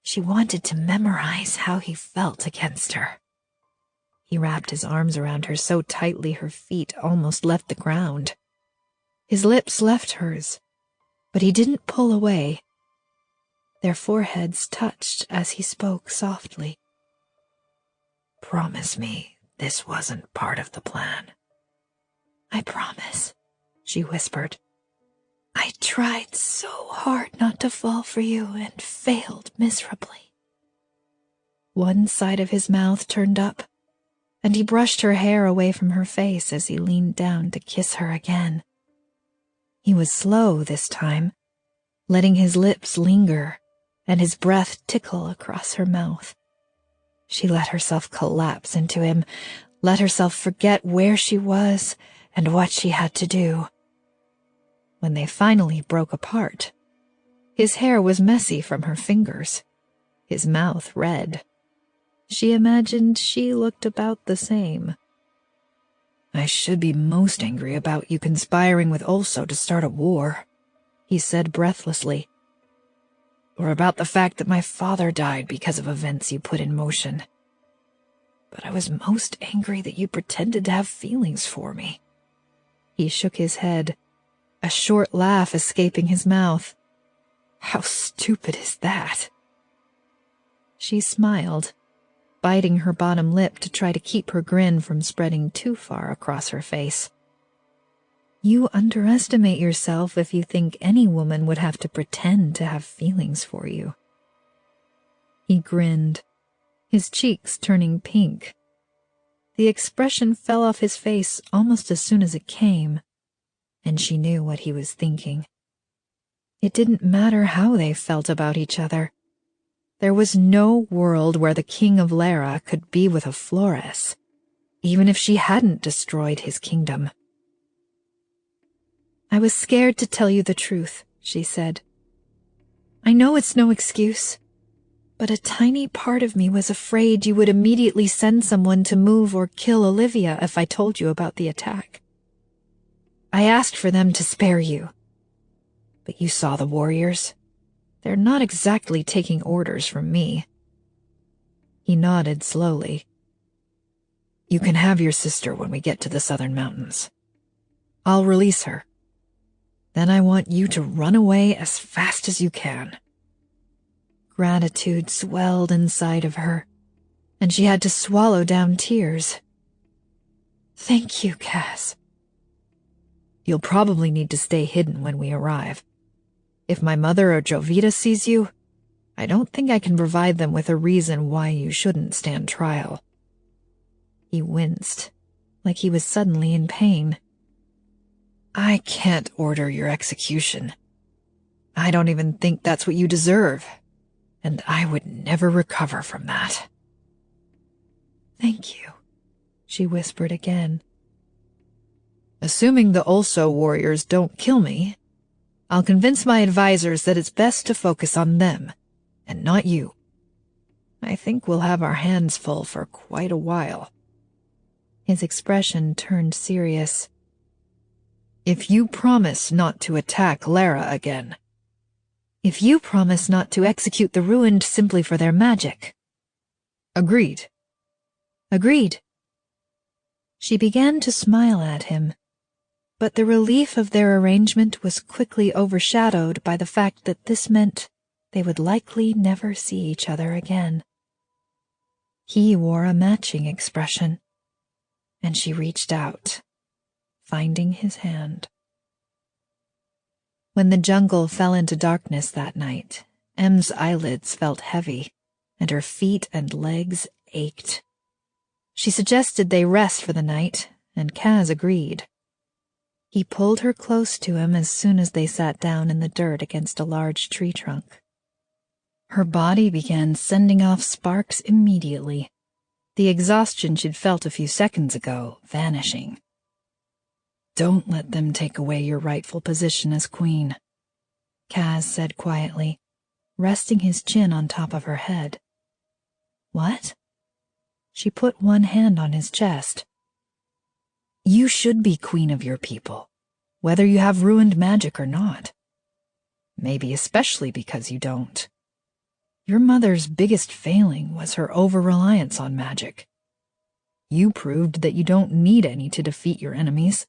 She wanted to memorize how he felt against her. He wrapped his arms around her so tightly her feet almost left the ground. His lips left hers, but he didn't pull away. Their foreheads touched as he spoke softly. "Promise me this wasn't part of the plan." "I promise," she whispered. "I tried so hard not to fall for you and failed miserably." One side of his mouth turned up, and he brushed her hair away from her face as he leaned down to kiss her again. He was slow this time, letting his lips linger and his breath tickle across her mouth. She let herself collapse into him, let herself forget where she was and what she had to do. When they finally broke apart, his hair was messy from her fingers, his mouth red. She imagined she looked about the same. "I should be most angry about you conspiring with Olso to start a war," he said breathlessly. "Or about the fact that my father died because of events you put in motion. But I was most angry that you pretended to have feelings for me." He shook his head, a short laugh escaping his mouth. "How stupid is that?" She smiled, biting her bottom lip to try to keep her grin from spreading too far across her face. "You underestimate yourself if you think any woman would have to pretend to have feelings for you." He grinned, his cheeks turning pink. The expression fell off his face almost as soon as it came, and she knew what he was thinking. It didn't matter how they felt about each other. There was no world where the king of Lera could be with a Flores, even if she hadn't destroyed his kingdom. "I was scared to tell you the truth," she said. "I know it's no excuse, but a tiny part of me was afraid you would immediately send someone to move or kill Olivia if I told you about the attack. I asked for them to spare you. But you saw the warriors. They're not exactly taking orders from me." He nodded slowly. "You can have your sister when we get to the southern mountains. I'll release her. Then I want you to run away as fast as you can." Gratitude swelled inside of her, and she had to swallow down tears. "Thank you, Kaz." "You'll probably need to stay hidden when we arrive. If my mother or Jovita sees you, I don't think I can provide them with a reason why you shouldn't stand trial." He winced, like he was suddenly in pain. "I can't order your execution. I don't even think that's what you deserve, and I would never recover from that." "Thank you," she whispered again. "Assuming the Olso warriors don't kill me, I'll convince my advisors that it's best to focus on them, and not you. I think we'll have our hands full for quite a while." His expression turned serious. If you promise not to attack Lera again. If you promise not to execute the ruined simply for their magic. Agreed. Agreed. She began to smile at him, but the relief of their arrangement was quickly overshadowed by the fact that this meant they would likely never see each other again. He wore a matching expression, and she reached out, finding his hand. When the jungle fell into darkness that night, Em's eyelids felt heavy, and her feet and legs ached. She suggested they rest for the night, and Kaz agreed. He pulled her close to him as soon as they sat down in the dirt against a large tree trunk. Her body began sending off sparks immediately, the exhaustion she'd felt a few seconds ago vanishing. Don't let them take away your rightful position as queen, Kaz said quietly, resting his chin on top of her head. What? She put one hand on his chest. You should be queen of your people, whether you have ruined magic or not. Maybe especially because you don't. Your mother's biggest failing was her over-reliance on magic. You proved that you don't need any to defeat your enemies.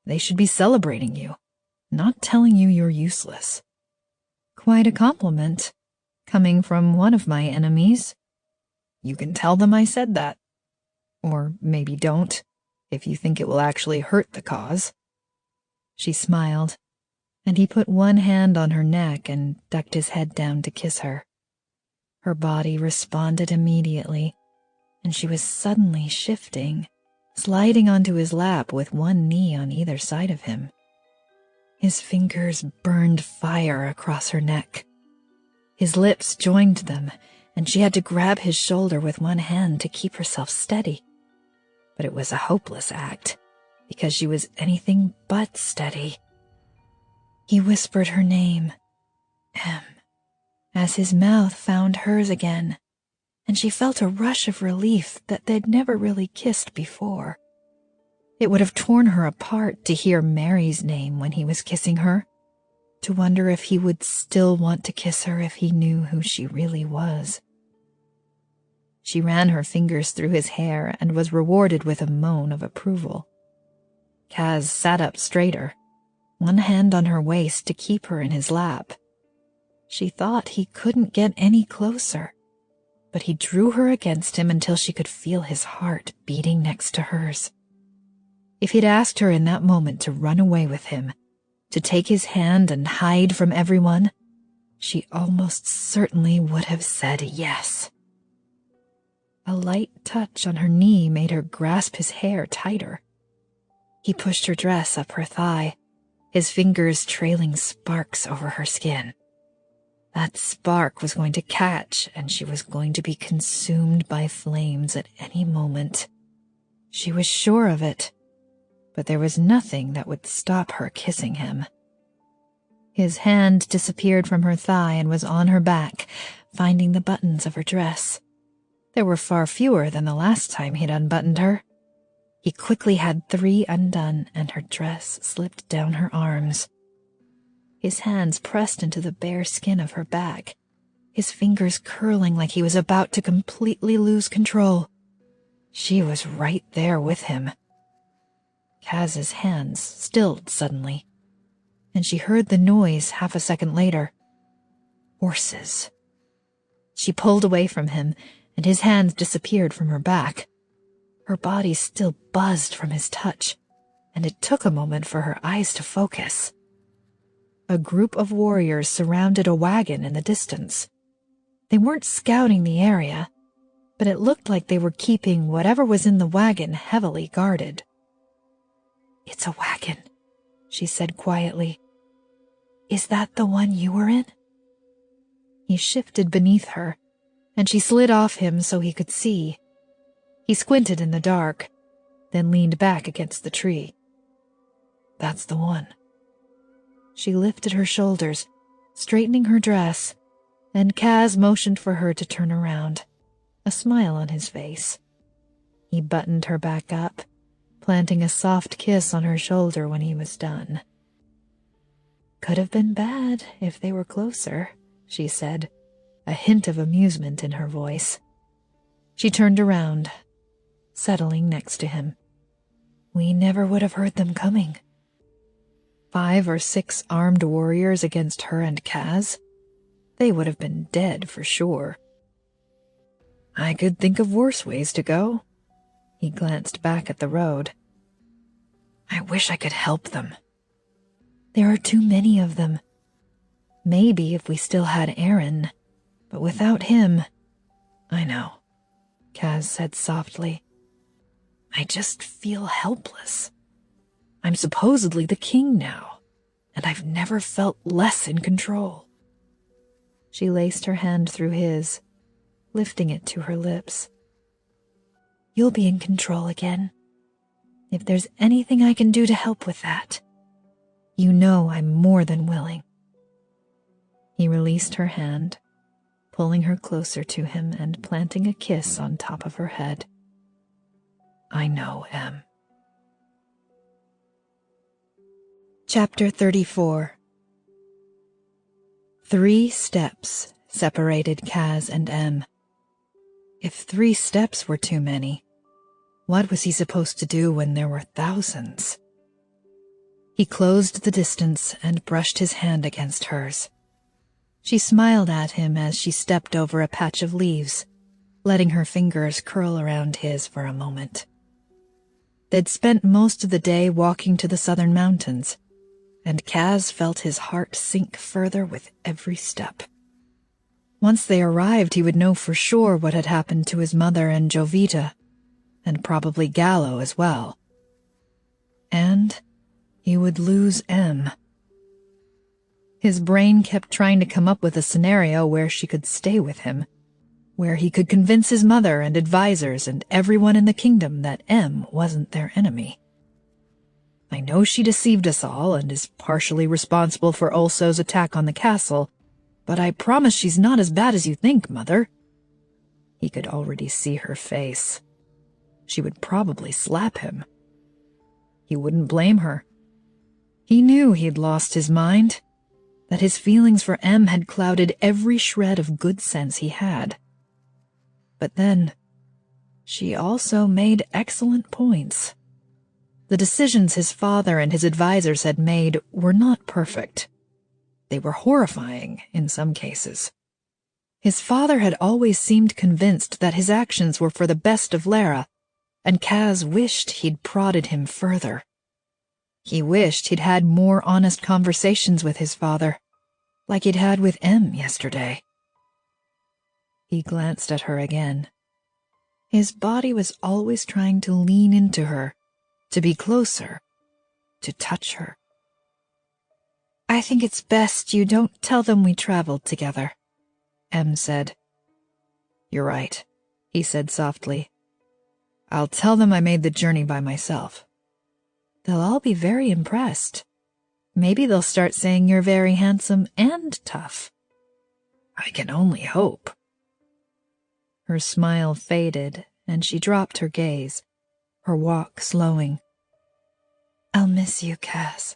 They should be celebrating you, not telling you you're useless. Quite a compliment, coming from one of my enemies. You can tell them I said that. Or maybe don't, if you think it will actually hurt the cause. She smiled, and he put one hand on her neck and ducked his head down to kiss her. Her body responded immediately, and she was suddenly shifting, sliding onto his lap with one knee on either side of him. His fingers burned fire across her neck. His lips joined them, and she had to grab his shoulder with one hand to keep herself steady. But it was a hopeless act, because she was anything but steady. He whispered her name, Em, as his mouth found hers again, and she felt a rush of relief that they'd never really kissed before. It would have torn her apart to hear Mary's name when he was kissing her, to wonder if he would still want to kiss her if he knew who she really was. She ran her fingers through his hair and was rewarded with a moan of approval. Kaz sat up straighter, one hand on her waist to keep her in his lap. She thought he couldn't get any closer, but he drew her against him until she could feel his heart beating next to hers. If he'd asked her in that moment to run away with him, to take his hand and hide from everyone, she almost certainly would have said yes. A light touch on her knee made her grasp his hair tighter. He pushed her dress up her thigh, his fingers trailing sparks over her skin. That spark was going to catch, and she was going to be consumed by flames at any moment. She was sure of it, but there was nothing that would stop her kissing him. His hand disappeared from her thigh and was on her back, finding the buttons of her dress. There were far fewer than the last time he'd unbuttoned her. He quickly had 3 undone, and her dress slipped down her arms. His hands pressed into the bare skin of her back, his fingers curling like he was about to completely lose control. She was right there with him. Kaz's hands stilled suddenly, and she heard the noise half a second later. Horses. She pulled away from him, and his hands disappeared from her back. Her body still buzzed from his touch, and it took a moment for her eyes to focus. A group of warriors surrounded a wagon in the distance. They weren't scouting the area, but it looked like they were keeping whatever was in the wagon heavily guarded. "It's a wagon," she said quietly. "Is that the one you were in?" He shifted beneath her, and she slid off him so he could see. He squinted in the dark, then leaned back against the tree. "That's the one." She lifted her shoulders, straightening her dress, and Kaz motioned for her to turn around, a smile on his face. He buttoned her back up, planting a soft kiss on her shoulder when he was done. "Could have been bad if they were closer," she said, a hint of amusement in her voice. She turned around, settling next to him. "We never would have heard them coming." 5 or 6 armed warriors against her and Kaz? They would have been dead for sure. "I could think of worse ways to go." He glanced back at the road. "I wish I could help them." "There are too many of them. Maybe if we still had Aaron, but without him—" "I know," Kaz said softly. "I just feel helpless. I'm supposedly the king now, and I've never felt less in control." She laced her hand through his, lifting it to her lips. "You'll be in control again. If there's anything I can do to help with that, you know I'm more than willing." He released her hand, pulling her closer to him and planting a kiss on top of her head. "I know, Em." Chapter 34. 3 steps separated Kaz and Em. If 3 steps were too many, what was he supposed to do when there were thousands? He closed the distance and brushed his hand against hers. She smiled at him as she stepped over a patch of leaves, letting her fingers curl around his for a moment. They'd spent most of the day walking to the southern mountains, and Kaz felt his heart sink further with every step. Once they arrived, he would know for sure what had happened to his mother and Jovita, and probably Gallo as well. And he would lose Em. His brain kept trying to come up with a scenario where she could stay with him, where he could convince his mother and advisors and everyone in the kingdom that Em wasn't their enemy. "I know she deceived us all and is partially responsible for Ulso's attack on the castle, but I promise she's not as bad as you think, Mother." He could already see her face. She would probably slap him. He wouldn't blame her. He knew he'd lost his mind, that his feelings for Em had clouded every shred of good sense he had. But then, she also made excellent points. The decisions his father and his advisors had made were not perfect. They were horrifying in some cases. His father had always seemed convinced that his actions were for the best of Lera, and Kaz wished he'd prodded him further. He wished he'd had more honest conversations with his father, like he'd had with Em yesterday. He glanced at her again. His body was always trying to lean into her, to be closer, to touch her. "I think it's best you don't tell them we traveled together," Em said. "You're right," he said softly. "I'll tell them I made the journey by myself." "They'll all be very impressed. Maybe they'll start saying you're very handsome and tough." "I can only hope." Her smile faded, and she dropped her gaze, her walk slowing. "I'll miss you, Kaz."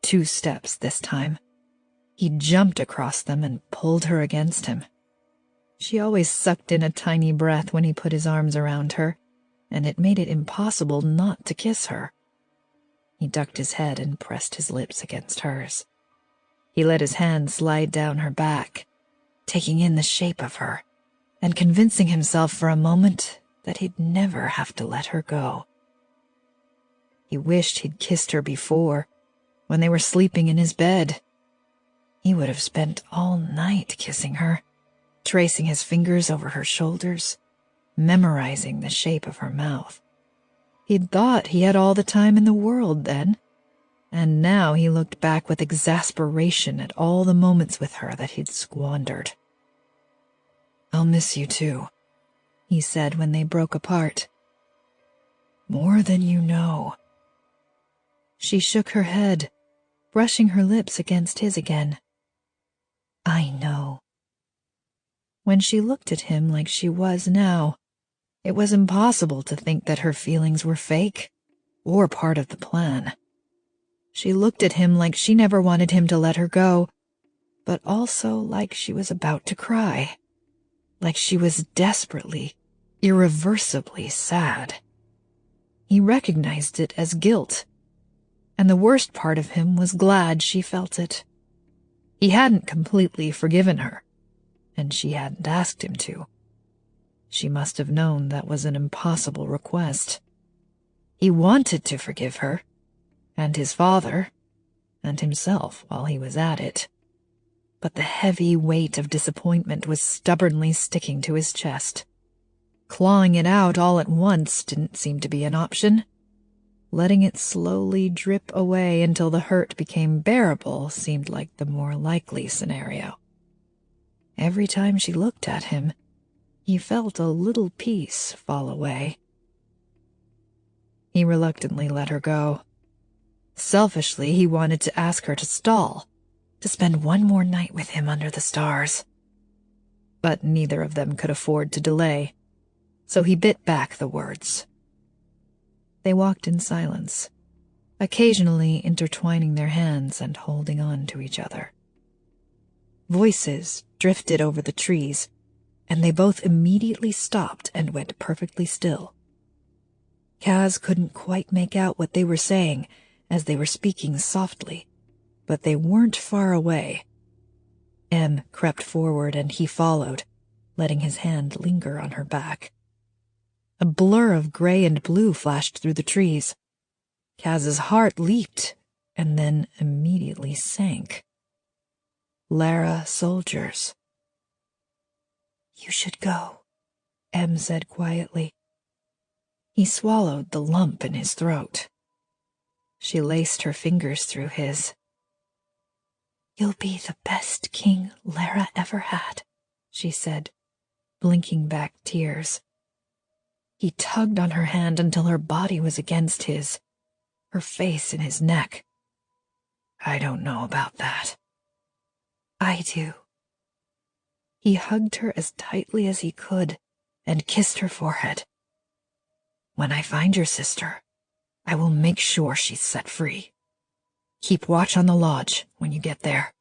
2 steps this time. He jumped across them and pulled her against him. She always sucked in a tiny breath when he put his arms around her, and it made it impossible not to kiss her. He ducked his head and pressed his lips against hers. He let his hand slide down her back, taking in the shape of her, and convincing himself for a moment that he'd never have to let her go. He wished he'd kissed her before, when they were sleeping in his bed. He would have spent all night kissing her, tracing his fingers over her shoulders, memorizing the shape of her mouth. He'd thought he had all the time in the world then, and now he looked back with exasperation at all the moments with her that he'd squandered. "I'll miss you too," he said when they broke apart. "More than you know." She shook her head, brushing her lips against his again. "I know." When she looked at him like she was now, It was impossible to think that her feelings were fake, or part of the plan. She looked at him like she never wanted him to let her go, but also like she was about to cry, like she was desperately, irreversibly sad. He recognized it as guilt, and the worst part of him was glad she felt it. He hadn't completely forgiven her, and she hadn't asked him to. She must have known that was an impossible request. He wanted to forgive her, and his father, and himself while he was at it. But the heavy weight of disappointment was stubbornly sticking to his chest. Clawing it out all at once didn't seem to be an option. Letting it slowly drip away until the hurt became bearable seemed like the more likely scenario. Every time she looked at him, he felt a little peace fall away. He reluctantly let her go. Selfishly, he wanted to ask her to stall, to spend one more night with him under the stars. But neither of them could afford to delay, so he bit back the words. They walked in silence, occasionally intertwining their hands and holding on to each other. Voices drifted over the trees, and they both immediately stopped and went perfectly still. Kaz couldn't quite make out what they were saying, as they were speaking softly, but they weren't far away. Em crept forward and he followed, letting his hand linger on her back. A blur of gray and blue flashed through the trees. Kaz's heart leaped and then immediately sank. Lera soldiers. "You should go," Em said quietly. He swallowed the lump in his throat. She laced her fingers through his. "You'll be the best king Lera ever had," she said, blinking back tears. He tugged on her hand until her body was against his, her face in his neck. "I don't know about that." "I do." He hugged her as tightly as he could and kissed her forehead. "When I find your sister, I will make sure she's set free. Keep watch on the lodge when you get there.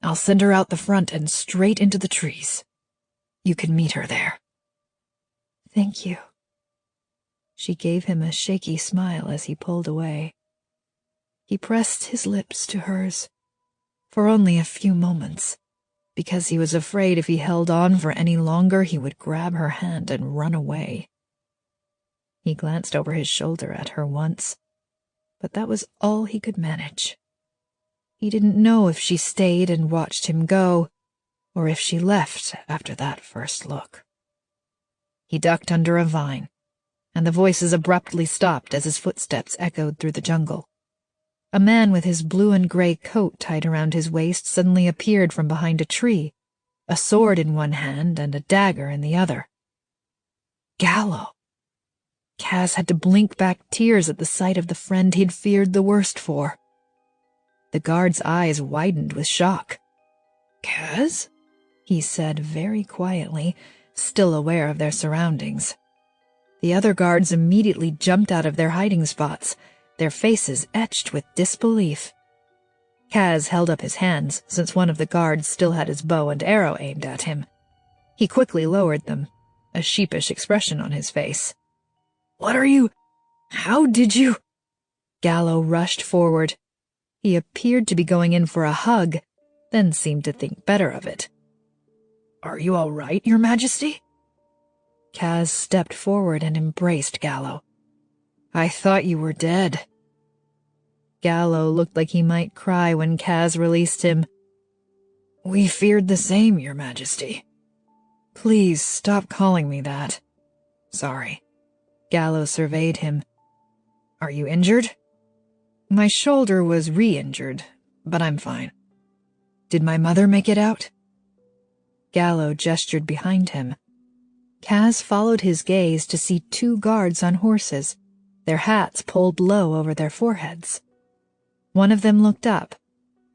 I'll send her out the front and straight into the trees. You can meet her there." "Thank you." She gave him a shaky smile as he pulled away. He pressed his lips to hers, for only a few moments, because he was afraid if he held on for any longer he would grab her hand and run away. He glanced over his shoulder at her once, but that was all he could manage. He didn't know if she stayed and watched him go, or if she left after that first look. He ducked under a vine, and the voices abruptly stopped as his footsteps echoed through the jungle. A man with his blue and gray coat tied around his waist suddenly appeared from behind a tree, a sword in one hand and a dagger in the other. Gallo! Kaz had to blink back tears at the sight of the friend he'd feared the worst for. The guard's eyes widened with shock. "Kaz?" he said very quietly, still aware of their surroundings. The other guards immediately jumped out of their hiding spots, their faces etched with disbelief. Kaz held up his hands, since one of the guards still had his bow and arrow aimed at him. He quickly lowered them, a sheepish expression on his face. "What are you? How did you?" Gallo rushed forward. He appeared to be going in for a hug, then seemed to think better of it. "Are you all right, Your Majesty?" Kaz stepped forward and embraced Gallo. "I thought you were dead." Gallo looked like he might cry when Kaz released him. "We feared the same, Your Majesty. Please stop calling me that." "Sorry." Gallo surveyed him. "Are you injured?" "My shoulder was re-injured, but I'm fine." "Did my mother make it out?" Gallo gestured behind him. Kaz followed his gaze to see two guards on horses, their hats pulled low over their foreheads. One of them looked up,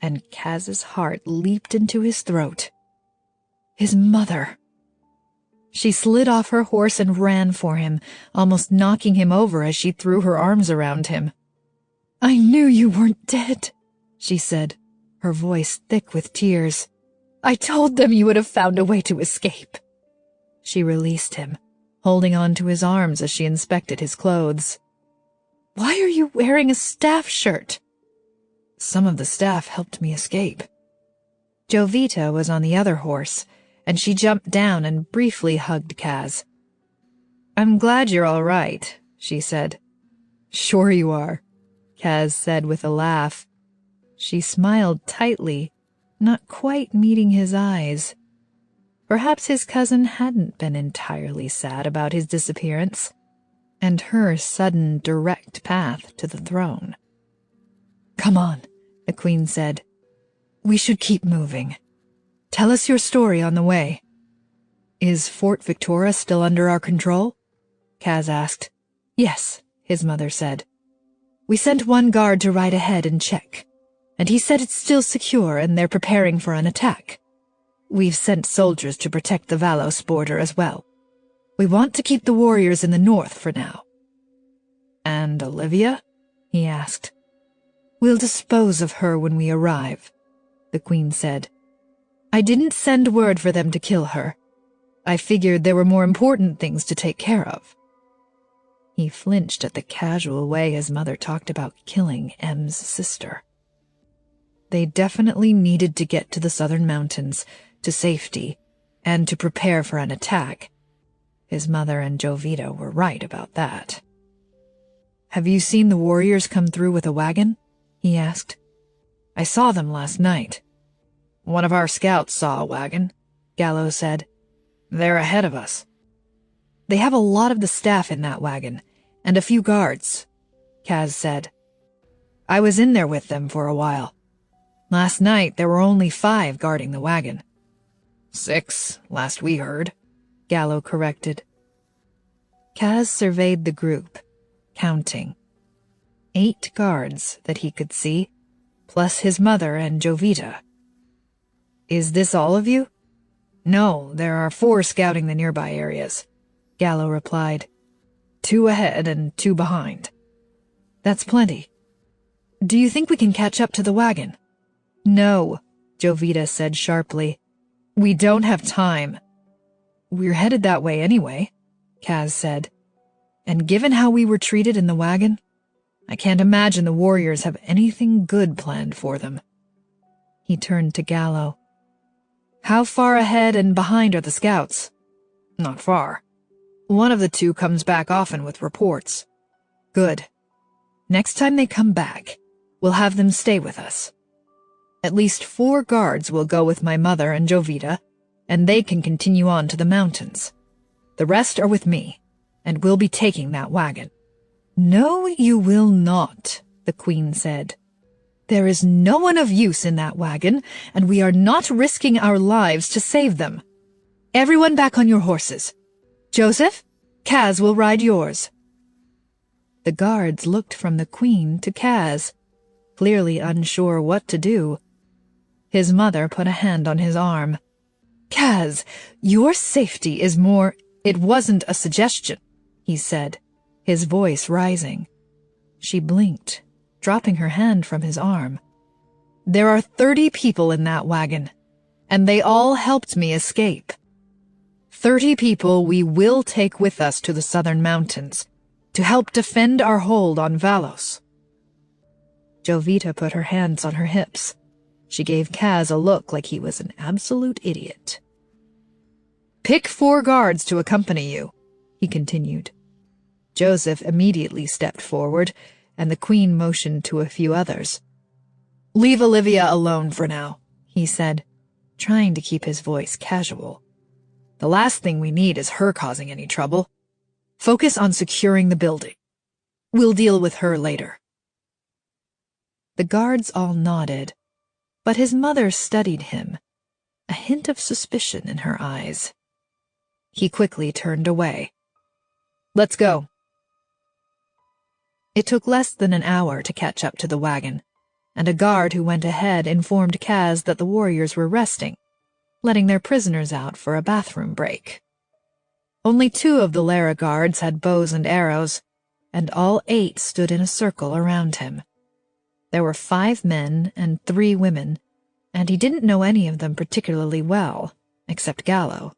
and Kaz's heart leaped into his throat. His mother. She slid off her horse and ran for him, almost knocking him over as she threw her arms around him. "I knew you weren't dead," she said, her voice thick with tears. "I told them you would have found a way to escape." She released him, holding on to his arms as she inspected his clothes. "Why are you wearing a staff shirt?" "Some of the staff helped me escape." Jovita was on the other horse, and she jumped down and briefly hugged Kaz. "I'm glad you're all right," she said. "Sure you are," Kaz said with a laugh. She smiled tightly, not quite meeting his eyes. Perhaps his cousin hadn't been entirely sad about his disappearance, and her sudden direct path to the throne. "Come on," the Queen said. "We should keep moving. Tell us your story on the way." "Is Fort Victoria still under our control?" Kaz asked. "Yes," his mother said. "We sent one guard to ride ahead and check, and he said it's still secure and they're preparing for an attack. We've sent soldiers to protect the Vallos border as well. We want to keep the warriors in the north for now." "And Olivia?" he asked. "We'll dispose of her when we arrive," the Queen said. "I didn't send word for them to kill her. I figured there were more important things to take care of." He flinched at the casual way his mother talked about killing M's sister. They definitely needed to get to the southern mountains, to safety, and to prepare for an attack. His mother and Jovita were right about that. "Have you seen the warriors come through with a wagon?" he asked. "I saw them last night." "One of our scouts saw a wagon," Gallo said. "They're ahead of us." "They have a lot of the staff in that wagon, and a few guards," Kaz said. "I was in there with them for a while. Last night there were only 5 guarding the wagon." 6, last we heard, Gallo corrected. Kaz surveyed the group, counting. 8 guards that he could see, plus his mother and Jovita. "Is this all of you?" "No, there are 4 scouting the nearby areas," Gallo replied. 2 ahead and 2 behind. "That's plenty. Do you think we can catch up to the wagon?" "No," Jovita said sharply. "We don't have time." "We're headed that way anyway," Kaz said. "And given how we were treated in the wagon, I can't imagine the warriors have anything good planned for them." He turned to Gallo. "How far ahead and behind are the scouts?" "Not far. One of the 2 comes back often with reports." "Good. Next time they come back, we'll have them stay with us. At least 4 guards will go with my mother and Jovita, and they can continue on to the mountains. The rest are with me, and we'll be taking that wagon." "No, you will not," the Queen said. "There is no one of use in that wagon, and we are not risking our lives to save them. Everyone back on your horses. Joseph, Kaz will ride yours." The guards looked from the Queen to Kaz, clearly unsure what to do. His mother put a hand on his arm. "Kaz, your safety is more—" "It wasn't a suggestion," he said, his voice rising. She blinked, dropping her hand from his arm. "There are 30 people in that wagon, and they all helped me escape. 30 people we will take with us to the southern mountains to help defend our hold on Vallos." Jovita put her hands on her hips. She gave Kaz a look like he was an absolute idiot. "Pick 4 guards to accompany you," he continued. Joseph immediately stepped forward, and the Queen motioned to a few others. "Leave Olivia alone for now," he said, trying to keep his voice casual. "The last thing we need is her causing any trouble. Focus on securing the building. We'll deal with her later." The guards all nodded, but his mother studied him, a hint of suspicion in her eyes. He quickly turned away. "Let's go." It took less than an hour to catch up to the wagon, and a guard who went ahead informed Kaz that the warriors were resting, letting their prisoners out for a bathroom break. Only 2 of the Lera guards had bows and arrows, and all 8 stood in a circle around him. There were 5 men and 3 women, and he didn't know any of them particularly well, except Gallo.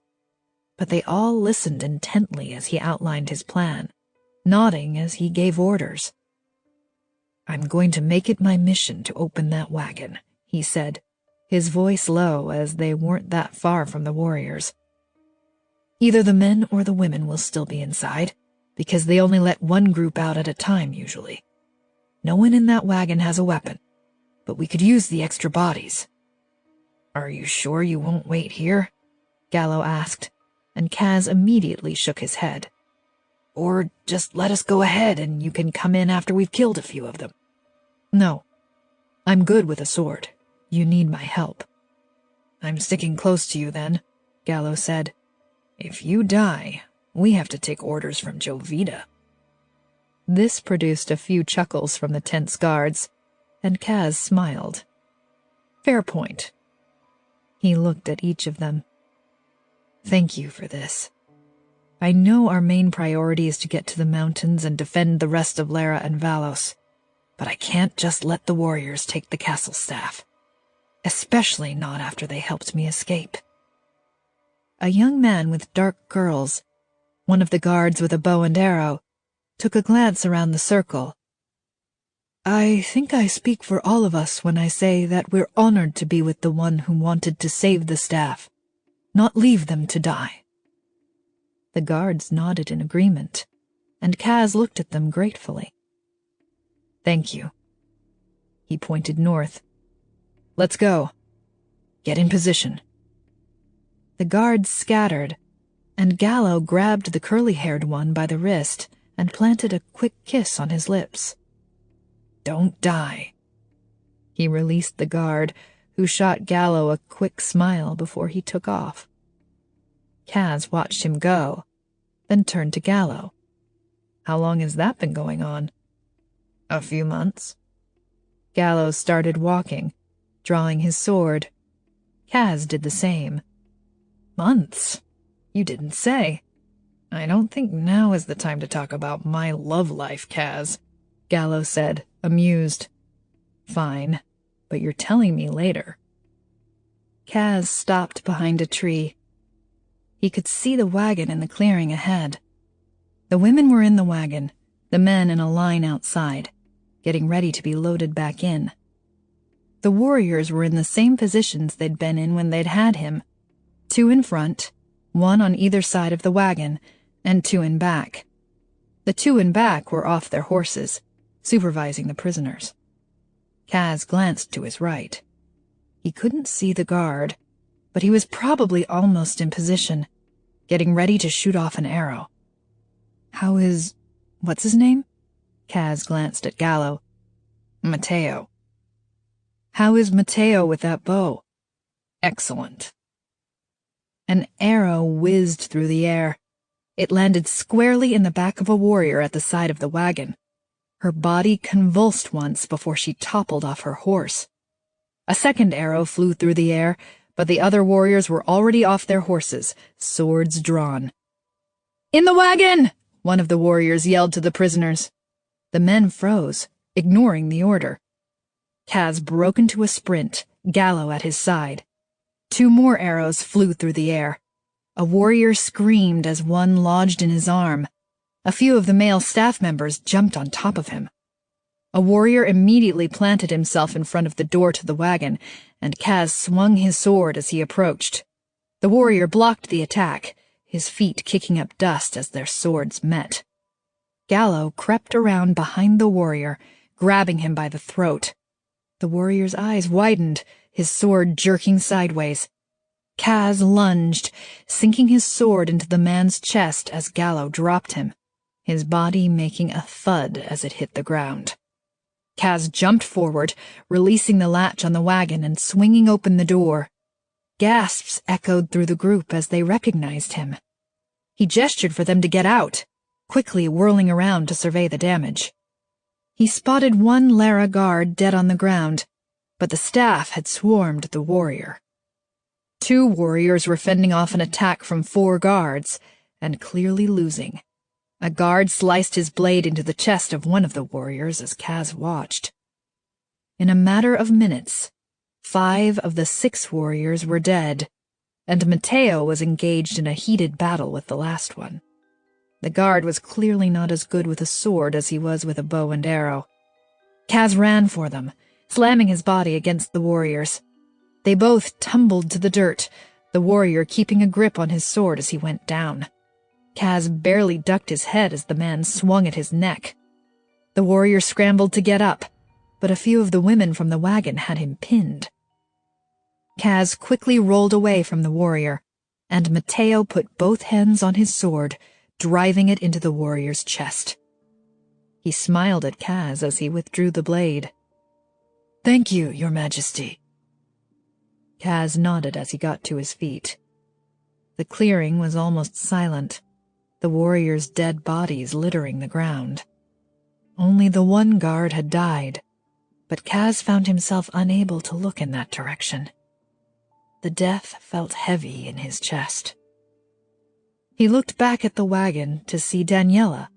But they all listened intently as he outlined his plan, nodding as he gave orders. "I'm going to make it my mission to open that wagon," he said, his voice low as they weren't that far from the warriors. "Either the men or the women will still be inside, because they only let one group out at a time usually. No one in that wagon has a weapon, but we could use the extra bodies." "Are you sure you won't wait here?" Gallo asked, and Kaz immediately shook his head. "Or just let us go ahead and you can come in after we've killed a few of them." "No. I'm good with a sword. You need my help." "I'm sticking close to you then," Gallo said. "If you die, we have to take orders from Jovita." This produced a few chuckles from the tense guards, and Kaz smiled. "Fair point." He looked at each of them. "Thank you for this. I know our main priority is to get to the mountains and defend the rest of Lera and Vallos, but I can't just let the warriors take the castle staff, especially not after they helped me escape." A young man with dark curls, one of the guards with a bow and arrow, took a glance around the circle. "I think I speak for all of us when I say that we're honored to be with the one who wanted to save the staff, not leave them to die." The guards nodded in agreement, and Kaz looked at them gratefully. "Thank you." He pointed north. "Let's go. Get in position." The guards scattered, and Gallo grabbed the curly-haired one by the wrist and planted a quick kiss on his lips. "Don't die." He released the guard, who shot Gallo a quick smile before he took off. Kaz watched him go, then turned to Gallo. "How long has that been going on?" "A few months." Gallo started walking, drawing his sword. Kaz did the same. "Months? You didn't say." "I don't think now is the time to talk about my love life, Kaz," Gallo said, amused. "Fine, but you're telling me later." Kaz stopped behind a tree. He could see the wagon in the clearing ahead. The women were in the wagon, the men in a line outside, getting ready to be loaded back in. The warriors were in the same positions they'd been in when they'd had him, 2 in front, 1 on either side of the wagon, and 2 in back. The 2 in back were off their horses, supervising the prisoners. Kaz glanced to his right. He couldn't see the guard, but he was probably almost in position, getting ready to shoot off an arrow. What's his name?" Kaz glanced at Gallo. "Matteo." "How is Matteo with that bow?" "Excellent." An arrow whizzed through the air. It landed squarely in the back of a warrior at the side of the wagon. Her body convulsed once before she toppled off her horse. A second arrow flew through the air, but the other warriors were already off their horses, swords drawn. "In the wagon!" one of the warriors yelled to the prisoners. The men froze, ignoring the order. Kaz broke into a sprint, Gallo at his side. 2 more arrows flew through the air. A warrior screamed as one lodged in his arm. A few of the male staff members jumped on top of him. A warrior immediately planted himself in front of the door to the wagon, and Kaz swung his sword as he approached. The warrior blocked the attack, his feet kicking up dust as their swords met. Gallo crept around behind the warrior, grabbing him by the throat. The warrior's eyes widened, his sword jerking sideways. Kaz lunged, sinking his sword into the man's chest as Gallo dropped him, his body making a thud as it hit the ground. Kaz jumped forward, releasing the latch on the wagon and swinging open the door. Gasps echoed through the group as they recognized him. He gestured for them to get out, quickly whirling around to survey the damage. He spotted 1 Lera guard dead on the ground, but the staff had swarmed the warrior. 2 warriors were fending off an attack from 4 guards, and clearly losing. A guard sliced his blade into the chest of one of the warriors as Kaz watched. In a matter of minutes, 5 of the 6 warriors were dead, and Mateo was engaged in a heated battle with the last one. The guard was clearly not as good with a sword as he was with a bow and arrow. Kaz ran for them, slamming his body against the warriors. They both tumbled to the dirt, the warrior keeping a grip on his sword as he went down. Kaz barely ducked his head as the man swung at his neck. The warrior scrambled to get up, but a few of the women from the wagon had him pinned. Kaz quickly rolled away from the warrior, and Mateo put both hands on his sword, driving it into the warrior's chest. He smiled at Kaz as he withdrew the blade. "Thank you, Your Majesty." Kaz nodded as he got to his feet. The clearing was almost silent, the warriors' dead bodies littering the ground. Only the one guard had died, but Kaz found himself unable to look in that direction. The death felt heavy in his chest. He looked back at the wagon to see Daniela,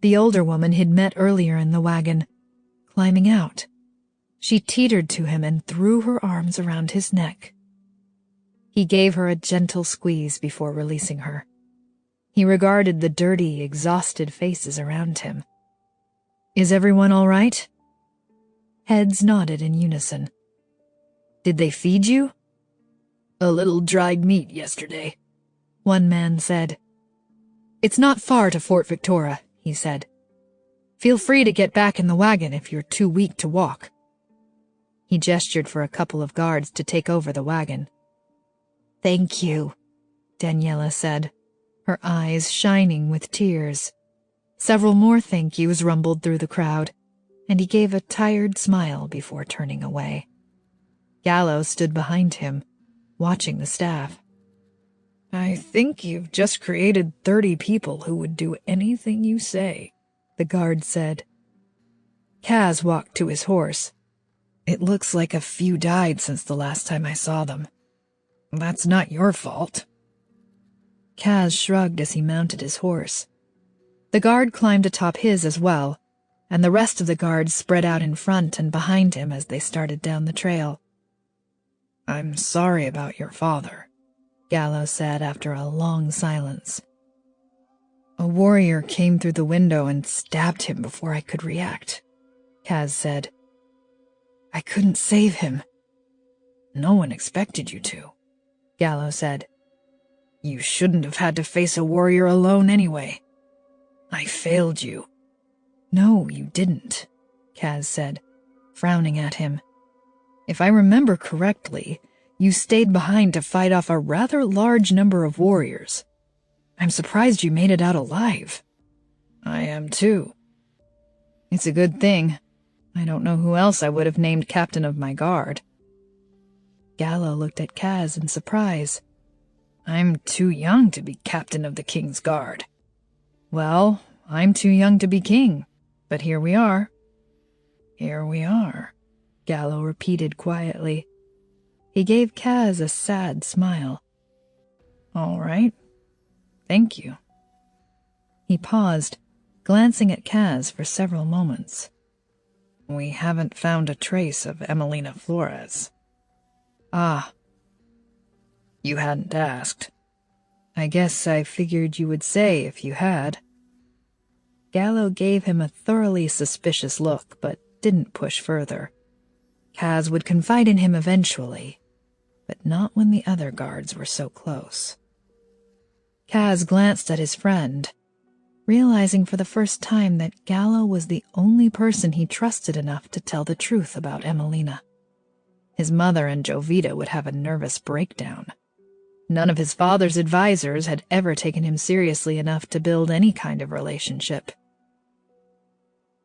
the older woman he'd met earlier in the wagon, climbing out. She teetered to him and threw her arms around his neck. He gave her a gentle squeeze before releasing her. He regarded the dirty, exhausted faces around him. "Is everyone all right?" Heads nodded in unison. "Did they feed you?" "A little dried meat yesterday," one man said. "It's not far to Fort Victoria," he said. "Feel free to get back in the wagon if you're too weak to walk." He gestured for a couple of guards to take over the wagon. "Thank you," Daniela said, her eyes shining with tears. Several more thank yous rumbled through the crowd, and he gave a tired smile before turning away. Gallo stood behind him, watching the staff. "I think you've just created 30 people who would do anything you say," the guard said. Kaz walked to his horse. "It looks like a few died since the last time I saw them. That's not your fault." Kaz shrugged as he mounted his horse. The guard climbed atop his as well, and the rest of the guards spread out in front and behind him as they started down the trail. "I'm sorry about your father," Gallo said after a long silence. "A warrior came through the window and stabbed him before I could react," Kaz said. "I couldn't save him." "No one expected you to," Gallo said. "You shouldn't have had to face a warrior alone anyway. I failed you." "No, you didn't," Kaz said, frowning at him. "If I remember correctly, you stayed behind to fight off a rather large number of warriors. I'm surprised you made it out alive." "I am too." "It's a good thing. I don't know who else I would have named captain of my guard." Gallo looked at Kaz in surprise. "I'm too young to be captain of the king's guard." "Well, I'm too young to be king, but here we are." "Here we are," Gallo repeated quietly. He gave Kaz a sad smile. "All right. Thank you." He paused, glancing at Kaz for several moments. "We haven't found a trace of Emelina Flores." "Ah." "You hadn't asked." "I guess I figured you would say if you had." Gallo gave him a thoroughly suspicious look, but didn't push further. Kaz would confide in him eventually, but not when the other guards were so close. Kaz glanced at his friend, realizing for the first time that Gallo was the only person he trusted enough to tell the truth about Emelina. His mother and Jovita would have a nervous breakdown. None of his father's advisors had ever taken him seriously enough to build any kind of relationship.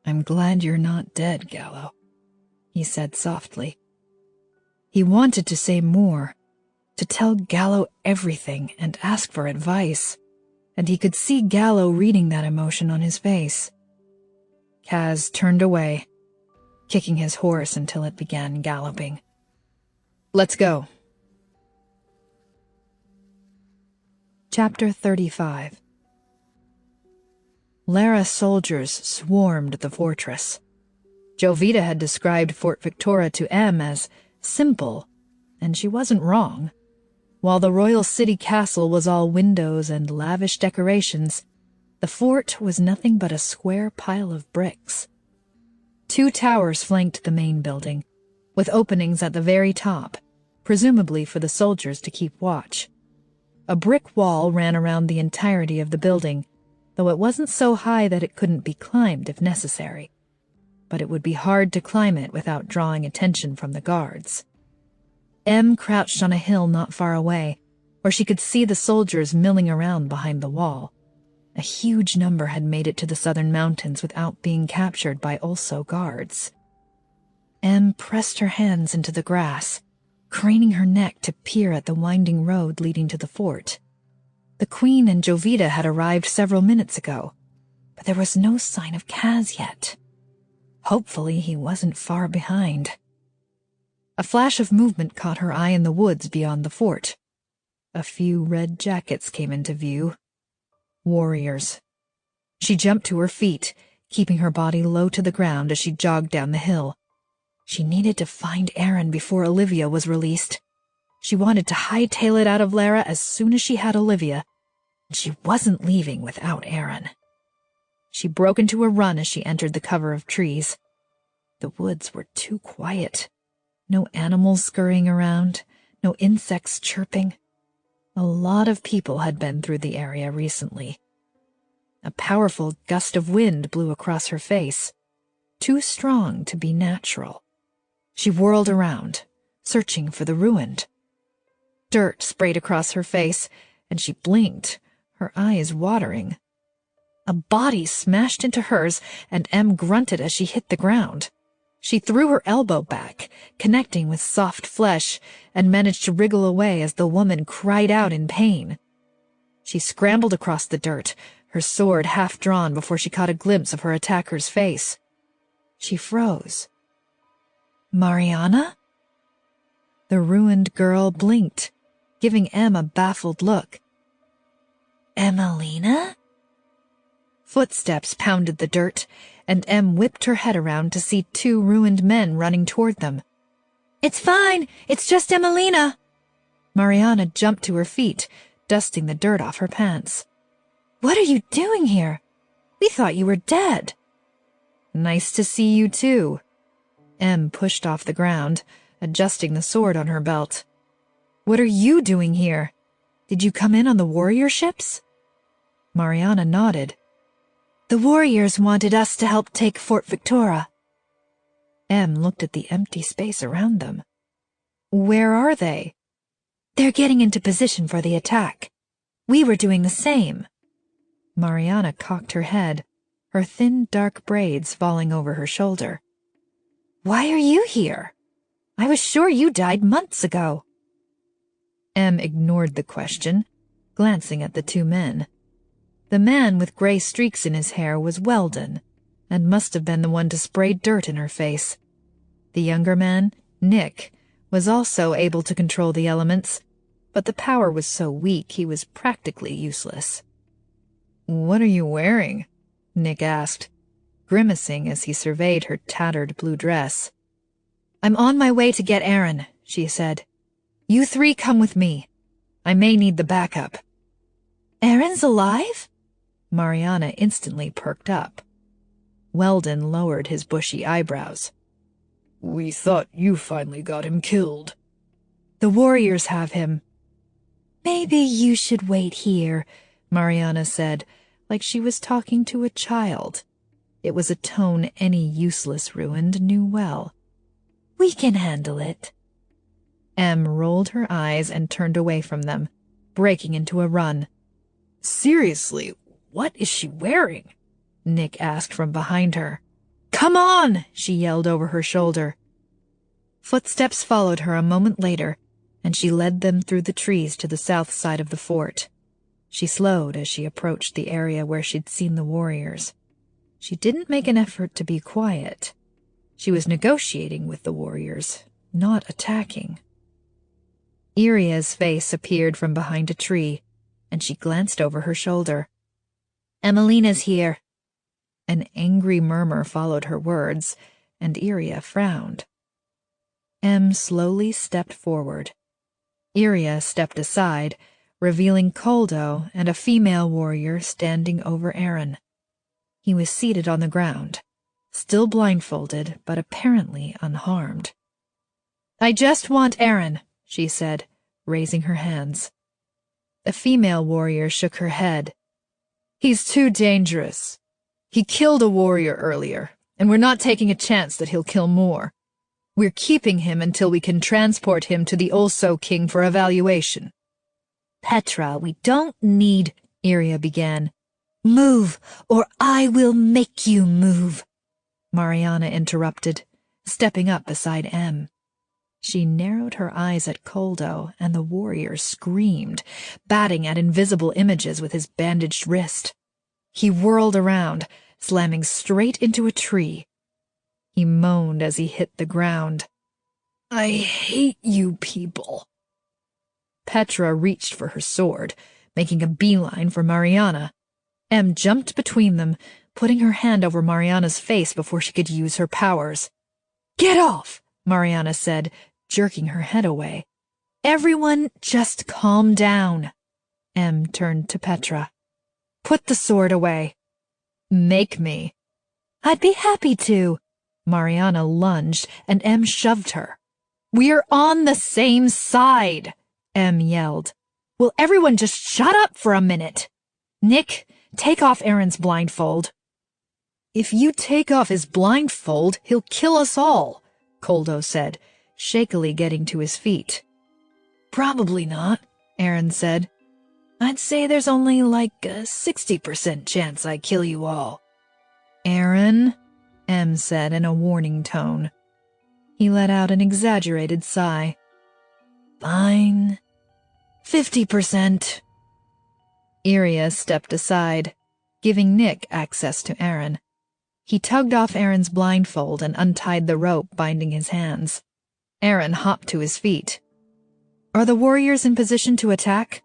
"I'm glad you're not dead, Gallo," he said softly. He wanted to say more, to tell Gallo everything and ask for advice, and he could see Gallo reading that emotion on his face. Kaz turned away, kicking his horse until it began galloping. "Let's go." Chapter 35. Lera soldiers swarmed the fortress. Jovita had described Fort Victoria to Em as simple, and she wasn't wrong. While the royal city castle was all windows and lavish decorations, the fort was nothing but a square pile of bricks. 2 towers flanked the main building, with openings at the very top, presumably for the soldiers to keep watch. A brick wall ran around the entirety of the building, though it wasn't so high that it couldn't be climbed if necessary. But it would be hard to climb it without drawing attention from the guards. Em crouched on a hill not far away, where she could see the soldiers milling around behind the wall. A huge number had made it to the southern mountains without being captured by also guards. Em pressed her hands into the grass, craning her neck to peer at the winding road leading to the fort. The Queen and Jovita had arrived several minutes ago, but there was no sign of Cas yet. Hopefully he wasn't far behind. A flash of movement caught her eye in the woods beyond the fort. A few red jackets came into view. Warriors. She jumped to her feet, keeping her body low to the ground as she jogged down the hill. She needed to find Aaron before Olivia was released. She wanted to hightail it out of Lera as soon as she had Olivia, and she wasn't leaving without Aaron. She broke into a run as she entered the cover of trees. The woods were too quiet. No animals scurrying around, no insects chirping. A lot of people had been through the area recently. A powerful gust of wind blew across her face, too strong to be natural. She whirled around, searching for the ruined. Dirt sprayed across her face, and she blinked, her eyes watering. A body smashed into hers, and Em grunted as she hit the ground. She threw her elbow back, connecting with soft flesh, and managed to wriggle away as the woman cried out in pain. She scrambled across the dirt, her sword half drawn before she caught a glimpse of her attacker's face. She froze. Mariana? The ruined girl blinked, giving Em a baffled look. Emelina? Footsteps pounded the dirt, and Em whipped her head around to see 2 ruined men running toward them. "It's fine! It's just Emelina!" Mariana jumped to her feet, dusting the dirt off her pants. "What are you doing here? We thought you were dead." "Nice to see you, too." Em pushed off the ground, adjusting the sword on her belt. "What are you doing here? Did you come in on the warrior ships?" Mariana nodded. "The warriors wanted us to help take Fort Victoria." Em looked at the empty space around them. "Where are they?" "They're getting into position for the attack. We were doing the same." Mariana cocked her head, her thin dark braids falling over her shoulder. "Why are you here? I was sure you died months ago." Em ignored the question, glancing at the 2 men. The man with gray streaks in his hair was Weldon, and must have been the one to spray dirt in her face. The younger man, Nick, was also able to control the elements, but the power was so weak he was practically useless. "What are you wearing?" Nick asked, grimacing as he surveyed her tattered blue dress. "I'm on my way to get Aaron," she said. "You 3 come with me. I may need the backup." "Aaron's alive?" Mariana instantly perked up. Weldon lowered his bushy eyebrows. "We thought you finally got him killed." "The warriors have him." "Maybe you should wait here," Mariana said, like she was talking to a child. It was a tone any useless ruined knew well. "We can handle it." Em rolled her eyes and turned away from them, breaking into a run. "Seriously, what is she wearing?" Nick asked from behind her. "Come on!" she yelled over her shoulder. Footsteps followed her a moment later, and she led them through the trees to the south side of the fort. She slowed as she approached the area where she'd seen the warriors. She didn't make an effort to be quiet. She was negotiating with the warriors, not attacking. Iria's face appeared from behind a tree, and she glanced over her shoulder. "Emelina's here," An angry murmur followed her words, and Iria frowned. Em slowly stepped forward. Iria stepped aside, revealing Koldo and a female warrior standing over Aaron. He was seated on the ground, still blindfolded but apparently unharmed. "I just want Aaron," she said, raising her hands. The female warrior shook her head. "He's too dangerous. He killed a warrior earlier, and we're not taking a chance that he'll kill more. We're keeping him until we can transport him to the Also King for evaluation." "Petra, we don't need," Iria began. "Move, or I will make you move," Mariana interrupted, stepping up beside Em. She narrowed her eyes at Koldo, and the warrior screamed, batting at invisible images with his bandaged wrist. He whirled around, slamming straight into a tree. He moaned as he hit the ground. "I hate you people." Petra reached for her sword, making a beeline for Mariana. Em jumped between them, putting her hand over Mariana's face before she could use her powers. "Get off!" Mariana said, jerking her head away. "Everyone just calm down." Em turned to Petra. "Put the sword away." "Make me." "I'd be happy to." Mariana lunged, and Em shoved her. "We're on the same side," Em yelled. "Will everyone just shut up for a minute? Nick, take off Aaron's blindfold." "If you take off his blindfold, he'll kill us all," Koldo said, shakily getting to his feet. "Probably not," Aaron said. "I'd say there's only like a 60% chance I kill you all." "Aaron," Em said in a warning tone. He let out an exaggerated sigh. "Fine. 50%. Iria stepped aside, giving Nick access to Aaron. He tugged off Aaron's blindfold and untied the rope binding his hands. Aaron hopped to his feet. "Are the warriors in position to attack?"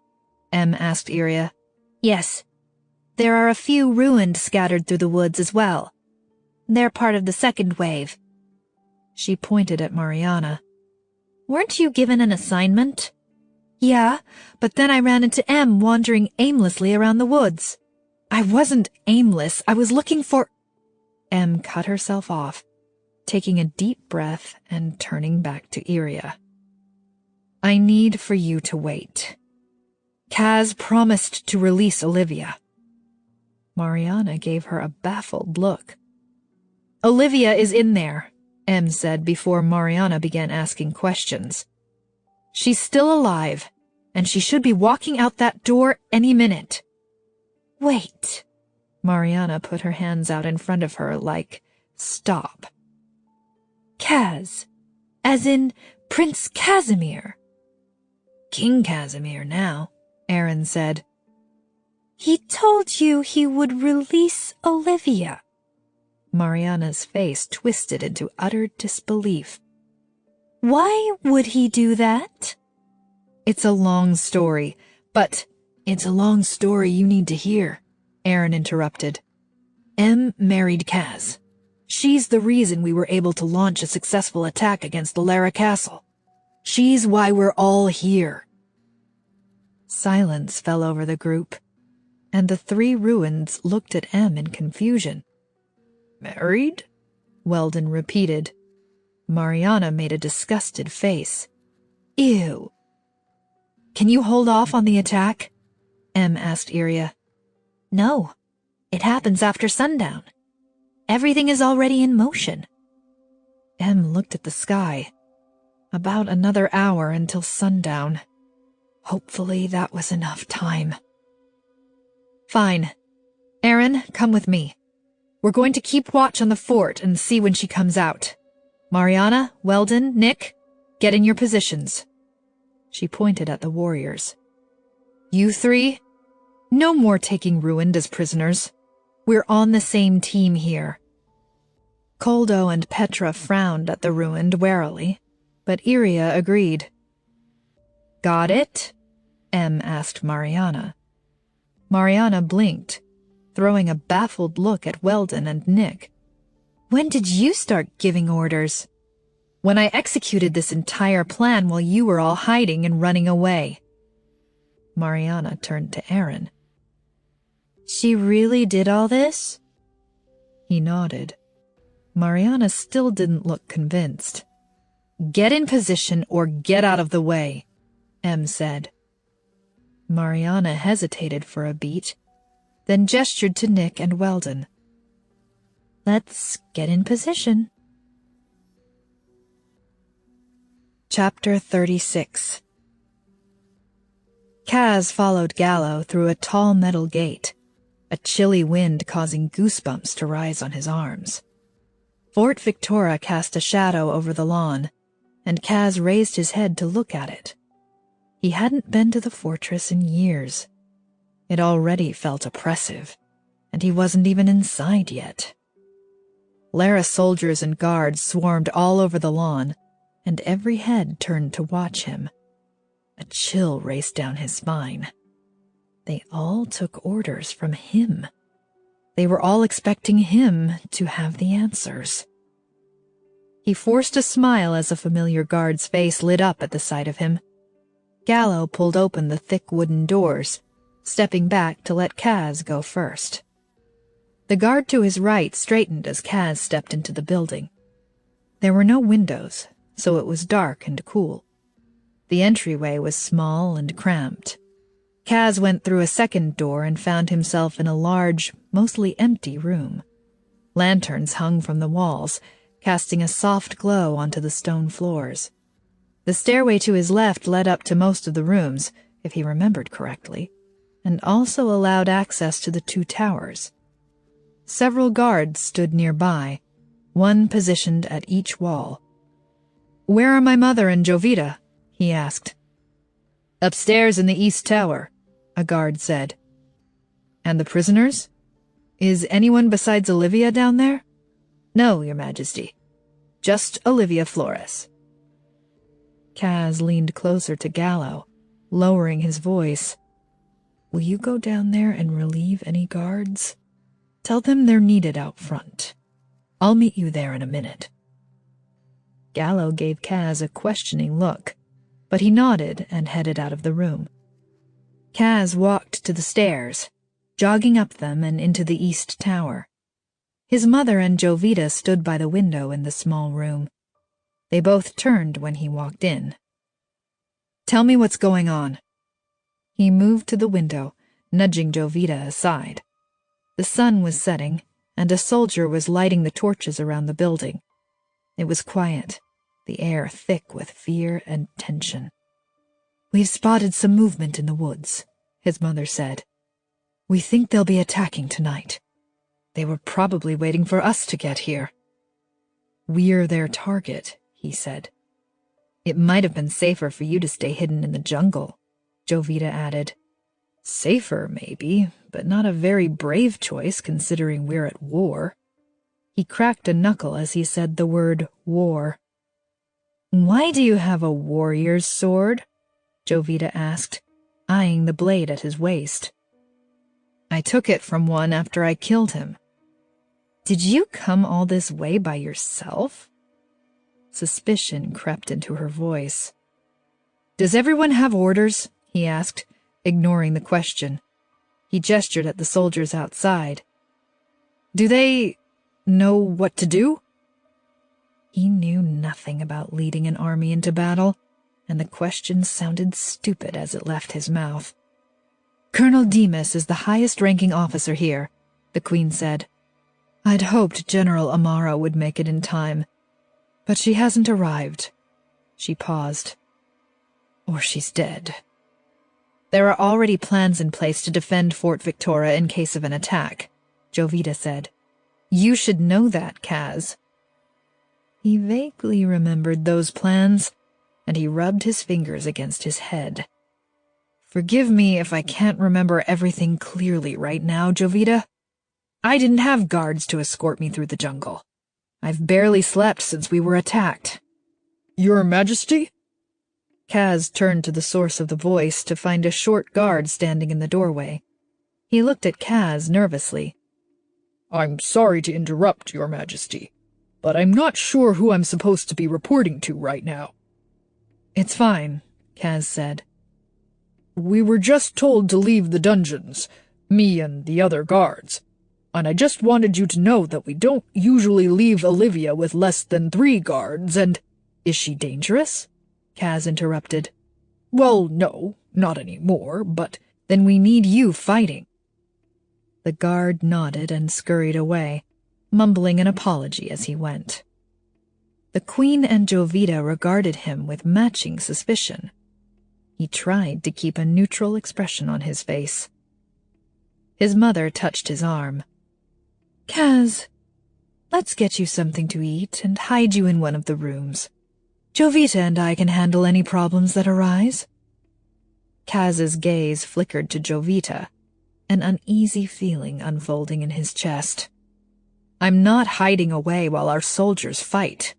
Em asked Iria. "Yes. There are a few ruined scattered through the woods as well. They're part of the second wave." She pointed at Mariana. "Weren't you given an assignment?" "Yeah, but then I ran into Em wandering aimlessly around the woods." "I wasn't aimless. I was looking for—" Em cut herself off, taking a deep breath and turning back to Iria. "I need for you to wait. Kaz promised to release Olivia." Mariana gave her a baffled look. "Olivia is in there," Em said before Mariana began asking questions. "She's still alive, and she should be walking out that door any minute." "Wait." Mariana put her hands out in front of her like, "Stop." "Kaz, as in Prince Casimir." "King Casimir now," Aaron said. "He told you he would release Olivia." Mariana's face twisted into utter disbelief. "Why would he do that?" "It's a long story, but it's a long story you need to hear," Aaron interrupted. "Em married Kaz. She's the reason we were able to launch a successful attack against the Lera castle. She's why we're all here." Silence fell over the group, and the three ruins looked at Em in confusion. "Married?" Weldon repeated. Mariana made a disgusted face. "Ew." "Can you hold off on the attack?" Em asked Iria. "No. It happens after sundown. Everything is already in motion." Em looked at the sky. About another hour until sundown. Hopefully that was enough time. "Fine. Aaron, come with me. We're going to keep watch on the fort and see when she comes out. Mariana, Weldon, Nick, get in your positions." She pointed at the warriors. "You three, no more taking Ruined as prisoners. We're on the same team here." Koldo and Petra frowned at the Ruined warily, but Iria agreed. "Got it?" Em asked Mariana. Mariana blinked. throwing a baffled look at Weldon and Nick. "When did you start giving orders?" "When I executed this entire plan while you were all hiding and running away." Mariana turned to Aaron. "She really did all this?" He nodded. Mariana still didn't look convinced. "Get in position or get out of the way," Em said. Mariana hesitated for a beat, then gestured to Nick and Weldon. "Let's get in position." Chapter 36. Kaz followed Gallo through a tall metal gate, a chilly wind causing goosebumps to rise on his arms. Fort Victoria cast a shadow over the lawn, and Kaz raised his head to look at it. He hadn't been to the fortress in years. It already felt oppressive, and he wasn't even inside yet. Lera soldiers and guards swarmed all over the lawn, and every head turned to watch him. A chill raced down his spine. They all took orders from him. They were all expecting him to have the answers. He forced a smile as a familiar guard's face lit up at the sight of him. Gallo pulled open the thick wooden doors, stepping back to let Kaz go first. The guard to his right straightened as Kaz stepped into the building. There were no windows, so it was dark and cool. The entryway was small and cramped. Kaz went through a second door and found himself in a large, mostly empty room. Lanterns hung from the walls, casting a soft glow onto the stone floors. The stairway to his left led up to most of the rooms, if he remembered correctly, and also allowed access to the two towers. Several guards stood nearby, one positioned at each wall. "Where are my mother and Jovita?" he asked. "Upstairs in the East Tower," a guard said. "And the prisoners? Is anyone besides Olivia down there?" "No, Your Majesty. Just Olivia Flores." Kaz leaned closer to Gallo, lowering his voice. "Will you go down there and relieve any guards? Tell them they're needed out front. I'll meet you there in a minute." Gallo gave Kaz a questioning look, but he nodded and headed out of the room. Kaz walked to the stairs, jogging up them and into the East Tower. His mother and Jovita stood by the window in the small room. They both turned when he walked in. "Tell me what's going on." He moved to the window, nudging Jovita aside. The sun was setting, and a soldier was lighting the torches around the building. It was quiet, the air thick with fear and tension. "We've spotted some movement in the woods," his mother said. "We think they'll be attacking tonight. They were probably waiting for us to get here." "We're their target," he said. "It might have been safer for you to stay hidden in the jungle," Jovita added. "Safer, maybe, but not a very brave choice considering we're at war." He cracked a knuckle as he said the word war. "Why do you have a warrior's sword?" Jovita asked, eyeing the blade at his waist. "I took it from one after I killed him." "Did you come all this way by yourself?" Suspicion crept into her voice. "Does everyone have orders?" he asked, ignoring the question. He gestured at the soldiers outside. "Do they know what to do?" He knew nothing about leading an army into battle, and the question sounded stupid as it left his mouth. "Colonel Demas is the highest-ranking officer here," the Queen said. "I'd hoped General Amara would make it in time, but she hasn't arrived." She paused. "Or she's dead." "There are already plans in place to defend Fort Victoria in case of an attack," Jovita said. "You should know that, Kaz." He vaguely remembered those plans, and he rubbed his fingers against his head. "Forgive me if I can't remember everything clearly right now, Jovita. I didn't have guards to escort me through the jungle. I've barely slept since we were attacked." "Your Majesty?" Kaz turned to the source of the voice to find a short guard standing in the doorway. He looked at Kaz nervously. I'm sorry to interrupt, Your Majesty, but I'm not sure who I'm supposed to be reporting to right now. It's fine, Kaz said. We were just told to leave the dungeons, me and the other guards, and I just wanted you to know that we don't usually leave Olivia with less than 3 guards, and— Is she dangerous? Kaz interrupted. Well, no, not anymore, but— Then we need you fighting. The guard nodded and scurried away, mumbling an apology as he went. The Queen and Jovita regarded him with matching suspicion. He tried to keep a neutral expression on his face. His mother touched his arm. Kaz, let's get you something to eat and hide you in one of the rooms. Jovita and I can handle any problems that arise. Kaz's gaze flickered to Jovita, an uneasy feeling unfolding in his chest. I'm not hiding away while our soldiers fight.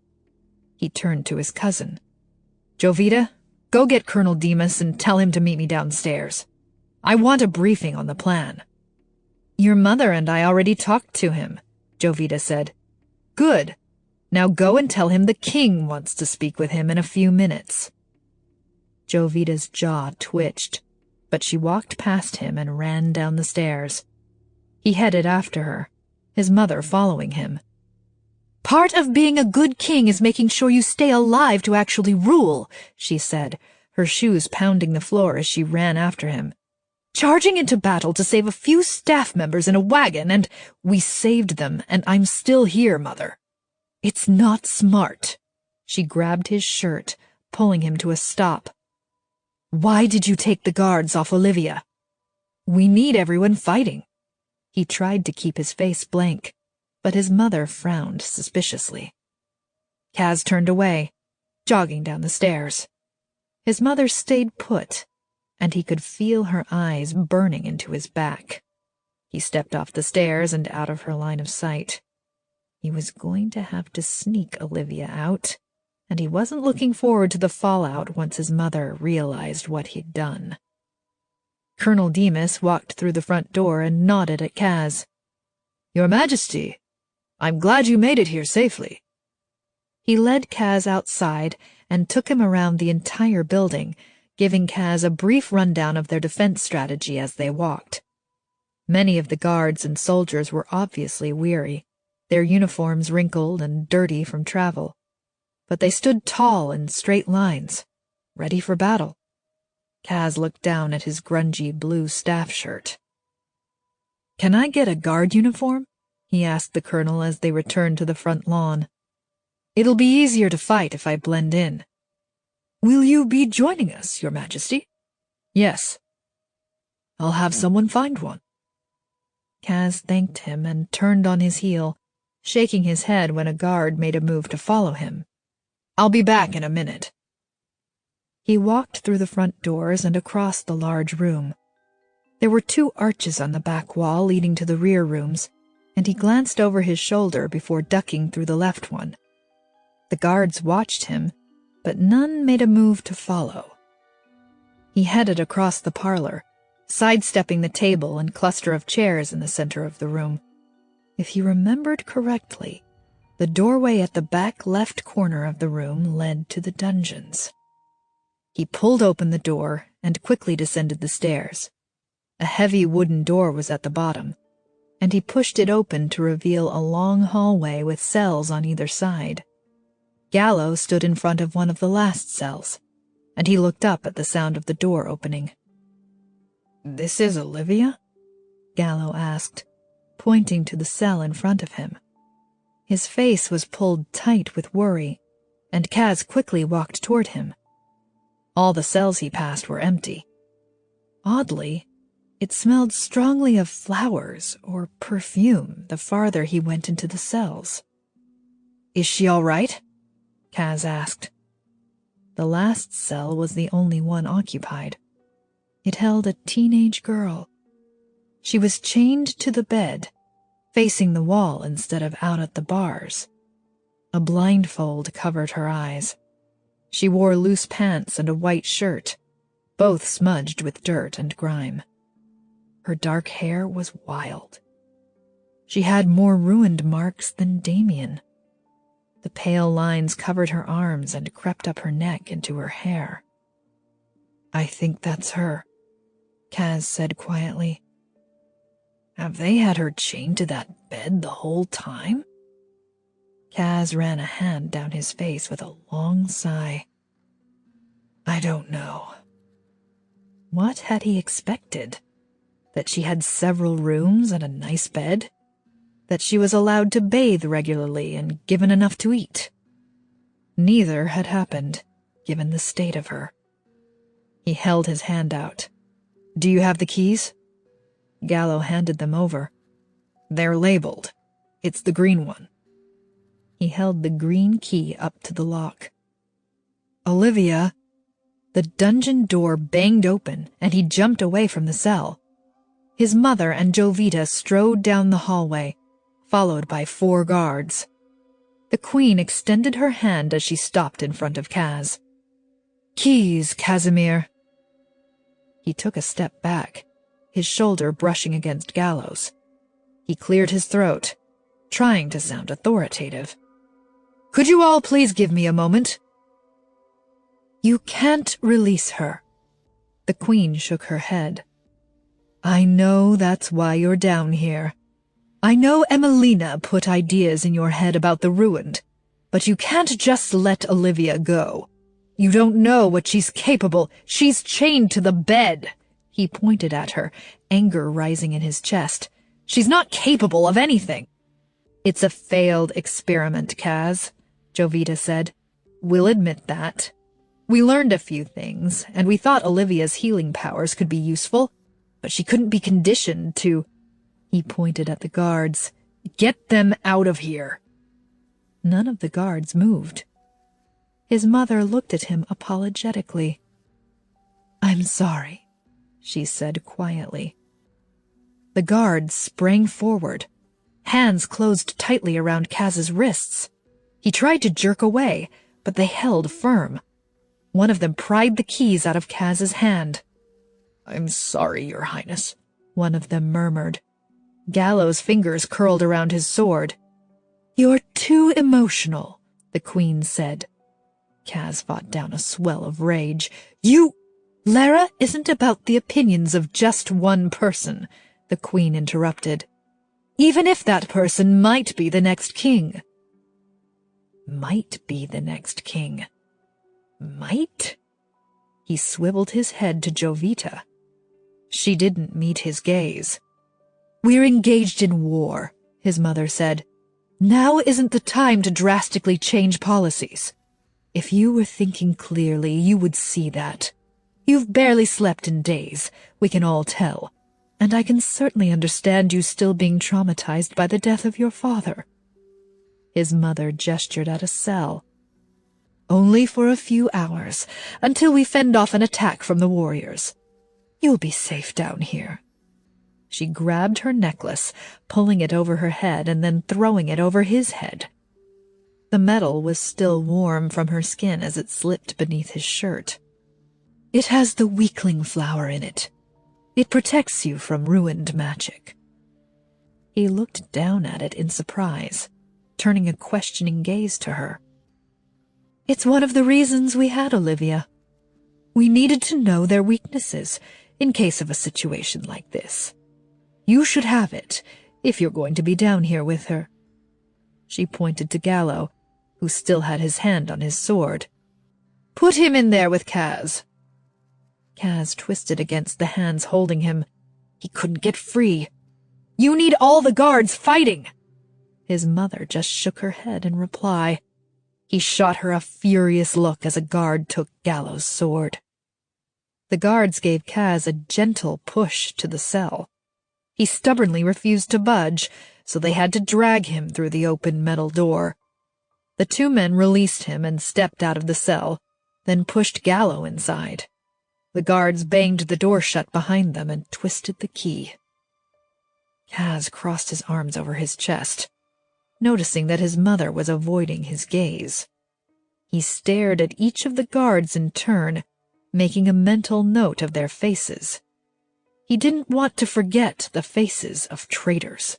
He turned to his cousin. Jovita, go get Colonel Demas and tell him to meet me downstairs. I want a briefing on the plan. Your mother and I already talked to him, Jovita said. Good. Now go and tell him the king wants to speak with him in a few minutes. Jovita's jaw twitched, but she walked past him and ran down the stairs. He headed after her, his mother following him. Part of being a good king is making sure you stay alive to actually rule, she said, her shoes pounding the floor as she ran after him. Charging into battle to save a few staff members in a wagon, and we saved them, and I'm still here, Mother. It's not smart. She grabbed his shirt, pulling him to a stop. Why did you take the guards off Olivia? We need everyone fighting. He tried to keep his face blank, but his mother frowned suspiciously. Kaz turned away, jogging down the stairs. His mother stayed put, and he could feel her eyes burning into his back. He stepped off the stairs and out of her line of sight. He was going to have to sneak Olivia out, and he wasn't looking forward to the fallout once his mother realized what he'd done. Colonel Demas walked through the front door and nodded at Kaz. Your Majesty, I'm glad you made it here safely. He led Kaz outside and took him around the entire building, giving Kaz a brief rundown of their defense strategy as they walked. Many of the guards and soldiers were obviously weary, their uniforms wrinkled and dirty from travel, but they stood tall in straight lines, ready for battle. Kaz looked down at his grungy blue staff shirt. Can I get a guard uniform? He asked the colonel as they returned to the front lawn. It'll be easier to fight if I blend in. Will you be joining us, Your Majesty? Yes. I'll have someone find one. Kaz thanked him and turned on his heel, shaking his head when a guard made a move to follow him. I'll be back in a minute. He walked through the front doors and across the large room. There were 2 arches on the back wall leading to the rear rooms, and he glanced over his shoulder before ducking through the left one. The guards watched him, but none made a move to follow. He headed across the parlor, sidestepping the table and cluster of chairs in the center of the room. If he remembered correctly, the doorway at the back left corner of the room led to the dungeons. He pulled open the door and quickly descended the stairs. A heavy wooden door was at the bottom, and he pushed it open to reveal a long hallway with cells on either side. Gallo stood in front of one of the last cells, and he looked up at the sound of the door opening. "This is Olivia?" Gallo asked, pointing to the cell in front of him. His face was pulled tight with worry, and Kaz quickly walked toward him. All the cells he passed were empty. Oddly, it smelled strongly of flowers or perfume the farther he went into the cells. "Is she all right?" Kaz asked. The last cell was the only one occupied. It held a teenage girl. She was chained to the bed, facing the wall instead of out at the bars. A blindfold covered her eyes. She wore loose pants and a white shirt, both smudged with dirt and grime. Her dark hair was wild. She had more ruined marks than Damien. The pale lines covered her arms and crept up her neck into her hair. "I think that's her," Kaz said quietly. "Have they had her chained to that bed the whole time?" Kaz ran a hand down his face with a long sigh. "I don't know." What had he expected? That she had several rooms and a nice bed? That she was allowed to bathe regularly and given enough to eat? Neither had happened, given the state of her. He held his hand out. "Do you have the keys?" Gallo handed them over. "They're labeled. It's the green one." He held the green key up to the lock. "Olivia!" The dungeon door banged open, and he jumped away from the cell. His mother and Jovita strode down the hallway, followed by 4 guards. The queen extended her hand as she stopped in front of Kaz. "Keys, Casimir." He took a step back, his shoulder brushing against Gallo's. He cleared his throat, trying to sound authoritative. "Could you all please give me a moment?" "You can't release her." The queen shook her head. "I know that's why you're down here. I know Emelina put ideas in your head about the ruined, but you can't just let Olivia go. You don't know what she's capable. She's chained to the bed." He pointed at her, anger rising in his chest. "She's not capable of anything." "It's a failed experiment, Kaz," Jovita said. "We'll admit that. We learned a few things, and we thought Olivia's healing powers could be useful, but she couldn't be conditioned to—" He pointed at the guards. "Get them out of here." None of the guards moved. His mother looked at him apologetically. "I'm sorry," she said quietly. The guards sprang forward. Hands closed tightly around Kaz's wrists. He tried to jerk away, but they held firm. One of them pried the keys out of Kaz's hand. "I'm sorry, Your Highness," one of them murmured. Gallo's fingers curled around his sword. "You're too emotional," the queen said. Kaz fought down a swell of rage. Lera isn't about the opinions of just one person," the queen interrupted. "Even if that person might be the next king." Might be the next king. Might? He swiveled his head to Jovita. She didn't meet his gaze. "We're engaged in war," his mother said. "Now isn't the time to drastically change policies. If you were thinking clearly, you would see that. You've barely slept in days, we can all tell, and I can certainly understand you still being traumatized by the death of your father." His mother gestured at a cell. "Only for a few hours, until we fend off an attack from the warriors. You'll be safe down here." She grabbed her necklace, pulling it over her head and then throwing it over his head. The metal was still warm from her skin as it slipped beneath his shirt. "It has the weakling flower in it. It protects you from ruined magic." He looked down at it in surprise, turning a questioning gaze to her. "It's one of the reasons we had Olivia. We needed to know their weaknesses in case of a situation like this. You should have it if you're going to be down here with her." She pointed to Gallo, who still had his hand on his sword. "Put him in there with Kaz." Kaz twisted against the hands holding him. He couldn't get free. "You need all the guards fighting." His mother just shook her head in reply. He shot her a furious look as a guard took Gallo's sword. The guards gave Kaz a gentle push to the cell. He stubbornly refused to budge, so they had to drag him through the open metal door. The 2 men released him and stepped out of the cell, then pushed Gallo inside. The guards banged the door shut behind them and twisted the key. Kaz crossed his arms over his chest, noticing that his mother was avoiding his gaze. He stared at each of the guards in turn, making a mental note of their faces. He didn't want to forget the faces of traitors.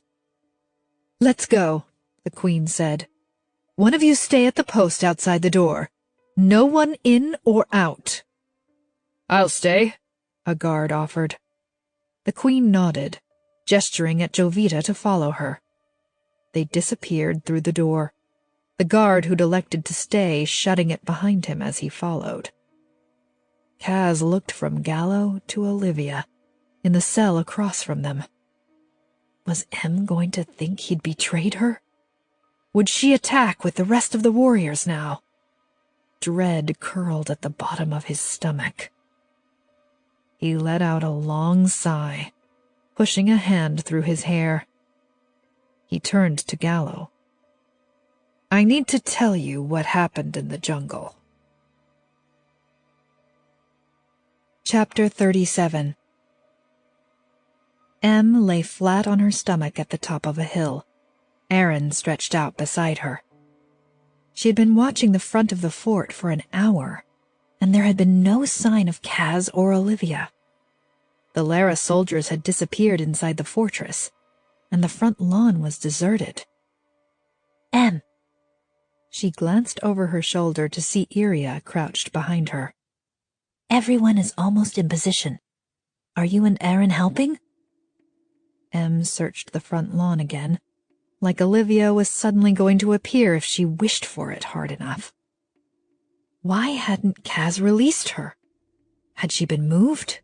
"Let's go," the Queen said. "One of you stay at the post outside the door. No one in or out." "I'll stay," a guard offered. The Queen nodded, gesturing at Jovita to follow her. They disappeared through the door, the guard who'd elected to stay shutting it behind him as he followed. Kaz looked from Gallo to Olivia, in the cell across from them. Was Em going to think he'd betrayed her? Would she attack with the rest of the warriors now? Dread curled at the bottom of his stomach. He let out a long sigh, pushing a hand through his hair. He turned to Gallo. "I need to tell you what happened in the jungle." Chapter 37. Em lay flat on her stomach at the top of a hill. Aaron stretched out beside her. She had been watching the front of the fort for an hour, and there had been no sign of Kaz or Olivia. The Lera soldiers had disappeared inside the fortress, and the front lawn was deserted. "Em." She glanced over her shoulder to see Iria crouched behind her. "Everyone is almost in position. Are you and Aaron helping?" Em searched the front lawn again, like Olivia was suddenly going to appear if she wished for it hard enough. Why hadn't Kaz released her? Had she been moved?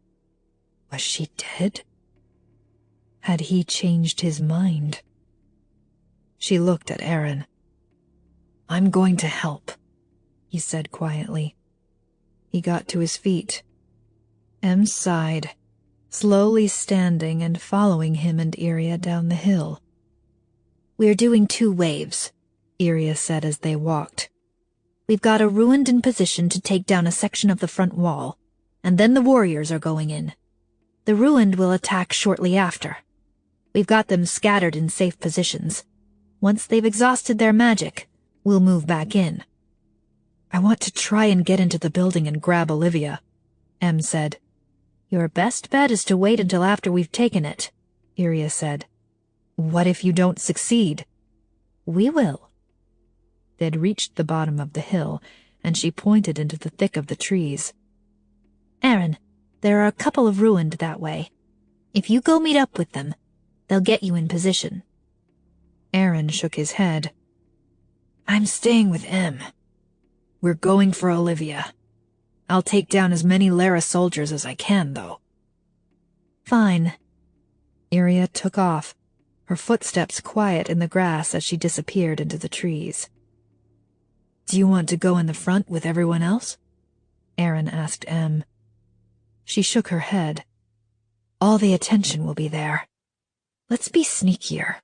Was she dead? Had he changed his mind? She looked at Aaron. "I'm going to help," he said quietly. He got to his feet. Em sighed, slowly standing and following him and Iria down the hill. "We're doing 2 waves," Iria said as they walked. "We've got a ruined in position to take down a section of the front wall, and then the warriors are going in. The ruined will attack shortly after. We've got them scattered in safe positions. Once they've exhausted their magic, we'll move back in." "I want to try and get into the building and grab Olivia," Em said. "Your best bet is to wait until after we've taken it," Iria said. "What if you don't succeed?" "We will." They'd reached the bottom of the hill, and she pointed into the thick of the trees. "Aaron, there are a couple of ruined that way. If you go meet up with them, they'll get you in position." Aaron shook his head. "I'm staying with Em. We're going for Olivia. I'll take down as many Lera soldiers as I can, though." "Fine." Iria took off, her footsteps quiet in the grass as she disappeared into the trees. "Do you want to go in the front with everyone else?" Aaron asked Em. She shook her head. "All the attention will be there. Let's be sneakier."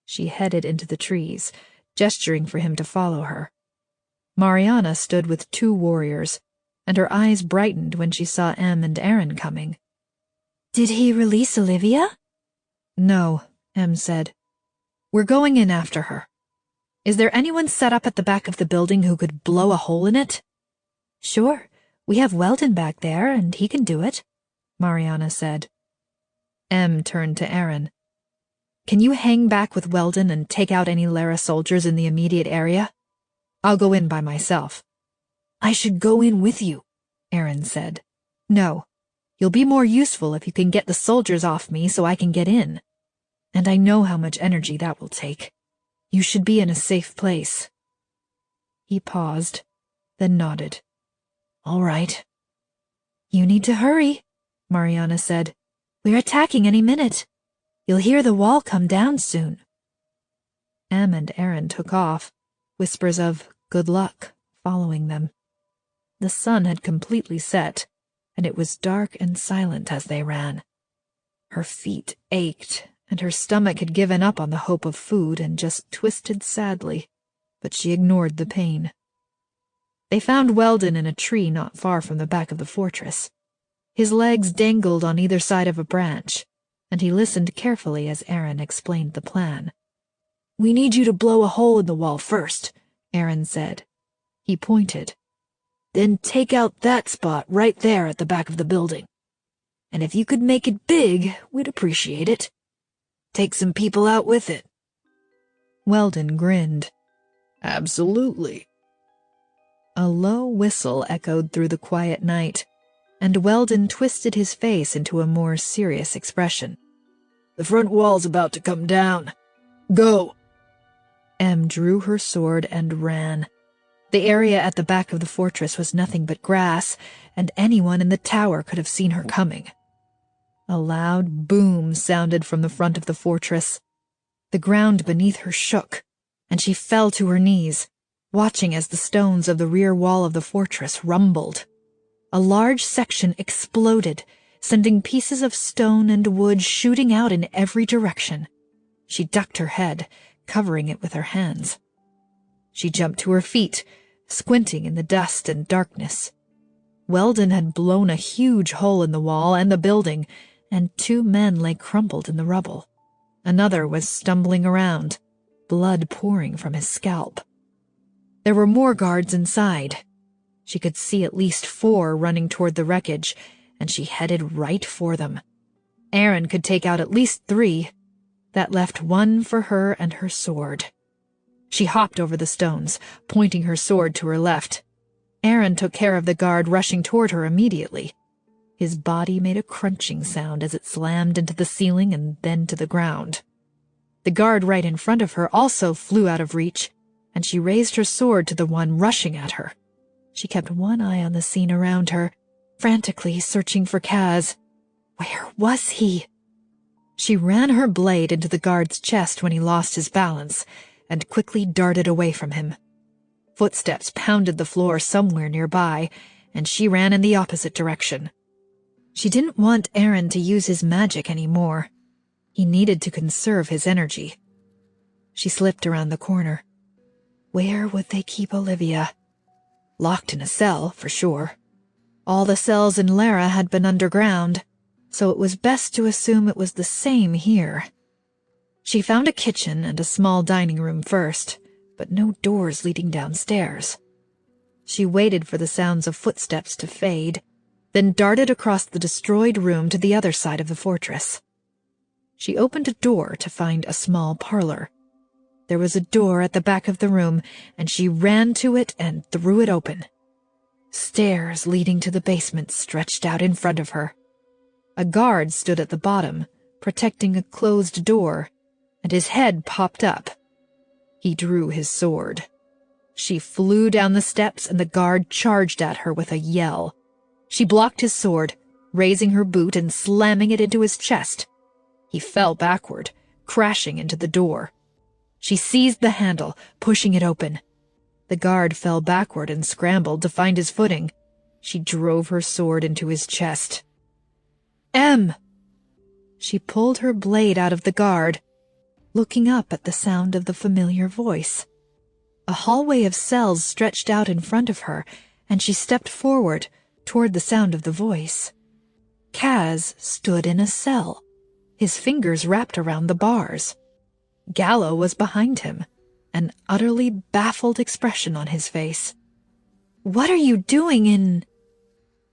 She headed into the trees, gesturing for him to follow her. Mariana stood with 2 warriors, and her eyes brightened when she saw Em and Aaron coming. "Did he release Olivia?" "No," Em said. "We're going in after her. Is there anyone set up at the back of the building who could blow a hole in it?" "Sure. We have Weldon back there, and he can do it," Mariana said. Em turned to Aaron. "Can you hang back with Weldon and take out any Lera soldiers in the immediate area? I'll go in by myself." "I should go in with you," Aaron said. "No. You'll be more useful if you can get the soldiers off me so I can get in. And I know how much energy that will take. You should be in a safe place." He paused, then nodded. "All right." "You need to hurry," Mariana said. "We're attacking any minute. You'll hear the wall come down soon." Em and Aaron took off, whispers of "good luck" following them. The sun had completely set, and it was dark and silent as they ran. Her feet ached, and her stomach had given up on the hope of food and just twisted sadly, but she ignored the pain. They found Weldon in a tree not far from the back of the fortress. His legs dangled on either side of a branch, and he listened carefully as Aaron explained the plan. "We need you to blow a hole in the wall first," Aaron said. He pointed. "Then take out that spot right there at the back of the building." And if you could make it big, we'd appreciate it. Take some people out with it." Weldon grinned. "Absolutely." A low whistle echoed through the quiet night, and Weldon twisted his face into a more serious expression. "The front wall's about to come down. Go!" Em drew her sword and ran. The area at the back of the fortress was nothing but grass, and anyone in the tower could have seen her coming. A loud boom sounded from the front of the fortress. The ground beneath her shook, and she fell to her knees, watching as the stones of the rear wall of the fortress rumbled. A large section exploded, sending pieces of stone and wood shooting out in every direction. She ducked her head, covering it with her hands. She jumped to her feet, squinting in the dust and darkness. Weldon had blown a huge hole in the wall and the building, and 2 men lay crumpled in the rubble. Another was stumbling around, blood pouring from his scalp. There were more guards inside. She could see at least 4 running toward the wreckage, and she headed right for them. Aaron could take out at least 3. That left 1 for her and her sword. She hopped over the stones, pointing her sword to her left. Aaron took care of the guard rushing toward her immediately. His body made a crunching sound as it slammed into the ceiling and then to the ground. The guard right in front of her also flew out of reach, and she raised her sword to the one rushing at her. She kept one eye on the scene around her, frantically searching for Kaz. Where was he? She ran her blade into the guard's chest when he lost his balance, and quickly darted away from him. Footsteps pounded the floor somewhere nearby, and she ran in the opposite direction. She didn't want Aaron to use his magic anymore. He needed to conserve his energy. She slipped around the corner. Where would they keep Olivia? Locked in a cell, for sure. All the cells in Lera had been underground, so it was best to assume it was the same here. She found a kitchen and a small dining room first, but no doors leading downstairs. She waited for the sounds of footsteps to fade, then darted across the destroyed room to the other side of the fortress. She opened a door to find a small parlor. There was a door at the back of the room, and she ran to it and threw it open. Stairs leading to the basement stretched out in front of her. A guard stood at the bottom, protecting a closed door, and his head popped up. He drew his sword. She flew down the steps, and the guard charged at her with a yell. She blocked his sword, raising her boot and slamming it into his chest. He fell backward, crashing into the door. She seized the handle, pushing it open. The guard fell backward and scrambled to find his footing. She drove her sword into his chest. "Em!" She pulled her blade out of the guard, looking up at the sound of the familiar voice. A hallway of cells stretched out in front of her, and she stepped forward toward the sound of the voice. Kaz stood in a cell, his fingers wrapped around the bars. Gallo was behind him, an utterly baffled expression on his face. "What are you doing in—"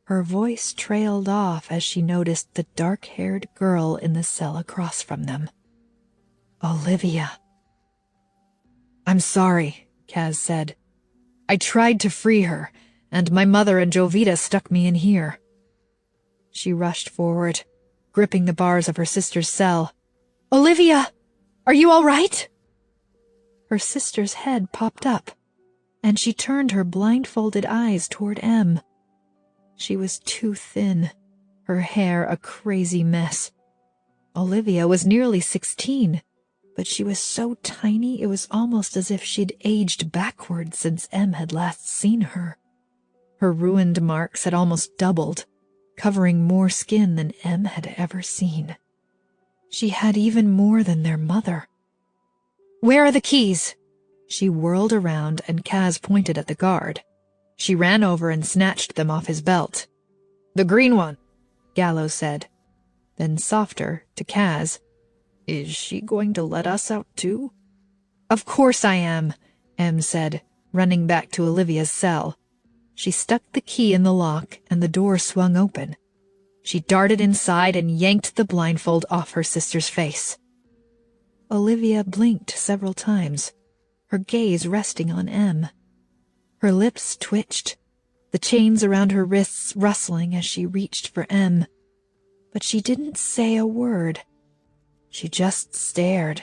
Her voice trailed off as she noticed the dark-haired girl in the cell across from them. Olivia. "I'm sorry," Kaz said. "I tried to free her, and my mother and Jovita stuck me in here." She rushed forward, gripping the bars of her sister's cell. "Olivia! Are you all right?" Her sister's head popped up, and she turned her blindfolded eyes toward Em. She was too thin, her hair a crazy mess. Olivia was nearly 16, but she was so tiny it was almost as if she'd aged backwards since Em had last seen her. Her ruined marks had almost doubled, covering more skin than Em had ever seen. She had even more than their mother. "Where are the keys?" She whirled around, and Kaz pointed at the guard. She ran over and snatched them off his belt. "The green one," Gallo said. Then softer, to Kaz, "Is she going to let us out too?" "Of course I am," Em said, running back to Olivia's cell. She stuck the key in the lock, and the door swung open. She darted inside and yanked the blindfold off her sister's face. Olivia blinked several times, her gaze resting on Em. Her lips twitched, the chains around her wrists rustling as she reached for Em. But she didn't say a word. She just stared.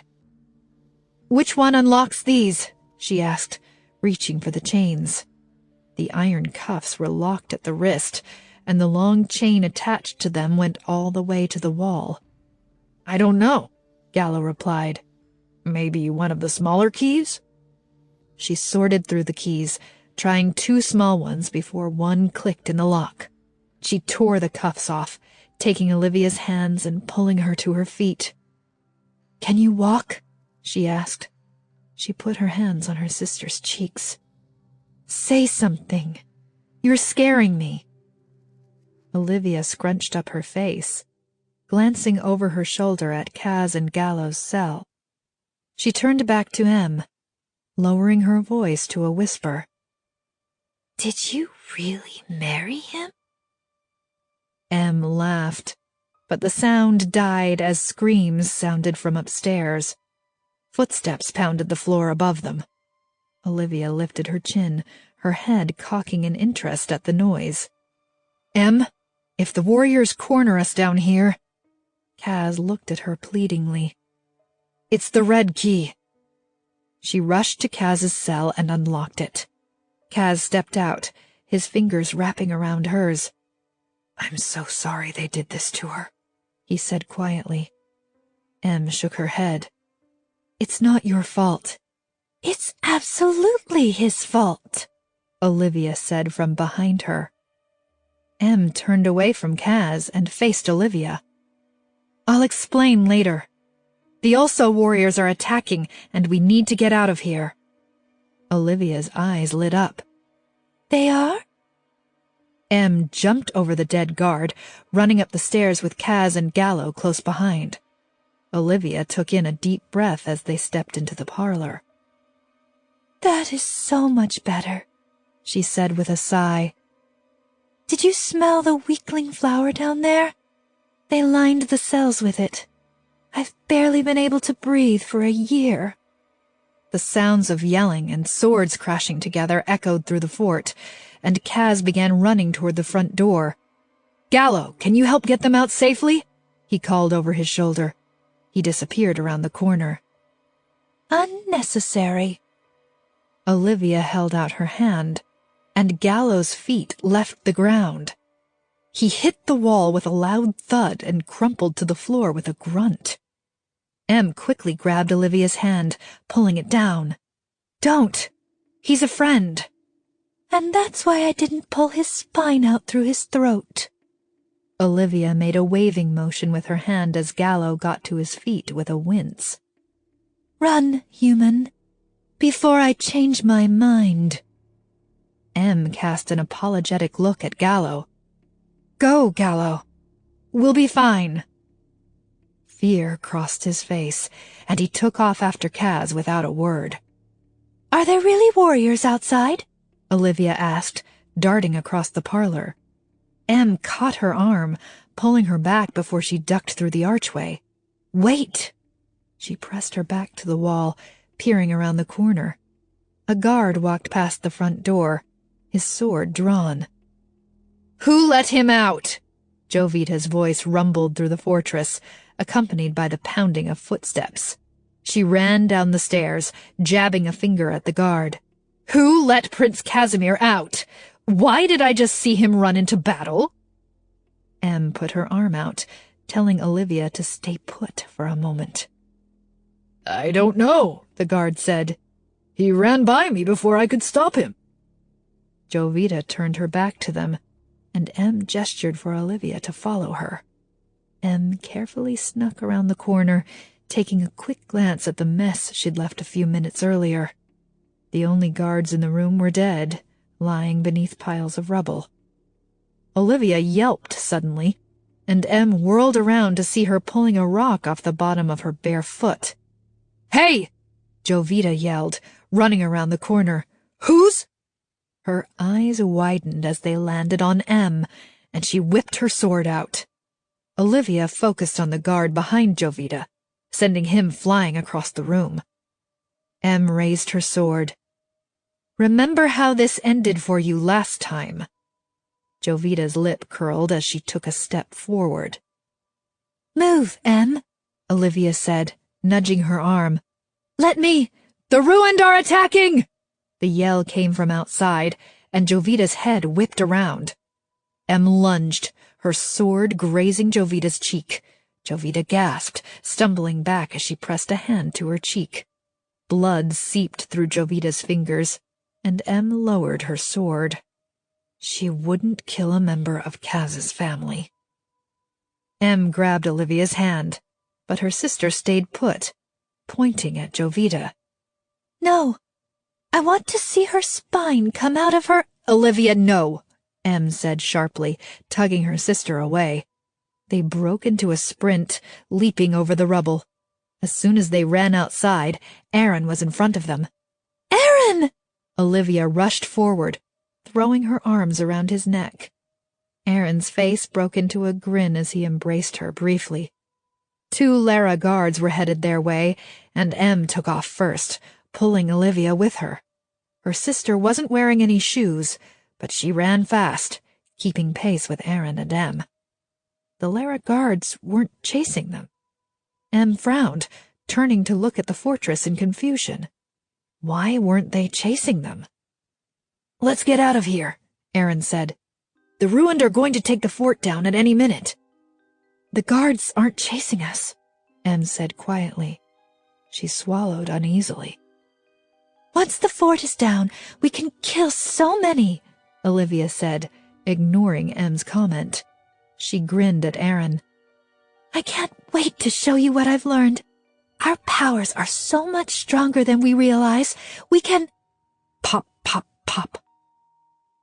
"Which one unlocks these?" she asked, reaching for the chains. The iron cuffs were locked at the wrist, and the long chain attached to them went all the way to the wall. "I don't know," Gallo replied. "Maybe one of the smaller keys?" She sorted through the keys, trying 2 small ones before one clicked in the lock. She tore the cuffs off, taking Olivia's hands and pulling her to her feet. "Can you walk?" she asked. She put her hands on her sister's cheeks. "Say something. You're scaring me." Olivia scrunched up her face, glancing over her shoulder at Kaz and Gallo's cell. She turned back to Em, lowering her voice to a whisper. "Did you really marry him?" Em laughed, but the sound died as screams sounded from upstairs. Footsteps pounded the floor above them. Olivia lifted her chin, her head cocking in interest at the noise. "Em, if the warriors corner us down here—" Kaz looked at her pleadingly. "It's the red key." She rushed to Kaz's cell and unlocked it. Kaz stepped out, his fingers wrapping around hers. "I'm so sorry they did this to her," he said quietly. Em shook her head. "It's not your fault." "It's absolutely his fault," Olivia said from behind her. Em turned away from Kaz and faced Olivia. "I'll explain later. The Ulso warriors are attacking, and we need to get out of here." Olivia's eyes lit up. "They are?" Em jumped over the dead guard, running up the stairs with Kaz and Gallo close behind. Olivia took in a deep breath as they stepped into the parlor. "That is so much better," she said with a sigh. "Did you smell the weakling flower down there? They lined the cells with it. I've barely been able to breathe for a year." The sounds of yelling and swords crashing together echoed through the fort, and Kaz began running toward the front door. "Gallo, can you help get them out safely?" he called over his shoulder. He disappeared around the corner. "Unnecessary." Olivia held out her hand, and Gallo's feet left the ground. He hit the wall with a loud thud and crumpled to the floor with a grunt. Em quickly grabbed Olivia's hand, pulling it down. "Don't! He's a friend." "And that's why I didn't pull his spine out through his throat." Olivia made a waving motion with her hand as Gallo got to his feet with a wince. "Run, human, before I change my mind." Em cast an apologetic look at Gallo. "Go, Gallo. We'll be fine." Fear crossed his face, and he took off after Kaz without a word. "Are there really warriors outside?" Olivia asked, darting across the parlor. Em caught her arm, pulling her back before she ducked through the archway. "Wait!" She pressed her back to the wall, peering around the corner. A guard walked past the front door, his sword drawn. "Who let him out?" Jovita's voice rumbled through the fortress, accompanied by the pounding of footsteps. She ran down the stairs, jabbing a finger at the guard. "Who let Prince Casimir out? Why did I just see him run into battle?" Em put her arm out, telling Olivia to stay put for a moment. "I don't know," the guard said. "He ran by me before I could stop him." Jovita turned her back to them, and Em gestured for Olivia to follow her. Em carefully snuck around the corner, taking a quick glance at the mess she'd left a few minutes earlier. The only guards in the room were dead, lying beneath piles of rubble. Olivia yelped suddenly, and Em whirled around to see her pulling a rock off the bottom of her bare foot. "Hey!" Jovita yelled, running around the corner. "Who's—" Her eyes widened as they landed on Em, and she whipped her sword out. Olivia focused on the guard behind Jovita, sending him flying across the room. Em raised her sword. "Remember how this ended for you last time." Jovita's lip curled as she took a step forward. "Move, Em," Olivia said, nudging her arm. "Let me! The Ruined are attacking!" The yell came from outside, and Jovita's head whipped around. Em lunged, her sword grazing Jovita's cheek. Jovita gasped, stumbling back as she pressed a hand to her cheek. Blood seeped through Jovita's fingers, and Em lowered her sword. She wouldn't kill a member of Kaz's family. Em grabbed Olivia's hand, but her sister stayed put, pointing at Jovita. "No, I want to see her spine come out of her—" "Olivia, no," Em said sharply, tugging her sister away. They broke into a sprint, leaping over the rubble. As soon as they ran outside, Aaron was in front of them. "Aaron!" Olivia rushed forward, throwing her arms around his neck. Aaron's face broke into a grin as he embraced her briefly. 2 Lera guards were headed their way, and Em took off first, pulling Olivia with her. Her sister wasn't wearing any shoes, but she ran fast, keeping pace with Aaron and Em. The Lera guards weren't chasing them. Em frowned, turning to look at the fortress in confusion. Why weren't they chasing them? "Let's get out of here," Aaron said. "The Ruined are going to take the fort down at any minute." "The guards aren't chasing us," Em said quietly. She swallowed uneasily. "Once the fort is down, we can kill so many," Olivia said, ignoring Em's comment. She grinned at Aaron. "I can't wait to show you what I've learned. Our powers are so much stronger than we realize. We can—" Pop, pop, pop.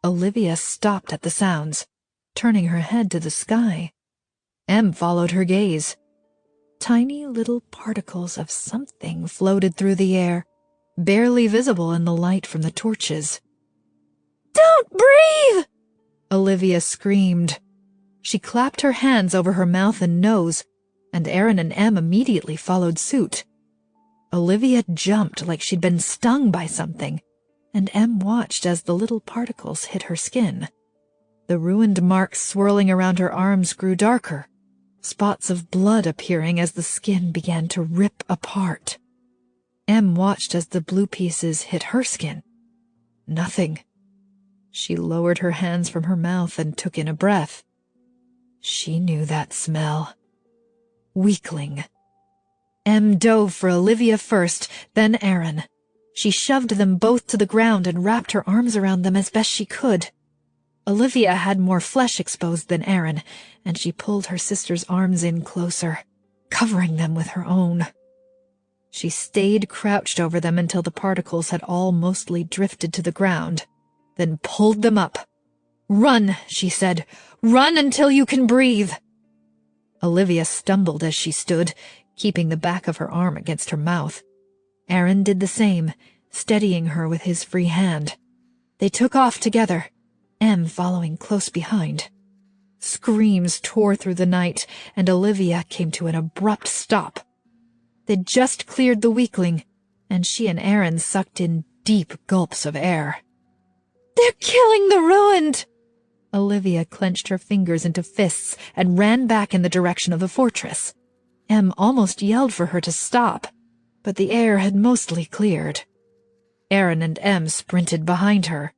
Olivia stopped at the sounds, turning her head to the sky. Em followed her gaze. Tiny little particles of something floated through the air, barely visible in the light from the torches. "Don't breathe!" Olivia screamed. She clapped her hands over her mouth and nose, and Aaron and Em immediately followed suit. Olivia jumped like she'd been stung by something, and Em watched as the little particles hit her skin. The ruined marks swirling around her arms grew darker, spots of blood appearing as the skin began to rip apart. Em watched as the blue pieces hit her skin. Nothing. She lowered her hands from her mouth and took in a breath. She knew that smell. Weakling. Em dove for Olivia first, then Aaron. She shoved them both to the ground and wrapped her arms around them as best she could. Olivia had more flesh exposed than Aaron, and she pulled her sister's arms in closer, covering them with her own. She stayed crouched over them until the particles had all mostly drifted to the ground, then pulled them up. "Run," she said. "Run until you can breathe." Olivia stumbled as she stood, keeping the back of her arm against her mouth. Aaron did the same, steadying her with his free hand. They took off together, Em following close behind. Screams tore through the night, and Olivia came to an abrupt stop. They'd just cleared the weakling, and she and Aaron sucked in deep gulps of air. "They're killing the Ruined!" Olivia clenched her fingers into fists and ran back in the direction of the fortress. Em almost yelled for her to stop, but the air had mostly cleared. Aaron and Em sprinted behind her.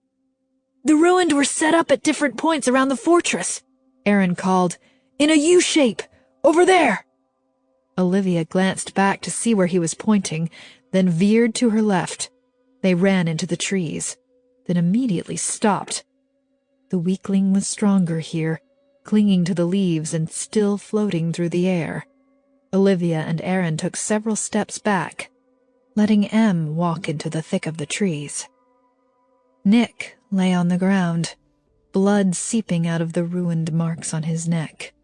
"The Ruined were set up at different points around the fortress," Aaron called. "In a U shape! Over there!" Olivia glanced back to see where he was pointing, then veered to her left. They ran into the trees, then immediately stopped. The weakling was stronger here, clinging to the leaves and still floating through the air. Olivia and Aaron took several steps back, letting Em walk into the thick of the trees. Nick lay on the ground, blood seeping out of the ruined marks on his neck.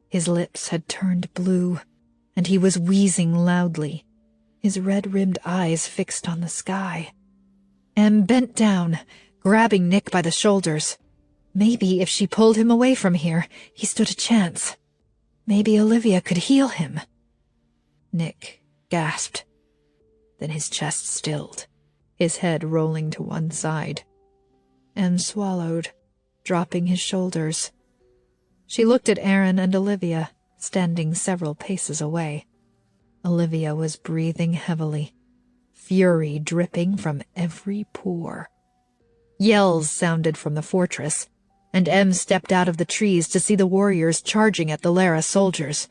His lips had turned blue, and he was wheezing loudly, his red-rimmed eyes fixed on the sky. Em bent down, grabbing Nick by the shoulders. Maybe if she pulled him away from here, he stood a chance. Maybe Olivia could heal him. Nick gasped. Then his chest stilled, his head rolling to one side. Em swallowed, dropping his shoulders. She looked at Aaron and Olivia, standing several paces away. Olivia was breathing heavily, fury dripping from every pore. Yells sounded from the fortress, and Em stepped out of the trees to see the warriors charging at the Lera soldiers.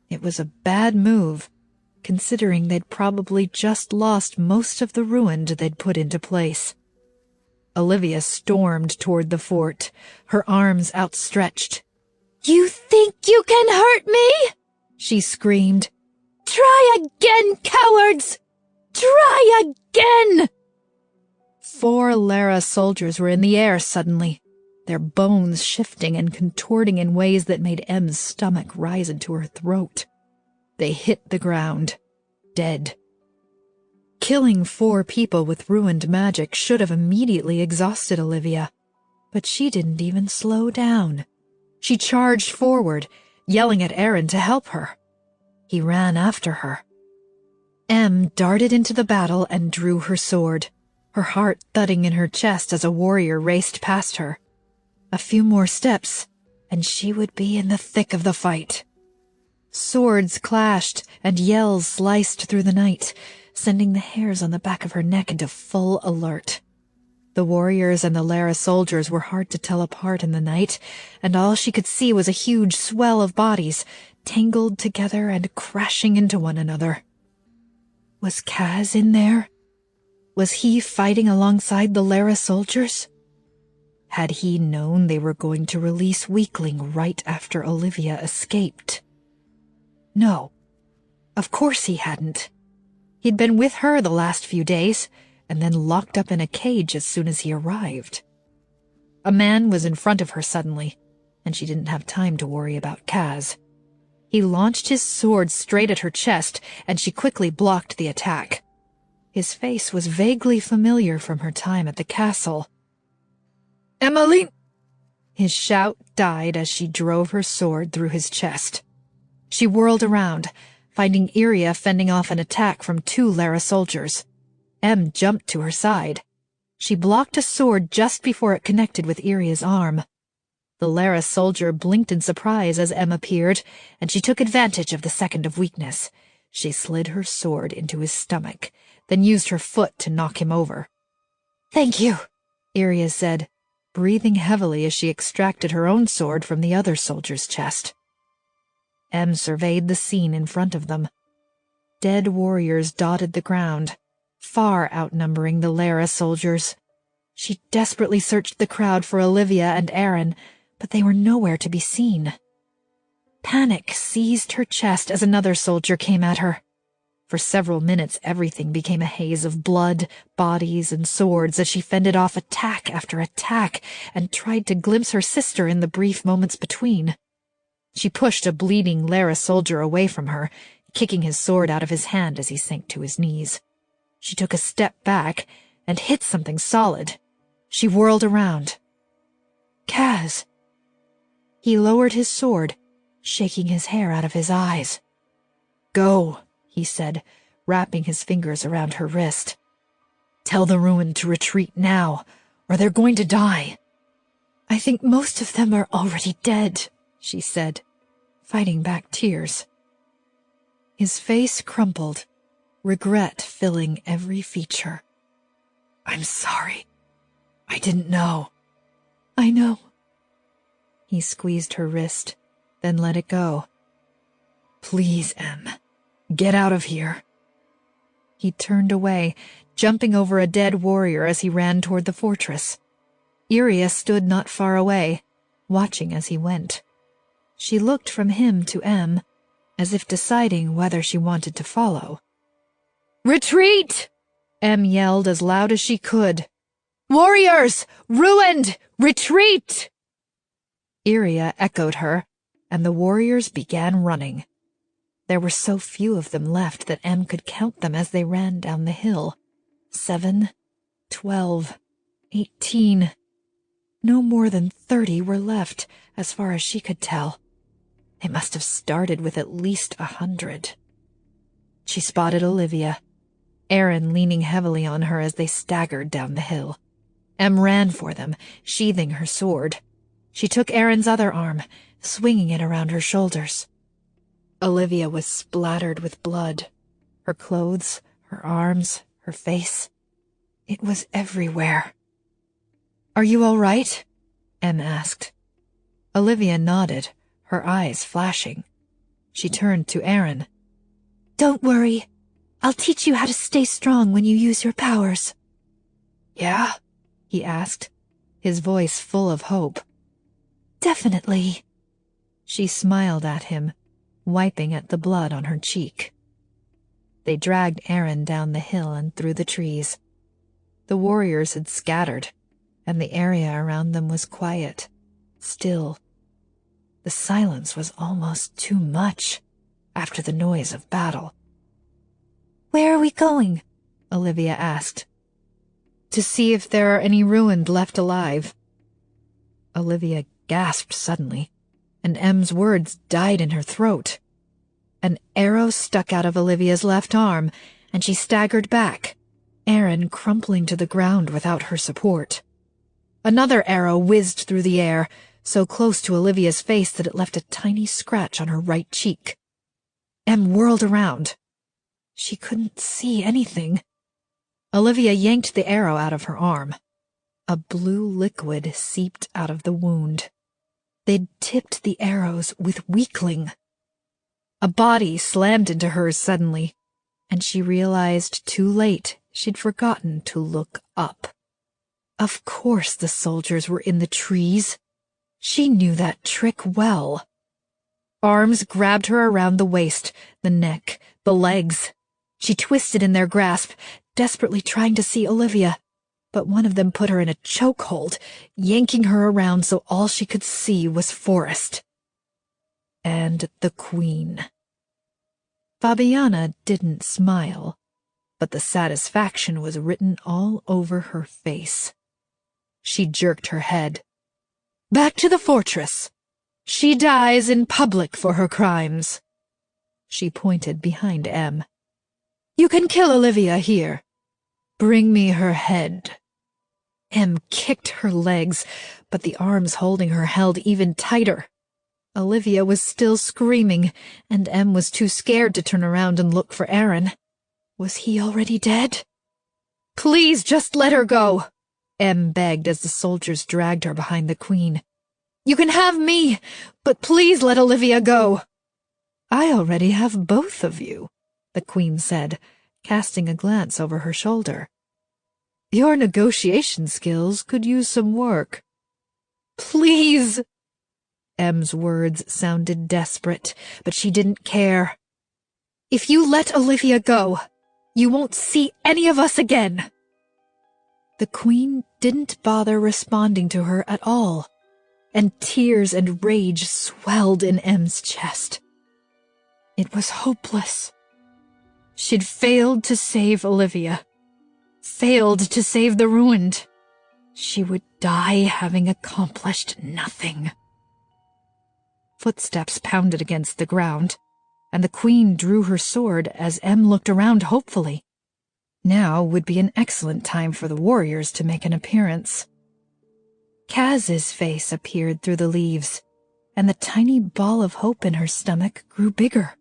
It was a bad move, considering they'd probably just lost most of the ruin they'd put into place. Olivia stormed toward the fort, her arms outstretched. "You think you can hurt me?" she screamed. "Try again, cowards! Try again!" 4 Lera soldiers were in the air suddenly, their bones shifting and contorting in ways that made Em's stomach rise into her throat. They hit the ground, dead. Killing 4 people with ruined magic should have immediately exhausted Olivia, but she didn't even slow down. She charged forward, yelling at Aaron to help her. He ran after her. Em darted into the battle and drew her sword, her heart thudding in her chest as a warrior raced past her. A few more steps, and she would be in the thick of the fight. Swords clashed, and yells sliced through the night, sending the hairs on the back of her neck into full alert. The warriors and the Lera soldiers were hard to tell apart in the night, and all she could see was a huge swell of bodies, tangled together and crashing into one another. Was Kaz in there? Was he fighting alongside the Lera soldiers? Had he known they were going to release Weakling right after Olivia escaped? No, of course he hadn't. He'd been with her the last few days, and then locked up in a cage as soon as he arrived. A man was in front of her suddenly, and she didn't have time to worry about Kaz. He launched his sword straight at her chest, and she quickly blocked the attack. His face was vaguely familiar from her time at the castle. Emelina! His shout died as she drove her sword through his chest. She whirled around, finding Iria fending off an attack from 2 Lera soldiers. Em jumped to her side. She blocked a sword just before it connected with Iria's arm. The Lera soldier blinked in surprise as Em appeared, and she took advantage of the second of weakness. She slid her sword into his stomach, then used her foot to knock him over. "Thank you," Iria said, breathing heavily as she extracted her own sword from the other soldier's chest. Em surveyed the scene in front of them. Dead warriors dotted the ground, far outnumbering the Lera soldiers. She desperately searched the crowd for Olivia and Aaron, but they were nowhere to be seen. Panic seized her chest as another soldier came at her. For several minutes, everything became a haze of blood, bodies, and swords as she fended off attack after attack and tried to glimpse her sister in the brief moments between. She pushed a bleeding Lera soldier away from her, kicking his sword out of his hand as he sank to his knees. She took a step back and hit something solid. She whirled around. Kaz! He lowered his sword, shaking his hair out of his eyes. "Go," he said, wrapping his fingers around her wrist. "Tell the ruin to retreat now, or they're going to die." "I think most of them are already dead," she said, fighting back tears. His face crumpled, regret filling every feature. "I'm sorry. I didn't know." "I know." He squeezed her wrist, then let it go. "Please, Em, get out of here." He turned away, jumping over a dead warrior as he ran toward the fortress. Iria stood not far away, watching as he went. She looked from him to Em, as if deciding whether she wanted to follow. "Retreat!" Em yelled as loud as she could. "Warriors! Ruined! Retreat!" Iria echoed her, and the warriors began running. There were so few of them left that Em could count them as they ran down the hill. 7, 12, 18. No more than 30 were left, as far as she could tell. They must have started with at least 100. She spotted Olivia, Aaron leaning heavily on her as they staggered down the hill. Em ran for them, sheathing her sword. She took Aaron's other arm, swinging it around her shoulders. Olivia was splattered with blood. Her clothes, her arms, her face. It was everywhere. "Are you all right?" Em asked. Olivia nodded, her eyes flashing. She turned to Aaron. "Don't worry. I'll teach you how to stay strong when you use your powers." "Yeah?" he asked, his voice full of hope. "Definitely." She smiled at him, wiping at the blood on her cheek. They dragged Aaron down the hill and through the trees. The warriors had scattered, and the area around them was quiet, still. The silence was almost too much after the noise of battle. "Where are we going?" Olivia asked. "To see if there are any ruined left alive." Olivia gasped suddenly, and Em's words died in her throat. An arrow stuck out of Olivia's left arm, and she staggered back, Aaron crumpling to the ground without her support. Another arrow whizzed through the air, so close to Olivia's face that it left a tiny scratch on her right cheek. Em whirled around. She couldn't see anything. Olivia yanked the arrow out of her arm. A blue liquid seeped out of the wound. They'd tipped the arrows with weakling. A body slammed into hers suddenly, and she realized too late she'd forgotten to look up. Of course the soldiers were in the trees. She knew that trick well. Arms grabbed her around the waist, the neck, the legs. She twisted in their grasp, desperately trying to see Olivia, but one of them put her in a chokehold, yanking her around so all she could see was forest. And the Queen. Fabiana didn't smile, but the satisfaction was written all over her face. She jerked her head. "Back to the fortress. She dies in public for her crimes." She pointed behind Em. "You can kill Olivia here. Bring me her head." Em kicked her legs, but the arms holding her held even tighter. Olivia was still screaming, and Em was too scared to turn around and look for Aaron. Was he already dead? "Please just let her go," Em begged as the soldiers dragged her behind the Queen. "You can have me, but please let Olivia go." "I already have both of you," the Queen said, casting a glance over her shoulder. "Your negotiation skills could use some work." "Please!" Em's words sounded desperate, but she didn't care. "If you let Olivia go, you won't see any of us again." The Queen didn't bother responding to her at all, and tears and rage swelled in Em's chest. It was hopeless. She'd failed to save Olivia, failed to save the ruined. She would die having accomplished nothing. Footsteps pounded against the ground, and the Queen drew her sword as Em looked around hopefully. Now would be an excellent time for the warriors to make an appearance. Kaz's face appeared through the leaves, and the tiny ball of hope in her stomach grew bigger.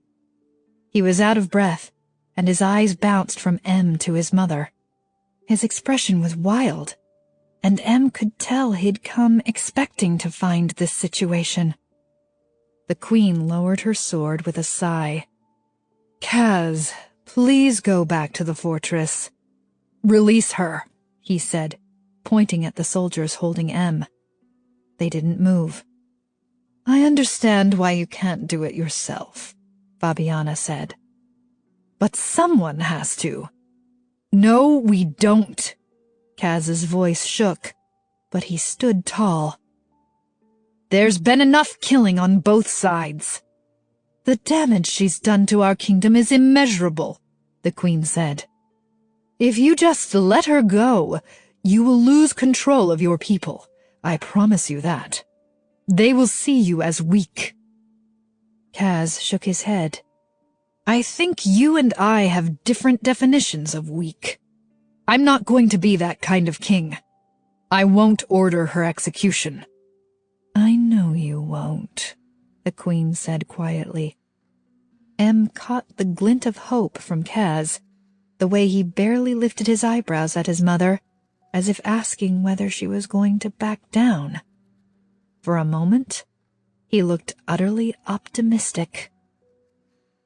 He was out of breath, and his eyes bounced from Em to his mother. His expression was wild, and Em could tell he'd come expecting to find this situation. The Queen lowered her sword with a sigh. "Kaz, please go back to the fortress." "Release her," he said, pointing at the soldiers holding Em. They didn't move. "I understand why you can't do it yourself," Fabiana said. "But someone has to." "No, we don't." Kaz's voice shook, but he stood tall. "There's been enough killing on both sides." "The damage she's done to our kingdom is immeasurable," the Queen said. "If you just let her go, you will lose control of your people. I promise you that. They will see you as weak." Kaz shook his head. I think you and I have different definitions of weak. I'm not going to be that kind of king. I won't order her execution. I know you won't, the Queen said quietly. Em caught the glint of hope from Kaz, the way he barely lifted his eyebrows at his mother, as if asking whether she was going to back down. For a moment, he looked utterly optimistic.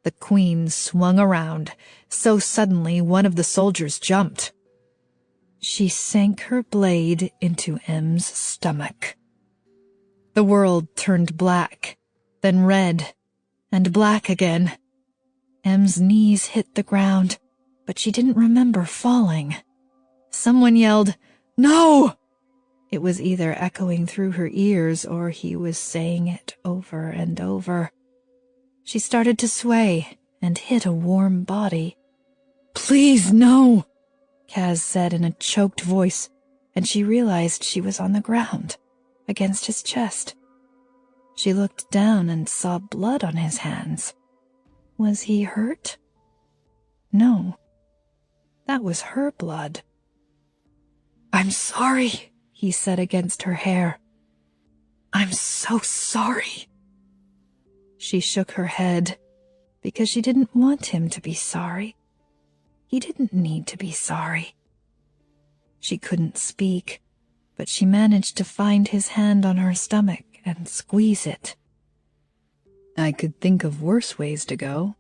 The Queen swung around, so suddenly one of the soldiers jumped. She sank her blade into Em's stomach. The world turned black, then red, and black again. Em's knees hit the ground, but she didn't remember falling. Someone yelled, "No!" It was either echoing through her ears or he was saying it over and over. She started to sway and hit a warm body. "Please, no!" Kaz said in a choked voice, and she realized she was on the ground, against his chest. She looked down and saw blood on his hands. Was he hurt? No. That was her blood. "I'm sorry," he said against her hair. "I'm so sorry." She shook her head, because she didn't want him to be sorry. He didn't need to be sorry. She couldn't speak, but she managed to find his hand on her stomach and squeeze it. I could think of worse ways to go.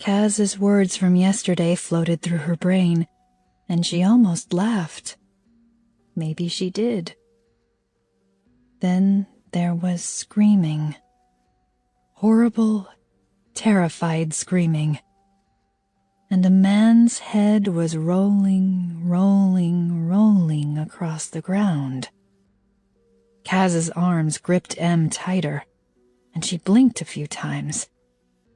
Kaz's words from yesterday floated through her brain, and she almost laughed. Maybe she did. Then there was screaming. Horrible, terrified screaming. And a man's head was rolling, rolling, rolling across the ground. Kaz's arms gripped Em tighter, and she blinked a few times,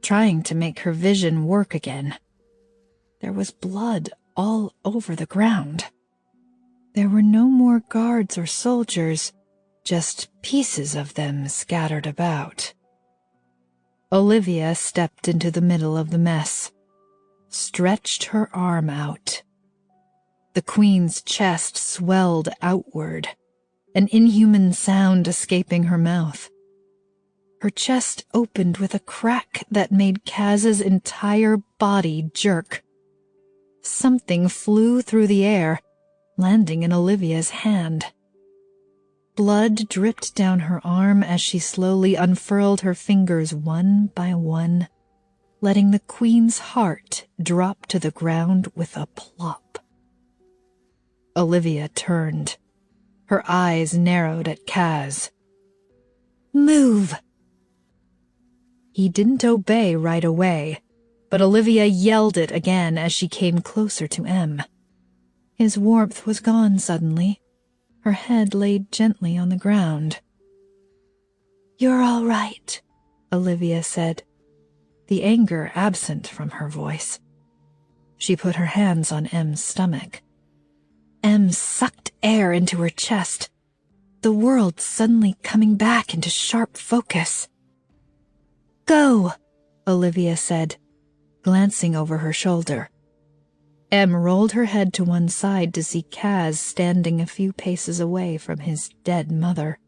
trying to make her vision work again. There was blood all over the ground. There were no more guards or soldiers, just pieces of them scattered about. Olivia stepped into the middle of the mess, stretched her arm out. The Queen's chest swelled outward, an inhuman sound escaping her mouth. Her chest opened with a crack that made Kaz's entire body jerk. Something flew through the air, landing in Olivia's hand. Blood dripped down her arm as she slowly unfurled her fingers one by one, letting the Queen's heart drop to the ground with a plop. Olivia turned. Her eyes narrowed at Kaz. "Move!" He didn't obey right away, but Olivia yelled it again as she came closer to Em. His warmth was gone suddenly. Her head laid gently on the ground. "You're all right," Olivia said, the anger absent from her voice. She put her hands on Em's stomach. Em sucked air into her chest, the world suddenly coming back into sharp focus. "Go," Olivia said, glancing over her shoulder. Em rolled her head to one side to see Kaz standing a few paces away from his dead mother.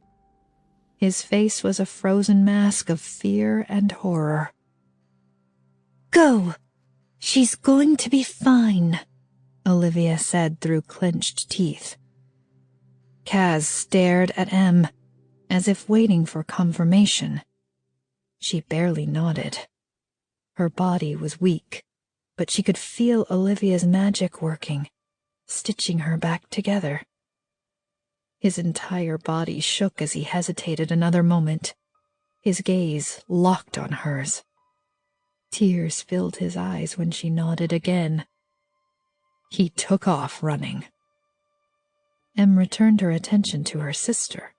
His face was a frozen mask of fear and horror. "Go. She's going to be fine," Olivia said through clenched teeth. Kaz stared at Em, as if waiting for confirmation. She barely nodded. Her body was weak, but she could feel Olivia's magic working, stitching her back together. His entire body shook as he hesitated another moment, his gaze locked on hers. Tears filled his eyes when she nodded again. He took off running. Em returned her attention to her sister.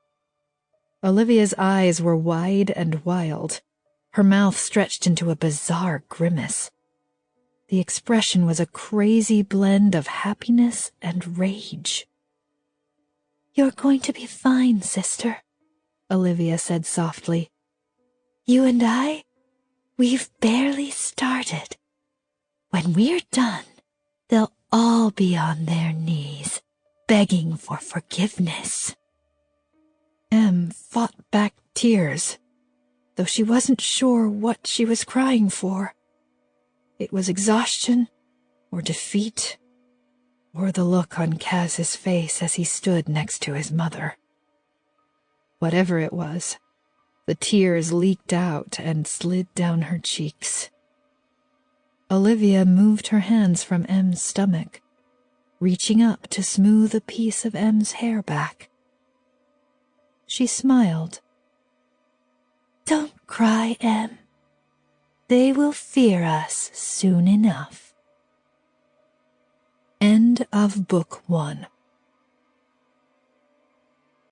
Olivia's eyes were wide and wild, her mouth stretched into a bizarre grimace. The expression was a crazy blend of happiness and rage. "You're going to be fine, sister," Olivia said softly. You and I, we've barely started. When we're done, they'll all be on their knees, begging for forgiveness." Em fought back tears, though she wasn't sure what she was crying for. It was exhaustion, or defeat, or the look on Kaz's face as he stood next to his mother. Whatever it was, the tears leaked out and slid down her cheeks. Olivia moved her hands from Em's stomach, reaching up to smooth a piece of Em's hair back. She smiled. "Don't cry, Em. They will fear us soon enough." End of Book 1.